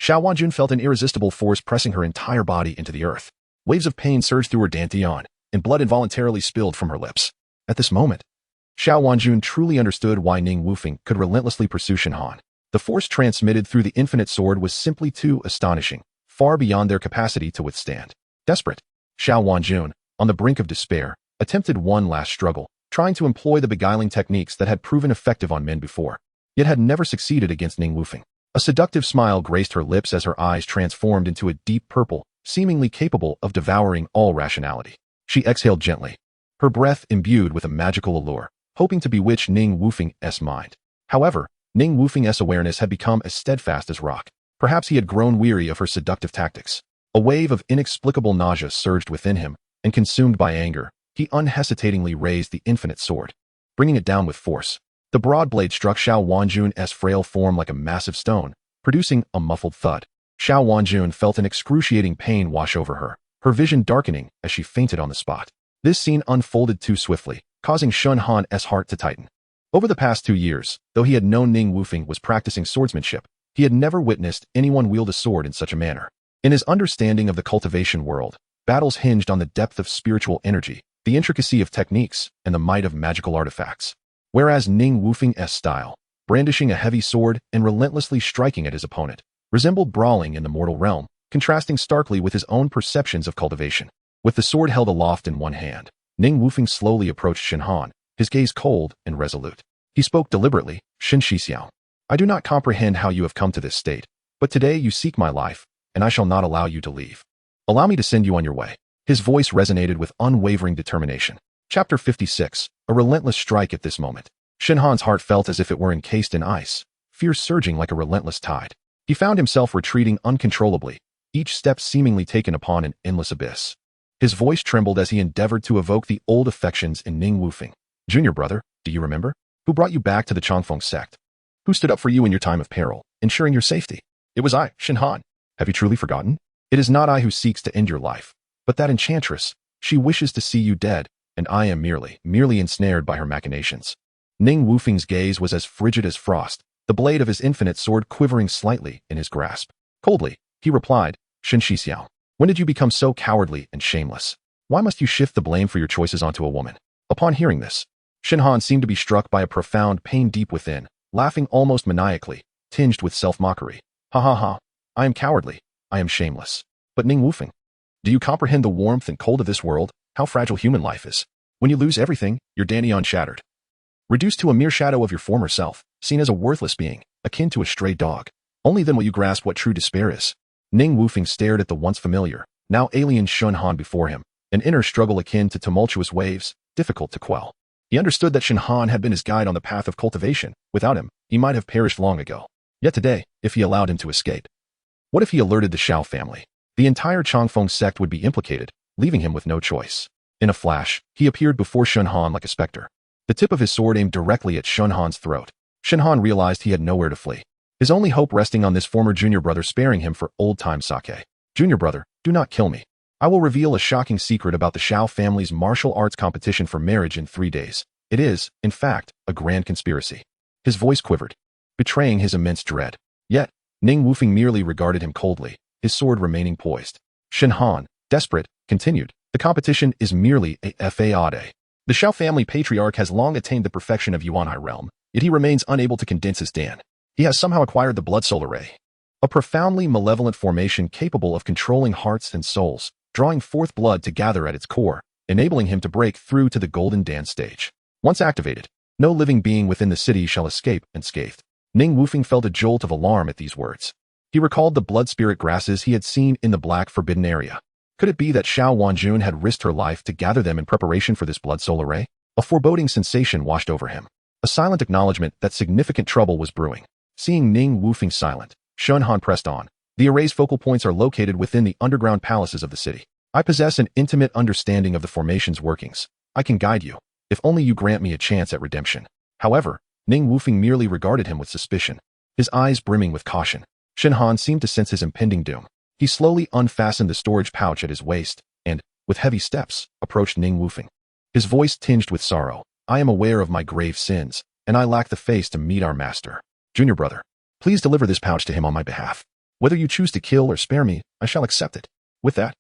Xiao Wanjun felt an irresistible force pressing her entire body into the earth. Waves of pain surged through her dantian, and blood involuntarily spilled from her lips. At this moment, Xiao Wanjun truly understood why Ning Wufeng could relentlessly pursue Shen Han. The force transmitted through the infinite sword was simply too astonishing, far beyond their capacity to withstand. Desperate, Xiao Wanjun, on the brink of despair, attempted one last struggle, trying to employ the beguiling techniques that had proven effective on men before, yet had never succeeded against Ning Wufeng. A seductive smile graced her lips as her eyes transformed into a deep purple, seemingly capable of devouring all rationality. She exhaled gently, her breath imbued with a magical allure, hoping to bewitch Ning Wufeng's mind. However, Ning Wufeng's awareness had become as steadfast as rock. Perhaps he had grown weary of her seductive tactics. A wave of inexplicable nausea surged within him, and consumed by anger, he unhesitatingly raised the infinite sword, bringing it down with force. The broad blade struck Xiao Wanjun's frail form like a massive stone, producing a muffled thud. Xiao Wanjun felt an excruciating pain wash over her vision darkening as she fainted on the spot. This scene unfolded too swiftly, causing Shen Han's heart to tighten. Over the past 2 years, though he had known Ning Wufeng was practicing swordsmanship, he had never witnessed anyone wield a sword in such a manner. In his understanding of the cultivation world, battles hinged on the depth of spiritual energy, the intricacy of techniques, and the might of magical artifacts. Whereas Ning Wufeng's style, brandishing a heavy sword and relentlessly striking at his opponent, resembled brawling in the mortal realm, contrasting starkly with his own perceptions of cultivation. With the sword held aloft in one hand, Ning Wufeng slowly approached Shen Han, his gaze cold and resolute. He spoke deliberately, "Shen Shixiao, I do not comprehend how you have come to this state, but today you seek my life, and I shall not allow you to leave. Allow me to send you on your way." His voice resonated with unwavering determination. Chapter 56, a relentless strike. At this moment, Shen Han's heart felt as if it were encased in ice, fear surging like a relentless tide. He found himself retreating uncontrollably, each step seemingly taken upon an endless abyss. His voice trembled as he endeavored to evoke the old affections in Ning Wufeng. "Junior brother, do you remember? Who brought you back to the Chongfeng sect? Who stood up for you in your time of peril, ensuring your safety? It was I, Shen Han. Have you truly forgotten? It is not I who seeks to end your life, but that enchantress. She wishes to see you dead, and I am merely ensnared by her machinations. Ning Wufeng's gaze was as frigid as frost, the blade of his infinite sword quivering slightly in his grasp. Coldly, he replied, Shen Shixiao, when did you become so cowardly and shameless? Why must you shift the blame for your choices onto a woman? Upon hearing this, Shen Han seemed to be struck by a profound pain deep within, laughing almost maniacally, tinged with self-mockery. Ha ha ha, I am cowardly, I am shameless. But Ning Wufeng, do you comprehend the warmth and cold of this world, how fragile human life is? When you lose everything, your Dantian shattered. Reduced to a mere shadow of your former self, seen as a worthless being, akin to a stray dog. Only then will you grasp what true despair is. Ning Wufeng stared at the once familiar, now alien Shen Han before him, an inner struggle akin to tumultuous waves, difficult to quell. He understood that Shen Han had been his guide on the path of cultivation. Without him, he might have perished long ago. Yet today, if he allowed him to escape. What if he alerted the Shao family? The entire Changfeng sect would be implicated, leaving him with no choice. In a flash, he appeared before Shen Han like a specter. The tip of his sword aimed directly at Shen Han's throat. Shen Han realized he had nowhere to flee. His only hope resting on this former junior brother sparing him for old-time sake. Junior brother, do not kill me. I will reveal a shocking secret about the Shao family's martial arts competition for marriage in 3 days. It is, in fact, a grand conspiracy. His voice quivered, betraying his immense dread. Yet, Ning Wufeng merely regarded him coldly, his sword remaining poised. Shen Han, desperate, continued, the competition is merely a fade. The Shao family patriarch has long attained the perfection of Yuanhai realm, yet he remains unable to condense his Dan. He has somehow acquired the blood soul array, a profoundly malevolent formation capable of controlling hearts and souls, drawing forth blood to gather at its core, enabling him to break through to the golden Dan stage. Once activated, no living being within the city shall escape unscathed. Ning Wufeng felt a jolt of alarm at these words. He recalled the blood spirit grasses he had seen in the black forbidden area. Could it be that Xiao Wanjun had risked her life to gather them in preparation for this blood soul array? A foreboding sensation washed over him, a silent acknowledgement that significant trouble was brewing. Seeing Ning Wufeng silent, Shen Han pressed on. The array's focal points are located within the underground palaces of the city. I possess an intimate understanding of the formation's workings. I can guide you, if only you grant me a chance at redemption. However, Ning Wufeng merely regarded him with suspicion, his eyes brimming with caution. Shen Han seemed to sense his impending doom. He slowly unfastened the storage pouch at his waist, and, with heavy steps, approached Ning Wufeng. His voice tinged with sorrow. I am aware of my grave sins, and I lack the face to meet our master. Junior brother, please deliver this pouch to him on my behalf. Whether you choose to kill or spare me, I shall accept it. With that,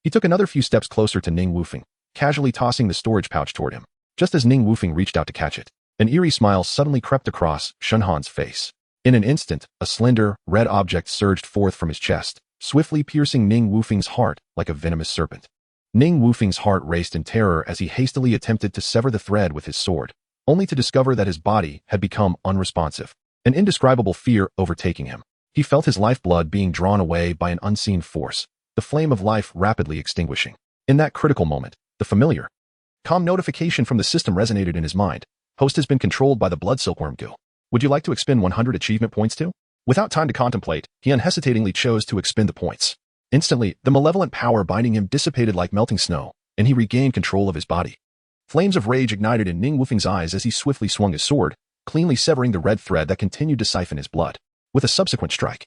he took another few steps closer to Ning Wufeng, casually tossing the storage pouch toward him. Just as Ning Wufeng reached out to catch it, an eerie smile suddenly crept across Shen Han's face. In an instant, a slender, red object surged forth from his chest, swiftly piercing Ning Wufeng's heart like a venomous serpent. Ning Wufeng's heart raced in terror as he hastily attempted to sever the thread with his sword, only to discover that his body had become unresponsive, an indescribable fear overtaking him. He felt his lifeblood being drawn away by an unseen force, the flame of life rapidly extinguishing. In that critical moment, the familiar, calm notification from the system resonated in his mind. Host has been controlled by the blood silkworm goo. Would you like to expend 100 achievement points too? Without time to contemplate, he unhesitatingly chose to expend the points. Instantly, the malevolent power binding him dissipated like melting snow, and he regained control of his body. Flames of rage ignited in Ning Wufeng's eyes as he swiftly swung his sword, cleanly severing the red thread that continued to siphon his blood. With a subsequent strike,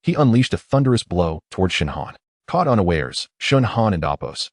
he unleashed a thunderous blow toward Shen Han. Caught unawares, Shen Han and Appo's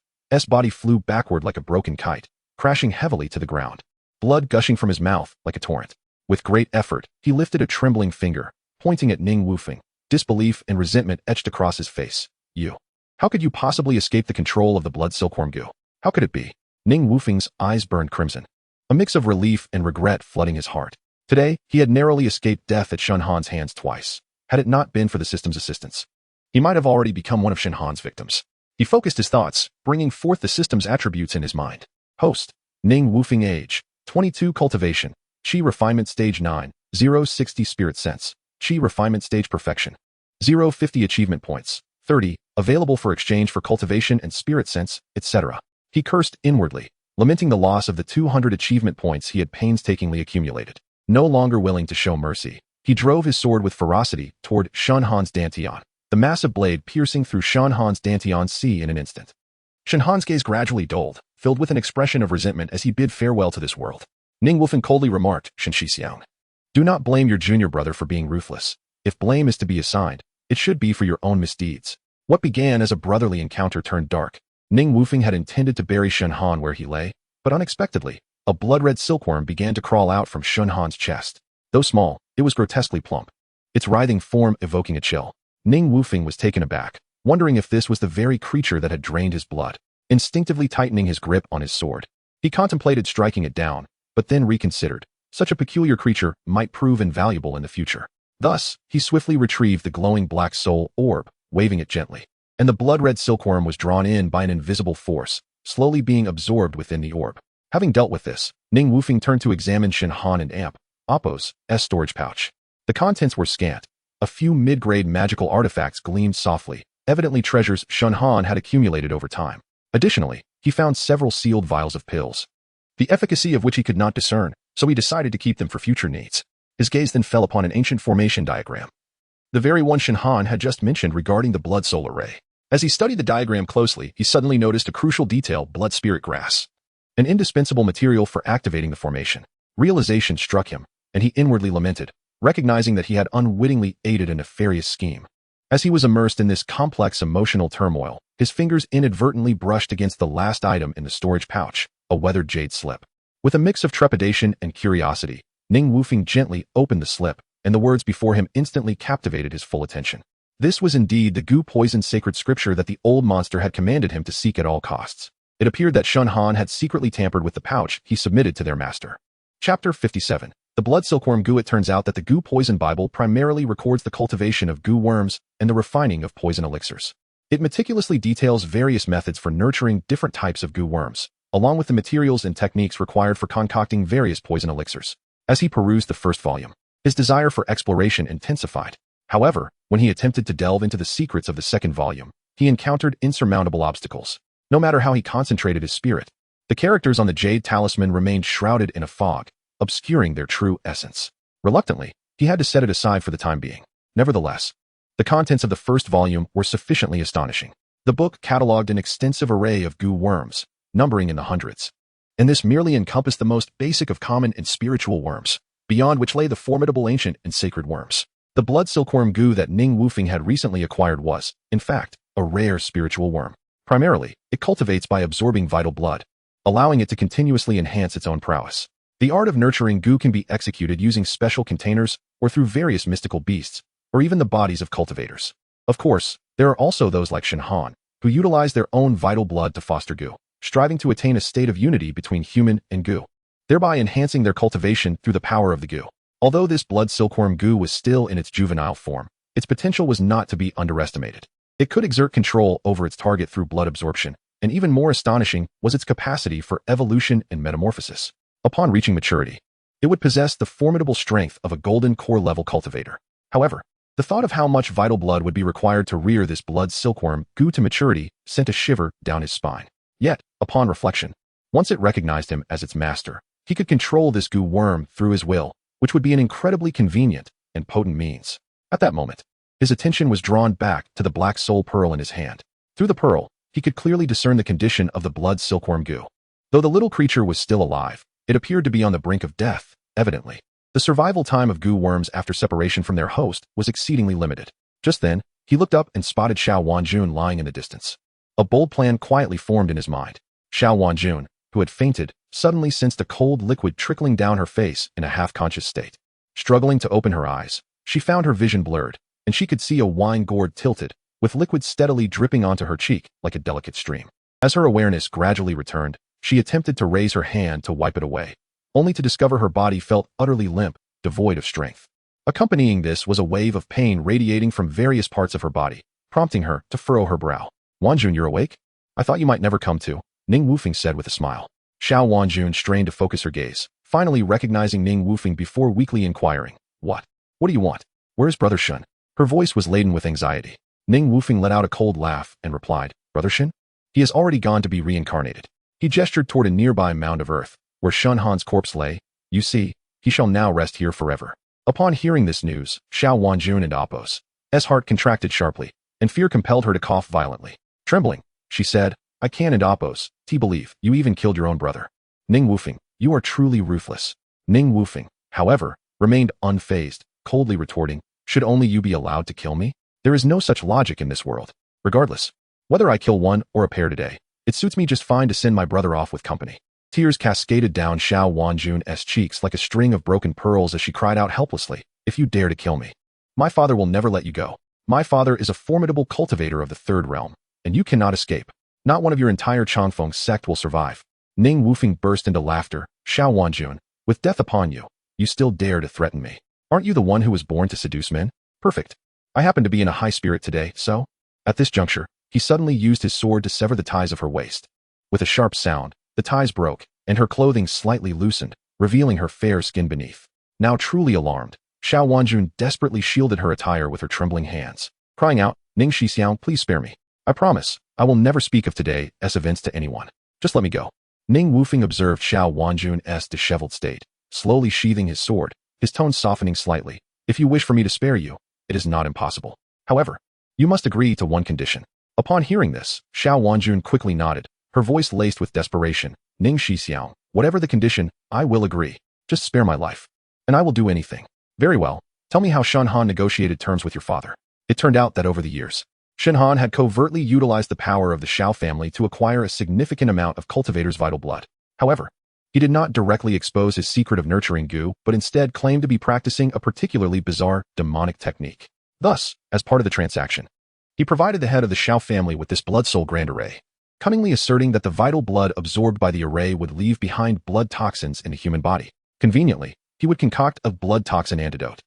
body flew backward like a broken kite, crashing heavily to the ground, blood gushing from his mouth like a torrent. With great effort, he lifted a trembling finger, pointing at Ning Wufeng. Disbelief and resentment etched across his face. You. How could you possibly escape the control of the blood silkworm goo? How could it be? Ning Wufeng's eyes burned crimson, a mix of relief and regret flooding his heart. Today, he had narrowly escaped death at Shen Han's hands twice. Had it not been for the system's assistance, he might have already become one of Shen Han's victims. He focused his thoughts, bringing forth the system's attributes in his mind. Host. Ning Wufeng age. 22 cultivation. Qi refinement stage 9. 060 spirit sense. Qi refinement stage perfection. 050 achievement points. 30. Available for exchange for cultivation and spirit sense, etc. He cursed inwardly, lamenting the loss of the 200 achievement points he had painstakingly accumulated. No longer willing to show mercy, he drove his sword with ferocity toward Shen Han's Dantian, the massive blade piercing through Shen Han's Dantian sea in an instant. Shen Han's gaze gradually dulled, filled with an expression of resentment as he bid farewell to this world. Ning Wufeng coldly remarked, Shen Shixiang, do not blame your junior brother for being ruthless. If blame is to be assigned, it should be for your own misdeeds. What began as a brotherly encounter turned dark. Ning Wufeng had intended to bury Shen Han where he lay, But unexpectedly, a blood-red silkworm began to crawl out from Shun Han's chest. Though small, it was grotesquely plump, its writhing form evoking a chill. Ning Wufeng was taken aback, wondering if this was the very creature that had drained his blood. Instinctively tightening his grip on his sword, he contemplated striking it down, but then reconsidered. Such a peculiar creature might prove invaluable in the future. Thus, he swiftly retrieved the glowing black soul orb, waving it gently. And the blood-red silkworm was drawn in by an invisible force, slowly being absorbed within the orb. Having dealt with this, Ning Wufeng turned to examine Shen Han and Appo's storage pouch. The contents were scant. A few mid-grade magical artifacts gleamed softly, evidently treasures Shen Han had accumulated over time. Additionally, he found several sealed vials of pills, the efficacy of which he could not discern, so he decided to keep them for future needs. His gaze then fell upon an ancient formation diagram, the very one Shen Han had just mentioned regarding the blood soul array. As he studied the diagram closely, he suddenly noticed a crucial detail: blood spirit grass, an indispensable material for activating the formation. Realization struck him, and he inwardly lamented, recognizing that he had unwittingly aided a nefarious scheme. As he was immersed in this complex emotional turmoil, his fingers inadvertently brushed against the last item in the storage pouch, a weathered jade slip. With a mix of trepidation and curiosity, Ning Wufeng gently opened the slip, and the words before him instantly captivated his full attention. This was indeed the goo poison sacred scripture that the old monster had commanded him to seek at all costs. It appeared that Shen Han had secretly tampered with the pouch he submitted to their master. Chapter 57. The Blood Silkworm Goo. It turns out that the Goo Poison Bible primarily records the cultivation of goo worms and the refining of poison elixirs. It meticulously details various methods for nurturing different types of goo worms, along with the materials and techniques required for concocting various poison elixirs. As he perused the first volume, his desire for exploration intensified. However, when he attempted to delve into the secrets of the second volume, he encountered insurmountable obstacles. No matter how he concentrated his spirit, the characters on the Jade Talisman remained shrouded in a fog, obscuring their true essence. Reluctantly, he had to set it aside for the time being. Nevertheless, the contents of the first volume were sufficiently astonishing. The book cataloged an extensive array of goo worms, numbering in the hundreds. And this merely encompassed the most basic of common and spiritual worms, beyond which lay the formidable ancient and sacred worms. The blood silkworm goo that Ning Wufeng had recently acquired was, in fact, a rare spiritual worm. Primarily, it cultivates by absorbing vital blood, allowing it to continuously enhance its own prowess. The art of nurturing goo can be executed using special containers or through various mystical beasts, or even the bodies of cultivators. Of course, there are also those like Shen Han, who utilize their own vital blood to foster goo, striving to attain a state of unity between human and goo, thereby enhancing their cultivation through the power of the goo. Although this blood silkworm goo was still in its juvenile form, its potential was not to be underestimated. It could exert control over its target through blood absorption, and even more astonishing was its capacity for evolution and metamorphosis. Upon reaching maturity, it would possess the formidable strength of a golden core level cultivator. However, the thought of how much vital blood would be required to rear this blood silkworm goo to maturity sent a shiver down his spine. Yet, upon reflection, once it recognized him as its master, he could control this goo worm through his will, which would be an incredibly convenient and potent means. At that moment, his attention was drawn back to the black soul pearl in his hand. Through the pearl, he could clearly discern the condition of the blood silkworm goo. Though the little creature was still alive, it appeared to be on the brink of death, evidently. The survival time of goo worms after separation from their host was exceedingly limited. Just then, he looked up and spotted Xiao Wanjun lying in the distance. A bold plan quietly formed in his mind. Xiao Wanjun, who had fainted, suddenly sensed a cold liquid trickling down her face in a half-conscious state. Struggling to open her eyes, she found her vision blurred, and she could see a wine gourd tilted, with liquid steadily dripping onto her cheek like a delicate stream. As her awareness gradually returned, she attempted to raise her hand to wipe it away, only to discover her body felt utterly limp, devoid of strength. Accompanying this was a wave of pain radiating from various parts of her body, prompting her to furrow her brow. "Wanjun, you're awake? I thought you might never come to," Ning Wufeng said with a smile. Xiao Wanjun strained to focus her gaze, finally recognizing Ning Wufeng before weakly inquiring, What do you want? Where's Brother Shun?" Her voice was laden with anxiety. Ning Wufeng let out a cold laugh and replied, "Brother Shun? He has already gone to be reincarnated." He gestured toward a nearby mound of earth, where Shen Han's corpse lay. "You see, he shall now rest here forever." Upon hearing this news, Xiao Wanjun and Appo's heart contracted sharply, and fear compelled her to cough violently. Trembling, she said, "I can and Appo's believe you even killed your own brother. Ning Wufeng, you are truly ruthless." Ning Wufeng, however, remained unfazed, coldly retorting, "Should only you be allowed to kill me? There is no such logic in this world. Regardless, whether I kill one or a pair today, it suits me just fine to send my brother off with company." Tears cascaded down Xiao Wanjun's cheeks like a string of broken pearls as she cried out helplessly, "If you dare to kill me, my father will never let you go. My father is a formidable cultivator of the third realm, and you cannot escape. Not one of your entire Changfeng sect will survive." Ning Wufeng burst into laughter. "Xiao Wanjun, with death upon you, you still dare to threaten me. Aren't you the one who was born to seduce men? Perfect. I happen to be in a high spirit today, so..." At this juncture, he suddenly used his sword to sever the ties of her waist. With a sharp sound, the ties broke, and her clothing slightly loosened, revealing her fair skin beneath. Now truly alarmed, Xiao Wanjun desperately shielded her attire with her trembling hands, crying out, "Ning Shixiang, please spare me. I promise, I will never speak of today's events to anyone. Just let me go." Ning Wufeng observed Xiao Wanjun's disheveled state, slowly sheathing his sword, his tone softening slightly. "If you wish for me to spare you, it is not impossible. However, you must agree to one condition." Upon hearing this, Xiao Wanjun quickly nodded, her voice laced with desperation. "Ning Shixiang, whatever the condition, I will agree. Just spare my life, and I will do anything." "Very well. Tell me how Shen Han negotiated terms with your father." It turned out that over the years, Shen Han had covertly utilized the power of the Xiao family to acquire a significant amount of cultivators' vital blood. However, he did not directly expose his secret of nurturing goo, but instead claimed to be practicing a particularly bizarre, demonic technique. Thus, as part of the transaction, he provided the head of the Xiao family with this blood soul grand array, cunningly asserting that the vital blood absorbed by the array would leave behind blood toxins in the human body. Conveniently, he would concoct a blood toxin antidote,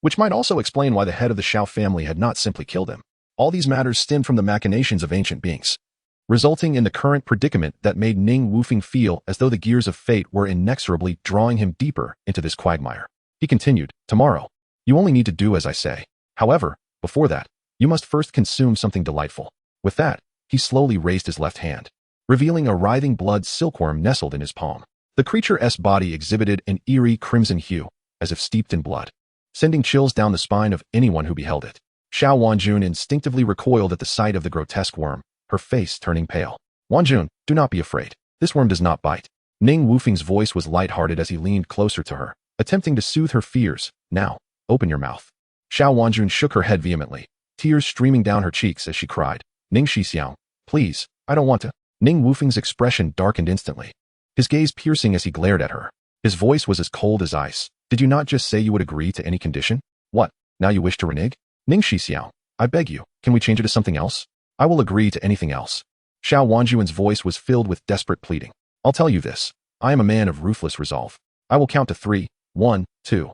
which might also explain why the head of the Xiao family had not simply killed him. All these matters stemmed from the machinations of ancient beings, resulting in the current predicament that made Ning Wufeng feel as though the gears of fate were inexorably drawing him deeper into this quagmire. He continued, "Tomorrow, you only need to do as I say. However, before that, you must first consume something delightful." With that, he slowly raised his left hand, revealing a writhing blood silkworm nestled in his palm. The creature's body exhibited an eerie crimson hue, as if steeped in blood, sending chills down the spine of anyone who beheld it. Xiao Wanjun instinctively recoiled at the sight of the grotesque worm, her face turning pale. "Wanjun, do not be afraid. This worm does not bite." Ning Wufeng's voice was lighthearted as he leaned closer to her, attempting to soothe her fears. "Now, open your mouth." Xiao Wanjun shook her head vehemently, tears streaming down her cheeks as she cried, "Ning Shixiang, please, I don't want to." Ning Wufeng's expression darkened instantly, his gaze piercing as he glared at her. His voice was as cold as ice. "Did you not just say you would agree to any condition? What, now you wish to renege? Ning Shixiao, I beg you, can we change it to something else? I will agree to anything else." Xiao Wanjun's voice was filled with desperate pleading. "I'll tell you this. I am a man of ruthless resolve. I will count to 3, 1, 2.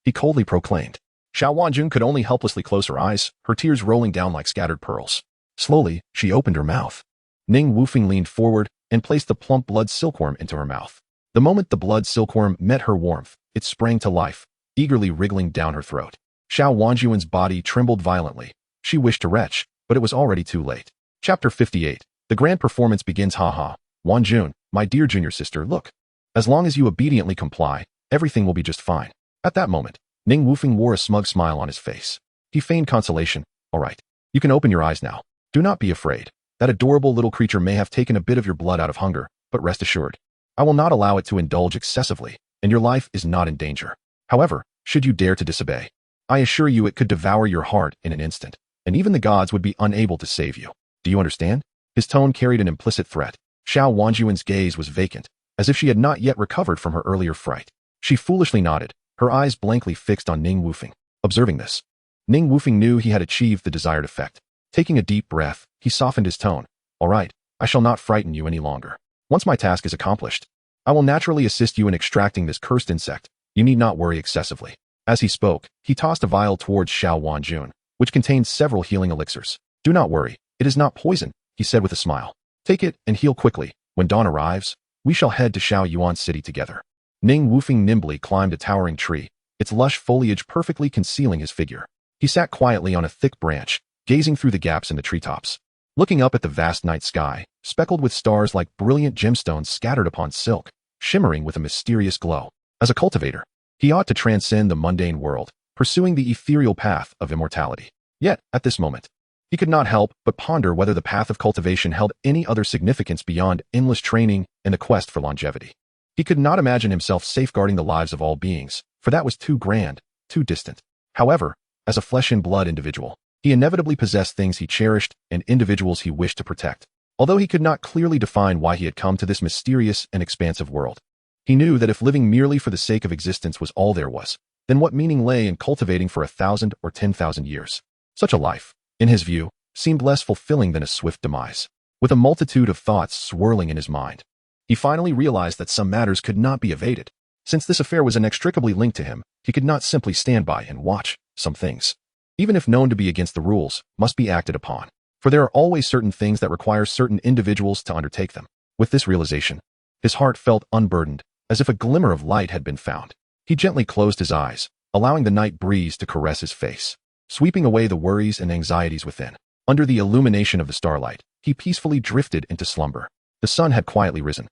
He coldly proclaimed. Xiao Wanjun could only helplessly close her eyes, her tears rolling down like scattered pearls. Slowly, she opened her mouth. Ning Wufeng leaned forward and placed the plump blood silkworm into her mouth. The moment the blood silkworm met her warmth, it sprang to life, eagerly wriggling down her throat. Xiao Wanjun's body trembled violently. She wished to retch, but it was already too late. Chapter 58. The grand performance begins. Haha. Wanjun, my dear junior sister, look. As long as you obediently comply, everything will be just fine. At that moment, Ning Wufeng wore a smug smile on his face. He feigned consolation. All right. You can open your eyes now. Do not be afraid. That adorable little creature may have taken a bit of your blood out of hunger, but rest assured, I will not allow it to indulge excessively, and your life is not in danger. However, should you dare to disobey, I assure you it could devour your heart in an instant, and even the gods would be unable to save you. Do you understand? His tone carried an implicit threat. Xiao Wanjun's gaze was vacant, as if she had not yet recovered from her earlier fright. She foolishly nodded, her eyes blankly fixed on Ning Wufeng. Observing this, Ning Wufeng knew he had achieved the desired effect. Taking a deep breath, he softened his tone. All right, I shall not frighten you any longer. Once my task is accomplished, I will naturally assist you in extracting this cursed insect. You need not worry excessively. As he spoke, he tossed a vial towards Xiao Wanjun, which contained several healing elixirs. Do not worry, it is not poison, he said with a smile. Take it and heal quickly. When dawn arrives, we shall head to Xiao Yuan City together. Ning Wufeng nimbly climbed a towering tree, its lush foliage perfectly concealing his figure. He sat quietly on a thick branch, gazing through the gaps in the treetops. Looking up at the vast night sky, speckled with stars like brilliant gemstones scattered upon silk, shimmering with a mysterious glow. As a cultivator, he ought to transcend the mundane world, pursuing the ethereal path of immortality. Yet, at this moment, he could not help but ponder whether the path of cultivation held any other significance beyond endless training and the quest for longevity. He could not imagine himself safeguarding the lives of all beings, for that was too grand, too distant. However, as a flesh and blood individual, he inevitably possessed things he cherished and individuals he wished to protect. Although he could not clearly define why he had come to this mysterious and expansive world, he knew that if living merely for the sake of existence was all there was, then what meaning lay in cultivating for 1,000 or 10,000 years? Such a life, in his view, seemed less fulfilling than a swift demise. With a multitude of thoughts swirling in his mind, he finally realized that some matters could not be evaded. Since this affair was inextricably linked to him, he could not simply stand by and watch. Some things, even if known to be against the rules, must be acted upon. For there are always certain things that require certain individuals to undertake them. With this realization, his heart felt unburdened, as if a glimmer of light had been found. He gently closed his eyes, allowing the night breeze to caress his face, sweeping away the worries and anxieties within. Under the illumination of the starlight, he peacefully drifted into slumber. The sun had quietly risen,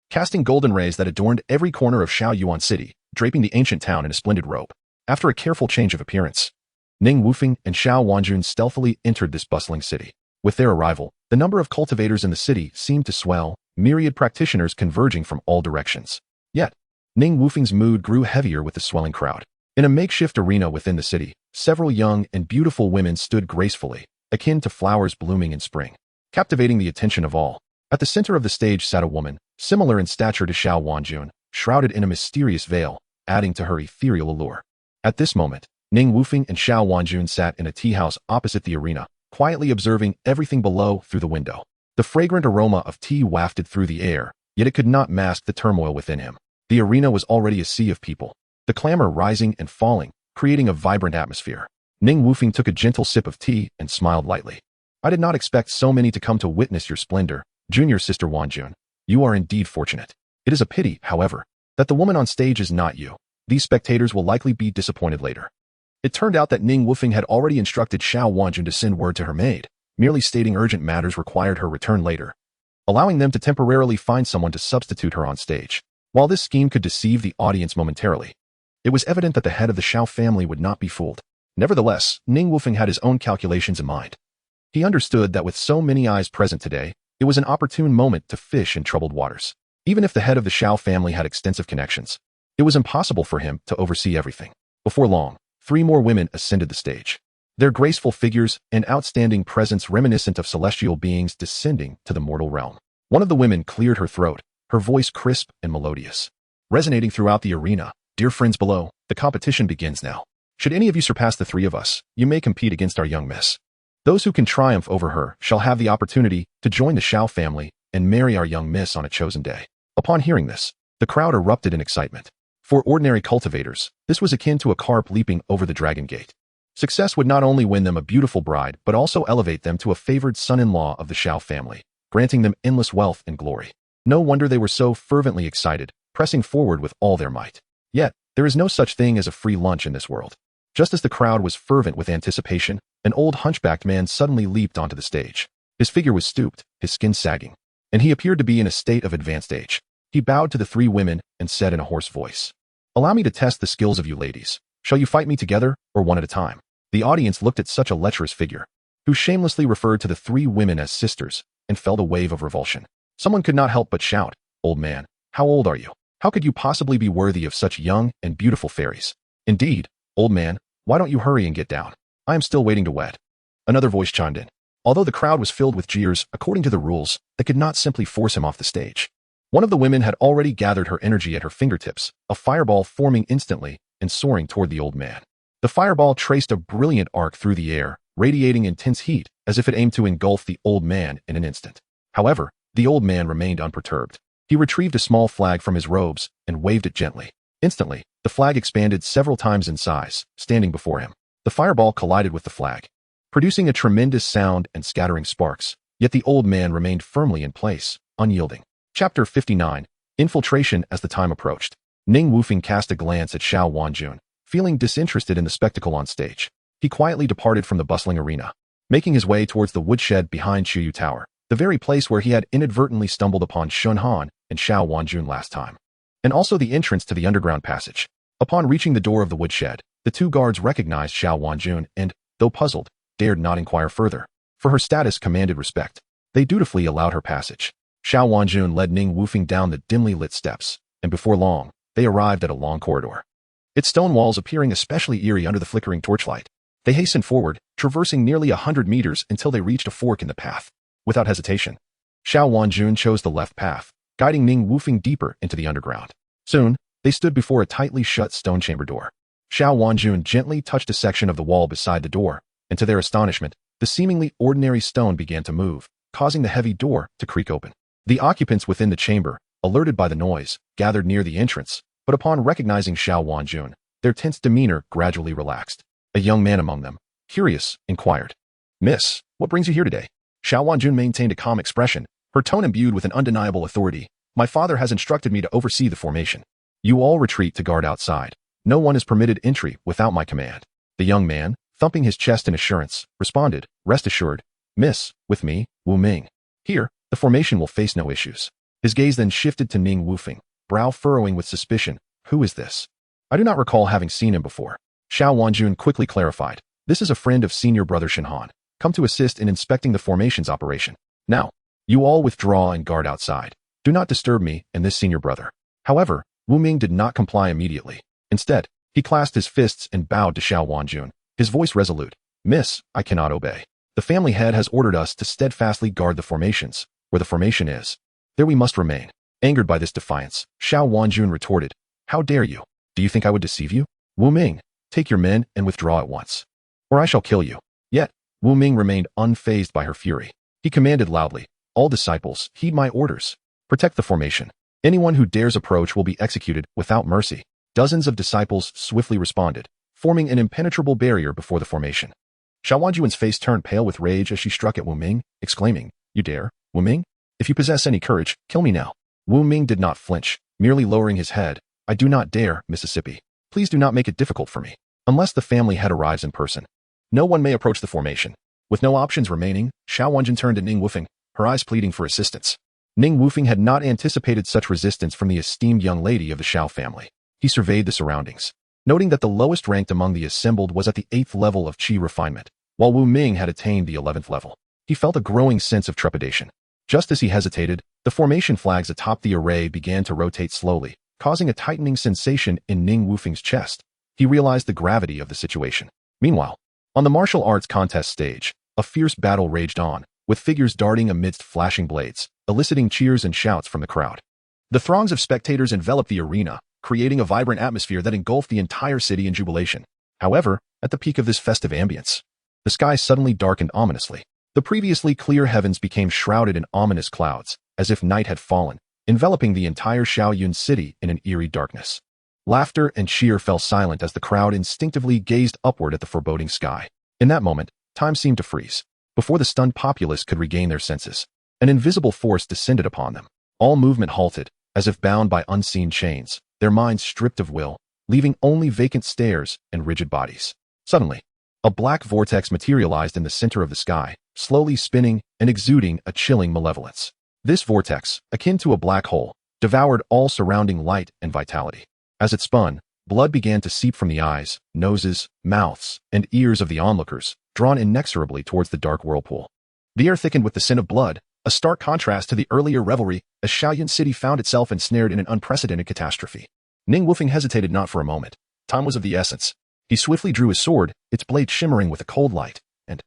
casting golden rays that adorned every corner of Shaoyuan City, draping the ancient town in a splendid robe. After a careful change of appearance, Ning Wufeng and Xiao Wanjun stealthily entered this bustling city. With their arrival, the number of cultivators in the city seemed to swell, myriad practitioners converging from all directions. Yet, Ning Wufeng's mood grew heavier with the swelling crowd. In a makeshift arena within the city, several young and beautiful women stood gracefully, akin to flowers blooming in spring, captivating the attention of all. At the center of the stage sat a woman, similar in stature to Xiao Wanjun, shrouded in a mysterious veil, adding to her ethereal allure. At this moment, Ning Wufeng and Xiao Wanjun sat in a tea house opposite the arena, quietly observing everything below through the window. The fragrant aroma of tea wafted through the air, yet it could not mask the turmoil within him. The arena was already a sea of people, the clamor rising and falling, creating a vibrant atmosphere. Ning Wufeng took a gentle sip of tea and smiled lightly. I did not expect so many to come to witness your splendor, junior sister Wanjun. You are indeed fortunate. It is a pity, however, that the woman on stage is not you. These spectators will likely be disappointed later. It turned out that Ning Wufeng had already instructed Xiao Wanjun to send word to her maid, merely stating urgent matters required her return later, allowing them to temporarily find someone to substitute her on stage. While this scheme could deceive the audience momentarily, it was evident that the head of the Xiao family would not be fooled. Nevertheless, Ning Wufeng had his own calculations in mind. He understood that with so many eyes present today, it was an opportune moment to fish in troubled waters. Even if the head of the Xiao family had extensive connections, it was impossible for him to oversee everything. Before long, 3 more women ascended the stage, their graceful figures and outstanding presence reminiscent of celestial beings descending to the mortal realm. One of the women cleared her throat, her voice crisp and melodious, resonating throughout the arena. Dear friends below, the competition begins now. Should any of you surpass the 3 of us, you may compete against our young miss. Those who can triumph over her shall have the opportunity to join the Xiao family and marry our young miss on a chosen day. Upon hearing this, the crowd erupted in excitement. For ordinary cultivators, this was akin to a carp leaping over the dragon gate. Success would not only win them a beautiful bride, but also elevate them to a favored son-in-law of the Xiao family, granting them endless wealth and glory. No wonder they were so fervently excited, pressing forward with all their might. Yet, there is no such thing as a free lunch in this world. Just as the crowd was fervent with anticipation, an old hunchbacked man suddenly leaped onto the stage. His figure was stooped, his skin sagging, and he appeared to be in a state of advanced age. He bowed to the 3 women and said in a hoarse voice, "Allow me to test the skills of you ladies. Shall you fight me together, or one at a time?" The audience looked at such a lecherous figure, who shamelessly referred to the 3 women as sisters, and felt a wave of revulsion. Someone could not help but shout, "Old man, how old are you? How could you possibly be worthy of such young and beautiful fairies? Indeed, old man, why don't you hurry and get down? I am still waiting to wed." Another voice chimed in. Although the crowd was filled with jeers, according to the rules, they could not simply force him off the stage. One of the women had already gathered her energy at her fingertips, a fireball forming instantly and soaring toward the old man. The fireball traced a brilliant arc through the air, radiating intense heat, as if it aimed to engulf the old man in an instant. However, the old man remained unperturbed. He retrieved a small flag from his robes and waved it gently. Instantly, the flag expanded several times in size, standing before him. The fireball collided with the flag, producing a tremendous sound and scattering sparks, yet the old man remained firmly in place, unyielding. Chapter 59. Infiltration. As the time approached, Ning Wufeng cast a glance at Xiao Wanjun, feeling disinterested in the spectacle on stage. He quietly departed from the bustling arena, making his way towards the woodshed behind Chuyu Tower, the very place where he had inadvertently stumbled upon Shun Han and Xiao Wanjun last time, and also the entrance to the underground passage. Upon reaching the door of the woodshed, the 2 guards recognized Xiao Wanjun and, though puzzled, dared not inquire further, for her status commanded respect. They dutifully allowed her passage. Xiao Wanjun led Ning Wufeng down the dimly lit steps, and before long, they arrived at a long corridor, its stone walls appearing especially eerie under the flickering torchlight. They hastened forward, traversing nearly 100 meters until they reached a fork in the path. Without hesitation, Xiao Wanjun chose the left path, guiding Ning Wufeng deeper into the underground. Soon, they stood before a tightly shut stone chamber door. Xiao Wanjun gently touched a section of the wall beside the door, and to their astonishment, the seemingly ordinary stone began to move, causing the heavy door to creak open. The occupants within the chamber, alerted by the noise, gathered near the entrance, but upon recognizing Xiao Wanjun, their tense demeanor gradually relaxed. A young man among them, curious, inquired, "Miss, what brings you here today?" Xiao Wanjun maintained a calm expression, her tone imbued with an undeniable authority. "My father has instructed me to oversee the formation. You all retreat to guard outside. No one is permitted entry without my command." The young man, thumping his chest in assurance, responded, "Rest assured, Miss, with me, Wu Ming. Here, the formation will face no issues." His gaze then shifted to Ning Wufeng, brow furrowing with suspicion. "Who is this? I do not recall having seen him before." Xiao Wanjun quickly clarified, "This is a friend of senior brother Shinhan, come to assist in inspecting the formation's operation. Now, you all withdraw and guard outside. Do not disturb me and this senior brother." However, Wu Ming did not comply immediately. Instead, he clasped his fists and bowed to Xiao Wanjun, his voice resolute. "Miss, I cannot obey. The family head has ordered us to steadfastly guard the formations. Where the formation is, there we must remain." Angered by this defiance, Xiao Wanjun retorted, "How dare you? Do you think I would deceive you? Wu Ming, take your men and withdraw at once, or I shall kill you." Yet, Wu Ming remained unfazed by her fury. He commanded loudly, "All disciples, heed my orders. Protect the formation. Anyone who dares approach will be executed without mercy." Dozens of disciples swiftly responded, forming an impenetrable barrier before the formation. Xiao Wanjun's face turned pale with rage as she struck at Wu Ming, exclaiming, "You dare, Wu Ming? If you possess any courage, kill me now." Wu Ming did not flinch, merely lowering his head. "I do not dare, Mississippi. Please do not make it difficult for me. Unless the family head arrives in person, no one may approach the formation." With no options remaining, Xiao Wanjun turned to Ning Wufeng, her eyes pleading for assistance. Ning Wufeng had not anticipated such resistance from the esteemed young lady of the Xiao family. He surveyed the surroundings, noting that the lowest ranked among the assembled was at the 8th level of qi refinement, while Wu Ming had attained the 11th level. He felt a growing sense of trepidation. Just as he hesitated, the formation flags atop the array began to rotate slowly, causing a tightening sensation in Ning Wufeng's chest. He realized the gravity of the situation. Meanwhile, on the martial arts contest stage, a fierce battle raged on, with figures darting amidst flashing blades, eliciting cheers and shouts from the crowd. The throngs of spectators enveloped the arena, creating a vibrant atmosphere that engulfed the entire city in jubilation. However, at the peak of this festive ambience, the sky suddenly darkened ominously. The previously clear heavens became shrouded in ominous clouds, as if night had fallen, enveloping the entire Shaoyun city in an eerie darkness. Laughter and cheer fell silent as the crowd instinctively gazed upward at the foreboding sky. In that moment, time seemed to freeze. Before the stunned populace could regain their senses, an invisible force descended upon them. All movement halted, as if bound by unseen chains, their minds stripped of will, leaving only vacant stares and rigid bodies. Suddenly, a black vortex materialized in the center of the sky, slowly spinning and exuding a chilling malevolence. This vortex, akin to a black hole, devoured all surrounding light and vitality. As it spun, blood began to seep from the eyes, noses, mouths, and ears of the onlookers, drawn inexorably towards the dark whirlpool. The air thickened with the scent of blood, a stark contrast to the earlier revelry, as Shaoyun City found itself ensnared in an unprecedented catastrophe. Ning Wufeng hesitated not for a moment. Time was of the essence. He swiftly drew his sword, its blade shimmering with a cold light, and,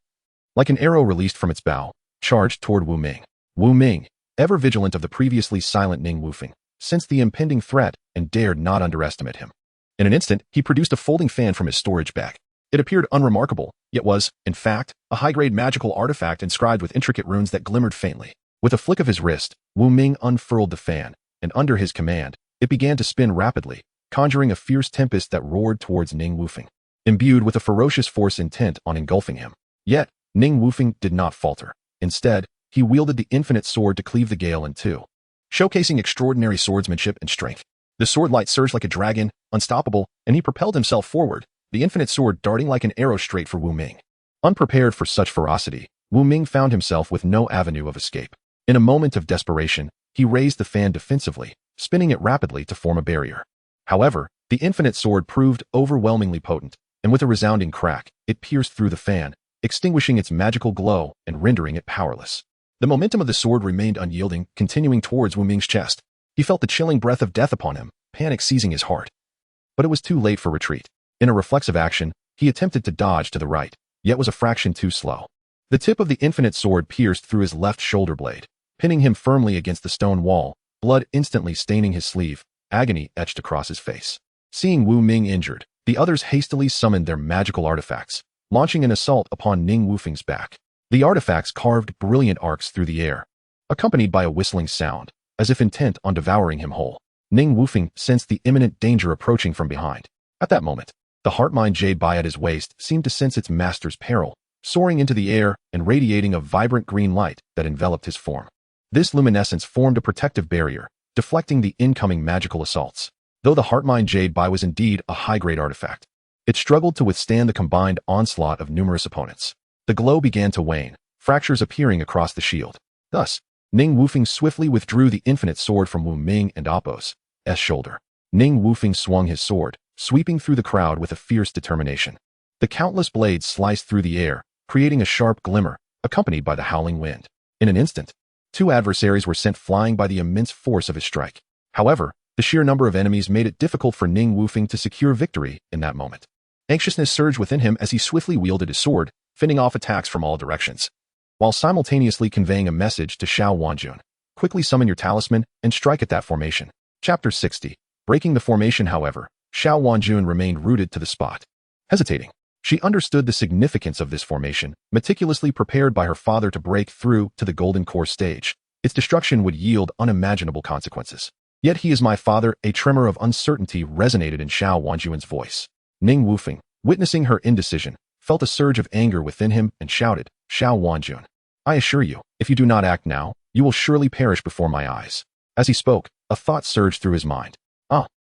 like an arrow released from its bow, charged toward Wu Ming. Wu Ming, ever vigilant of the previously silent Ning Wufeng, sensed the impending threat and dared not underestimate him. In an instant, he produced a folding fan from his storage bag. It appeared unremarkable, yet was, in fact, a high-grade magical artifact inscribed with intricate runes that glimmered faintly. With a flick of his wrist, Wu Ming unfurled the fan, and under his command, it began to spin rapidly, conjuring a fierce tempest that roared towards Ning Wufeng, imbued with a ferocious force intent on engulfing him. Yet, Ning Wufeng did not falter. Instead, he wielded the infinite sword to cleave the gale in two, showcasing extraordinary swordsmanship and strength. The sword light surged like a dragon, unstoppable, and he propelled himself forward, the infinite sword darting like an arrow straight for Wu Ming. Unprepared for such ferocity, Wu Ming found himself with no avenue of escape. In a moment of desperation, he raised the fan defensively, spinning it rapidly to form a barrier. However, the infinite sword proved overwhelmingly potent, and with a resounding crack, it pierced through the fan, extinguishing its magical glow and rendering it powerless. The momentum of the sword remained unyielding, continuing towards Wu Ming's chest. He felt the chilling breath of death upon him, panic seizing his heart. But it was too late for retreat. In a reflexive action, he attempted to dodge to the right, yet was a fraction too slow. The tip of the infinite sword pierced through his left shoulder blade, pinning him firmly against the stone wall, blood instantly staining his sleeve, agony etched across his face. Seeing Wu Ming injured, the others hastily summoned their magical artifacts, launching an assault upon Ning Wufeng's back. The artifacts carved brilliant arcs through the air, accompanied by a whistling sound, as if intent on devouring him whole. Ning Wufeng sensed the imminent danger approaching from behind. At that moment, the heart-mind jade by at his waist seemed to sense its master's peril, soaring into the air and radiating a vibrant green light that enveloped his form. This luminescence formed a protective barrier, deflecting the incoming magical assaults. Though the heart-mind jade by was indeed a high-grade artifact, it struggled to withstand the combined onslaught of numerous opponents. The glow began to wane, fractures appearing across the shield. Thus, Ning Wufeng swiftly withdrew the infinite sword from Wu Ming and Appo's shoulder. Ning Wufeng swung his sword, sweeping through the crowd with a fierce determination. The countless blades sliced through the air, creating a sharp glimmer, accompanied by the howling wind. In an instant, two adversaries were sent flying by the immense force of his strike. However, the sheer number of enemies made it difficult for Ning Wufeng to secure victory in that moment. Anxiousness surged within him as he swiftly wielded his sword, fending off attacks from all directions, while simultaneously conveying a message to Xiao Wanjun. Quickly summon your talisman and strike at that formation. Chapter 60. Breaking the formation, however, Xiao Wanjun remained rooted to the spot. Hesitating, she understood the significance of this formation, meticulously prepared by her father to break through to the golden core stage. Its destruction would yield unimaginable consequences. Yet he is my father. A tremor of uncertainty resonated in Xiao Wanjun's voice. Ning Wufeng, witnessing her indecision, felt a surge of anger within him and shouted, Xiao Wanjun, I assure you, if you do not act now, you will surely perish before my eyes. As he spoke, a thought surged through his mind.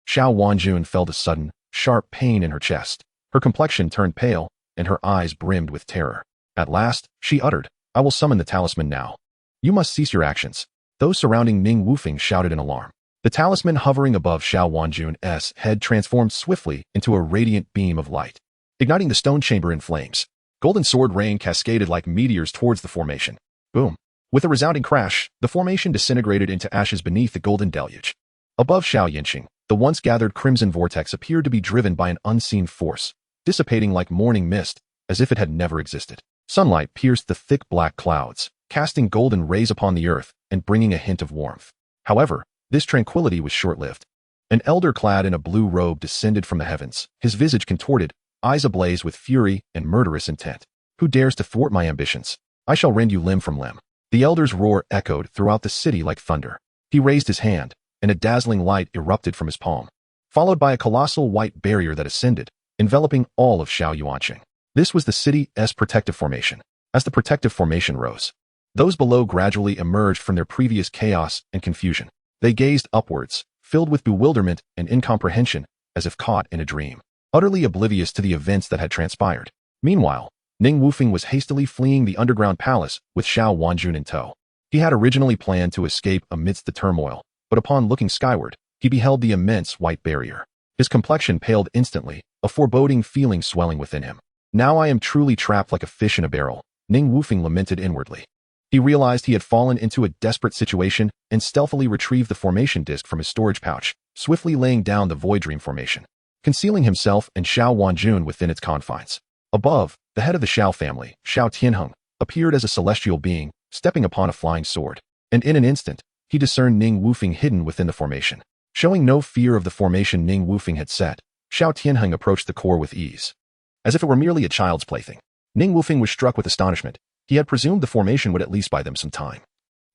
Xiao Wanjun felt a sudden, sharp pain in her chest. Her complexion turned pale, and her eyes brimmed with terror. At last, she uttered, I will summon the talisman now. You must cease your actions. Those surrounding Ning Wufeng shouted in alarm. The talisman hovering above Xiao Wanjun's head transformed swiftly into a radiant beam of light, igniting the stone chamber in flames. Golden sword rain cascaded like meteors towards the formation. Boom! With a resounding crash, the formation disintegrated into ashes beneath the golden deluge. Above Xiao Yinqing, the once gathered crimson vortex appeared to be driven by an unseen force, dissipating like morning mist, as if it had never existed. Sunlight pierced the thick black clouds, casting golden rays upon the earth and bringing a hint of warmth. However, this tranquility was short-lived. An elder clad in a blue robe descended from the heavens, his visage contorted, eyes ablaze with fury and murderous intent. Who dares to thwart my ambitions? I shall rend you limb from limb. The elder's roar echoed throughout the city like thunder. He raised his hand, and a dazzling light erupted from his palm, followed by a colossal white barrier that ascended, enveloping all of Xiao Yuanqing. This was the city's protective formation. As the protective formation rose, those below gradually emerged from their previous chaos and confusion. They gazed upwards, filled with bewilderment and incomprehension, as if caught in a dream, utterly oblivious to the events that had transpired. Meanwhile, Ning Wufeng was hastily fleeing the underground palace with Xiao Wanjun in tow. He had originally planned to escape amidst the turmoil, but upon looking skyward, he beheld the immense white barrier. His complexion paled instantly, a foreboding feeling swelling within him. Now I am truly trapped like a fish in a barrel, Ning Wufeng lamented inwardly. He realized he had fallen into a desperate situation and stealthily retrieved the formation disc from his storage pouch, swiftly laying down the Void Dream formation, concealing himself and Xiao Wanjun within its confines. Above, the head of the Xiao family, Xiao Tianheng, appeared as a celestial being, stepping upon a flying sword, and in an instant, he discerned Ning Wufeng hidden within the formation. Showing no fear of the formation Ning Wufeng had set, Xiao Tianheng approached the core with ease, as if it were merely a child's plaything. Ning Wufeng was struck with astonishment. He had presumed the formation would at least buy them some time.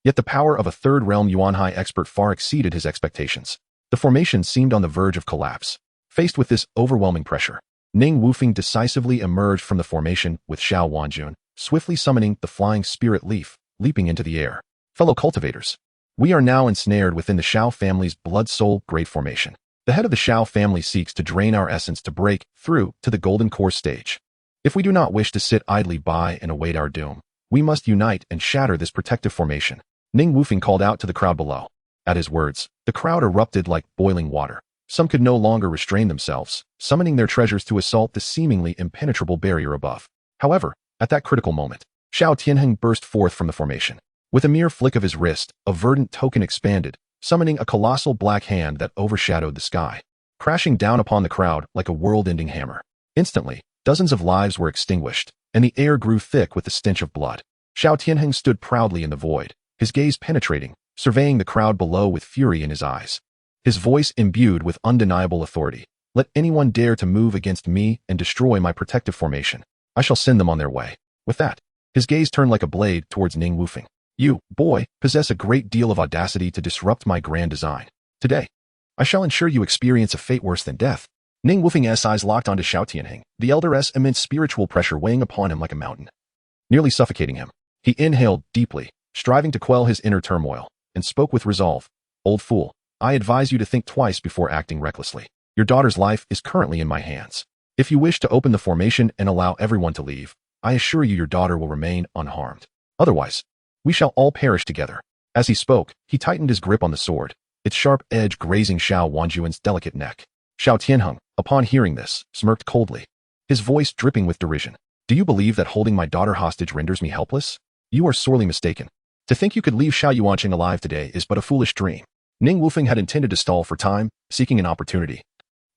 Yet the power of a third-realm Yuanhai expert far exceeded his expectations. The formation seemed on the verge of collapse. Faced with this overwhelming pressure, Ning Wufeng decisively emerged from the formation with Xiao Wanjun, swiftly summoning the flying spirit leaf, leaping into the air. Fellow cultivators, we are now ensnared within the Xiao family's blood-soul great formation. The head of the Xiao family seeks to drain our essence to break through to the golden core stage. If we do not wish to sit idly by and await our doom, we must unite and shatter this protective formation. Ning Wufeng called out to the crowd below. At his words, the crowd erupted like boiling water. Some could no longer restrain themselves, summoning their treasures to assault the seemingly impenetrable barrier above. However, at that critical moment, Xiao Tianheng burst forth from the formation. With a mere flick of his wrist, a verdant token expanded, summoning a colossal black hand that overshadowed the sky, crashing down upon the crowd like a world-ending hammer. Instantly, dozens of lives were extinguished, and the air grew thick with the stench of blood. Xiao Tianheng stood proudly in the void, his gaze penetrating, surveying the crowd below with fury in his eyes. His voice imbued with undeniable authority. Let anyone dare to move against me and destroy my protective formation. I shall send them on their way. With that, his gaze turned like a blade towards Ning Wufeng. You, boy, possess a great deal of audacity to disrupt my grand design. Today, I shall ensure you experience a fate worse than death. Ning Wufeng's eyes locked onto Xiao Tianheng, the elder's immense spiritual pressure weighing upon him like a mountain, nearly suffocating him. He inhaled deeply, striving to quell his inner turmoil, and spoke with resolve. Old fool, I advise you to think twice before acting recklessly. Your daughter's life is currently in my hands. If you wish to open the formation and allow everyone to leave, I assure you your daughter will remain unharmed. Otherwise, we shall all perish together. As he spoke, he tightened his grip on the sword, its sharp edge grazing Xiao Wanjuan's delicate neck. Xiao Tianheng, upon hearing this, smirked coldly, his voice dripping with derision. Do you believe that holding my daughter hostage renders me helpless? You are sorely mistaken. To think you could leave Xiao Yuanqing alive today is but a foolish dream. Ning Wufeng had intended to stall for time, seeking an opportunity,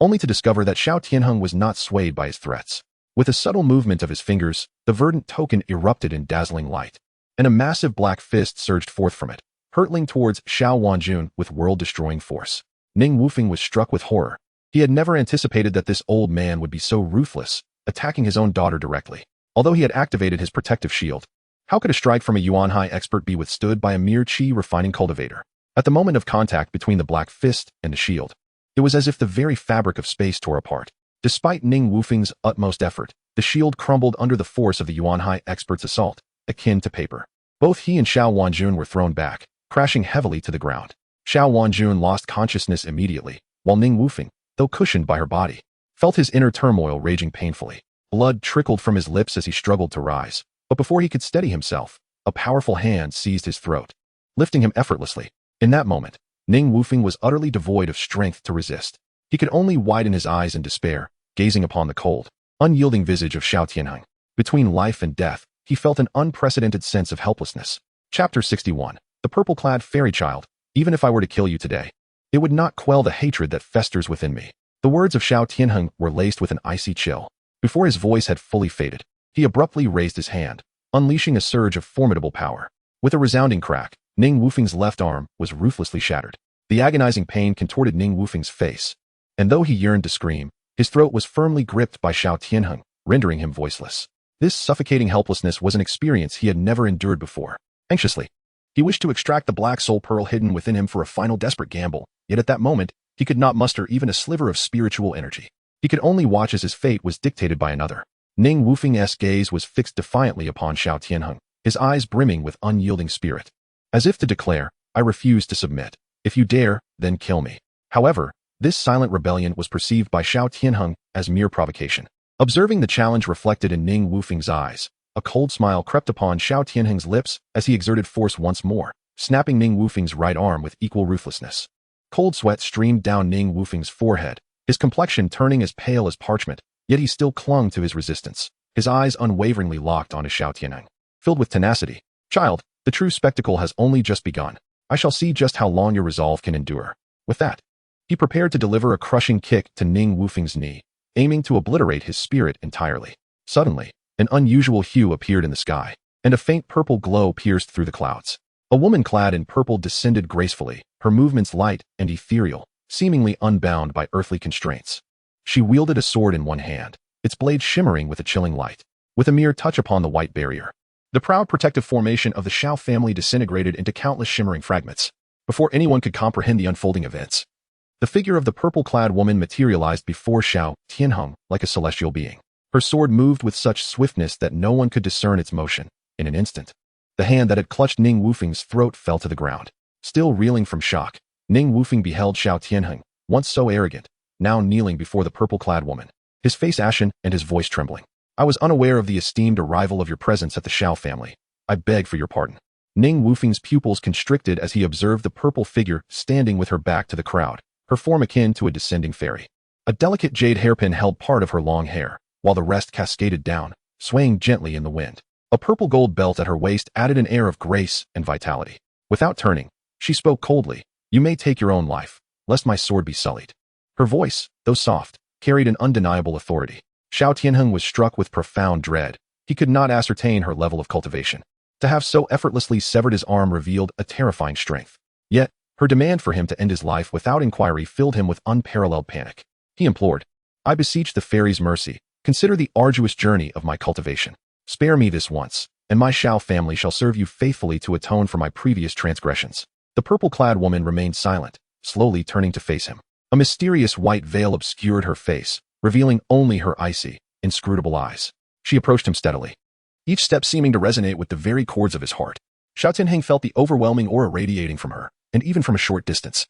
only to discover that Xiao Tianheng was not swayed by his threats. With a subtle movement of his fingers, the verdant token erupted in dazzling light, and a massive black fist surged forth from it, hurtling towards Xiao Wanjun with world-destroying force. Ning Wufeng was struck with horror. He had never anticipated that this old man would be so ruthless, attacking his own daughter directly. Although he had activated his protective shield, how could a strike from a Yuanhai expert be withstood by a mere qi refining cultivator? At the moment of contact between the black fist and the shield, it was as if the very fabric of space tore apart. Despite Ning Wufeng's utmost effort, the shield crumbled under the force of the Yuanhai expert's assault, akin to paper. Both he and Xiao Wanjun were thrown back, crashing heavily to the ground. Xiao Wanjun lost consciousness immediately, while Ning Wufeng, though cushioned by her body, felt his inner turmoil raging painfully. Blood trickled from his lips as he struggled to rise, but before he could steady himself, a powerful hand seized his throat, lifting him effortlessly. In that moment, Ning Wufeng was utterly devoid of strength to resist. He could only widen his eyes in despair, gazing upon the cold, unyielding visage of Xiao Tianheng. Between life and death, he felt an unprecedented sense of helplessness. Chapter 61. The purple-clad fairy child. Even if I were to kill you today, it would not quell the hatred that festers within me. The words of Xiao Tianheng were laced with an icy chill. Before his voice had fully faded, he abruptly raised his hand, unleashing a surge of formidable power. With a resounding crack, Ning Wufeng's left arm was ruthlessly shattered. The agonizing pain contorted Ning Wufeng's face, and though he yearned to scream, his throat was firmly gripped by Xiao Tianheng, rendering him voiceless. This suffocating helplessness was an experience he had never endured before. Anxiously, he wished to extract the black soul pearl hidden within him for a final desperate gamble, yet at that moment, he could not muster even a sliver of spiritual energy. He could only watch as his fate was dictated by another. Ning Wufeng's gaze was fixed defiantly upon Xiao Tianheng, his eyes brimming with unyielding spirit, as if to declare, I refuse to submit. If you dare, then kill me. However, this silent rebellion was perceived by Xiao Tianheng as mere provocation. Observing the challenge reflected in Ning Wufeng's eyes, a cold smile crept upon Xiao Tianheng's lips as he exerted force once more, snapping Ning Wufeng's right arm with equal ruthlessness. Cold sweat streamed down Ning Wufeng's forehead, his complexion turning as pale as parchment, yet he still clung to his resistance, his eyes unwaveringly locked onto Xiao Tianheng, filled with tenacity. Child, the true spectacle has only just begun. I shall see just how long your resolve can endure. With that, he prepared to deliver a crushing kick to Ning Wufeng's knee, aiming to obliterate his spirit entirely. Suddenly, an unusual hue appeared in the sky, and a faint purple glow pierced through the clouds. A woman clad in purple descended gracefully, her movements light and ethereal, seemingly unbound by earthly constraints. She wielded a sword in one hand, its blade shimmering with a chilling light. With a mere touch upon the white barrier, the proud protective formation of the Xiao family disintegrated into countless shimmering fragments. Before anyone could comprehend the unfolding events, the figure of the purple-clad woman materialized before Xiao Tianheng like a celestial being. Her sword moved with such swiftness that no one could discern its motion. In an instant, the hand that had clutched Ning Wufeng's throat fell to the ground. Still reeling from shock, Ning Wufeng beheld Xiao Tianheng, once so arrogant, now kneeling before the purple-clad woman, his face ashen and his voice trembling. I was unaware of the esteemed arrival of your presence at the Xiao family. I beg for your pardon. Ning Wufeng's pupils constricted as he observed the purple figure standing with her back to the crowd, her form akin to a descending fairy. A delicate jade hairpin held part of her long hair, while the rest cascaded down, swaying gently in the wind. A purple gold belt at her waist added an air of grace and vitality. Without turning, she spoke coldly, You may take your own life, lest my sword be sullied. Her voice, though soft, carried an undeniable authority. Xiao Tianheng was struck with profound dread. He could not ascertain her level of cultivation. To have so effortlessly severed his arm revealed a terrifying strength. Yet, her demand for him to end his life without inquiry filled him with unparalleled panic. He implored, "I beseech the fairy's mercy. Consider the arduous journey of my cultivation. Spare me this once, and my Shao family shall serve you faithfully to atone for my previous transgressions." The purple-clad woman remained silent, slowly turning to face him. A mysterious white veil obscured her face, revealing only her icy, inscrutable eyes. She approached him steadily, each step seeming to resonate with the very chords of his heart. Xiao Tianheng felt the overwhelming aura radiating from her, and even from a short distance.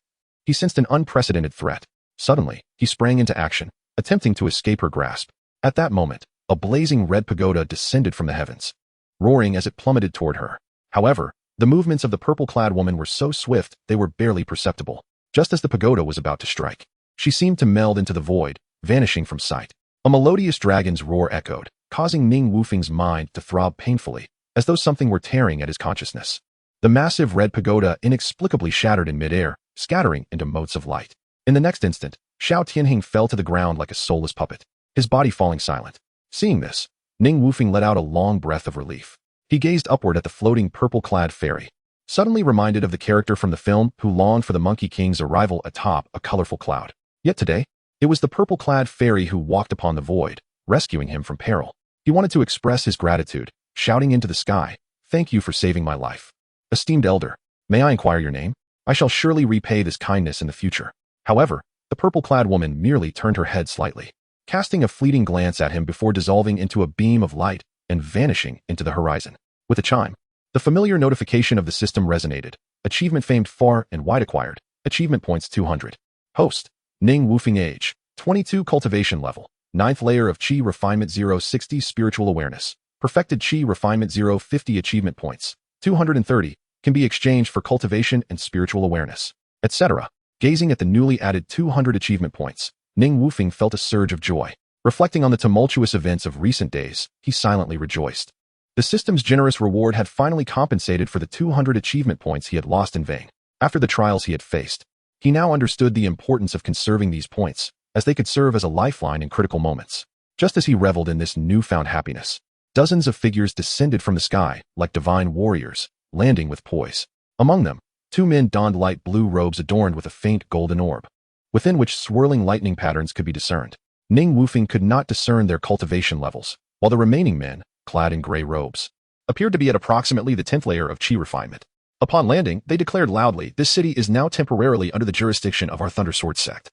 He sensed an unprecedented threat. Suddenly, he sprang into action, attempting to escape her grasp. At that moment, a blazing red pagoda descended from the heavens, roaring as it plummeted toward her. However, the movements of the purple-clad woman were so swift they were barely perceptible. Just as the pagoda was about to strike, she seemed to meld into the void, vanishing from sight. A melodious dragon's roar echoed, causing Ning Wufeng's mind to throb painfully, as though something were tearing at his consciousness. The massive red pagoda inexplicably shattered in midair, scattering into motes of light. In the next instant, Xiao Tianheng fell to the ground like a soulless puppet, his body falling silent. Seeing this, Ning Wufeng let out a long breath of relief. He gazed upward at the floating purple-clad fairy, suddenly reminded of the character from the film who longed for the Monkey King's arrival atop a colorful cloud. Yet today, it was the purple-clad fairy who walked upon the void, rescuing him from peril. He wanted to express his gratitude, shouting into the sky, "Thank you for saving my life. Esteemed elder, may I inquire your name? I shall surely repay this kindness in the future." However, the purple-clad woman merely turned her head slightly, casting a fleeting glance at him before dissolving into a beam of light and vanishing into the horizon. With a chime, the familiar notification of the system resonated. Achievement famed far and wide acquired. Achievement points 200. Host, Ning Wufeng age, 22 cultivation level. 9th layer of Qi refinement 060 spiritual awareness. Perfected Qi refinement 050 achievement points. 230 can be exchanged for cultivation and spiritual awareness, etc. Gazing at the newly added 200 achievement points, Ning Wufeng felt a surge of joy. Reflecting on the tumultuous events of recent days, he silently rejoiced. The system's generous reward had finally compensated for the 200 achievement points he had lost in vain. After the trials he had faced, he now understood the importance of conserving these points, as they could serve as a lifeline in critical moments. Just as he reveled in this newfound happiness, dozens of figures descended from the sky, like divine warriors, landing with poise. Among them, 2 men donned light blue robes adorned with a faint golden orb, within which swirling lightning patterns could be discerned. Ning Wufeng could not discern their cultivation levels, while the remaining men, clad in gray robes, appeared to be at approximately the 10th layer of Qi refinement. Upon landing, they declared loudly, "This city is now temporarily under the jurisdiction of our Thundersword sect."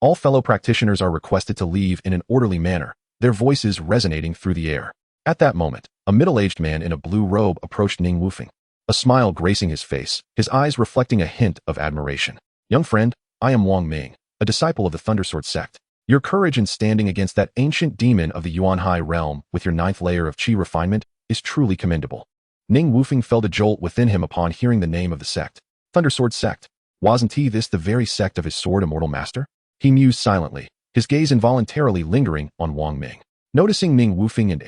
All fellow practitioners are requested to leave in an orderly manner, their voices resonating through the air. At that moment, a middle-aged man in a blue robe approached Ning Wufeng, a smile gracing his face, his eyes reflecting a hint of admiration. "Young friend, I am Wang Ming, a disciple of the Thundersword sect. Your courage in standing against that ancient demon of the Yuanhai realm with your 9th layer of Qi refinement is truly commendable." Ning Wufeng felt a jolt within him upon hearing the name of the sect. Thundersword sect. Wasn't this the very sect of his sword immortal master? He mused silently, his gaze involuntarily lingering on Wang Ming. Noticing Ning Wufeng and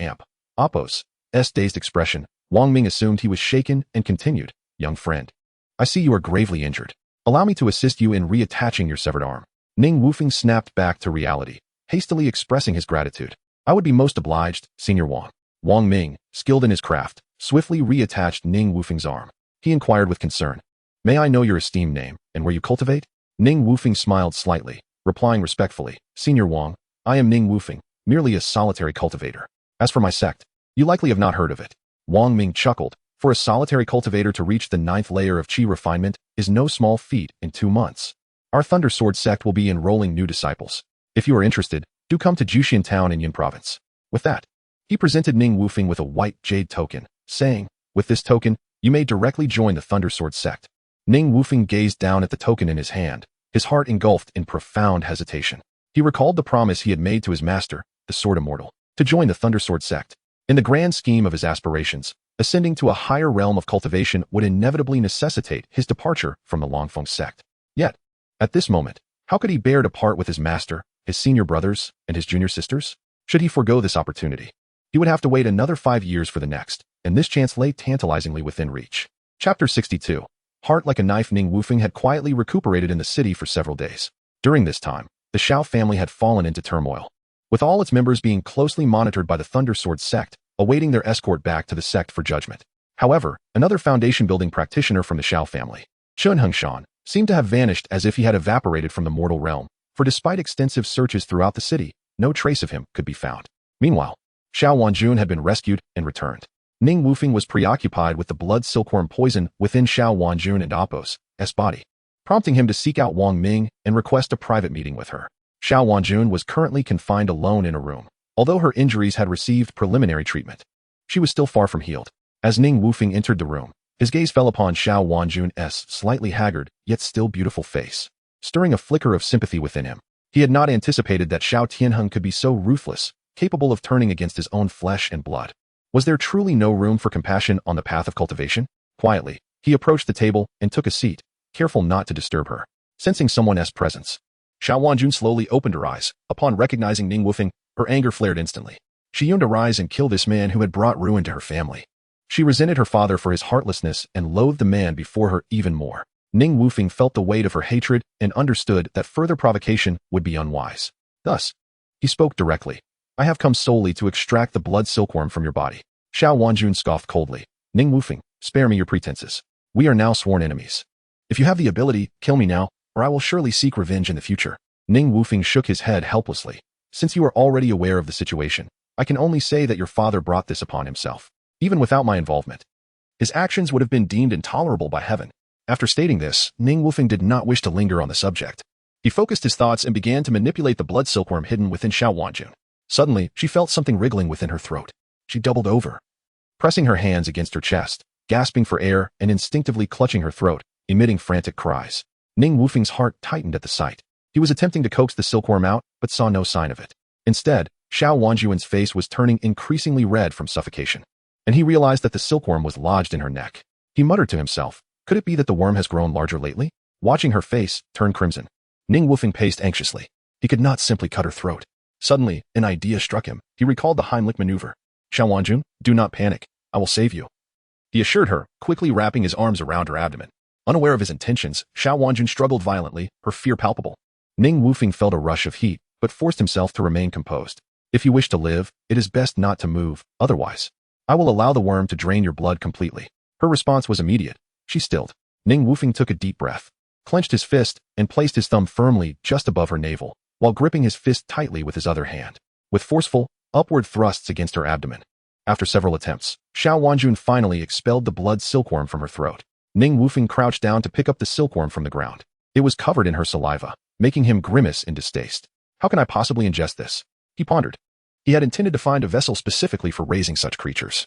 Appos' dazed expression, Wang Ming assumed he was shaken and continued, "Young friend, I see you are gravely injured. Allow me to assist you in reattaching your severed arm." Ning Wufeng snapped back to reality, hastily expressing his gratitude. "I would be most obliged, Senior Wang." Wang Ming, skilled in his craft, swiftly reattached Ning Wufeng's arm. He inquired with concern, "May I know your esteemed name, and where you cultivate?" Ning Wufeng smiled slightly, replying respectfully, "Senior Wang, I am Ning Wufeng, merely a solitary cultivator. As for my sect, you likely have not heard of it." Wang Ming chuckled. For a solitary cultivator to reach the 9th layer of Qi refinement is no small feat in 2 months. Our Thundersword sect will be enrolling new disciples. If you are interested, do come to Juxian Town in Yin Province. With that, he presented Ning Wufeng with a white jade token, saying, "With this token, you may directly join the Thundersword sect." Ning Wufeng gazed down at the token in his hand, his heart engulfed in profound hesitation. He recalled the promise he had made to his master, the Sword Immortal, to join the Thundersword sect. In the grand scheme of his aspirations, ascending to a higher realm of cultivation would inevitably necessitate his departure from the Longfeng sect. Yet, at this moment, how could he bear to part with his master, his senior brothers, and his junior sisters? Should he forego this opportunity, he would have to wait another 5 years for the next, and this chance lay tantalizingly within reach. Chapter 62. Heart like a knife. Ning Wufeng had quietly recuperated in the city for several days. During this time, the Shao family had fallen into turmoil, with all its members being closely monitored by the Thundersword sect, awaiting their escort back to the sect for judgment. However, another foundation-building practitioner from the Xiao family, Chun Hengshan, seemed to have vanished as if he had evaporated from the mortal realm, for despite extensive searches throughout the city, no trace of him could be found. Meanwhile, Xiao Wanjun had been rescued and returned. Ning Wufeng was preoccupied with the blood silkworm poison within Xiao Wanjun and Appo's body, prompting him to seek out Wang Ming and request a private meeting with her. Xiao Wanjun was currently confined alone in a room. Although her injuries had received preliminary treatment, she was still far from healed. As Ning Wufeng entered the room, his gaze fell upon Xiao Wanjun's slightly haggard, yet still beautiful face, stirring a flicker of sympathy within him. He had not anticipated that Xiao Tianheng could be so ruthless, capable of turning against his own flesh and blood. Was there truly no room for compassion on the path of cultivation? Quietly, he approached the table and took a seat, careful not to disturb her. Sensing someone's presence, Xiao Wanjun slowly opened her eyes. Upon recognizing Ning Wufeng, her anger flared instantly. She yearned to rise and kill this man who had brought ruin to her family. She resented her father for his heartlessness and loathed the man before her even more. Ning Wufeng felt the weight of her hatred and understood that further provocation would be unwise. Thus, he spoke directly. I have come solely to extract the blood silkworm from your body. Xiao Wanjun scoffed coldly. Ning Wufeng, spare me your pretenses. We are now sworn enemies. If you have the ability, kill me now, or I will surely seek revenge in the future. Ning Wufeng shook his head helplessly. Since you are already aware of the situation, I can only say that your father brought this upon himself. Even without my involvement, his actions would have been deemed intolerable by heaven. After stating this, Ning Wufeng did not wish to linger on the subject. He focused his thoughts and began to manipulate the blood silkworm hidden within Xiao Wanjun. Suddenly, she felt something wriggling within her throat. She doubled over, pressing her hands against her chest, gasping for air and instinctively clutching her throat, emitting frantic cries. Ning Wufeng's heart tightened at the sight. He was attempting to coax the silkworm out, but saw no sign of it. Instead, Xiao Wanjun's face was turning increasingly red from suffocation, and he realized that the silkworm was lodged in her neck. He muttered to himself, could it be that the worm has grown larger lately? Watching her face turn crimson, Ning Wufeng paced anxiously. He could not simply cut her throat. Suddenly, an idea struck him. He recalled the Heimlich maneuver. Xiao Wanjun, do not panic. I will save you, he assured her, quickly wrapping his arms around her abdomen. Unaware of his intentions, Xiao Wanjun struggled violently, her fear palpable. Ning Wufeng felt a rush of heat, but forced himself to remain composed. If you wish to live, it is best not to move, otherwise, I will allow the worm to drain your blood completely. Her response was immediate. She stilled. Ning Wufeng took a deep breath, clenched his fist, and placed his thumb firmly just above her navel, while gripping his fist tightly with his other hand, with forceful, upward thrusts against her abdomen. After several attempts, Xiao Wanjun finally expelled the blood silkworm from her throat. Ning Wufeng crouched down to pick up the silkworm from the ground. It was covered in her saliva, making him grimace in distaste. How can I possibly ingest this? He pondered. He had intended to find a vessel specifically for raising such creatures.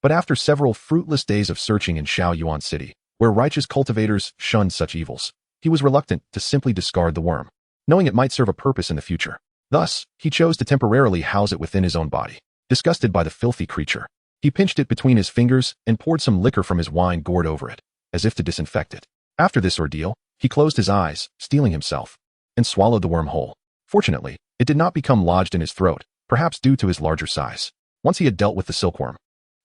But after several fruitless days of searching in Shaoyuan City, where righteous cultivators shunned such evils, he was reluctant to simply discard the worm, knowing it might serve a purpose in the future. Thus, he chose to temporarily house it within his own body. Disgusted by the filthy creature, he pinched it between his fingers and poured some liquor from his wine gourd over it, as if to disinfect it. After this ordeal, he closed his eyes, steeling himself, and swallowed the worm whole. Fortunately, it did not become lodged in his throat, perhaps due to his larger size. Once he had dealt with the silkworm,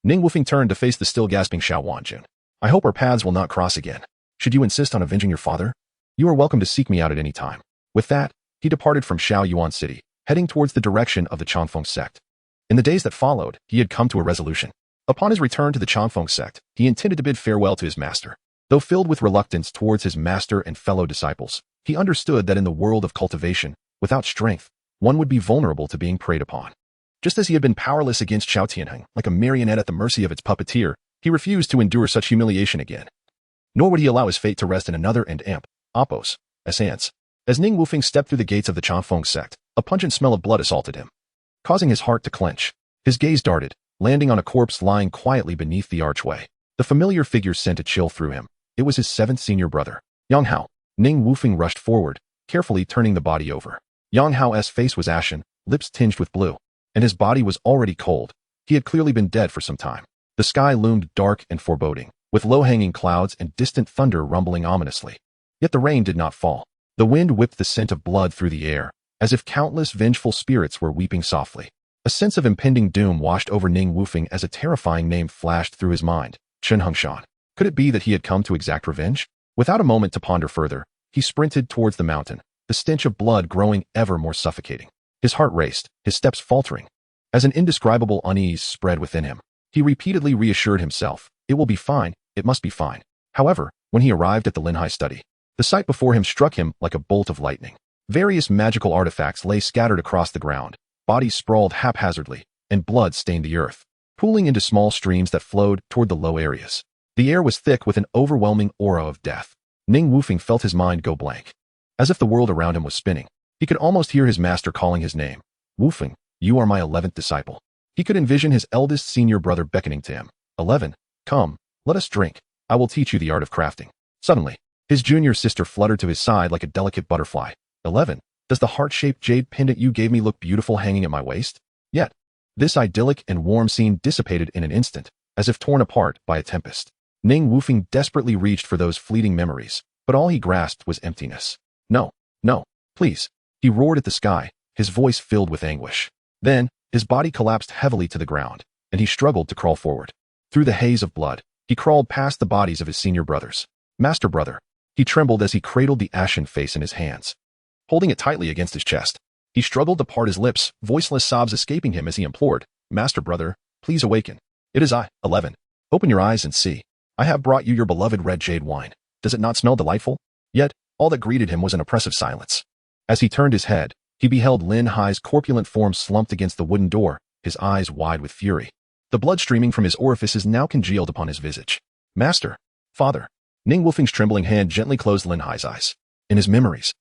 Ning Wufeng turned to face the still gasping Xiao Wanjun. I hope our paths will not cross again. Should you insist on avenging your father, you are welcome to seek me out at any time. With that, he departed from Shaoyuan City, heading towards the direction of the Changfeng sect. In the days that followed, he had come to a resolution. Upon his return to the Changfeng sect, he intended to bid farewell to his master. Though filled with reluctance towards his master and fellow disciples, he understood that in the world of cultivation, without strength, one would be vulnerable to being preyed upon. Just as he had been powerless against Xiao Tianheng, like a marionette at the mercy of its puppeteer, he refused to endure such humiliation again. Nor would he allow his fate to rest in another and Appo's hands. As Ning Wufeng stepped through the gates of the Changfeng sect, a pungent smell of blood assaulted him, causing his heart to clench. His gaze darted, landing on a corpse lying quietly beneath the archway. The familiar figure sent a chill through him. It was his seventh senior brother, Yang Hao. Ning Wufeng rushed forward, carefully turning the body over. Yang Hao's face was ashen, lips tinged with blue, and his body was already cold. He had clearly been dead for some time. The sky loomed dark and foreboding, with low-hanging clouds and distant thunder rumbling ominously. Yet the rain did not fall. The wind whipped the scent of blood through the air, as if countless vengeful spirits were weeping softly. A sense of impending doom washed over Ning Wufeng as a terrifying name flashed through his mind, Chen Hengshan. Could it be that he had come to exact revenge? Without a moment to ponder further, he sprinted towards the mountain, the stench of blood growing ever more suffocating. His heart raced, his steps faltering, as an indescribable unease spread within him. He repeatedly reassured himself, It will be fine, it must be fine. However, when he arrived at the Linhai study, the sight before him struck him like a bolt of lightning. Various magical artifacts lay scattered across the ground, bodies sprawled haphazardly, and blood stained the earth, pooling into small streams that flowed toward the low areas. The air was thick with an overwhelming aura of death. Ning Wufeng felt his mind go blank. As if the world around him was spinning, he could almost hear his master calling his name. Wufeng, you are my 11th disciple. He could envision his eldest senior brother beckoning to him. 11, come, let us drink. I will teach you the art of crafting. Suddenly, his junior sister fluttered to his side like a delicate butterfly. 11, does the heart-shaped jade pendant you gave me look beautiful hanging at my waist? Yet, this idyllic and warm scene dissipated in an instant, as if torn apart by a tempest. Ning Wufeng desperately reached for those fleeting memories, but all he grasped was emptiness. No, no, please. He roared at the sky, his voice filled with anguish. Then, his body collapsed heavily to the ground, and he struggled to crawl forward. Through the haze of blood, he crawled past the bodies of his senior brothers. Master brother. He trembled as he cradled the ashen face in his hands. Holding it tightly against his chest, he struggled to part his lips, voiceless sobs escaping him as he implored, Master brother, please awaken. It is I, 11. Open your eyes and see. I have brought you your beloved red jade wine. Does it not smell delightful? Yet, all that greeted him was an oppressive silence. As he turned his head, he beheld Lin Hai's corpulent form slumped against the wooden door, his eyes wide with fury. The blood streaming from his orifices now congealed upon his visage. Master, father. Ning Wufeng's trembling hand gently closed Lin Hai's eyes. In his memories,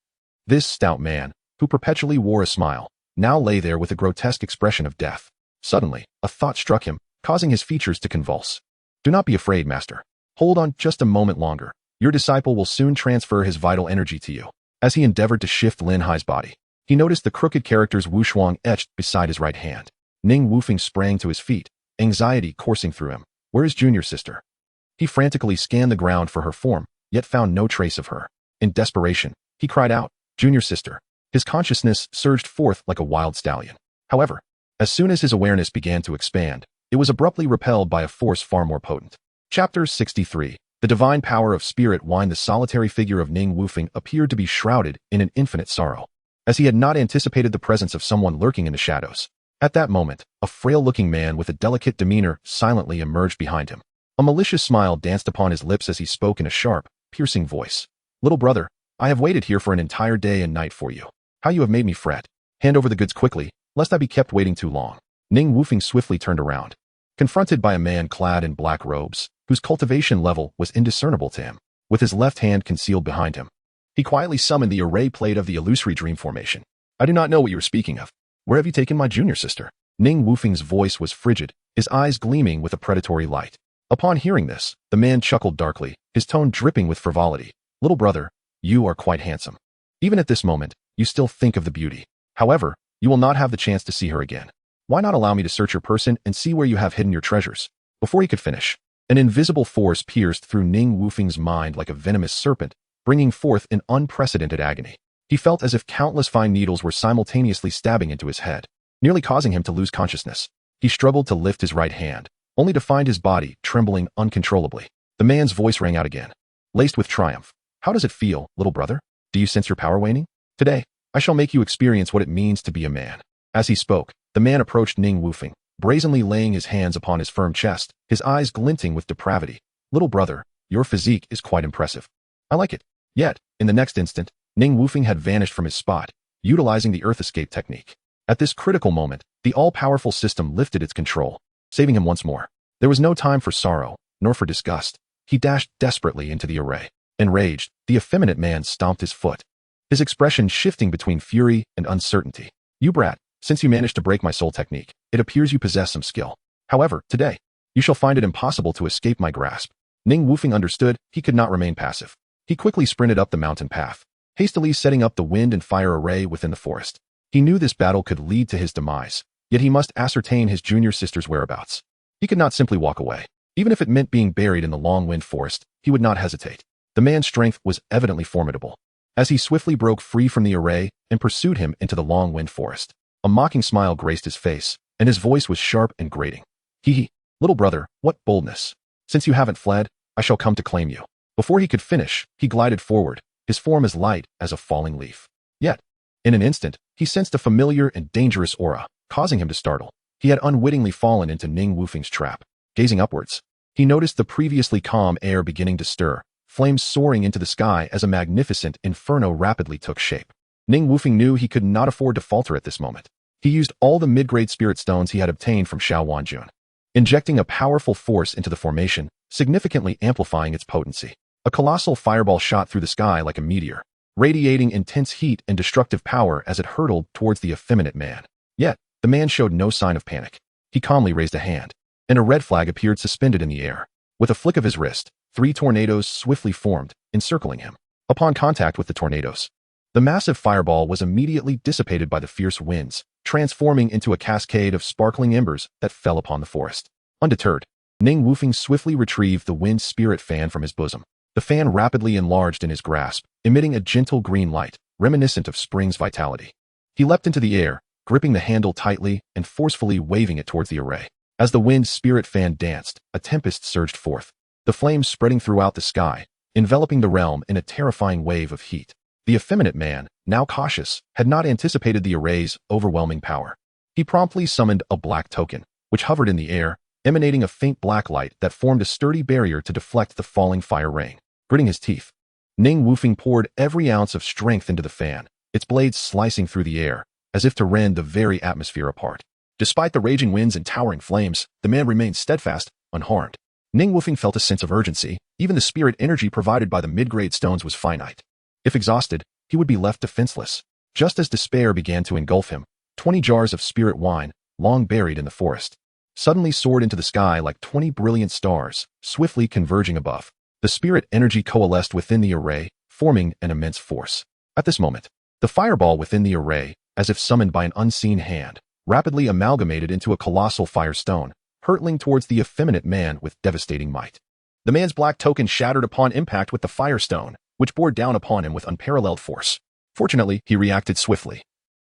this stout man, who perpetually wore a smile, now lay there with a grotesque expression of death. Suddenly, a thought struck him, causing his features to convulse. Do not be afraid, master. Hold on just a moment longer. Your disciple will soon transfer his vital energy to you. As he endeavored to shift Lin Hai's body, he noticed the crooked characters Wushuang etched beside his right hand. Ning Wufeng sprang to his feet, anxiety coursing through him. Where is junior sister? He frantically scanned the ground for her form, yet found no trace of her. In desperation, he cried out, Junior sister. His consciousness surged forth like a wild stallion. However, as soon as his awareness began to expand, it was abruptly repelled by a force far more potent. Chapter 63. The divine power of spirit wine. The solitary figure of Ning Wufeng appeared to be shrouded in an infinite sorrow, as he had not anticipated the presence of someone lurking in the shadows. At that moment, a frail-looking man with a delicate demeanor silently emerged behind him. A malicious smile danced upon his lips as he spoke in a sharp, piercing voice. Little brother, I have waited here for an entire day and night for you. How you have made me fret. Hand over the goods quickly, lest I be kept waiting too long. Ning Wufeng swiftly turned around, confronted by a man clad in black robes, whose cultivation level was indiscernible to him, with his left hand concealed behind him. He quietly summoned the array plate of the illusory dream formation. I do not know what you are speaking of. Where have you taken my junior sister? Ning Wufeng's voice was frigid, his eyes gleaming with a predatory light. Upon hearing this, the man chuckled darkly, his tone dripping with frivolity. Little brother, you are quite handsome. Even at this moment, you still think of the beauty. However, you will not have the chance to see her again. Why not allow me to search your person and see where you have hidden your treasures? Before he could finish, an invisible force pierced through Ning Wufeng's mind like a venomous serpent, bringing forth an unprecedented agony. He felt as if countless fine needles were simultaneously stabbing into his head, nearly causing him to lose consciousness. He struggled to lift his right hand, only to find his body trembling uncontrollably. The man's voice rang out again, laced with triumph. How does it feel, little brother? Do you sense your power waning? Today, I shall make you experience what it means to be a man. As he spoke, the man approached Ning Wufeng, brazenly laying his hands upon his firm chest, his eyes glinting with depravity. Little brother, your physique is quite impressive. I like it. Yet, in the next instant, Ning Wufeng had vanished from his spot, utilizing the Earth Escape technique. At this critical moment, the all-powerful system lifted its control, saving him once more. There was no time for sorrow, nor for disgust. He dashed desperately into the array. Enraged, the effeminate man stomped his foot, his expression shifting between fury and uncertainty. You brat, since you managed to break my soul technique, it appears you possess some skill. However, today, you shall find it impossible to escape my grasp. Ning Wufeng understood he could not remain passive. He quickly sprinted up the mountain path, hastily setting up the wind and fire array within the forest. He knew this battle could lead to his demise, yet he must ascertain his junior sister's whereabouts. He could not simply walk away. Even if it meant being buried in the long wind forest, he would not hesitate. The man's strength was evidently formidable. As he swiftly broke free from the array and pursued him into the long wind forest, a mocking smile graced his face, and his voice was sharp and grating. Little brother, what boldness. Since you haven't fled, I shall come to claim you. Before he could finish, he glided forward, his form as light as a falling leaf. Yet, in an instant, he sensed a familiar and dangerous aura, causing him to startle. He had unwittingly fallen into Ning Wufeng's trap. Gazing upwards, He noticed the previously calm air beginning to stir, flames soaring into the sky as a magnificent inferno rapidly took shape. Ning Wufeng knew he could not afford to falter at this moment. He used all the mid-grade spirit stones he had obtained from Xiao Wanjun, injecting a powerful force into the formation, significantly amplifying its potency. A colossal fireball shot through the sky like a meteor, radiating intense heat and destructive power as it hurtled towards the effeminate man. Yet, the man showed no sign of panic. He calmly raised a hand, and a red flag appeared suspended in the air. With a flick of his wrist, 3 tornadoes swiftly formed, encircling him. Upon contact with the tornadoes, the massive fireball was immediately dissipated by the fierce winds, transforming into a cascade of sparkling embers that fell upon the forest. Undeterred, Ning Wufeng swiftly retrieved the wind spirit fan from his bosom. The fan rapidly enlarged in his grasp, emitting a gentle green light, reminiscent of spring's vitality. He leapt into the air, gripping the handle tightly and forcefully waving it towards the array. As the wind spirit fan danced, a tempest surged forth, the flames spreading throughout the sky, enveloping the realm in a terrifying wave of heat. The effeminate man, now cautious, had not anticipated the array's overwhelming power. He promptly summoned a black token, which hovered in the air, emanating a faint black light that formed a sturdy barrier to deflect the falling fire rain. Gritting his teeth, Ning Wufeng poured every ounce of strength into the fan, its blades slicing through the air, as if to rend the very atmosphere apart. Despite the raging winds and towering flames, the man remained steadfast, unharmed. Ning Wufeng felt a sense of urgency. Even the spirit energy provided by the mid-grade stones was finite. If exhausted, he would be left defenseless. Just as despair began to engulf him, 20 jars of spirit wine, long buried in the forest, suddenly soared into the sky like 20 brilliant stars, swiftly converging above. The spirit energy coalesced within the array, forming an immense force. At this moment, the fireball within the array, as if summoned by an unseen hand, rapidly amalgamated into a colossal firestone, hurtling towards the effeminate man with devastating might. The man's black token shattered upon impact with the firestone, which bore down upon him with unparalleled force. Fortunately, he reacted swiftly,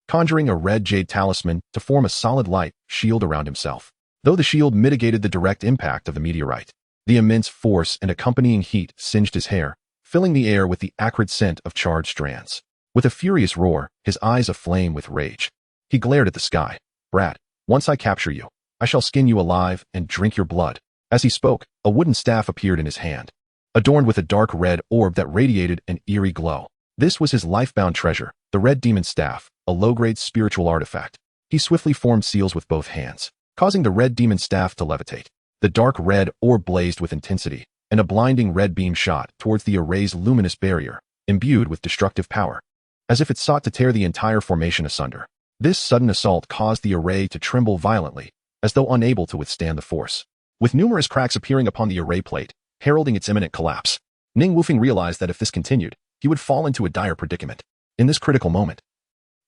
conjuring a red jade talisman to form a solid light shield around himself. Though the shield mitigated the direct impact of the meteorite, the immense force and accompanying heat singed his hair, filling the air with the acrid scent of charred strands. With a furious roar, his eyes aflame with rage, he glared at the sky. "Brat, once I capture you, I shall skin you alive and drink your blood." As he spoke, a wooden staff appeared in his hand, adorned with a dark red orb that radiated an eerie glow. This was his life-bound treasure, the Red Demon Staff, a low-grade spiritual artifact. He swiftly formed seals with both hands, causing the Red Demon Staff to levitate. The dark red orb blazed with intensity, and a blinding red beam shot towards the array's luminous barrier, imbued with destructive power, as if it sought to tear the entire formation asunder. This sudden assault caused the array to tremble violently, as though unable to withstand the force. With numerous cracks appearing upon the array plate, heralding its imminent collapse, Ning Wufeng realized that if this continued, he would fall into a dire predicament. In this critical moment,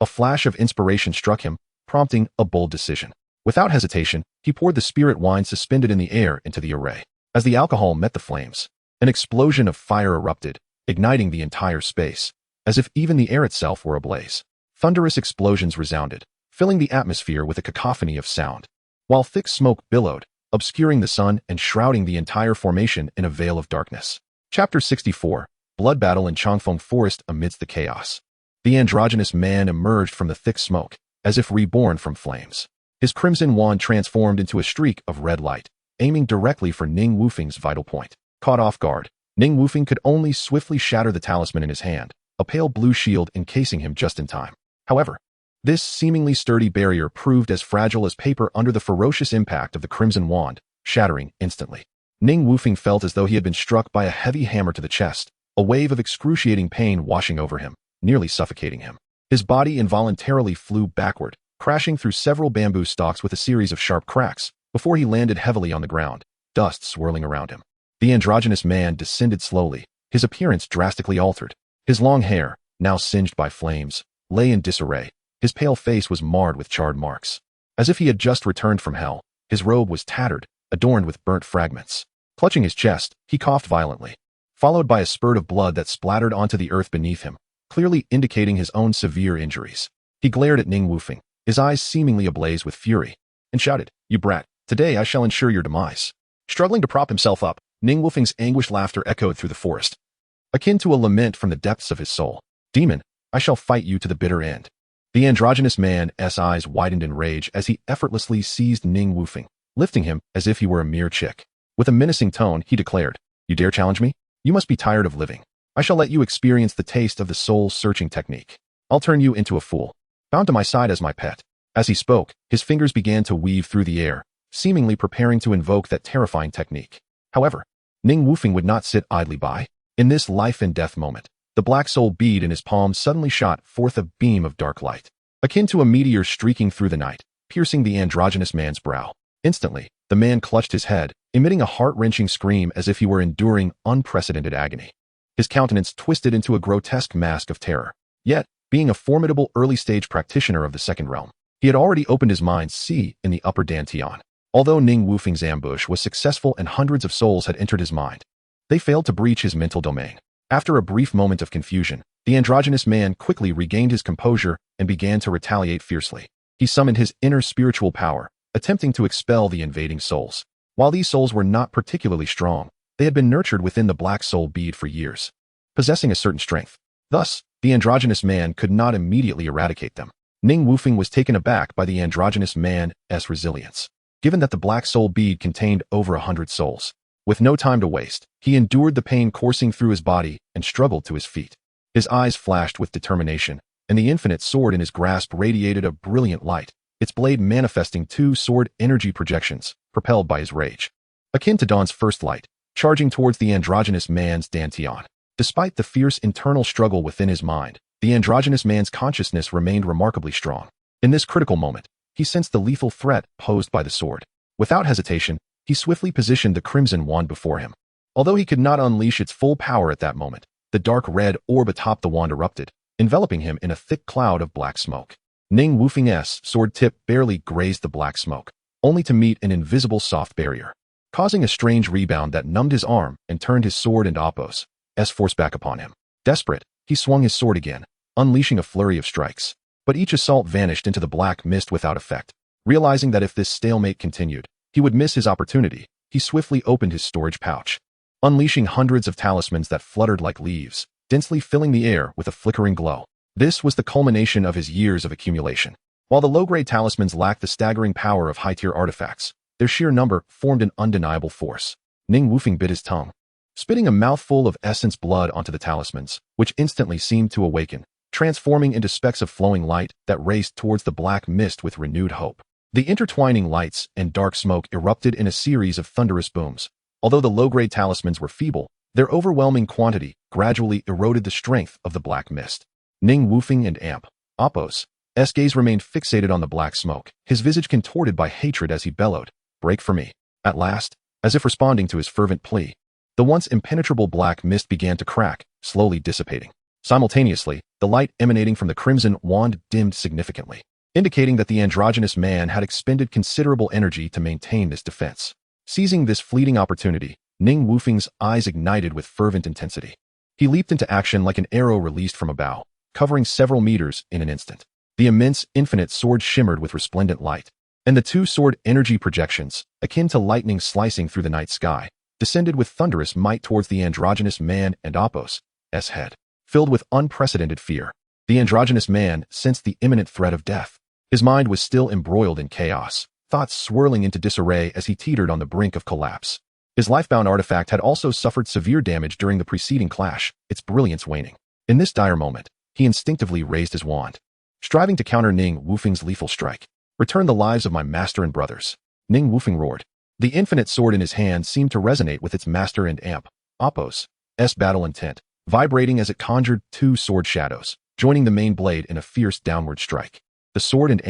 a flash of inspiration struck him, prompting a bold decision. Without hesitation, he poured the spirit wine suspended in the air into the array. As the alcohol met the flames, an explosion of fire erupted, igniting the entire space, as if even the air itself were ablaze. Thunderous explosions resounded, filling the atmosphere with a cacophony of sound, while thick smoke billowed, obscuring the sun and shrouding the entire formation in a veil of darkness. Chapter 64, Blood Battle in Changfeng Forest amidst the chaos. The androgynous man emerged from the thick smoke, as if reborn from flames. His crimson wand transformed into a streak of red light, aiming directly for Ning Wufeng's vital point. Caught off guard, Ning Wufeng could only swiftly shatter the talisman in his hand, a pale blue shield encasing him just in time. However, this seemingly sturdy barrier proved as fragile as paper under the ferocious impact of the crimson wand, shattering instantly. Ning Wufeng felt as though he had been struck by a heavy hammer to the chest, a wave of excruciating pain washing over him, nearly suffocating him. His body involuntarily flew backward, crashing through several bamboo stalks with a series of sharp cracks, before he landed heavily on the ground, dust swirling around him. The androgynous man descended slowly, his appearance drastically altered. His long hair, now singed by flames, lay in disarray. His pale face was marred with charred marks. As if he had just returned from hell, his robe was tattered, adorned with burnt fragments. Clutching his chest, he coughed violently, followed by a spurt of blood that splattered onto the earth beneath him, clearly indicating his own severe injuries. He glared at Ning Wufeng, his eyes seemingly ablaze with fury, and shouted, "You brat, today I shall ensure your demise." Struggling to prop himself up, Ning Wufeng's anguished laughter echoed through the forest, akin to a lament from the depths of his soul. "Demon, I shall fight you to the bitter end." The androgynous man's eyes widened in rage as he effortlessly seized Ning Wufeng, lifting him as if he were a mere chick. With a menacing tone, he declared, "You dare challenge me? You must be tired of living. I shall let you experience the taste of the soul-searching technique. I'll turn you into a fool, bound to my side as my pet." As he spoke, his fingers began to weave through the air, seemingly preparing to invoke that terrifying technique. However, Ning Wufeng would not sit idly by. In this life-and-death moment, the black soul bead in his palm suddenly shot forth a beam of dark light, akin to a meteor streaking through the night, piercing the androgynous man's brow. Instantly, the man clutched his head, emitting a heart-wrenching scream as if he were enduring unprecedented agony. His countenance twisted into a grotesque mask of terror. Yet, being a formidable early-stage practitioner of the second realm, he had already opened his mind's sea in the upper Dantian. Although Ning Wufeng's ambush was successful and hundreds of souls had entered his mind, they failed to breach his mental domain. After a brief moment of confusion, the androgynous man quickly regained his composure and began to retaliate fiercely. He summoned his inner spiritual power, attempting to expel the invading souls. While these souls were not particularly strong, they had been nurtured within the black soul bead for years, possessing a certain strength. Thus, the androgynous man could not immediately eradicate them. Ning Wufeng was taken aback by the androgynous man's resilience, given that the black soul bead contained over 100 souls. With no time to waste, he endured the pain coursing through his body and struggled to his feet. His eyes flashed with determination, and the infinite sword in his grasp radiated a brilliant light, its blade manifesting two sword energy projections, propelled by his rage. Akin to dawn's first light, charging towards the androgynous man's Dantian. Despite the fierce internal struggle within his mind, the androgynous man's consciousness remained remarkably strong. In this critical moment, he sensed the lethal threat posed by the sword. Without hesitation, he swiftly positioned the crimson wand before him. Although he could not unleash its full power at that moment, the dark red orb atop the wand erupted, enveloping him in a thick cloud of black smoke. Ning Wufeng's sword tip barely grazed the black smoke, only to meet an invisible soft barrier, causing a strange rebound that numbed his arm and turned his sword into Apos' force back upon him. Desperate, he swung his sword again, unleashing a flurry of strikes. But each assault vanished into the black mist without effect. Realizing that if this stalemate continued, he would miss his opportunity, he swiftly opened his storage pouch, unleashing hundreds of talismans that fluttered like leaves, densely filling the air with a flickering glow. This was the culmination of his years of accumulation. While the low-grade talismans lacked the staggering power of high-tier artifacts, their sheer number formed an undeniable force. Ning Wufeng bit his tongue, spitting a mouthful of essence blood onto the talismans, which instantly seemed to awaken, transforming into specks of flowing light that raced towards the black mist with renewed hope. The intertwining lights and dark smoke erupted in a series of thunderous booms. Although the low-grade talismans were feeble, their overwhelming quantity gradually eroded the strength of the black mist. Ning Wufeng and Apos' gaze remained fixated on the black smoke, his visage contorted by hatred as he bellowed, "Break for me." At last, as if responding to his fervent plea, the once impenetrable black mist began to crack, slowly dissipating. Simultaneously, the light emanating from the crimson wand dimmed significantly, indicating that the androgynous man had expended considerable energy to maintain this defense. Seizing this fleeting opportunity, Ning Wufeng's eyes ignited with fervent intensity. He leaped into action like an arrow released from a bow, covering several meters in an instant. The immense, infinite sword shimmered with resplendent light, and the two sword energy projections, akin to lightning slicing through the night sky, descended with thunderous might towards the androgynous man and Apos' head. Filled with unprecedented fear, the androgynous man sensed the imminent threat of death. His mind was still embroiled in chaos, thoughts swirling into disarray as he teetered on the brink of collapse. His lifebound artifact had also suffered severe damage during the preceding clash, its brilliance waning. In this dire moment, he instinctively raised his wand, striving to counter Ning Wufeng's lethal strike. "Return the lives of my master and brothers," Ning Wufeng roared. The infinite sword in his hand seemed to resonate with its master and Apos' battle intent, vibrating as it conjured two sword shadows, joining the main blade in a fierce downward strike. The sword and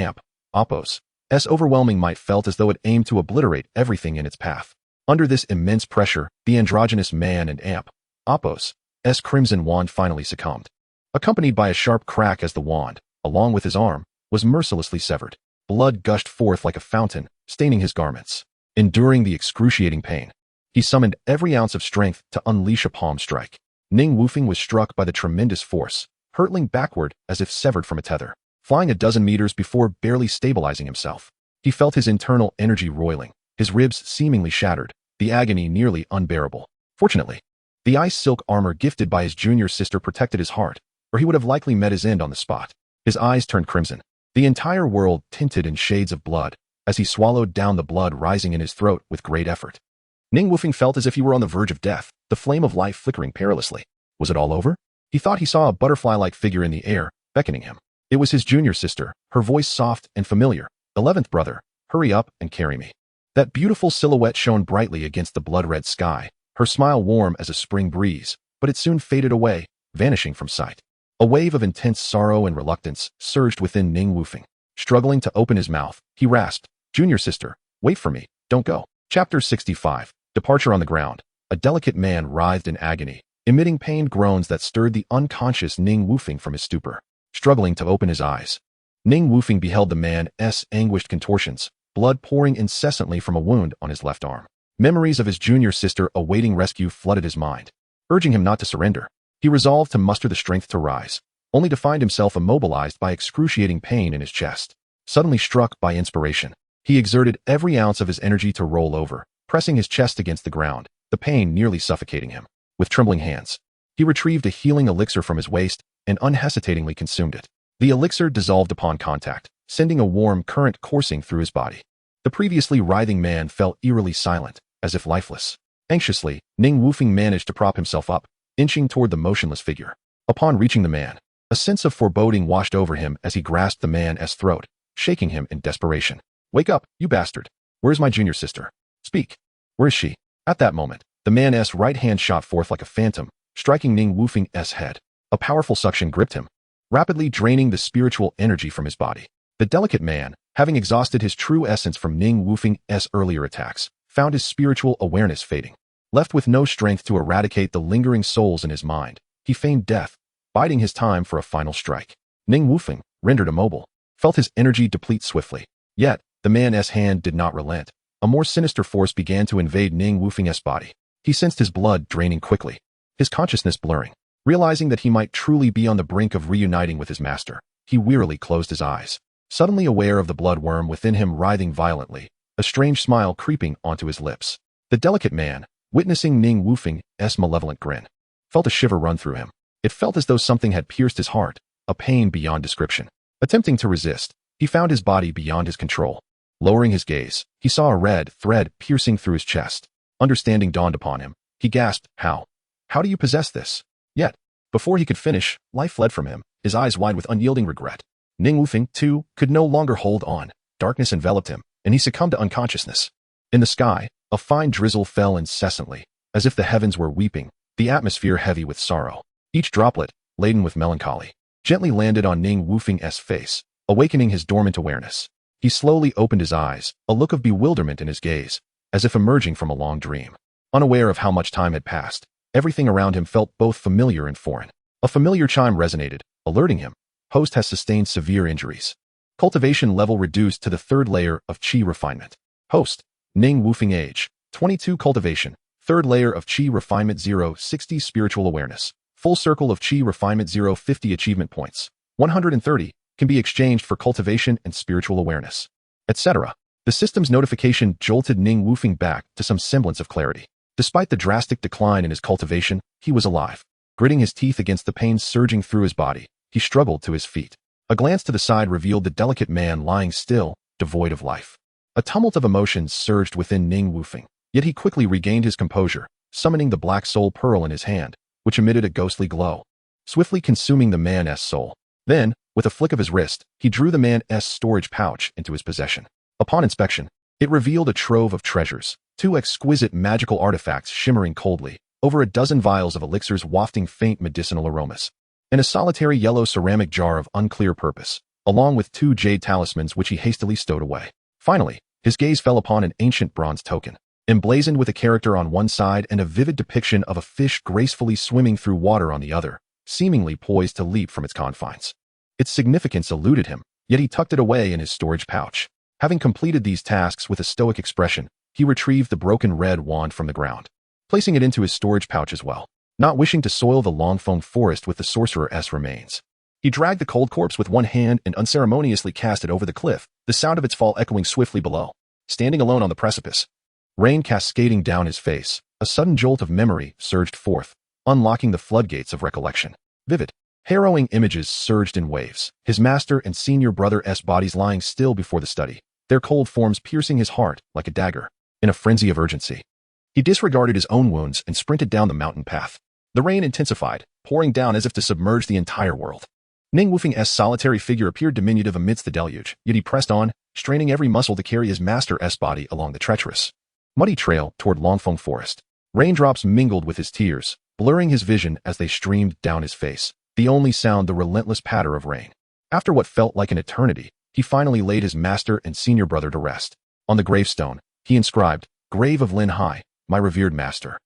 Apos' overwhelming might felt as though it aimed to obliterate everything in its path. Under this immense pressure, the androgynous man and Apos' crimson wand finally succumbed, accompanied by a sharp crack as the wand, along with his arm, was mercilessly severed. Blood gushed forth like a fountain, staining his garments. Enduring the excruciating pain, he summoned every ounce of strength to unleash a palm strike. Ning Wufeng was struck by the tremendous force, hurtling backward as if severed from a tether. Flying a dozen meters before barely stabilizing himself, he felt his internal energy roiling, his ribs seemingly shattered, the agony nearly unbearable. Fortunately, the ice silk armor gifted by his junior sister protected his heart, or he would have likely met his end on the spot. His eyes turned crimson, the entire world tinted in shades of blood, as he swallowed down the blood rising in his throat with great effort. Ning Wufeng felt as if he were on the verge of death, the flame of life flickering perilously. Was it all over? He thought he saw a butterfly-like figure in the air, beckoning him. It was his junior sister, her voice soft and familiar. 11th brother, hurry up and carry me. That beautiful silhouette shone brightly against the blood-red sky, her smile warm as a spring breeze, but it soon faded away, vanishing from sight. A wave of intense sorrow and reluctance surged within Ning Wufeng. Struggling to open his mouth, he rasped, Junior sister, wait for me, don't go. Chapter 65. Departure on the ground. A delicate man writhed in agony, emitting pained groans that stirred the unconscious Ning Wufeng from his stupor. Struggling to open his eyes, Ning Wufeng beheld the man's anguished contortions, blood pouring incessantly from a wound on his left arm. Memories of his junior sister awaiting rescue flooded his mind. Urging him not to surrender, he resolved to muster the strength to rise, only to find himself immobilized by excruciating pain in his chest. Suddenly struck by inspiration, he exerted every ounce of his energy to roll over, pressing his chest against the ground, the pain nearly suffocating him. With trembling hands, he retrieved a healing elixir from his waist and unhesitatingly consumed it. The elixir dissolved upon contact, sending a warm current coursing through his body. The previously writhing man fell eerily silent, as if lifeless. Anxiously, Ning Wufeng managed to prop himself up, inching toward the motionless figure. Upon reaching the man, a sense of foreboding washed over him as he grasped the man's throat, shaking him in desperation. Wake up, you bastard! Where's my junior sister? Speak! Where is she? At that moment, the man's right hand shot forth like a phantom, striking Ning Wufeng's head. A powerful suction gripped him, rapidly draining the spiritual energy from his body. The delicate man, having exhausted his true essence from Ning Wufeng's earlier attacks, found his spiritual awareness fading. Left with no strength to eradicate the lingering souls in his mind, he feigned death, biding his time for a final strike. Ning Wufeng, rendered immobile, felt his energy deplete swiftly. Yet, the man's hand did not relent. A more sinister force began to invade Ning Wufeng's body. He sensed his blood draining quickly, his consciousness blurring. Realizing that he might truly be on the brink of reuniting with his master, he wearily closed his eyes. Suddenly aware of the bloodworm within him writhing violently, a strange smile creeping onto his lips. The delicate man, witnessing Ning Wufeng's malevolent grin, felt a shiver run through him. It felt as though something had pierced his heart, a pain beyond description. Attempting to resist, he found his body beyond his control. Lowering his gaze, he saw a red thread piercing through his chest. Understanding dawned upon him. He gasped, How? How do you possess this? Yet, before he could finish, life fled from him, his eyes wide with unyielding regret. Ning Wufeng, too, could no longer hold on. Darkness enveloped him, and he succumbed to unconsciousness. In the sky, a fine drizzle fell incessantly, as if the heavens were weeping, the atmosphere heavy with sorrow. Each droplet, laden with melancholy, gently landed on Ning Wufeng's face, awakening his dormant awareness. He slowly opened his eyes, a look of bewilderment in his gaze, as if emerging from a long dream. Unaware of how much time had passed, everything around him felt both familiar and foreign. A familiar chime resonated, alerting him. Host has sustained severe injuries. Cultivation level reduced to the 3rd layer of Qi refinement. Host, Ning Wufeng age, 22 cultivation, 3rd layer of Qi refinement 0, 60 spiritual awareness. Full circle of Qi refinement 0, 50 achievement points. 130 can be exchanged for cultivation and spiritual awareness, etc. The system's notification jolted Ning Wufeng back to some semblance of clarity. Despite the drastic decline in his cultivation, he was alive. Gritting his teeth against the pain surging through his body, he struggled to his feet. A glance to the side revealed the delicate man lying still, devoid of life. A tumult of emotions surged within Ning Wufeng, yet he quickly regained his composure, summoning the black soul pearl in his hand, which emitted a ghostly glow, swiftly consuming the man's soul. Then, with a flick of his wrist, he drew the man's storage pouch into his possession. Upon inspection, it revealed a trove of treasures, 2 exquisite magical artifacts shimmering coldly, over a dozen vials of elixirs wafting faint medicinal aromas, and a solitary yellow ceramic jar of unclear purpose, along with 2 jade talismans which he hastily stowed away. Finally, his gaze fell upon an ancient bronze token, emblazoned with a character on one side and a vivid depiction of a fish gracefully swimming through water on the other, seemingly poised to leap from its confines. Its significance eluded him, yet he tucked it away in his storage pouch. Having completed these tasks with a stoic expression, he retrieved the broken red wand from the ground, placing it into his storage pouch as well. Not wishing to soil the long-foam forest with the sorcerer's remains, he dragged the cold corpse with one hand and unceremoniously cast it over the cliff, the sound of its fall echoing swiftly below. Standing alone on the precipice, rain cascading down his face, a sudden jolt of memory surged forth, unlocking the floodgates of recollection. Vivid, harrowing images surged in waves, his master and senior brother's bodies lying still before the study, their cold forms piercing his heart like a dagger. In a frenzy of urgency, He disregarded his own wounds and sprinted down the mountain path. The rain intensified, pouring down as if to submerge the entire world. Ning Wufeng's solitary figure appeared diminutive amidst the deluge, yet he pressed on, straining every muscle to carry his master's body along the treacherous, muddy trail toward Longfeng Forest. Raindrops mingled with his tears, blurring his vision as they streamed down his face, the only sound the relentless patter of rain. After what felt like an eternity, he finally laid his master and senior brother to rest. On the gravestone, he inscribed, "Grave of Lin Hai, my revered master."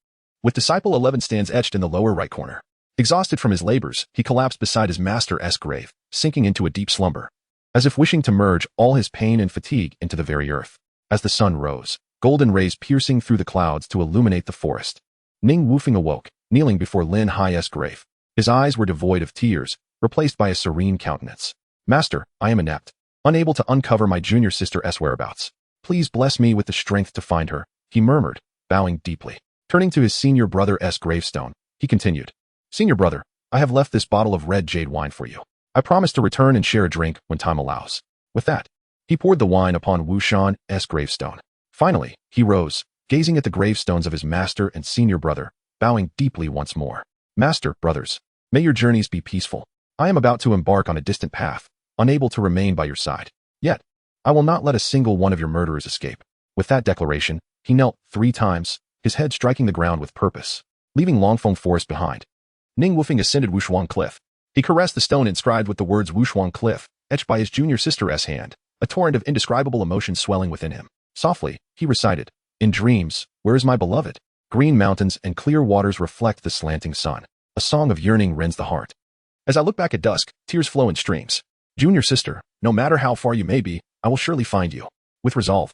With Disciple 11 stands etched in the lower right corner. Exhausted from his labors, he collapsed beside his master's grave, sinking into a deep slumber, as if wishing to merge all his pain and fatigue into the very earth. As the sun rose, golden rays piercing through the clouds to illuminate the forest, Ning Wufeng awoke, kneeling before Lin Hai's grave. His eyes were devoid of tears, replaced by a serene countenance. "Master, I am inept, unable to uncover my junior sister's whereabouts. Please bless me with the strength to find her," he murmured, bowing deeply. Turning to his senior brother's gravestone, he continued, "Senior brother, I have left this bottle of red jade wine for you. I promise to return and share a drink when time allows." With that, he poured the wine upon Wu Shan's gravestone. Finally, he rose, gazing at the gravestones of his master and senior brother, bowing deeply once more. "Master, brothers, may your journeys be peaceful. I am about to embark on a distant path, unable to remain by your side. Yet, I will not let a single one of your murderers escape." With that declaration, he knelt 3 times, his head striking the ground with purpose, leaving Longfeng Forest behind. Ning Wufeng ascended Wushuang Cliff. He caressed the stone inscribed with the words Wushuang Cliff, etched by his junior sister's hand, a torrent of indescribable emotion swelling within him. Softly, he recited, "In dreams, where is my beloved? Green mountains and clear waters reflect the slanting sun. A song of yearning rends the heart. As I look back at dusk, tears flow in streams. Junior sister, no matter how far you may be, I will surely find you." With resolve,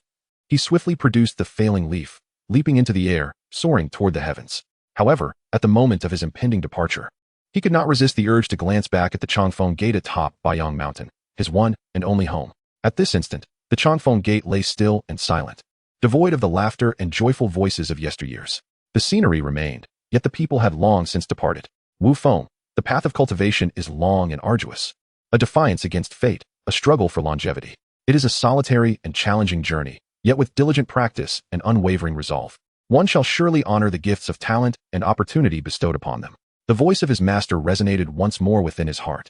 he swiftly produced the failing leaf, leaping into the air, soaring toward the heavens. However, at the moment of his impending departure, he could not resist the urge to glance back at the Changfeng Gate atop Baiyang Mountain, his one and only home. At this instant, the Changfeng Gate lay still and silent, devoid of the laughter and joyful voices of yesteryears. The scenery remained, yet the people had long since departed. Wu Feng, the path of cultivation is long and arduous, a defiance against fate, a struggle for longevity. It is a solitary and challenging journey, yet with diligent practice and unwavering resolve, one shall surely honor the gifts of talent and opportunity bestowed upon them. The voice of his master resonated once more within his heart.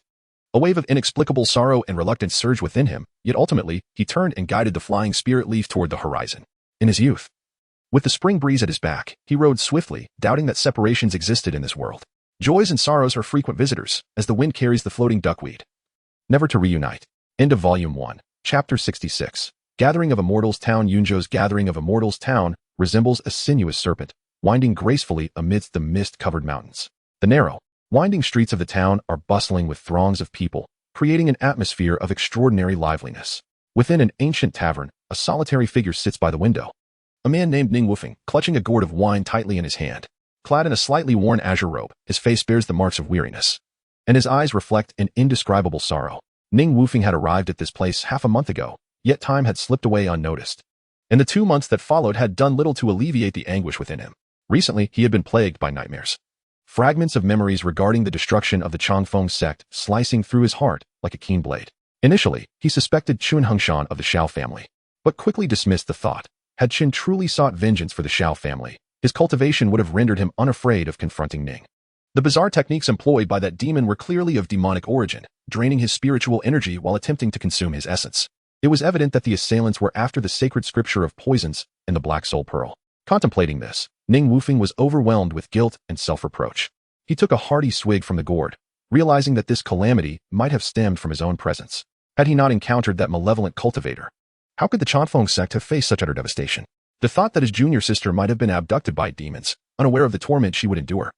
A wave of inexplicable sorrow and reluctance surged within him, yet ultimately, he turned and guided the flying spirit leaf toward the horizon. In his youth, with the spring breeze at his back, he rode swiftly, doubting that separations existed in this world. Joys and sorrows are frequent visitors, as the wind carries the floating duckweed. Never to reunite. End of Volume 1, Chapter 66. Gathering of Immortals Town. Yunzhou's Gathering of Immortals Town resembles a sinuous serpent, winding gracefully amidst the mist-covered mountains. The narrow, winding streets of the town are bustling with throngs of people, creating an atmosphere of extraordinary liveliness. Within an ancient tavern, a solitary figure sits by the window. A man named Ning Wufeng, clutching a gourd of wine tightly in his hand. Clad in a slightly worn azure robe, his face bears the marks of weariness, and his eyes reflect an indescribable sorrow. Ning Wufeng had arrived at this place half a month ago, yet time had slipped away unnoticed, and the 2 months that followed had done little to alleviate the anguish within him. Recently, he had been plagued by nightmares. Fragments of memories regarding the destruction of the Changfeng sect slicing through his heart like a keen blade. Initially, he suspected Chun Hengshan of the Xiao family, but quickly dismissed the thought. Had Qin truly sought vengeance for the Xiao family, his cultivation would have rendered him unafraid of confronting Ning. The bizarre techniques employed by that demon were clearly of demonic origin, draining his spiritual energy while attempting to consume his essence. It was evident that the assailants were after the sacred scripture of poisons and the Black Soul Pearl. Contemplating this, Ning Wufeng was overwhelmed with guilt and self-reproach. He took a hearty swig from the gourd, realizing that this calamity might have stemmed from his own presence. Had he not encountered that malevolent cultivator, how could the Changfeng sect have faced such utter devastation? The thought that his junior sister might have been abducted by demons, unaware of the torment she would endure,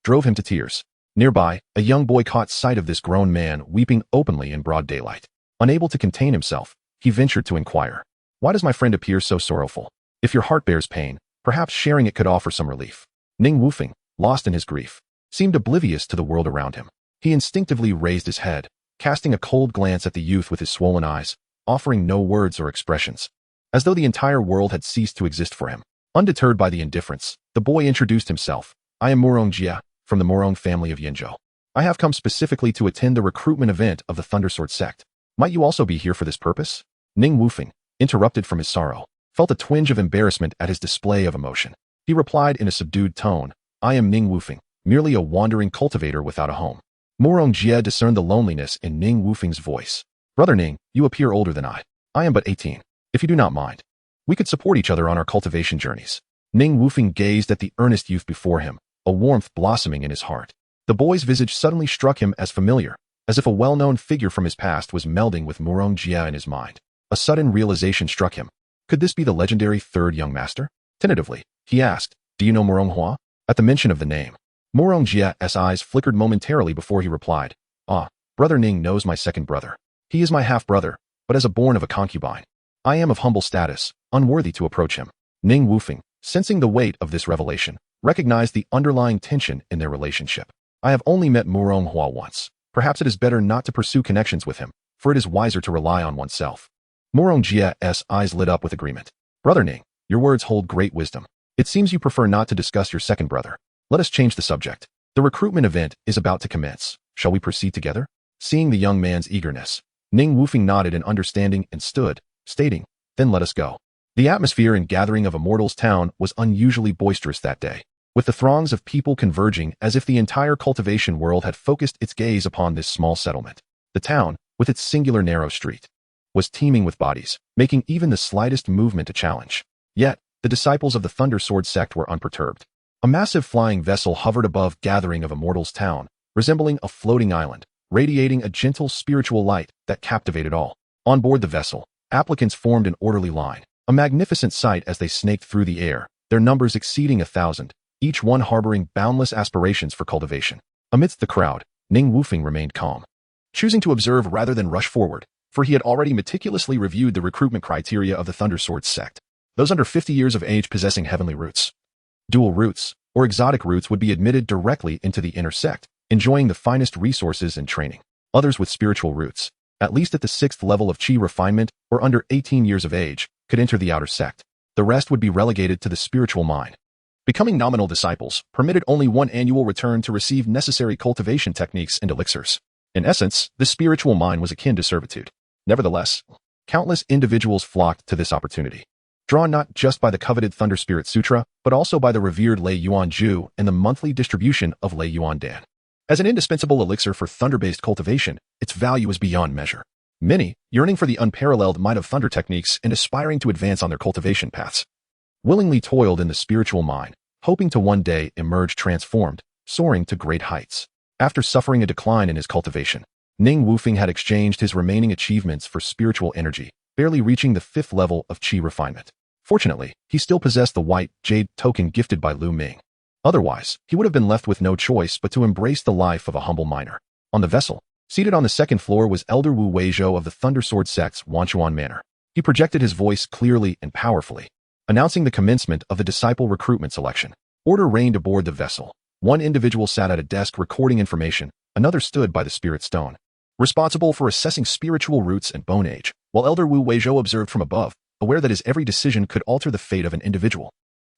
drove him to tears. Nearby, a young boy caught sight of this grown man weeping openly in broad daylight. Unable to contain himself, he ventured to inquire, "Why does my friend appear so sorrowful? If your heart bears pain, perhaps sharing it could offer some relief." Ning Wufeng, lost in his grief, seemed oblivious to the world around him. He instinctively raised his head, casting a cold glance at the youth with his swollen eyes, offering no words or expressions, as though the entire world had ceased to exist for him. Undeterred by the indifference, the boy introduced himself. "I am Murong Jia, from the Murong family of Yinzhou. I have come specifically to attend the recruitment event of the Thundersword sect. Might you also be here for this purpose?" Ning Wufeng, interrupted from his sorrow, felt a twinge of embarrassment at his display of emotion. He replied in a subdued tone, I am Ning Wufeng, merely a wandering cultivator without a home. Murong Jie discerned the loneliness in Ning Wufeng's voice. Brother Ning, you appear older than I. I am but 18. If you do not mind, we could support each other on our cultivation journeys. Ning Wufeng gazed at the earnest youth before him, a warmth blossoming in his heart. The boy's visage suddenly struck him as familiar, as if a well-known figure from his past was melding with Murong Jie in his mind. A sudden realization struck him. Could this be the legendary third young master? Tentatively, he asked, do you know Murong Hua? At the mention of the name, Murong Jie's eyes flickered momentarily before he replied, Ah, Brother Ning knows my second brother. He is my half-brother, but as a born of a concubine. I am of humble status, unworthy to approach him. Ning Wufeng, sensing the weight of this revelation, recognized the underlying tension in their relationship. I have only met Murong Hua once. Perhaps it is better not to pursue connections with him, for it is wiser to rely on oneself. Murong Jie's eyes lit up with agreement. Brother Ning, your words hold great wisdom. It seems you prefer not to discuss your second brother. Let us change the subject. The recruitment event is about to commence. Shall we proceed together? Seeing the young man's eagerness, Ning Wufeng nodded in understanding and stood, stating, then let us go. The atmosphere and gathering of Immortal's town was unusually boisterous that day, with the throngs of people converging as if the entire cultivation world had focused its gaze upon this small settlement. The town, with its singular narrow street, was teeming with bodies, making even the slightest movement a challenge. Yet, the disciples of the Thunder Sword sect were unperturbed. A massive flying vessel hovered above gathering of Immortal's town, resembling a floating island, radiating a gentle spiritual light that captivated all. On board the vessel, applicants formed an orderly line, a magnificent sight as they snaked through the air, their numbers exceeding 1,000, each one harboring boundless aspirations for cultivation. Amidst the crowd, Ning Wufeng remained calm, choosing to observe rather than rush forward, for he had already meticulously reviewed the recruitment criteria of the Thunder Sword sect. Those under 50 years of age possessing heavenly roots, dual roots, or exotic roots would be admitted directly into the inner sect, enjoying the finest resources and training. Others with spiritual roots, at least at the 6th level of chi refinement or under 18 years of age, could enter the outer sect. The rest would be relegated to the spiritual mind. Becoming nominal disciples permitted only one annual return to receive necessary cultivation techniques and elixirs. In essence, the spiritual mind was akin to servitude. Nevertheless, countless individuals flocked to this opportunity, drawn not just by the coveted Thunder Spirit Sutra, but also by the revered Lei Yuan Ju and the monthly distribution of Lei Yuan Dan. As an indispensable elixir for thunder-based cultivation, its value is beyond measure. Many, yearning for the unparalleled might of thunder techniques and aspiring to advance on their cultivation paths, willingly toiled in the spiritual mine, hoping to one day emerge transformed, soaring to great heights. After suffering a decline in his cultivation, Ning Wufeng had exchanged his remaining achievements for spiritual energy, barely reaching the 5th level of chi refinement. Fortunately, he still possessed the white jade token gifted by Lu Ming. Otherwise, he would have been left with no choice but to embrace the life of a humble miner. On the vessel, seated on the 2nd floor was Elder Wu Weizhou of the Thunder Sword sect's Wanchuan Manor. He projected his voice clearly and powerfully, announcing the commencement of the disciple recruitment selection. Order reigned aboard the vessel. One individual sat at a desk recording information, another stood by the spirit stone, responsible for assessing spiritual roots and bone age, while Elder Wu Weizhou observed from above, aware that his every decision could alter the fate of an individual.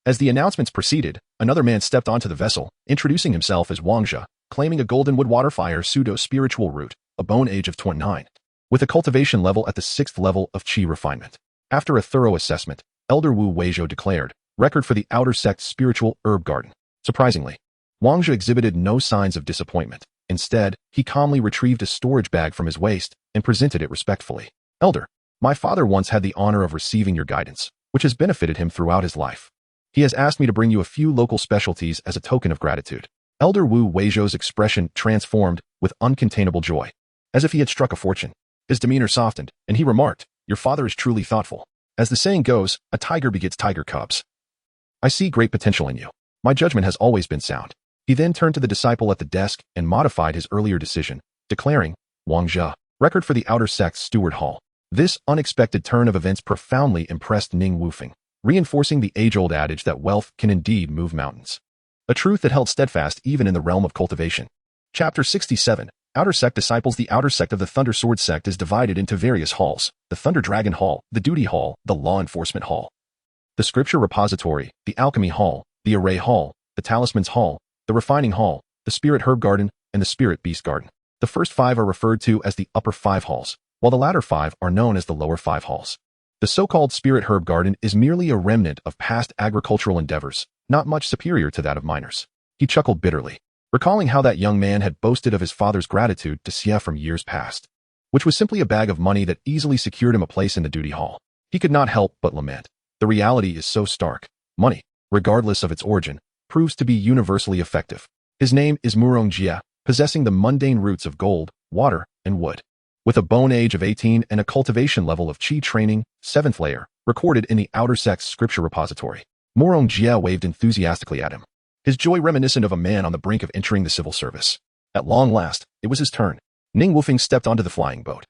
As the announcements proceeded, another man stepped onto the vessel, introducing himself as Wang Zhe, claiming a goldenwood waterfire pseudo-spiritual root, a bone age of 29, with a cultivation level at the 6th level of chi refinement. After a thorough assessment, Elder Wu Weizhou declared, record for the outer sect's spiritual herb garden. Surprisingly, Wang Zhe exhibited no signs of disappointment. Instead, he calmly retrieved a storage bag from his waist and presented it respectfully. Elder, my father once had the honor of receiving your guidance, which has benefited him throughout his life. He has asked me to bring you a few local specialties as a token of gratitude. Elder Wu Weizhou's expression transformed with uncontainable joy, as if he had struck a fortune. His demeanor softened, and he remarked, your father is truly thoughtful. As the saying goes, a tiger begets tiger cubs. I see great potential in you. My judgment has always been sound. He then turned to the disciple at the desk and modified his earlier decision, declaring, Wang Zhe, record for the outer sect's steward hall. This unexpected turn of events profoundly impressed Ning Wufeng, reinforcing the age-old adage that wealth can indeed move mountains. A truth that held steadfast even in the realm of cultivation. Chapter 67. Outer Sect Disciples. The outer sect of the Thunder Sword sect is divided into various halls: the Thunder Dragon Hall, the Duty Hall, the Law Enforcement Hall, the Scripture Repository, the Alchemy Hall, the Array Hall, the Talismans Hall, the Refining Hall, the Spirit Herb Garden, and the Spirit Beast Garden. The first 5 are referred to as the upper 5 halls, while the latter 5 are known as the lower 5 halls. The so-called Spirit Herb Garden is merely a remnant of past agricultural endeavors, not much superior to that of miners. He chuckled bitterly, recalling how that young man had boasted of his father's gratitude to Xie from years past, which was simply a bag of money that easily secured him a place in the duty hall. He could not help but lament. The reality is so stark. Money, regardless of its origin, proves to be universally effective. His name is Murong Jie, possessing the mundane roots of gold, water, and wood. With a bone age of 18 and a cultivation level of Qi training, 7th layer, recorded in the Outer Sect's scripture repository, Murong Jie waved enthusiastically at him, his joy reminiscent of a man on the brink of entering the civil service. At long last, it was his turn. Ning Wufeng stepped onto the flying boat,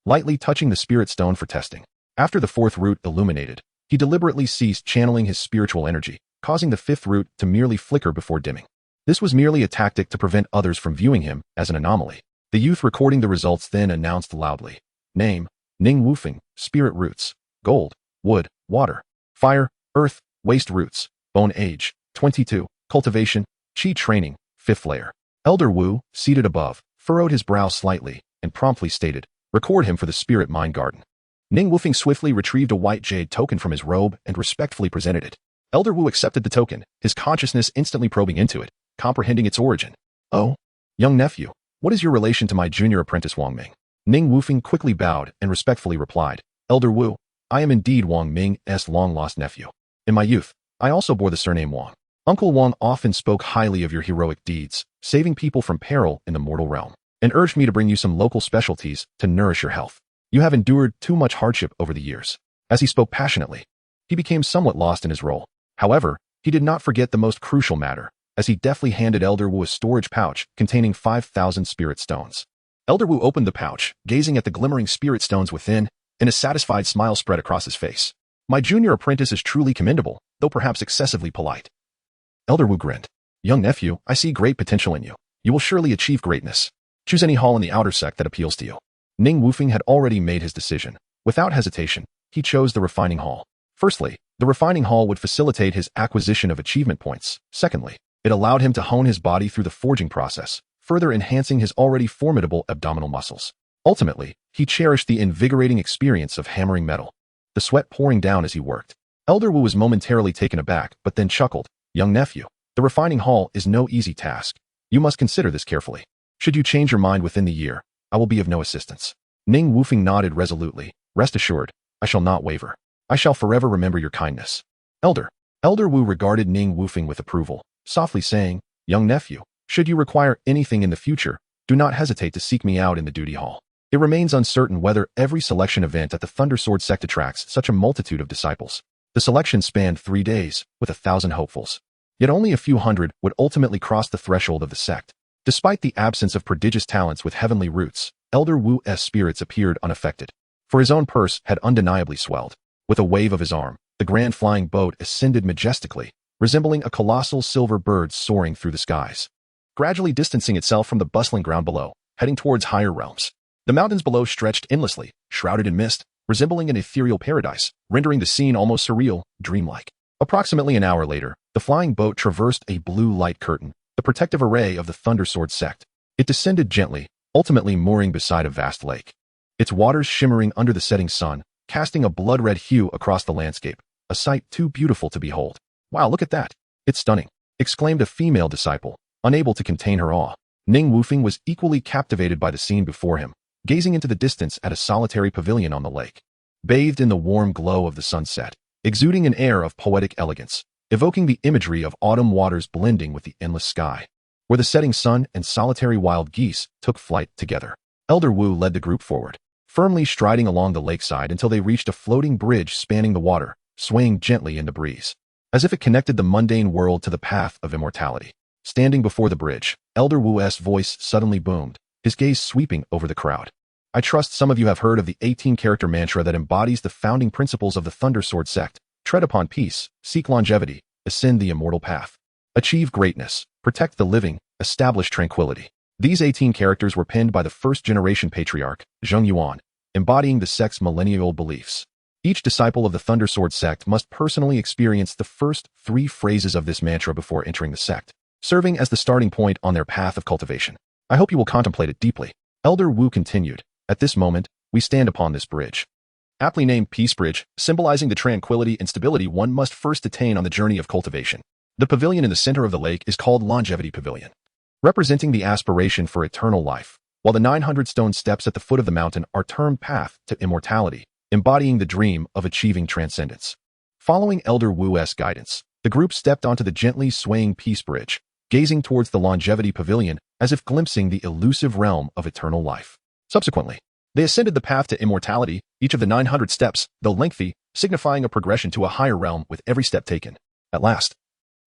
lightly touching the spirit stone for testing. After the 4th root illuminated, he deliberately ceased channeling his spiritual energy, causing the 5th root to merely flicker before dimming. This was merely a tactic to prevent others from viewing him as an anomaly. The youth recording the results then announced loudly. Name, Ning Wufeng, spirit roots, gold, wood, water, fire, earth, waste roots, bone age, 22, cultivation, Qi training, 5th layer. Elder Wu, seated above, furrowed his brow slightly and promptly stated, record him for the spirit mind garden. Ning Wufeng swiftly retrieved a white jade token from his robe and respectfully presented it. Elder Wu accepted the token, his consciousness instantly probing into it, comprehending its origin. Oh, young nephew, what is your relation to my junior apprentice Wang Ming? Ning Wufeng quickly bowed and respectfully replied, Elder Wu, I am indeed Wang Ming's long-lost nephew. In my youth, I also bore the surname Wang. Uncle Wang often spoke highly of your heroic deeds, saving people from peril in the mortal realm, and urged me to bring you some local specialties to nourish your health. You have endured too much hardship over the years. As he spoke passionately, he became somewhat lost in his role. However, he did not forget the most crucial matter, as he deftly handed Elder Wu a storage pouch containing 5,000 spirit stones. Elder Wu opened the pouch, gazing at the glimmering spirit stones within, and a satisfied smile spread across his face. My junior apprentice is truly commendable, though perhaps excessively polite. Elder Wu grinned. Young nephew, I see great potential in you. You will surely achieve greatness. Choose any hall in the outer sect that appeals to you. Ning Wufeng had already made his decision. Without hesitation, he chose the refining hall. Firstly, the refining hall would facilitate his acquisition of achievement points. Secondly, it allowed him to hone his body through the forging process, further enhancing his already formidable abdominal muscles. Ultimately, he cherished the invigorating experience of hammering metal, the sweat pouring down as he worked. Elder Wu was momentarily taken aback, but then chuckled. Young nephew, the refining hall is no easy task. You must consider this carefully. Should you change your mind within the year, I will be of no assistance. Ning Wufeng nodded resolutely. Rest assured, I shall not waver. I shall forever remember your kindness. Elder Wu regarded Ning Wufeng with approval, softly saying, Young nephew, should you require anything in the future, do not hesitate to seek me out in the duty hall. It remains uncertain whether every selection event at the Thundersword sect attracts such a multitude of disciples. The selection spanned 3 days, with 1,000 hopefuls. Yet only a few hundred would ultimately cross the threshold of the sect. Despite the absence of prodigious talents with heavenly roots, Elder Wu's spirits appeared unaffected, for his own purse had undeniably swelled. With a wave of his arm, the grand flying boat ascended majestically, resembling a colossal silver bird soaring through the skies, gradually distancing itself from the bustling ground below, heading towards higher realms. The mountains below stretched endlessly, shrouded in mist, resembling an ethereal paradise, rendering the scene almost surreal, dreamlike. Approximately an hour later, the flying boat traversed a blue light curtain, the protective array of the Thundersword sect. It descended gently, ultimately mooring beside a vast lake, its waters shimmering under the setting sun, casting a blood-red hue across the landscape, a sight too beautiful to behold. Wow, look at that. It's stunning, exclaimed a female disciple, unable to contain her awe. Ning Wufeng was equally captivated by the scene before him, gazing into the distance at a solitary pavilion on the lake, bathed in the warm glow of the sunset, exuding an air of poetic elegance, evoking the imagery of autumn waters blending with the endless sky, where the setting sun and solitary wild geese took flight together. Elder Wu led the group forward, firmly striding along the lakeside until they reached a floating bridge spanning the water, swaying gently in the breeze, as if it connected the mundane world to the path of immortality. Standing before the bridge, Elder Wu's voice suddenly boomed, his gaze sweeping over the crowd. I trust some of you have heard of the 18-character mantra that embodies the founding principles of the Thundersword sect. Tread upon peace, seek longevity, ascend the immortal path, achieve greatness, protect the living, establish tranquility. These 18 characters were penned by the first-generation patriarch, Zheng Yuan, embodying the sect's millennial beliefs. Each disciple of the Thundersword sect must personally experience the first 3 phrases of this mantra before entering the sect, serving as the starting point on their path of cultivation. I hope you will contemplate it deeply. Elder Wu continued, at this moment, we stand upon this bridge, aptly named Peace Bridge, symbolizing the tranquility and stability one must first attain on the journey of cultivation. The pavilion in the center of the lake is called Longevity Pavilion, representing the aspiration for eternal life, while the 900 stone steps at the foot of the mountain are termed Path to Immortality, embodying the dream of achieving transcendence. Following Elder Wu's guidance, the group stepped onto the gently swaying Peace Bridge, gazing towards the Longevity Pavilion as if glimpsing the elusive realm of eternal life. Subsequently, they ascended the path to immortality, each of the 900 steps, though lengthy, signifying a progression to a higher realm with every step taken. At last,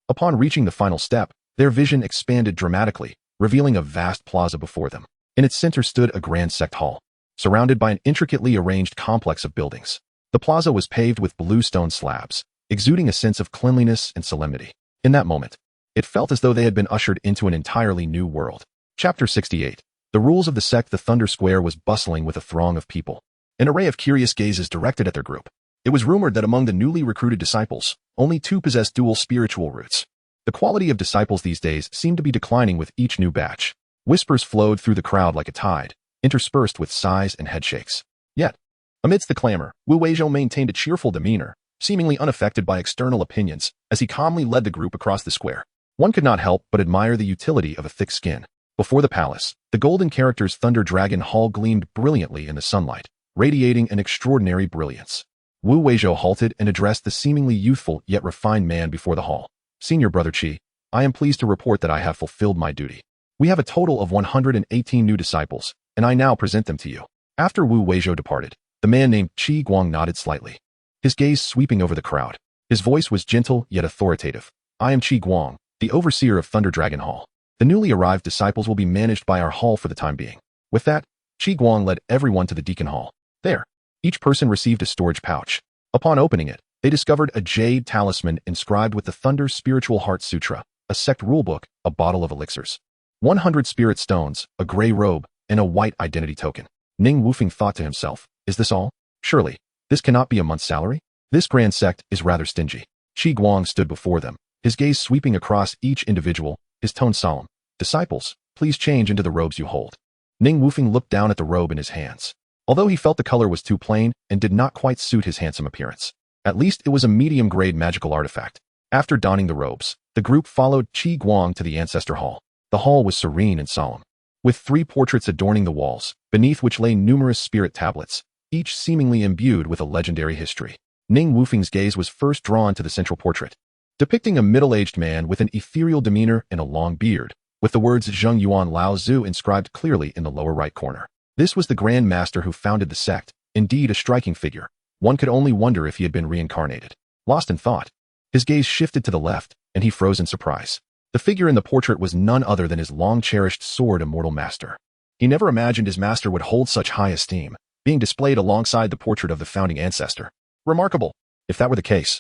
upon reaching the final step, their vision expanded dramatically, revealing a vast plaza before them. In its center stood a grand sect hall, surrounded by an intricately arranged complex of buildings. The plaza was paved with blue stone slabs, exuding a sense of cleanliness and solemnity. In that moment, it felt as though they had been ushered into an entirely new world. Chapter 68. The rules of the sect. The Thunder Square was bustling with a throng of people, an array of curious gazes directed at their group. It was rumored that among the newly recruited disciples, only 2 possessed dual spiritual roots. The quality of disciples these days seemed to be declining with each new batch. Whispers flowed through the crowd like a tide, interspersed with sighs and headshakes. Yet, amidst the clamor, Wu Weizhou maintained a cheerful demeanor, seemingly unaffected by external opinions, as he calmly led the group across the square. One could not help but admire the utility of a thick skin. Before the palace, the golden character's Thunder Dragon Hall gleamed brilliantly in the sunlight, radiating an extraordinary brilliance. Wu Weizhou halted and addressed the seemingly youthful yet refined man before the hall. Senior Brother Qi, I am pleased to report that I have fulfilled my duty. We have a total of 118 new disciples, and I now present them to you. After Wu Weizhou departed, the man named Qi Guang nodded slightly, his gaze sweeping over the crowd. His voice was gentle yet authoritative. I am Qi Guang, the overseer of Thunder Dragon Hall. The newly arrived disciples will be managed by our hall for the time being. With that, Qi Guang led everyone to the Deacon Hall. There, each person received a storage pouch. Upon opening it, they discovered a jade talisman inscribed with the Thunder Spiritual Heart Sutra, a sect rulebook, a bottle of elixirs, 100 spirit stones, a gray robe, and a white identity token. Ning Wufeng thought to himself, is this all? Surely, this cannot be a month's salary? This grand sect is rather stingy. Qi Guang stood before them, his gaze sweeping across each individual, his tone solemn. Disciples, please change into the robes you hold. Ning Wufeng looked down at the robe in his hands. Although he felt the color was too plain and did not quite suit his handsome appearance, at least it was a medium-grade magical artifact. After donning the robes, the group followed Qi Guang to the Ancestor Hall. The hall was serene and solemn, with 3 portraits adorning the walls, beneath which lay numerous spirit tablets, each seemingly imbued with a legendary history. Ning Wufeng's gaze was first drawn to the central portrait, depicting a middle-aged man with an ethereal demeanor and a long beard, with the words Zheng Yuan Lao Zhu inscribed clearly in the lower right corner. This was the Grand Master who founded the sect, indeed a striking figure. One could only wonder if he had been reincarnated. Lost in thought, his gaze shifted to the left, and he froze in surprise. The figure in the portrait was none other than his long-cherished sword Immortal Master. He never imagined his master would hold such high esteem, being displayed alongside the portrait of the founding ancestor. Remarkable. If that were the case,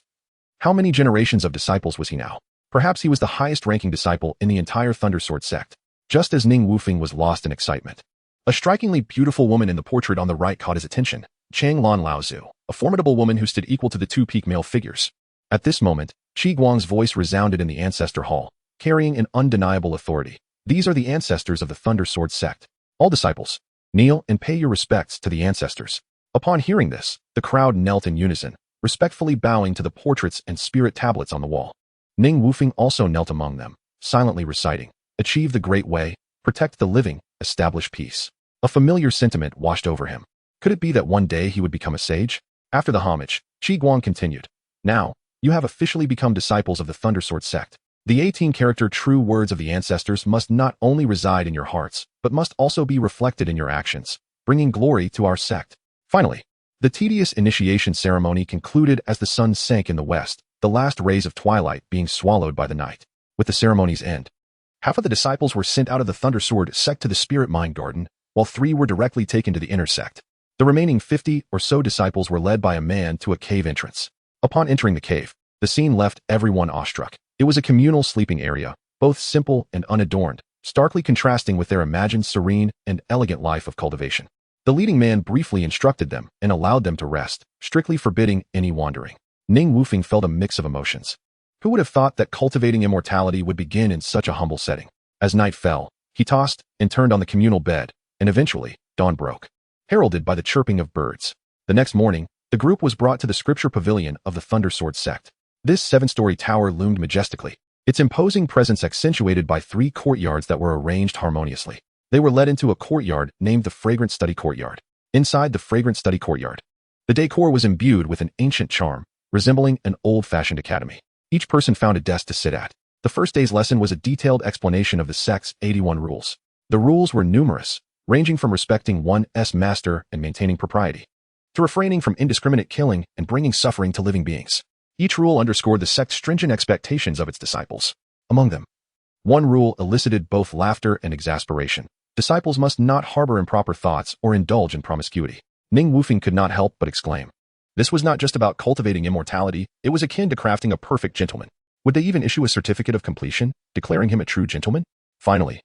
how many generations of disciples was he now? Perhaps he was the highest-ranking disciple in the entire Thunder Sword sect. Just as Ning Wufeng was lost in excitement, a strikingly beautiful woman in the portrait on the right caught his attention, Chang Lan Laozu, a formidable woman who stood equal to the 2 peak male figures. At this moment, Qi Guang's voice resounded in the Ancestor Hall, carrying an undeniable authority. These are the ancestors of the Thunder Sword sect. All disciples, kneel and pay your respects to the ancestors. Upon hearing this, the crowd knelt in unison, respectfully bowing to the portraits and spirit tablets on the wall. Ning Wufeng also knelt among them, silently reciting, achieve the great way, protect the living, establish peace. A familiar sentiment washed over him. Could it be that one day he would become a sage? After the homage, Qi Guang continued, now, you have officially become disciples of the Thunder Sword sect. The 18-character true words of the ancestors must not only reside in your hearts, but must also be reflected in your actions, bringing glory to our sect. Finally, the tedious initiation ceremony concluded as the sun sank in the west, the last rays of twilight being swallowed by the night. With the ceremony's end, half of the disciples were sent out of the Thunder Sword sect to the Spirit Mind Garden, while 3 were directly taken to the inner sect. The remaining 50 or so disciples were led by a man to a cave entrance. Upon entering the cave, the scene left everyone awestruck. It was a communal sleeping area, both simple and unadorned, starkly contrasting with their imagined serene and elegant life of cultivation. The leading man briefly instructed them and allowed them to rest, strictly forbidding any wandering. Ning Wufeng felt a mix of emotions. Who would have thought that cultivating immortality would begin in such a humble setting? As night fell, he tossed and turned on the communal bed, and eventually, dawn broke, heralded by the chirping of birds. The next morning, the group was brought to the scripture pavilion of the Thunder Sword sect. This 7-story tower loomed majestically, its imposing presence accentuated by 3 courtyards that were arranged harmoniously. They were led into a courtyard named the Fragrant Study Courtyard. Inside the Fragrant Study Courtyard, the decor was imbued with an ancient charm, resembling an old-fashioned academy. Each person found a desk to sit at. The first day's lesson was a detailed explanation of the sect's 81 rules. The rules were numerous, ranging from respecting one's master and maintaining propriety, to refraining from indiscriminate killing and bringing suffering to living beings. Each rule underscored the sect's stringent expectations of its disciples. Among them, one rule elicited both laughter and exasperation. Disciples must not harbor improper thoughts or indulge in promiscuity. Ning Wufing could not help but exclaim. This was not just about cultivating immortality, it was akin to crafting a perfect gentleman. Would they even issue a certificate of completion, declaring him a true gentleman? Finally,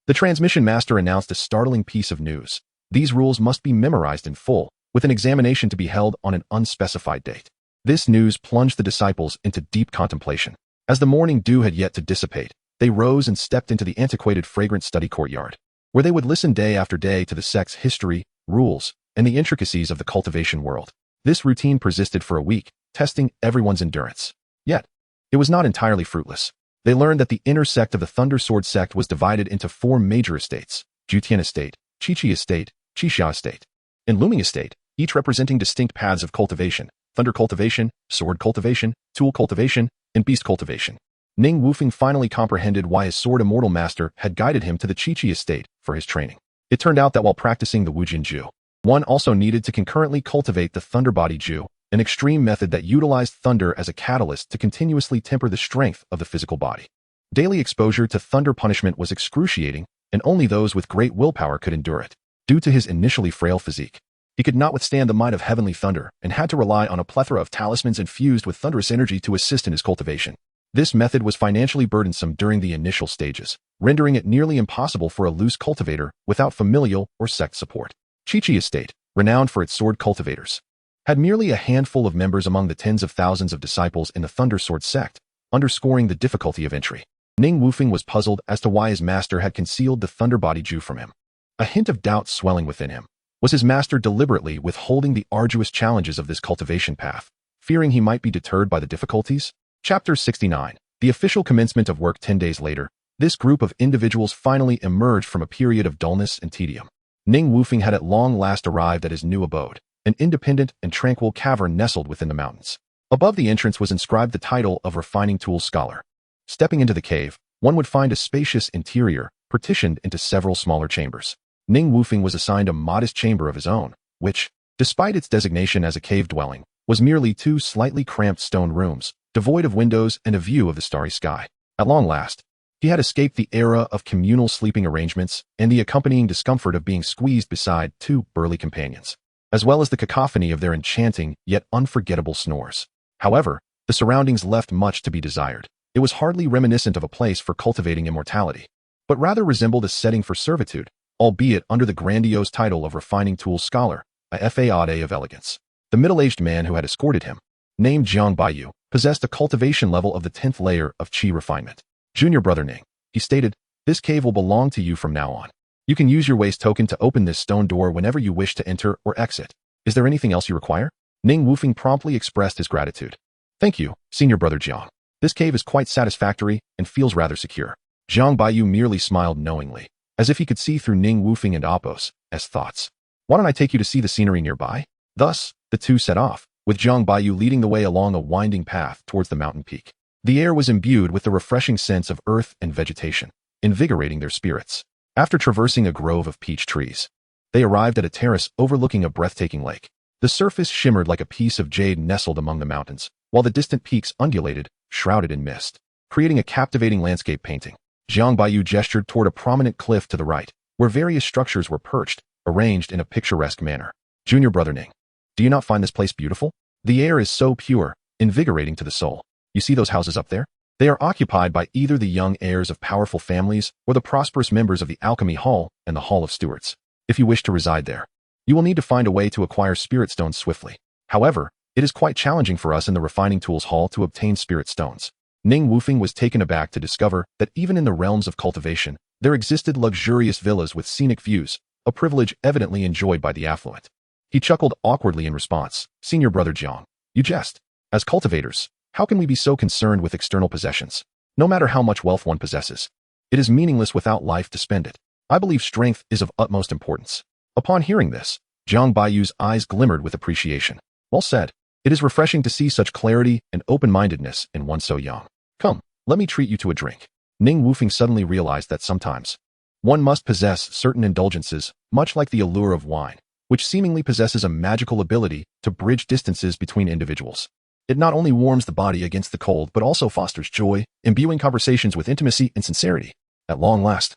the transmission master announced a startling piece of news. These rules must be memorized in full, with an examination to be held on an unspecified date. This news plunged the disciples into deep contemplation. As the morning dew had yet to dissipate, they rose and stepped into the antiquated Fragrant Study Courtyard, where they would listen day after day to the sect's history, rules, and the intricacies of the cultivation world. This routine persisted for a week, testing everyone's endurance. Yet, it was not entirely fruitless. They learned that the inner sect of the Thunder Sword sect was divided into 4 major estates: Jutian Estate, Qiqi Estate, Qixia Estate, and Looming Estate, each representing distinct paths of cultivation: Thunder Cultivation, Sword Cultivation, Tool Cultivation, and Beast Cultivation. Ning Wufing finally comprehended why his sword immortal master had guided him to the Qiqi Estate for his training. It turned out that while practicing the Wujin Ju, one also needed to concurrently cultivate the Thunder Body Ju, an extreme method that utilized thunder as a catalyst to continuously temper the strength of the physical body. Daily exposure to thunder punishment was excruciating, and only those with great willpower could endure it. Due to his initially frail physique, he could not withstand the might of heavenly thunder and had to rely on a plethora of talismans infused with thunderous energy to assist in his cultivation. This method was financially burdensome during the initial stages, rendering it nearly impossible for a loose cultivator without familial or sect support. Qiqi Estate, renowned for its sword cultivators, had merely a handful of members among the tens of thousands of disciples in the Thunder Sword sect, underscoring the difficulty of entry. Ning Wufing was puzzled as to why his master had concealed the Thunder Body Ju from him. A hint of doubt swelling within him. Was his master deliberately withholding the arduous challenges of this cultivation path, fearing he might be deterred by the difficulties? Chapter 69. The official commencement of work 10 days later, this group of individuals finally emerged from a period of dullness and tedium. Ning Wufing had at long last arrived at his new abode, an independent and tranquil cavern nestled within the mountains. Above the entrance was inscribed the title of Refining Tools Scholar. Stepping into the cave, one would find a spacious interior, partitioned into several smaller chambers. Ning Wufing was assigned a modest chamber of his own, which, despite its designation as a cave dwelling, was merely 2 slightly cramped stone rooms, devoid of windows and a view of the starry sky. At long last, he had escaped the era of communal sleeping arrangements and the accompanying discomfort of being squeezed beside 2 burly companions, as well as the cacophony of their enchanting yet unforgettable snores. However, the surroundings left much to be desired. It was hardly reminiscent of a place for cultivating immortality, but rather resembled a setting for servitude, albeit under the grandiose title of Refining Tools Scholar, a fade of elegance. The middle-aged man who had escorted him, named Jiang Baiyu, possessed a cultivation level of the 10th layer of Qi refinement. Junior Brother Ning, he stated, this cave will belong to you from now on. You can use your waste token to open this stone door whenever you wish to enter or exit. Is there anything else you require? Ning Wufing promptly expressed his gratitude. Thank you, Senior Brother Jiang. This cave is quite satisfactory and feels rather secure. Jiang Baiyu merely smiled knowingly, as if he could see through Ning Wufing and Apos' thoughts. Why don't I take you to see the scenery nearby? Thus, the two set off, with Jiang Baiyu leading the way along a winding path towards the mountain peak. The air was imbued with the refreshing sense of earth and vegetation, invigorating their spirits. After traversing a grove of peach trees, they arrived at a terrace overlooking a breathtaking lake. The surface shimmered like a piece of jade nestled among the mountains, while the distant peaks undulated, shrouded in mist, creating a captivating landscape painting. Jiang Baiyu gestured toward a prominent cliff to the right, where various structures were perched, arranged in a picturesque manner. Junior Brother Ning, do you not find this place beautiful? The air is so pure, invigorating to the soul. You see those houses up there? They are occupied by either the young heirs of powerful families or the prosperous members of the Alchemy Hall and the Hall of Stewards. If you wish to reside there, you will need to find a way to acquire spirit stones swiftly. However, it is quite challenging for us in the Refining Tools Hall to obtain spirit stones. Ning Wufing was taken aback to discover that even in the realms of cultivation, there existed luxurious villas with scenic views, a privilege evidently enjoyed by the affluent. He chuckled awkwardly in response. Senior Brother Jiang, you jest. As cultivators, how can we be so concerned with external possessions? No matter how much wealth one possesses, it is meaningless without life to spend it. I believe strength is of utmost importance. Upon hearing this, Jiang Baiyu's eyes glimmered with appreciation. Well said. It is refreshing to see such clarity and open-mindedness in one so young. Come, let me treat you to a drink. Ning Wufeng suddenly realized that sometimes one must possess certain indulgences, much like the allure of wine, which seemingly possesses a magical ability to bridge distances between individuals. It not only warms the body against the cold, but also fosters joy, imbuing conversations with intimacy and sincerity. At long last,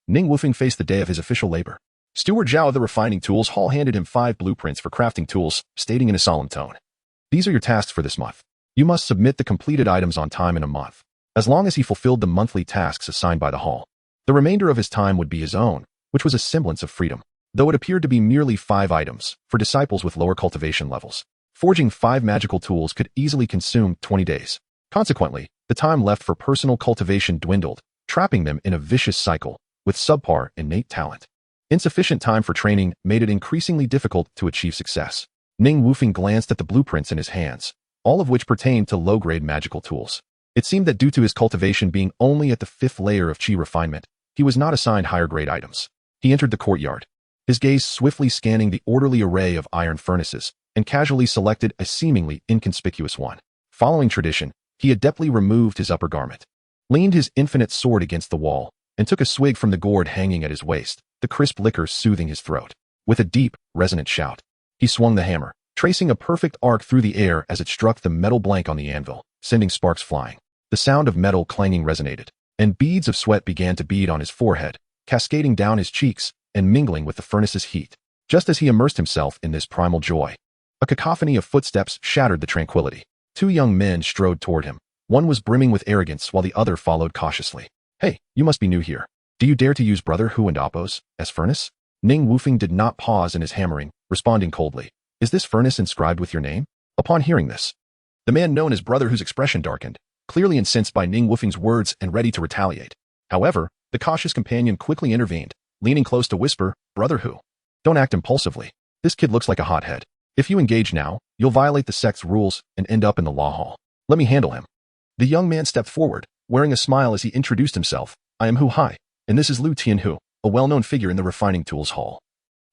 Ning Wufeng faced the day of his official labor. Steward Zhao of the refining tools hall handed him 5 blueprints for crafting tools, stating in a solemn tone, "These are your tasks for this month. You must submit the completed items on time in a month." As long as he fulfilled the monthly tasks assigned by the hall, the remainder of his time would be his own, which was a semblance of freedom. Though it appeared to be merely 5 items for disciples with lower cultivation levels, forging 5 magical tools could easily consume 20 days. Consequently, the time left for personal cultivation dwindled, trapping them in a vicious cycle with subpar innate talent. Insufficient time for training made it increasingly difficult to achieve success. Ning Wufeng glanced at the blueprints in his hands, all of which pertained to low-grade magical tools. It seemed that due to his cultivation being only at the 5th layer of qi refinement, he was not assigned higher-grade items. He entered the courtyard, his gaze swiftly scanning the orderly array of iron furnaces, and casually selected a seemingly inconspicuous one. Following tradition, he adeptly removed his upper garment, leaned his infinite sword against the wall, and took a swig from the gourd hanging at his waist, the crisp liquor soothing his throat. With a deep, resonant shout, he swung the hammer, tracing a perfect arc through the air as it struck the metal blank on the anvil, sending sparks flying. The sound of metal clanging resonated, and beads of sweat began to bead on his forehead, cascading down his cheeks and mingling with the furnace's heat. Just as he immersed himself in this primal joy, a cacophony of footsteps shattered the tranquility. 2 young men strode toward him. One was brimming with arrogance while the other followed cautiously. "Hey, you must be new here. Do you dare to use Brother Hu and Appo's as furnace?" Ning Wufeng did not pause in his hammering, responding coldly. "Is this furnace inscribed with your name?" Upon hearing this, the man known as Brother Hu's expression darkened, clearly incensed by Ning Wufeng's words and ready to retaliate. However, the cautious companion quickly intervened, leaning close to whisper, "Brother Hu, don't act impulsively. This kid looks like a hothead. If you engage now, you'll violate the sect's rules and end up in the law hall. Let me handle him." The young man stepped forward, wearing a smile as he introduced himself. "I am Hu Hai, and this is Lu Tianhu, a well-known figure in the refining tools hall,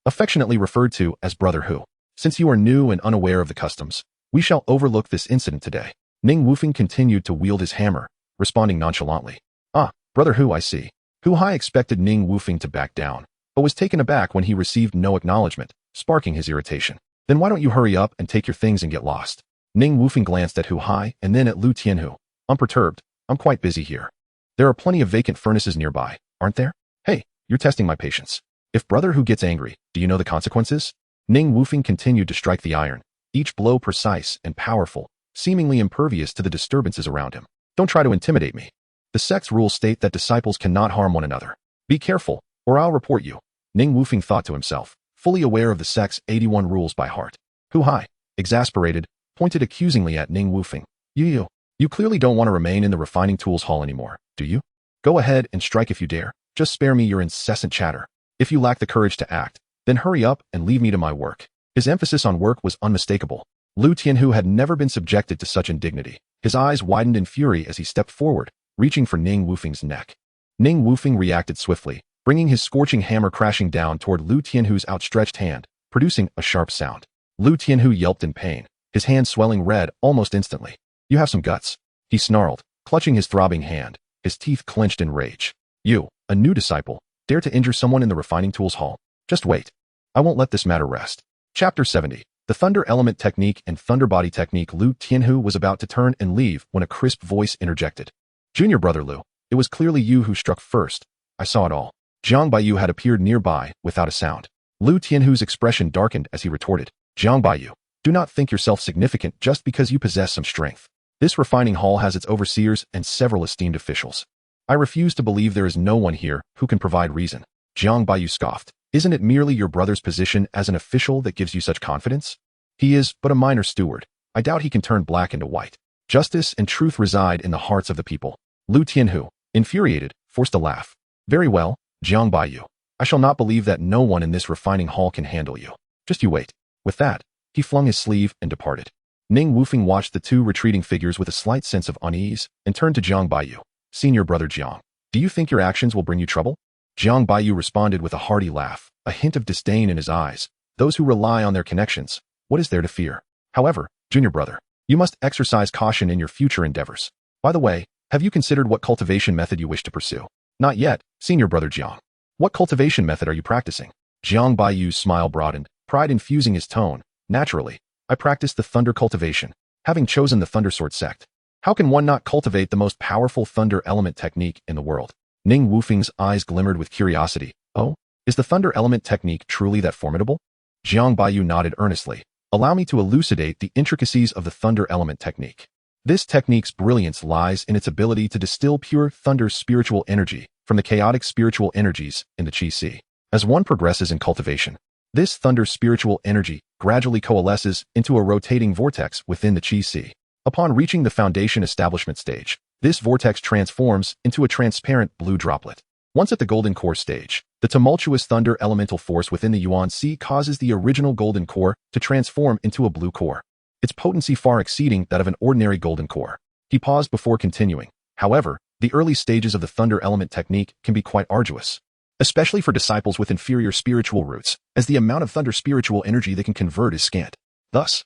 affectionately referred to as Brother Hu. Since you are new and unaware of the customs, we shall overlook this incident today." Ning Wufeng continued to wield his hammer, responding nonchalantly. "Ah, Brother Hu, I see." Hu Hai expected Ning Wufeng to back down, but was taken aback when he received no acknowledgement, sparking his irritation. "Then why don't you hurry up and take your things and get lost?" Ning Wufeng glanced at Hu Hai and then at Lu Tianhu. "Unperturbed, I'm quite busy here. There are plenty of vacant furnaces nearby, aren't there? Hey, you're testing my patience. If Brother Hu gets angry, do you know the consequences?" Ning Wufeng continued to strike the iron, each blow precise and powerful, seemingly impervious to the disturbances around him. "Don't try to intimidate me. The sect's rules state that disciples cannot harm one another. Be careful, or I'll report you." Ning Wufeng thought to himself, fully aware of the sect's 81 rules by heart. Hu Hai, exasperated, pointed accusingly at Ning Wufeng. You clearly don't want to remain in the refining tools hall anymore, do you? Go ahead and strike if you dare. Just spare me your incessant chatter. If you lack the courage to act, then hurry up and leave me to my work." His emphasis on work was unmistakable. Lu Tianhu had never been subjected to such indignity. His eyes widened in fury as he stepped forward, reaching for Ning Wufeng's neck. Ning Wufeng reacted swiftly, bringing his scorching hammer crashing down toward Lu Tianhu's outstretched hand, producing a sharp sound. Lu Tianhu yelped in pain, his hand swelling red almost instantly. "You have some guts," he snarled, clutching his throbbing hand, his teeth clenched in rage. "You, a new disciple, dare to injure someone in the refining tools hall? Just wait. I won't let this matter rest." Chapter 70. The Thunder Element Technique and Thunder Body Technique. Lu Tianhu was about to turn and leave when a crisp voice interjected. "Junior Brother Lu, it was clearly you who struck first. I saw it all." Jiang Baiyu had appeared nearby without a sound. Lu Tianhu's expression darkened as he retorted, "Jiang Baiyu, do not think yourself significant just because you possess some strength. This refining hall has its overseers and several esteemed officials. I refuse to believe there is no one here who can provide reason." Jiang Baiyu scoffed. "Isn't it merely your brother's position as an official that gives you such confidence? He is but a minor steward. I doubt he can turn black into white. Justice and truth reside in the hearts of the people." Lu Tianhu, infuriated, forced a laugh. "Very well, Jiang Baiyu. I shall not believe that no one in this refining hall can handle you. Just you wait." With that, he flung his sleeve and departed. Ning Wufeng watched the 2 retreating figures with a slight sense of unease and turned to Jiang Baiyu. Senior brother Jiang. Do you think your actions will bring you trouble? Jiang Baiyu responded with a hearty laugh, a hint of disdain in his eyes. Those who rely on their connections, what is there to fear? However, junior brother, you must exercise caution in your future endeavors. By the way, have you considered what cultivation method you wish to pursue? Not yet, senior brother Jiang. What cultivation method are you practicing? Jiang Baiyu's smile broadened, pride infusing his tone. Naturally, I practice the thunder cultivation, having chosen the thunder sword sect. How can one not cultivate the most powerful thunder element technique in the world? Ning Wufeng's eyes glimmered with curiosity. Oh, is the thunder element technique truly that formidable? Jiang Baiyu nodded earnestly. Allow me to elucidate the intricacies of the thunder element technique. This technique's brilliance lies in its ability to distill pure thunder spiritual energy from the chaotic spiritual energies in the Qi Sea. As one progresses in cultivation, this thunder spiritual energy gradually coalesces into a rotating vortex within the Qi Sea. Upon reaching the foundation establishment stage, this vortex transforms into a transparent blue droplet. Once at the golden core stage, the tumultuous thunder elemental force within the Yuan Sea causes the original golden core to transform into a blue core, its potency far exceeding that of an ordinary golden core. He paused before continuing. However, the early stages of the thunder element technique can be quite arduous, especially for disciples with inferior spiritual roots, as the amount of thunder spiritual energy they can convert is scant. Thus,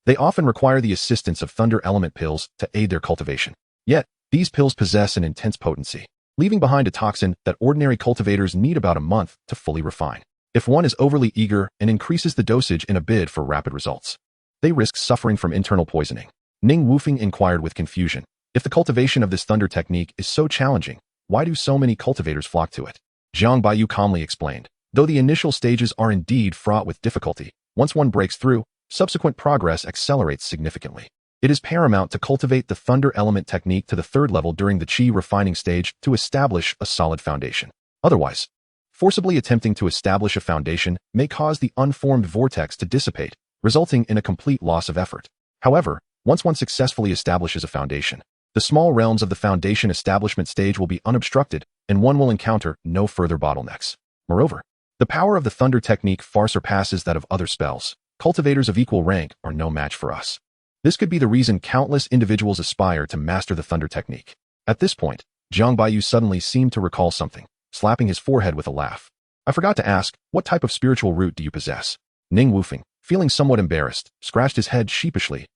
they often require the assistance of thunder element pills to aid their cultivation. Yet, these pills possess an intense potency, leaving behind a toxin that ordinary cultivators need about a month to fully refine. If one is overly eager and increases the dosage in a bid for rapid results, they risk suffering from internal poisoning. Ning Wufeng inquired with confusion. If the cultivation of this thunder technique is so challenging, why do so many cultivators flock to it? Jiang Baiyu calmly explained. Though the initial stages are indeed fraught with difficulty, once one breaks through, subsequent progress accelerates significantly. It is paramount to cultivate the thunder element technique to the third level during the Qi refining stage to establish a solid foundation. Otherwise, forcibly attempting to establish a foundation may cause the unformed vortex to dissipate, resulting in a complete loss of effort. However, once one successfully establishes a foundation, the small realms of the foundation establishment stage will be unobstructed, and one will encounter no further bottlenecks. Moreover, the power of the thunder technique far surpasses that of other spells. Cultivators of equal rank are no match for us. This could be the reason countless individuals aspire to master the thunder technique. At this point, Jiang Baiyu suddenly seemed to recall something, slapping his forehead with a laugh. I forgot to ask, what type of spiritual root do you possess? Ning Wufeng, feeling somewhat embarrassed, scratched his head sheepishly.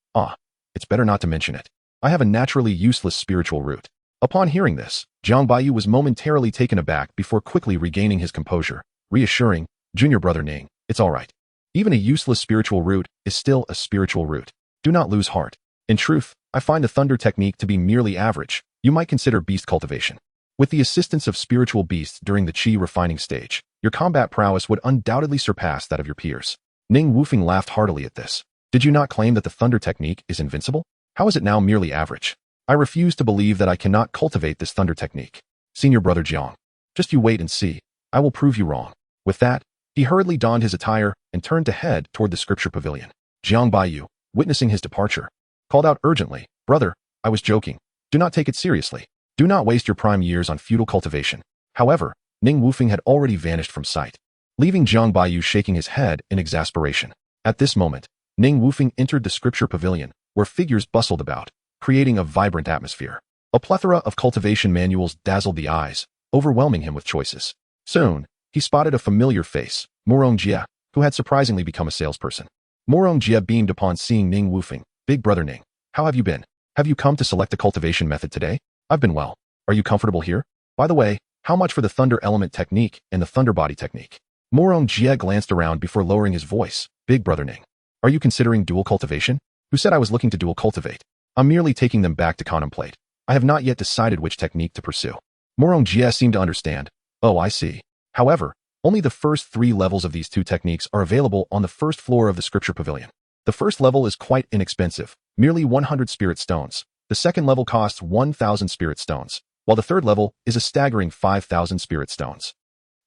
It's better not to mention it. I have a naturally useless spiritual root. Upon hearing this, Jiang Baiyu was momentarily taken aback before quickly regaining his composure, reassuring, Junior brother Ning, it's all right. Even a useless spiritual root is still a spiritual root. Do not lose heart. In truth, I find the thunder technique to be merely average. You might consider beast cultivation. With the assistance of spiritual beasts during the Qi refining stage, your combat prowess would undoubtedly surpass that of your peers. Ning Wufeng laughed heartily at this. Did you not claim that the thunder technique is invincible? How is it now merely average? I refuse to believe that I cannot cultivate this thunder technique. Senior brother Jiang, just you wait and see. I will prove you wrong. With that, he hurriedly donned his attire and turned to head toward the scripture pavilion. Jiang Baiyu, witnessing his departure, called out urgently, Brother, I was joking. Do not take it seriously. Do not waste your prime years on futile cultivation. However, Ning Wufeng had already vanished from sight, leaving Jiang Baiyu shaking his head in exasperation. At this moment, Ning Wufeng entered the scripture pavilion, where figures bustled about, creating a vibrant atmosphere. A plethora of cultivation manuals dazzled the eyes, overwhelming him with choices. Soon, he spotted a familiar face, Murong Jie, who had surprisingly become a salesperson. Murong Jie beamed upon seeing Ning Wufeng. Big brother Ning, how have you been? Have you come to select a cultivation method today? I've been well. Are you comfortable here? By the way, how much for the thunder element technique and the thunder body technique? Murong Jie glanced around before lowering his voice. Big brother Ning, are you considering dual cultivation? Who said I was looking to dual cultivate? I'm merely taking them back to contemplate. I have not yet decided which technique to pursue. Murong Jie seemed to understand. Oh, I see. However, only the first 3 levels of these 2 techniques are available on the first floor of the scripture pavilion. The first level is quite inexpensive, merely 100 spirit stones. The second level costs 1,000 spirit stones, while the third level is a staggering 5,000 spirit stones.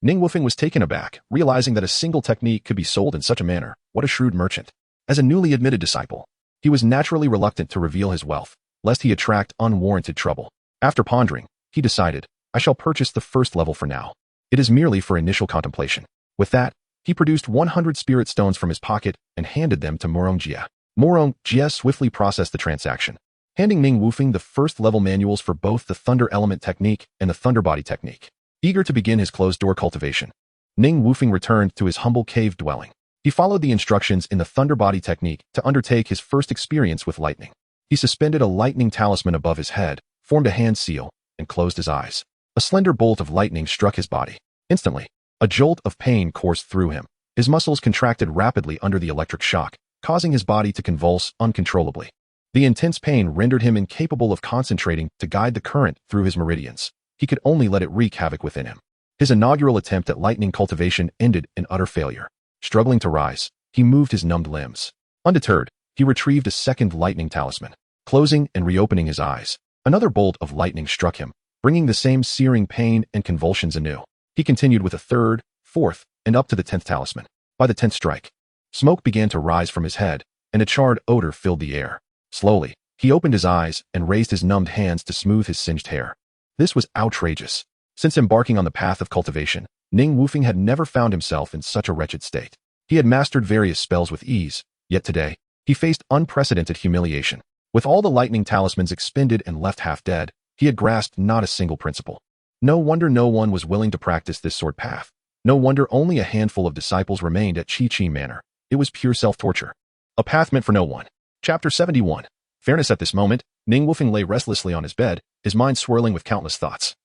Ning Wufeng was taken aback, realizing that a single technique could be sold in such a manner. What a shrewd merchant. As a newly admitted disciple, he was naturally reluctant to reveal his wealth, lest he attract unwarranted trouble. After pondering, he decided, I shall purchase the first level for now. It is merely for initial contemplation. With that, he produced 100 spirit stones from his pocket and handed them to Murong Jie. Murong Jie swiftly processed the transaction, handing Ning Wufeng the first-level manuals for both the Thunder Element technique and the Thunder Body technique. Eager to begin his closed-door cultivation, Ning Wufeng returned to his humble cave dwelling. He followed the instructions in the Thunder Body technique to undertake his first experience with lightning. He suspended a lightning talisman above his head, formed a hand seal, and closed his eyes. A slender bolt of lightning struck his body. Instantly, a jolt of pain coursed through him. His muscles contracted rapidly under the electric shock, causing his body to convulse uncontrollably. The intense pain rendered him incapable of concentrating to guide the current through his meridians. He could only let it wreak havoc within him. His inaugural attempt at lightning cultivation ended in utter failure. Struggling to rise, he moved his numbed limbs. Undeterred, he retrieved a second lightning talisman. Closing and reopening his eyes, another bolt of lightning struck him, bringing the same searing pain and convulsions anew. He continued with a third, fourth, and up to the 10th talisman. By the 10th strike, smoke began to rise from his head, and a charred odor filled the air. Slowly, he opened his eyes and raised his numbed hands to smooth his singed hair. This was outrageous. Since embarking on the path of cultivation, Ning Wufeng had never found himself in such a wretched state. He had mastered various spells with ease, yet today, he faced unprecedented humiliation. With all the lightning talismans expended and left half dead, he had grasped not a single principle. No wonder no one was willing to practice this sword path. No wonder only a handful of disciples remained at Chi Manor. It was pure self-torture. A path meant for no one. Chapter 71. Fairness. At this moment, Ning Wufeng lay restlessly on his bed, his mind swirling with countless thoughts.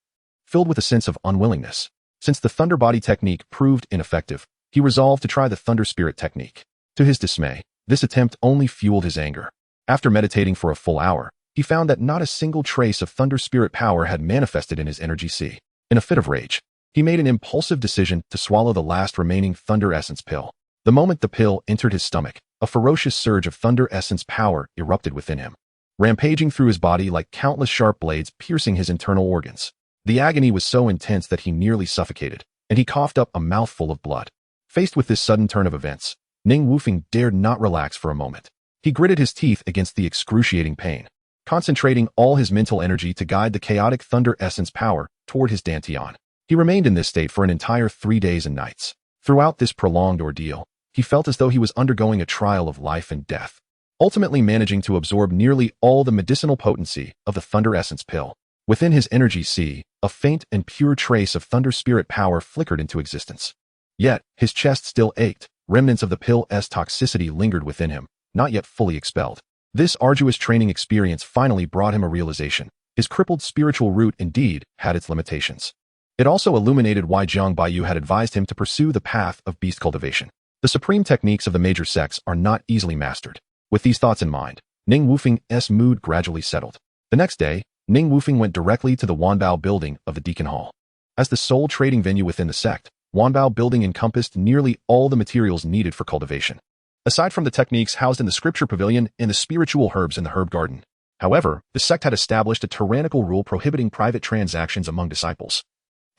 Filled with a sense of unwillingness, since the Thunder Body technique proved ineffective, he resolved to try the Thunder Spirit technique. To his dismay, this attempt only fueled his anger. After meditating for a full hour, he found that not a single trace of Thunder Spirit power had manifested in his energy sea. In a fit of rage, he made an impulsive decision to swallow the last remaining Thunder Essence pill. The moment the pill entered his stomach, a ferocious surge of Thunder Essence power erupted within him, rampaging through his body like countless sharp blades piercing his internal organs. The agony was so intense that he nearly suffocated, and he coughed up a mouthful of blood. Faced with this sudden turn of events, Ning Wufeng dared not relax for a moment. He gritted his teeth against the excruciating pain, concentrating all his mental energy to guide the chaotic Thunder Essence power toward his Dantian. He remained in this state for an entire 3 days and nights. Throughout this prolonged ordeal, he felt as though he was undergoing a trial of life and death, ultimately managing to absorb nearly all the medicinal potency of the Thunder Essence pill. Within his energy sea, a faint and pure trace of Thunder Spirit power flickered into existence. Yet, his chest still ached. Remnants of the pill's toxicity lingered within him, not yet fully expelled. This arduous training experience finally brought him a realization. His crippled spiritual root indeed had its limitations. It also illuminated why Jiang Baiyu had advised him to pursue the path of beast cultivation. The supreme techniques of the major sects are not easily mastered. With these thoughts in mind, Ning Wufeng's mood gradually settled. The next day, Ning Wufeng went directly to the Wanbao building of the Deacon Hall. As the sole trading venue within the sect, Wanbao building encompassed nearly all the materials needed for cultivation, aside from the techniques housed in the scripture pavilion and the spiritual herbs in the herb garden. However, the sect had established a tyrannical rule prohibiting private transactions among disciples.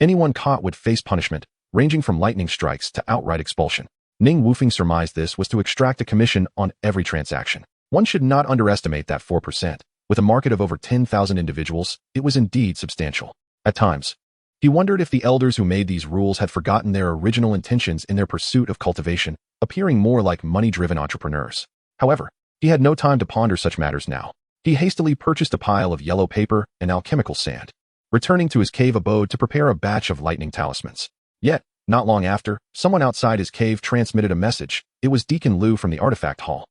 Anyone caught would face punishment, ranging from lightning strikes to outright expulsion. Ning Wufeng surmised this was to extract a commission on every transaction. One should not underestimate that 4%. With a market of over 10,000 individuals, it was indeed substantial. At times, he wondered if the elders who made these rules had forgotten their original intentions in their pursuit of cultivation, appearing more like money-driven entrepreneurs. However, he had no time to ponder such matters now. He hastily purchased a pile of yellow paper and alchemical sand, returning to his cave abode to prepare a batch of lightning talismans. Yet, not long after, someone outside his cave transmitted a message. It was Deacon Lu from the artifact hall,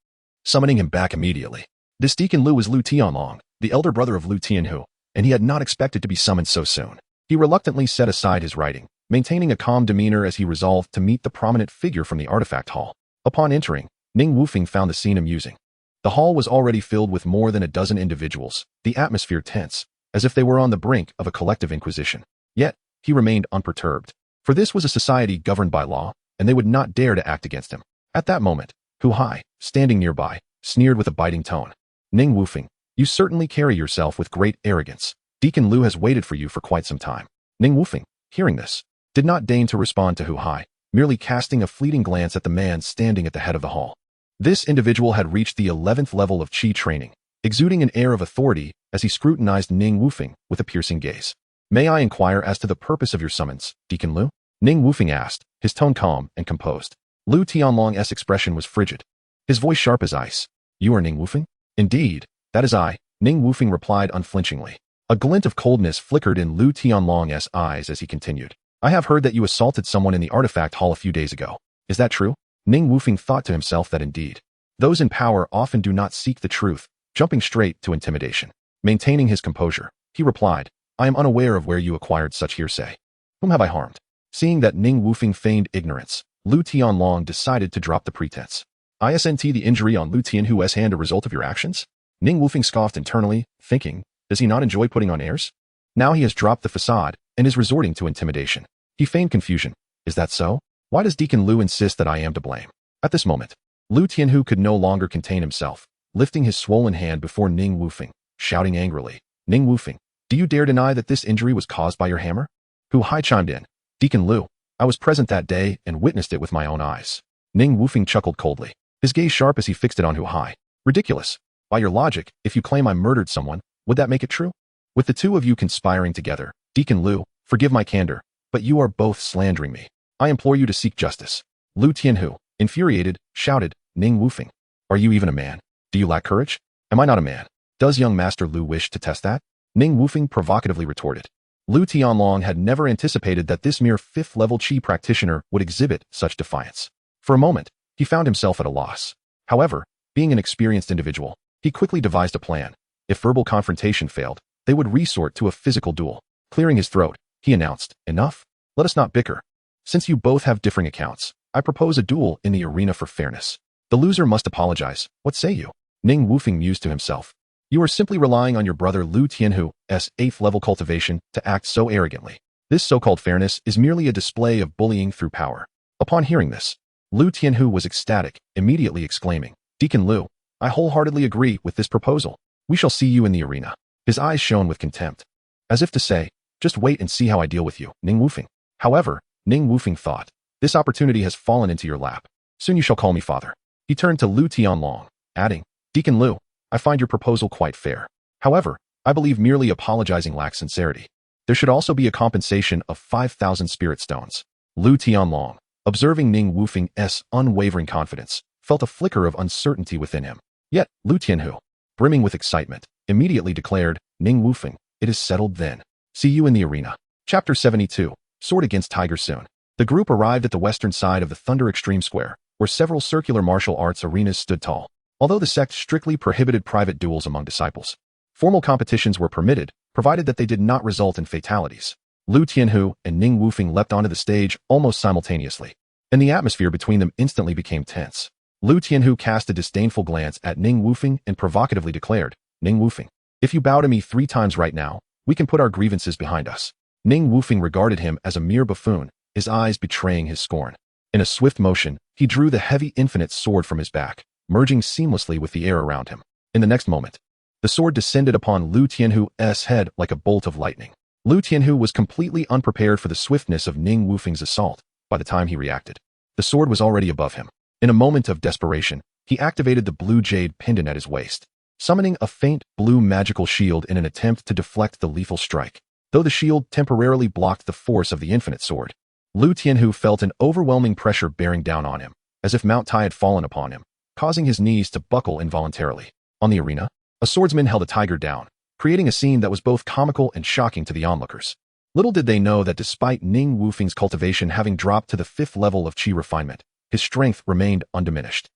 summoning him back immediately. This Deacon Lu was Lu Tianlong, the elder brother of Lu Tianhu, and he had not expected to be summoned so soon. He reluctantly set aside his writing, maintaining a calm demeanor as he resolved to meet the prominent figure from the artifact hall. Upon entering, Ning Wufeng found the scene amusing. The hall was already filled with more than a dozen individuals, the atmosphere tense, as if they were on the brink of a collective inquisition. Yet, he remained unperturbed, for this was a society governed by law, and they would not dare to act against him. At that moment, Hu Hai, standing nearby, sneered with a biting tone. Ning Wufeng, you certainly carry yourself with great arrogance. Deacon Lu has waited for you for quite some time. Ning Wufeng, hearing this, did not deign to respond to Hu Hai, merely casting a fleeting glance at the man standing at the head of the hall. This individual had reached the 11th level of Qi training, exuding an air of authority as he scrutinized Ning Wufeng with a piercing gaze. May I inquire as to the purpose of your summons, Deacon Lu? Ning Wufeng asked, his tone calm and composed. Lu Tianlong's expression was frigid, his voice sharp as ice. You are Ning Wufeng? Indeed, that is I, Ning Wufeng replied unflinchingly. A glint of coldness flickered in Lu Tianlong's eyes as he continued. I have heard that you assaulted someone in the artifact hall a few days ago. Is that true? Ning Wufeng thought to himself that indeed. Those in power often do not seek the truth, jumping straight to intimidation. Maintaining his composure, he replied, I am unaware of where you acquired such hearsay. Whom have I harmed? Seeing that Ning Wufeng feigned ignorance, Lu Tianlong decided to drop the pretense. Isn't the injury on Lu Tianhu's hand a result of your actions? Ning Wufeng scoffed internally, thinking, does he not enjoy putting on airs? Now he has dropped the facade and is resorting to intimidation. He feigned confusion. Is that so? Why does Deacon Lu insist that I am to blame? At this moment, Lu Tianhu could no longer contain himself, lifting his swollen hand before Ning Wufeng, shouting angrily, Ning Wufeng, do you dare deny that this injury was caused by your hammer? Hu Hai chimed in, Deacon Lu, I was present that day and witnessed it with my own eyes. Ning Wufeng chuckled coldly, his gaze sharp as he fixed it on Hu Hai. Ridiculous. By your logic, if you claim I murdered someone, would that make it true? With the two of you conspiring together, Deacon Lu, forgive my candor, but you are both slandering me. I implore you to seek justice. Lu Tianhu, infuriated, shouted, Ning Wufeng, are you even a man? Do you lack courage? Am I not a man? Does young Master Lu wish to test that? Ning Wufeng provocatively retorted. Lu Tianlong had never anticipated that this mere 5th-level Qi practitioner would exhibit such defiance. For a moment, he found himself at a loss. However, being an experienced individual, he quickly devised a plan. If verbal confrontation failed, they would resort to a physical duel. Clearing his throat, he announced, enough? Let us not bicker. Since you both have differing accounts, I propose a duel in the arena for fairness. The loser must apologize. What say you? Ning Wufeng mused to himself. You are simply relying on your brother Lu Tianhu's 8th-level cultivation to act so arrogantly. This so-called fairness is merely a display of bullying through power. Upon hearing this, Lu Tianhu was ecstatic, immediately exclaiming, Deacon Lu, I wholeheartedly agree with this proposal. We shall see you in the arena. His eyes shone with contempt, as if to say, just wait and see how I deal with you, Ning Wufeng. However, Ning Wufeng thought, this opportunity has fallen into your lap. Soon you shall call me father. He turned to Lu Tianlong, adding, Deacon Lu, I find your proposal quite fair. However, I believe merely apologizing lacks sincerity. There should also be a compensation of 5,000 spirit stones. Lu Tianlong, observing Ning Wufeng's unwavering confidence, felt a flicker of uncertainty within him. Yet, Lu Tianhu, brimming with excitement, immediately declared, Ning Wufeng, it is settled then. See you in the arena. Chapter 72, Sword Against Tiger Soon. The group arrived at the western side of the Thunder Extreme Square, where several circular martial arts arenas stood tall. Although the sect strictly prohibited private duels among disciples, formal competitions were permitted, provided that they did not result in fatalities. Lu Tianhu and Ning Wufeng leapt onto the stage almost simultaneously, and the atmosphere between them instantly became tense. Lu Tianhu cast a disdainful glance at Ning Wufeng and provocatively declared, Ning Wufeng, if you bow to me 3 times right now, we can put our grievances behind us. Ning Wufeng regarded him as a mere buffoon, his eyes betraying his scorn. In a swift motion, he drew the heavy infinite sword from his back, merging seamlessly with the air around him. In the next moment, the sword descended upon Lu Tianhu's head like a bolt of lightning. Lu Tianhu was completely unprepared for the swiftness of Ning Wufeng's assault. By the time he reacted, the sword was already above him. In a moment of desperation, he activated the blue jade pendant at his waist, summoning a faint blue magical shield in an attempt to deflect the lethal strike. Though the shield temporarily blocked the force of the infinite sword, Lu Tianhu felt an overwhelming pressure bearing down on him, as if Mount Tai had fallen upon him, causing his knees to buckle involuntarily. On the arena, a swordsman held a tiger down, creating a scene that was both comical and shocking to the onlookers. Little did they know that despite Ning Wufeng's cultivation having dropped to the 5th level of Qi refinement, his strength remained undiminished.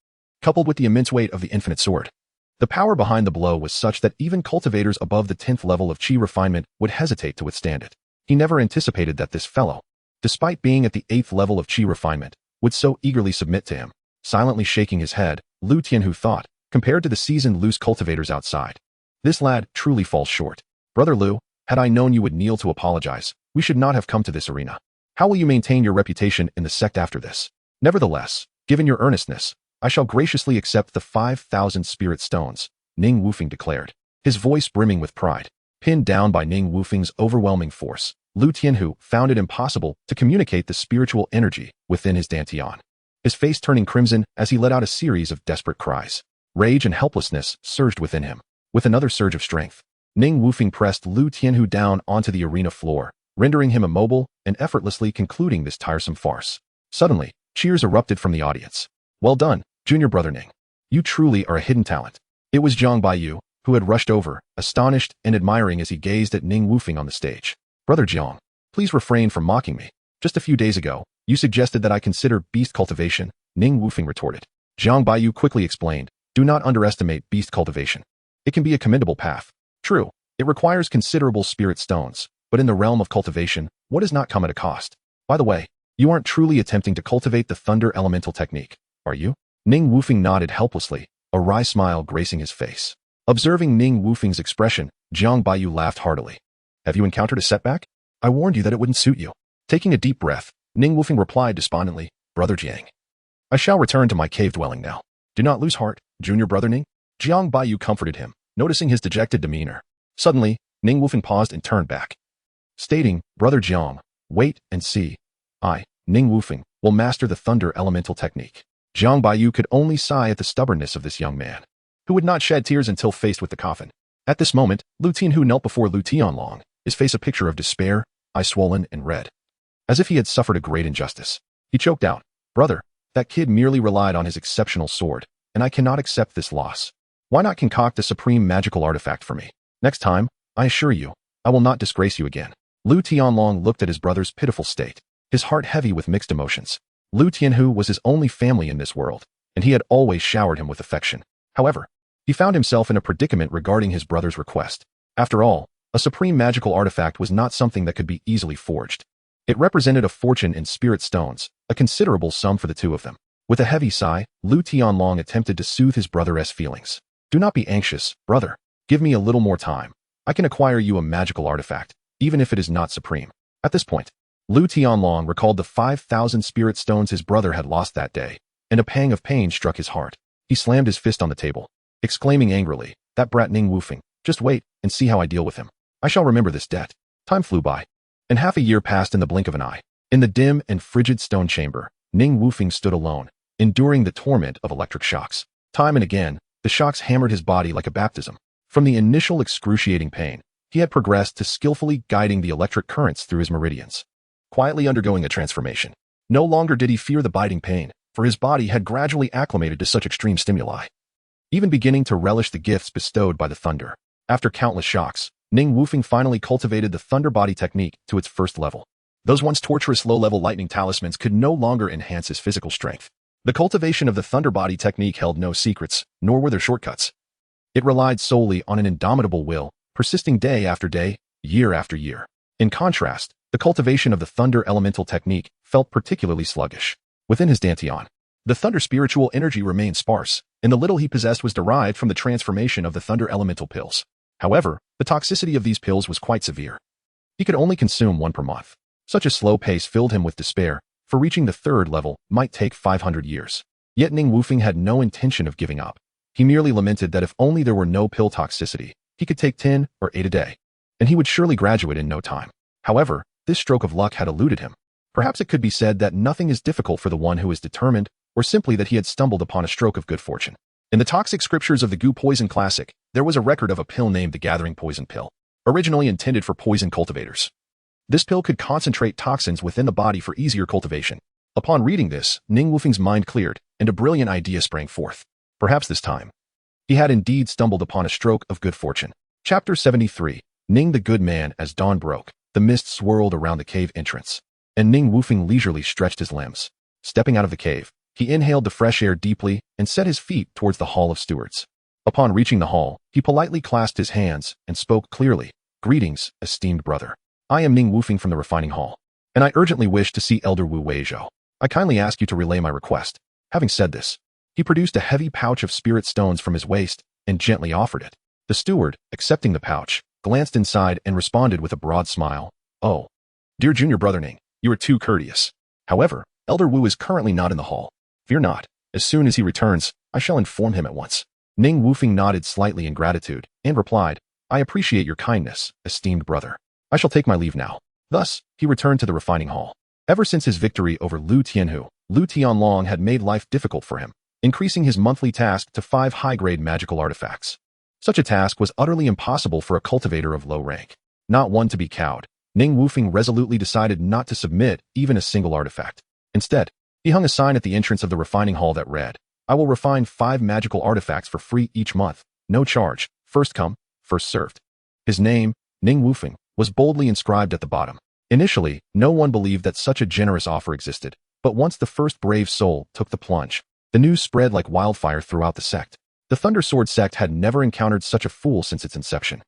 Coupled with the immense weight of the infinite sword, the power behind the blow was such that even cultivators above the 10th level of Qi refinement would hesitate to withstand it. He never anticipated that this fellow, despite being at the 8th level of Qi refinement, would so eagerly submit to him. Silently shaking his head, Lu Tianhu thought, compared to the seasoned loose cultivators outside, this lad truly falls short. Brother Lu, had I known you would kneel to apologize, we should not have come to this arena. How will you maintain your reputation in the sect after this? Nevertheless, given your earnestness, I shall graciously accept the 5,000 spirit stones, Ning Wufeng declared, his voice brimming with pride. Pinned down by Ning Wufeng's overwhelming force, Lu Tianhu found it impossible to communicate the spiritual energy within his dantian. His face turning crimson as he let out a series of desperate cries. Rage and helplessness surged within him. With another surge of strength, Ning Wufeng pressed Lu Tianhu down onto the arena floor, rendering him immobile and effortlessly concluding this tiresome farce. Suddenly, cheers erupted from the audience. Well done, junior brother Ning. You truly are a hidden talent. It was Zhang Baiyu, who had rushed over, astonished and admiring as he gazed at Ning Wufing on the stage. Brother Jiang, please refrain from mocking me. Just a few days ago, you suggested that I consider beast cultivation, Ning Wufing retorted. Jiang Baiyu quickly explained, do not underestimate beast cultivation. It can be a commendable path. True, it requires considerable spirit stones, but in the realm of cultivation, what does not come at a cost? By the way, you aren't truly attempting to cultivate the thunder elemental technique, are you? Ning Wufing nodded helplessly, a wry smile gracing his face. Observing Ning Wufing's expression, Jiang Baiyu laughed heartily. Have you encountered a setback? I warned you that it wouldn't suit you. Taking a deep breath, Ning Wufing replied despondently, Brother Jiang. I shall return to my cave dwelling now. Do not lose heart, junior brother Ning. Jiang Baiyu comforted him, noticing his dejected demeanor. Suddenly, Ning Wufing paused and turned back, stating, Brother Jiang, wait and see. I, Ning Wufing, will master the thunder elemental technique. Jiang Baiyu could only sigh at the stubbornness of this young man, who would not shed tears until faced with the coffin. At this moment, Lu Tianhu knelt before Lu Tianlong, his face a picture of despair, eyes swollen and red, as if he had suffered a great injustice. He choked out, Brother, that kid merely relied on his exceptional sword, and I cannot accept this loss. Why not concoct a supreme magical artifact for me? Next time, I assure you, I will not disgrace you again. Lu Tianlong looked at his brother's pitiful state, his heart heavy with mixed emotions. Lu Tianhu was his only family in this world, and he had always showered him with affection. However, he found himself in a predicament regarding his brother's request. After all, a supreme magical artifact was not something that could be easily forged. It represented a fortune in spirit stones, a considerable sum for the two of them. With a heavy sigh, Lu Tianlong attempted to soothe his brother's feelings. Do not be anxious, brother. Give me a little more time. I can acquire you a magical artifact, even if it is not supreme. At this point, Lu Tianlong recalled the 5,000 spirit stones his brother had lost that day, and a pang of pain struck his heart. He slammed his fist on the table, exclaiming angrily, that brat Ning Wufing, just wait and see how I deal with him. I shall remember this debt. Time flew by, and half a year passed in the blink of an eye. In the dim and frigid stone chamber, Ning Wufing stood alone, enduring the torment of electric shocks. Time and again, the shocks hammered his body like a baptism. From the initial excruciating pain, he had progressed to skillfully guiding the electric currents through his meridians, quietly undergoing a transformation. No longer did he fear the biting pain, for his body had gradually acclimated to such extreme stimuli, even beginning to relish the gifts bestowed by the thunder. After countless shocks, Ning Wufing finally cultivated the thunder body technique to its first level. Those once torturous low-level lightning talismans could no longer enhance his physical strength. The cultivation of the thunder body technique held no secrets, nor were there shortcuts. It relied solely on an indomitable will, persisting day after day, year after year. In contrast, the cultivation of the thunder elemental technique felt particularly sluggish. Within his dantian, the thunder spiritual energy remained sparse, and the little he possessed was derived from the transformation of the thunder elemental pills. However, the toxicity of these pills was quite severe. He could only consume one per month. Such a slow pace filled him with despair, for reaching the third level might take 500 years. Yet Ning Wufing had no intention of giving up. He merely lamented that if only there were no pill toxicity, he could take 10 or 8 a day, and he would surely graduate in no time. However, this stroke of luck had eluded him. Perhaps it could be said that nothing is difficult for the one who is determined, or simply that he had stumbled upon a stroke of good fortune. In the toxic scriptures of the Gu Poison Classic, there was a record of a pill named the Gathering Poison Pill, originally intended for poison cultivators. This pill could concentrate toxins within the body for easier cultivation. Upon reading this, Ning Wufing's mind cleared, and a brilliant idea sprang forth. Perhaps this time, he had indeed stumbled upon a stroke of good fortune. Chapter 73, Ning the Good Man. As dawn broke, the mist swirled around the cave entrance, and Ning Wufing leisurely stretched his limbs. Stepping out of the cave, he inhaled the fresh air deeply and set his feet towards the Hall of Stewards. Upon reaching the hall, he politely clasped his hands and spoke clearly. Greetings, esteemed brother. I am Ning Wufing from the Refining Hall, and I urgently wish to see Elder Wu Weizhou. I kindly ask you to relay my request. Having said this, he produced a heavy pouch of spirit stones from his waist and gently offered it. The steward, accepting the pouch, glanced inside and responded with a broad smile. Oh, dear junior brother Ning, you are too courteous. However, Elder Wu is currently not in the hall. Fear not. As soon as he returns, I shall inform him at once. Ning Wufing nodded slightly in gratitude and replied, I appreciate your kindness, esteemed brother. I shall take my leave now. Thus, he returned to the refining hall. Ever since his victory over Lu Tianhu, Lu Tianlong had made life difficult for him, increasing his monthly task to 5 high-grade magical artifacts. Such a task was utterly impossible for a cultivator of low rank. Not one to be cowed, Ning Wufing resolutely decided not to submit even a single artifact. Instead, he hung a sign at the entrance of the refining hall that read, I will refine 5 magical artifacts for free each month, no charge, First come, first served. His name, Ning Wufeng, was boldly inscribed at the bottom. Initially, no one believed that such a generous offer existed, but once the first brave soul took the plunge, the news spread like wildfire throughout the sect. The Thunder Sword sect had never encountered such a fool since its inception.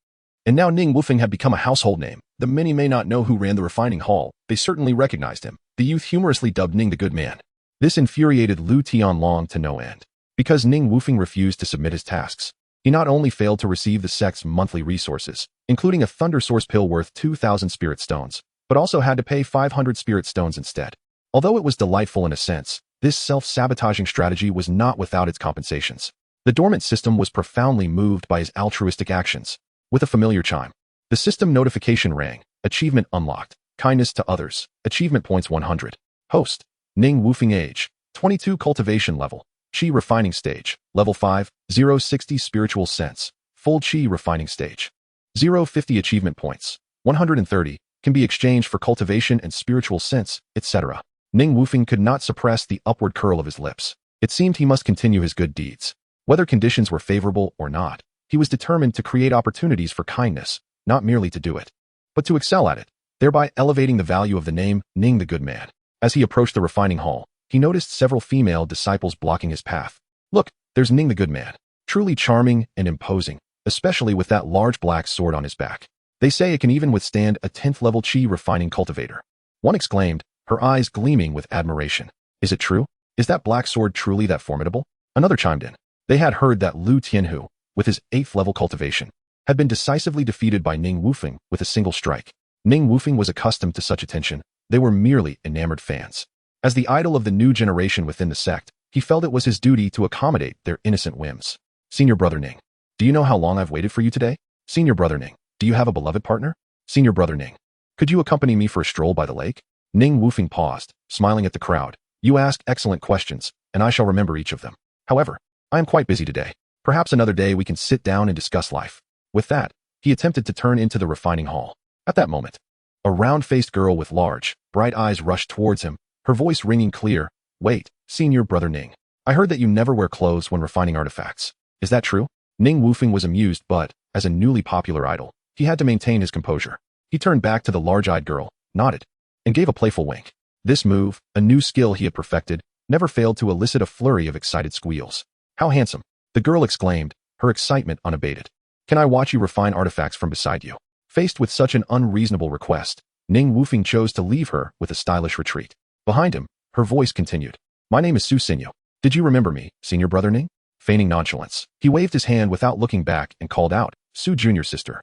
And now Ning Wufeng had become a household name. The many may not know who ran the refining hall, they certainly recognized him. The youth humorously dubbed Ning the Good Man. This infuriated Lu Tianlong to no end. Because Ning Wufeng refused to submit his tasks, he not only failed to receive the sect's monthly resources, including a Thunder Source pill worth 2,000 spirit stones, but also had to pay 500 spirit stones instead. Although it was delightful in a sense, this self-sabotaging strategy was not without its compensations. The dormant system was profoundly moved by his altruistic actions. With a familiar chime, the system notification rang. Achievement unlocked. Kindness to others. Achievement points 100. Host. Ning Wufeng age. 22 cultivation level. Qi refining stage. Level 5. 060 spiritual sense. Full Qi refining stage. 050 achievement points. 130 can be exchanged for cultivation and spiritual sense, etc. Ning Wufeng could not suppress the upward curl of his lips. It seemed he must continue his good deeds. Whether conditions were favorable or not, he was determined to create opportunities for kindness, not merely to do it, but to excel at it, thereby elevating the value of the name Ning the Good Man. As he approached the refining hall, he noticed several female disciples blocking his path. Look, there's Ning the Good Man, truly charming and imposing, especially with that large black sword on his back. They say it can even withstand a 10th level Qi refining cultivator. One exclaimed, her eyes gleaming with admiration. Is it true? Is that black sword truly that formidable? Another chimed in. They had heard that Lu Tianhu, with his 8th level cultivation, had been decisively defeated by Ning Wufeng with a single strike. Ning Wufeng was accustomed to such attention. They were merely enamored fans. As the idol of the new generation within the sect, he felt it was his duty to accommodate their innocent whims. Senior Brother Ning, do you know how long I've waited for you today? Senior Brother Ning, do you have a beloved partner? Senior Brother Ning, could you accompany me for a stroll by the lake? Ning Wufeng paused, smiling at the crowd. You ask excellent questions, and I shall remember each of them. However, I am quite busy today. Perhaps another day we can sit down and discuss life. With that, he attempted to turn into the refining hall. At that moment, a round-faced girl with large, bright eyes rushed towards him, her voice ringing clear. Wait, Senior Brother Ning. I heard that you never wear clothes when refining artifacts. Is that true? Ning Wufeng was amused, but, as a newly popular idol, he had to maintain his composure. He turned back to the large-eyed girl, nodded, and gave a playful wink. This move, a new skill he had perfected, never failed to elicit a flurry of excited squeals. How handsome! The girl exclaimed, her excitement unabated. Can I watch you refine artifacts from beside you? Faced with such an unreasonable request, Ning Wufeng chose to leave her with a stylish retreat. Behind him, her voice continued. My name is Su Xinyu. Did you remember me, Senior Brother Ning? Feigning nonchalance, he waved his hand without looking back and called out, Su Junior's sister.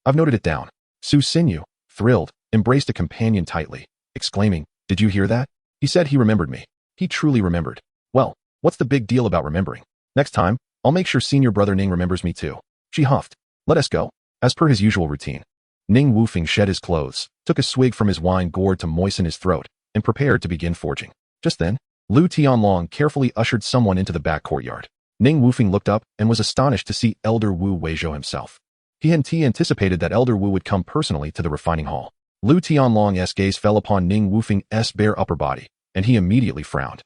I've noted it down. Su Xinyu, thrilled, embraced a companion tightly, exclaiming, did you hear that? He said he remembered me. He truly remembered. Well, what's the big deal about remembering? Next time, I'll make sure Senior Brother Ning remembers me too. She huffed. Let us go. As per his usual routine, Ning Wufeng shed his clothes, took a swig from his wine gourd to moisten his throat, and prepared to begin forging. Just then, Lu Tianlong carefully ushered someone into the back courtyard. Ning Wufeng looked up and was astonished to see Elder Wu Weizhou himself. He had anticipated that Elder Wu would come personally to the refining hall. Lu Tianlong's gaze fell upon Ning Wufeng's bare upper body, and he immediately frowned.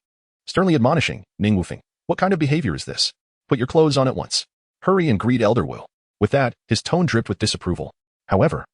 Sternly admonishing, Ning Wufeng, what kind of behavior is this? Put your clothes on at once. Hurry and greet Elder Wu. With that, his tone dripped with disapproval. However,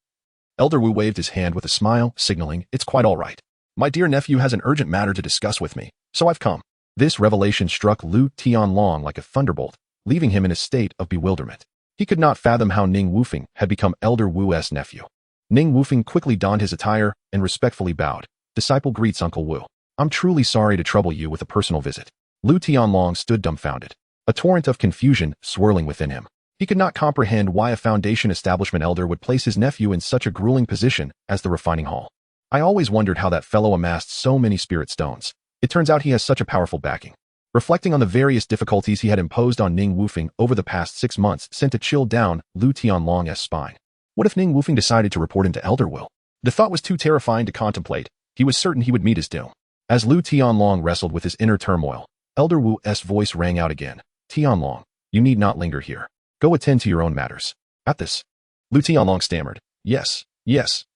Elder Wu waved his hand with a smile, signaling, it's quite all right. My dear nephew has an urgent matter to discuss with me, so I've come. This revelation struck Lu Tianlong like a thunderbolt, leaving him in a state of bewilderment. He could not fathom how Ning Wufeng had become Elder Wu's nephew. Ning Wufeng quickly donned his attire and respectfully bowed. Disciple greets Uncle Wu. I'm truly sorry to trouble you with a personal visit. Lu Tianlong stood dumbfounded, a torrent of confusion swirling within him. He could not comprehend why a foundation establishment elder would place his nephew in such a grueling position as the refining hall. I always wondered how that fellow amassed so many spirit stones. It turns out he has such a powerful backing. Reflecting on the various difficulties he had imposed on Ning Wufeng over the past 6 months sent a chill down Lu Tianlong's spine. What if Ning Wufeng decided to report him to Elder Wu? The thought was too terrifying to contemplate. He was certain he would meet his doom. As Lu Tianlong wrestled with his inner turmoil, Elder Wu's voice rang out again. Tianlong, you need not linger here. Go attend to your own matters. At this, Lu Tianlong stammered. Yes,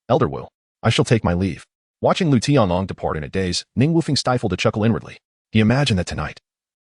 Elder Wu. I shall take my leave. Watching Lu Tianlong depart in a daze, Ning Wufeng stifled a chuckle inwardly. He imagined that tonight,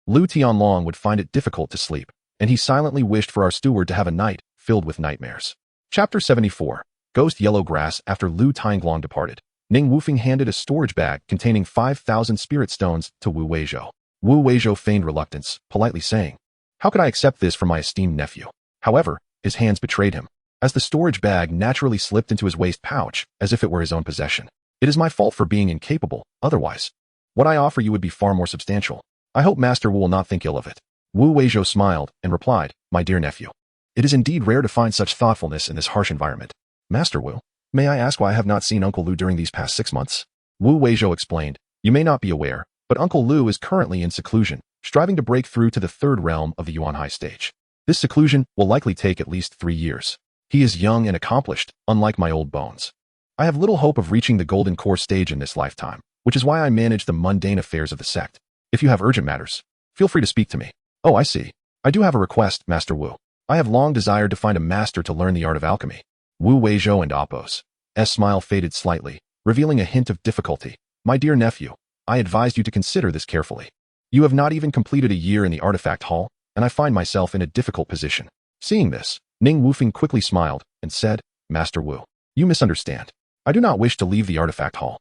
Lu Tianlong would find it difficult to sleep, and he silently wished for our steward to have a night filled with nightmares. Chapter 74. Ghost Yellow Grass. After Lu Tianglong departed, Ning Wufeng handed a storage bag containing 5,000 spirit stones to Wu Weizhou. Wu Weizhou feigned reluctance, politely saying, "How could I accept this from my esteemed nephew?" However, his hands betrayed him, as the storage bag naturally slipped into his waist pouch as if it were his own possession. "It is my fault for being incapable, otherwise. What I offer you would be far more substantial. I hope Master Wu will not think ill of it." Wu Weizhou smiled and replied, "My dear nephew, it is indeed rare to find such thoughtfulness in this harsh environment. Master Wu, may I ask why I have not seen Uncle Lu during these past 6 months?" Wu Weizhou explained, "You may not be aware, but Uncle Lu is currently in seclusion, striving to break through to the third realm of the Yuanhai stage. This seclusion will likely take at least 3 years. He is young and accomplished, unlike my old bones. I have little hope of reaching the golden core stage in this lifetime, which is why I manage the mundane affairs of the sect. If you have urgent matters, feel free to speak to me." "Oh, I see. I do have a request, Master Wu. I have long desired to find a master to learn the art of alchemy." Wu Weizhou and Appo's smile faded slightly, revealing a hint of difficulty. "My dear nephew, I advised you to consider this carefully. You have not even completed a year in the artifact hall, and I find myself in a difficult position." Seeing this, Ning Wufeng quickly smiled and said, "Master Wu, you misunderstand. I do not wish to leave the artifact hall.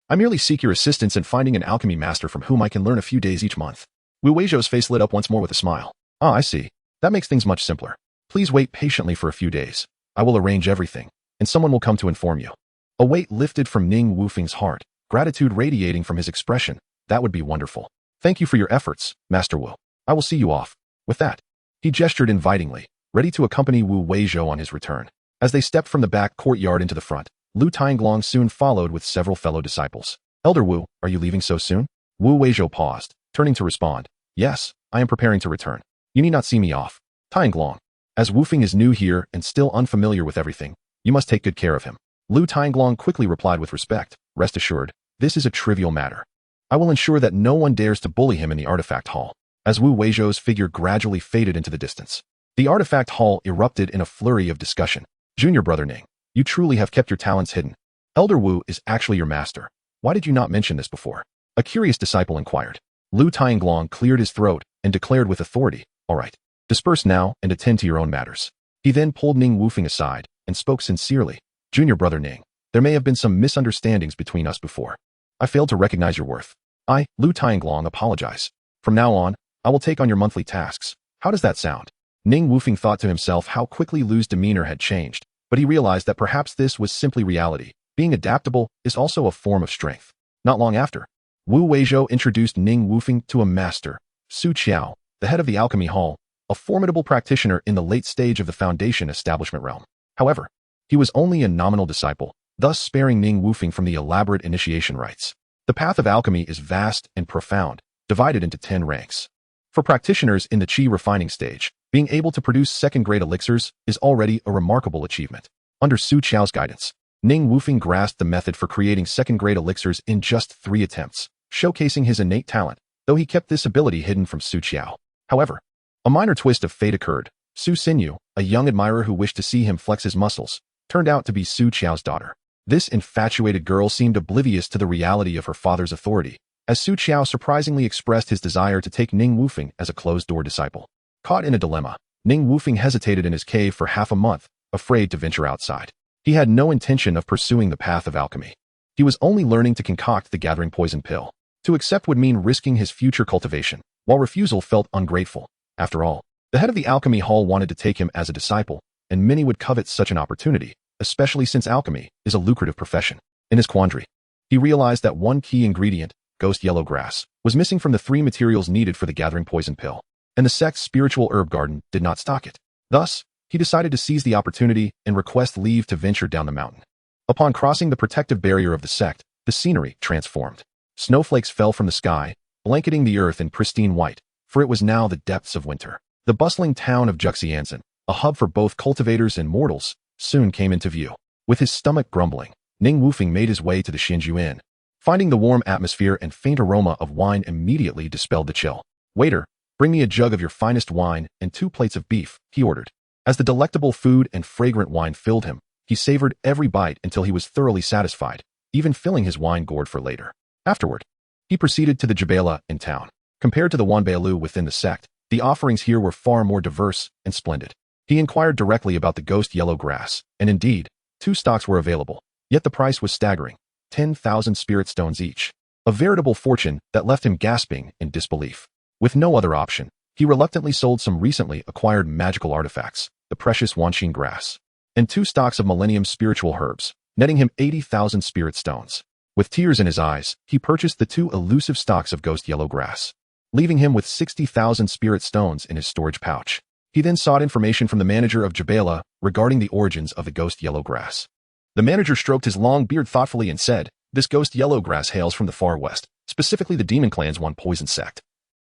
I merely seek your assistance in finding an alchemy master from whom I can learn a few days each month." Wu Weizhou's face lit up once more with a smile. "Ah, I see. That makes things much simpler. Please wait patiently for a few days. I will arrange everything, and someone will come to inform you." A weight lifted from Ning Wufeng's heart, gratitude radiating from his expression. "That would be wonderful. Thank you for your efforts, Master Wu. I will see you off." With that, he gestured invitingly, ready to accompany Wu Weizhou on his return. As they stepped from the back courtyard into the front, Lu Tianglong soon followed with several fellow disciples. "Elder Wu, are you leaving so soon?" Wu Weizhou paused, turning to respond, "Yes, I am preparing to return. You need not see me off. Tianglong, as Wufeng is new here and still unfamiliar with everything, you must take good care of him." Lu Tianglong quickly replied with respect, "Rest assured, this is a trivial matter. I will ensure that no one dares to bully him in the artifact hall." As Wu Weizhou's figure gradually faded into the distance, the artifact hall erupted in a flurry of discussion. "Junior brother Ning, you truly have kept your talents hidden. Elder Wu is actually your master. Why did you not mention this before?" a curious disciple inquired. Lu Tianglong cleared his throat and declared with authority, "All right, disperse now and attend to your own matters." He then pulled Ning Wufeng aside and spoke sincerely. "Junior brother Ning, there may have been some misunderstandings between us before. I failed to recognize your worth. I, Lu Tianglong, apologize. From now on, I will take on your monthly tasks. How does that sound?" Ning Wufeng thought to himself how quickly Lu's demeanor had changed, but he realized that perhaps this was simply reality. Being adaptable is also a form of strength. Not long after, Wu Weizhou introduced Ning Wufeng to a master, Su Qiao, the head of the alchemy hall, a formidable practitioner in the late stage of the foundation establishment realm. However, he was only a nominal disciple, thus sparing Ning Wufeng from the elaborate initiation rites. The path of alchemy is vast and profound, divided into 10 ranks. For practitioners in the qi refining stage, being able to produce second-grade elixirs is already a remarkable achievement. Under Su Qiao's guidance, Ning Wufeng grasped the method for creating second-grade elixirs in just 3 attempts, showcasing his innate talent, though he kept this ability hidden from Su Qiao. However, a minor twist of fate occurred. Su Xinyu, a young admirer who wished to see him flex his muscles, turned out to be Su Qiao's daughter. This infatuated girl seemed oblivious to the reality of her father's authority, as Su Qiao surprisingly expressed his desire to take Ning Wufeng as a closed-door disciple. Caught in a dilemma, Ning Wufeng hesitated in his cave for half a month, afraid to venture outside. He had no intention of pursuing the path of alchemy. He was only learning to concoct the gathering poison pill. To accept would mean risking his future cultivation, while refusal felt ungrateful. After all, the head of the alchemy hall wanted to take him as a disciple, and many would covet such an opportunity, especially since alchemy is a lucrative profession. In his quandary, he realized that one key ingredient, ghost yellow grass, was missing from the 3 materials needed for the gathering poison pill, and the sect's spiritual herb garden did not stock it. Thus, he decided to seize the opportunity and request leave to venture down the mountain. Upon crossing the protective barrier of the sect, the scenery transformed. Snowflakes fell from the sky, blanketing the earth in pristine white, for it was now the depths of winter. The bustling town of Juxianzan, a hub for both cultivators and mortals, soon came into view. With his stomach grumbling, Ning Wufeng made his way to the Xinju Inn. Finding the warm atmosphere and faint aroma of wine immediately dispelled the chill. "Waiter, bring me a jug of your finest wine and 2 plates of beef," he ordered. As the delectable food and fragrant wine filled him, he savored every bite until he was thoroughly satisfied, even filling his wine gourd for later. Afterward, he proceeded to the Jabala in town. Compared to the Wanbeilu within the sect, the offerings here were far more diverse and splendid. He inquired directly about the ghost yellow grass, and indeed, 2 stocks were available. Yet the price was staggering, 10,000 spirit stones each. A veritable fortune that left him gasping in disbelief. With no other option, he reluctantly sold some recently acquired magical artifacts, the precious Wanshin grass, and 2 stocks of millennium spiritual herbs, netting him 80,000 spirit stones. With tears in his eyes, he purchased the 2 elusive stocks of ghost yellow grass, leaving him with 60,000 spirit stones in his storage pouch. He then sought information from the manager of Jabala regarding the origins of the ghost yellow grass. The manager stroked his long beard thoughtfully and said, "This ghost yellow grass hails from the far west, specifically the Demon Clan's One Poison sect.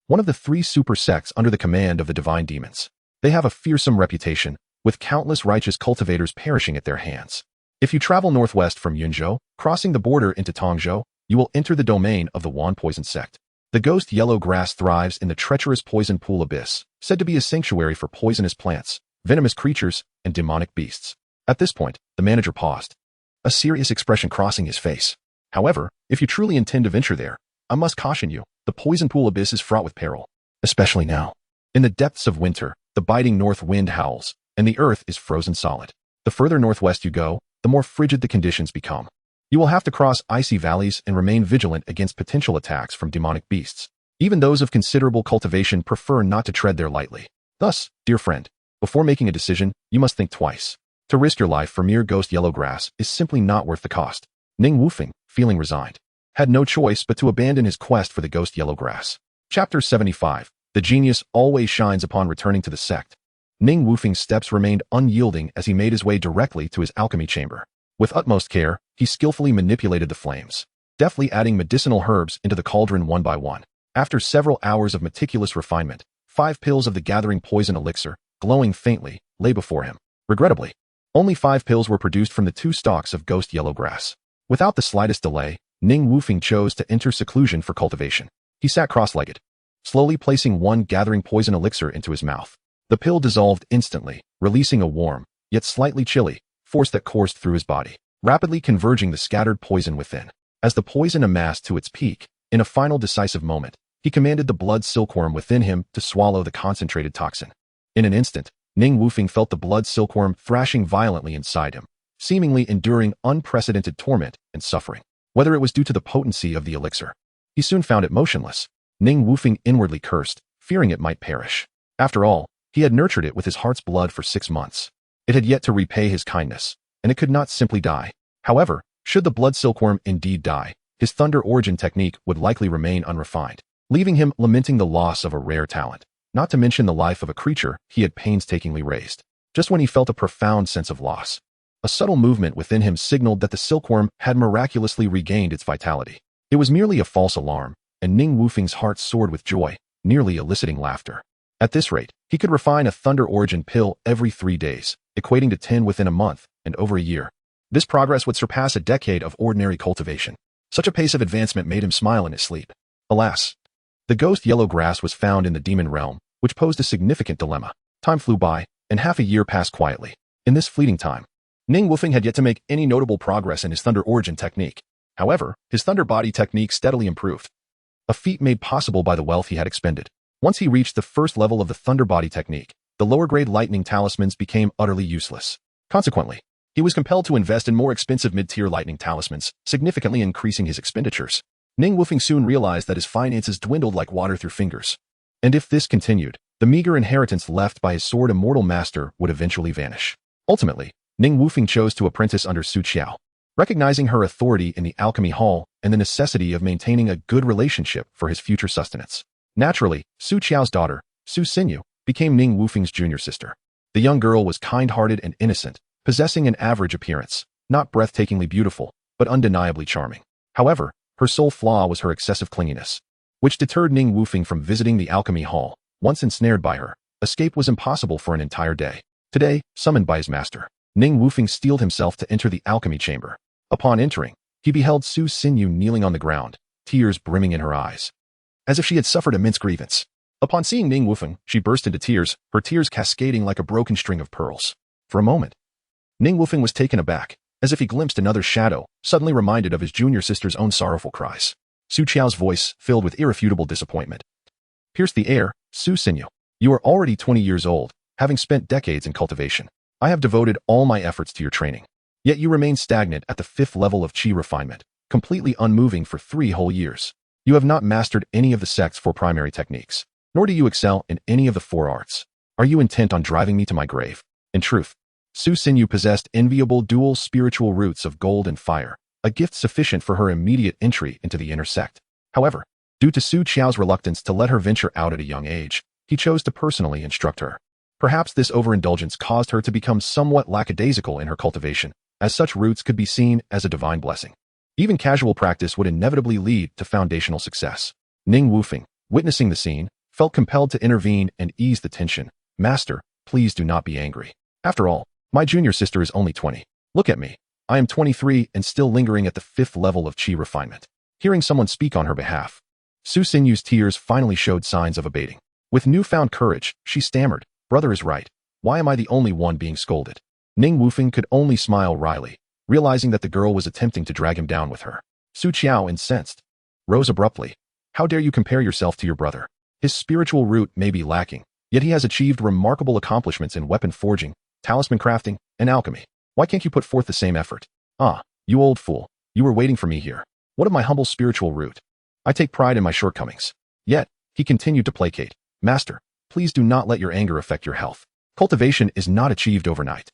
One of the 3 super sects under the command of the divine demons. They have a fearsome reputation, with countless righteous cultivators perishing at their hands. If you travel northwest from Yunzhou, crossing the border into Tongzhou, you will enter the domain of the Wan Poison sect. The ghost yellow grass thrives in the treacherous poison pool abyss, said to be a sanctuary for poisonous plants, venomous creatures, and demonic beasts." At this point, the manager paused, a serious expression crossing his face. "However, if you truly intend to venture there, I must caution you, the poison pool abyss is fraught with peril, especially now. In the depths of winter, the biting north wind howls, and the earth is frozen solid. The further northwest you go, the more frigid the conditions become. You will have to cross icy valleys and remain vigilant against potential attacks from demonic beasts. Even those of considerable cultivation prefer not to tread there lightly. Thus, dear friend, before making a decision, you must think twice. To risk your life for mere ghost yellow grass is simply not worth the cost." Ning Wufeng, feeling resigned, had no choice but to abandon his quest for the ghost yellow grass. Chapter 75. The genius always shines upon returning to the sect. Ning Wufeng's steps remained unyielding as he made his way directly to his alchemy chamber. With utmost care, he skillfully manipulated the flames, deftly adding medicinal herbs into the cauldron one by one. After several hours of meticulous refinement, 5 pills of the gathering poison elixir, glowing faintly, lay before him. Regrettably, only 5 pills were produced from the 2 stalks of ghost yellow grass. Without the slightest delay, Ning Wufeng chose to enter seclusion for cultivation. He sat cross-legged, slowly placing 1 gathering poison elixir into his mouth. The pill dissolved instantly, releasing a warm, yet slightly chilly, force that coursed through his body, rapidly converging the scattered poison within. As the poison amassed to its peak, in a final decisive moment, he commanded the blood silkworm within him to swallow the concentrated toxin. In an instant, Ning Wufeng felt the blood silkworm thrashing violently inside him, seemingly enduring unprecedented torment and suffering. Whether it was due to the potency of the elixir, he soon found it motionless. Ning Wufeng inwardly cursed, fearing it might perish. After all, he had nurtured it with his heart's blood for 6 months. It had yet to repay his kindness, and it could not simply die. However, should the blood silkworm indeed die, his thunder origin technique would likely remain unrefined, leaving him lamenting the loss of a rare talent, not to mention the life of a creature he had painstakingly raised. Just when he felt a profound sense of loss, a subtle movement within him signaled that the silkworm had miraculously regained its vitality. It was merely a false alarm, and Ning Wufeng's heart soared with joy, nearly eliciting laughter. At this rate, he could refine a thunder origin pill every 3 days, equating to 10 within a month, and over a year. This progress would surpass a decade of ordinary cultivation. Such a pace of advancement made him smile in his sleep. Alas, the ghost yellow grass was found in the demon realm, which posed a significant dilemma. Time flew by, and half a year passed quietly. In this fleeting time, Ning Wufeng had yet to make any notable progress in his thunder origin technique. However, his thunder body technique steadily improved, a feat made possible by the wealth he had expended. Once he reached the first level of the thunder body technique, the lower-grade lightning talismans became utterly useless. Consequently, he was compelled to invest in more expensive mid-tier lightning talismans, significantly increasing his expenditures. Ning Wufeng soon realized that his finances dwindled like water through fingers. And if this continued, the meager inheritance left by his sword immortal master would eventually vanish. Ultimately, Ning Wufeng chose to apprentice under Su Qiao, recognizing her authority in the alchemy hall and the necessity of maintaining a good relationship for his future sustenance. Naturally, Su Qiao's daughter, Su Xinyu, became Ning Wufeng's junior sister. The young girl was kind-hearted and innocent, possessing an average appearance, not breathtakingly beautiful, but undeniably charming. However, her sole flaw was her excessive clinginess, which deterred Ning Wufeng from visiting the alchemy hall. Once ensnared by her, escape was impossible for an entire day. Today, summoned by his master, Ning Wufeng steeled himself to enter the alchemy chamber. Upon entering, he beheld Su Xinyu kneeling on the ground, tears brimming in her eyes, as if she had suffered immense grievance. Upon seeing Ning Wufeng, she burst into tears, her tears cascading like a broken string of pearls. For a moment, Ning Wufeng was taken aback, as if he glimpsed another shadow, suddenly reminded of his junior sister's own sorrowful cries. Su Qiao's voice, filled with irrefutable disappointment, pierced the air. Su Xinyu, you are already 20 years old. having spent decades in cultivation. I have devoted all my efforts to your training. Yet you remain stagnant at the 5th level of Qi refinement, completely unmoving for 3 whole years. You have not mastered any of the sect's 4 primary techniques, nor do you excel in any of the 4 arts. Are you intent on driving me to my grave? In truth, Su Xinyu possessed enviable dual spiritual roots of gold and fire, a gift sufficient for her immediate entry into the inner sect. However, due to Su Qiao's reluctance to let her venture out at a young age, he chose to personally instruct her. Perhaps this overindulgence caused her to become somewhat lackadaisical in her cultivation, as such roots could be seen as a divine blessing. Even casual practice would inevitably lead to foundational success. Ning Wufeng, witnessing the scene, felt compelled to intervene and ease the tension. Master, please do not be angry. After all, my junior sister is only 20. Look at me. I am 23 and still lingering at the 5th level of Qi refinement. Hearing someone speak on her behalf, Su Xinyu's tears finally showed signs of abating. With newfound courage, she stammered, "Brother is right. Why am I the only one being scolded?" Ning Wufeng could only smile wryly, realizing that the girl was attempting to drag him down with her. Su Qiao, incensed, rose abruptly. "How dare you compare yourself to your brother? His spiritual root may be lacking, yet he has achieved remarkable accomplishments in weapon forging, talisman crafting, and alchemy. Why can't you put forth the same effort? Ah, you old fool, you were waiting for me here. What of my humble spiritual root? I take pride in my shortcomings." Yet, he continued to placate. "Master, please do not let your anger affect your health. Cultivation is not achieved overnight.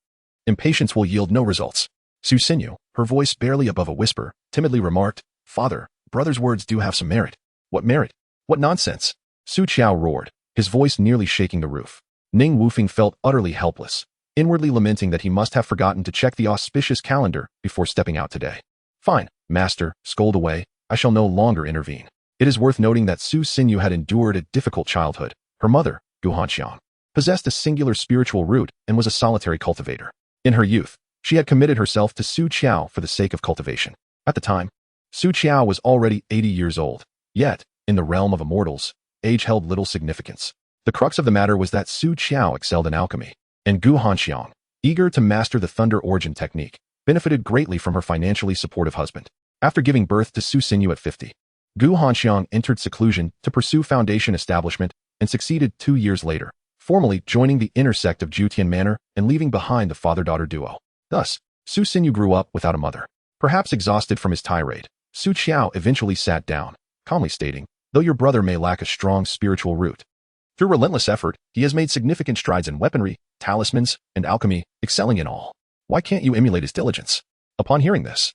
Impatience will yield no results." Su Xinyu, her voice barely above a whisper, timidly remarked, "Father, brother's words do have some merit." "What merit? What nonsense!" Su Qiao roared, his voice nearly shaking the roof. Ning Wufeng felt utterly helpless, inwardly lamenting that he must have forgotten to check the auspicious calendar before stepping out today. "Fine, master, scold away. I shall no longer intervene." It is worth noting that Su Xinyu had endured a difficult childhood. Her mother, Gu Hanxiang, possessed a singular spiritual root and was a solitary cultivator. In her youth, she had committed herself to Su Qiao for the sake of cultivation. At the time, Su Qiao was already 80 years old. Yet, in the realm of immortals, age held little significance. The crux of the matter was that Su Qiao excelled in alchemy, and Gu Hanxiang, eager to master the thunder origin technique, benefited greatly from her financially supportive husband. After giving birth to Su Xinyu at 50, Gu Hanxiang entered seclusion to pursue foundation establishment and succeeded 2 years later, formally joining the inner sect of Jutian Manor and leaving behind the father-daughter duo. Thus, Su Xinyu grew up without a mother. Perhaps exhausted from his tirade, Su Qiao eventually sat down, calmly stating, "Though your brother may lack a strong spiritual root, through relentless effort, he has made significant strides in weaponry, talismans, and alchemy, excelling in all. Why can't you emulate his diligence?" Upon hearing this,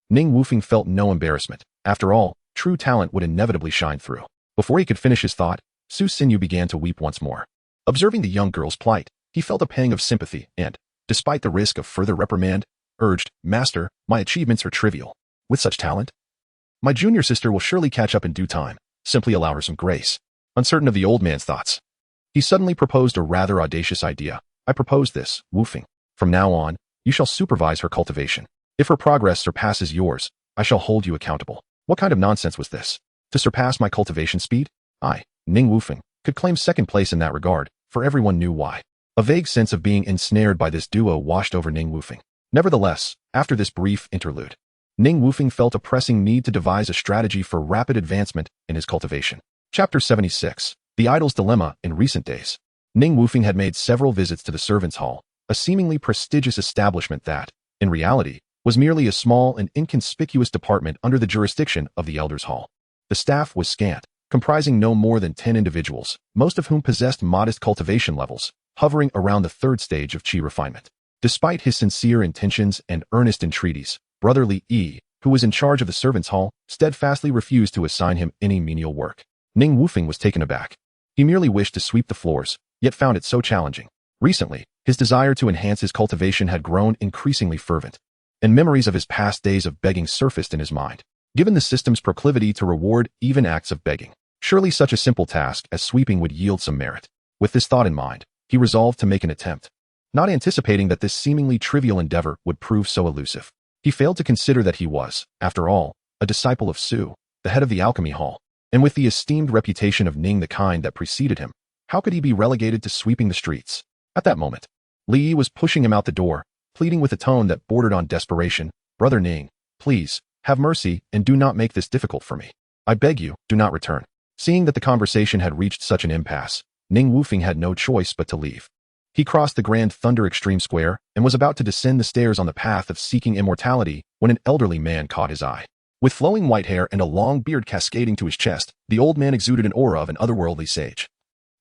Ning Wufeng felt no embarrassment. After all, true talent would inevitably shine through. Before he could finish his thought, Su Xinyu began to weep once more. Observing the young girl's plight, he felt a pang of sympathy and, despite the risk of further reprimand, urged, "Master, my achievements are trivial. With such talent, my junior sister will surely catch up in due time. Simply allow her some grace." Uncertain of the old man's thoughts, he suddenly proposed a rather audacious idea. "I propose this, Wufeng. From now on, you shall supervise her cultivation. If her progress surpasses yours, I shall hold you accountable." What kind of nonsense was this? To surpass my cultivation speed? I, Ning Wufeng, could claim second place in that regard, for everyone knew why. A vague sense of being ensnared by this duo washed over Ning Wufeng. Nevertheless, after this brief interlude, Ning Wufeng felt a pressing need to devise a strategy for rapid advancement in his cultivation. Chapter 76. The Idol's Dilemma. In recent days, Ning Wufeng had made several visits to the servants' hall, a seemingly prestigious establishment that, in reality, was merely a small and inconspicuous department under the jurisdiction of the Elders' Hall. The staff was scant, comprising no more than 10 individuals, most of whom possessed modest cultivation levels, hovering around the 3rd stage of Qi refinement. Despite his sincere intentions and earnest entreaties, Brother Li Yi, who was in charge of the servants' hall, steadfastly refused to assign him any menial work. Ning Wufeng was taken aback. He merely wished to sweep the floors, yet found it so challenging. Recently, his desire to enhance his cultivation had grown increasingly fervent, and memories of his past days of begging surfaced in his mind. Given the system's proclivity to reward even acts of begging, surely such a simple task as sweeping would yield some merit. With this thought in mind, he resolved to make an attempt, not anticipating that this seemingly trivial endeavor would prove so elusive. He failed to consider that he was, after all, a disciple of Su, the head of the alchemy hall, and with the esteemed reputation of Ning the kind that preceded him, how could he be relegated to sweeping the streets? At that moment, Li Yi was pushing him out the door, pleading with a tone that bordered on desperation, "Brother Ning, please, have mercy and do not make this difficult for me. I beg you, do not return." Seeing that the conversation had reached such an impasse, Ning Wufeng had no choice but to leave. He crossed the Grand Thunder Extreme Square and was about to descend the stairs on the path of seeking immortality when an elderly man caught his eye. With flowing white hair and a long beard cascading to his chest, the old man exuded an aura of an otherworldly sage.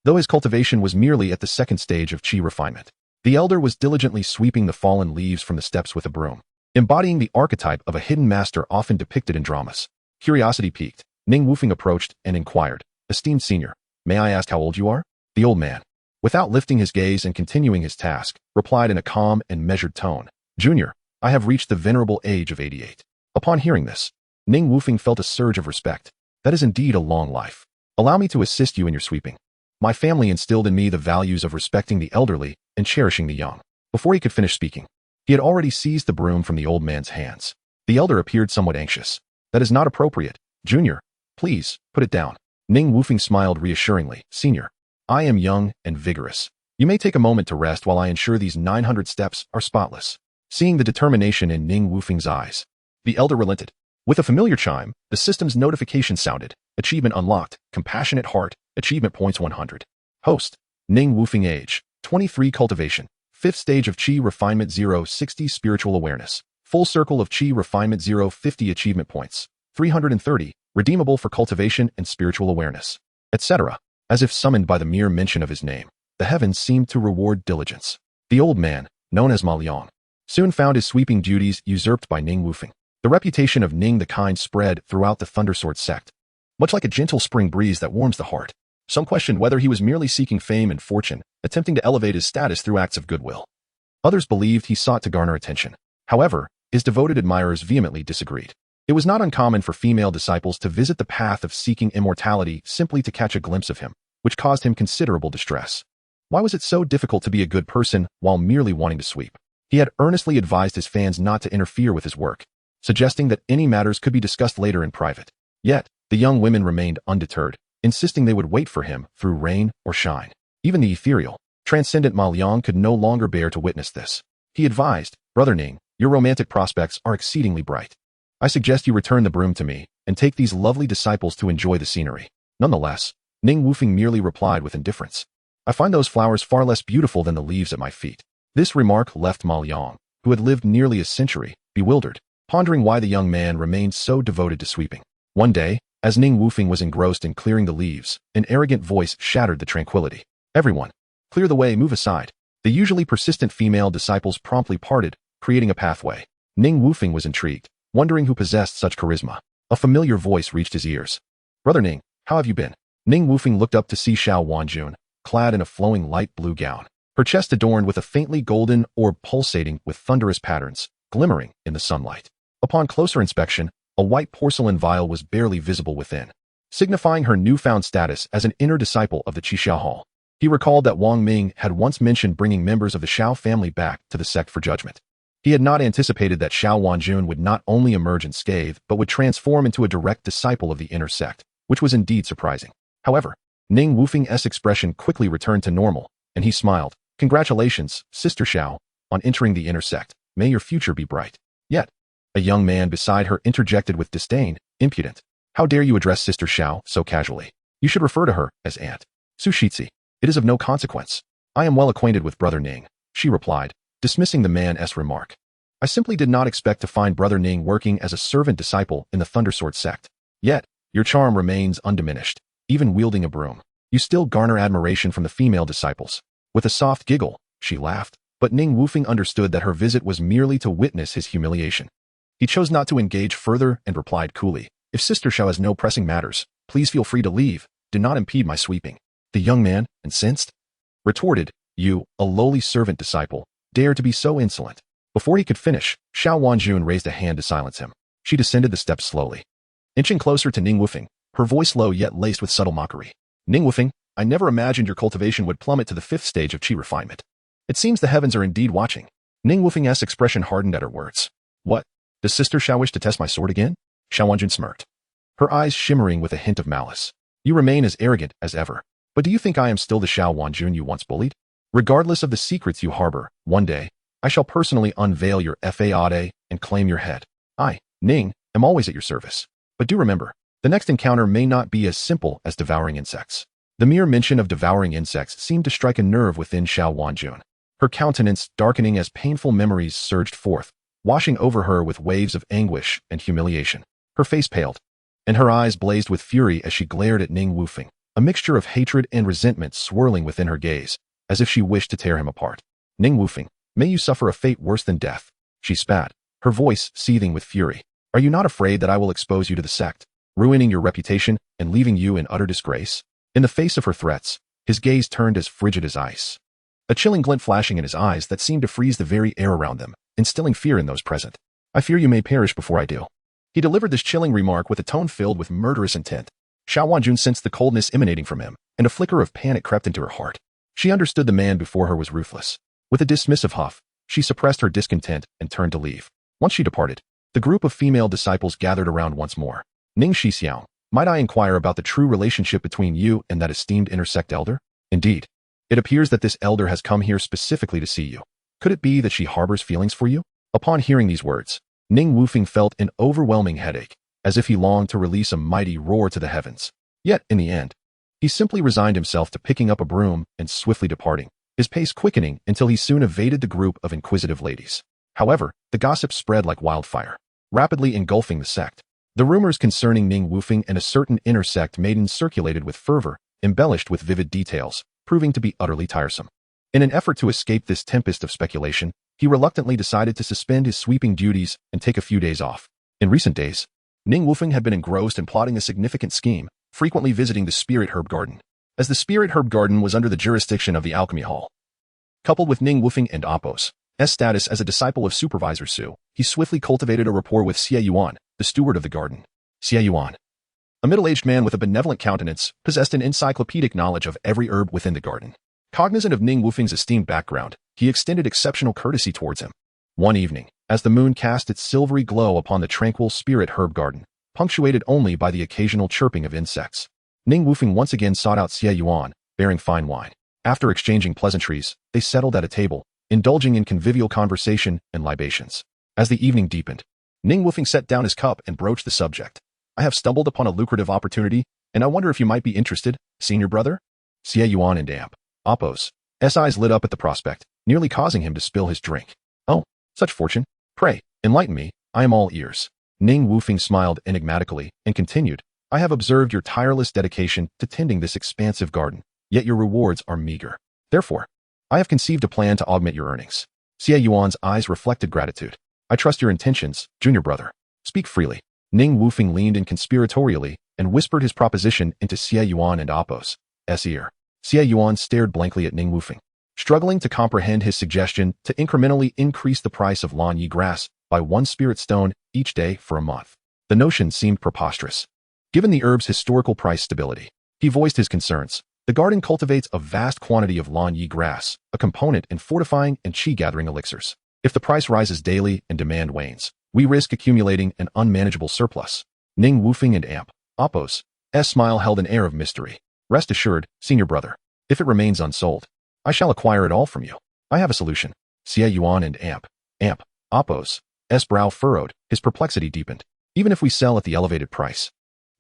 Though his cultivation was merely at the second stage of chi refinement, the elder was diligently sweeping the fallen leaves from the steps with a broom, embodying the archetype of a hidden master often depicted in dramas. Curiosity piqued, Ning Wufeng approached and inquired, "Esteemed senior, may I ask how old you are?" The old man, without lifting his gaze and continuing his task, replied in a calm and measured tone, "Junior, I have reached the venerable age of 88. Upon hearing this, Ning Wufeng felt a surge of respect. That is indeed a long life. Allow me to assist you in your sweeping. My family instilled in me the values of respecting the elderly and cherishing the young." Before he could finish speaking, he had already seized the broom from the old man's hands. The elder appeared somewhat anxious. "That is not appropriate. Junior, please, put it down." Ning Wufeng smiled reassuringly. "Senior, I am young and vigorous. You may take a moment to rest while I ensure these 900 steps are spotless." Seeing the determination in Ning Wufeng's eyes, the elder relented. With a familiar chime, the system's notification sounded. Achievement unlocked. Compassionate heart. Achievement points 100. Host. Ning Wufeng age. 23 cultivation. 5th stage of Qi refinement 060 spiritual awareness. Full circle of Qi refinement 050 achievement points. 330. Redeemable for cultivation and spiritual awareness. Etc. As if summoned by the mere mention of his name, the heavens seemed to reward diligence. The old man, known as Ma Liang, soon found his sweeping duties usurped by Ning Wufeng. The reputation of Ning the Kind spread throughout the Thundersword sect. Much like a gentle spring breeze that warms the heart, some questioned whether he was merely seeking fame and fortune, attempting to elevate his status through acts of goodwill. Others believed he sought to garner attention. However, his devoted admirers vehemently disagreed. It was not uncommon for female disciples to visit the path of seeking immortality simply to catch a glimpse of him, which caused him considerable distress. Why was it so difficult to be a good person while merely wanting to sweep? He had earnestly advised his fans not to interfere with his work, suggesting that any matters could be discussed later in private. Yet, the young women remained undeterred, insisting they would wait for him through rain or shine. Even the ethereal, transcendent Ma Liang could no longer bear to witness this. He advised, "Brother Ning, your romantic prospects are exceedingly bright. I suggest you return the broom to me and take these lovely disciples to enjoy the scenery." Nonetheless, Ning Wufeng merely replied with indifference, "I find those flowers far less beautiful than the leaves at my feet." This remark left Ma Liang, who had lived nearly a century, bewildered, pondering why the young man remained so devoted to sweeping. One day, as Ning Wufeng was engrossed in clearing the leaves, an arrogant voice shattered the tranquility. "Everyone, clear the way, move aside." The usually persistent female disciples promptly parted, creating a pathway. Ning Wufeng was intrigued, wondering who possessed such charisma. A familiar voice reached his ears. "Brother Ning, how have you been?" Ning Wufeng looked up to see Xiao Wanjun, clad in a flowing light blue gown, her chest adorned with a faintly golden orb pulsating with thunderous patterns, glimmering in the sunlight. Upon closer inspection, a white porcelain vial was barely visible within, signifying her newfound status as an inner disciple of the Qixia Hall. He recalled that Wang Ming had once mentioned bringing members of the Xiao family back to the sect for judgment. He had not anticipated that Xiao Wanjun would not only emerge unscathed, but would transform into a direct disciple of the inner sect, which was indeed surprising. However, Ning Wufeng's expression quickly returned to normal, and he smiled. "Congratulations, Sister Xiao, on entering the inner sect. May your future be bright." Yet, a young man beside her interjected with disdain, "Impudent. How dare you address Sister Xiao so casually? You should refer to her as Aunt Sushitsi. It is of no consequence." "I am well acquainted with Brother Ning," she replied, dismissing the man's remark. "I simply did not expect to find Brother Ning working as a servant disciple in the Thundersword sect. Yet, your charm remains undiminished. Even wielding a broom, you still garner admiration from the female disciples." With a soft giggle, she laughed, but Ning Wufeng understood that her visit was merely to witness his humiliation. He chose not to engage further and replied coolly, "If Sister Xiao has no pressing matters, please feel free to leave. Do not impede my sweeping." The young man, incensed, retorted, "You, a lowly servant disciple, dare to be so insolent." Before he could finish, Xiao Wanjun raised a hand to silence him. She descended the steps slowly, inching closer to Ning Wufeng, her voice low yet laced with subtle mockery. "Ning Wufeng, I never imagined your cultivation would plummet to the 5th stage of Qi refinement. It seems the heavens are indeed watching." Ning Wufeng's expression hardened at her words. "What? Does Sister Xiao wish to test my sword again?" Xiao Wanjun smirked, her eyes shimmering with a hint of malice. "You remain as arrogant as ever. But do you think I am still the Xiao Wanjun you once bullied? Regardless of the secrets you harbor, one day, I shall personally unveil your fade and claim your head. I, Ning, am always at your service. But do remember, the next encounter may not be as simple as devouring insects." The mere mention of devouring insects seemed to strike a nerve within Xiao Wanjun. Her countenance darkening as painful memories surged forth, washing over her with waves of anguish and humiliation. Her face paled, and her eyes blazed with fury as she glared at Ning Wufeng, a mixture of hatred and resentment swirling within her gaze, as if she wished to tear him apart. Ning Wufeng, may you suffer a fate worse than death, she spat, her voice seething with fury. Are you not afraid that I will expose you to the sect, ruining your reputation and leaving you in utter disgrace? In the face of her threats, his gaze turned as frigid as ice, a chilling glint flashing in his eyes that seemed to freeze the very air around them, instilling fear in those present. I fear you may perish before I do. He delivered this chilling remark with a tone filled with murderous intent. Xiao Wanjun sensed the coldness emanating from him, and a flicker of panic crept into her heart. She understood the man before her was ruthless. With a dismissive huff, she suppressed her discontent and turned to leave. Once she departed, the group of female disciples gathered around once more. Ning Shixiao, might I inquire about the true relationship between you and that esteemed intersect elder? Indeed, it appears that this elder has come here specifically to see you. Could it be that she harbors feelings for you? Upon hearing these words, Ning Wufeng felt an overwhelming headache, as if he longed to release a mighty roar to the heavens. Yet, in the end, he simply resigned himself to picking up a broom and swiftly departing, his pace quickening until he soon evaded the group of inquisitive ladies. However, the gossip spread like wildfire, rapidly engulfing the sect. The rumors concerning Ning Wufeng and a certain inner sect maiden circulated with fervor, embellished with vivid details, proving to be utterly tiresome. In an effort to escape this tempest of speculation, he reluctantly decided to suspend his sweeping duties and take a few days off. In recent days, Ning Wufeng had been engrossed in plotting a significant scheme, frequently visiting the Spirit Herb Garden. As the Spirit Herb Garden was under the jurisdiction of the Alchemy Hall, coupled with Ning Wufeng and Apos' status as a disciple of Supervisor Su, he swiftly cultivated a rapport with Xie Yuan, the steward of the garden. Xie Yuan, a middle-aged man with a benevolent countenance, possessed an encyclopedic knowledge of every herb within the garden. Cognizant of Ning Wufeng's esteemed background, he extended exceptional courtesy towards him. One evening, as the moon cast its silvery glow upon the tranquil Spirit Herb Garden, punctuated only by the occasional chirping of insects, Ning Wufeng once again sought out Xie Yuan, bearing fine wine. After exchanging pleasantries, they settled at a table, indulging in convivial conversation and libations. As the evening deepened, Ning Wufeng set down his cup and broached the subject. I have stumbled upon a lucrative opportunity, and I wonder if you might be interested, senior brother? Xie Yuan and Apos' eyes lit up at the prospect, nearly causing him to spill his drink. Oh, such fortune. Pray, enlighten me, I am all ears. Ning Wufeng smiled enigmatically and continued, I have observed your tireless dedication to tending this expansive garden, yet your rewards are meager. Therefore, I have conceived a plan to augment your earnings. Xie Yuan's eyes reflected gratitude. I trust your intentions, junior brother. Speak freely. Ning Wufeng leaned in conspiratorially and whispered his proposition into Xie Yuan and Apos' ear. Xie Yuan stared blankly at Ning Wufeng, struggling to comprehend his suggestion to incrementally increase the price of Lan Yi grass by 1 spirit stone each day for a month. The notion seemed preposterous. Given the herb's historical price stability, he voiced his concerns. The garden cultivates a vast quantity of Lan Yi grass, a component in fortifying and qi-gathering elixirs. If the price rises daily and demand wanes, we risk accumulating an unmanageable surplus. Ning Wufeng and Apos' smile held an air of mystery. Rest assured, senior brother, if it remains unsold, I shall acquire it all from you. I have a solution. Xie Yuan and Apos' brow furrowed, his perplexity deepened. Even if we sell at the elevated price,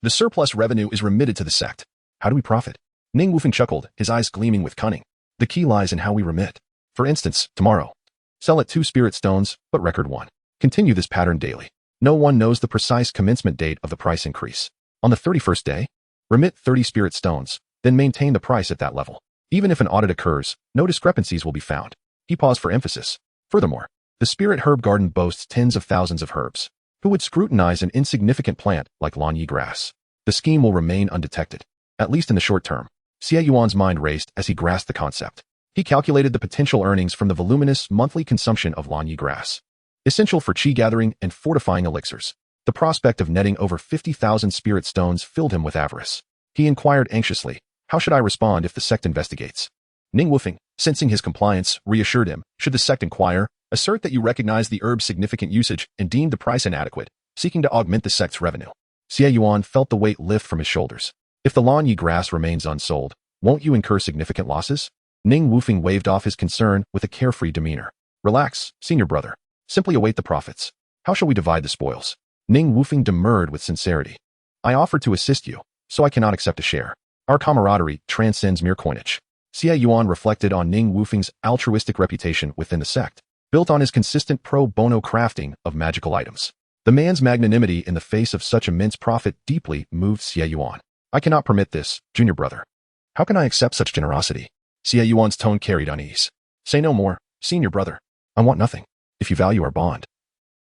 the surplus revenue is remitted to the sect. How do we profit? Ning Wufeng chuckled, his eyes gleaming with cunning. The key lies in how we remit. For instance, tomorrow, sell at 2 spirit stones, but record 1. Continue this pattern daily. No one knows the precise commencement date of the price increase. On the 31st day, remit 30 spirit stones, then maintain the price at that level. Even if an audit occurs, no discrepancies will be found. He paused for emphasis. Furthermore, the Spirit Herb Garden boasts tens of thousands of herbs. Who would scrutinize an insignificant plant like Lan Yi grass? The scheme will remain undetected, at least in the short term. Xie Yuan's mind raced as he grasped the concept. He calculated the potential earnings from the voluminous monthly consumption of Lan Yi grass, essential for qi gathering and fortifying elixirs. The prospect of netting over 50,000 spirit stones filled him with avarice. He inquired anxiously, how should I respond if the sect investigates? Ning Wufeng, sensing his compliance, reassured him, should the sect inquire, assert that you recognize the herb's significant usage and deem the price inadequate, seeking to augment the sect's revenue. Xie Yuan felt the weight lift from his shoulders. If the Lan Yi grass remains unsold, won't you incur significant losses? Ning Wufeng waved off his concern with a carefree demeanor. Relax, senior brother. Simply await the profits. How shall we divide the spoils? Ning Wufeng demurred with sincerity. I offered to assist you, so I cannot accept a share. Our camaraderie transcends mere coinage. Xie Yuan reflected on Ning Wufeng's altruistic reputation within the sect, built on his consistent pro bono crafting of magical items. The man's magnanimity in the face of such immense profit deeply moved Xie Yuan. I cannot permit this, junior brother. How can I accept such generosity? Xie Yuan's tone carried unease. Say no more, senior brother. I want nothing. If you value our bond,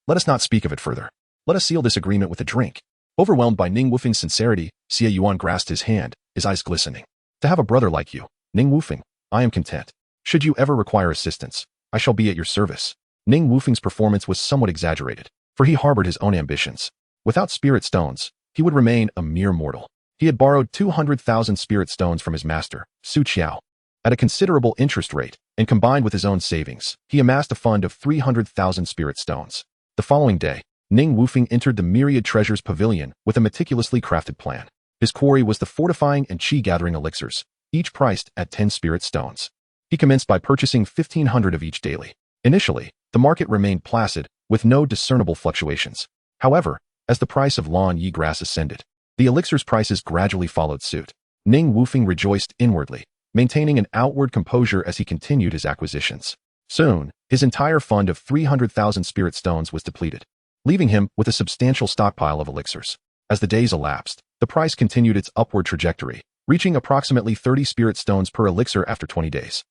let us not speak of it further. Let us seal this agreement with a drink. Overwhelmed by Ning Wufeng's sincerity, Xie Yuan grasped his hand, his eyes glistening. To have a brother like you, Ning Wufeng, I am content. Should you ever require assistance, I shall be at your service. Ning Wufeng's performance was somewhat exaggerated, for he harbored his own ambitions. Without spirit stones, he would remain a mere mortal. He had borrowed 200,000 spirit stones from his master, Su Qiao. At a considerable interest rate, and combined with his own savings, he amassed a fund of 300,000 spirit stones. The following day, Ning Wufeng entered the Myriad Treasures Pavilion with a meticulously crafted plan. His quarry was the fortifying and chi-gathering elixirs, each priced at 10 spirit stones. He commenced by purchasing 1,500 of each daily. Initially, the market remained placid, with no discernible fluctuations. However, as the price of lawn yi grass ascended, the elixirs' prices gradually followed suit. Ning Wufeng rejoiced inwardly, maintaining an outward composure as he continued his acquisitions. Soon, his entire fund of 300,000 spirit stones was depleted, leaving him with a substantial stockpile of elixirs. As the days elapsed, the price continued its upward trajectory, reaching approximately 30 spirit stones per elixir after 20 days.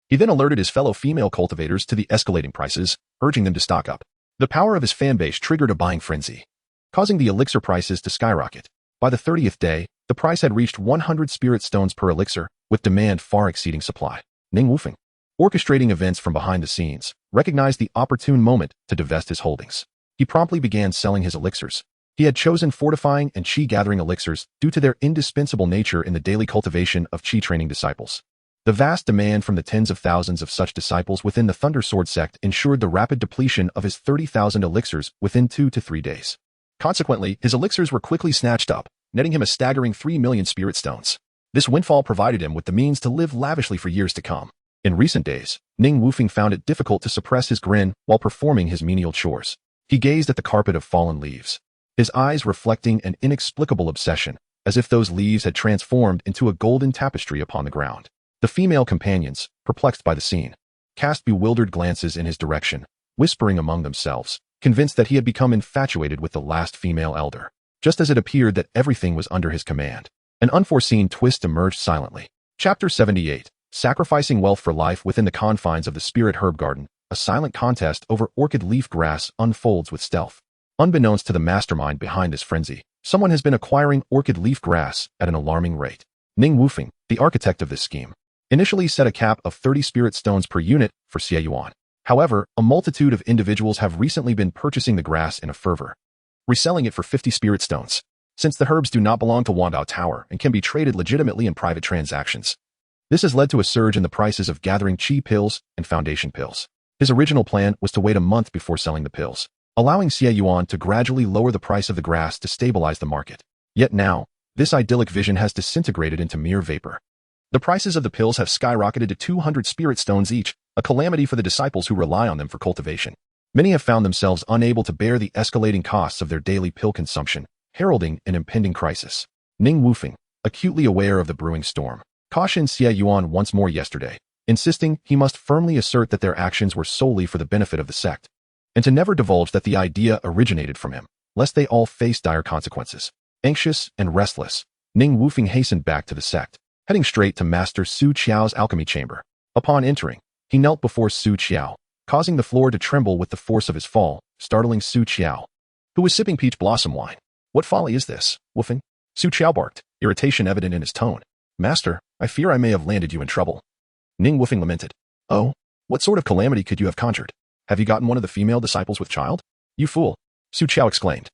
He then alerted his fellow female cultivators to the escalating prices, urging them to stock up. The power of his fanbase triggered a buying frenzy, causing the elixir prices to skyrocket. By the 30th day, the price had reached 100 spirit stones per elixir, with demand far exceeding supply. Ning Wufeng, orchestrating events from behind the scenes, recognized the opportune moment to divest his holdings. He promptly began selling his elixirs. He had chosen fortifying and chi-gathering elixirs due to their indispensable nature in the daily cultivation of chi-training disciples. The vast demand from the tens of thousands of such disciples within the Thunder Sword sect ensured the rapid depletion of his 30,000 elixirs within 2 to 3 days. Consequently, his elixirs were quickly snatched up, netting him a staggering 3 million spirit stones. This windfall provided him with the means to live lavishly for years to come. In recent days, Ning Wufeng found it difficult to suppress his grin while performing his menial chores. He gazed at the carpet of fallen leaves, his eyes reflecting an inexplicable obsession, as if those leaves had transformed into a golden tapestry upon the ground. The female companions, perplexed by the scene, cast bewildered glances in his direction, whispering among themselves, convinced that he had become infatuated with the last female elder. Just as it appeared that everything was under his command, an unforeseen twist emerged silently. Chapter 78. Sacrificing wealth for life within the confines of the Spirit Herb Garden, a silent contest over orchid leaf grass unfolds with stealth. Unbeknownst to the mastermind behind this frenzy, someone has been acquiring orchid leaf grass at an alarming rate. Ning Wufeng, the architect of this scheme, initially set a cap of 30 spirit stones per unit for Xie Yuan. However, a multitude of individuals have recently been purchasing the grass in a fervor, reselling it for 50 spirit stones. Since the herbs do not belong to Wandao Tower and can be traded legitimately in private transactions, this has led to a surge in the prices of gathering chi pills and foundation pills. His original plan was to wait a month before selling the pills, allowing Xie Yuan to gradually lower the price of the grass to stabilize the market. Yet now, this idyllic vision has disintegrated into mere vapor. The prices of the pills have skyrocketed to 200 spirit stones each, a calamity for the disciples who rely on them for cultivation. Many have found themselves unable to bear the escalating costs of their daily pill consumption, heralding an impending crisis. Ning Wufeng, acutely aware of the brewing storm, cautioned Xie Yuan once more yesterday, insisting he must firmly assert that their actions were solely for the benefit of the sect, and to never divulge that the idea originated from him, lest they all face dire consequences. Anxious and restless, Ning Wufeng hastened back to the sect, heading straight to Master Su Qiao's alchemy chamber. Upon entering, he knelt before Su Qiao, causing the floor to tremble with the force of his fall, startling Su Qiao, who was sipping peach blossom wine. What folly is this, Wufeng? Su Qiao barked, irritation evident in his tone. Master, I fear I may have landed you in trouble. Ning Wufeng lamented. Oh, what sort of calamity could you have conjured? Have you gotten one of the female disciples with child? You fool, Su Qiao exclaimed,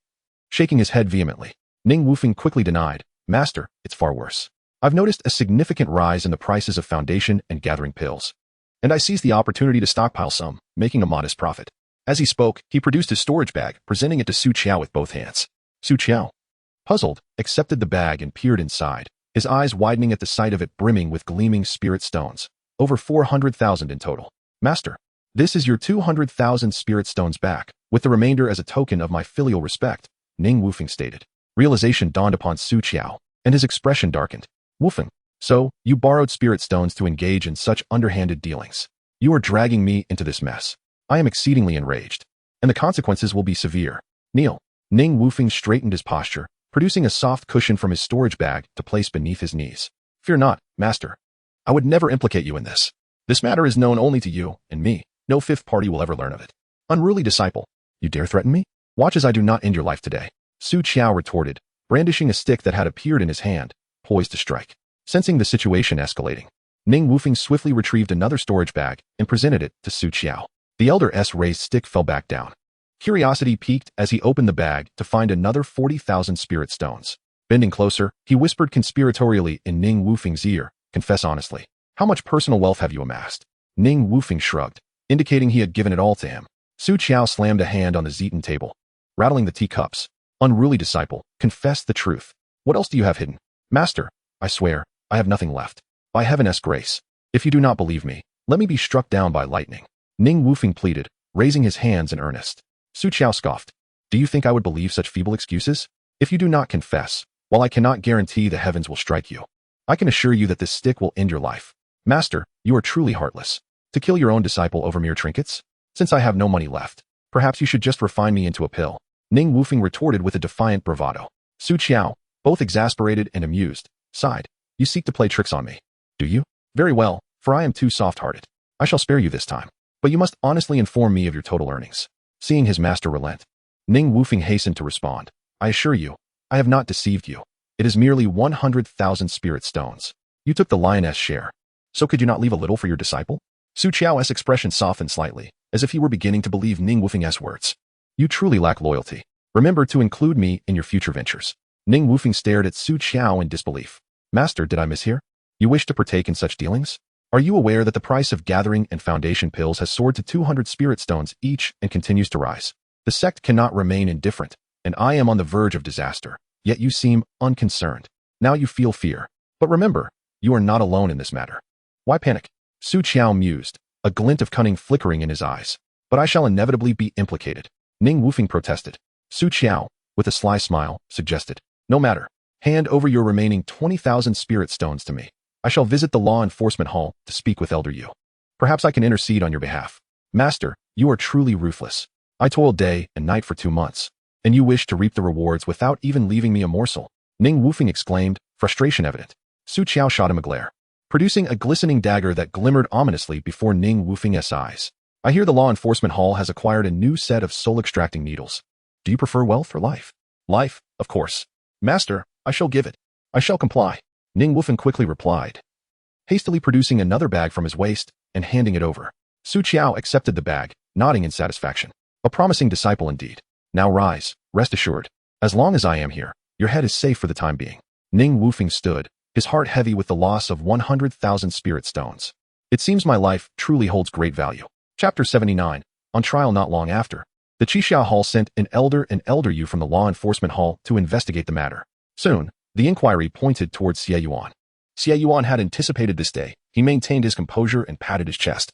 shaking his head vehemently. Ning Wufeng quickly denied. Master, it's far worse. I've noticed a significant rise in the prices of foundation and gathering pills, and I seized the opportunity to stockpile some, making a modest profit. As he spoke, he produced his storage bag, presenting it to Su Qiao with both hands. Su Qiao, puzzled, accepted the bag and peered inside, his eyes widening at the sight of it brimming with gleaming spirit stones, over 400,000 in total. Master, this is your 200,000 spirit stones back, with the remainder as a token of my filial respect, Ning Wufeng stated. Realization dawned upon Su Qiao, and his expression darkened. Woofing. So, you borrowed spirit stones to engage in such underhanded dealings. You are dragging me into this mess. I am exceedingly enraged. And the consequences will be severe. Kneel. Ning Wufeng straightened his posture, producing a soft cushion from his storage bag to place beneath his knees. Fear not, master. I would never implicate you in this. This matter is known only to you and me. No fifth party will ever learn of it. Unruly disciple. You dare threaten me? Watch as I do not end your life today. Su Qiao retorted, brandishing a stick that had appeared in his hand, poised to strike. Sensing the situation escalating, Ning Wufeng swiftly retrieved another storage bag and presented it to Su Qiao. The elder's raised stick fell back down. Curiosity piqued as he opened the bag to find another 40,000 spirit stones. Bending closer, he whispered conspiratorially in Ning Wufeng's ear, confess honestly. How much personal wealth have you amassed? Ning Wufeng shrugged, indicating he had given it all to him. Su Qiao slammed a hand on the Zeton table, rattling the teacups. Unruly disciple, confess the truth. What else do you have hidden? Master, I swear, I have nothing left. By heaven's grace. If you do not believe me, let me be struck down by lightning. Ning Wufeng pleaded, raising his hands in earnest. Su Qiao scoffed. Do you think I would believe such feeble excuses? If you do not confess, while I cannot guarantee the heavens will strike you, I can assure you that this stick will end your life. Master, you are truly heartless. To kill your own disciple over mere trinkets? Since I have no money left, perhaps you should just refine me into a pill. Ning Wufeng retorted with a defiant bravado. Su Qiao, both exasperated and amused, sighed. You seek to play tricks on me, do you? Very well, for I am too soft-hearted. I shall spare you this time, but you must honestly inform me of your total earnings. Seeing his master relent, Ning Wufeng hastened to respond. I assure you, I have not deceived you. It is merely 100,000 spirit stones. You took the lioness share. So could you not leave a little for your disciple? Su Qiao's expression softened slightly, as if he were beginning to believe Ning Wufeng's words. You truly lack loyalty. Remember to include me in your future ventures. Ning Wufeng stared at Su Qiao in disbelief. Master, did I mishear? You wish to partake in such dealings? Are you aware that the price of gathering and foundation pills has soared to 200 spirit stones each and continues to rise? The sect cannot remain indifferent, and I am on the verge of disaster, yet you seem unconcerned. Now you feel fear. But remember, you are not alone in this matter. Why panic? Su Qiao mused, a glint of cunning flickering in his eyes. But I shall inevitably be implicated. Ning Wufeng protested. Su Qiao, with a sly smile, suggested. No matter. Hand over your remaining 20,000 spirit stones to me. I shall visit the law enforcement hall to speak with Elder Yu. Perhaps I can intercede on your behalf. Master, you are truly ruthless. I toiled day and night for 2 months, and you wish to reap the rewards without even leaving me a morsel. Ning Wufeng exclaimed, frustration evident. Su Qiao shot him a glare, producing a glistening dagger that glimmered ominously before Ning Wufeng's eyes. I hear the law enforcement hall has acquired a new set of soul-extracting needles. Do you prefer wealth or life? Life, of course. Master, I shall give it. I shall comply. Ning Wufeng quickly replied, hastily producing another bag from his waist and handing it over. Su Qiao accepted the bag, nodding in satisfaction. A promising disciple indeed. Now rise, rest assured. As long as I am here, your head is safe for the time being. Ning Wufeng stood, his heart heavy with the loss of 100,000 spirit stones. It seems my life truly holds great value. Chapter 79. On trial not long after, the Qixia Hall sent an elder and Elder Yu from the law enforcement hall to investigate the matter. Soon, the inquiry pointed towards Xie Yuan. Xie Yuan had anticipated this day. He maintained his composure and patted his chest,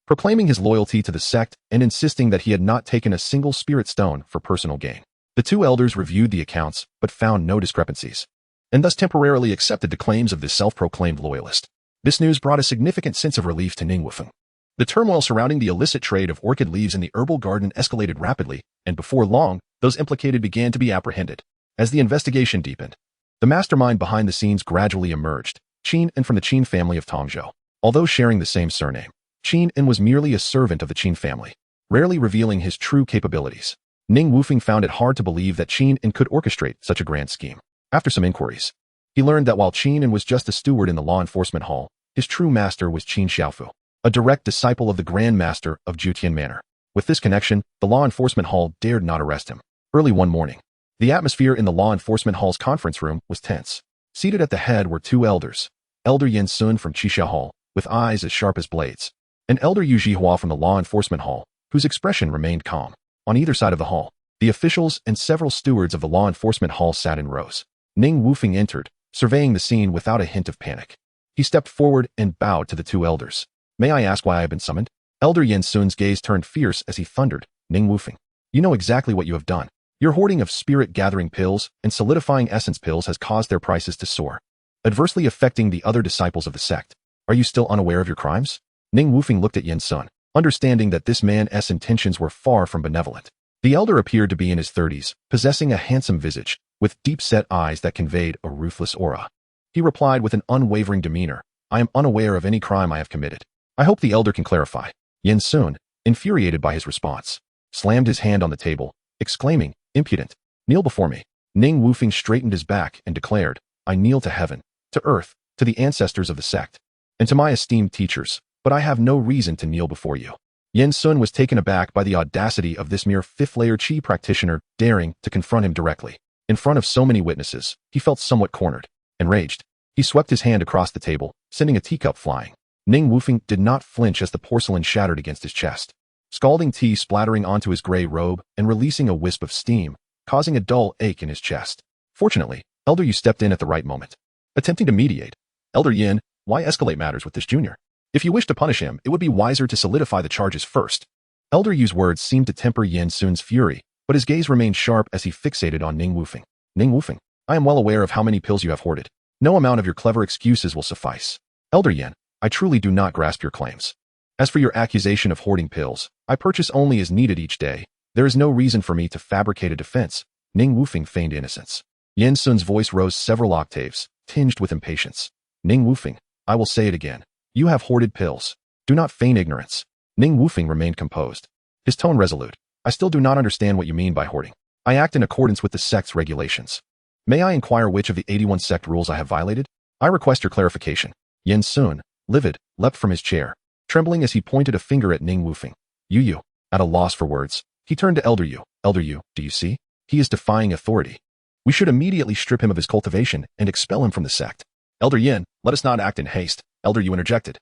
proclaiming his loyalty to the sect and insisting that he had not taken a single spirit stone for personal gain. The two elders reviewed the accounts but found no discrepancies, and thus temporarily accepted the claims of this self-proclaimed loyalist. This news brought a significant sense of relief to Ning Wufeng. The turmoil surrounding the illicit trade of orchid leaves in the herbal garden escalated rapidly, and before long, those implicated began to be apprehended. As the investigation deepened, the mastermind behind the scenes gradually emerged, Qin En from the Qin family of Tongzhou. Although sharing the same surname, Qin En was merely a servant of the Qin family, rarely revealing his true capabilities. Ning Wufeng found it hard to believe that Qin En could orchestrate such a grand scheme. After some inquiries, he learned that while Qin En was just a steward in the law enforcement hall, his true master was Qin Xiaofu, a direct disciple of the Grand Master of Jutian Manor. With this connection, the law enforcement hall dared not arrest him. Early one morning, the atmosphere in the law enforcement hall's conference room was tense. Seated at the head were two elders, Elder Yin Sun from Qixia Hall, with eyes as sharp as blades, and Elder Yu Jihua from the law enforcement hall, whose expression remained calm. On either side of the hall, the officials and several stewards of the law enforcement hall sat in rows. Ning Wufeng entered, surveying the scene without a hint of panic. He stepped forward and bowed to the two elders. May I ask why I have been summoned? Elder Yin Sun's gaze turned fierce as he thundered, Ning Wufeng, you know exactly what you have done. Your hoarding of spirit-gathering pills and solidifying essence pills has caused their prices to soar. adversely affecting the other disciples of the sect. Are you still unaware of your crimes? Ning Wufeng looked at Yin Sun, understanding that this man's intentions were far from benevolent. The elder appeared to be in his 30s, possessing a handsome visage, with deep-set eyes that conveyed a ruthless aura. He replied with an unwavering demeanor, I am unaware of any crime I have committed. I hope the elder can clarify. Yin Sun, infuriated by his response, slammed his hand on the table, exclaiming, impudent, kneel before me. Ning Wufeng straightened his back and declared, I kneel to heaven, to earth, to the ancestors of the sect, and to my esteemed teachers, but I have no reason to kneel before you. Yin Sun was taken aback by the audacity of this mere fifth-layer Qi practitioner daring to confront him directly. In front of so many witnesses, he felt somewhat cornered. Enraged, he swept his hand across the table, sending a teacup flying. Ning Wufeng did not flinch as the porcelain shattered against his chest, scalding tea splattering onto his gray robe and releasing a wisp of steam, causing a dull ache in his chest. Fortunately, Elder Yu stepped in at the right moment, attempting to mediate. Elder Yin, why escalate matters with this junior? If you wish to punish him, it would be wiser to solidify the charges first. Elder Yu's words seemed to temper Yin Sun's fury, but his gaze remained sharp as he fixated on Ning Wufeng. Ning Wufeng, I am well aware of how many pills you have hoarded. No amount of your clever excuses will suffice. Elder Yin, I truly do not grasp your claims. As for your accusation of hoarding pills, I purchase only as needed each day. There is no reason for me to fabricate a defense. Ning Wufeng feigned innocence. Yin Sun's voice rose several octaves, tinged with impatience. Ning Wufeng, I will say it again. You have hoarded pills. Do not feign ignorance. Ning Wufeng remained composed, his tone resolute. I still do not understand what you mean by hoarding. I act in accordance with the sect's regulations. May I inquire which of the 81 sect rules I have violated? I request your clarification. Yin Sun, livid, leapt from his chair, trembling as he pointed a finger at Ning Wufeng. Yu, at a loss for words, he turned to Elder Yu. Elder Yu, do you see? He is defying authority. We should immediately strip him of his cultivation and expel him from the sect. Elder Yin, let us not act in haste. Elder Yu interjected,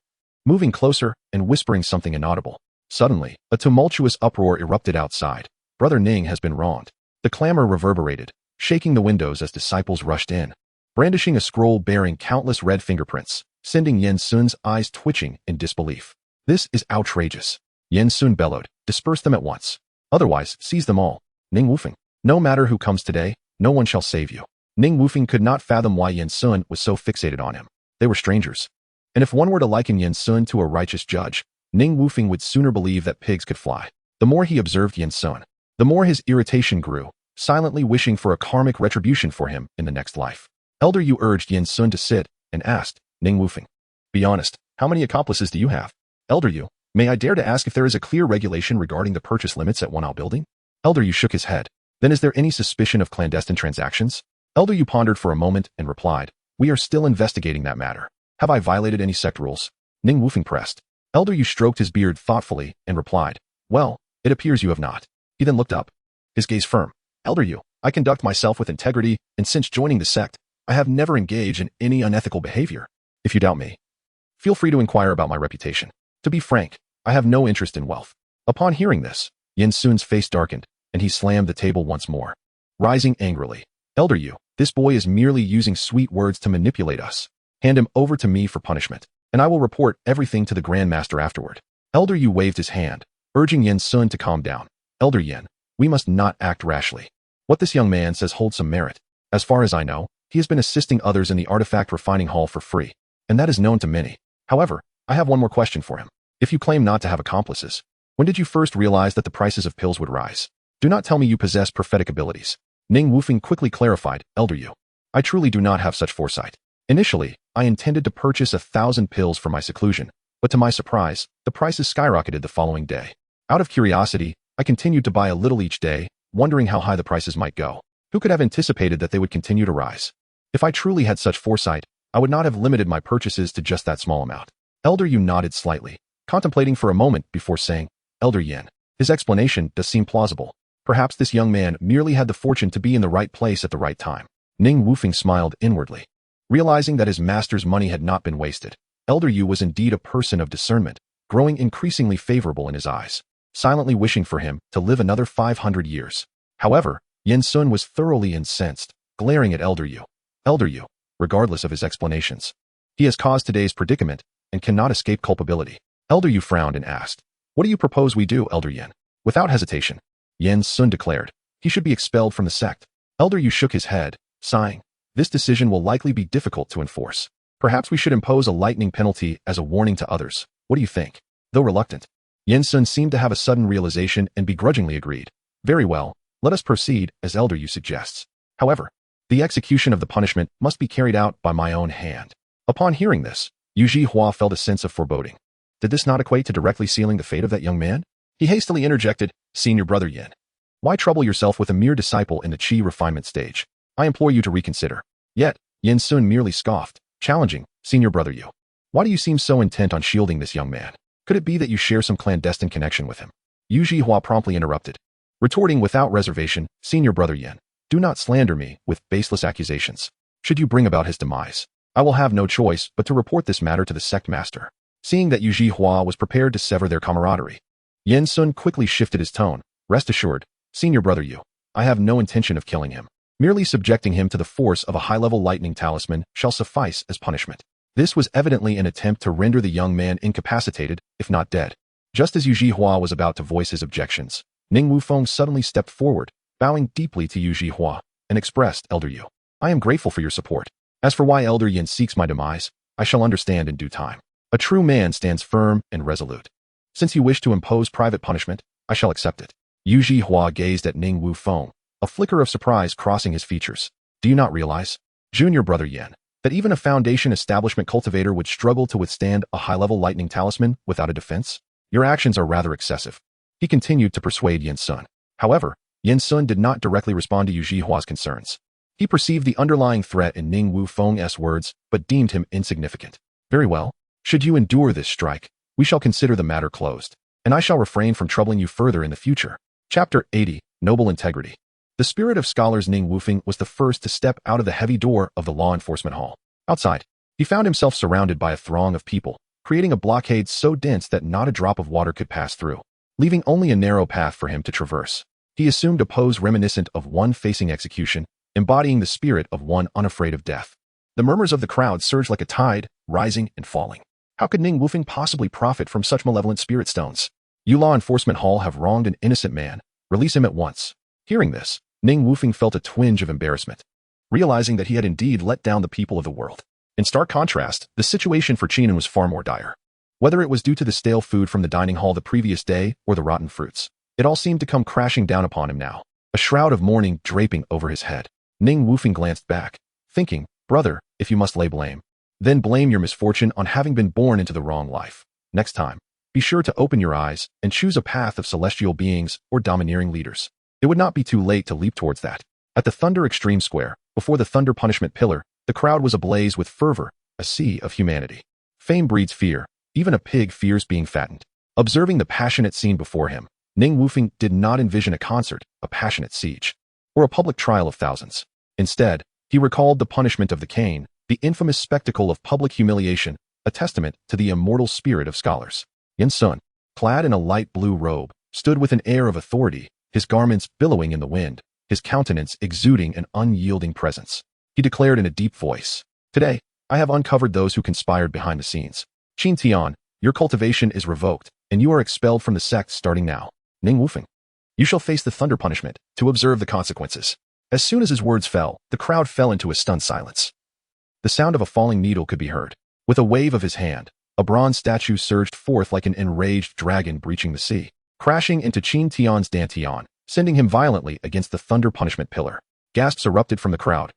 moving closer and whispering something inaudible. Suddenly, a tumultuous uproar erupted outside. Brother Ning has been wronged. The clamor reverberated, shaking the windows as disciples rushed in, brandishing a scroll bearing countless red fingerprints, sending Yin Sun's eyes twitching in disbelief. This is outrageous. Yin Sun bellowed, disperse them at once. Otherwise, seize them all. Ning Wufeng, no matter who comes today, no one shall save you. Ning Wufeng could not fathom why Yin Sun was so fixated on him. They were strangers. And if one were to liken Yin Sun to a righteous judge, Ning Wufeng would sooner believe that pigs could fly. The more he observed Yin Sun, the more his irritation grew, silently wishing for a karmic retribution for him in the next life. Elder Yu urged Yin Sun to sit and asked, Ning Wufeng, be honest, how many accomplices do you have? Elder Yu, may I dare to ask if there is a clear regulation regarding the purchase limits at 1 building? Elder Yu shook his head. Then is there any suspicion of clandestine transactions? Elder Yu pondered for a moment and replied, we are still investigating that matter. Have I violated any sect rules? Ning Wufeng pressed. Elder Yu stroked his beard thoughtfully and replied, well, it appears you have not. He then looked up, his gaze firm. Elder Yu, I conduct myself with integrity, and since joining the sect, I have never engaged in any unethical behavior. If you doubt me, feel free to inquire about my reputation. To be frank, I have no interest in wealth. Upon hearing this, Yin Sun's face darkened, and he slammed the table once more, rising angrily. Elder Yu, this boy is merely using sweet words to manipulate us. Hand him over to me for punishment, and I will report everything to the Grand Master afterward. Elder Yu waved his hand, urging Yin Sun to calm down. Elder Yin, we must not act rashly. What this young man says holds some merit. As far as I know, he has been assisting others in the artifact refining hall for free, and that is known to many. However, I have one more question for him. If you claim not to have accomplices, when did you first realize that the prices of pills would rise? Do not tell me you possess prophetic abilities. Ning Wufeng quickly clarified, Elder Yu, I truly do not have such foresight. Initially, I intended to purchase 1,000 pills for my seclusion, but to my surprise, the prices skyrocketed the following day. Out of curiosity, I continued to buy a little each day, wondering how high the prices might go. Who could have anticipated that they would continue to rise? If I truly had such foresight, I would not have limited my purchases to just that small amount. Elder Yu nodded slightly, contemplating for a moment before saying, Elder Yin, his explanation does seem plausible. Perhaps this young man merely had the fortune to be in the right place at the right time. Ning Wufeng smiled inwardly, realizing that his master's money had not been wasted. Elder Yu was indeed a person of discernment, growing increasingly favorable in his eyes, silently wishing for him to live another 500 years. However, Yin Sun was thoroughly incensed, glaring at Elder Yu. Elder Yu, regardless of his explanations, he has caused today's predicament and cannot escape culpability. Elder Yu frowned and asked, what do you propose we do, Elder Yin? Without hesitation, Yin Sun declared, he should be expelled from the sect. Elder Yu shook his head, sighing, This decision will likely be difficult to enforce. Perhaps we should impose a lightning penalty as a warning to others. What do you think? Though reluctant, Yen Sun seemed to have a sudden realization and begrudgingly agreed. Very well, let us proceed as Elder Yu suggests. However, the execution of the punishment must be carried out by my own hand. Upon hearing this, Yu Hua felt a sense of foreboding. Did this not equate to directly sealing the fate of that young man? He hastily interjected, Senior Brother Yin. Why trouble yourself with a mere disciple in the Qi refinement stage? I implore you to reconsider. Yet, Yen Sun merely scoffed, challenging, Senior Brother Yu. Why do you seem so intent on shielding this young man? Could it be that you share some clandestine connection with him? Yu Hua promptly interrupted, retorting without reservation, Senior Brother Yin, do not slander me with baseless accusations. Should you bring about his demise, I will have no choice but to report this matter to the sect master. Seeing that Yu Hua was prepared to sever their camaraderie, Yen Sun quickly shifted his tone. Rest assured, Senior Brother Yu, I have no intention of killing him. Merely subjecting him to the force of a high-level lightning talisman shall suffice as punishment. This was evidently an attempt to render the young man incapacitated, if not dead. Just as Yu Hua was about to voice his objections, Ning Wufeng suddenly stepped forward, bowing deeply to Yu Hua, and expressed, Elder Yu, I am grateful for your support. As for why Elder Yin seeks my demise, I shall understand in due time. A true man stands firm and resolute. Since you wish to impose private punishment, I shall accept it. Yu Hua gazed at Ning Wufeng, a flicker of surprise crossing his features. Do you not realize, Junior Brother Yin, that even a Foundation establishment cultivator would struggle to withstand a high-level lightning talisman without a defense? Your actions are rather excessive. He continued to persuade Yen Sun. However, Yen Sun did not directly respond to Yu Hua's concerns. He perceived the underlying threat in Ning Wufeng's words, but deemed him insignificant. Very well. Should you endure this strike, we shall consider the matter closed, and I shall refrain from troubling you further in the future. Chapter 80, Noble Integrity. The spirit of scholars Ning Wufeng was the first to step out of the heavy door of the law enforcement hall. Outside, he found himself surrounded by a throng of people, creating a blockade so dense that not a drop of water could pass through, leaving only a narrow path for him to traverse. He assumed a pose reminiscent of one facing execution, embodying the spirit of one unafraid of death. The murmurs of the crowd surged like a tide, rising and falling. How could Ning Wufeng possibly profit from such malevolent spirit stones? You law enforcement hall have wronged an innocent man. Release him at once. Hearing this, Ning Wufeng felt a twinge of embarrassment, realizing that he had indeed let down the people of the world. In stark contrast, the situation for Qinan was far more dire. Whether it was due to the stale food from the dining hall the previous day or the rotten fruits, it all seemed to come crashing down upon him now, a shroud of mourning draping over his head. Ning Wufeng glanced back, thinking, brother, if you must lay blame, then blame your misfortune on having been born into the wrong life. Next time, be sure to open your eyes and choose a path of celestial beings or domineering leaders. It would not be too late to leap towards that. At the Thunder Extreme Square, before the Thunder Punishment Pillar, the crowd was ablaze with fervor, a sea of humanity. Fame breeds fear. Even a pig fears being fattened. Observing the passionate scene before him, Ning Wufeng did not envision a concert, a passionate siege, or a public trial of thousands. Instead, he recalled the punishment of the cane, the infamous spectacle of public humiliation, a testament to the immortal spirit of scholars. Yen Sun, clad in a light blue robe, stood with an air of authority, his garments billowing in the wind, his countenance exuding an unyielding presence. He declared in a deep voice, Today, I have uncovered those who conspired behind the scenes. Qin Tian, your cultivation is revoked, and you are expelled from the sect starting now. Ning Wufeng, you shall face the thunder punishment to observe the consequences. As soon as his words fell, the crowd fell into a stunned silence. The sound of a falling needle could be heard. With a wave of his hand, a bronze statue surged forth like an enraged dragon breaching the sea, crashing into Qin Tian's dantian, sending him violently against the thunder punishment pillar. Gasps erupted from the crowd.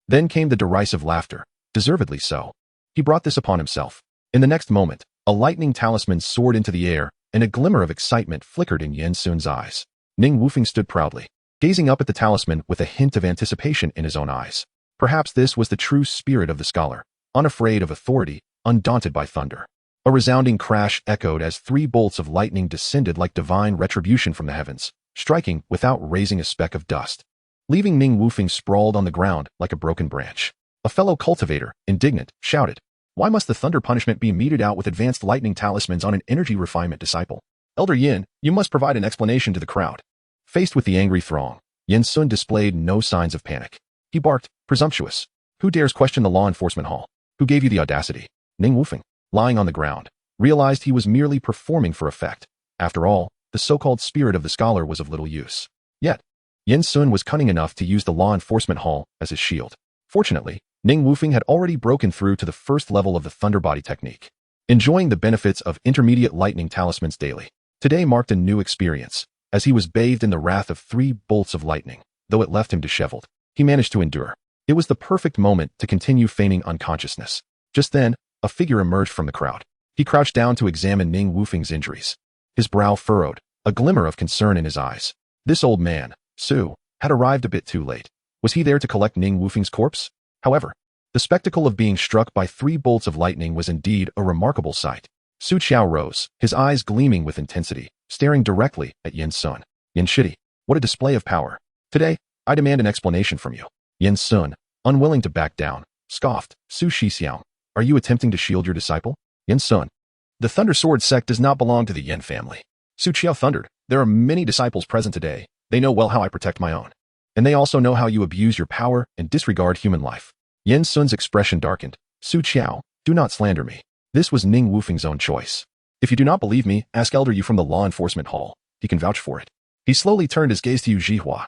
Then came the derisive laughter. Deservedly so. He brought this upon himself. In the next moment, a lightning talisman soared into the air, and a glimmer of excitement flickered in Yen Sun's eyes. Ning Wufeng stood proudly, gazing up at the talisman with a hint of anticipation in his own eyes. Perhaps this was the true spirit of the scholar, unafraid of authority, undaunted by thunder. A resounding crash echoed as 3 bolts of lightning descended like divine retribution from the heavens, striking without raising a speck of dust, leaving Ning Wufeng sprawled on the ground like a broken branch. A fellow cultivator, indignant, shouted, Why must the thunder punishment be meted out with advanced lightning talismans on an energy refinement disciple? Elder Yin, you must provide an explanation to the crowd. Faced with the angry throng, Yen Sun displayed no signs of panic. He barked, Presumptuous. Who dares question the law enforcement hall? Who gave you the audacity? Ning Wufeng, lying on the ground, realized he was merely performing for effect. After all, the so-called spirit of the scholar was of little use. Yet, Yen Sun was cunning enough to use the law enforcement hall as his shield. Fortunately, Ning Wufeng had already broken through to the first level of the Thunder Body technique, enjoying the benefits of intermediate lightning talismans daily. Today marked a new experience, as he was bathed in the wrath of 3 bolts of lightning. Though it left him disheveled, he managed to endure. It was the perfect moment to continue feigning unconsciousness. Just then, a figure emerged from the crowd. He crouched down to examine Ning Wufeng's injuries. His brow furrowed, a glimmer of concern in his eyes. This old man, Su, had arrived a bit too late. Was he there to collect Ning Wufeng's corpse? However, the spectacle of being struck by 3 bolts of lightning was indeed a remarkable sight. Su Qiao rose, his eyes gleaming with intensity, staring directly at Yin Sun. Yin Shidi, what a display of power. Today, I demand an explanation from you. Yin Sun, unwilling to back down, scoffed. Su Shixiao, are you attempting to shield your disciple? Yin Sun, the Thunder Sword sect does not belong to the Yin family. Su Qiao thundered, there are many disciples present today. They know well how I protect my own. And they also know how you abuse your power and disregard human life. Yin Sun's expression darkened. Su Qiao, do not slander me. This was Ning Wufeng's own choice. If you do not believe me, ask Elder Yu from the Law Enforcement Hall. He can vouch for it. He slowly turned his gaze to Yu Jihua,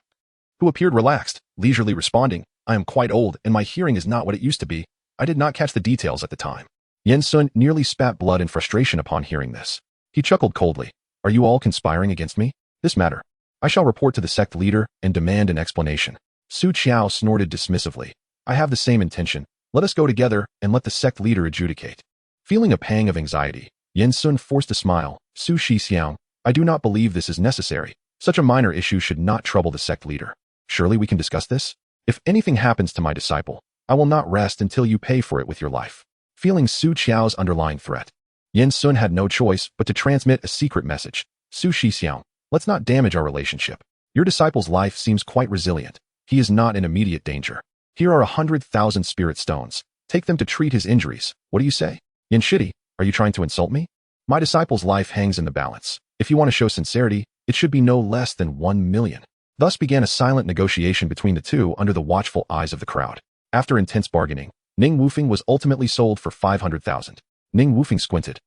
who appeared relaxed, leisurely responding, I am quite old and my hearing is not what it used to be. I did not catch the details at the time. Yin Sun nearly spat blood in frustration upon hearing this. He chuckled coldly. Are you all conspiring against me? This matter, I shall report to the sect leader and demand an explanation. Su Qiao snorted dismissively. I have the same intention. Let us go together and let the sect leader adjudicate. Feeling a pang of anxiety, Yin Sun forced a smile. Su Shixiao, I do not believe this is necessary. Such a minor issue should not trouble the sect leader. Surely we can discuss this? If anything happens to my disciple, I will not rest until you pay for it with your life. Feeling Su Qiao's underlying threat, Yin Sun had no choice but to transmit a secret message. Su Shixiao, let's not damage our relationship. Your disciple's life seems quite resilient. He is not in immediate danger. Here are 100,000 spirit stones. Take them to treat his injuries. What do you say? Yin Shidi, are you trying to insult me? My disciple's life hangs in the balance. If you want to show sincerity, it should be no less than 1 million. Thus began a silent negotiation between the two under the watchful eyes of the crowd. After intense bargaining, Ning Wufeng was ultimately sold for 500,000. Ning Wufeng squinted,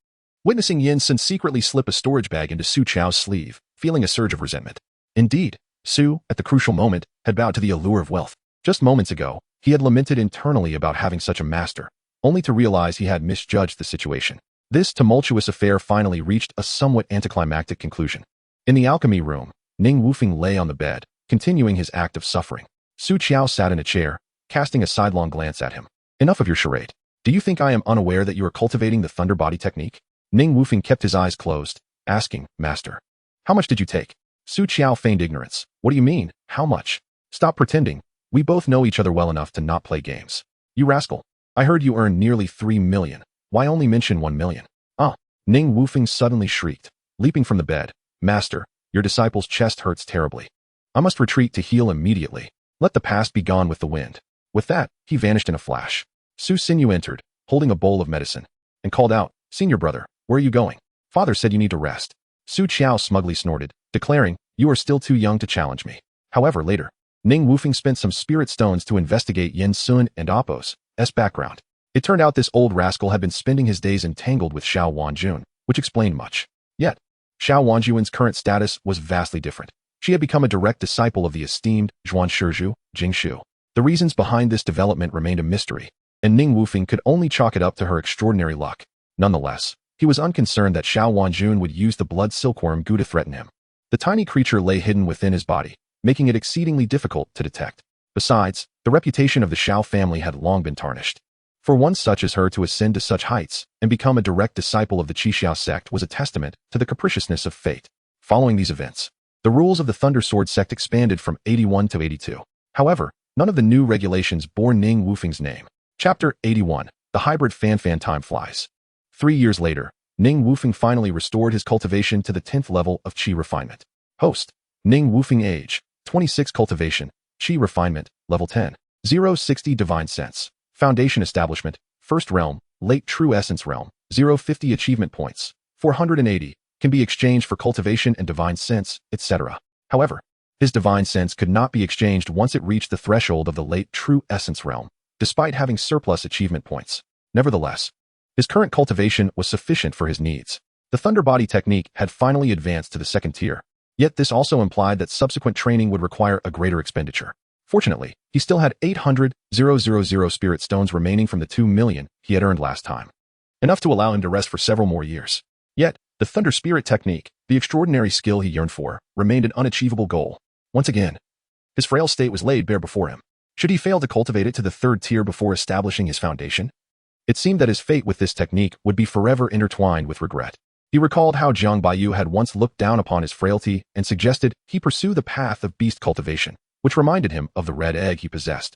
witnessing Yin Sun secretly slip a storage bag into Su Qiao's sleeve, feeling a surge of resentment. Indeed, Su, at the crucial moment, had bowed to the allure of wealth. Just moments ago, he had lamented internally about having such a master, only to realize he had misjudged the situation. This tumultuous affair finally reached a somewhat anticlimactic conclusion. In the alchemy room, Ning Wufeng lay on the bed, continuing his act of suffering. Su Qiao sat in a chair, casting a sidelong glance at him. Enough of your charade. Do you think I am unaware that you are cultivating the Thunder Body technique? Ning Wufeng kept his eyes closed, asking, Master, how much did you take? Su Qiao feigned ignorance. What do you mean, how much? Stop pretending. We both know each other well enough to not play games. You rascal. I heard you earned nearly 3 million. Why only mention 1 million? Ah! Ning Wufeng suddenly shrieked, leaping from the bed. Master, your disciple's chest hurts terribly. I must retreat to heal immediately. Let the past be gone with the wind. With that, he vanished in a flash. Su Xinyu entered, holding a bowl of medicine, and called out, Senior brother, where are you going? Father said you need to rest. Su Qiao smugly snorted, declaring, you are still too young to challenge me. However, later, Ning Wufeng spent some spirit stones to investigate Yin Sun and Appo's background. It turned out this old rascal had been spending his days entangled with Xiao Wanjun, which explained much. Yet, Xiao Wanjun's current status was vastly different. She had become a direct disciple of the esteemed Zhuan Shizhu, Jingshu. The reasons behind this development remained a mystery, and Ning Wufeng could only chalk it up to her extraordinary luck. Nonetheless, he was unconcerned that Xiao Wanjun would use the blood silkworm Gu to threaten him. The tiny creature lay hidden within his body, making it exceedingly difficult to detect. Besides, the reputation of the Xiao family had long been tarnished. For one such as her to ascend to such heights and become a direct disciple of the Qixiao sect was a testament to the capriciousness of fate. Following these events, the rules of the Thunder Sword sect expanded from 81 to 82. However, none of the new regulations bore Ning Wufeng's name. Chapter 81. The Hybrid Fan Time Flies. 3 years later, Ning Wufeng finally restored his cultivation to the 10th level of Qi Refinement. Host: Ning Wufeng. Age: 26. Cultivation: Qi Refinement, Level 10. 060 Divine Sense. Foundation Establishment, First Realm, Late True Essence Realm. 050 Achievement Points. 480. Can be exchanged for Cultivation and Divine Sense, etc. However, his Divine Sense could not be exchanged once it reached the threshold of the Late True Essence Realm, despite having surplus achievement points. Nevertheless, his current cultivation was sufficient for his needs. The Thunder Body technique had finally advanced to the 2nd tier, yet this also implied that subsequent training would require a greater expenditure. Fortunately, he still had 800,000 spirit stones remaining from the 2 million he had earned last time, enough to allow him to rest for several more years. Yet, the Thunder Spirit technique, the extraordinary skill he yearned for, remained an unachievable goal. Once again, his frail state was laid bare before him. Should he fail to cultivate it to the 3rd tier before establishing his foundation? It seemed that his fate with this technique would be forever intertwined with regret. He recalled how Jiang Baiyu had once looked down upon his frailty and suggested he pursue the path of beast cultivation, which reminded him of the red egg he possessed.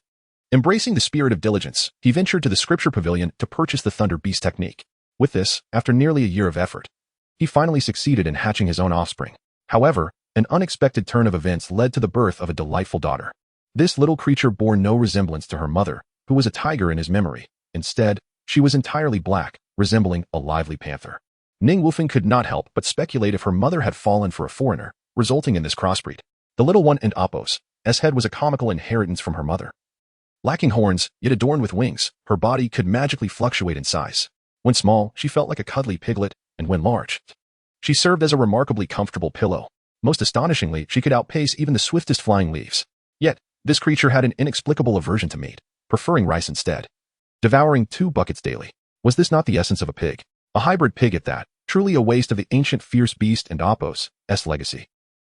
Embracing the spirit of diligence, he ventured to the scripture pavilion to purchase the Thunder Beast technique. With this, after nearly a year of effort, he finally succeeded in hatching his own offspring. However, an unexpected turn of events led to the birth of a delightful daughter. This little creature bore no resemblance to her mother, who was a tiger in his memory. Instead, she was entirely black, resembling a lively panther. Ning Wufeng could not help but speculate if her mother had fallen for a foreigner, resulting in this crossbreed. The little one and Apos' head was a comical inheritance from her mother. Lacking horns, yet adorned with wings, her body could magically fluctuate in size. When small, she felt like a cuddly piglet, and when large, she served as a remarkably comfortable pillow. Most astonishingly, she could outpace even the swiftest flying leaves. Yet, this creature had an inexplicable aversion to meat, preferring rice instead. Devouring 2 buckets daily. Was this not the essence of a pig? A hybrid pig at that, truly a waste of the ancient fierce beast and Apos' legacy.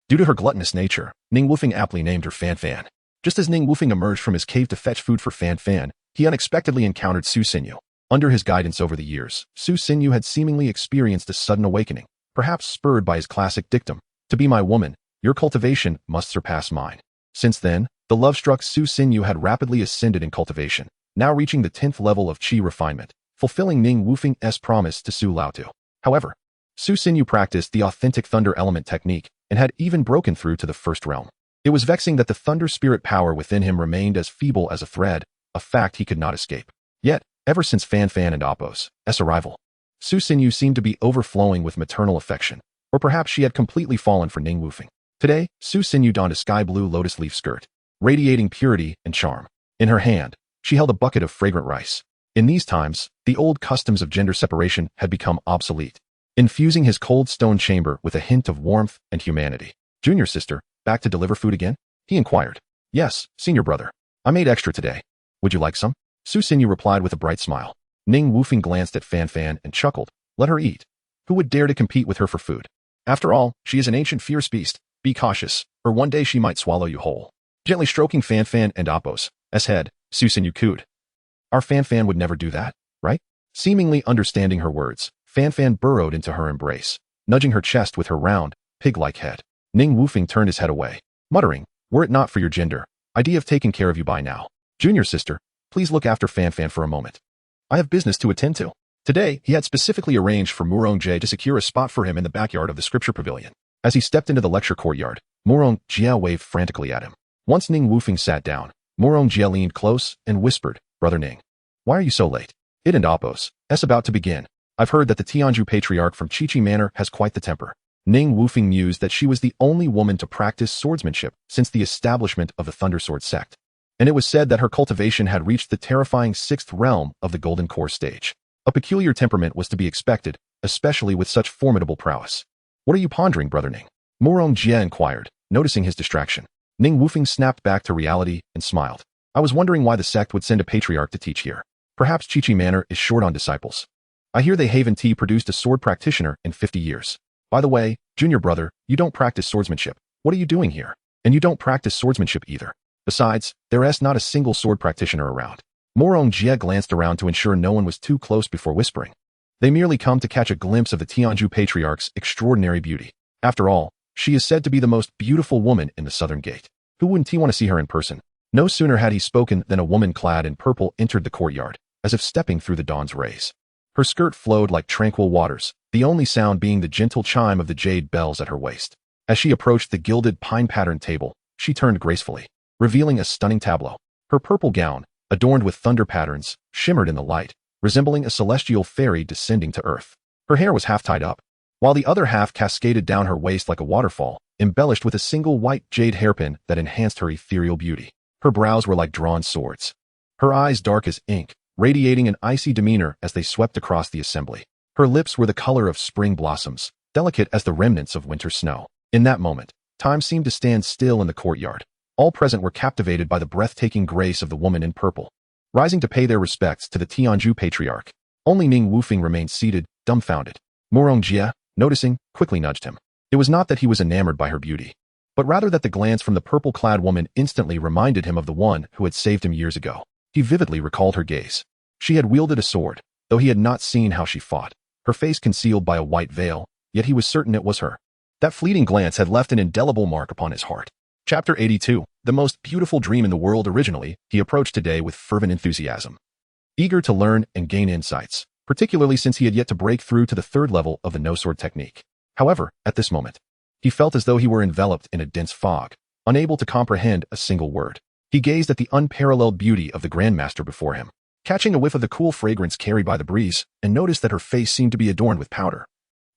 Due to her gluttonous nature, Ning Wufeng aptly named her Fan Fan. Just as Ning Wufeng emerged from his cave to fetch food for Fan Fan, he unexpectedly encountered Su Xinyu. Under his guidance over the years, Su Xinyu had seemingly experienced a sudden awakening, perhaps spurred by his classic dictum, "To be my woman, your cultivation must surpass mine." Since then, the love-struck Su Xinyu had rapidly ascended in cultivation, now reaching the 10th level of qi refinement, fulfilling Ning Wufeng's promise to Su Laotu. However, Su Xinyu practiced the authentic thunder element technique and had even broken through to the 1st realm. It was vexing that the thunder spirit power within him remained as feeble as a thread, a fact he could not escape. Yet, ever since Fan Fan and Apos' arrival, Su Xinyu seemed to be overflowing with maternal affection, or perhaps she had completely fallen for Ning Wufeng. Today, Su Xinyu donned a sky-blue lotus leaf skirt, radiating purity and charm. In her hand, she held a bucket of fragrant rice. In these times, the old customs of gender separation had become obsolete, infusing his cold stone chamber with a hint of warmth and humanity. "Junior sister, back to deliver food again?" he inquired. "Yes, senior brother. I made extra today. Would you like some?" Su Xinyu replied with a bright smile. Ning Wufeng glanced at Fan Fan and chuckled. Let her eat. Who would dare to compete with her for food? After all, she is an ancient fierce beast. Be cautious, or one day she might swallow you whole. Gently stroking Fan Fan and Apos' head, Su Xinyu cooed. Our Fan Fan would never do that, right? Seemingly understanding her words, Fan Fan burrowed into her embrace, nudging her chest with her round, pig-like head. Ning Wufeng turned his head away, muttering, "Were it not for your gender, I'd have taken care of you by now. Junior sister, please look after Fan Fan for a moment. I have business to attend to." Today, he had specifically arranged for Murong Jie to secure a spot for him in the backyard of the scripture pavilion. As he stepped into the lecture courtyard, Murong Jie waved frantically at him. Once Ning Wufeng sat down, Murong Jie leaned close and whispered, "Brother Ning, why are you so late? It and Apos' about to begin. I've heard that the Tianju patriarch from Chichi Manor has quite the temper." Ning Wufeng mused that she was the only woman to practice swordsmanship since the establishment of the Thundersword sect, and it was said that her cultivation had reached the terrifying 6th realm of the Golden Core stage. A peculiar temperament was to be expected, especially with such formidable prowess. "What are you pondering, Brother Ning?" Murong Jie inquired, noticing his distraction. Ning Wufeng snapped back to reality and smiled. "I was wondering why the sect would send a patriarch to teach here. Perhaps Chichi Manor is short on disciples. I hear they Haven Tea produced a sword practitioner in 50 years. By the way, junior brother, you don't practice swordsmanship. What are you doing here? And you don't practice swordsmanship either. Besides, there is not a single sword practitioner around." Murong Jie glanced around to ensure no one was too close before whispering. They merely come to catch a glimpse of the Tianju patriarch's extraordinary beauty. After all, she is said to be the most beautiful woman in the Southern Gate. Who wouldn't he want to see her in person? No sooner had he spoken than a woman clad in purple entered the courtyard, as if stepping through the dawn's rays. Her skirt flowed like tranquil waters, the only sound being the gentle chime of the jade bells at her waist. As she approached the gilded pine-patterned table, she turned gracefully, revealing a stunning tableau. Her purple gown, adorned with thunder patterns, shimmered in the light, resembling a celestial fairy descending to earth. Her hair was half tied up, while the other half cascaded down her waist like a waterfall, embellished with a single white jade hairpin that enhanced her ethereal beauty. Her brows were like drawn swords, her eyes dark as ink, radiating an icy demeanor as they swept across the assembly. Her lips were the color of spring blossoms, delicate as the remnants of winter snow. In that moment, time seemed to stand still in the courtyard. All present were captivated by the breathtaking grace of the woman in purple. Rising to pay their respects to the Tianzhu patriarch, only Ning Wufeng remained seated, dumbfounded. Murong Jie, noticing, quickly nudged him. It was not that he was enamored by her beauty, but rather that the glance from the purple-clad woman instantly reminded him of the one who had saved him years ago. He vividly recalled her gaze. She had wielded a sword, though he had not seen how she fought, her face concealed by a white veil, yet he was certain it was her. That fleeting glance had left an indelible mark upon his heart. Chapter 82. The most beautiful dream in the world. Originally, he approached today with fervent enthusiasm, eager to learn and gain insights, particularly since he had yet to break through to the third level of the no-sword technique. However, at this moment, he felt as though he were enveloped in a dense fog, unable to comprehend a single word. He gazed at the unparalleled beauty of the Grandmaster before him, catching a whiff of the cool fragrance carried by the breeze, and noticed that her face seemed to be adorned with powder,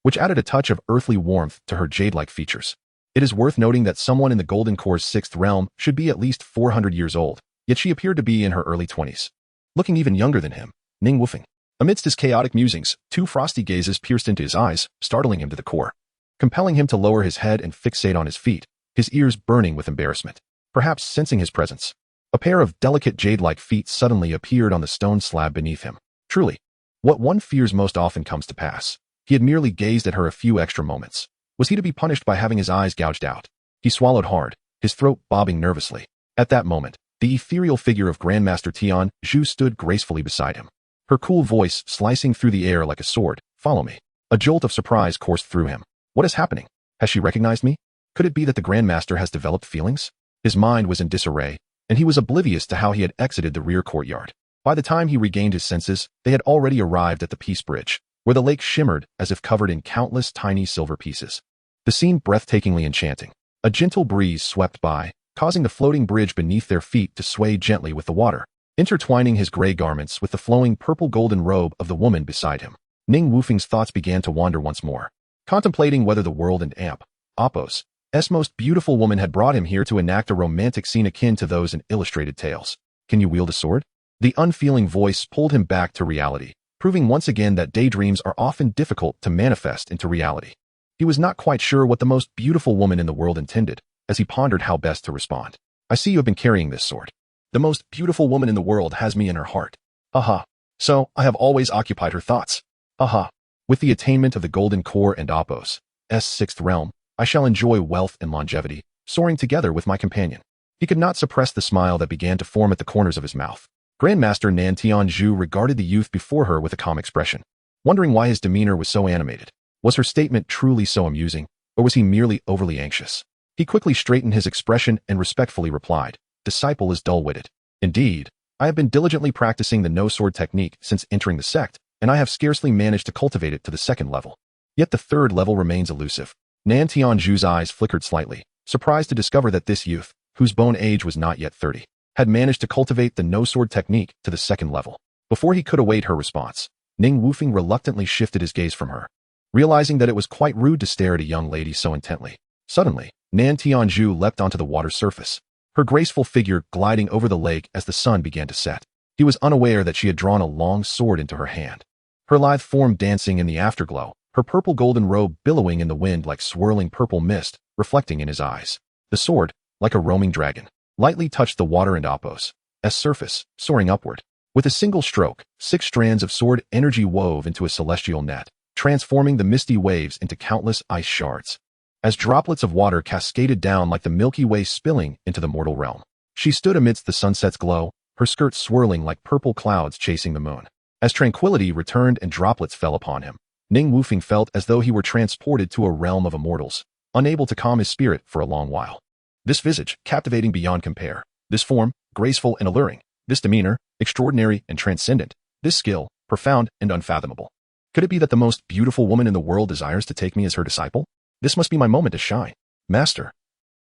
which added a touch of earthly warmth to her jade-like features. It is worth noting that someone in the Golden Core's sixth realm should be at least 400 years old, yet she appeared to be in her early 20s. Looking even younger than him, Ning Wufeng. Amidst his chaotic musings, two frosty gazes pierced into his eyes, startling him to the core, compelling him to lower his head and fixate on his feet, his ears burning with embarrassment. Perhaps sensing his presence, a pair of delicate jade-like feet suddenly appeared on the stone slab beneath him. Truly, what one fears most often comes to pass. He had merely gazed at her a few extra moments. Was he to be punished by having his eyes gouged out? He swallowed hard, his throat bobbing nervously. At that moment, the ethereal figure of Grandmaster Tianzhu stood gracefully beside him, her cool voice slicing through the air like a sword. Follow me. A jolt of surprise coursed through him. What is happening? Has she recognized me? Could it be that the Grandmaster has developed feelings? His mind was in disarray, and he was oblivious to how he had exited the rear courtyard. By the time he regained his senses, they had already arrived at the Peace Bridge, where the lake shimmered as if covered in countless tiny silver pieces. The scene breathtakingly enchanting. A gentle breeze swept by, causing the floating bridge beneath their feet to sway gently with the water, intertwining his gray garments with the flowing purple-golden robe of the woman beside him. Ning Wufeng's thoughts began to wander once more, contemplating whether the world and Appos' most beautiful woman had brought him here to enact a romantic scene akin to those in illustrated tales. Can you wield a sword? The unfeeling voice pulled him back to reality, proving once again that daydreams are often difficult to manifest into reality. He was not quite sure what the most beautiful woman in the world intended, as he pondered how best to respond. I see you have been carrying this sword. The most beautiful woman in the world has me in her heart. Aha. So, I have always occupied her thoughts. Aha. With the attainment of the Golden Core and Appos' sixth realm, I shall enjoy wealth and longevity, soaring together with my companion. He could not suppress the smile that began to form at the corners of his mouth. Grandmaster Nan Tianzhu regarded the youth before her with a calm expression, wondering why his demeanor was so animated. Was her statement truly so amusing, or was he merely overly anxious? He quickly straightened his expression and respectfully replied, "Disciple is dull-witted. Indeed, I have been diligently practicing the no-sword technique since entering the sect, and I have scarcely managed to cultivate it to the second level. Yet the third level remains elusive." Nan Tianzhu's eyes flickered slightly, surprised to discover that this youth, whose bone age was not yet 30, had managed to cultivate the no-sword technique to the second level. Before he could await her response, Ning Wufeng reluctantly shifted his gaze from her, realizing that it was quite rude to stare at a young lady so intently. Suddenly, Nan Tianzhu leapt onto the water's surface, her graceful figure gliding over the lake as the sun began to set. He was unaware that she had drawn a long sword into her hand, her lithe form dancing in the afterglow, her purple-golden robe billowing in the wind like swirling purple mist, reflecting in his eyes. The sword, like a roaming dragon, lightly touched the water and Appos' surface, soaring upward. With a single stroke, 6 strands of sword energy wove into a celestial net, transforming the misty waves into countless ice shards. As droplets of water cascaded down like the Milky Way spilling into the mortal realm, she stood amidst the sunset's glow, her skirts swirling like purple clouds chasing the moon. As tranquility returned and droplets fell upon him, Ning Wufeng felt as though he were transported to a realm of immortals, unable to calm his spirit for a long while. This visage, captivating beyond compare. This form, graceful and alluring. This demeanor, extraordinary and transcendent. This skill, profound and unfathomable. Could it be that the most beautiful woman in the world desires to take me as her disciple? This must be my moment to shine. Master,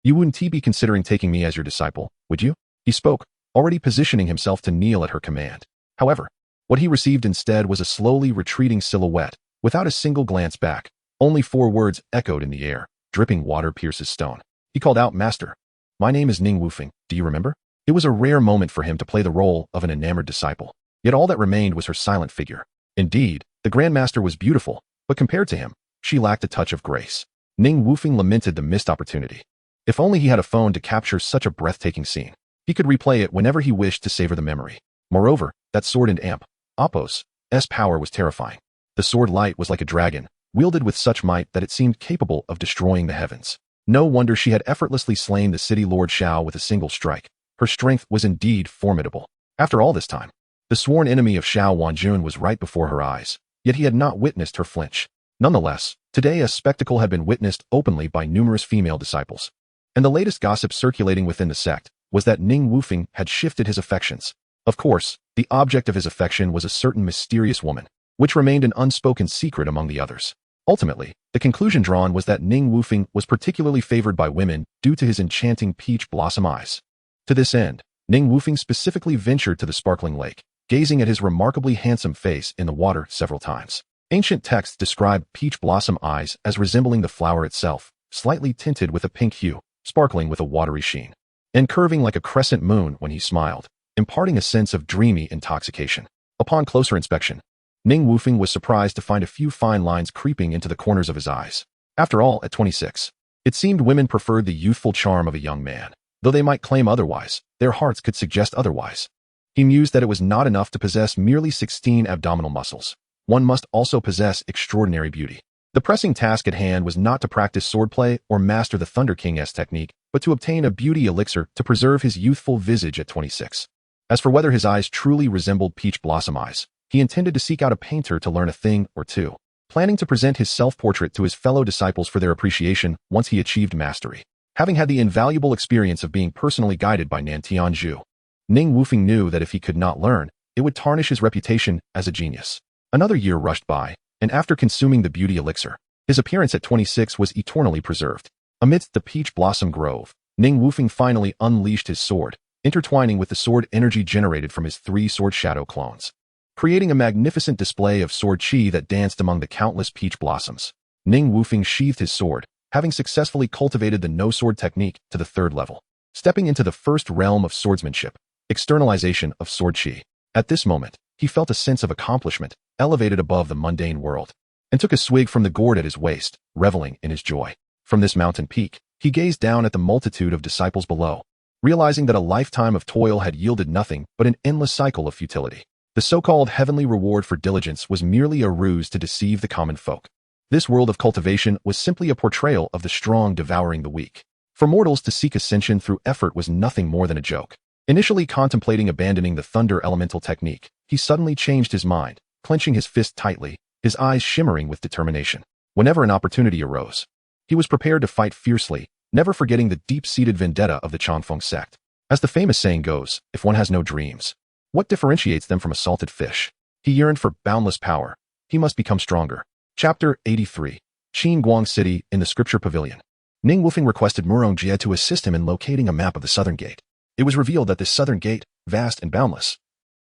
you wouldn't be considering taking me as your disciple, would you? He spoke, already positioning himself to kneel at her command. However, what he received instead was a slowly retreating silhouette, without a single glance back. Only 4 words echoed in the air. Dripping water pierces stone. He called out, "Master, my name is Ning Wufeng, do you remember?" It was a rare moment for him to play the role of an enamored disciple, yet all that remained was her silent figure. Indeed, the Grandmaster was beautiful, but compared to him, she lacked a touch of grace. Ning Wufeng lamented the missed opportunity. If only he had a phone to capture such a breathtaking scene. He could replay it whenever he wished to savor the memory. Moreover, that sword and amp, Appos' power was terrifying. The sword light was like a dragon, wielded with such might that it seemed capable of destroying the heavens. No wonder she had effortlessly slain the city lord Shao with a single strike. Her strength was indeed formidable. After all this time, the sworn enemy of Shao Wanjun was right before her eyes, yet he had not witnessed her flinch. Nonetheless, today a spectacle had been witnessed openly by numerous female disciples. And the latest gossip circulating within the sect was that Ning Wufeng had shifted his affections. Of course, the object of his affection was a certain mysterious woman, which remained an unspoken secret among the others. Ultimately, the conclusion drawn was that Ning Wufeng was particularly favored by women due to his enchanting peach blossom eyes. To this end, Ning Wufeng specifically ventured to the sparkling lake, gazing at his remarkably handsome face in the water several times. Ancient texts describe peach blossom eyes as resembling the flower itself, slightly tinted with a pink hue, sparkling with a watery sheen, and curving like a crescent moon when he smiled, imparting a sense of dreamy intoxication. Upon closer inspection, Ning Wufeng was surprised to find a few fine lines creeping into the corners of his eyes. After all, at 26, it seemed women preferred the youthful charm of a young man. Though they might claim otherwise, their hearts could suggest otherwise. He mused that it was not enough to possess merely 16 abdominal muscles. One must also possess extraordinary beauty. The pressing task at hand was not to practice swordplay or master the Thunder King's technique, but to obtain a beauty elixir to preserve his youthful visage at 26. As for whether his eyes truly resembled peach blossom eyes, he intended to seek out a painter to learn a thing or two, planning to present his self-portrait to his fellow disciples for their appreciation once he achieved mastery. Having had the invaluable experience of being personally guided by Nan Tianzhu, Ning Wufeng knew that if he could not learn, it would tarnish his reputation as a genius. Another year rushed by, and after consuming the beauty elixir, his appearance at 26 was eternally preserved. Amidst the peach blossom grove, Ning Wufeng finally unleashed his sword, intertwining with the sword energy generated from his 3 sword shadow clones, creating a magnificent display of sword chi that danced among the countless peach blossoms. Ning Wufeng sheathed his sword, having successfully cultivated the no-sword technique to the 3rd level, stepping into the first realm of swordsmanship, externalization of sword chi. At this moment, he felt a sense of accomplishment, elevated above the mundane world, and took a swig from the gourd at his waist, reveling in his joy. From this mountain peak, he gazed down at the multitude of disciples below, realizing that a lifetime of toil had yielded nothing but an endless cycle of futility. The so-called heavenly reward for diligence was merely a ruse to deceive the common folk. This world of cultivation was simply a portrayal of the strong devouring the weak. For mortals to seek ascension through effort was nothing more than a joke. Initially contemplating abandoning the thunder elemental technique, he suddenly changed his mind, clenching his fist tightly, his eyes shimmering with determination. Whenever an opportunity arose, he was prepared to fight fiercely, never forgetting the deep-seated vendetta of the Changfeng sect. As the famous saying goes, if one has no dreams, what differentiates them from a salted fish? He yearned for boundless power. He must become stronger. Chapter 83. Qin Guang City in the Scripture Pavilion. Ning Wufeng requested Murong Jie to assist him in locating a map of the southern gate. It was revealed that this southern gate, vast and boundless,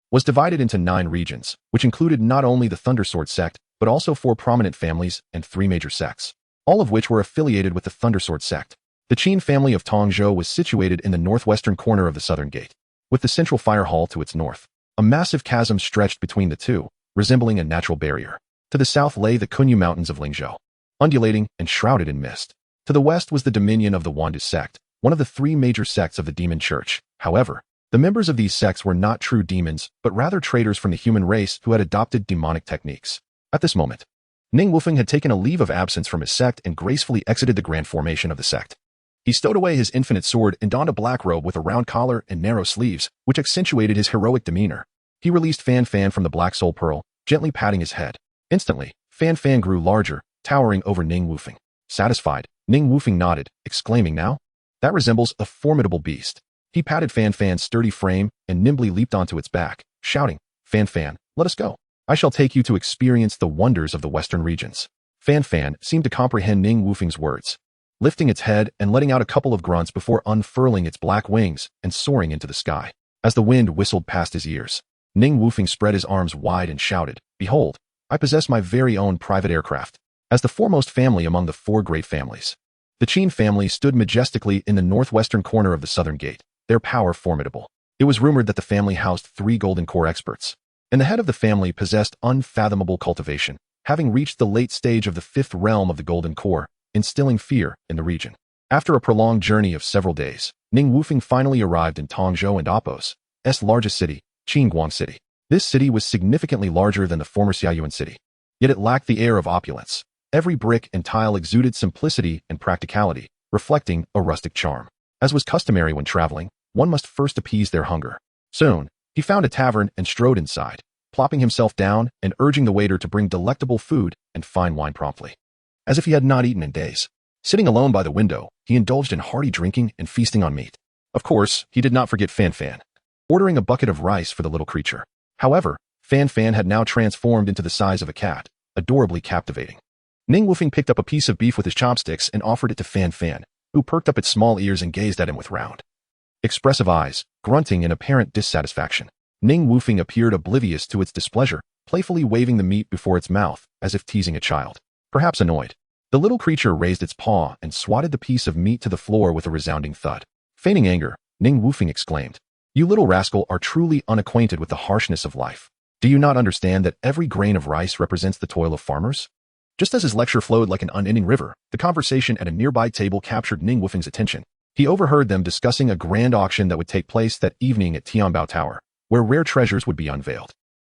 was divided into 9 regions, which included not only the Thundersword sect, but also 4 prominent families and 3 major sects, all of which were affiliated with the Thundersword sect. The Qin family of Tongzhou was situated in the northwestern corner of the southern gate, with the central fire hall to its north. A massive chasm stretched between the two, resembling a natural barrier. To the south lay the Kunyu Mountains of Lingzhou, undulating and shrouded in mist. To the west was the dominion of the Wandu sect, one of the 3 major sects of the Demon Church. However, the members of these sects were not true demons, but rather traders from the human race who had adopted demonic techniques. At this moment, Ning Wufeng had taken a leave of absence from his sect and gracefully exited the grand formation of the sect. He stowed away his infinite sword and donned a black robe with a round collar and narrow sleeves, which accentuated his heroic demeanor. He released Fan Fan from the Black Soul Pearl, gently patting his head. Instantly, Fan Fan grew larger, towering over Ning Wufeng. Satisfied, Ning Wufeng nodded, exclaiming, "Now? That resembles a formidable beast." He patted Fan Fan's sturdy frame and nimbly leaped onto its back, shouting, "Fan Fan, let us go. I shall take you to experience the wonders of the western regions." Fan Fan seemed to comprehend Ning Wufeng's words, lifting its head and letting out a couple of grunts before unfurling its black wings and soaring into the sky. As the wind whistled past his ears, Ning Wufeng spread his arms wide and shouted, "Behold, I possess my very own private aircraft." As the foremost family among the 4 great families, the Qin family stood majestically in the northwestern corner of the southern gate, their power formidable. It was rumored that the family housed 3 golden core experts, and the head of the family possessed unfathomable cultivation, having reached the late stage of the 5th realm of the golden core, instilling fear in the region. After a prolonged journey of several days, Ning Wufeng finally arrived in Tongzhou and Apos, largest city, Qinguang City. This city was significantly larger than the former Xiaoyuan city, yet it lacked the air of opulence. Every brick and tile exuded simplicity and practicality, reflecting a rustic charm. As was customary when traveling, one must first appease their hunger. Soon, he found a tavern and strode inside, plopping himself down and urging the waiter to bring delectable food and fine wine promptly, as if he had not eaten in days. Sitting alone by the window, he indulged in hearty drinking and feasting on meat. Of course, he did not forget Fan Fan, ordering a bucket of rice for the little creature. However, Fan Fan had now transformed into the size of a cat, adorably captivating. Ning Wufeng picked up a piece of beef with his chopsticks and offered it to Fan Fan, who perked up its small ears and gazed at him with round, expressive eyes, grunting in apparent dissatisfaction. Ning Wufeng appeared oblivious to its displeasure, playfully waving the meat before its mouth, as if teasing a child. Perhaps annoyed, the little creature raised its paw and swatted the piece of meat to the floor with a resounding thud. Feigning anger, Ning Wufeng exclaimed, "You little rascal are truly unacquainted with the harshness of life. Do you not understand that every grain of rice represents the toil of farmers?" Just as his lecture flowed like an unending river, the conversation at a nearby table captured Ning Wufeng's attention. He overheard them discussing a grand auction that would take place that evening at Tianbao Tower, where rare treasures would be unveiled.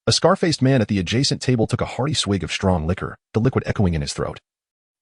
A scar-faced man at the adjacent table took a hearty swig of strong liquor, the liquid echoing in his throat,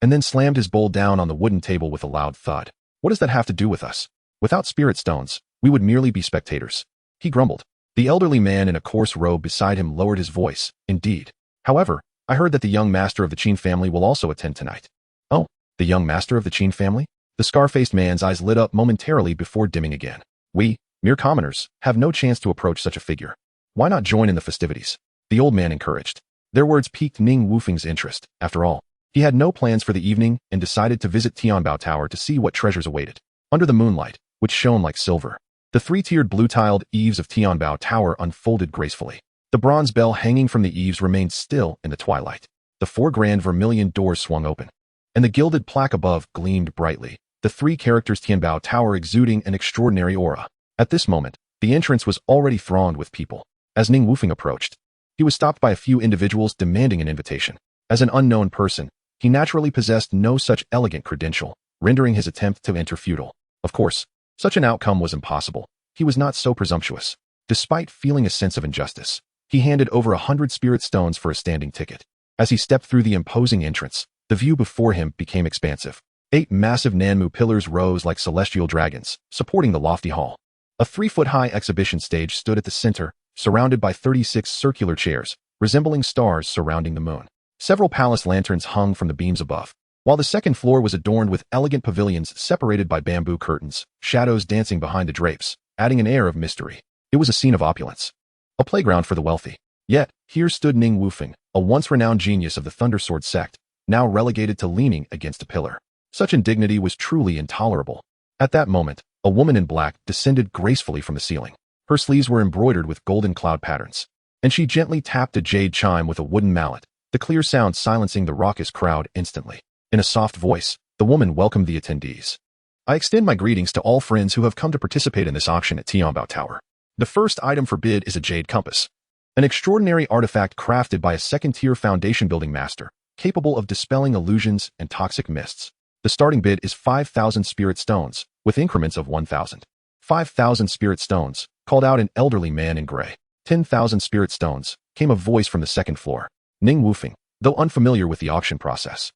and then slammed his bowl down on the wooden table with a loud thud. "What does that have to do with us? Without spirit stones, we would merely be spectators," he grumbled. The elderly man in a coarse robe beside him lowered his voice. "Indeed. However, I heard that the young master of the Qin family will also attend tonight." "Oh, the young master of the Qin family?" The scar-faced man's eyes lit up momentarily before dimming again. "We, mere commoners, have no chance to approach such a figure. Why not join in the festivities?" the old man encouraged. Their words piqued Ning Wufeng's interest. After all, he had no plans for the evening and decided to visit Tianbao Tower to see what treasures awaited. Under the moonlight, which shone like silver, the three-tiered blue-tiled eaves of Tianbao Tower unfolded gracefully. The bronze bell hanging from the eaves remained still in the twilight. The 4 grand vermilion doors swung open, and the gilded plaque above gleamed brightly, the 3 characters Tianbao Tower exuding an extraordinary aura. At this moment, the entrance was already thronged with people. As Ning Wufeng approached, he was stopped by a few individuals demanding an invitation. As an unknown person, he naturally possessed no such elegant credential, rendering his attempt to enter futile. Of course, such an outcome was impossible. He was not so presumptuous. Despite feeling a sense of injustice, he handed over 100 spirit stones for a standing ticket. As he stepped through the imposing entrance, the view before him became expansive. 8 massive Nanmu pillars rose like celestial dragons, supporting the lofty hall. A 3-foot-high exhibition stage stood at the center, surrounded by 36 circular chairs, resembling stars surrounding the moon. Several palace lanterns hung from the beams above, while the second floor was adorned with elegant pavilions separated by bamboo curtains, shadows dancing behind the drapes, adding an air of mystery. It was a scene of opulence, a playground for the wealthy. Yet, here stood Ning Wufeng, a once-renowned genius of the Thundersword sect, now relegated to leaning against a pillar. Such indignity was truly intolerable. At that moment, a woman in black descended gracefully from the ceiling. Her sleeves were embroidered with golden cloud patterns, and she gently tapped a jade chime with a wooden mallet, the clear sound silencing the raucous crowd instantly. In a soft voice, the woman welcomed the attendees. "I extend my greetings to all friends who have come to participate in this auction at Tianbao Tower. The first item for bid is a jade compass, an extraordinary artifact crafted by a second-tier foundation building master, capable of dispelling illusions and toxic mists. The starting bid is 5,000 spirit stones, with increments of 1,000. 5,000 spirit stones, called out an elderly man in gray. 10,000 spirit stones, came a voice from the second floor. Ning Wufeng, though unfamiliar with the auction process,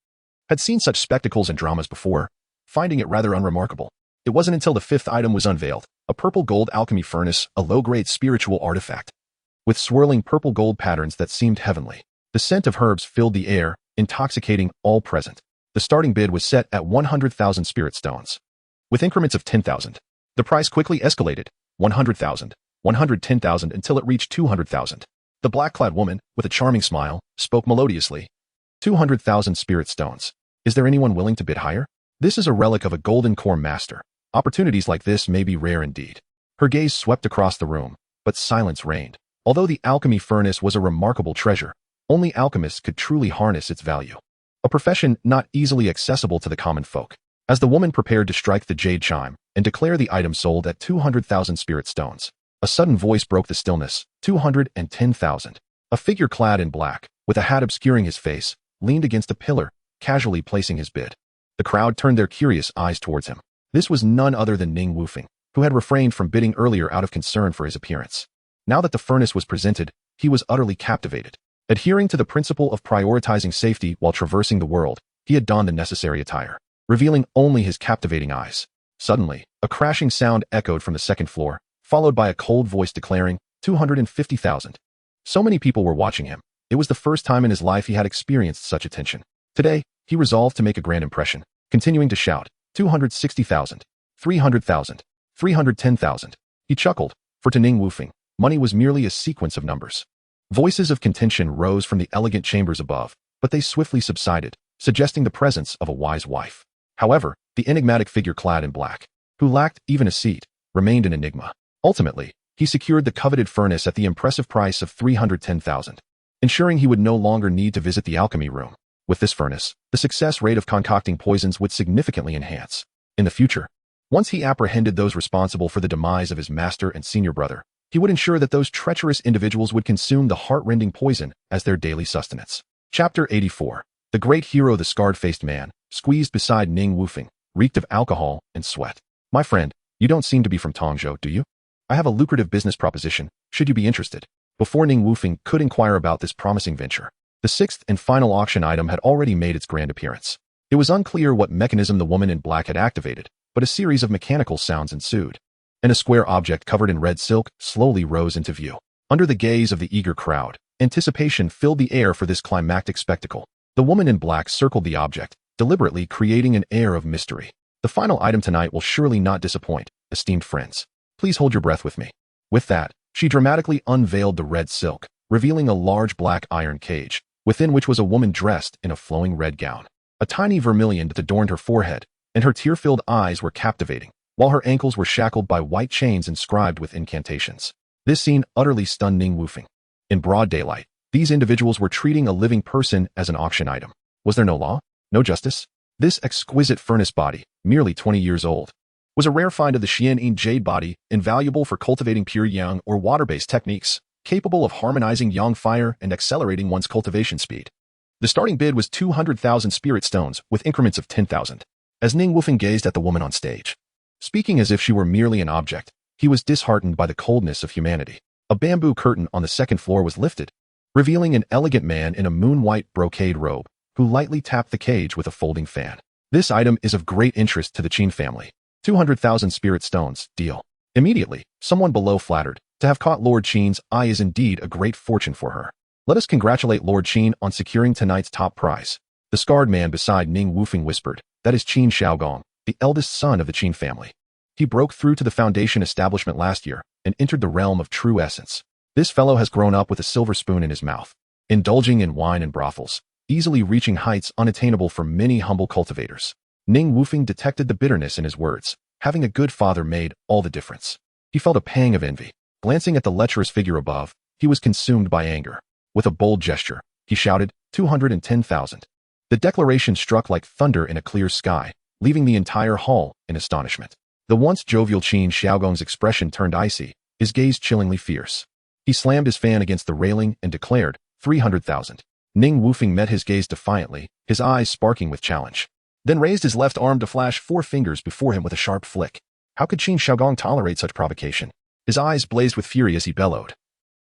had seen such spectacles and dramas before, finding it rather unremarkable. It wasn't until the 5th item was unveiled, a purple gold alchemy furnace, a low-grade spiritual artifact, with swirling purple gold patterns that seemed heavenly. The scent of herbs filled the air, intoxicating all present. The starting bid was set at 100,000 spirit stones, with increments of 10,000. The price quickly escalated, 100,000, 110,000 until it reached 200,000. The black-clad woman, with a charming smile, spoke melodiously. 200,000 spirit stones. Is there anyone willing to bid higher? This is a relic of a golden core master. Opportunities like this may be rare indeed. Her gaze swept across the room, but silence reigned. Although the alchemy furnace was a remarkable treasure, only alchemists could truly harness its value, a profession not easily accessible to the common folk. As the woman prepared to strike the jade chime and declare the item sold at 200,000 spirit stones, a sudden voice broke the stillness. 210,000. A figure clad in black, with a hat obscuring his face, leaned against a pillar, casually placing his bid. The crowd turned their curious eyes towards him. This was none other than Ning Wufeng, who had refrained from bidding earlier out of concern for his appearance. Now that the furnace was presented, he was utterly captivated. Adhering to the principle of prioritizing safety while traversing the world, he had donned the necessary attire, revealing only his captivating eyes. Suddenly, a crashing sound echoed from the second floor, followed by a cold voice declaring, 250,000. So many people were watching him. It was the first time in his life he had experienced such attention. Today, he resolved to make a grand impression, continuing to shout, 260,000, 300,000, 310,000. He chuckled, for to Ning Wufeng, money was merely a sequence of numbers. Voices of contention rose from the elegant chambers above, but they swiftly subsided, suggesting the presence of a wise wife. However, the enigmatic figure clad in black, who lacked even a seat, remained an enigma. Ultimately, he secured the coveted furnace at the impressive price of 310,000, ensuring he would no longer need to visit the alchemy room. With this furnace, the success rate of concocting poisons would significantly enhance. In the future, once he apprehended those responsible for the demise of his master and senior brother, he would ensure that those treacherous individuals would consume the heart-rending poison as their daily sustenance. Chapter 84. The great hero, the scarred-faced man, squeezed beside Ning Wufeng, reeked of alcohol and sweat. My friend, you don't seem to be from Tongzhou, do you? I have a lucrative business proposition, should you be interested. Before Ning Wufeng could inquire about this promising venture, the sixth and final auction item had already made its grand appearance. It was unclear what mechanism the woman in black had activated, but a series of mechanical sounds ensued, and a square object covered in red silk slowly rose into view. Under the gaze of the eager crowd, anticipation filled the air for this climactic spectacle. The woman in black circled the object, deliberately creating an air of mystery. The final item tonight will surely not disappoint, esteemed friends. Please hold your breath with me. With that, she dramatically unveiled the red silk, revealing a large black iron cage, within which was a woman dressed in a flowing red gown. A tiny vermilion that adorned her forehead, and her tear-filled eyes were captivating, while her ankles were shackled by white chains inscribed with incantations. This scene utterly stunned Ning Wufeng. In broad daylight, these individuals were treating a living person as an auction item. Was there no law? No justice? This exquisite furnace body, merely 20 years old, was a rare find of the Xianyin jade body, invaluable for cultivating pure yang or water-based techniques, capable of harmonizing yang fire and accelerating one's cultivation speed. The starting bid was 200,000 spirit stones, with increments of 10,000. As Ning Wufeng gazed at the woman on stage, speaking as if she were merely an object, he was disheartened by the coldness of humanity. A bamboo curtain on the second floor was lifted, revealing an elegant man in a moon-white brocade robe, who lightly tapped the cage with a folding fan. This item is of great interest to the Qin family. 200,000 spirit stones, deal. Immediately, someone below flattered, to have caught Lord Qin's eye is indeed a great fortune for her. Let us congratulate Lord Qin on securing tonight's top prize. The scarred man beside Ning Wufeng whispered, that is Qin Shaogong, the eldest son of the Qin family. He broke through to the foundation establishment last year and entered the realm of true essence. This fellow has grown up with a silver spoon in his mouth, indulging in wine and brothels, easily reaching heights unattainable for many humble cultivators. Ning Wufeng detected the bitterness in his words. Having a good father made all the difference. He felt a pang of envy. Glancing at the lecherous figure above, he was consumed by anger. With a bold gesture, he shouted, 210,000. The declaration struck like thunder in a clear sky, leaving the entire hall in astonishment. The once jovial Qin Shaogong's expression turned icy, his gaze chillingly fierce. He slammed his fan against the railing and declared, 300,000. Ning Wufeng met his gaze defiantly, his eyes sparking with challenge, then raised his left arm to flash 4 fingers before him with a sharp flick. How could Qin Shaogong tolerate such provocation? His eyes blazed with fury as he bellowed,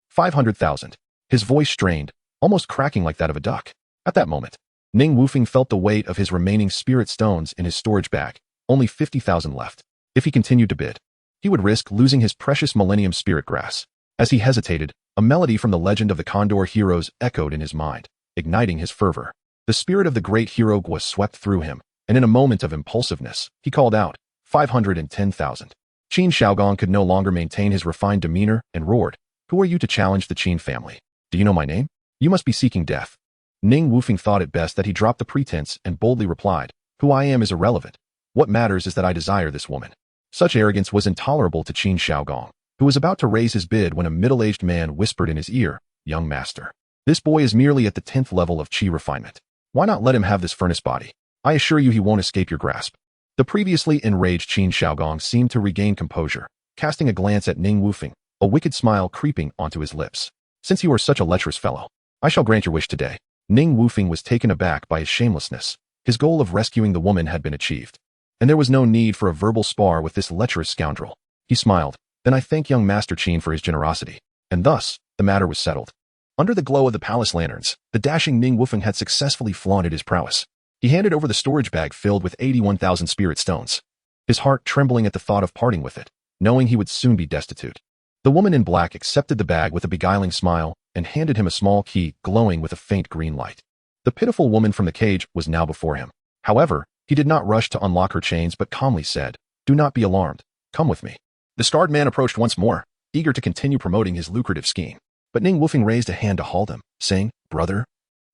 500,000. His voice strained, almost cracking like that of a duck. At that moment, Ning Wufeng felt the weight of his remaining spirit stones in his storage bag, only 50,000 left. If he continued to bid, he would risk losing his precious Millennium Spirit Grass. As he hesitated, a melody from the legend of the Condor heroes echoed in his mind, igniting his fervor. The spirit of the great hero was swept through him, and in a moment of impulsiveness, he called out, 510,000. Qin Shaogong could no longer maintain his refined demeanor and roared, who are you to challenge the Qin family? Do you know my name? You must be seeking death. Ning Wufeng thought it best that he dropped the pretense and boldly replied, who I am is irrelevant. What matters is that I desire this woman. Such arrogance was intolerable to Qin Shaogong, who was about to raise his bid when a middle-aged man whispered in his ear, young master. This boy is merely at the 10th level of qi refinement. Why not let him have this furnace body? I assure you he won't escape your grasp. The previously enraged Qin Shaogong seemed to regain composure, casting a glance at Ning Wufeng, a wicked smile creeping onto his lips. Since you are such a lecherous fellow, I shall grant your wish today. Ning Wufeng was taken aback by his shamelessness. His goal of rescuing the woman had been achieved, and there was no need for a verbal spar with this lecherous scoundrel. He smiled. Then I thank young Master Qin for his generosity. And thus, the matter was settled. Under the glow of the palace lanterns, the dashing Ning Wufeng had successfully flaunted his prowess. He handed over the storage bag filled with 81,000 spirit stones, his heart trembling at the thought of parting with it, knowing he would soon be destitute. The woman in black accepted the bag with a beguiling smile and handed him a small key glowing with a faint green light. The pitiful woman from the cage was now before him. However, he did not rush to unlock her chains but calmly said, "Do not be alarmed. Come with me." The scarred man approached once more, eager to continue promoting his lucrative scheme. But Ning Wufeng raised a hand to halt him, saying, "Brother,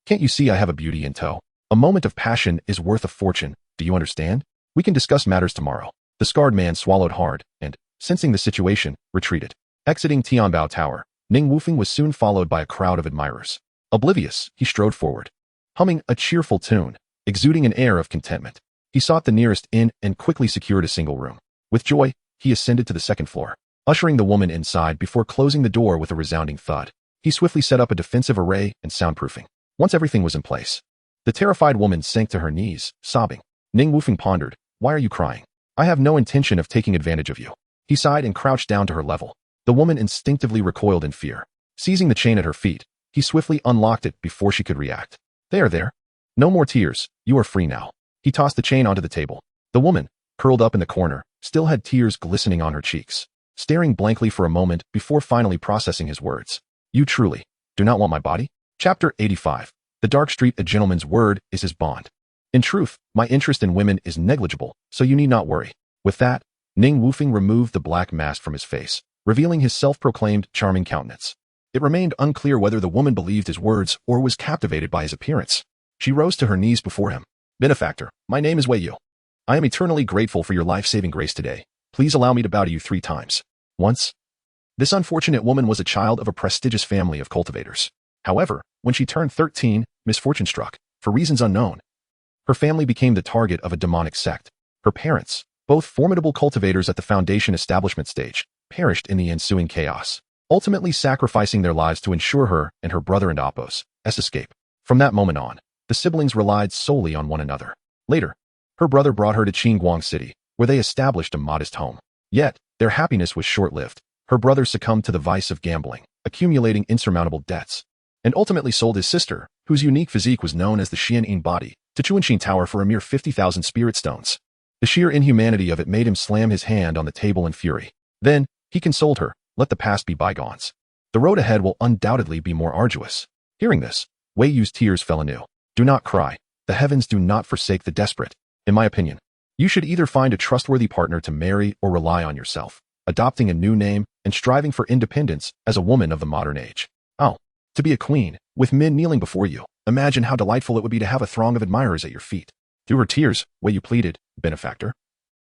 can't you see I have a beauty in tow? A moment of passion is worth a fortune, do you understand? We can discuss matters tomorrow." The scarred man swallowed hard and, sensing the situation, retreated. Exiting Tianbao Tower, Ning Wufeng was soon followed by a crowd of admirers. Oblivious, he strode forward, humming a cheerful tune, exuding an air of contentment. He sought the nearest inn and quickly secured a single room. With joy, he ascended to the second floor, ushering the woman inside before closing the door with a resounding thud. He swiftly set up a defensive array and soundproofing. Once everything was in place, the terrified woman sank to her knees, sobbing. Ning Wufeng pondered, "Why are you crying? I have no intention of taking advantage of you." He sighed and crouched down to her level. The woman instinctively recoiled in fear. Seizing the chain at her feet, he swiftly unlocked it before she could react. There. No more tears, you are free now." He tossed the chain onto the table. The woman, curled up in the corner, still had tears glistening on her cheeks, staring blankly for a moment before finally processing his words. "You truly do not want my body?" Chapter 85. The dark street. A gentleman's word is his bond. In truth, my interest in women is negligible, so you need not worry. With that, Ning Wufeng removed the black mask from his face, revealing his self-proclaimed charming countenance. It remained unclear whether the woman believed his words or was captivated by his appearance. She rose to her knees before him. "Benefactor, my name is Wei Yu. I am eternally grateful for your life-saving grace today. Please allow me to bow to you 3 times. Once." This unfortunate woman was a child of a prestigious family of cultivators. However, when she turned 13, misfortune struck. For reasons unknown, her family became the target of a demonic sect. Her parents, both formidable cultivators at the foundation establishment stage, perished in the ensuing chaos, ultimately sacrificing their lives to ensure her and her brother and Apos' escape. From that moment on, the siblings relied solely on one another. Later, her brother brought her to Qingguang City, where they established a modest home. Yet, their happiness was short-lived. Her brother succumbed to the vice of gambling, accumulating insurmountable debts, and ultimately sold his sister, whose unique physique was known as the Xianyin body, to Chuanxin Tower for a mere 50,000 spirit stones. The sheer inhumanity of it made him slam his hand on the table in fury. Then, he consoled her, "Let the past be bygones. The road ahead will undoubtedly be more arduous." Hearing this, Wei Yu's tears fell anew. "Do not cry. The heavens do not forsake the desperate. In my opinion, you should either find a trustworthy partner to marry or rely on yourself, adopting a new name and striving for independence as a woman of the modern age. Oh, to be a queen, with men kneeling before you. Imagine how delightful it would be to have a throng of admirers at your feet." Through her tears, Wei Yu pleaded, "Benefactor,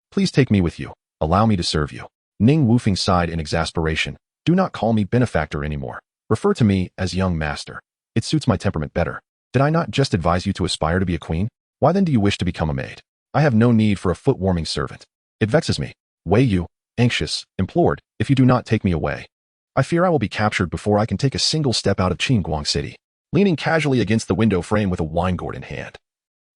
please take me with you. Allow me to serve you." Ning Wufeng sighed in exasperation. "Do not call me benefactor anymore. Refer to me as young master. It suits my temperament better. Did I not just advise you to aspire to be a queen? Why then do you wish to become a maid? I have no need for a foot-warming servant. It vexes me." Wei Yu, anxious, implored, "If you do not take me away, I fear I will be captured before I can take a single step out of Qingguang City." Leaning casually against the window frame with a wine gourd in hand,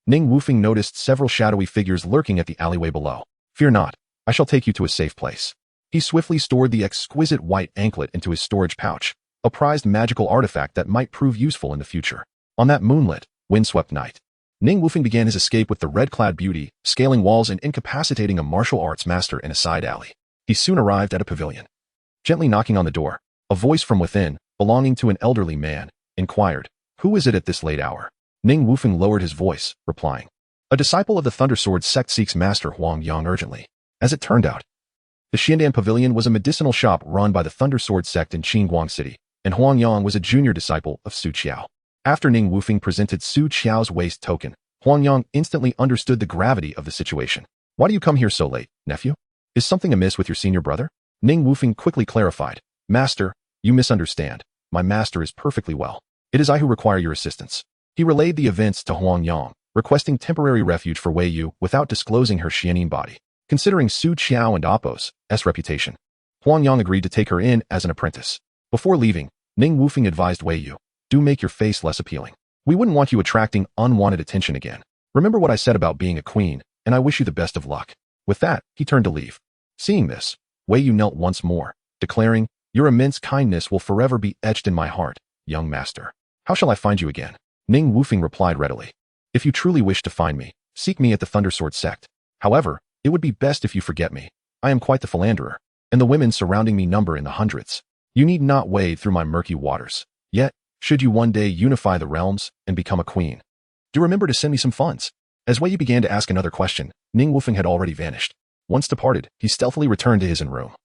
Ning Wufeng noticed several shadowy figures lurking at the alleyway below. "Fear not, I shall take you to a safe place." He swiftly stored the exquisite white anklet into his storage pouch, a prized magical artifact that might prove useful in the future. On that moonlit, windswept night, Ning Wufeng began his escape with the red-clad beauty, scaling walls and incapacitating a martial arts master in a side alley. He soon arrived at a pavilion. Gently knocking on the door, a voice from within, belonging to an elderly man, inquired, "Who is it at this late hour?" Ning Wufeng lowered his voice, replying, "A disciple of the Thundersword sect seeks Master Huang Yang urgently." As it turned out, the Xiandan Pavilion was a medicinal shop run by the Thundersword sect in Qingguang City, and Huang Yang was a junior disciple of Su Qiao. After Ning Wufeng presented Su Qiao's waste token, Huang Yang instantly understood the gravity of the situation. "Why do you come here so late, nephew? Is something amiss with your senior brother?" Ning Wufeng quickly clarified, "Master, you misunderstand. My master is perfectly well. It is I who require your assistance." He relayed the events to Huang Yang, requesting temporary refuge for Wei Yu without disclosing her Xianyin body. Considering Su Qiao and Apos' reputation, Huang Yang agreed to take her in as an apprentice. Before leaving, Ning Wufeng advised Wei Yu, "Do make your face less appealing. We wouldn't want you attracting unwanted attention again." Remember what I said about being a queen, and I wish you the best of luck." With that, he turned to leave. Seeing this, Wei Yu knelt once more, declaring, "Your immense kindness will forever be etched in my heart, young master. How shall I find you again?" Ning Wufeng replied readily. "If you truly wish to find me, seek me at the Thundersword sect. However, it would be best if you forget me. I am quite the philanderer, and the women surrounding me number in the hundreds. You need not wade through my murky waters. Yet, should you one day unify the realms and become a queen, do remember to send me some funds." As Wei Yu began to ask another question, Ning Wufeng had already vanished. Once departed, he stealthily returned to his own room,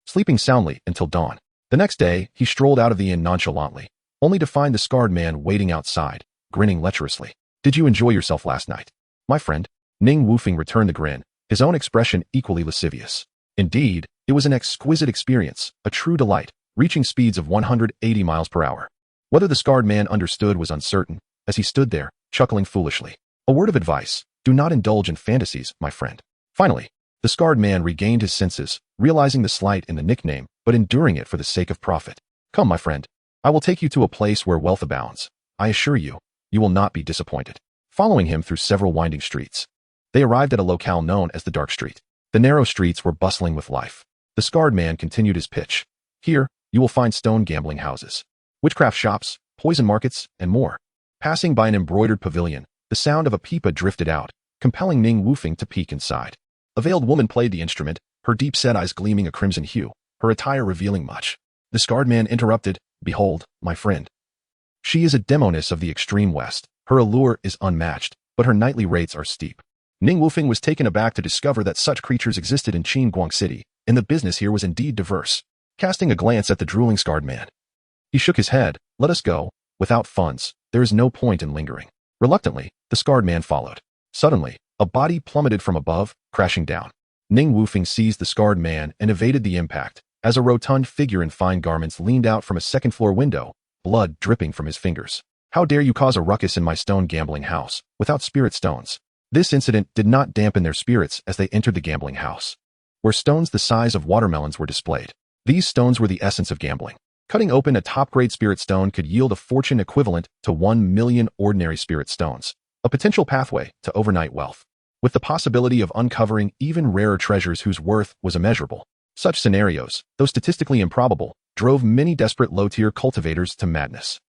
sleeping soundly until dawn. The next day, he strolled out of the inn nonchalantly, only to find the scarred man waiting outside, grinning lecherously. "Did you enjoy yourself last night, my friend?" Ning Wufeng returned the grin, his own expression equally lascivious. Indeed, it was an exquisite experience, a true delight, reaching speeds of 180 miles per hour. Whether the scarred man understood was uncertain, as he stood there, chuckling foolishly. A word of advice: do not indulge in fantasies, my friend. Finally, the scarred man regained his senses, realizing the slight in the nickname, but enduring it for the sake of profit. "Come, my friend. I will take you to a place where wealth abounds. I assure you, you will not be disappointed." Following him through several winding streets, they arrived at a locale known as the Dark Street. The narrow streets were bustling with life. The scarred man continued his pitch. "Here, you will find stone gambling houses, witchcraft shops, poison markets, and more." Passing by an embroidered pavilion, the sound of a pipa drifted out, compelling Ning Wufeng to peek inside. A veiled woman played the instrument, her deep-set eyes gleaming a crimson hue, her attire revealing much. The scarred man interrupted, "Behold, my friend. She is a demoness of the extreme west. Her allure is unmatched, but her nightly rates are steep." Ning Wufeng was taken aback to discover that such creatures existed in Qinguang City, and the business here was indeed diverse. Casting a glance at the drooling scarred man, he shook his head. "Let us go. Without funds, there is no point in lingering." Reluctantly, the scarred man followed. Suddenly, a body plummeted from above, crashing down. Ning Wufeng seized the scarred man and evaded the impact, as a rotund figure in fine garments leaned out from a second-floor window, blood dripping from his fingers. "How dare you cause a ruckus in my stone gambling house, without spirit stones?" This incident did not dampen their spirits as they entered the gambling house, where stones the size of watermelons were displayed. These stones were the essence of gambling. Cutting open a top-grade spirit stone could yield a fortune equivalent to 1 million ordinary spirit stones, a potential pathway to overnight wealth, with the possibility of uncovering even rarer treasures whose worth was immeasurable. Such scenarios, though statistically improbable, drove many desperate low-tier cultivators to madness.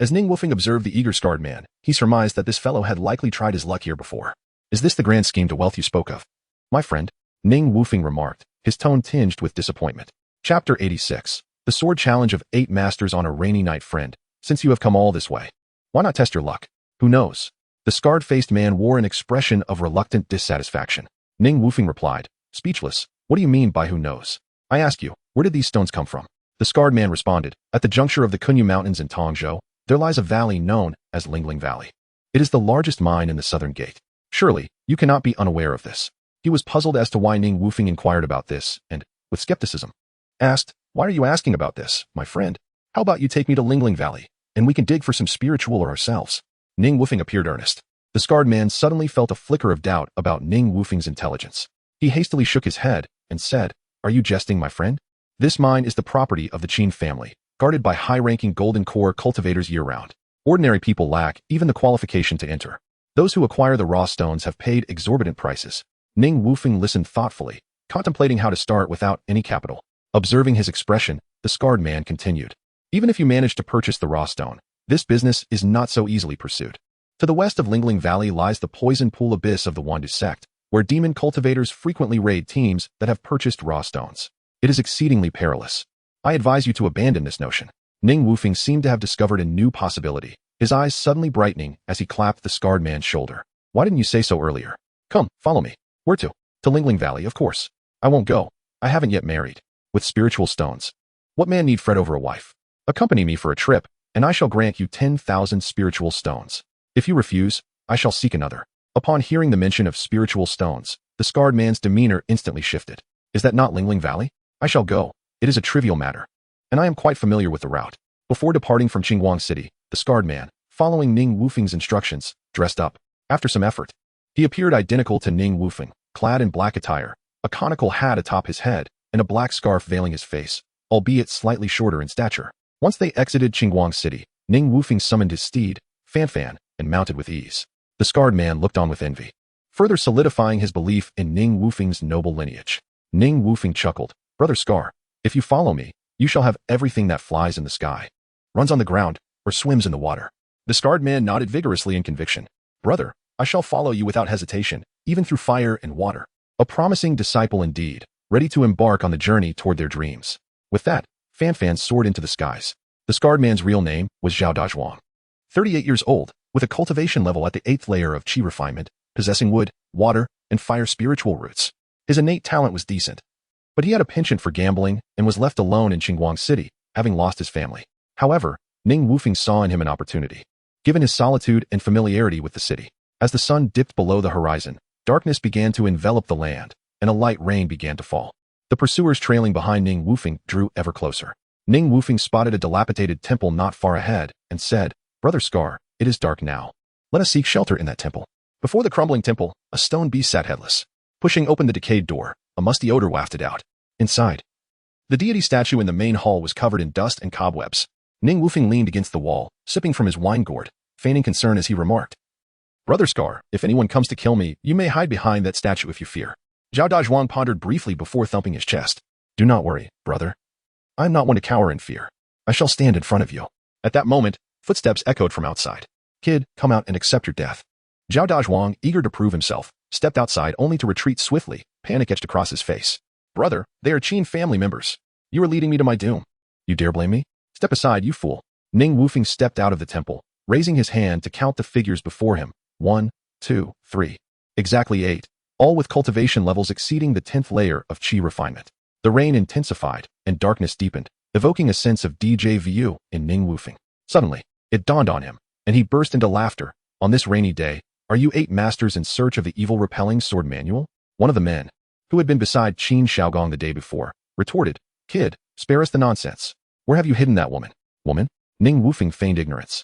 As Ning Wufeng observed the eager scarred man, he surmised that this fellow had likely tried his luck here before. "Is this the grand scheme to wealth you spoke of, my friend?" Ning Wufeng remarked, his tone tinged with disappointment. Chapter 86. The Sword Challenge of 8 Masters on a Rainy Night. "Friend, since you have come all this way, why not test your luck? Who knows?" The scarred-faced man wore an expression of reluctant dissatisfaction. Ning Wufeng replied, speechless, "What do you mean by who knows? I ask you, where did these stones come from?" The scarred man responded, "At the juncture of the Kunyu Mountains and Tongzhou, there lies a valley known as Lingling Valley. It is the largest mine in the southern gate. Surely, you cannot be unaware of this." He was puzzled as to why Ning Wufeng inquired about this, and, with skepticism, asked, "Why are you asking about this, my friend? How about you take me to Lingling Valley, and we can dig for some spiritual ourselves?" Ning Wufeng appeared earnest. The scarred man suddenly felt a flicker of doubt about Ning Wufeng's intelligence. He hastily shook his head and said, "Are you jesting, my friend? This mine is the property of the Qin family, guarded by high-ranking golden core cultivators year-round. Ordinary people lack even the qualification to enter. Those who acquire the raw stones have paid exorbitant prices." Ning Wufeng listened thoughtfully, contemplating how to start without any capital. Observing his expression, the scarred man continued, "Even if you manage to purchase the raw stone, this business is not so easily pursued. To the west of Lingling Valley lies the poison pool abyss of the Wandu sect, where demon cultivators frequently raid teams that have purchased raw stones. It is exceedingly perilous. I advise you to abandon this notion." Ning Wufeng seemed to have discovered a new possibility, his eyes suddenly brightening as he clapped the scarred man's shoulder. "Why didn't you say so earlier? Come, follow me." "Where to?" "To Lingling Valley, of course. I won't go. I haven't yet married. With spiritual stones, what man need fret over a wife? Accompany me for a trip, and I shall grant you 10,000 spiritual stones. If you refuse, I shall seek another." Upon hearing the mention of spiritual stones, the scarred man's demeanor instantly shifted. "Is that not Lingling Valley? I shall go. It is a trivial matter, and I am quite familiar with the route." Before departing from Qinguang City, the scarred man, following Ning Wufeng's instructions, dressed up. After some effort, he appeared identical to Ning Wufeng, clad in black attire, a conical hat atop his head, and a black scarf veiling his face, albeit slightly shorter in stature. Once they exited Qinguang City, Ning Wufeng summoned his steed, Fan Fan, and mounted with ease. The scarred man looked on with envy, further solidifying his belief in Ning Wufeng's noble lineage. Ning Wufeng chuckled. Brother Scar, if you follow me, you shall have everything that flies in the sky, runs on the ground, or swims in the water. The scarred man nodded vigorously in conviction. Brother, I shall follow you without hesitation, even through fire and water. A promising disciple indeed, ready to embark on the journey toward their dreams. With that, Fanfan soared into the skies. The scarred man's real name was Zhao Dazhuang. 38 years old, with a cultivation level at the 8th layer of Qi refinement, possessing wood, water, and fire spiritual roots. His innate talent was decent, but he had a penchant for gambling and was left alone in Qingguang City, having lost his family. However, Ning Wufeng saw in him an opportunity, given his solitude and familiarity with the city. As the sun dipped below the horizon, darkness began to envelop the land, and a light rain began to fall. The pursuers trailing behind Ning Wufeng drew ever closer. Ning Wufeng spotted a dilapidated temple not far ahead and said, Brother Scar, it is dark now. Let us seek shelter in that temple. Before the crumbling temple, a stone beast sat headless. Pushing open the decayed door, a musty odor wafted out. Inside, the deity statue in the main hall was covered in dust and cobwebs. Ning Wufeng leaned against the wall, sipping from his wine gourd, feigning concern as he remarked, Brother Scar, if anyone comes to kill me, you may hide behind that statue if you fear. Zhao Dazhuang pondered briefly before thumping his chest. Do not worry, brother. I am not one to cower in fear. I shall stand in front of you. At that moment, footsteps echoed from outside. Kid, come out and accept your death. Zhao Dazhuang, eager to prove himself, stepped outside only to retreat swiftly, panic etched across his face. Brother, they are Qin family members. You are leading me to my doom. You dare blame me? Step aside, you fool. Ning Wufeng stepped out of the temple, raising his hand to count the figures before him. 1, 2, 3. Exactly 8, all with cultivation levels exceeding the 10th layer of Qi refinement. The rain intensified, and darkness deepened, evoking a sense of déjà vu in Ning Wufeng. Suddenly, it dawned on him, and he burst into laughter. On this rainy day, are you 8 masters in search of the evil-repelling sword manual? One of the men, who had been beside Qin Shaogong the day before, retorted, Kid, spare us the nonsense. Where have you hidden that woman? Woman? Ning Wufeng feigned ignorance.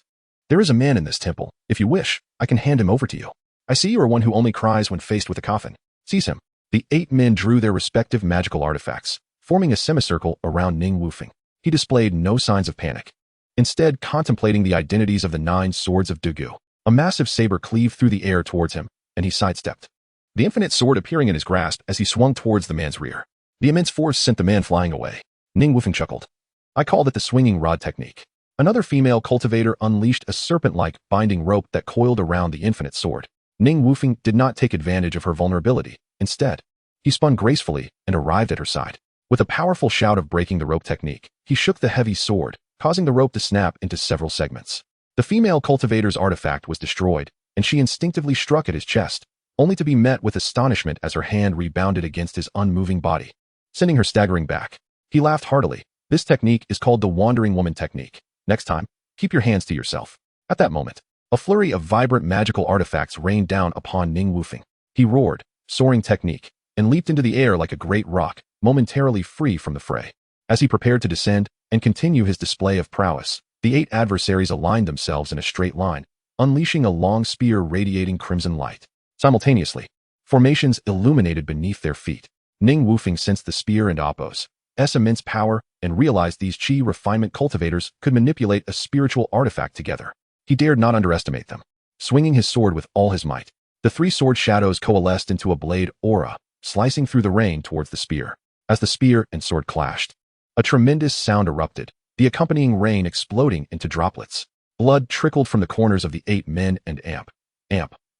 There is a man in this temple. If you wish, I can hand him over to you. I see you are one who only cries when faced with a coffin. Seize him. The 8 men drew their respective magical artifacts, forming a semicircle around Ning Wufeng. He displayed no signs of panic, instead contemplating the identities of the 9 swords of Dugu. A massive saber cleaved through the air towards him, and he sidestepped, the infinite sword appearing in his grasp as he swung towards the man's rear. The immense force sent the man flying away. Ning Wufeng chuckled. I called it the swinging rod technique. Another female cultivator unleashed a serpent-like binding rope that coiled around the infinite sword. Ning Wufeng did not take advantage of her vulnerability. Instead, he spun gracefully and arrived at her side. With a powerful shout of breaking the rope technique, he shook the heavy sword, causing the rope to snap into several segments. The female cultivator's artifact was destroyed, and she instinctively struck at his chest, only to be met with astonishment as her hand rebounded against his unmoving body, sending her staggering back. He laughed heartily. This technique is called the Wandering Woman technique. Next time, keep your hands to yourself. At that moment, a flurry of vibrant magical artifacts rained down upon Ning Wufeng. He roared, soaring technique, and leaped into the air like a great rock, momentarily free from the fray. As he prepared to descend and continue his display of prowess, the 8 adversaries aligned themselves in a straight line, unleashing a long spear radiating crimson light. Simultaneously, formations illuminated beneath their feet. Ning Wufeng sensed the spear and Appo's immense power and realized these Qi refinement cultivators could manipulate a spiritual artifact together. He dared not underestimate them. Swinging his sword with all his might, the 3 sword shadows coalesced into a blade aura, slicing through the rain towards the spear. As the spear and sword clashed, a tremendous sound erupted, the accompanying rain exploding into droplets. Blood trickled from the corners of the 8 men and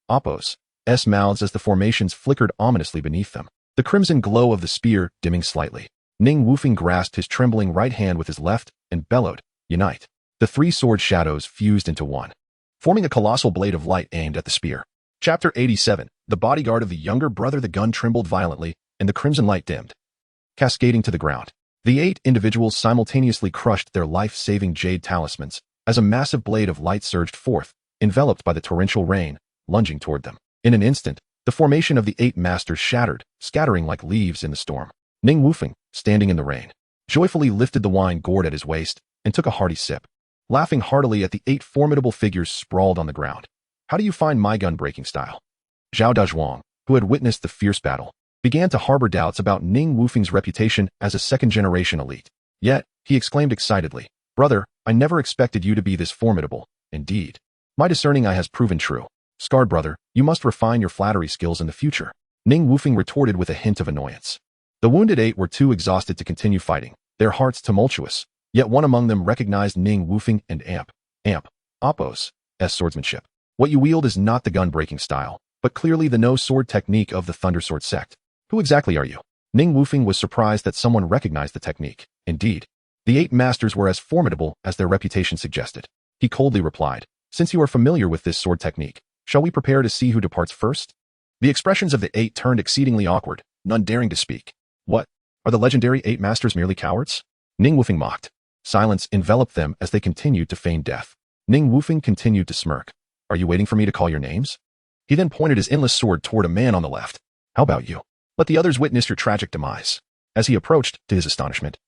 Appo's mouths as the formations flickered ominously beneath them, the crimson glow of the spear dimming slightly. Ning Wufeng grasped his trembling right hand with his left and bellowed, Unite. The 3 sword shadows fused into one, forming a colossal blade of light aimed at the spear. Chapter 87. The bodyguard of the younger brother. The gun trembled violently, and the crimson light dimmed, cascading to the ground. The 8 individuals simultaneously crushed their life-saving jade talismans as a massive blade of light surged forth, enveloped by the torrential rain, lunging toward them. In an instant, the formation of the 8 masters shattered, scattering like leaves in the storm. Ning Wufeng, standing in the rain, joyfully lifted the wine gourd at his waist and took a hearty sip, laughing heartily at the 8 formidable figures sprawled on the ground. How do you find my gun-breaking style? Zhao Dazhuang, who had witnessed the fierce battle, began to harbor doubts about Ning Wufeng's reputation as a second-generation elite. Yet, he exclaimed excitedly, Brother, I never expected you to be this formidable. Indeed, my discerning eye has proven true. Scarred brother, you must refine your flattery skills in the future. Ning Wufeng retorted with a hint of annoyance. The wounded eight were too exhausted to continue fighting, their hearts tumultuous, yet one among them recognized Ning Wufeng and Appo's swordsmanship. What you wield is not the gun-breaking style, but clearly the no-sword technique of the Thundersword sect. Who exactly are you? Ning Wufeng was surprised that someone recognized the technique. Indeed, the 8 masters were as formidable as their reputation suggested. He coldly replied, since you are familiar with this sword technique, shall we prepare to see who departs first? The expressions of the 8 turned exceedingly awkward, none daring to speak. What? Are the legendary 8 masters merely cowards? Ning Wufeng mocked. Silence enveloped them as they continued to feign death. Ning Wufeng continued to smirk. Are you waiting for me to call your names? He then pointed his endless sword toward a man on the left. How about you? Let the others witness your tragic demise. As he approached, to his astonishment,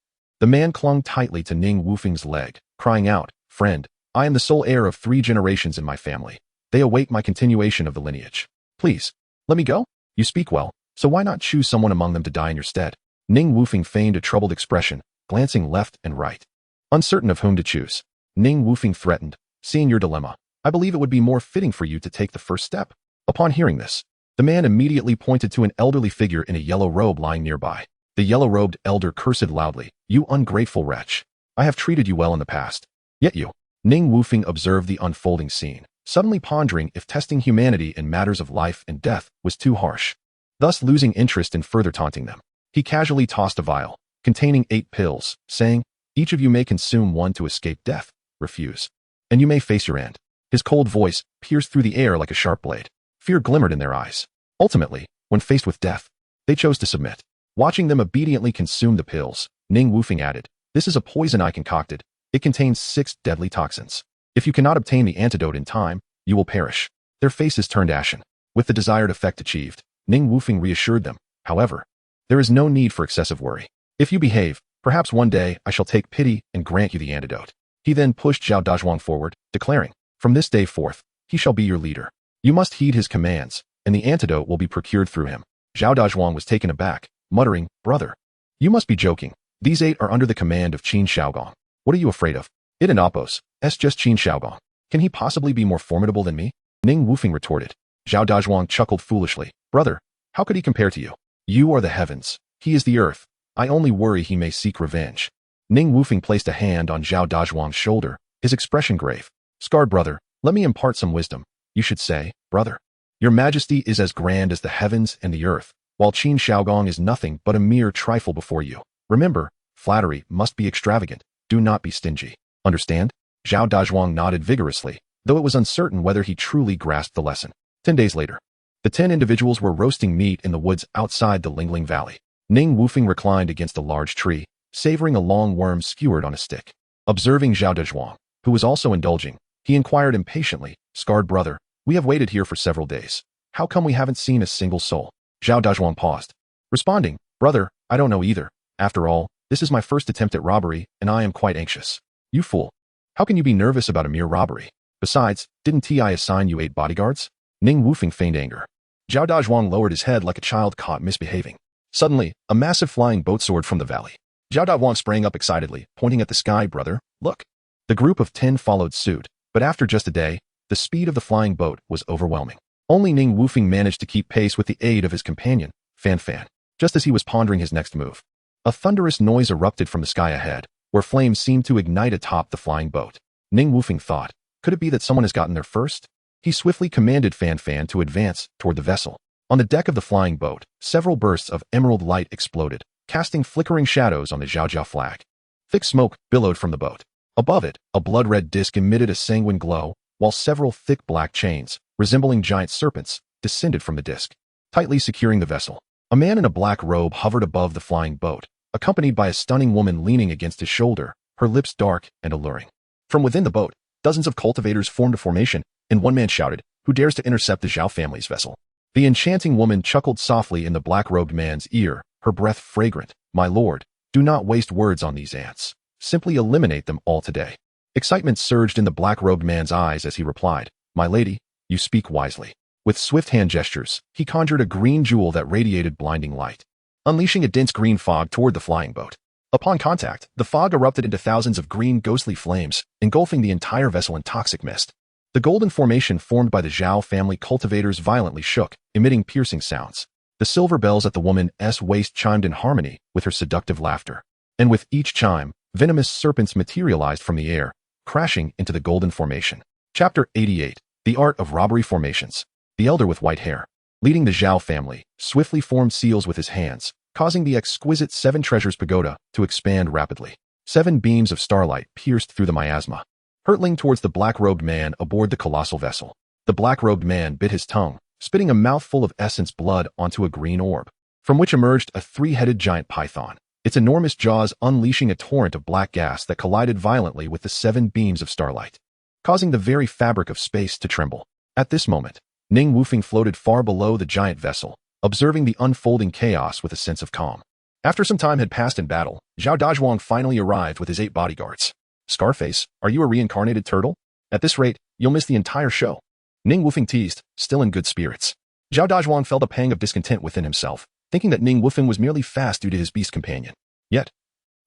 the man clung tightly to Ning Wufeng's leg, crying out, Friend, I am the sole heir of 3 generations in my family. They await my continuation of the lineage. Please, let me go? You speak well, so why not choose someone among them to die in your stead? Ning Wufeng feigned a troubled expression, glancing left and right. Uncertain of whom to choose, Ning Wufeng threatened, seeing your dilemma, I believe it would be more fitting for you to take the first step. Upon hearing this, the man immediately pointed to an elderly figure in a yellow robe lying nearby. The yellow-robed elder cursed loudly, You ungrateful wretch. I have treated you well in the past. Yet you. Ning Wufeng observed the unfolding scene, suddenly pondering if testing humanity in matters of life and death was too harsh. Thus losing interest in further taunting them, he casually tossed a vial, containing 8 pills, saying, Each of you may consume 1 to escape death. Refuse, and you may face your end. His cold voice pierced through the air like a sharp blade. Fear glimmered in their eyes. Ultimately, when faced with death, they chose to submit. Watching them obediently consume the pills, Ning Wufeng added, This is a poison I concocted. It contains 6 deadly toxins. If you cannot obtain the antidote in time, you will perish. Their faces turned ashen. With the desired effect achieved, Ning Wufeng reassured them, However, there is no need for excessive worry. If you behave, perhaps one day I shall take pity and grant you the antidote. He then pushed Zhao Dazhuang forward, declaring, From this day forth, he shall be your leader. You must heed his commands, and the antidote will be procured through him. Zhao Dazhuang was taken aback, muttering, Brother, you must be joking. These 8 are under the command of Qin Shaogong. What are you afraid of? It and Appo's just Qin Shaogong. Can he possibly be more formidable than me? Ning Wufeng retorted. Zhao Dazhuang chuckled foolishly. Brother, how could he compare to you? You are the heavens. He is the earth. I only worry he may seek revenge. Ning Wufeng placed a hand on Zhao Dazhuang's shoulder, his expression grave. Scarred brother, let me impart some wisdom. You should say, Brother, your majesty is as grand as the heavens and the earth, while Qin Shaogong is nothing but a mere trifle before you. Remember, flattery must be extravagant. Do not be stingy. Understand? Zhao Dazhuang nodded vigorously, though it was uncertain whether he truly grasped the lesson. 10 days later, the 10 individuals were roasting meat in the woods outside the Lingling Valley. Ning Wufeng reclined against a large tree, savoring a long worm skewered on a stick. Observing Zhao Dazhuang, who was also indulging, he inquired impatiently, Scarred brother, we have waited here for several days. How come we haven't seen a single soul? Zhao Dazhuang paused, responding, Brother, I don't know either. After all, this is my first attempt at robbery, and I am quite anxious. You fool. How can you be nervous about a mere robbery? Besides, didn't I assign you 8 bodyguards? Ning Wufeng feigned anger. Zhao Dazhuang lowered his head like a child caught misbehaving. Suddenly, a massive flying boat soared from the valley. Zhao Dazhuang sprang up excitedly, pointing at the sky, Brother, look. The group of 10 followed suit, but after just a day, the speed of the flying boat was overwhelming. Only Ning Wufeng managed to keep pace with the aid of his companion, Fan Fan. Just as he was pondering his next move, a thunderous noise erupted from the sky ahead, where flames seemed to ignite atop the flying boat. Ning Wufeng thought, could it be that someone has gotten there first? He swiftly commanded Fan Fan to advance toward the vessel. On the deck of the flying boat, several bursts of emerald light exploded, casting flickering shadows on the Zhaojiao flag. Thick smoke billowed from the boat. Above it, a blood-red disc emitted a sanguine glow, while several thick black chains, resembling giant serpents, descended from the disc, tightly securing the vessel. A man in a black robe hovered above the flying boat, accompanied by a stunning woman leaning against his shoulder, her lips dark and alluring. From within the boat, dozens of cultivators formed a formation, and one man shouted, Who dares to intercept the Zhao family's vessel? The enchanting woman chuckled softly in the black-robed man's ear, her breath fragrant. My lord, do not waste words on these ants. Simply eliminate them all today. Excitement surged in the black-robed man's eyes as he replied, My lady, you speak wisely. With swift hand gestures, he conjured a green jewel that radiated blinding light, unleashing a dense green fog toward the flying boat. Upon contact, the fog erupted into thousands of green ghostly flames, engulfing the entire vessel in toxic mist. The golden formation formed by the Zhao family cultivators violently shook, emitting piercing sounds. The silver bells at the woman's waist chimed in harmony with her seductive laughter. And with each chime, venomous serpents materialized from the air, crashing into the golden formation. Chapter 88. The Art of Robbery Formations. The elder with white hair, leading the Zhao family, swiftly formed seals with his hands, causing the exquisite Seven Treasures Pagoda to expand rapidly. 7 beams of starlight pierced through the miasma, hurtling towards the black-robed man aboard the colossal vessel. The black-robed man bit his tongue, spitting a mouthful of essence blood onto a green orb, from which emerged a 3-headed giant python, its enormous jaws unleashing a torrent of black gas that collided violently with the 7 beams of starlight, causing the very fabric of space to tremble. At this moment, Ning Wufeng floated far below the giant vessel, observing the unfolding chaos with a sense of calm. After some time had passed in battle, Zhao Dazhuang finally arrived with his 8 bodyguards. Scarface, are you a reincarnated turtle? At this rate, you'll miss the entire show. Ning Wufeng teased, still in good spirits. Zhao Dazhuang felt a pang of discontent within himself, thinking that Ning Wufeng was merely fast due to his beast companion. Yet,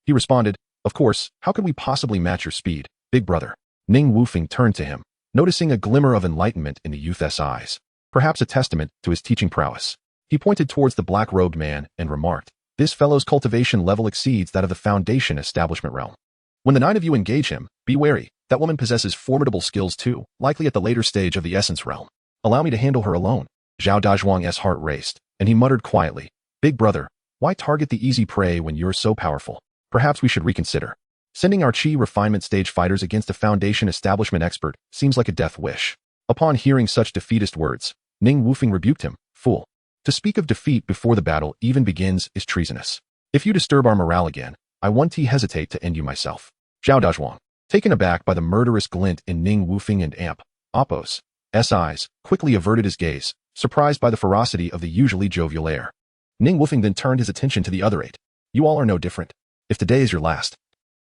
he responded, of course, how could we possibly match your speed, big brother? Ning Wufeng turned to him, noticing a glimmer of enlightenment in the youth's eyes, perhaps a testament to his teaching prowess. He pointed towards the black-robed man and remarked, this fellow's cultivation level exceeds that of the Foundation establishment realm. When the 9 of you engage him, be wary. That woman possesses formidable skills too, likely at the later stage of the essence realm. Allow me to handle her alone. Zhao Dazhuang's heart raced, and he muttered quietly, big brother, why target the easy prey when you're so powerful? Perhaps we should reconsider. Sending our Qi refinement stage fighters against a Foundation establishment expert seems like a death wish. Upon hearing such defeatist words, Ning Wufeng rebuked him, fool. To speak of defeat before the battle even begins is treasonous. If you disturb our morale again, I won't hesitate to end you myself. Zhao Dazhuang, taken aback by the murderous glint in Ning Wufeng and Appo's eyes, quickly averted his gaze, surprised by the ferocity of the usually jovial air. Ning Wufeng then turned his attention to the other 8. You all are no different. If today is your last,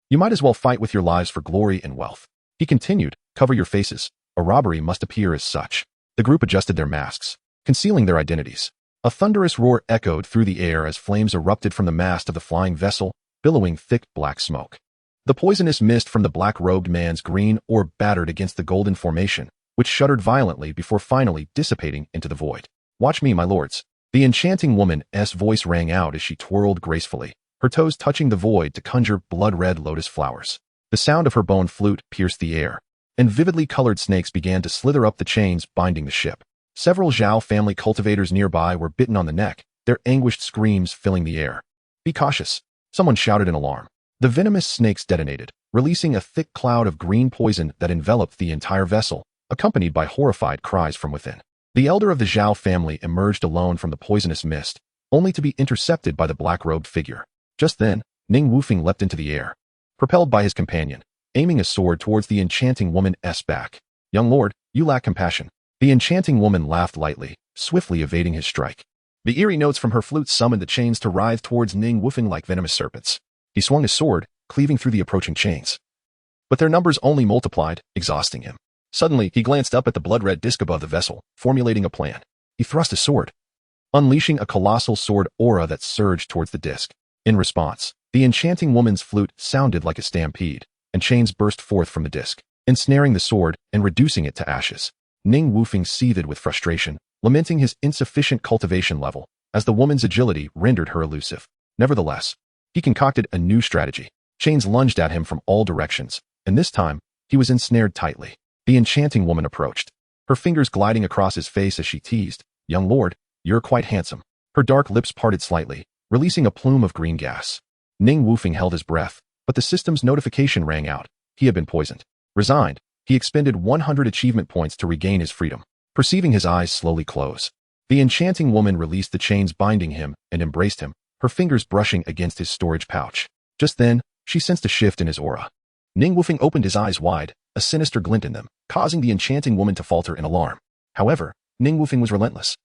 you might as well fight with your lives for glory and wealth. He continued, cover your faces. A robbery must appear as such. The group adjusted their masks, concealing their identities. A thunderous roar echoed through the air as flames erupted from the mast of the flying vessel, billowing thick black smoke. The poisonous mist from the black-robed man's green orb battered against the golden formation, which shuddered violently before finally dissipating into the void. Watch me, my lords. The enchanting woman's voice rang out as she twirled gracefully, her toes touching the void to conjure blood-red lotus flowers. The sound of her bone flute pierced the air, and vividly colored snakes began to slither up the chains binding the ship. Several Zhao family cultivators nearby were bitten on the neck, their anguished screams filling the air. Be cautious. Someone shouted in alarm. The venomous snakes detonated, releasing a thick cloud of green poison that enveloped the entire vessel, accompanied by horrified cries from within. The elder of the Zhao family emerged alone from the poisonous mist, only to be intercepted by the black-robed figure. Just then, Ning Wufeng leapt into the air, propelled by his companion, aiming a sword towards the enchanting woman's back. Young lord, you lack compassion. The enchanting woman laughed lightly, swiftly evading his strike. The eerie notes from her flute summoned the chains to writhe towards Ning Wufeng like venomous serpents. He swung his sword, cleaving through the approaching chains. But their numbers only multiplied, exhausting him. Suddenly, he glanced up at the blood-red disc above the vessel, formulating a plan. He thrust his sword, unleashing a colossal sword aura that surged towards the disc. In response, the enchanting woman's flute sounded like a stampede, and chains burst forth from the disc, ensnaring the sword and reducing it to ashes. Ning Wufeng seethed with frustration, lamenting his insufficient cultivation level, as the woman's agility rendered her elusive. Nevertheless, he concocted a new strategy. Chains lunged at him from all directions, and this time, he was ensnared tightly. The enchanting woman approached, her fingers gliding across his face as she teased, young lord, you're quite handsome. Her dark lips parted slightly, releasing a plume of green gas. Ning Wufeng held his breath, but the system's notification rang out. He had been poisoned. Resigned, he expended 100 achievement points to regain his freedom. Perceiving his eyes slowly close, the enchanting woman released the chains binding him and embraced him, her fingers brushing against his storage pouch. Just then, she sensed a shift in his aura. Ning Wufeng opened his eyes wide, a sinister glint in them, causing the enchanting woman to falter in alarm. However, Ning Wufeng was relentless.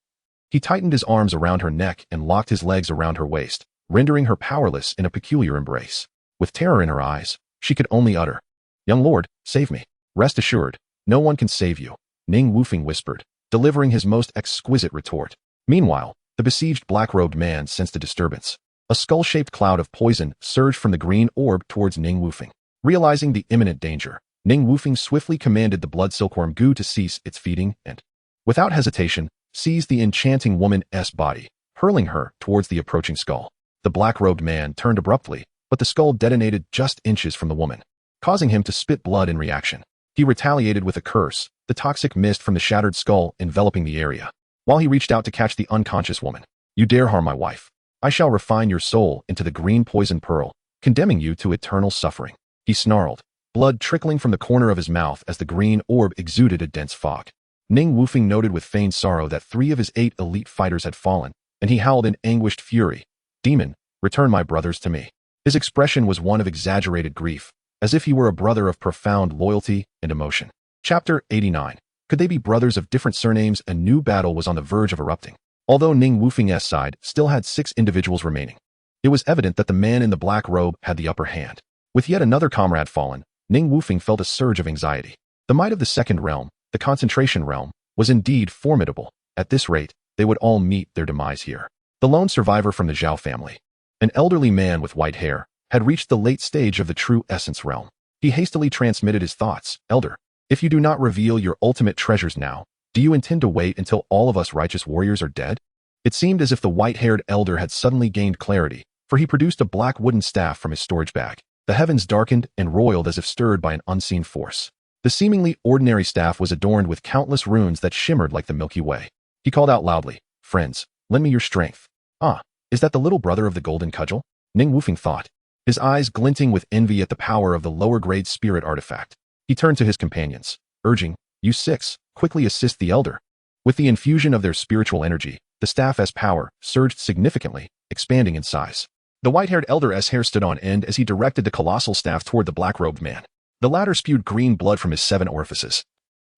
He tightened his arms around her neck and locked his legs around her waist, rendering her powerless in a peculiar embrace. With terror in her eyes, she could only utter, young lord, save me. Rest assured, no one can save you, Ning Wufeng whispered, delivering his most exquisite retort. Meanwhile, the besieged black-robed man sensed a disturbance. A skull-shaped cloud of poison surged from the green orb towards Ning Wufeng. Realizing the imminent danger, Ning Wufeng swiftly commanded the blood silkworm goo to cease its feeding and, without hesitation, seized the enchanting woman's body, hurling her towards the approaching skull. The black-robed man turned abruptly, but the skull detonated just inches from the woman, causing him to spit blood in reaction. He retaliated with a curse, the toxic mist from the shattered skull enveloping the area, while he reached out to catch the unconscious woman. "You dare harm my wife. I shall refine your soul into the green poison pearl, condemning you to eternal suffering," he snarled, blood trickling from the corner of his mouth as the green orb exuded a dense fog. Ning Wufeng noted with feigned sorrow that 3 of his 8 elite fighters had fallen, and he howled in anguished fury, "Demon, return my brothers to me." His expression was one of exaggerated grief, as if he were a brother of profound loyalty and emotion. Chapter 89. Could they be brothers of different surnames? A new battle was on the verge of erupting. Although Ning Wufeng's side still had 6 individuals remaining, it was evident that the man in the black robe had the upper hand. With yet another comrade fallen, Ning Wufeng felt a surge of anxiety. The might of the second realm, the concentration realm, was indeed formidable. At this rate, they would all meet their demise here. The lone survivor from the Zhao family, an elderly man with white hair, had reached the late stage of the true essence realm. He hastily transmitted his thoughts. "Elder, if you do not reveal your ultimate treasures now, do you intend to wait until all of us righteous warriors are dead?" It seemed as if the white-haired elder had suddenly gained clarity, for he produced a black wooden staff from his storage bag. The heavens darkened and roiled as if stirred by an unseen force. The seemingly ordinary staff was adorned with countless runes that shimmered like the Milky Way. He called out loudly, "Friends, lend me your strength." "Ah, is that the little brother of the golden cudgel?" Ning Wufeng thought, his eyes glinting with envy at the power of the lower-grade spirit artifact. He turned to his companions, urging, "You 6, quickly assist the elder." With the infusion of their spiritual energy, the staff's power surged significantly, expanding in size. The white-haired elder's hair stood on end as he directed the colossal staff toward the black-robed man. The latter spewed green blood from his 7 orifices,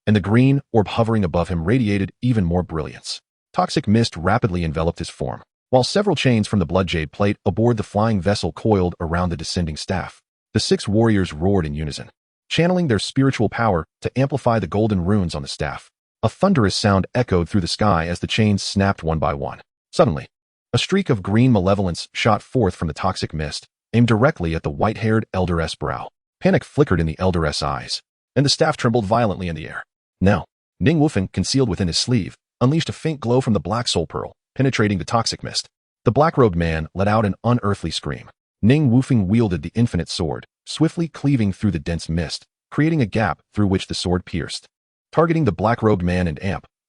and the green orb hovering above him radiated even more brilliance. Toxic mist rapidly enveloped his form, while several chains from the blood jade plate aboard the flying vessel coiled around the descending staff. The 6 warriors roared in unison, channeling their spiritual power to amplify the golden runes on the staff. A thunderous sound echoed through the sky as the chains snapped one by one. Suddenly, a streak of green malevolence shot forth from the toxic mist, aimed directly at the white-haired elder's brow. Panic flickered in the elder's eyes, and the staff trembled violently in the air. Now, Ning Wufeng, concealed within his sleeve, unleashed a faint glow from the black soul pearl, penetrating the toxic mist. The black-robed man let out an unearthly scream. Ning Wufeng wielded the infinite sword, swiftly cleaving through the dense mist, creating a gap through which the sword pierced, targeting the black-robed man and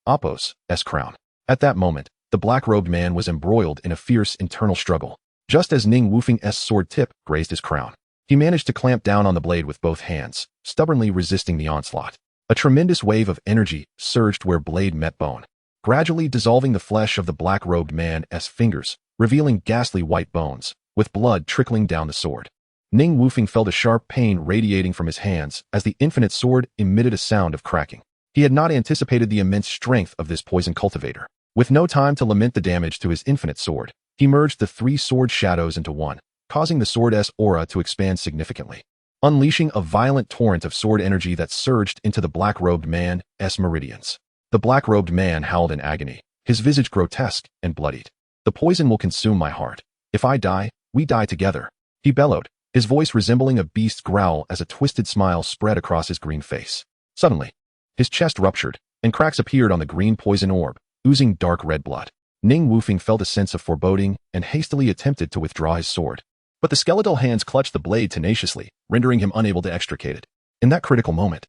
Apos' crown. At that moment, the black-robed man was embroiled in a fierce internal struggle. Just as Ning Wufeng's sword tip grazed his crown, he managed to clamp down on the blade with both hands, stubbornly resisting the onslaught. A tremendous wave of energy surged where blade met bone, gradually dissolving the flesh of the black-robed man's fingers, revealing ghastly white bones, with blood trickling down the sword. Ning Wufeng felt a sharp pain radiating from his hands as the infinite sword emitted a sound of cracking. He had not anticipated the immense strength of this poison cultivator. With no time to lament the damage to his infinite sword, he merged the 3 sword shadows into one, causing the sword's aura to expand significantly, unleashing a violent torrent of sword energy that surged into the black-robed man's meridians. The black-robed man howled in agony, his visage grotesque and bloodied. "The poison will consume my heart. If I die, we die together," he bellowed, his voice resembling a beast's growl as a twisted smile spread across his green face. Suddenly, his chest ruptured, and cracks appeared on the green poison orb, oozing dark red blood. Ning Wufeng felt a sense of foreboding and hastily attempted to withdraw his sword. But the skeletal hands clutched the blade tenaciously, rendering him unable to extricate it. In that critical moment,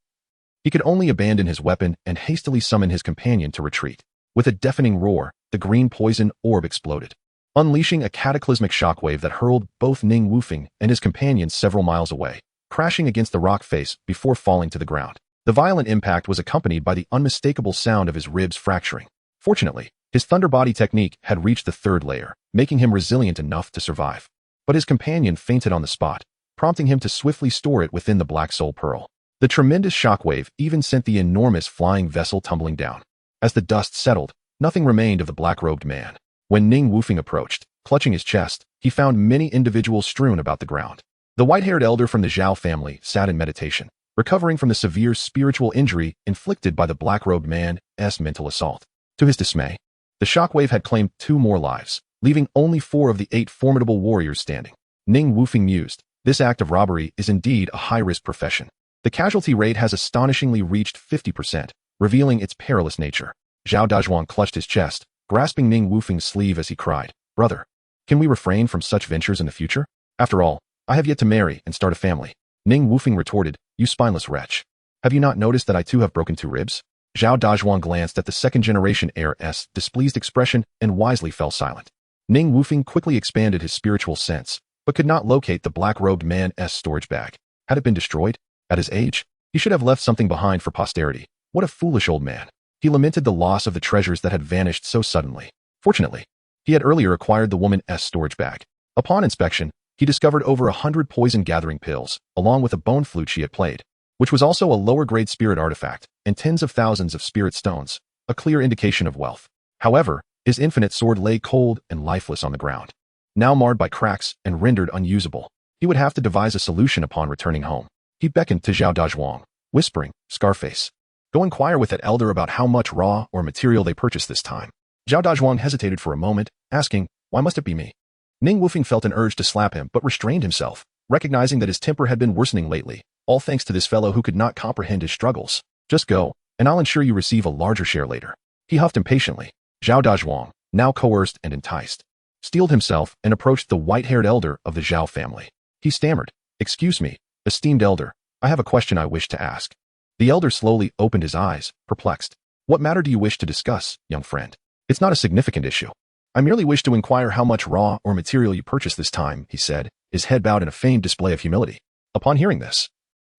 he could only abandon his weapon and hastily summon his companion to retreat. With a deafening roar, the green poison orb exploded, unleashing a cataclysmic shockwave that hurled both Ning Wufeng and his companions several miles away, crashing against the rock face before falling to the ground. The violent impact was accompanied by the unmistakable sound of his ribs fracturing. Fortunately, his thunder body technique had reached the 3rd layer, making him resilient enough to survive. But his companion fainted on the spot, prompting him to swiftly store it within the black soul pearl. The tremendous shockwave even sent the enormous flying vessel tumbling down. As the dust settled, nothing remained of the black-robed man. When Ning Wufeng approached, clutching his chest, he found many individuals strewn about the ground. The white-haired elder from the Zhao family sat in meditation, recovering from the severe spiritual injury inflicted by the black-robed man's mental assault. To his dismay, the shockwave had claimed 2 more lives, leaving only 4 of the 8 formidable warriors standing. Ning Wufeng mused, "This act of robbery is indeed a high-risk profession. The casualty rate has astonishingly reached 50%, revealing its perilous nature. Zhao Dazhuang clutched his chest, grasping Ning Wufeng's sleeve as he cried, "Brother, can we refrain from such ventures in the future? After all, I have yet to marry and start a family." Ning Wufeng retorted, "You spineless wretch. Have you not noticed that I too have broken 2 ribs?" Zhao Dazhuang glanced at the second-generation heir's displeased expression and wisely fell silent. Ning Wufeng quickly expanded his spiritual sense, but could not locate the black-robed man's storage bag. Had it been destroyed? At his age, he should have left something behind for posterity. What a foolish old man. He lamented the loss of the treasures that had vanished so suddenly. Fortunately, he had earlier acquired the woman's storage bag. Upon inspection, he discovered over 100 poison-gathering pills, along with a bone flute she had played, which was also a lower-grade spirit artifact, and tens of thousands of spirit stones, a clear indication of wealth. However, his infinite sword lay cold and lifeless on the ground. Now marred by cracks and rendered unusable, he would have to devise a solution upon returning home. He beckoned to Zhao Dazhuang, whispering, "Scarface, go inquire with that elder about how much raw or material they purchased this time." Zhao Dazhuang hesitated for a moment, asking, "Why must it be me?" Ning Wufeng felt an urge to slap him but restrained himself, recognizing that his temper had been worsening lately, all thanks to this fellow who could not comprehend his struggles. "Just go, and I'll ensure you receive a larger share later." He huffed impatiently. Zhao Dazhuang, now coerced and enticed, steeled himself and approached the white-haired elder of the Zhao family. He stammered, "Excuse me, esteemed elder, I have a question I wish to ask." The elder slowly opened his eyes, perplexed. "What matter do you wish to discuss, young friend? It's not a significant issue. I merely wish to inquire how much raw or material you purchased this time," he said, his head bowed in a feigned display of humility. Upon hearing this,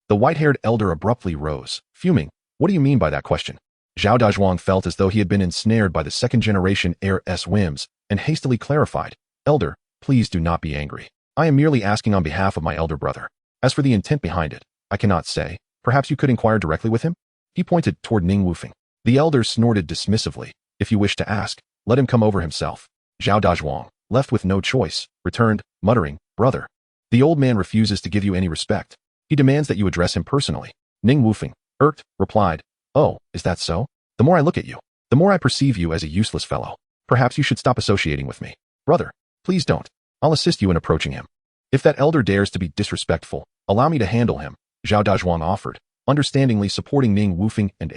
the white-haired elder abruptly rose, fuming. "What do you mean by that question?" Zhao Dazhuang felt as though he had been ensnared by the second-generation heir's whims, and hastily clarified, "Elder, please do not be angry. I am merely asking on behalf of my elder brother. As for the intent behind it, I cannot say. Perhaps you could inquire directly with him?" He pointed toward Ning Wufeng. The elder snorted dismissively. "If you wish to ask, let him come over himself." Zhao Dazhuang, left with no choice, returned, muttering, "Brother, the old man refuses to give you any respect. He demands that you address him personally." Ning Wufeng, irked, replied, "Oh, is that so? The more I look at you, the more I perceive you as a useless fellow. Perhaps you should stop associating with me." "Brother, please don't. I'll assist you in approaching him. If that elder dares to be disrespectful, allow me to handle him," Zhao Dazhuang offered, understandingly supporting Ning Wufeng and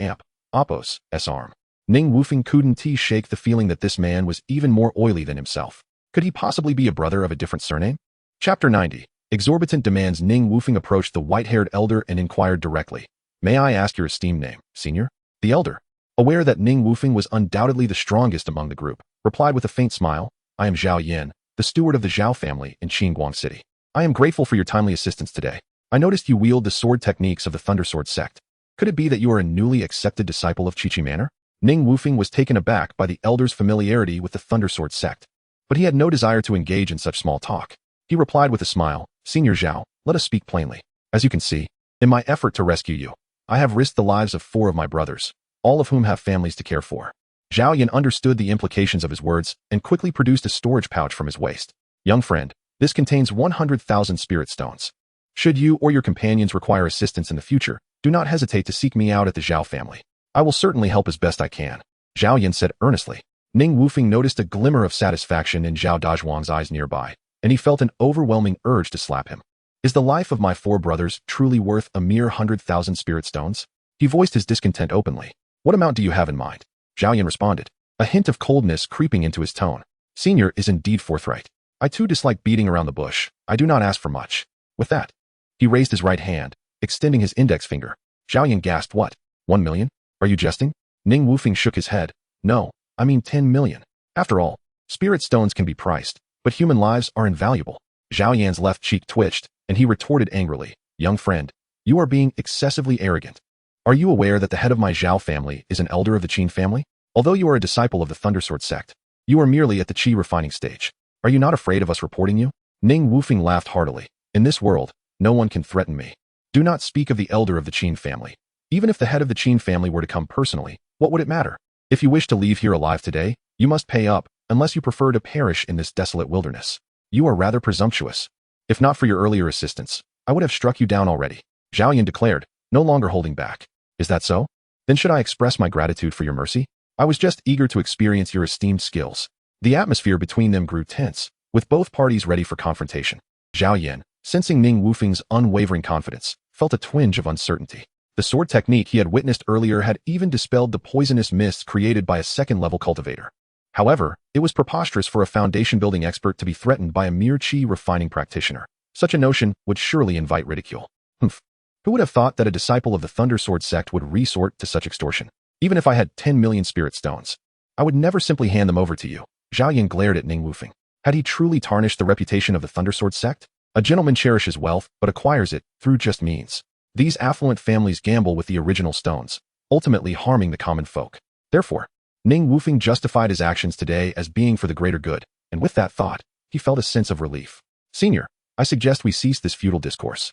Appo's arm. Ning Wufeng couldn't shake the feeling that this man was even more oily than himself. Could he possibly be a brother of a different surname? Chapter 90. Exorbitant demands. Ning Wufeng approached the white-haired elder and inquired directly, "May I ask your esteemed name, senior?" The elder, aware that Ning Wufeng was undoubtedly the strongest among the group, replied with a faint smile, "I am Zhao Yan, the steward of the Zhao family in Qingguang City. I am grateful for your timely assistance today. I noticed you wield the sword techniques of the Thundersword sect. Could it be that you are a newly accepted disciple of Qiqi Manor?" Ning Wufeng was taken aback by the elder's familiarity with the Thundersword sect, but he had no desire to engage in such small talk. He replied with a smile, "Senior Zhao, let us speak plainly. As you can see, in my effort to rescue you, I have risked the lives of 4 of my brothers, all of whom have families to care for." Zhao Yan understood the implications of his words and quickly produced a storage pouch from his waist. "Young friend, this contains 100,000 spirit stones. Should you or your companions require assistance in the future, do not hesitate to seek me out at the Zhao family. I will certainly help as best I can," Zhao Yan said earnestly. Ning Wufeng noticed a glimmer of satisfaction in Zhao Dazhuang's eyes nearby, and he felt an overwhelming urge to slap him. "Is the life of my 4 brothers truly worth a mere 100,000 spirit stones?" He voiced his discontent openly. "What amount do you have in mind?" Zhao Yan responded, a hint of coldness creeping into his tone. "Senior is indeed forthright. I too dislike beating around the bush. I do not ask for much." With that, he raised his right hand, extending his index finger. Zhao Yan gasped, "What? 1 million? Are you jesting?" Ning Wufeng shook his head. "No, I mean 10 million. After all, spirit stones can be priced, but human lives are invaluable." Zhao Yan's left cheek twitched, and he retorted angrily, "Young friend, you are being excessively arrogant. Are you aware that the head of my Zhao family is an elder of the Qin family? Although you are a disciple of the Thundersword sect, you are merely at the Qi refining stage. Are you not afraid of us reporting you?" Ning Wufeng laughed heartily. "In this world, no one can threaten me. Do not speak of the elder of the Qin family. Even if the head of the Qin family were to come personally, what would it matter? If you wish to leave here alive today, you must pay up, unless you prefer to perish in this desolate wilderness. You are rather presumptuous. If not for your earlier assistance, I would have struck you down already," Zhao Yan declared, no longer holding back. "Is that so? Then should I express my gratitude for your mercy? I was just eager to experience your esteemed skills." The atmosphere between them grew tense, with both parties ready for confrontation. Zhao Yan, sensing Ning Wufeng's unwavering confidence, felt a twinge of uncertainty. The sword technique he had witnessed earlier had even dispelled the poisonous mists created by a second-level cultivator. However, it was preposterous for a foundation-building expert to be threatened by a mere chi-refining practitioner. Such a notion would surely invite ridicule. Humph. Who would have thought that a disciple of the Thunder Sword sect would resort to such extortion? Even if I had 10 million spirit stones, I would never simply hand them over to you. Zhao Yan glared at Ning Wufeng. Had he truly tarnished the reputation of the Thunder Sword sect? A gentleman cherishes wealth, but acquires it through just means. These affluent families gamble with the original stones, ultimately harming the common folk. Therefore, Ning Wufeng justified his actions today as being for the greater good, and with that thought, he felt a sense of relief. Senior, I suggest we cease this futile discourse.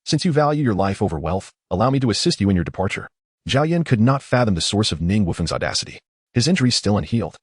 Since you value your life over wealth, allow me to assist you in your departure. Zhao Yan could not fathom the source of Ning Wufeng's audacity. His injuries still unhealed.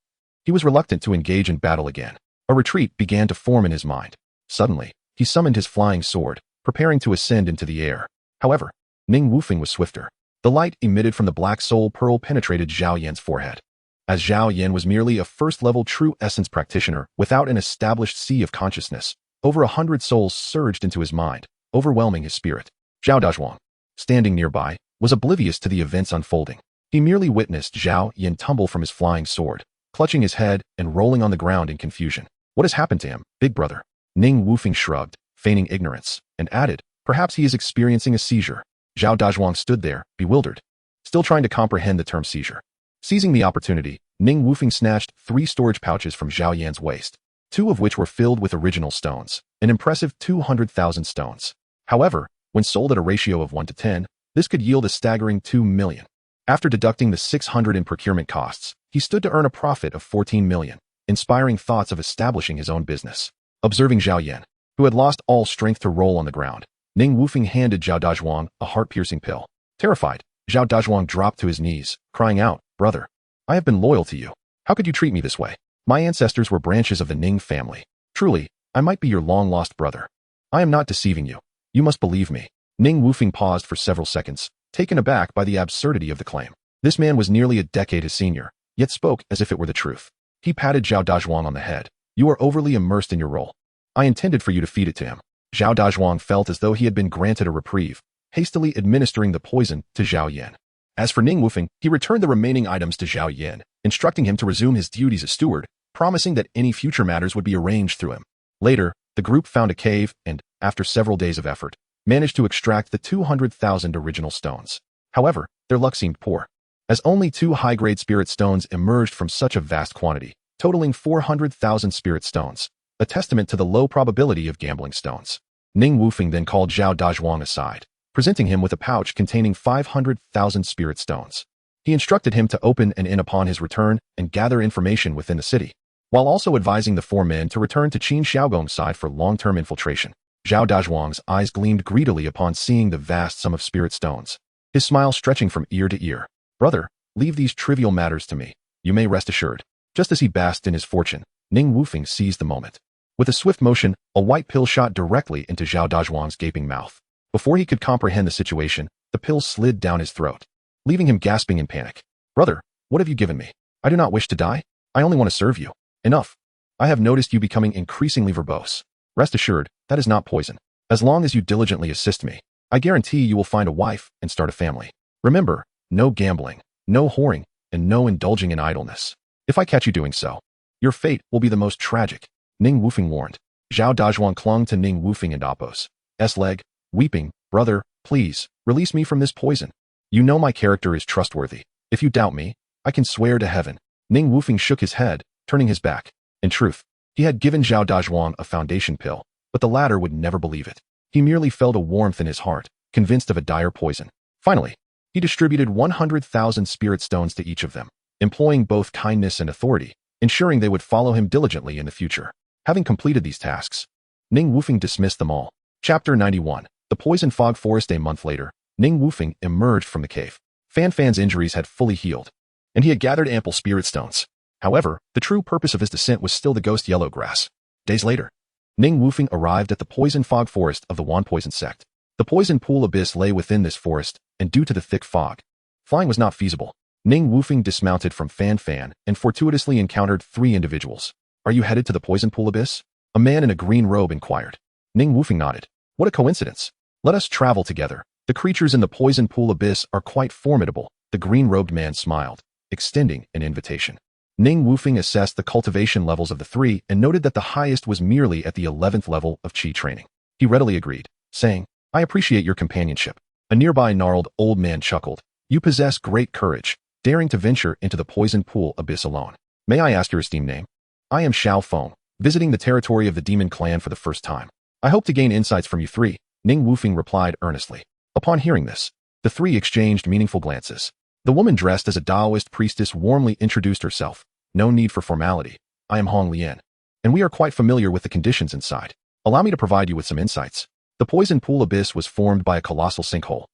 He was reluctant to engage in battle again. A retreat began to form in his mind. Suddenly, he summoned his flying sword, preparing to ascend into the air. However, Ning Wufeng was swifter. The light emitted from the black soul pearl penetrated Zhao Yan's forehead. As Zhao Yan was merely a first-level true essence practitioner without an established sea of consciousness, over 100 souls surged into his mind, overwhelming his spirit. Zhao Dazhuang, standing nearby, was oblivious to the events unfolding. He merely witnessed Zhao Yan tumble from his flying sword, clutching his head and rolling on the ground in confusion. What has happened to him, big brother? Ning Wufeng shrugged, feigning ignorance, and added, perhaps he is experiencing a seizure. Zhao Dazhuang stood there, bewildered, still trying to comprehend the term seizure. Seizing the opportunity, Ning Wufeng snatched 3 storage pouches from Zhao Yan's waist, 2 of which were filled with original stones, an impressive 200,000 stones. However, when sold at a ratio of 1 to 10, this could yield a staggering 2 million. After deducting the 600 in procurement costs, he stood to earn a profit of 14 million, inspiring thoughts of establishing his own business. Observing Zhao Yan, who had lost all strength to roll on the ground, Ning Wufeng handed Zhao Dazhuang a heart-piercing pill. Terrified, Zhao Dazhuang dropped to his knees, crying out, brother, I have been loyal to you. How could you treat me this way? My ancestors were branches of the Ning family. Truly, I might be your long-lost brother. I am not deceiving you. You must believe me. Ning Wufeng paused for several seconds, taken aback by the absurdity of the claim. This man was nearly a decade his senior, yet spoke as if it were the truth. He patted Zhao Dazhuang on the head. You are overly immersed in your role. I intended for you to feed it to him. Zhao Dazhuang felt as though he had been granted a reprieve, hastily administering the poison to Zhao Yan. As for Ning Wufeng, he returned the remaining items to Zhao Yan, instructing him to resume his duties as steward, promising that any future matters would be arranged through him. Later, the group found a cave and, after several days of effort, managed to extract the 200,000 original stones. However, their luck seemed poor, as only 2 high-grade spirit stones emerged from such a vast quantity, totaling 400,000 spirit stones, a testament to the low probability of gambling stones. Ning Wufeng then called Zhao Dazhuang aside, presenting him with a pouch containing 500,000 spirit stones. He instructed him to open an inn upon his return and gather information within the city, while also advising the 4 men to return to Qin Xiaogong's side for long-term infiltration. Zhao Dazhuang's eyes gleamed greedily upon seeing the vast sum of spirit stones, his smile stretching from ear to ear. Brother, leave these trivial matters to me. You may rest assured. Just as he basked in his fortune, Ning Wufeng seized the moment. With a swift motion, a white pill shot directly into Zhao Dazhuang's gaping mouth. Before he could comprehend the situation, the pill slid down his throat, leaving him gasping in panic. Brother, what have you given me? I do not wish to die. I only want to serve you. Enough. I have noticed you becoming increasingly verbose. Rest assured, that is not poison. As long as you diligently assist me, I guarantee you will find a wife and start a family. Remember, no gambling, no whoring, and no indulging in idleness. If I catch you doing so, your fate will be the most tragic. Ning Wufeng warned. Zhao Dazhuang clung to Ning Wufeng and Appo's leg, weeping, brother, please, release me from this poison. You know my character is trustworthy. If you doubt me, I can swear to heaven. Ning Wufeng shook his head, turning his back. In truth, he had given Zhao Dazhuang a foundation pill, but the latter would never believe it. He merely felt a warmth in his heart, convinced of a dire poison. Finally, he distributed 100,000 spirit stones to each of them, employing both kindness and authority, ensuring they would follow him diligently in the future. Having completed these tasks, Ning Wufeng dismissed them all. Chapter 91. The Poison Fog Forest. A month later, Ning Wufeng emerged from the cave. Fan Fan's injuries had fully healed, and he had gathered ample spirit stones. However, the true purpose of his descent was still the ghost yellow grass. Days later, Ning Wufeng arrived at the Poison Fog Forest of the Wan Poison sect. The Poison Pool Abyss lay within this forest, and due to the thick fog, flying was not feasible. Ning Wufeng dismounted from Fan Fan and fortuitously encountered 3 individuals. Are you headed to the Poison Pool Abyss? A man in a green robe inquired. Ning Wufeng nodded. What a coincidence. Let us travel together. The creatures in the poison pool abyss are quite formidable, the green-robed man smiled, extending an invitation. Ning Wufeng assessed the cultivation levels of the three and noted that the highest was merely at the 11th level of qi training. He readily agreed, saying, I appreciate your companionship. A nearby gnarled old man chuckled. You possess great courage, daring to venture into the poison pool abyss alone. May I ask your esteemed name? I am Xiao Feng, visiting the territory of the demon clan for the first time. I hope to gain insights from you three, Ning Wufeng replied earnestly. Upon hearing this, the three exchanged meaningful glances. The woman dressed as a Taoist priestess warmly introduced herself. No need for formality. I am Hong Lian, and we are quite familiar with the conditions inside. Allow me to provide you with some insights. The poison pool abyss was formed by a colossal sinkhole,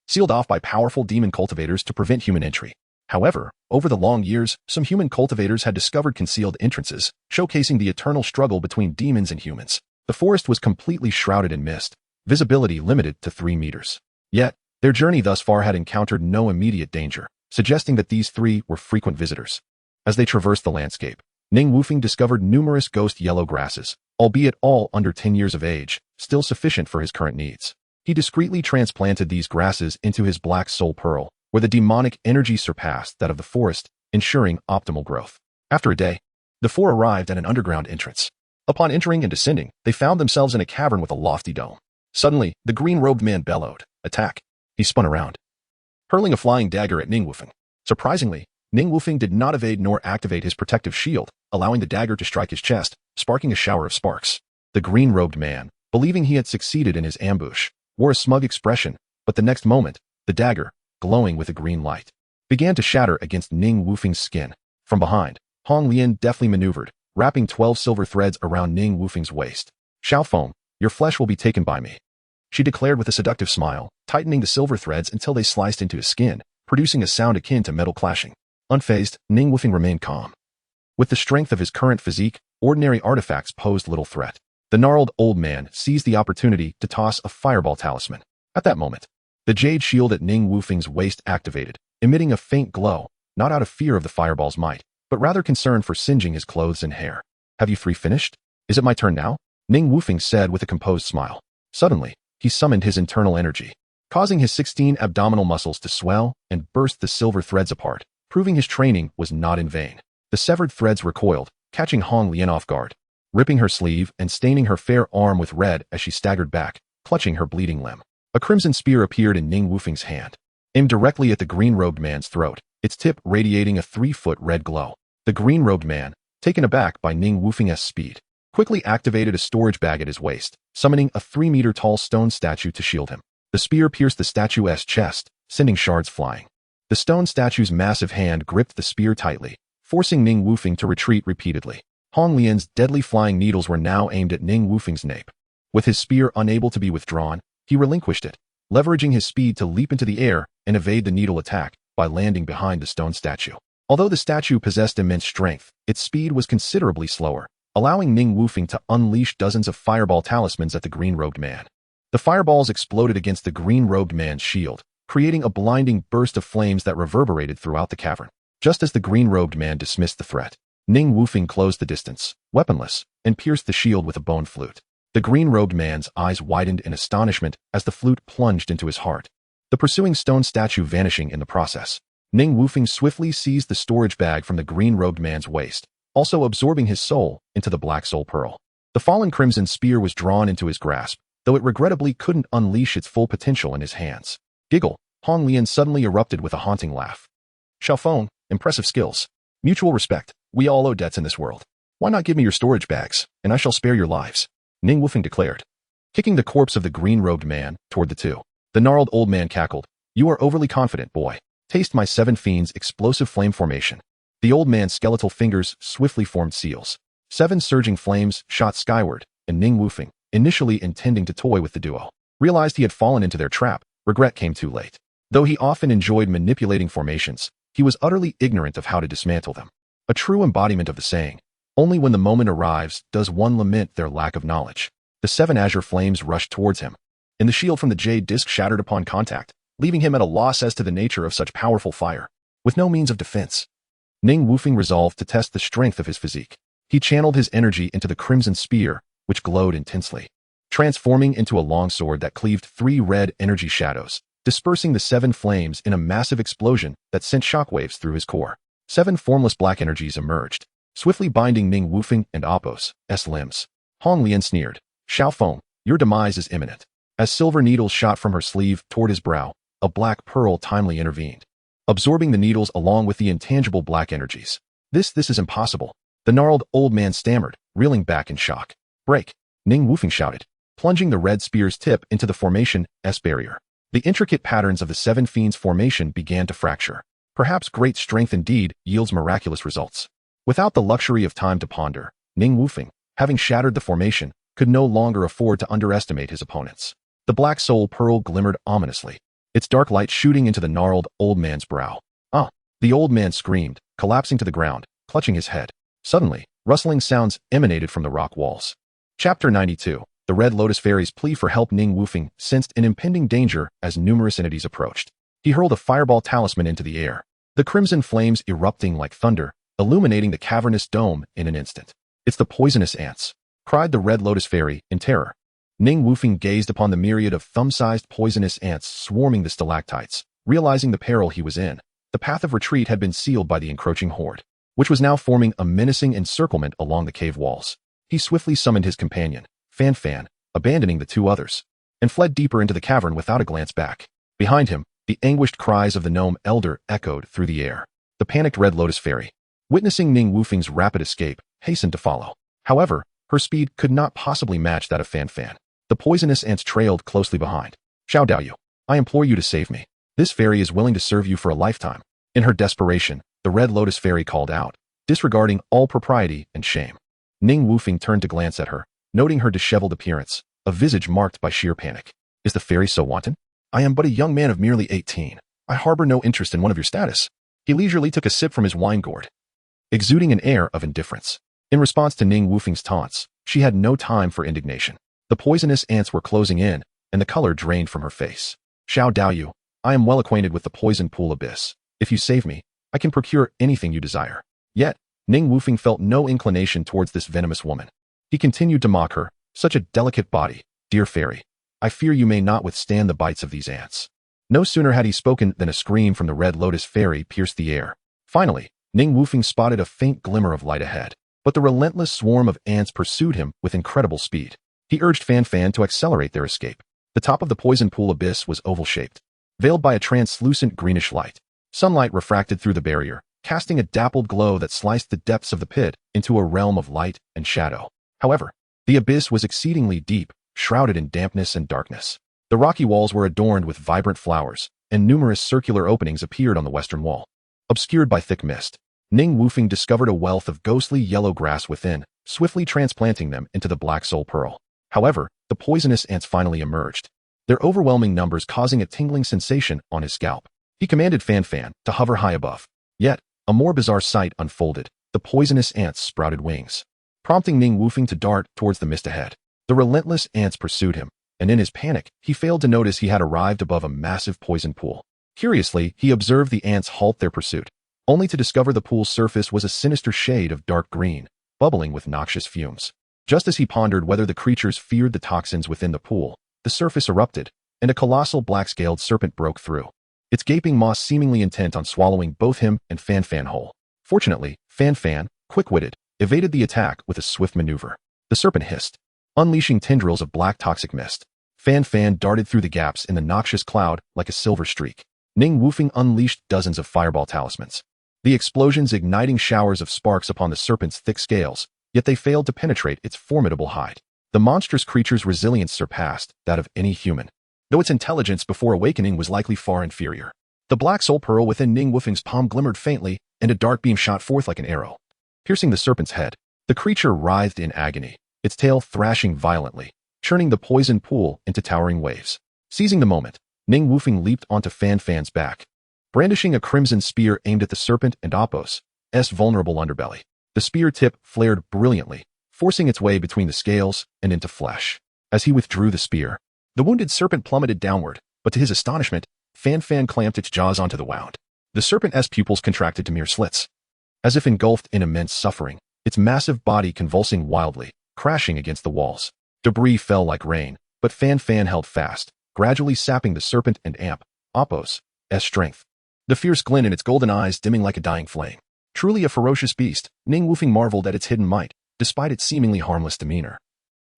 sealed off by powerful demon cultivators to prevent human entry. However, over the long years, some human cultivators had discovered concealed entrances, showcasing the eternal struggle between demons and humans. The forest was completely shrouded in mist, visibility limited to 3 meters. Yet, their journey thus far had encountered no immediate danger, suggesting that these three were frequent visitors. As they traversed the landscape, Ning Wufeng discovered numerous ghost yellow grasses, albeit all under 10 years of age, still sufficient for his current needs. He discreetly transplanted these grasses into his black soul pearl, where the demonic energy surpassed that of the forest, ensuring optimal growth. After a day, the four arrived at an underground entrance. Upon entering and descending, they found themselves in a cavern with a lofty dome. Suddenly, the green-robed man bellowed, "Attack!" He spun around, hurling a flying dagger at Ning Wufeng. Surprisingly, Ning Wufeng did not evade nor activate his protective shield, allowing the dagger to strike his chest, sparking a shower of sparks. The green-robed man, believing he had succeeded in his ambush, wore a smug expression, but the next moment, the dagger, glowing with a green light, began to shatter against Ning Wufeng's skin. From behind, Hong Lian deftly maneuvered, wrapping 12 silver threads around Ning Wufeng's waist. Xiao Feng, your flesh will be taken by me, she declared with a seductive smile, tightening the silver threads until they sliced into his skin, producing a sound akin to metal clashing. Unfazed, Ning Wufeng remained calm. With the strength of his current physique, ordinary artifacts posed little threat. The gnarled old man seized the opportunity to toss a fireball talisman. At that moment, the jade shield at Ning Wufeng's waist activated, emitting a faint glow, not out of fear of the fireball's might, but rather concern for singeing his clothes and hair. Have you three finished? Is it my turn now? Ning Wufeng said with a composed smile. Suddenly, he summoned his internal energy, causing his 16 abdominal muscles to swell and burst the silver threads apart, proving his training was not in vain. The severed threads recoiled, catching Hong Lian off guard, ripping her sleeve and staining her fair arm with red as she staggered back, clutching her bleeding limb. A crimson spear appeared in Ning Wufeng's hand, aimed directly at the green-robed man's throat, its tip radiating a 3-foot red glow. The green-robed man, taken aback by Ning Wufeng's speed, quickly activated a storage bag at his waist, summoning a 3-meter-tall stone statue to shield him. The spear pierced the statue's chest, sending shards flying. The stone statue's massive hand gripped the spear tightly, forcing Ning Wufeng to retreat repeatedly. Hong Lian's deadly flying needles were now aimed at Ning Wufeng's nape. With his spear unable to be withdrawn, he relinquished it, leveraging his speed to leap into the air and evade the needle attack by landing behind the stone statue. Although the statue possessed immense strength, its speed was considerably slower, allowing Ning Wufeng to unleash dozens of fireball talismans at the green-robed man. The fireballs exploded against the green-robed man's shield, creating a blinding burst of flames that reverberated throughout the cavern. Just as the green-robed man dismissed the threat, Ning Wufeng closed the distance, weaponless, and pierced the shield with a bone flute. The green-robed man's eyes widened in astonishment as the flute plunged into his heart, the pursuing stone statue vanishing in the process. Ning Wufeng swiftly seized the storage bag from the green-robed man's waist, also absorbing his soul into the black soul pearl. The fallen crimson spear was drawn into his grasp, though it regrettably couldn't unleash its full potential in his hands. Giggle, Hong Lian suddenly erupted with a haunting laugh. Xiao Feng, impressive skills. Mutual respect. We all owe debts in this world. Why not give me your storage bags, and I shall spare your lives? Ning Wufeng declared, kicking the corpse of the green-robed man toward the two. The gnarled old man cackled. You are overly confident, boy. Taste my 7 fiends' explosive flame formation. The old man's skeletal fingers swiftly formed seals. 7 surging flames shot skyward, and Ning Wufeng, initially intending to toy with the duo, realized he had fallen into their trap. Regret came too late. Though he often enjoyed manipulating formations, he was utterly ignorant of how to dismantle them. A true embodiment of the saying, only when the moment arrives does one lament their lack of knowledge. The 7 azure flames rushed towards him, and the shield from the jade disc shattered upon contact, leaving him at a loss as to the nature of such powerful fire. With no means of defense, Ning Wufeng resolved to test the strength of his physique. He channeled his energy into the crimson spear, which glowed intensely, transforming into a long sword that cleaved 3 red energy shadows, dispersing the 7 flames in a massive explosion that sent shockwaves through his core. 7 formless black energies emerged, swiftly binding Ning Wufeng and Apos' limbs. Hong Lian sneered, Xiaofeng, your demise is imminent. As silver needles shot from her sleeve toward his brow, a black pearl timely intervened, absorbing the needles along with the intangible black energies. This is impossible. The gnarled old man stammered, reeling back in shock. Break! Ning Wufeng shouted, plunging the red spear's tip into the formation S barrier. The intricate patterns of the 7 fiends formation began to fracture. Perhaps great strength indeed yields miraculous results. Without the luxury of time to ponder, Ning Wufeng, having shattered the formation, could no longer afford to underestimate his opponents. The black soul pearl glimmered ominously, its dark light shooting into the gnarled old man's brow. Ah! The old man screamed, collapsing to the ground, clutching his head. Suddenly, rustling sounds emanated from the rock walls. Chapter 92. The Red Lotus Fairy's plea for help. Ning Wufeng sensed an impending danger as numerous entities approached. He hurled a fireball talisman into the air, the crimson flames erupting like thunder, illuminating the cavernous dome in an instant. It's the poisonous ants, cried the Red Lotus Fairy in terror. Ning Wufeng gazed upon the myriad of thumb-sized poisonous ants swarming the stalactites, realizing the peril he was in. The path of retreat had been sealed by the encroaching horde, which was now forming a menacing encirclement along the cave walls. He swiftly summoned his companion, Fan Fan, abandoning the 2 others, and fled deeper into the cavern without a glance back. Behind him, the anguished cries of the gnome elder echoed through the air. The panicked Red Lotus Fairy, witnessing Ning Wufeng's rapid escape, hastened to follow. However, her speed could not possibly match that of Fan Fan. The poisonous ants trailed closely behind. Xiao Daoyu, I implore you to save me. This fairy is willing to serve you for a lifetime. In her desperation, the Red Lotus Fairy called out, disregarding all propriety and shame. Ning Wufeng turned to glance at her, noting her disheveled appearance, a visage marked by sheer panic. Is the fairy so wanton? I am but a young man of merely 18. I harbor no interest in one of your status. He leisurely took a sip from his wine gourd, exuding an air of indifference. In response to Ning Wufeng's taunts, she had no time for indignation. The poisonous ants were closing in, and the color drained from her face. Xiao Daoyu, I am well acquainted with the poison pool abyss. If you save me, I can procure anything you desire. Yet, Ning Wufeng felt no inclination towards this venomous woman. He continued to mock her, such a delicate body, dear fairy. I fear you may not withstand the bites of these ants. No sooner had he spoken than a scream from the Red Lotus Fairy pierced the air. Finally, Ning Wufeng spotted a faint glimmer of light ahead, but the relentless swarm of ants pursued him with incredible speed. He urged Fan Fan to accelerate their escape. The top of the poison pool abyss was oval-shaped, veiled by a translucent greenish light. Sunlight refracted through the barrier, casting a dappled glow that sliced the depths of the pit into a realm of light and shadow. However, the abyss was exceedingly deep, shrouded in dampness and darkness. The rocky walls were adorned with vibrant flowers, and numerous circular openings appeared on the western wall. Obscured by thick mist, Ning Wufeng discovered a wealth of ghostly yellow grass within, swiftly transplanting them into the black soul pearl. However, the poisonous ants finally emerged, their overwhelming numbers causing a tingling sensation on his scalp. He commanded Fan Fan to hover high above. Yet, a more bizarre sight unfolded. The poisonous ants sprouted wings, prompting Ning Wufeng to dart towards the mist ahead. The relentless ants pursued him, and in his panic, he failed to notice he had arrived above a massive poison pool. Curiously, he observed the ants halt their pursuit, only to discover the pool's surface was a sinister shade of dark green, bubbling with noxious fumes. Just as he pondered whether the creatures feared the toxins within the pool, the surface erupted, and a colossal black-scaled serpent broke through, its gaping maw seemingly intent on swallowing both him and Fan Fan whole. Fortunately, Fan Fan, quick-witted, evaded the attack with a swift maneuver. The serpent hissed, unleashing tendrils of black toxic mist. Fan Fan darted through the gaps in the noxious cloud like a silver streak. Ning Wufeng unleashed dozens of fireball talismans, the explosions igniting showers of sparks upon the serpent's thick scales, yet they failed to penetrate its formidable hide. The monstrous creature's resilience surpassed that of any human, though its intelligence before awakening was likely far inferior. The black soul pearl within Ning Wufeng's palm glimmered faintly, and a dark beam shot forth like an arrow, piercing the serpent's head. The creature writhed in agony, its tail thrashing violently, churning the poison pool into towering waves. Seizing the moment, Ning Wufeng leaped onto Fan Fan's back, brandishing a crimson spear aimed at the serpent and Apos' vulnerable underbelly. The spear tip flared brilliantly, forcing its way between the scales and into flesh. As he withdrew the spear, the wounded serpent plummeted downward, but to his astonishment, Fan Fan clamped its jaws onto the wound. The serpent's pupils contracted to mere slits, as if engulfed in immense suffering, its massive body convulsing wildly, crashing against the walls. Debris fell like rain, but Fan Fan held fast, gradually sapping the serpent and amp, Appos' strength. The fierce glint in its golden eyes dimming like a dying flame. Truly a ferocious beast, Ning Wufeng marveled at its hidden might, despite its seemingly harmless demeanor.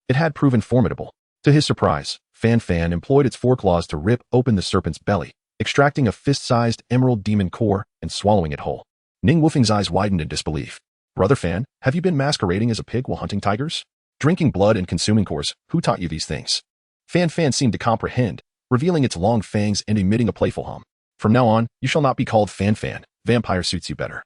It had proven formidable. To his surprise, Fan Fan employed its foreclaws to rip open the serpent's belly, extracting a fist-sized emerald demon core and swallowing it whole. Ning Wufeng's eyes widened in disbelief. Brother Fan, have you been masquerading as a pig while hunting tigers? Drinking blood and consuming cores, who taught you these things? Fan Fan seemed to comprehend, revealing its long fangs and emitting a playful hum. From now on, you shall not be called Fan Fan, vampire suits you better.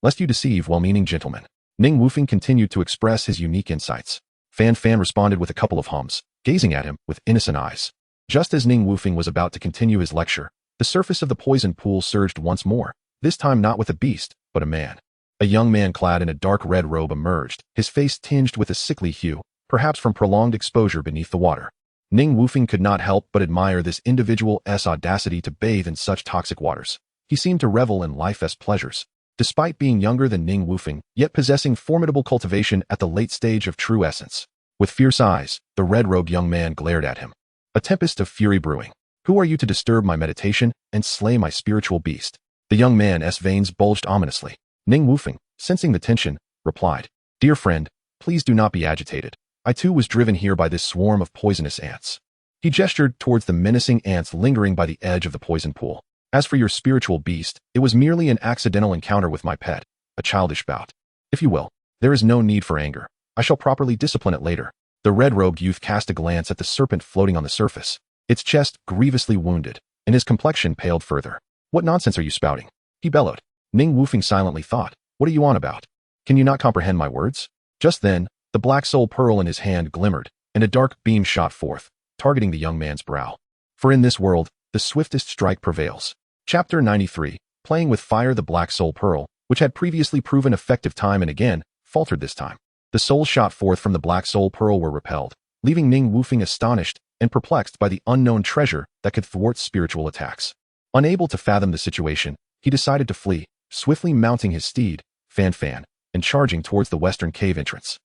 Lest you deceive well-meaning gentlemen. Ning Wufeng continued to express his unique insights. Fan Fan responded with a couple of hums, gazing at him with innocent eyes. Just as Ning Wufeng was about to continue his lecture, the surface of the poison pool surged once more, this time not with a beast, but a man. A young man clad in a dark red robe emerged, his face tinged with a sickly hue, perhaps from prolonged exposure beneath the water. Ning Wufeng could not help but admire this individual's audacity to bathe in such toxic waters. He seemed to revel in life's pleasures. Despite being younger than Ning Wufeng, yet possessing formidable cultivation at the late stage of true essence. With fierce eyes, the red-robed young man glared at him. A tempest of fury brewing. Who are you to disturb my meditation and slay my spiritual beast? The young man's veins bulged ominously. Ning Wufeng, sensing the tension, replied, Dear friend, please do not be agitated. I too was driven here by this swarm of poisonous ants. He gestured towards the menacing ants lingering by the edge of the poison pool. As for your spiritual beast, it was merely an accidental encounter with my pet, a childish bout. If you will, there is no need for anger. I shall properly discipline it later. The red-robed youth cast a glance at the serpent floating on the surface, its chest grievously wounded, and his complexion paled further. What nonsense are you spouting? He bellowed. Ning Wufeng silently thought, what are you on about? Can you not comprehend my words? Just then, the black soul pearl in his hand glimmered, and a dark beam shot forth, targeting the young man's brow. For in this world, the swiftest strike prevails. Chapter 93, Playing with Fire. The black soul pearl, which had previously proven effective time and again, faltered this time. The souls shot forth from the black soul pearl were repelled, leaving Ning Wufeng astonished and perplexed by the unknown treasure that could thwart spiritual attacks. Unable to fathom the situation, he decided to flee, swiftly mounting his steed, Fan Fan, and charging towards the western cave entrance.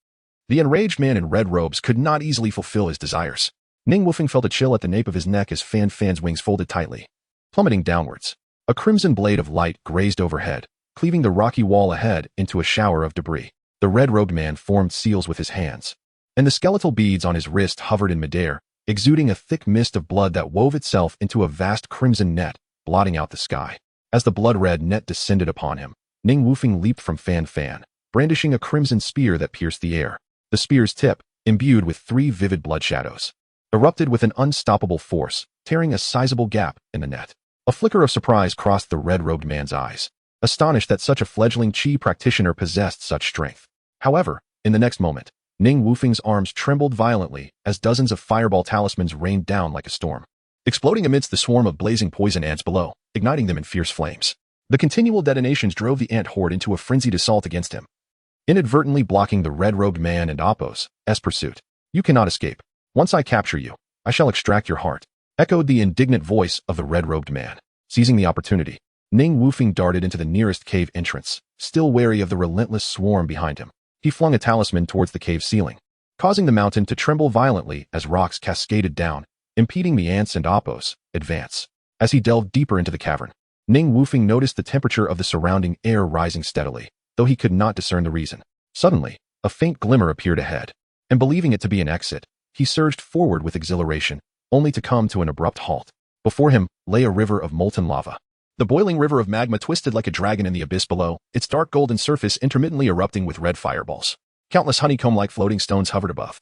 The enraged man in red robes could not easily fulfill his desires. Ning Wufeng felt a chill at the nape of his neck as Fan Fan's wings folded tightly. Plummeting downwards, a crimson blade of light grazed overhead, cleaving the rocky wall ahead into a shower of debris. The red-robed man formed seals with his hands, and the skeletal beads on his wrist hovered in midair, exuding a thick mist of blood that wove itself into a vast crimson net, blotting out the sky. As the blood-red net descended upon him, Ning Wufeng leaped from Fan Fan, brandishing a crimson spear that pierced the air. The spear's tip, imbued with 3 vivid blood shadows, erupted with an unstoppable force, tearing a sizable gap in the net. A flicker of surprise crossed the red-robed man's eyes, astonished that such a fledgling Qi practitioner possessed such strength. However, in the next moment, Ning Wufeng's arms trembled violently as dozens of fireball talismans rained down like a storm, exploding amidst the swarm of blazing poison ants below, igniting them in fierce flames. The continual detonations drove the ant horde into a frenzied assault against him, inadvertently blocking the red-robed man and Appos' pursuit. You cannot escape. Once I capture you, I shall extract your heart, echoed the indignant voice of the red-robed man. Seizing the opportunity, Ning Wufeng darted into the nearest cave entrance, still wary of the relentless swarm behind him. He flung a talisman towards the cave ceiling, causing the mountain to tremble violently as rocks cascaded down, impeding the ants and Appos' advance. As he delved deeper into the cavern, Ning Wufeng noticed the temperature of the surrounding air rising steadily, though he could not discern the reason. Suddenly, a faint glimmer appeared ahead, and believing it to be an exit, he surged forward with exhilaration, only to come to an abrupt halt. Before him lay a river of molten lava. The boiling river of magma twisted like a dragon in the abyss below, its dark golden surface intermittently erupting with red fireballs. Countless honeycomb-like floating stones hovered above,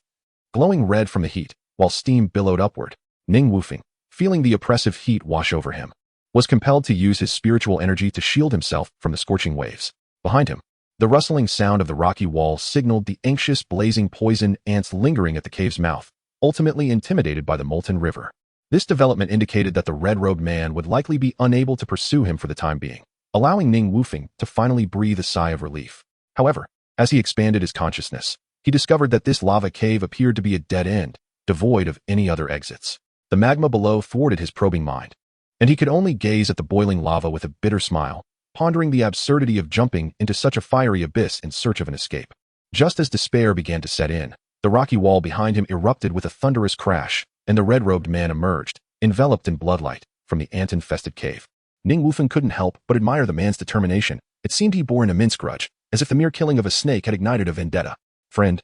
glowing red from the heat, while steam billowed upward. Ning Wufeng, feeling the oppressive heat wash over him, was compelled to use his spiritual energy to shield himself from the scorching waves. Behind him, the rustling sound of the rocky wall signaled the anxious blazing poison ants lingering at the cave's mouth, ultimately intimidated by the molten river. This development indicated that the red-robed man would likely be unable to pursue him for the time being, allowing Ning Wufeng to finally breathe a sigh of relief. However, as he expanded his consciousness, he discovered that this lava cave appeared to be a dead end, devoid of any other exits. The magma below thwarted his probing mind, and he could only gaze at the boiling lava with a bitter smile, pondering the absurdity of jumping into such a fiery abyss in search of an escape. Just as despair began to set in, the rocky wall behind him erupted with a thunderous crash, and the red-robed man emerged, enveloped in bloodlight, from the ant-infested cave. Ning Wufeng couldn't help but admire the man's determination. It seemed he bore an immense grudge, as if the mere killing of a snake had ignited a vendetta. Friend,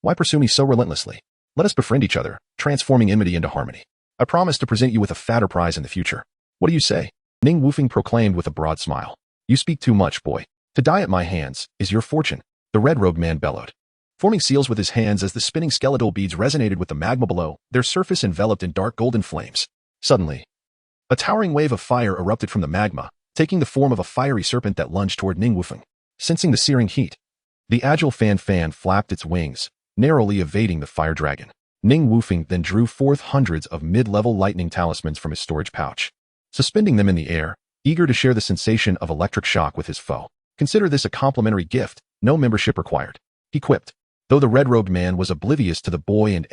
why pursue me so relentlessly? Let us befriend each other, transforming enmity into harmony. I promise to present you with a fatter prize in the future. What do you say? Ning Wufeng proclaimed with a broad smile. You speak too much, boy. To die at my hands is your fortune, the red-robed man bellowed. Forming seals with his hands as the spinning skeletal beads resonated with the magma below, their surface enveloped in dark golden flames. Suddenly, a towering wave of fire erupted from the magma, taking the form of a fiery serpent that lunged toward Ning Wufeng. Sensing the searing heat, the agile Fan flapped its wings, narrowly evading the fire dragon. Ning Wufeng then drew forth hundreds of mid-level lightning talismans from his storage pouch, suspending them in the air, eager to share the sensation of electric shock with his foe. Consider this a complimentary gift, no membership required, he quipped, though the red-robed man was oblivious to the boy and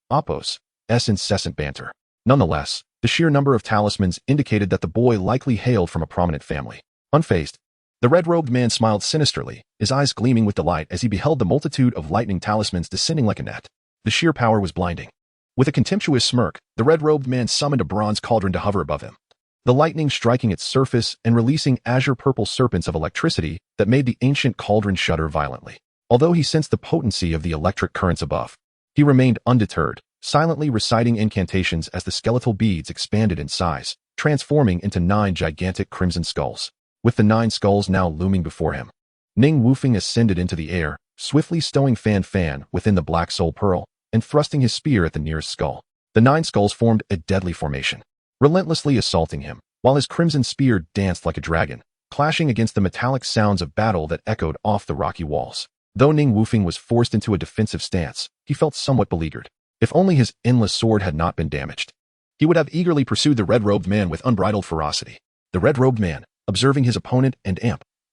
Appo's incessant banter. Nonetheless, the sheer number of talismans indicated that the boy likely hailed from a prominent family. Unfazed, the red-robed man smiled sinisterly, his eyes gleaming with delight as he beheld the multitude of lightning talismans descending like a net. The sheer power was blinding. With a contemptuous smirk, the red-robed man summoned a bronze cauldron to hover above him, the lightning striking its surface and releasing azure-purple serpents of electricity that made the ancient cauldron shudder violently. Although he sensed the potency of the electric currents above, he remained undeterred, silently reciting incantations as the skeletal beads expanded in size, transforming into 9 gigantic crimson skulls. With the 9 skulls now looming before him, Ning Wufeng ascended into the air, swiftly stowing Fan within the black soul pearl and thrusting his spear at the nearest skull. The 9 skulls formed a deadly formation, relentlessly assaulting him, while his crimson spear danced like a dragon, clashing against the metallic sounds of battle that echoed off the rocky walls. Though Ning Wufeng was forced into a defensive stance, he felt somewhat beleaguered. If only his endless sword had not been damaged, he would have eagerly pursued the red-robed man with unbridled ferocity. The red-robed man, observing his opponent and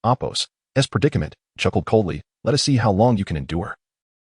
Appo's predicament, chuckled coldly, let us see how long you can endure,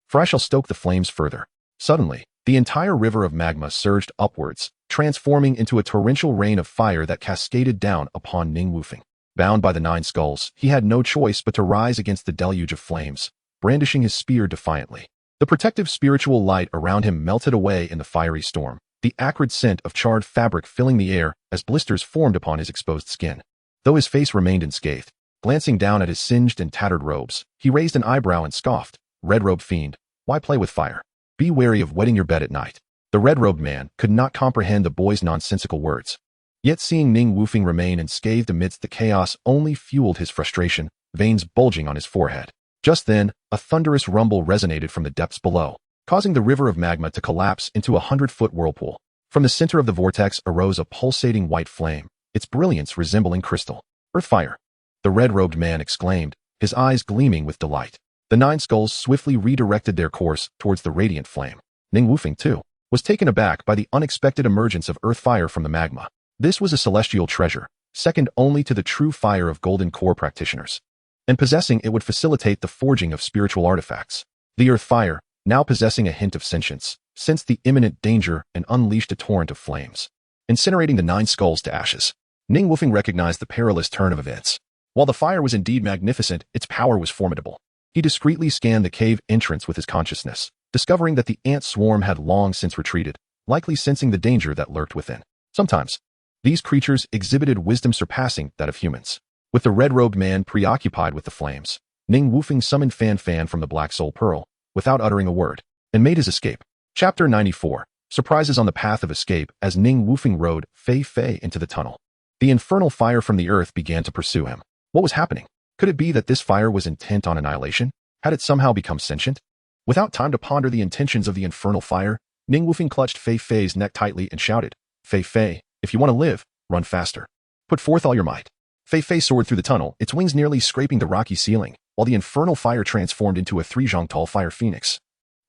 for I shall stoke the flames further. Suddenly, the entire river of magma surged upwards, transforming into a torrential rain of fire that cascaded down upon Ning Wufeng. Bound by the 9 skulls, he had no choice but to rise against the deluge of flames, brandishing his spear defiantly. The protective spiritual light around him melted away in the fiery storm, the acrid scent of charred fabric filling the air as blisters formed upon his exposed skin. Though his face remained unscathed, glancing down at his singed and tattered robes, he raised an eyebrow and scoffed, red-robed fiend, why play with fire? Be wary of wetting your bed at night. The red-robed man could not comprehend the boy's nonsensical words. Yet seeing Ning Wufeng remain unscathed amidst the chaos only fueled his frustration, veins bulging on his forehead. Just then, a thunderous rumble resonated from the depths below, causing the river of magma to collapse into a 100-foot whirlpool. From the center of the vortex arose a pulsating white flame, its brilliance resembling crystal. Earthfire! The red-robed man exclaimed, his eyes gleaming with delight. The 9 skulls swiftly redirected their course towards the radiant flame. Ning Wufeng, too, was taken aback by the unexpected emergence of earth fire from the magma. This was a celestial treasure, second only to the true fire of golden core practitioners, and possessing it would facilitate the forging of spiritual artifacts. The earth fire, now possessing a hint of sentience, sensed the imminent danger and unleashed a torrent of flames, incinerating the 9 skulls to ashes. Ning Wufeng recognized the perilous turn of events. While the fire was indeed magnificent, its power was formidable. He discreetly scanned the cave entrance with his consciousness, discovering that the ant swarm had long since retreated, likely sensing the danger that lurked within. Sometimes, these creatures exhibited wisdom surpassing that of humans. With the red-robed man preoccupied with the flames, Ning Wufeng summoned Fan from the Black Soul Pearl, without uttering a word, and made his escape. Chapter 94. Surprises on the path of escape as Ning Wufeng rode Fei into the tunnel. The infernal fire from the earth began to pursue him. What was happening? Could it be that this fire was intent on annihilation? Had it somehow become sentient? Without time to ponder the intentions of the infernal fire, Ning Wufeng clutched Fei's neck tightly and shouted, Fei, if you want to live, run faster. Put forth all your might. Fei soared through the tunnel, its wings nearly scraping the rocky ceiling, while the infernal fire transformed into a 3-zhang-tall fire phoenix,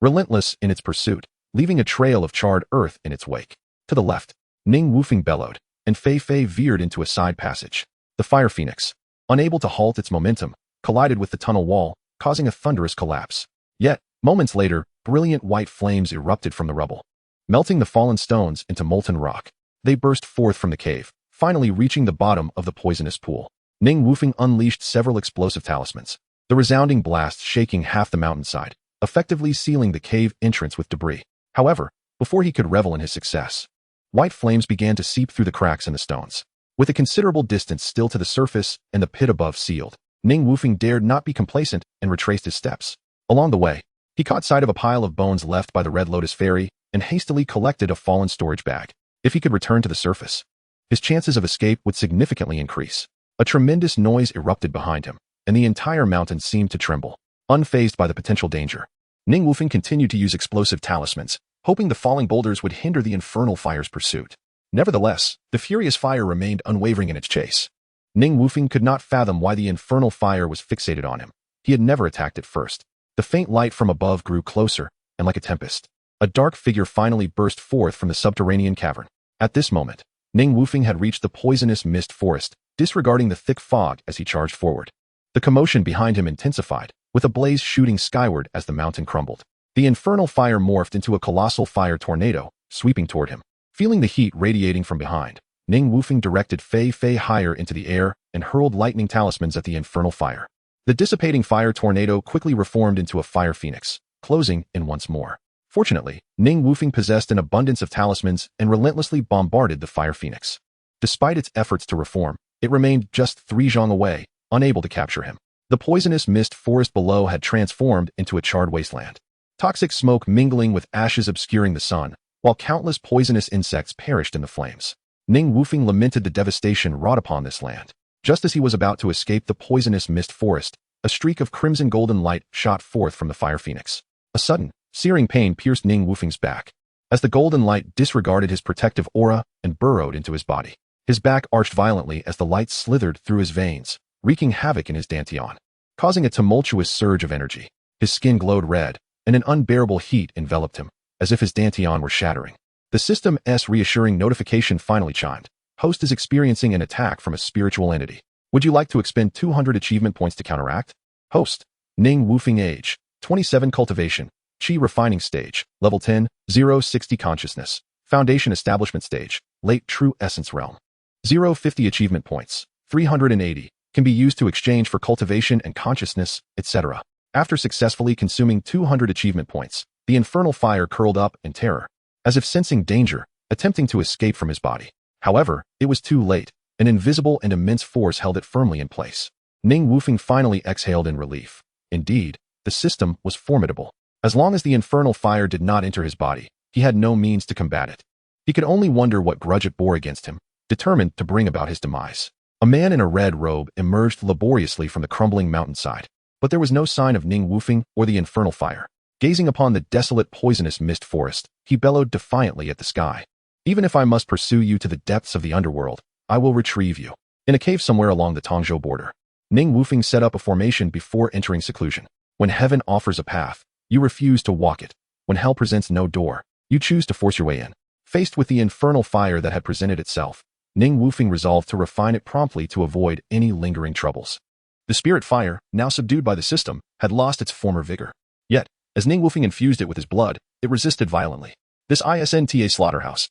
relentless in its pursuit, leaving a trail of charred earth in its wake. To the left, Ning Wufeng bellowed, and Fei veered into a side passage. The fire phoenix, unable to halt its momentum, collided with the tunnel wall, causing a thunderous collapse. Yet, moments later, brilliant white flames erupted from the rubble, melting the fallen stones into molten rock. They burst forth from the cave, finally reaching the bottom of the poisonous pool. Ning Wufeng unleashed several explosive talismans, the resounding blast shaking half the mountainside, effectively sealing the cave entrance with debris. However, before he could revel in his success, White flames began to seep through the cracks in the stones. With a considerable distance still to the surface and the pit above sealed, Ning Wufeng dared not be complacent and retraced his steps. Along the way, he caught sight of a pile of bones left by the Red Lotus Fairy and hastily collected a fallen storage bag. If he could return to the surface, his chances of escape would significantly increase. A tremendous noise erupted behind him, and the entire mountain seemed to tremble. Unfazed by the potential danger, Ning Wufeng continued to use explosive talismans, hoping the falling boulders would hinder the infernal fire's pursuit. Nevertheless, the furious fire remained unwavering in its chase. Ning Wufeng could not fathom why the infernal fire was fixated on him. He had never attacked it first. The faint light from above grew closer, and like a tempest, a dark figure finally burst forth from the subterranean cavern. At this moment, Ning Wufeng had reached the poisonous mist forest, disregarding the thick fog as he charged forward. The commotion behind him intensified, with a blaze shooting skyward as the mountain crumbled. The infernal fire morphed into a colossal fire tornado, sweeping toward him. Feeling the heat radiating from behind, Ning Wufeng directed Fei Fei higher into the air and hurled lightning talismans at the infernal fire. The dissipating fire tornado quickly reformed into a fire phoenix, closing in once more. Fortunately, Ning Wufeng possessed an abundance of talismans and relentlessly bombarded the fire phoenix. Despite its efforts to reform, it remained just 3 zhang away, unable to capture him. The poisonous mist forest below had transformed into a charred wasteland. Toxic smoke mingling with ashes obscuring the sun, while countless poisonous insects perished in the flames. Ning Wufeng lamented the devastation wrought upon this land. Just as he was about to escape the poisonous mist forest, a streak of crimson golden light shot forth from the fire phoenix. A sudden, searing pain pierced Ning Wufeng's back, as the golden light disregarded his protective aura and burrowed into his body. His back arched violently as the light slithered through his veins, wreaking havoc in his dantian, causing a tumultuous surge of energy. His skin glowed red, and an unbearable heat enveloped him, as if his dantian were shattering. The system's reassuring notification finally chimed. Host is experiencing an attack from a spiritual entity. Would you like to expend 200 achievement points to counteract? Host: Ning Wufeng, age 27, cultivation, Qi refining stage, level 10, 060 consciousness, foundation establishment stage, late true essence realm. 050 achievement points, 380, can be used to exchange for cultivation and consciousness, etc. After successfully consuming 200 achievement points, the infernal fire curled up in terror, as if sensing danger, attempting to escape from his body. However, it was too late. An invisible and immense force held it firmly in place. Ning Wufeng finally exhaled in relief. Indeed, the system was formidable. As long as the infernal fire did not enter his body, he had no means to combat it. He could only wonder what grudge it bore against him, determined to bring about his demise. A man in a red robe emerged laboriously from the crumbling mountainside, but there was no sign of Ning Wufeng or the infernal fire. Gazing upon the desolate poisonous mist forest, he bellowed defiantly at the sky. Even if I must pursue you to the depths of the underworld, I will retrieve you. In a cave somewhere along the Tongzhou border, Ning Wufeng set up a formation before entering seclusion. When heaven offers a path, you refuse to walk it. When hell presents no door, you choose to force your way in. Faced with the infernal fire that had presented itself, Ning Wufeng resolved to refine it promptly to avoid any lingering troubles. The spirit fire, now subdued by the system, had lost its former vigor. Yet, as Ning Wufeng infused it with his blood, it resisted violently. This isn't a slaughterhouse,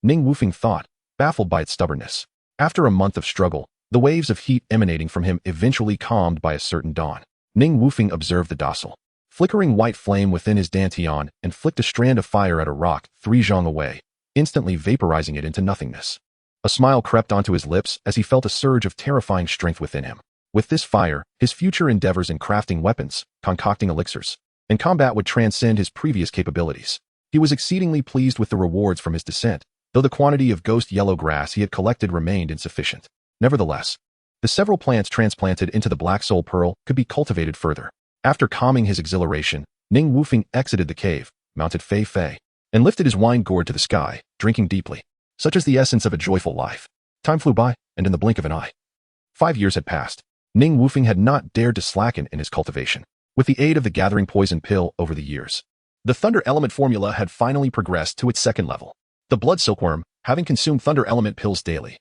Ning Wufeng thought, baffled by its stubbornness. After a month of struggle, the waves of heat emanating from him eventually calmed by a certain dawn. Ning Wufeng observed the docile, flickering white flame within his dantian and flicked a strand of fire at a rock 3 zhang away, instantly vaporizing it into nothingness. A smile crept onto his lips as he felt a surge of terrifying strength within him. With this fire, his future endeavors in crafting weapons, concocting elixirs, and combat would transcend his previous capabilities. He was exceedingly pleased with the rewards from his descent, though the quantity of ghost yellow grass he had collected remained insufficient. Nevertheless, the several plants transplanted into the Black Soul Pearl could be cultivated further. After calming his exhilaration, Ning Wufeng exited the cave, mounted Fei Fei, and lifted his wine gourd to the sky, drinking deeply. Such is the essence of a joyful life. Time flew by, and in the blink of an eye, 5 years had passed. Ning Wufeng had not dared to slacken in his cultivation. With the aid of the gathering poison pill over the years, the Thunder Element formula had finally progressed to its second level. The blood silkworm, having consumed Thunder Element pills daily,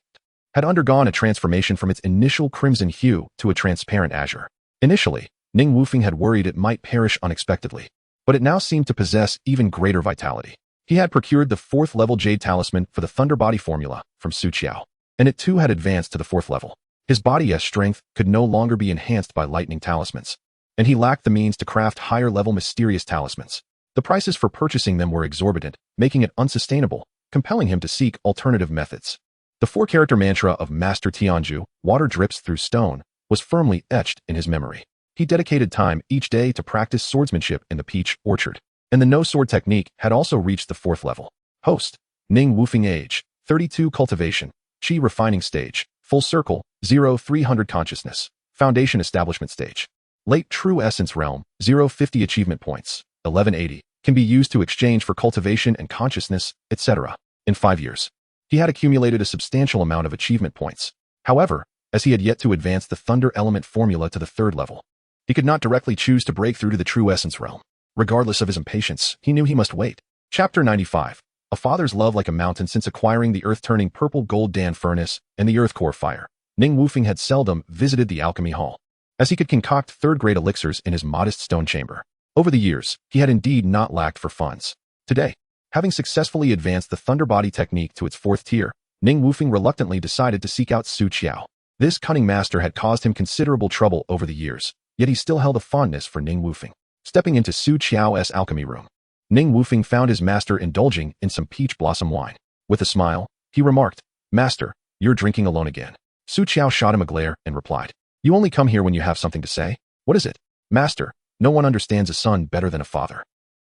had undergone a transformation from its initial crimson hue to a transparent azure. Initially, Ning Wufeng had worried it might perish unexpectedly, but it now seemed to possess even greater vitality. He had procured the 4th level Jade Talisman for the Thunder Body formula from Su Qiao, and it too had advanced to the 4th level. His body's strength could no longer be enhanced by lightning talismans, and he lacked the means to craft higher-level mysterious talismans. The prices for purchasing them were exorbitant, making it unsustainable, compelling him to seek alternative methods. The four-character mantra of Master Tianju, water drips through stone, was firmly etched in his memory. He dedicated time each day to practice swordsmanship in the peach orchard, and the no-sword technique had also reached the 4th level. Host: Ning Wufeng. Age: 32. Cultivation: Qi refining stage. Full circle: 0-300 consciousness. Foundation establishment stage. Late true essence realm: 0-50 achievement points. 1180 can be used to exchange for cultivation and consciousness, etc. In 5 years, he had accumulated a substantial amount of achievement points. However, as he had yet to advance the thunder element formula to the 3rd level, he could not directly choose to break through to the true essence realm. Regardless of his impatience, he knew he must wait. Chapter 95. A father's love like a mountain. Since acquiring the earth-turning purple gold Dan furnace and the earth core fire, Ning Wufeng had seldom visited the alchemy hall, as he could concoct third-grade elixirs in his modest stone chamber. Over the years, he had indeed not lacked for funds. Today, having successfully advanced the thunder body technique to its 4th tier, Ning Wufeng reluctantly decided to seek out Su Qiao. This cunning master had caused him considerable trouble over the years, yet he still held a fondness for Ning Wufeng. Stepping into Su Qiao's alchemy room, Ning Wufeng found his master indulging in some peach blossom wine. With a smile, he remarked, "Master, you're drinking alone again." Su Qiao shot him a glare and replied, "You only come here when you have something to say? What is it?" "Master, no one understands a son better than a father.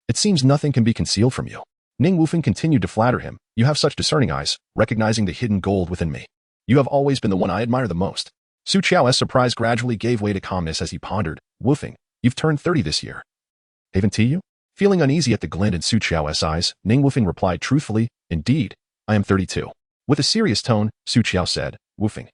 It seems nothing can be concealed from you." Ning Wufeng continued to flatter him. "You have such discerning eyes, recognizing the hidden gold within me. You have always been the one I admire the most." Su Qiao's surprise gradually gave way to calmness as he pondered, "Wufeng, you've turned 30 this year. Haven't you?" Feeling uneasy at the glint in Su Qiao's eyes, Ning Wufeng replied truthfully, "Indeed, I am 32. With a serious tone, Su Qiao said, "Wufeng,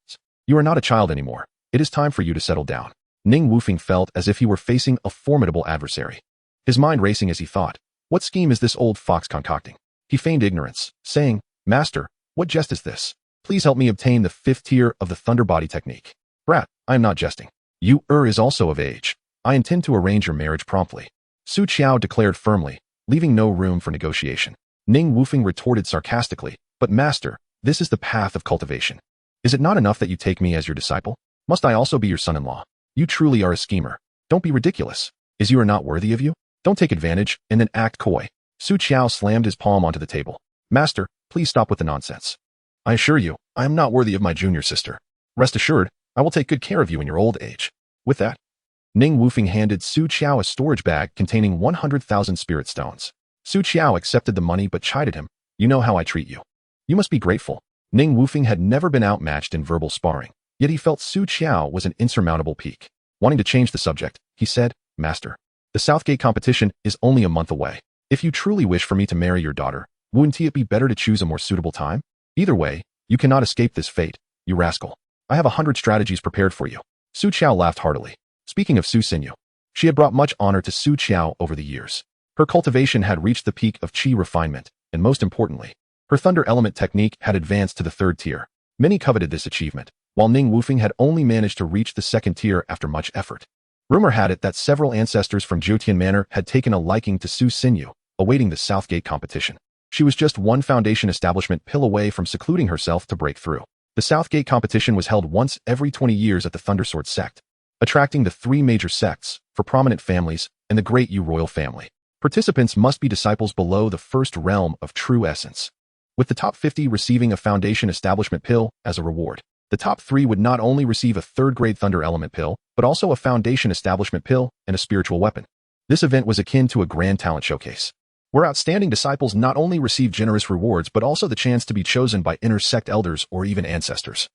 you are not a child anymore. It is time for you to settle down." Ning Wufeng felt as if he were facing a formidable adversary. His mind racing as he thought, what scheme is this old fox concocting? He feigned ignorance, saying, "Master, what jest is this? Please help me obtain the 5th tier of the thunder body technique." "Brat, I am not jesting. You is also of age. I intend to arrange your marriage promptly," Su Qiao declared firmly, leaving no room for negotiation. Ning Wufeng retorted sarcastically, "But master, this is the path of cultivation. Is it not enough that you take me as your disciple? Must I also be your son-in-law? You truly are a schemer. Don't be ridiculous. Is you are not worthy of you? Don't take advantage and then act coy." Su Qiao slammed his palm onto the table. "Master, please stop with the nonsense. I assure you, I am not worthy of my junior sister. Rest assured, I will take good care of you in your old age." With that, Ning Wufeng handed Su Qiao a storage bag containing 100,000 spirit stones. Su Qiao accepted the money but chided him, "You know how I treat you. You must be grateful." Ning Wufeng had never been outmatched in verbal sparring, yet he felt Su Qiao was an insurmountable peak. Wanting to change the subject, he said, "Master, the Southgate competition is only a month away. If you truly wish for me to marry your daughter, wouldn't it be better to choose a more suitable time? Either way, you cannot escape this fate, you rascal. I have 100 strategies prepared for you." Su Qiao laughed heartily. Speaking of Su Xinyu, she had brought much honor to Su Qiao over the years. Her cultivation had reached the peak of qi refinement, and most importantly, her thunder element technique had advanced to the 3rd tier. Many coveted this achievement, while Ning Wufeng had only managed to reach the 2nd tier after much effort. Rumor had it that several ancestors from Jiutian Manor had taken a liking to Su Xinyu, awaiting the Southgate competition. She was just one foundation establishment pill away from secluding herself to break through. The Southgate competition was held once every 20 years at the Thundersword sect, attracting the 3 major sects for prominent families and the Great Yu royal family. Participants must be disciples below the 1st realm of true essence, with the top 50 receiving a foundation establishment pill as a reward. The top 3 would not only receive a 3rd-grade thunder element pill, but also a foundation establishment pill and a spiritual weapon. This event was akin to a grand talent showcase, where outstanding disciples not only received generous rewards but also the chance to be chosen by inner sect elders or even ancestors,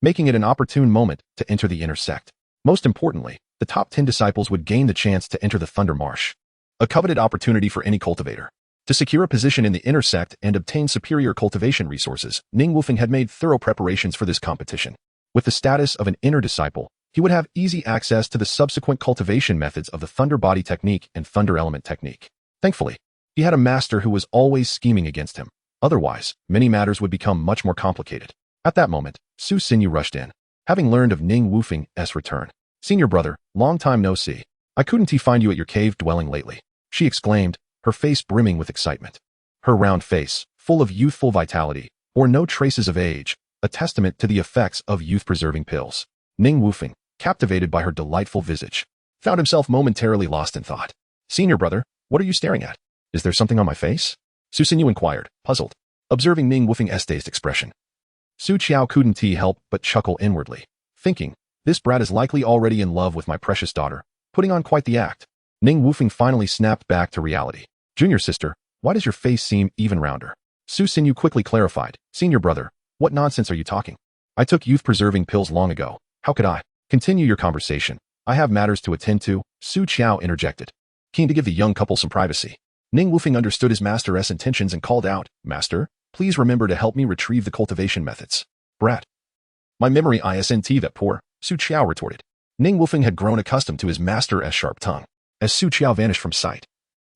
making it an opportune moment to enter the inner sect. Most importantly, the top 10 disciples would gain the chance to enter the Thunder Marsh, a coveted opportunity for any cultivator. To secure a position in the inner sect and obtain superior cultivation resources, Ning Wufeng had made thorough preparations for this competition. With the status of an inner disciple, he would have easy access to the subsequent cultivation methods of the Thunder Body Technique and Thunder Element Technique. Thankfully, he had a master who was always scheming against him. Otherwise, many matters would become much more complicated. At that moment, Su Xinyu rushed in, having learned of Ning Wufeng's return. "Senior brother, long time no see. I couldn't find you at your cave dwelling lately," she exclaimed, her face brimming with excitement. Her round face, full of youthful vitality, bore no traces of age, a testament to the effects of youth-preserving pills. Ning Wufeng, captivated by her delightful visage, found himself momentarily lost in thought. "Senior brother, what are you staring at? Is there something on my face?" Su Xinyu inquired, puzzled. observing Ning Wufeng's dazed expression. Su Qiao couldn't help but chuckle inwardly, thinking, this brat is likely already in love with my precious daughter, putting on quite the act. Ning Wufeng finally snapped back to reality. Junior sister, why does your face seem even rounder? Su Xinyu quickly clarified, senior brother, what nonsense are you talking? I took youth-preserving pills long ago. How could I? Continue your conversation. I have matters to attend to, Su Qiao interjected, keen to give the young couple some privacy. Ning Wufeng understood his master's intentions and called out, Master, please remember to help me retrieve the cultivation methods. Brat. My memory isn't that poor, Su Qiao retorted. Ning Wufeng had grown accustomed to his master's sharp tongue. As Su Qiao vanished from sight,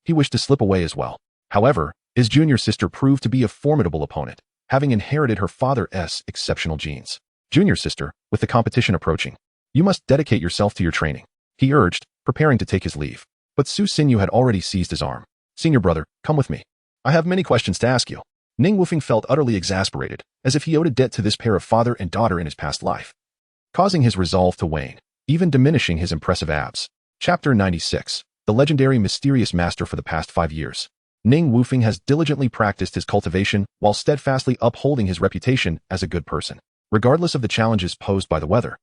he wished to slip away as well. However, his junior sister proved to be a formidable opponent, having inherited her father's exceptional genes. Junior sister, with the competition approaching, you must dedicate yourself to your training, he urged, preparing to take his leave. But Su Xinyu had already seized his arm. Senior brother, come with me. I have many questions to ask you. Ning Wufeng felt utterly exasperated, as if he owed a debt to this pair of father and daughter in his past life, causing his resolve to wane, even diminishing his impressive abs. Chapter 96. The legendary mysterious master for the past 5 years. Ning Wufeng has diligently practiced his cultivation while steadfastly upholding his reputation as a good person. Regardless of the challenges posed by the weather,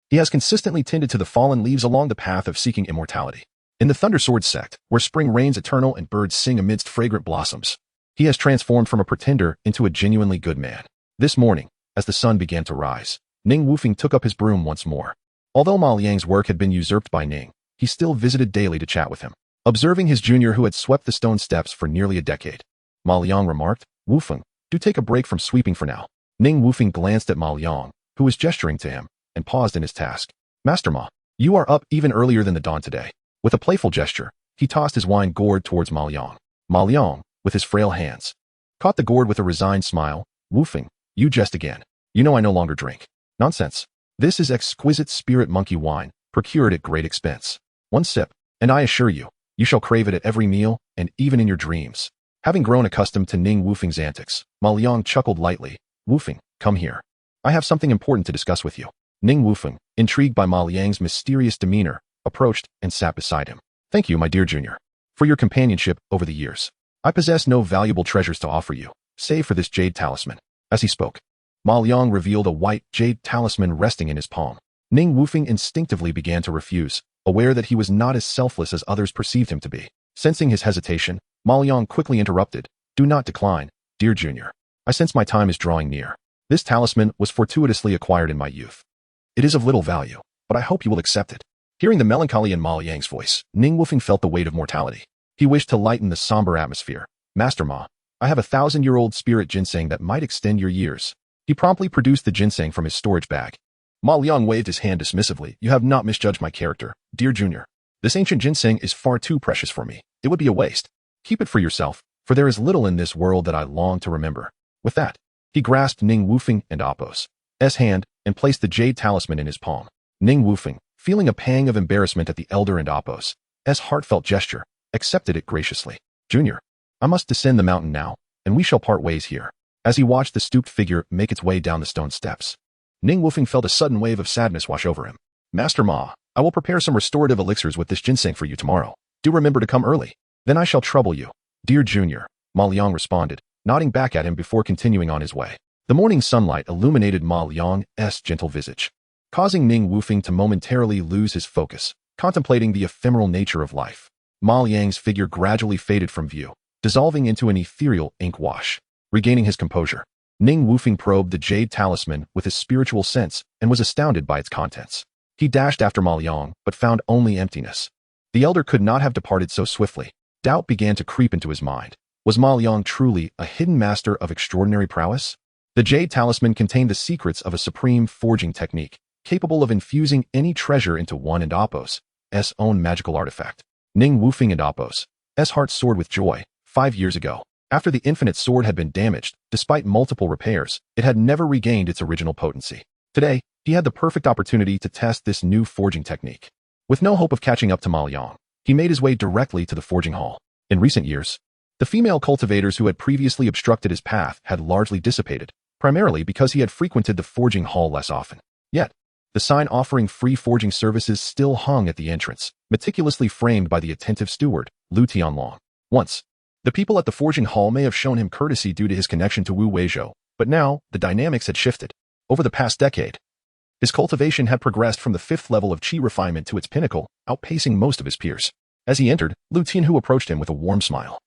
he has consistently tended to the fallen leaves along the path of seeking immortality. In the Thunder Sword sect, where spring reigns eternal and birds sing amidst fragrant blossoms, he has transformed from a pretender into a genuinely good man. This morning, as the sun began to rise, Ning Wufeng took up his broom once more. Although Ma Liang's work had been usurped by Ning, he still visited daily to chat with him. Observing his junior who had swept the stone steps for nearly a decade, Ma Liang remarked, Wufeng, do take a break from sweeping for now. Ning Wufeng glanced at Ma Liang, who was gesturing to him, and paused in his task. Master Ma, you are up even earlier than the dawn today. With a playful gesture, he tossed his wine gourd towards Ma Liang. Ma Liang, with his frail hands, caught the gourd with a resigned smile. Wufeng, you jest again. You know I no longer drink. Nonsense. This is exquisite spirit monkey wine, procured at great expense. One sip, and I assure you, you shall crave it at every meal, and even in your dreams. Having grown accustomed to Ning Wufeng's antics, Ma Liang chuckled lightly. Wufeng, come here. I have something important to discuss with you. Ning Wufeng, intrigued by Ma Liang's mysterious demeanor, approached and sat beside him. Thank you, my dear junior, for your companionship over the years. I possess no valuable treasures to offer you, save for this jade talisman. As he spoke, Ma Liang revealed a white jade talisman resting in his palm. Ning Wufeng instinctively began to refuse, aware that he was not as selfless as others perceived him to be. Sensing his hesitation, Ma Liang quickly interrupted, do not decline, dear junior. I sense my time is drawing near. This talisman was fortuitously acquired in my youth. It is of little value, but I hope you will accept it. Hearing the melancholy in Ma Liang's voice, Ning Wufeng felt the weight of mortality. He wished to lighten the somber atmosphere. Master Ma, I have a 1,000-year-old spirit ginseng that might extend your years. He promptly produced the ginseng from his storage bag. Ma Liang waved his hand dismissively. You have not misjudged my character, dear junior. This ancient ginseng is far too precious for me. It would be a waste. Keep it for yourself, for there is little in this world that I long to remember. With that, he grasped Ning Wufeng and Appo's hand and placed the jade talisman in his palm. Ning Wufeng, feeling a pang of embarrassment at the elder and Appo's heartfelt gesture, accepted it graciously. Junior, I must descend the mountain now, and we shall part ways here. As he watched the stooped figure make its way down the stone steps, Ning Wufeng felt a sudden wave of sadness wash over him. Master Ma, I will prepare some restorative elixirs with this ginseng for you tomorrow. Do remember to come early. Then I shall trouble you. Dear junior, Ma Liang responded, nodding back at him before continuing on his way. The morning sunlight illuminated Ma Liang's gentle visage, causing Ning Wufeng to momentarily lose his focus, contemplating the ephemeral nature of life. Ma Liang's figure gradually faded from view, dissolving into an ethereal ink wash. Regaining his composure, Ning Wufeng probed the jade talisman with his spiritual sense and was astounded by its contents. He dashed after Ma Liang, but found only emptiness. The elder could not have departed so swiftly. Doubt began to creep into his mind. Was Ma Liang truly a hidden master of extraordinary prowess? The jade talisman contained the secrets of a supreme forging technique, capable of infusing any treasure into one and Appo's own magical artifact. Ning Wufeng and Appo's hearts soared with joy. 5 years ago, after the infinite sword had been damaged, despite multiple repairs, it had never regained its original potency. Today, he had the perfect opportunity to test this new forging technique. With no hope of catching up to Ma Liang, he made his way directly to the forging hall. In recent years, the female cultivators who had previously obstructed his path had largely dissipated, primarily because he had frequented the forging hall less often. Yet, the sign offering free forging services still hung at the entrance, meticulously framed by the attentive steward, Lu Tianlong. Once, The people at the forging hall may have shown him courtesy due to his connection to Wu Weizhou, but now the dynamics had shifted. Over the past decade, his cultivation had progressed from the 5th level of qi refinement to its pinnacle, outpacing most of his peers. As he entered, Lu Tianhu approached him with a warm smile.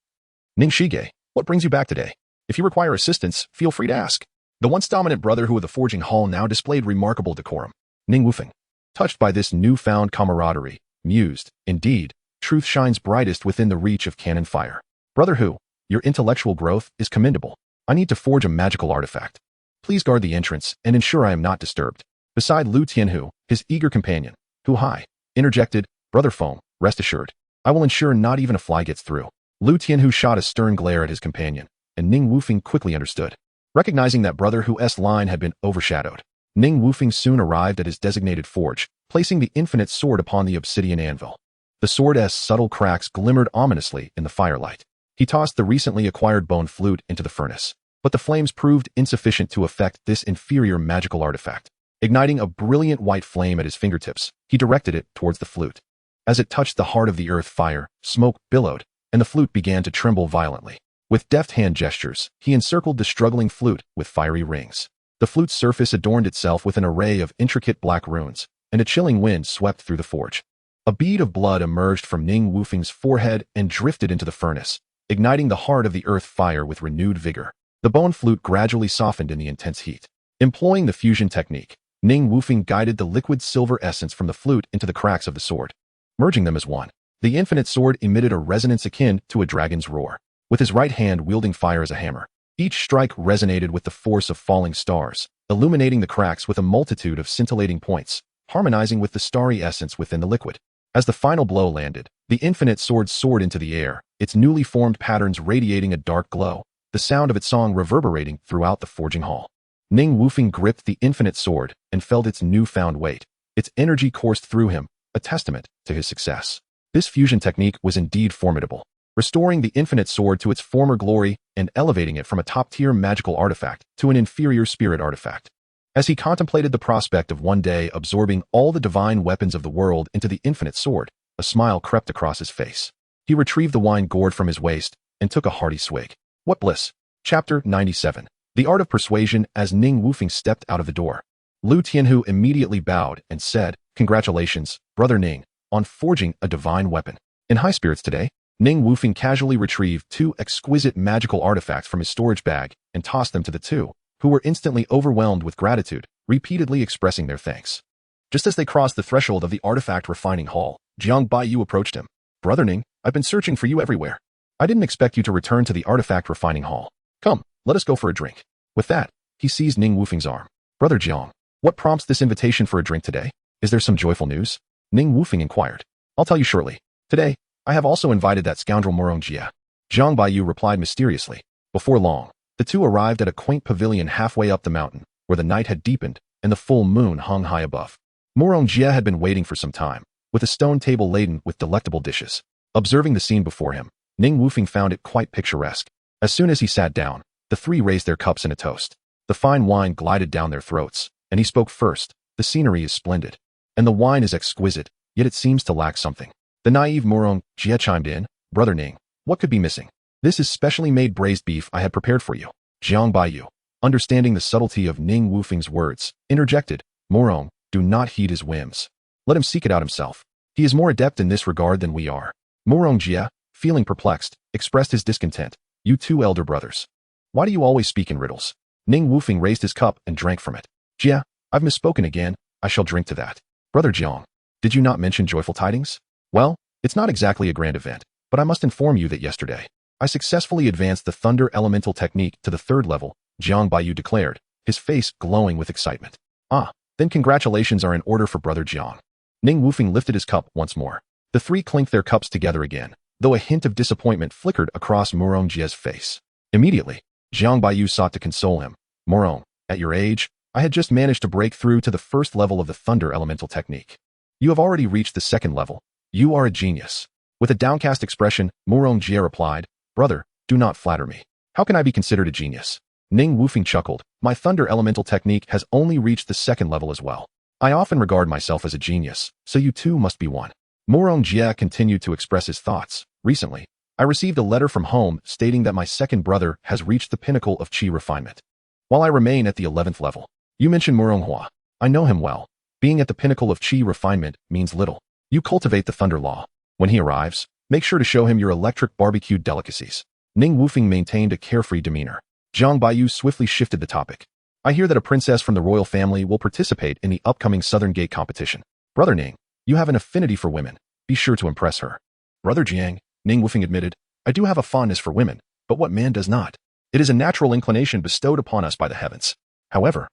Ning Shige, what brings you back today? If you require assistance, feel free to ask. The once dominant brotherhood of the forging hall now displayed remarkable decorum. Ning Wufeng, touched by this newfound camaraderie, mused, indeed, truth shines brightest within the reach of cannon fire. Brother Hu, your intellectual growth is commendable. I need to forge a magical artifact. Please guard the entrance and ensure I am not disturbed. Beside Lu Tianhu, his eager companion, Hu Hai, interjected, Brother Foam, rest assured. I will ensure not even a fly gets through. Lu Tianhu shot a stern glare at his companion, and Ning Wufeng quickly understood. Recognizing that Brother Hu's line had been overshadowed, Ning Wufeng soon arrived at his designated forge, placing the infinite sword upon the obsidian anvil. The sword's subtle cracks glimmered ominously in the firelight. He tossed the recently acquired bone flute into the furnace, but the flames proved insufficient to affect this inferior magical artifact. Igniting a brilliant white flame at his fingertips, he directed it towards the flute. As it touched the heart of the earth fire, smoke billowed, and the flute began to tremble violently. With deft hand gestures, he encircled the struggling flute with fiery rings. The flute's surface adorned itself with an array of intricate black runes, and a chilling wind swept through the forge. A bead of blood emerged from Ning Wufeng's forehead and drifted into the furnace, igniting the heart of the earth fire with renewed vigor. The bone flute gradually softened in the intense heat. Employing the fusion technique, Ning Wufeng guided the liquid silver essence from the flute into the cracks of the sword. Merging them as one, the infinite sword emitted a resonance akin to a dragon's roar. With his right hand wielding fire as a hammer, each strike resonated with the force of falling stars, illuminating the cracks with a multitude of scintillating points, harmonizing with the starry essence within the liquid. As the final blow landed, the infinite sword soared into the air, its newly formed patterns radiating a dark glow, the sound of its song reverberating throughout the forging hall. Ning Wufeng gripped the infinite sword and felt its newfound weight. Its energy coursed through him, a testament to his success. This fusion technique was indeed formidable, restoring the infinite sword to its former glory and elevating it from a top-tier magical artifact to an inferior spirit artifact. As he contemplated the prospect of one day absorbing all the divine weapons of the world into the infinite sword, a smile crept across his face. He retrieved the wine gourd from his waist and took a hearty swig. What bliss! Chapter 97. The Art of Persuasion. As Ning Wufeng stepped out of the door, Lu Tianhu immediately bowed and said, Congratulations, Brother Ning, on forging a divine weapon. In high spirits today, Ning Wufeng casually retrieved 2 exquisite magical artifacts from his storage bag and tossed them to the two, who were instantly overwhelmed with gratitude, repeatedly expressing their thanks. Just as they crossed the threshold of the artifact refining hall, Jiang Baiyu approached him. Brother Ning, I've been searching for you everywhere. I didn't expect you to return to the artifact refining hall. Come, let us go for a drink. With that, he seized Ning Wufeng's arm. Brother Jiang, what prompts this invitation for a drink today? Is there some joyful news? Ning Wufeng inquired. I'll tell you shortly. Today, I have also invited that scoundrel Murong Jie. Jiang Baiyu replied mysteriously. Before long, the two arrived at a quaint pavilion halfway up the mountain, where the night had deepened and the full moon hung high above. Murong Jie had been waiting for some time, with a stone table laden with delectable dishes. Observing the scene before him, Ning Wufeng found it quite picturesque. As soon as he sat down, the three raised their cups in a toast. The fine wine glided down their throats, and he spoke first. The scenery is splendid, and the wine is exquisite, yet it seems to lack something. The naive Murong Jie chimed in, Brother Ning, what could be missing? This is specially made braised beef I had prepared for you. Jiang Baiyu, understanding the subtlety of Ning Wufeng's words, interjected, Murong, do not heed his whims. Let him seek it out himself. He is more adept in this regard than we are. Murong Jie, feeling perplexed, expressed his discontent. You two elder brothers. Why do you always speak in riddles? Ning Wufeng raised his cup and drank from it. Jie, I've misspoken again. I shall drink to that. Brother Jiang, did you not mention joyful tidings? Well, it's not exactly a grand event, but I must inform you that yesterday, I successfully advanced the Thunder Elemental technique to the 3rd level, Jiang Baiyu declared, his face glowing with excitement. Ah, then congratulations are in order for Brother Jiang. Ning Wufeng lifted his cup once more. The three clinked their cups together again, though a hint of disappointment flickered across Murong Jie's face. Immediately, Jiang Baiyu sought to console him. Murong, at your age, I had just managed to break through to the 1st level of the Thunder Elemental technique. You have already reached the 2nd level. You are a genius. With a downcast expression, Murong Jie replied, Brother, do not flatter me. How can I be considered a genius? Ning Wufeng chuckled. My Thunder Elemental technique has only reached the 2nd level as well. I often regard myself as a genius, so you too must be one. Murong Jie continued to express his thoughts. Recently, I received a letter from home stating that my second brother has reached the pinnacle of qi refinement. While I remain at the 11th level. You mentioned Muronghua. I know him well. Being at the pinnacle of qi refinement means little. You cultivate the thunder law. When he arrives, make sure to show him your electric barbecued delicacies. Ning Wufeng maintained a carefree demeanor. Jiang Baiyu swiftly shifted the topic. I hear that a princess from the royal family will participate in the upcoming Southern Gate competition. Brother Ning, you have an affinity for women. Be sure to impress her. Brother Jiang, Ning Wufeng admitted, I do have a fondness for women, but what man does not? It is a natural inclination bestowed upon us by the heavens. However,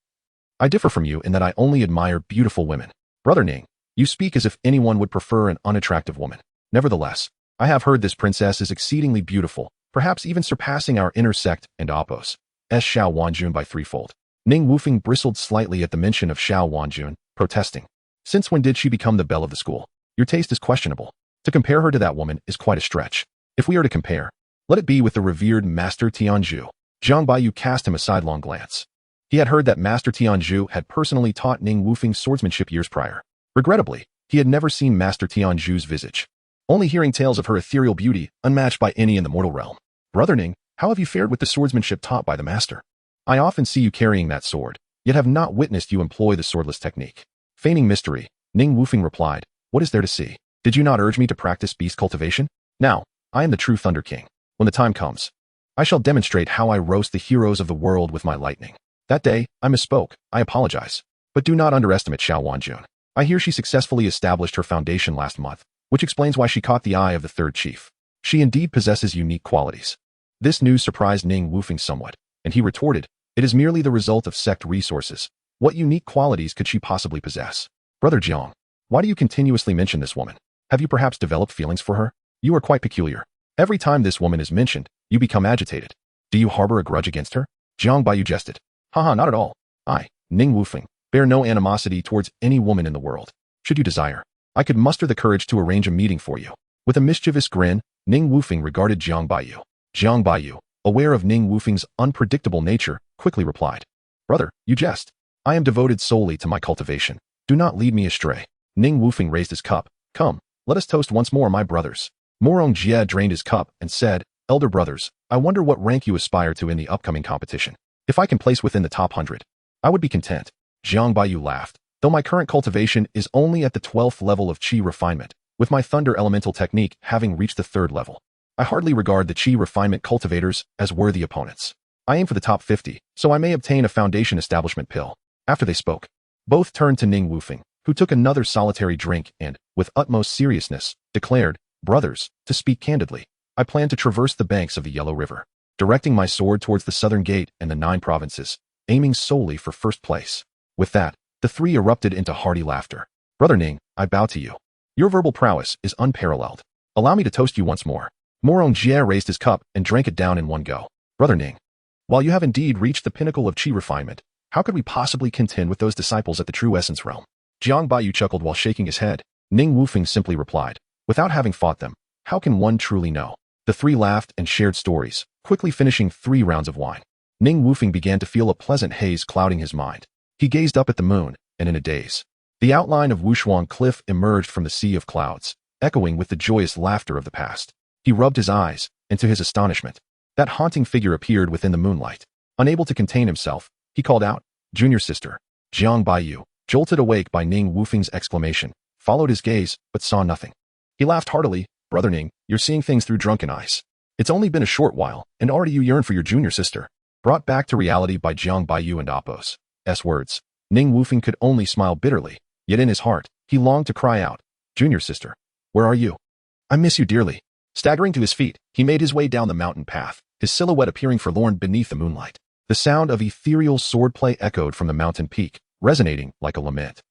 I differ from you in that I only admire beautiful women. Brother Ning, you speak as if anyone would prefer an unattractive woman. Nevertheless, I have heard this princess is exceedingly beautiful, perhaps even surpassing our inner sect and Oppos. Xiao Wanjun by threefold. Ning Wufeng bristled slightly at the mention of Xiao Wanjun, protesting. Since when did she become the belle of the school? Your taste is questionable. To compare her to that woman is quite a stretch. If we are to compare, let it be with the revered Master Tianzhu. Jiang Baiyu cast him a sidelong glance. He had heard that Master Tianzhu had personally taught Ning Wufeng swordsmanship years prior. Regrettably, he had never seen Master Tianzhu's visage, only hearing tales of her ethereal beauty, unmatched by any in the mortal realm. Brother Ning, how have you fared with the swordsmanship taught by the master? I often see you carrying that sword, yet have not witnessed you employ the swordless technique. Feigning mystery, Ning Wufeng replied, what is there to see? Did you not urge me to practice beast cultivation? Now, I am the true Thunder King. When the time comes, I shall demonstrate how I roast the heroes of the world with my lightning. That day, I misspoke, I apologize. But do not underestimate Xiao Wanjun. I hear she successfully established her foundation last month, which explains why she caught the eye of the third chief. She indeed possesses unique qualities. This news surprised Ning Wufeng somewhat, and he retorted, it is merely the result of sect resources. What unique qualities could she possibly possess? Brother Jiang, why do you continuously mention this woman? Have you perhaps developed feelings for her? You are quite peculiar. Every time this woman is mentioned, you become agitated. Do you harbor a grudge against her? Jiang Baiyu jested. Haha, not at all. I, Ning Wufeng, bear no animosity towards any woman in the world. Should you desire, I could muster the courage to arrange a meeting for you. With a mischievous grin, Ning Wufeng regarded Jiang Baiyu. Jiang Baiyu, aware of Ning Wufeng's unpredictable nature, quickly replied. Brother, you jest. I am devoted solely to my cultivation. Do not lead me astray. Ning Wufeng raised his cup. Come, let us toast once more, my brothers. Morong Jie drained his cup and said, Elder brothers, I wonder what rank you aspire to in the upcoming competition. If I can place within the top 100, I would be content. Jiang Baiyu laughed. Though my current cultivation is only at the 12th level of qi refinement, with my thunder elemental technique having reached the 3rd level, I hardly regard the qi refinement cultivators as worthy opponents. I aim for the top 50, so I may obtain a foundation establishment pill. After they spoke, both turned to Ning Wufeng, who took another solitary drink and, with utmost seriousness, declared, Brothers, to speak candidly, I plan to traverse the banks of the Yellow River, directing my sword towards the Southern Gate and the 9 provinces, aiming solely for first place. With that, the 3 erupted into hearty laughter. Brother Ning, I bow to you. Your verbal prowess is unparalleled. Allow me to toast you once more. Morong Jie raised his cup and drank it down in one go. Brother Ning, while you have indeed reached the pinnacle of qi refinement, how could we possibly contend with those disciples at the true essence realm? Jiang Baiyu chuckled while shaking his head. Ning Wufeng simply replied, without having fought them, how can one truly know? The 3 laughed and shared stories, quickly finishing 3 rounds of wine. Ning Wufeng began to feel a pleasant haze clouding his mind. He gazed up at the moon, and in a daze, the outline of Wushuang Cliff emerged from the sea of clouds, echoing with the joyous laughter of the past. He rubbed his eyes, and to his astonishment, that haunting figure appeared within the moonlight. Unable to contain himself, he called out, Junior sister. Jiang Baiyu, jolted awake by Ning Wufeng's exclamation, followed his gaze, but saw nothing. He laughed heartily. Brother Ning, you're seeing things through drunken eyes. It's only been a short while, and already you yearn for your junior sister. Brought back to reality by Jiang Baiyu and Oppos' words, Ning Wufeng could only smile bitterly, yet in his heart, he longed to cry out, Junior sister, where are you? I miss you dearly. Staggering to his feet, he made his way down the mountain path, his silhouette appearing forlorn beneath the moonlight. The sound of ethereal swordplay echoed from the mountain peak, resonating like a lament.